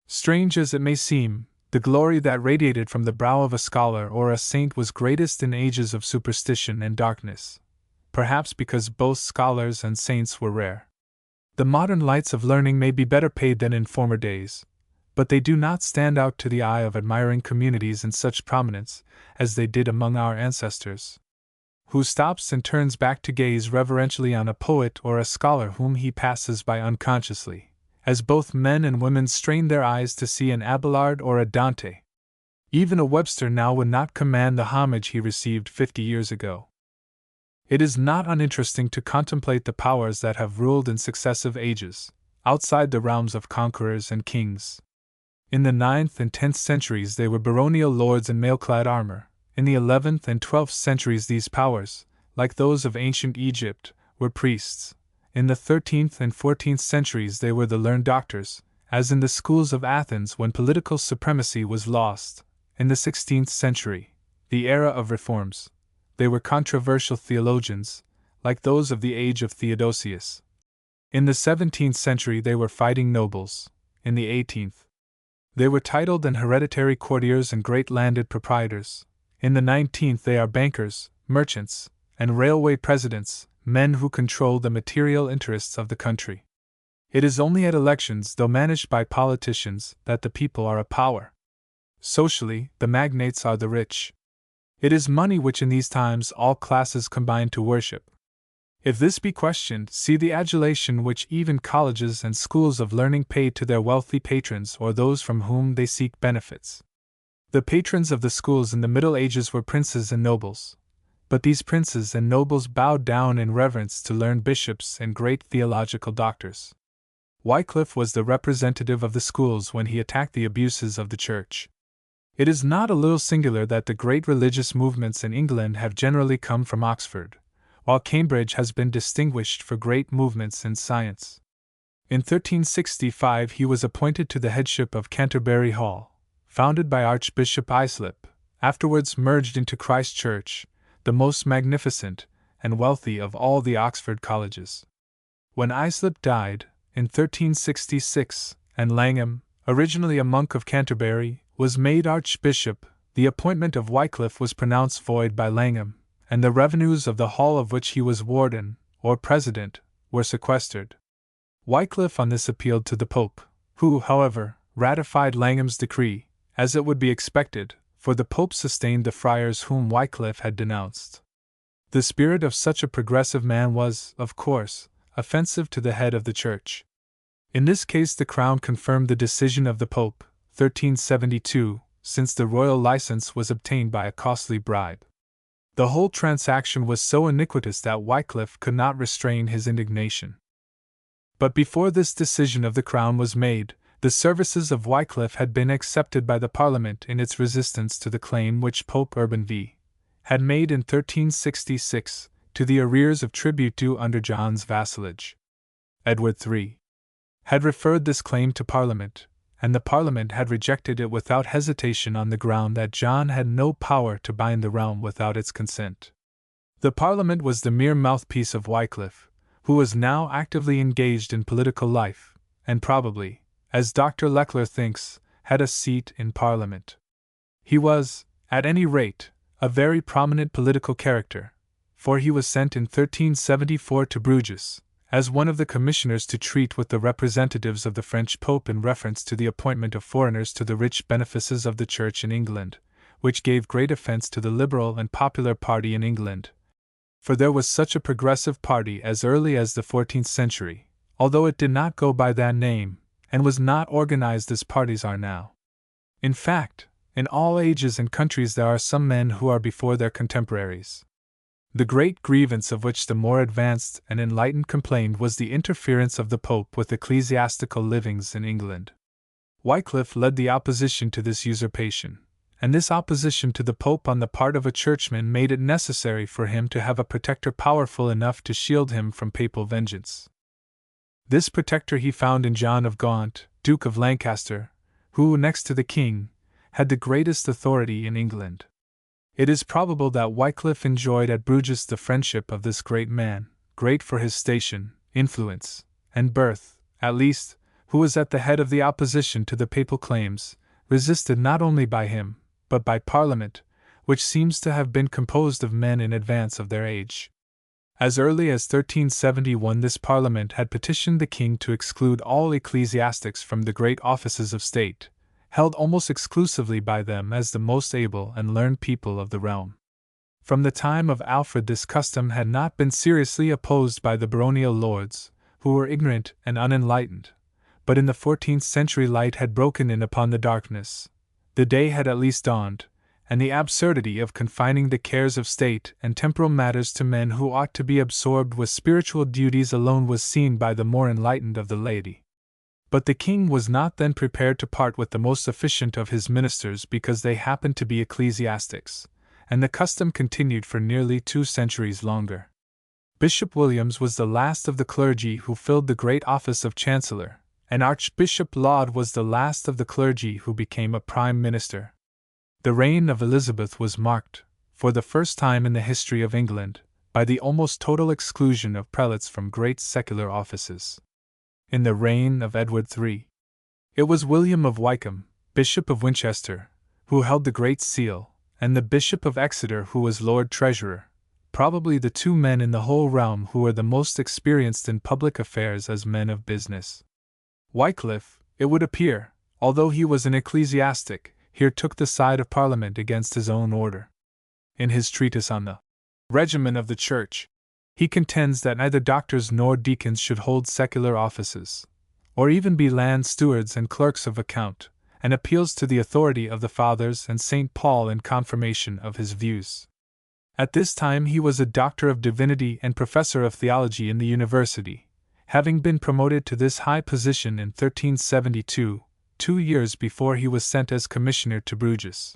Strange as it may seem, the glory that radiated from the brow of a scholar or a saint was greatest in ages of superstition and darkness, perhaps because both scholars and saints were rare. The modern lights of learning may be better paid than in former days, but they do not stand out to the eye of admiring communities in such prominence as they did among our ancestors. Who stops and turns back to gaze reverentially on a poet or a scholar whom he passes by unconsciously, as both men and women strain their eyes to see an Abelard or a Dante? Even a Webster now would not command the homage he received 50 years ago. It is not uninteresting to contemplate the powers that have ruled in successive ages, outside the realms of conquerors and kings. In the 9th and 10th centuries they were baronial lords in mail-clad armor. In the 11th and 12th centuries these powers, like those of ancient Egypt, were priests. In the 13th and 14th centuries they were the learned doctors, as in the schools of Athens when political supremacy was lost. In the 16th century, the era of reforms, they were controversial theologians, like those of the age of Theodosius. In the 17th century they were fighting nobles. In the 18th, they were titled and hereditary courtiers and great landed proprietors. In the 19th they are bankers, merchants, and railway presidents, men who control the material interests of the country. It is only at elections, though managed by politicians, that the people are a power. Socially, the magnates are the rich. It is money which in these times all classes combine to worship. If this be questioned, see the adulation which even colleges and schools of learning pay to their wealthy patrons or those from whom they seek benefits. The patrons of the schools in the Middle Ages were princes and nobles. But these princes and nobles bowed down in reverence to learned bishops and great theological doctors. Wycliffe was the representative of the schools when he attacked the abuses of the Church. It is not a little singular that the great religious movements in England have generally come from Oxford, while Cambridge has been distinguished for great movements in science. In 1365 he was appointed to the headship of Canterbury Hall, founded by Archbishop Islip, afterwards merged into Christ Church, the most magnificent and wealthy of all the Oxford colleges. When Islip died, in 1366, and Langham, originally a monk of Canterbury, was made archbishop, the appointment of Wycliffe was pronounced void by Langham, and the revenues of the hall of which he was warden, or president, were sequestered. Wycliffe on this appealed to the Pope, who, however, ratified Langham's decree, as it would be expected, for the Pope sustained the friars whom Wycliffe had denounced. The spirit of such a progressive man was, of course, offensive to the head of the Church. In this case the Crown confirmed the decision of the Pope, 1372, since the royal license was obtained by a costly bribe. The whole transaction was so iniquitous that Wycliffe could not restrain his indignation. But before this decision of the Crown was made, the services of Wycliffe had been accepted by the Parliament in its resistance to the claim which Pope Urban V. had made in 1366 to the arrears of tribute due under John's vassalage. Edward III. had referred this claim to Parliament, and the Parliament had rejected it without hesitation on the ground that John had no power to bind the realm without its consent. The Parliament was the mere mouthpiece of Wycliffe, who was now actively engaged in political life, and probably, as Dr. Leckler thinks, had a seat in Parliament. He was, at any rate, a very prominent political character, for he was sent in 1374 to Bruges, as one of the commissioners to treat with the representatives of the French Pope in reference to the appointment of foreigners to the rich benefices of the Church in England, which gave great offence to the Liberal and Popular party in England. For there was such a progressive party as early as the 14th century, although it did not go by that name, and was not organized as parties are now. In fact, in all ages and countries there are some men who are before their contemporaries. The great grievance of which the more advanced and enlightened complained was the interference of the Pope with ecclesiastical livings in England. Wycliffe led the opposition to this usurpation, and this opposition to the Pope on the part of a churchman made it necessary for him to have a protector powerful enough to shield him from papal vengeance. This protector he found in John of Gaunt, Duke of Lancaster, who, next to the king, had the greatest authority in England. It is probable that Wycliffe enjoyed at Bruges the friendship of this great man, great for his station, influence, and birth, at least, who was at the head of the opposition to the papal claims, resisted not only by him, but by Parliament, which seems to have been composed of men in advance of their age. As early as 1371, this Parliament had petitioned the king to exclude all ecclesiastics from the great offices of state, held almost exclusively by them as the most able and learned people of the realm. From the time of Alfred, this custom had not been seriously opposed by the baronial lords, who were ignorant and unenlightened, but in the 14th century light had broken in upon the darkness. The day had at least dawned, and the absurdity of confining the cares of state and temporal matters to men who ought to be absorbed with spiritual duties alone was seen by the more enlightened of the laity. But the king was not then prepared to part with the most efficient of his ministers because they happened to be ecclesiastics, and the custom continued for nearly 2 centuries longer. Bishop Williams was the last of the clergy who filled the great office of Chancellor, and Archbishop Laud was the last of the clergy who became a Prime Minister. The reign of Elizabeth was marked, for the first time in the history of England, by the almost total exclusion of prelates from great secular offices. In the reign of Edward III, it was William of Wykeham, Bishop of Winchester, who held the Great Seal, and the Bishop of Exeter who was Lord Treasurer, probably the 2 men in the whole realm who were the most experienced in public affairs as men of business. Wycliffe, it would appear, although he was an ecclesiastic, here took the side of Parliament against his own order. In his treatise on the regimen of the Church, he contends that neither doctors nor deacons should hold secular offices, or even be land stewards and clerks of account, and appeals to the authority of the Fathers and St. Paul in confirmation of his views. At this time he was a Doctor of Divinity and Professor of Theology in the University, having been promoted to this high position in 1372, 2 years before he was sent as Commissioner to Bruges.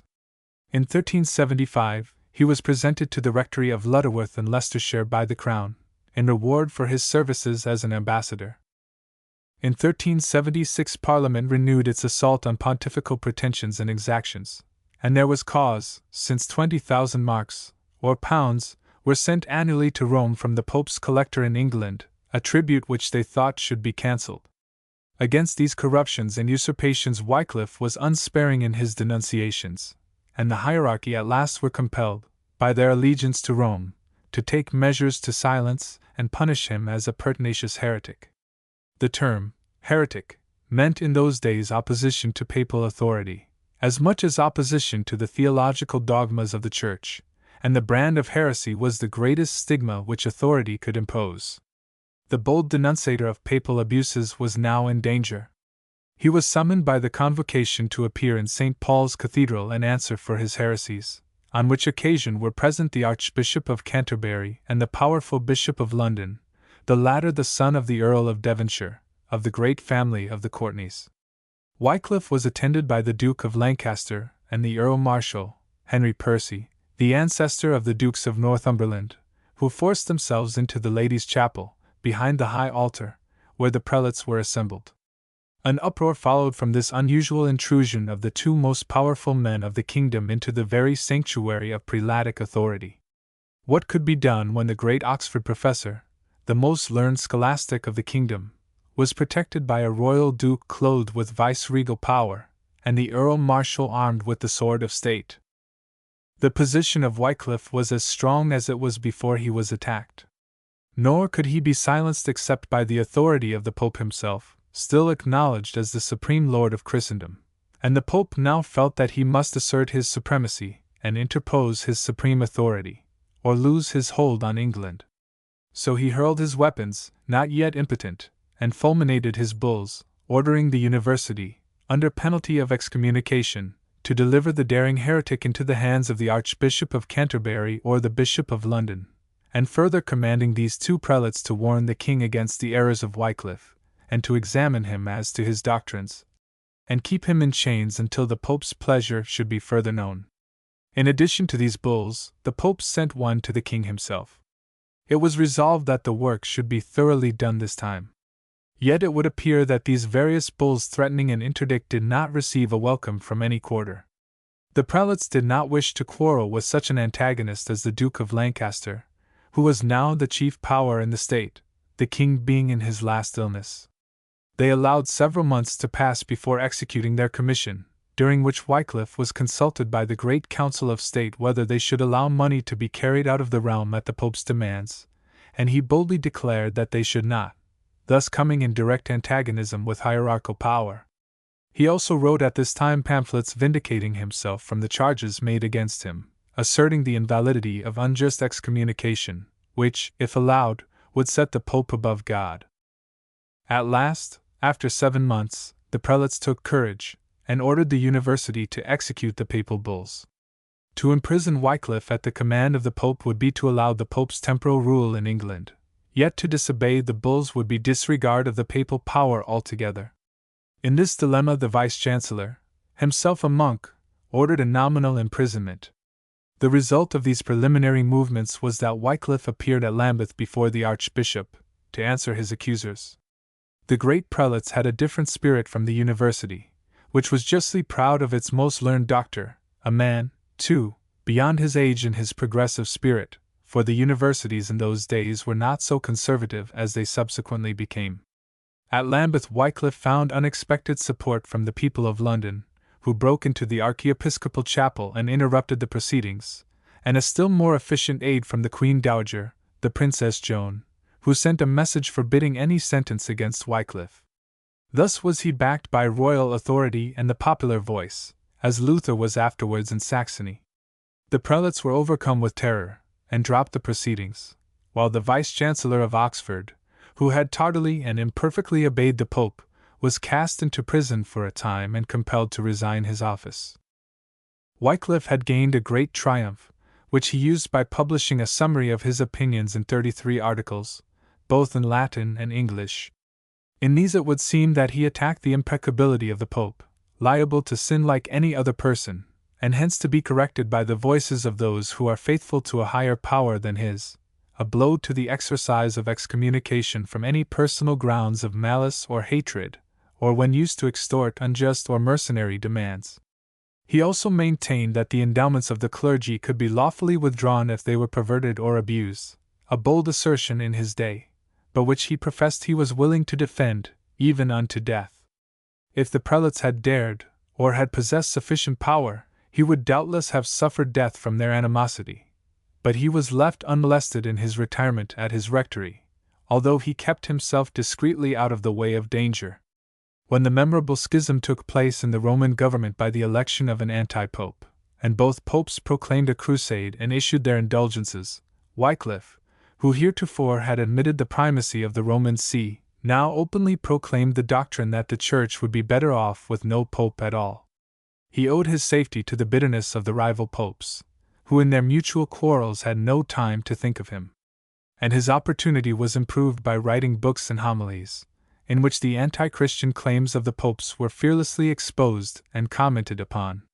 In 1375, he was presented to the rectory of Lutterworth in Leicestershire by the Crown, in reward for his services as an ambassador. In 1376 Parliament renewed its assault on pontifical pretensions and exactions, and there was cause, since 20,000 marks, or pounds, were sent annually to Rome from the Pope's collector in England, a tribute which they thought should be cancelled. Against these corruptions and usurpations Wycliffe was unsparing in his denunciations, and the hierarchy at last were compelled, by their allegiance to Rome, to take measures to silence and punish him as a pertinacious heretic. The term heretic meant in those days opposition to papal authority, as much as opposition to the theological dogmas of the Church, and the brand of heresy was the greatest stigma which authority could impose. The bold denunciator of papal abuses was now in danger. He was summoned by the Convocation to appear in St. Paul's Cathedral and answer for his heresies, on which occasion were present the Archbishop of Canterbury and the powerful Bishop of London, the latter the son of the Earl of Devonshire, of the great family of the Courtenays. Wycliffe was attended by the Duke of Lancaster and the Earl Marshal, Henry Percy, the ancestor of the Dukes of Northumberland, who forced themselves into the Ladies' Chapel, behind the high altar, where the prelates were assembled. An uproar followed from this unusual intrusion of the 2 most powerful men of the kingdom into the very sanctuary of prelatic authority. What could be done when the great Oxford professor, the most learned scholastic of the kingdom, was protected by a royal duke clothed with viceregal power, and the Earl Marshal armed with the sword of state? The position of Wycliffe was as strong as it was before he was attacked. Nor could he be silenced except by the authority of the Pope himself, still acknowledged as the supreme lord of Christendom, and the Pope now felt that he must assert his supremacy and interpose his supreme authority, or lose his hold on England. So he hurled his weapons, not yet impotent, and fulminated his bulls, ordering the University, under penalty of excommunication, to deliver the daring heretic into the hands of the Archbishop of Canterbury or the Bishop of London, and further commanding these 2 prelates to warn the king against the errors of Wycliffe, and to examine him as to his doctrines, and keep him in chains until the Pope's pleasure should be further known. In addition to these bulls, the Pope sent one to the king himself. It was resolved that the work should be thoroughly done this time. Yet it would appear that these various bulls threatening an interdict did not receive a welcome from any quarter. The prelates did not wish to quarrel with such an antagonist as the Duke of Lancaster, who was now the chief power in the state, the king being in his last illness. They allowed several months to pass before executing their commission, during which Wycliffe was consulted by the Great Council of State whether they should allow money to be carried out of the realm at the Pope's demands, and he boldly declared that they should not, thus coming in direct antagonism with hierarchical power. He also wrote at this time pamphlets vindicating himself from the charges made against him, asserting the invalidity of unjust excommunication, which, if allowed, would set the Pope above God. At last, after 7 months, the prelates took courage, and ordered the university to execute the papal bulls. To imprison Wycliffe at the command of the Pope would be to allow the Pope's temporal rule in England, yet to disobey the bulls would be disregard of the papal power altogether. In this dilemma the Vice-Chancellor, himself a monk, ordered a nominal imprisonment. The result of these preliminary movements was that Wycliffe appeared at Lambeth before the Archbishop, to answer his accusers. The great prelates had a different spirit from the university, which was justly proud of its most learned doctor, a man, too, beyond his age in his progressive spirit, for the universities in those days were not so conservative as they subsequently became. At Lambeth Wycliffe found unexpected support from the people of London, who broke into the archiepiscopal chapel and interrupted the proceedings, and a still more efficient aid from the Queen Dowager, the Princess Joan, who sent a message forbidding any sentence against Wycliffe. Thus was he backed by royal authority and the popular voice, as Luther was afterwards in Saxony. The prelates were overcome with terror, and dropped the proceedings, while the Vice-Chancellor of Oxford, who had tardily and imperfectly obeyed the Pope, was cast into prison for a time and compelled to resign his office. Wycliffe had gained a great triumph, which he used by publishing a summary of his opinions in 33 articles, both in Latin and English. In these it would seem that he attacked the impeccability of the Pope, liable to sin like any other person, and hence to be corrected by the voices of those who are faithful to a higher power than his, a blow to the exercise of excommunication from any personal grounds of malice or hatred, or when used to extort unjust or mercenary demands. He also maintained that the endowments of the clergy could be lawfully withdrawn if they were perverted or abused, a bold assertion in his day, but which he professed he was willing to defend, even unto death. If the prelates had dared, or had possessed sufficient power, he would doubtless have suffered death from their animosity. But he was left unmolested in his retirement at his rectory, although he kept himself discreetly out of the way of danger. When the memorable schism took place in the Roman government by the election of an anti-pope, and both popes proclaimed a crusade and issued their indulgences, Wycliffe, who heretofore had admitted the primacy of the Roman see, now openly proclaimed the doctrine that the Church would be better off with no pope at all. He owed his safety to the bitterness of the rival popes, who in their mutual quarrels had no time to think of him. And his opportunity was improved by writing books and homilies, in which the anti-Christian claims of the popes were fearlessly exposed and commented upon.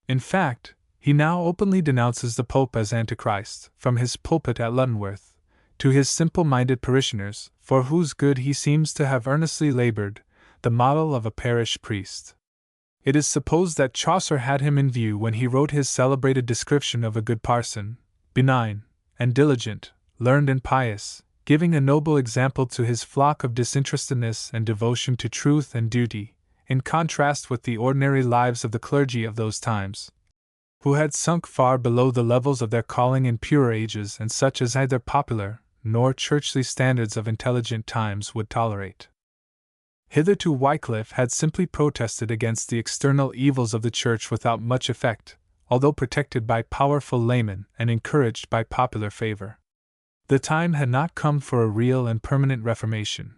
In fact, he now openly denounces the Pope as Antichrist, from his pulpit at Luttonworth, to his simple-minded parishioners, for whose good he seems to have earnestly labored, the model of a parish priest. It is supposed that Chaucer had him in view when he wrote his celebrated description of a good parson, benign and diligent, learned and pious, giving a noble example to his flock of disinterestedness and devotion to truth and duty, in contrast with the ordinary lives of the clergy of those times, who had sunk far below the levels of their calling in purer ages and such as neither popular nor churchly standards of intelligent times would tolerate. Hitherto Wycliffe had simply protested against the external evils of the Church without much effect, although protected by powerful laymen and encouraged by popular favor. The time had not come for a real and permanent reformation,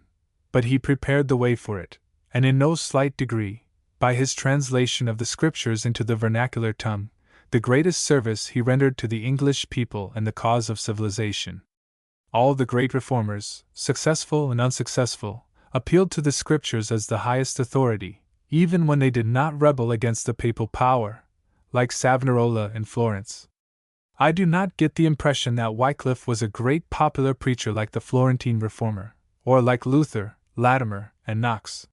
but he prepared the way for it, and in no slight degree, by his translation of the Scriptures into the vernacular tongue, the greatest service he rendered to the English people and the cause of civilization. All the great reformers, successful and unsuccessful, appealed to the Scriptures as the highest authority, even when they did not rebel against the papal power, like Savonarola in Florence. I do not get the impression that Wycliffe was a great popular preacher like the Florentine reformer, or like Luther, Latimer, and Knox.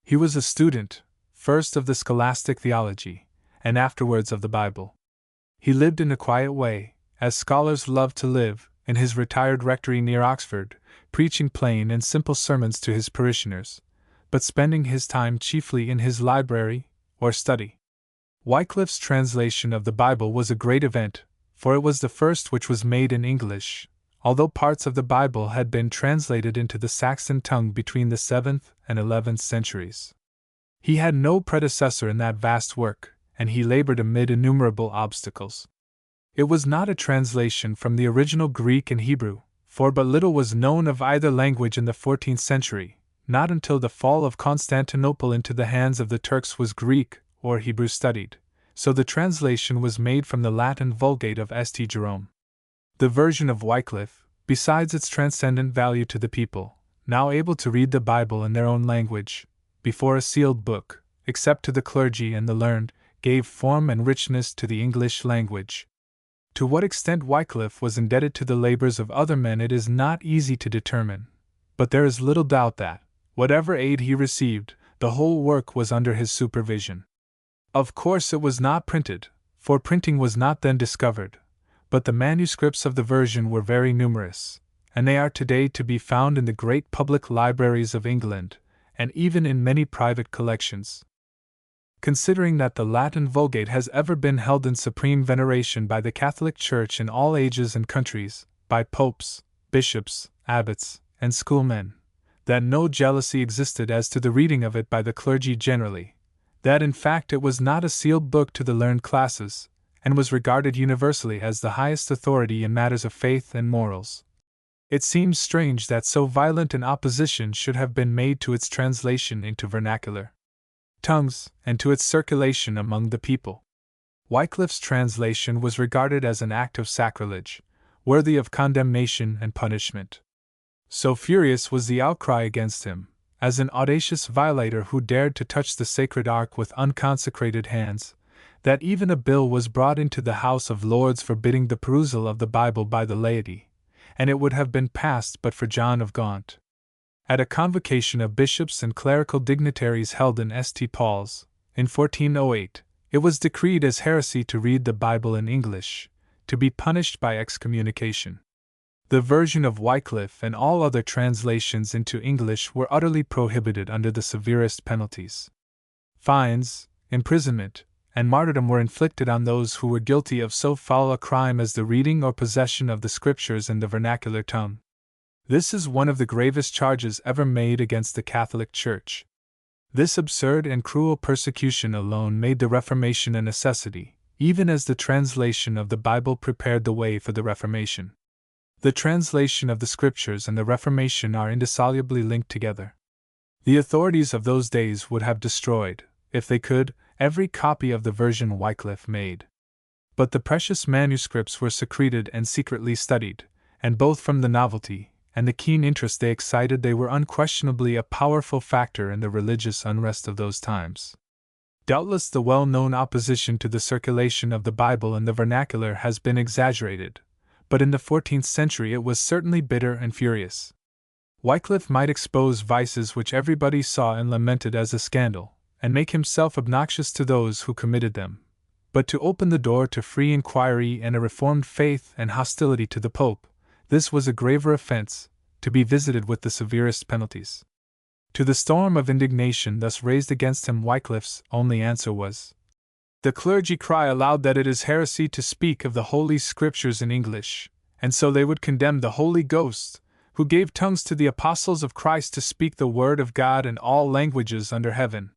He was a student, first of the scholastic theology, and afterwards of the Bible. He lived in a quiet way, as scholars love to live, in his retired rectory near Oxford, preaching plain and simple sermons to his parishioners, but spending his time chiefly in his library or study. Wycliffe's translation of the Bible was a great event, for it was the first which was made in English, although parts of the Bible had been translated into the Saxon tongue between the 7th and 11th centuries. He had no predecessor in that vast work, and he labored amid innumerable obstacles. It was not a translation from the original Greek and Hebrew, for but little was known of either language in the 14th century. Not until the fall of Constantinople into the hands of the Turks was Greek or Hebrew studied, so the translation was made from the Latin Vulgate of St. Jerome. The version of Wycliffe, besides its transcendent value to the people, now able to read the Bible in their own language, before a sealed book, except to the clergy and the learned, gave form and richness to the English language. To what extent Wycliffe was indebted to the labors of other men it is not easy to determine, but there is little doubt that, whatever aid he received, the whole work was under his supervision. Of course it was not printed, for printing was not then discovered, but the manuscripts of the version were very numerous, and they are today to be found in the great public libraries of England, and even in many private collections. Considering that the Latin Vulgate has ever been held in supreme veneration by the Catholic Church in all ages and countries, by popes, bishops, abbots, and schoolmen, that no jealousy existed as to the reading of it by the clergy generally, that in fact it was not a sealed book to the learned classes, and was regarded universally as the highest authority in matters of faith and morals, it seems strange that so violent an opposition should have been made to its translation into vernacular tongues, and to its circulation among the people. Wycliffe's translation was regarded as an act of sacrilege, worthy of condemnation and punishment. So furious was the outcry against him, as an audacious violator who dared to touch the sacred ark with unconsecrated hands, that even a bill was brought into the House of Lords forbidding the perusal of the Bible by the laity, and it would have been passed but for John of Gaunt. At a convocation of bishops and clerical dignitaries held in St. Paul's, in 1408, it was decreed as heresy to read the Bible in English, to be punished by excommunication. The version of Wycliffe and all other translations into English were utterly prohibited under the severest penalties. Fines, imprisonment, and martyrdom were inflicted on those who were guilty of so foul a crime as the reading or possession of the Scriptures in the vernacular tongue. This is one of the gravest charges ever made against the Catholic Church. This absurd and cruel persecution alone made the Reformation a necessity, even as the translation of the Bible prepared the way for the Reformation. The translation of the Scriptures and the Reformation are indissolubly linked together. The authorities of those days would have destroyed, if they could, every copy of the version Wycliffe made. But the precious manuscripts were secreted and secretly studied, and both from the novelty and the keen interest they excited, they were unquestionably a powerful factor in the religious unrest of those times. Doubtless the well-known opposition to the circulation of the Bible in the vernacular has been exaggerated, but in the 14th century it was certainly bitter and furious. Wycliffe might expose vices which everybody saw and lamented as a scandal, and make himself obnoxious to those who committed them, but to open the door to free inquiry and a reformed faith and hostility to the Pope, this was a graver offense, to be visited with the severest penalties. To the storm of indignation thus raised against him, Wycliffe's only answer was, "The clergy cry aloud that it is heresy to speak of the Holy Scriptures in English, and so they would condemn the Holy Ghost, who gave tongues to the apostles of Christ to speak the word of God in all languages under heaven."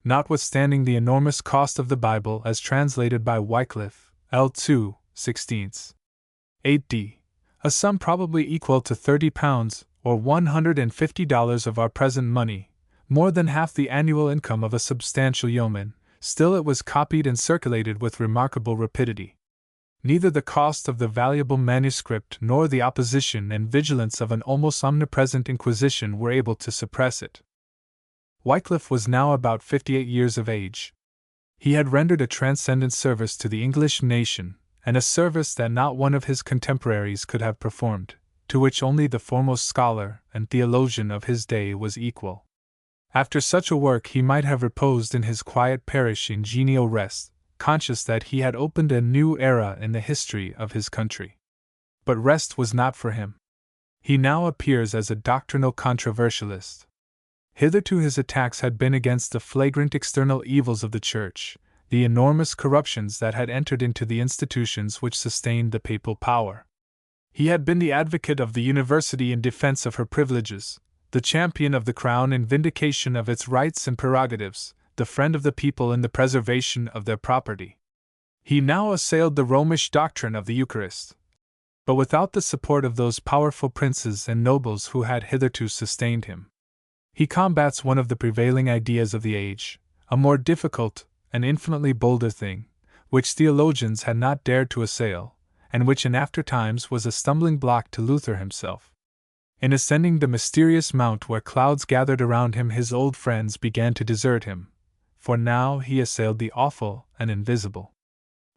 Notwithstanding the enormous cost of the Bible as translated by Wycliffe, L2, 16th. 8d, a sum probably equal to £30 or $150 of our present money, more than half the annual income of a substantial yeoman, still it was copied and circulated with remarkable rapidity. Neither the cost of the valuable manuscript nor the opposition and vigilance of an almost omnipresent Inquisition were able to suppress it. Wycliffe was now about 58 years of age. He had rendered a transcendent service to the English nation, and a service that not one of his contemporaries could have performed, to which only the foremost scholar and theologian of his day was equal. After such a work he might have reposed in his quiet parish in genial rest, conscious that he had opened a new era in the history of his country. But rest was not for him. He now appears as a doctrinal controversialist. Hitherto his attacks had been against the flagrant external evils of the Church, the enormous corruptions that had entered into the institutions which sustained the papal power. He had been the advocate of the university in defense of her privileges, the champion of the crown in vindication of its rights and prerogatives, the friend of the people in the preservation of their property. He now assailed the Romish doctrine of the Eucharist, but without the support of those powerful princes and nobles who had hitherto sustained him. He combats one of the prevailing ideas of the age, a more difficult and infinitely bolder thing, which theologians had not dared to assail, and which in after times was a stumbling block to Luther himself. In ascending the mysterious mount where clouds gathered around him, his old friends began to desert him, for now he assailed the awful and invisible.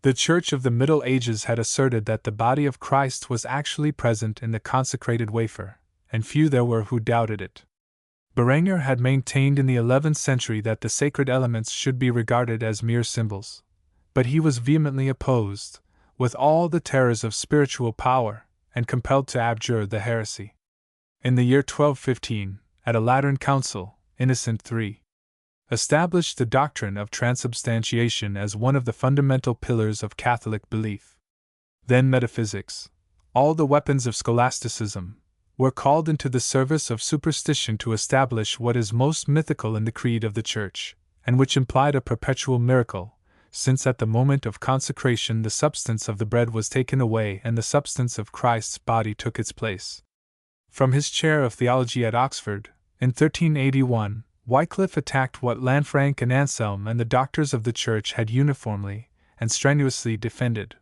The Church of the Middle Ages had asserted that the body of Christ was actually present in the consecrated wafer, and few there were who doubted it. Berenger had maintained in the 11th century that the sacred elements should be regarded as mere symbols, but he was vehemently opposed, with all the terrors of spiritual power, and compelled to abjure the heresy. In the year 1215, at a Lateran council, Innocent III established the doctrine of transubstantiation as one of the fundamental pillars of Catholic belief. Then metaphysics, all the weapons of scholasticism, were called into the service of superstition to establish what is most mythical in the creed of the Church, and which implied a perpetual miracle, since at the moment of consecration the substance of the bread was taken away and the substance of Christ's body took its place. From his chair of theology at Oxford, in 1381, Wycliffe attacked what Lanfranc and Anselm and the doctors of the Church had uniformly and strenuously defended.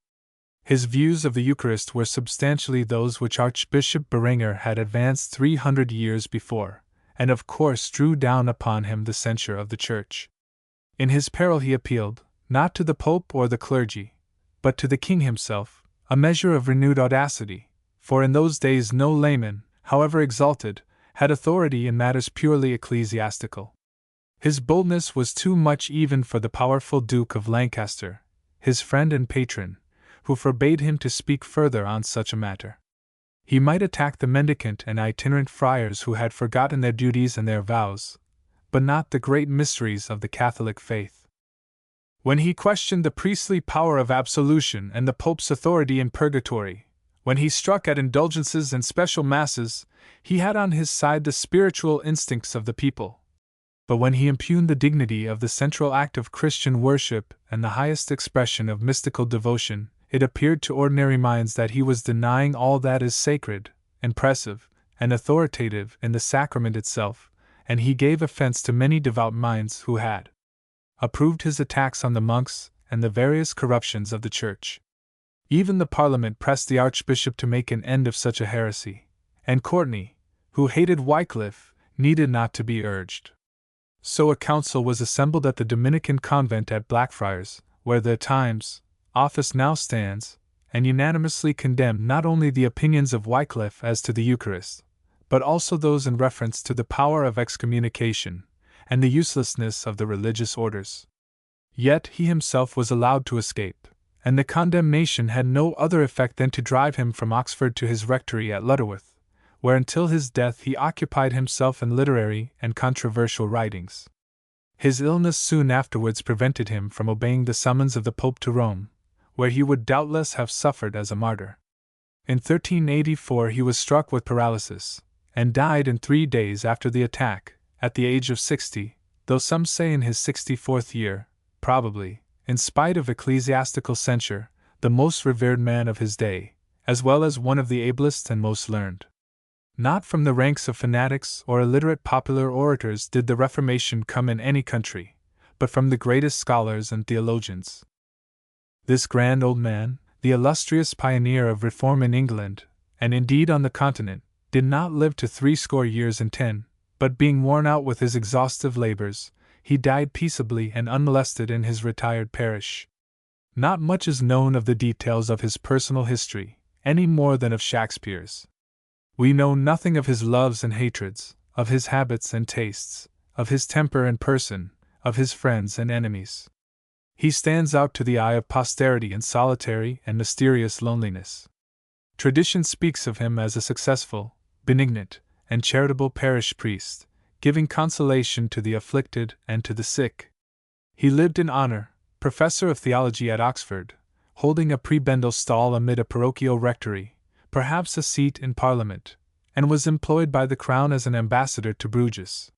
His views of the Eucharist were substantially those which Archbishop Berenger had advanced 300 years before, and of course drew down upon him the censure of the Church. In his peril he appealed, not to the Pope or the clergy, but to the King himself, a measure of renewed audacity, for in those days no layman, however exalted, had authority in matters purely ecclesiastical. His boldness was too much even for the powerful Duke of Lancaster, his friend and patron, who forbade him to speak further on such a matter. He might attack the mendicant and itinerant friars who had forgotten their duties and their vows, but not the great mysteries of the Catholic faith. When he questioned the priestly power of absolution and the Pope's authority in purgatory, when he struck at indulgences and special masses, he had on his side the spiritual instincts of the people. But when he impugned the dignity of the central act of Christian worship and the highest expression of mystical devotion, it appeared to ordinary minds that he was denying all that is sacred, impressive, and authoritative in the sacrament itself, and he gave offense to many devout minds who had approved his attacks on the monks and the various corruptions of the Church. Even the Parliament pressed the Archbishop to make an end of such a heresy, and Courtenay, who hated Wycliffe, needed not to be urged. So a council was assembled at the Dominican convent at Blackfriars, where the Times office now stands, and unanimously condemned not only the opinions of Wycliffe as to the Eucharist, but also those in reference to the power of excommunication, and the uselessness of the religious orders. Yet he himself was allowed to escape, and the condemnation had no other effect than to drive him from Oxford to his rectory at Lutterworth, where until his death he occupied himself in literary and controversial writings. His illness soon afterwards prevented him from obeying the summons of the Pope to Rome, where he would doubtless have suffered as a martyr. In 1384 he was struck with paralysis, and died in 3 days after the attack, at the age of 60, though some say in his 64th year, probably, in spite of ecclesiastical censure, the most revered man of his day, as well as one of the ablest and most learned. Not from the ranks of fanatics or illiterate popular orators did the Reformation come in any country, but from the greatest scholars and theologians. This grand old man, the illustrious pioneer of reform in England, and indeed on the continent, did not live to 80 years and 10, but being worn out with his exhaustive labors, he died peaceably and unmolested in his retired parish. Not much is known of the details of his personal history, any more than of Shakespeare's. We know nothing of his loves and hatreds, of his habits and tastes, of his temper and person, of his friends and enemies. He stands out to the eye of posterity in solitary and mysterious loneliness. Tradition speaks of him as a successful, benignant, and charitable parish priest, giving consolation to the afflicted and to the sick. He lived in honor, professor of theology at Oxford, holding a prebendal stall amid a parochial rectory, perhaps a seat in Parliament, and was employed by the Crown as an ambassador to Bruges.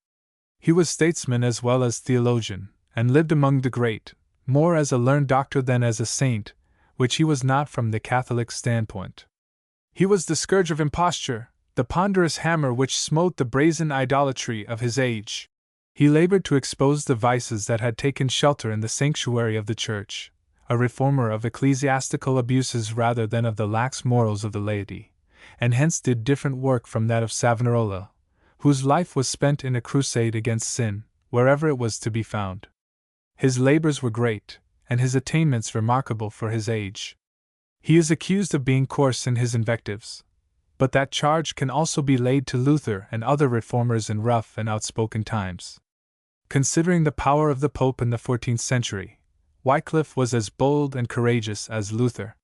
He was statesman as well as theologian, and lived among the great, more as a learned doctor than as a saint, which he was not from the Catholic standpoint. He was the scourge of imposture, the ponderous hammer which smote the brazen idolatry of his age. He labored to expose the vices that had taken shelter in the sanctuary of the Church, a reformer of ecclesiastical abuses rather than of the lax morals of the laity, and hence did different work from that of Savonarola, whose life was spent in a crusade against sin, wherever it was to be found. His labors were great, and his attainments remarkable for his age. He is accused of being coarse in his invectives, but that charge can also be laid to Luther and other reformers in rough and outspoken times. Considering the power of the Pope in the 14th century, Wycliffe was as bold and courageous as Luther.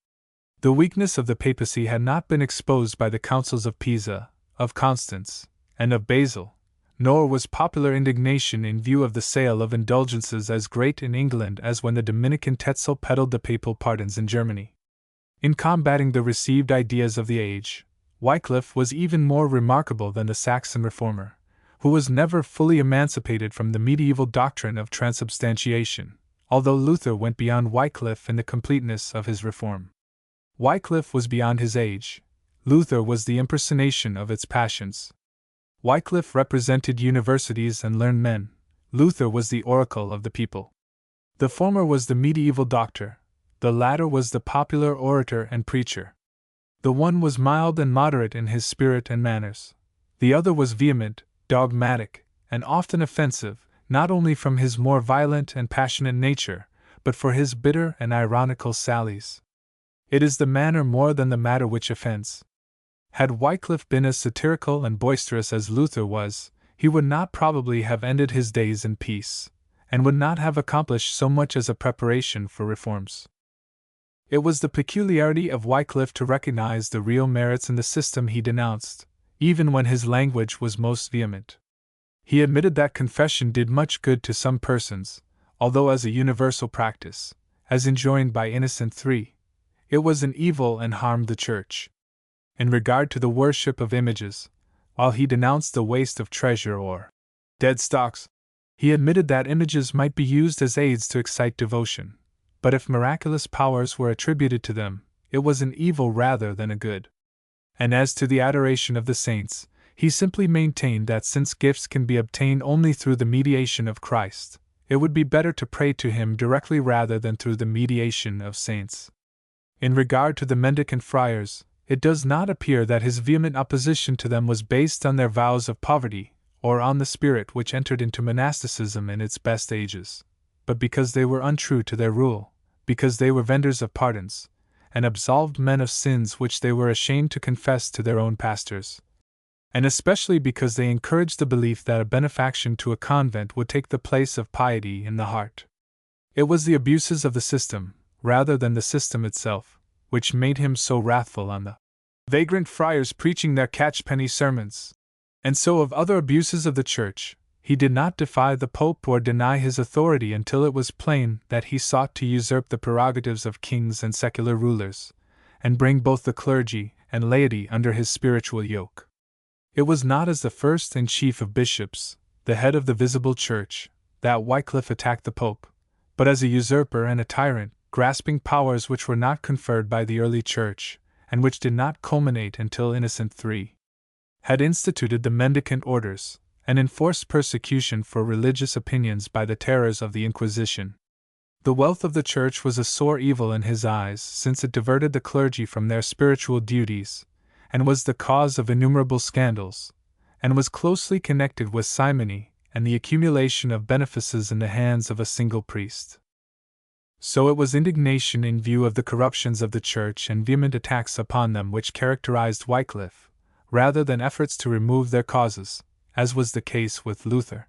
The weakness of the papacy had not been exposed by the councils of Pisa, of Constance, and of Basel, nor was popular indignation in view of the sale of indulgences as great in England as when the Dominican Tetzel peddled the papal pardons in Germany. In combating the received ideas of the age, Wycliffe was even more remarkable than the Saxon reformer, who was never fully emancipated from the medieval doctrine of transubstantiation, although Luther went beyond Wycliffe in the completeness of his reform. Wycliffe was beyond his age, Luther was the impersonation of its passions. Wycliffe represented universities and learned men, Luther was the oracle of the people. The former was the medieval doctor, the latter was the popular orator and preacher. The one was mild and moderate in his spirit and manners, the other was vehement, dogmatic, and often offensive, not only from his more violent and passionate nature, but for his bitter and ironical sallies. It is the manner more than the matter which offends. Had Wycliffe been as satirical and boisterous as Luther was, he would not probably have ended his days in peace, and would not have accomplished so much as a preparation for reforms. It was the peculiarity of Wycliffe to recognize the real merits in the system he denounced, even when his language was most vehement. He admitted that confession did much good to some persons, although as a universal practice, as enjoined by Innocent III, it was an evil and harmed the Church. In regard to the worship of images, while he denounced the waste of treasure or dead stocks, he admitted that images might be used as aids to excite devotion, but if miraculous powers were attributed to them, it was an evil rather than a good. And as to the adoration of the saints, he simply maintained that since gifts can be obtained only through the mediation of Christ, it would be better to pray to him directly rather than through the mediation of saints. In regard to the mendicant friars, it does not appear that his vehement opposition to them was based on their vows of poverty, or on the spirit which entered into monasticism in its best ages, but because they were untrue to their rule, because they were vendors of pardons, and absolved men of sins which they were ashamed to confess to their own pastors, and especially because they encouraged the belief that a benefaction to a convent would take the place of piety in the heart. It was the abuses of the system, rather than the system itself, which made him so wrathful on the vagrant friars preaching their catchpenny sermons. And so of other abuses of the Church, he did not defy the Pope or deny his authority until it was plain that he sought to usurp the prerogatives of kings and secular rulers, and bring both the clergy and laity under his spiritual yoke. It was not as the first and chief of bishops, the head of the visible Church, that Wycliffe attacked the Pope, but as a usurper and a tyrant, grasping powers which were not conferred by the early Church, and which did not culminate until Innocent III had instituted the mendicant orders, and enforced persecution for religious opinions by the terrors of the Inquisition. The wealth of the Church was a sore evil in his eyes, since it diverted the clergy from their spiritual duties, and was the cause of innumerable scandals, and was closely connected with simony and the accumulation of benefices in the hands of a single priest. So it was indignation in view of the corruptions of the Church and vehement attacks upon them which characterized Wycliffe, rather than efforts to remove their causes, as was the case with Luther.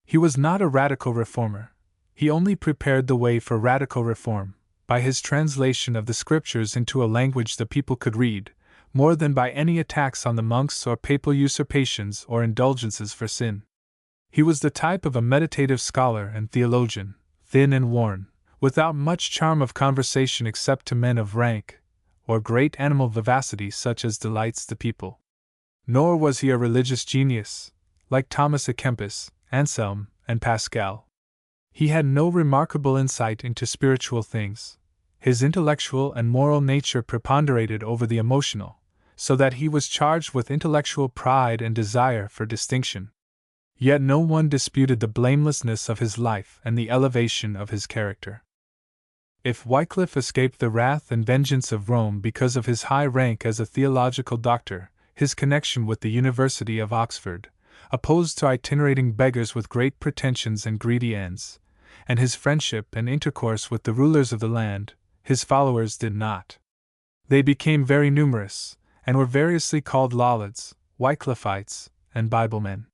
He was not a radical reformer. He only prepared the way for radical reform, by his translation of the Scriptures into a language the people could read, more than by any attacks on the monks or papal usurpations or indulgences for sin. He was the type of a meditative scholar and theologian, thin and worn, without much charm of conversation except to men of rank, or great animal vivacity such as delights the people. Nor was he a religious genius, like Thomas à Kempis, Anselm, and Pascal. He had no remarkable insight into spiritual things. His intellectual and moral nature preponderated over the emotional, so that he was charged with intellectual pride and desire for distinction. Yet no one disputed the blamelessness of his life and the elevation of his character. If Wycliffe escaped the wrath and vengeance of Rome because of his high rank as a theological doctor, his connection with the University of Oxford, opposed to itinerating beggars with great pretensions and greedy ends, and his friendship and intercourse with the rulers of the land, his followers did not. They became very numerous, and were variously called Lollards, Wycliffites, and Biblemen.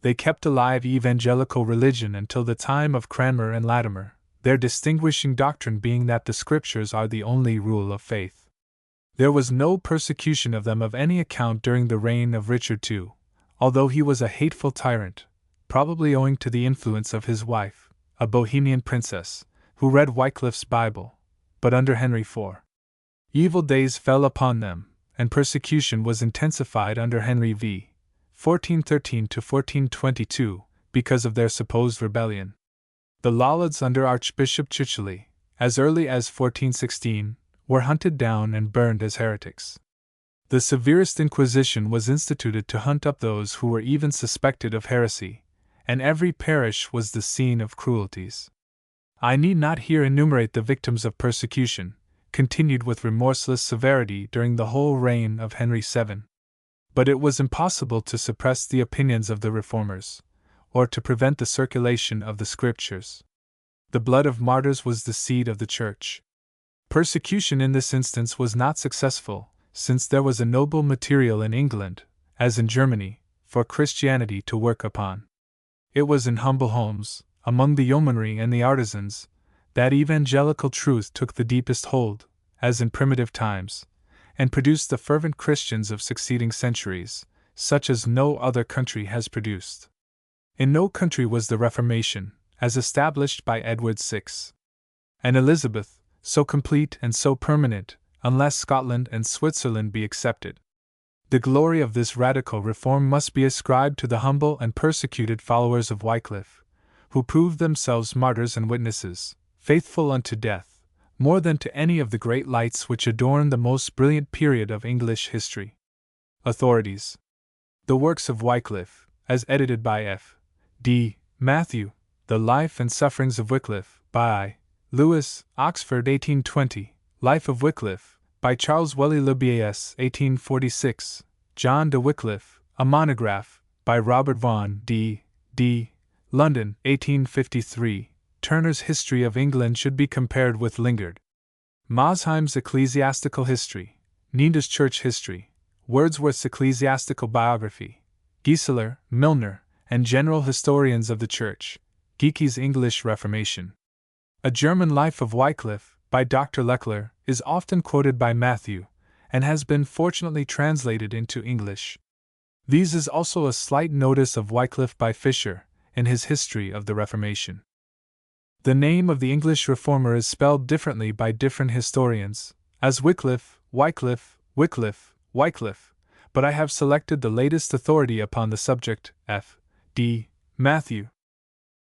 They kept alive evangelical religion until the time of Cranmer and Latimer, their distinguishing doctrine being that the Scriptures are the only rule of faith. There was no persecution of them of any account during the reign of Richard II, although he was a hateful tyrant, probably owing to the influence of his wife, a Bohemian princess, who read Wycliffe's Bible, but under Henry IV. Evil days fell upon them, and persecution was intensified under Henry v. 1413–1422, because of their supposed rebellion. The Lollards under Archbishop Chichely, as early as 1416, were hunted down and burned as heretics. The severest inquisition was instituted to hunt up those who were even suspected of heresy, and every parish was the scene of cruelties. I need not here enumerate the victims of persecution, continued with remorseless severity during the whole reign of Henry VII. But it was impossible to suppress the opinions of the reformers, or to prevent the circulation of the Scriptures. The blood of martyrs was the seed of the Church. Persecution in this instance was not successful, since there was a noble material in England, as in Germany, for Christianity to work upon. It was in humble homes, among the yeomanry and the artisans, that evangelical truth took the deepest hold, as in primitive times, and produced the fervent Christians of succeeding centuries, such as no other country has produced. In no country was the Reformation, as established by Edward VI and Elizabeth, so complete and so permanent, unless Scotland and Switzerland be excepted. The glory of this radical reform must be ascribed to the humble and persecuted followers of Wycliffe, who proved themselves martyrs and witnesses, faithful unto death, more than to any of the great lights which adorn the most brilliant period of English history. Authorities: the works of Wycliffe, as edited by F. D. Matthew, The Life and Sufferings of Wycliffe, by Lewis, Oxford 1820, Life of Wycliffe, by Charles Welly Le Bas 1846, John de Wycliffe, a monograph, by Robert Vaughan D. London 1853, Turner's History of England should be compared with Lingard. Mosheim's Ecclesiastical History, Neda's Church History, Wordsworth's Ecclesiastical Biography, Gieseler, Milner, and General Historians of the Church, Geiky's English Reformation. A German Life of Wycliffe, by Dr. Leckler, is often quoted by Matthew, and has been fortunately translated into English. These is also a slight notice of Wycliffe by Fisher, in his History of the Reformation. The name of the English reformer is spelled differently by different historians, as Wycliffe, Wycliffe, Wycliffe, Wycliffe, but I have selected the latest authority upon the subject, F. D. Matthew,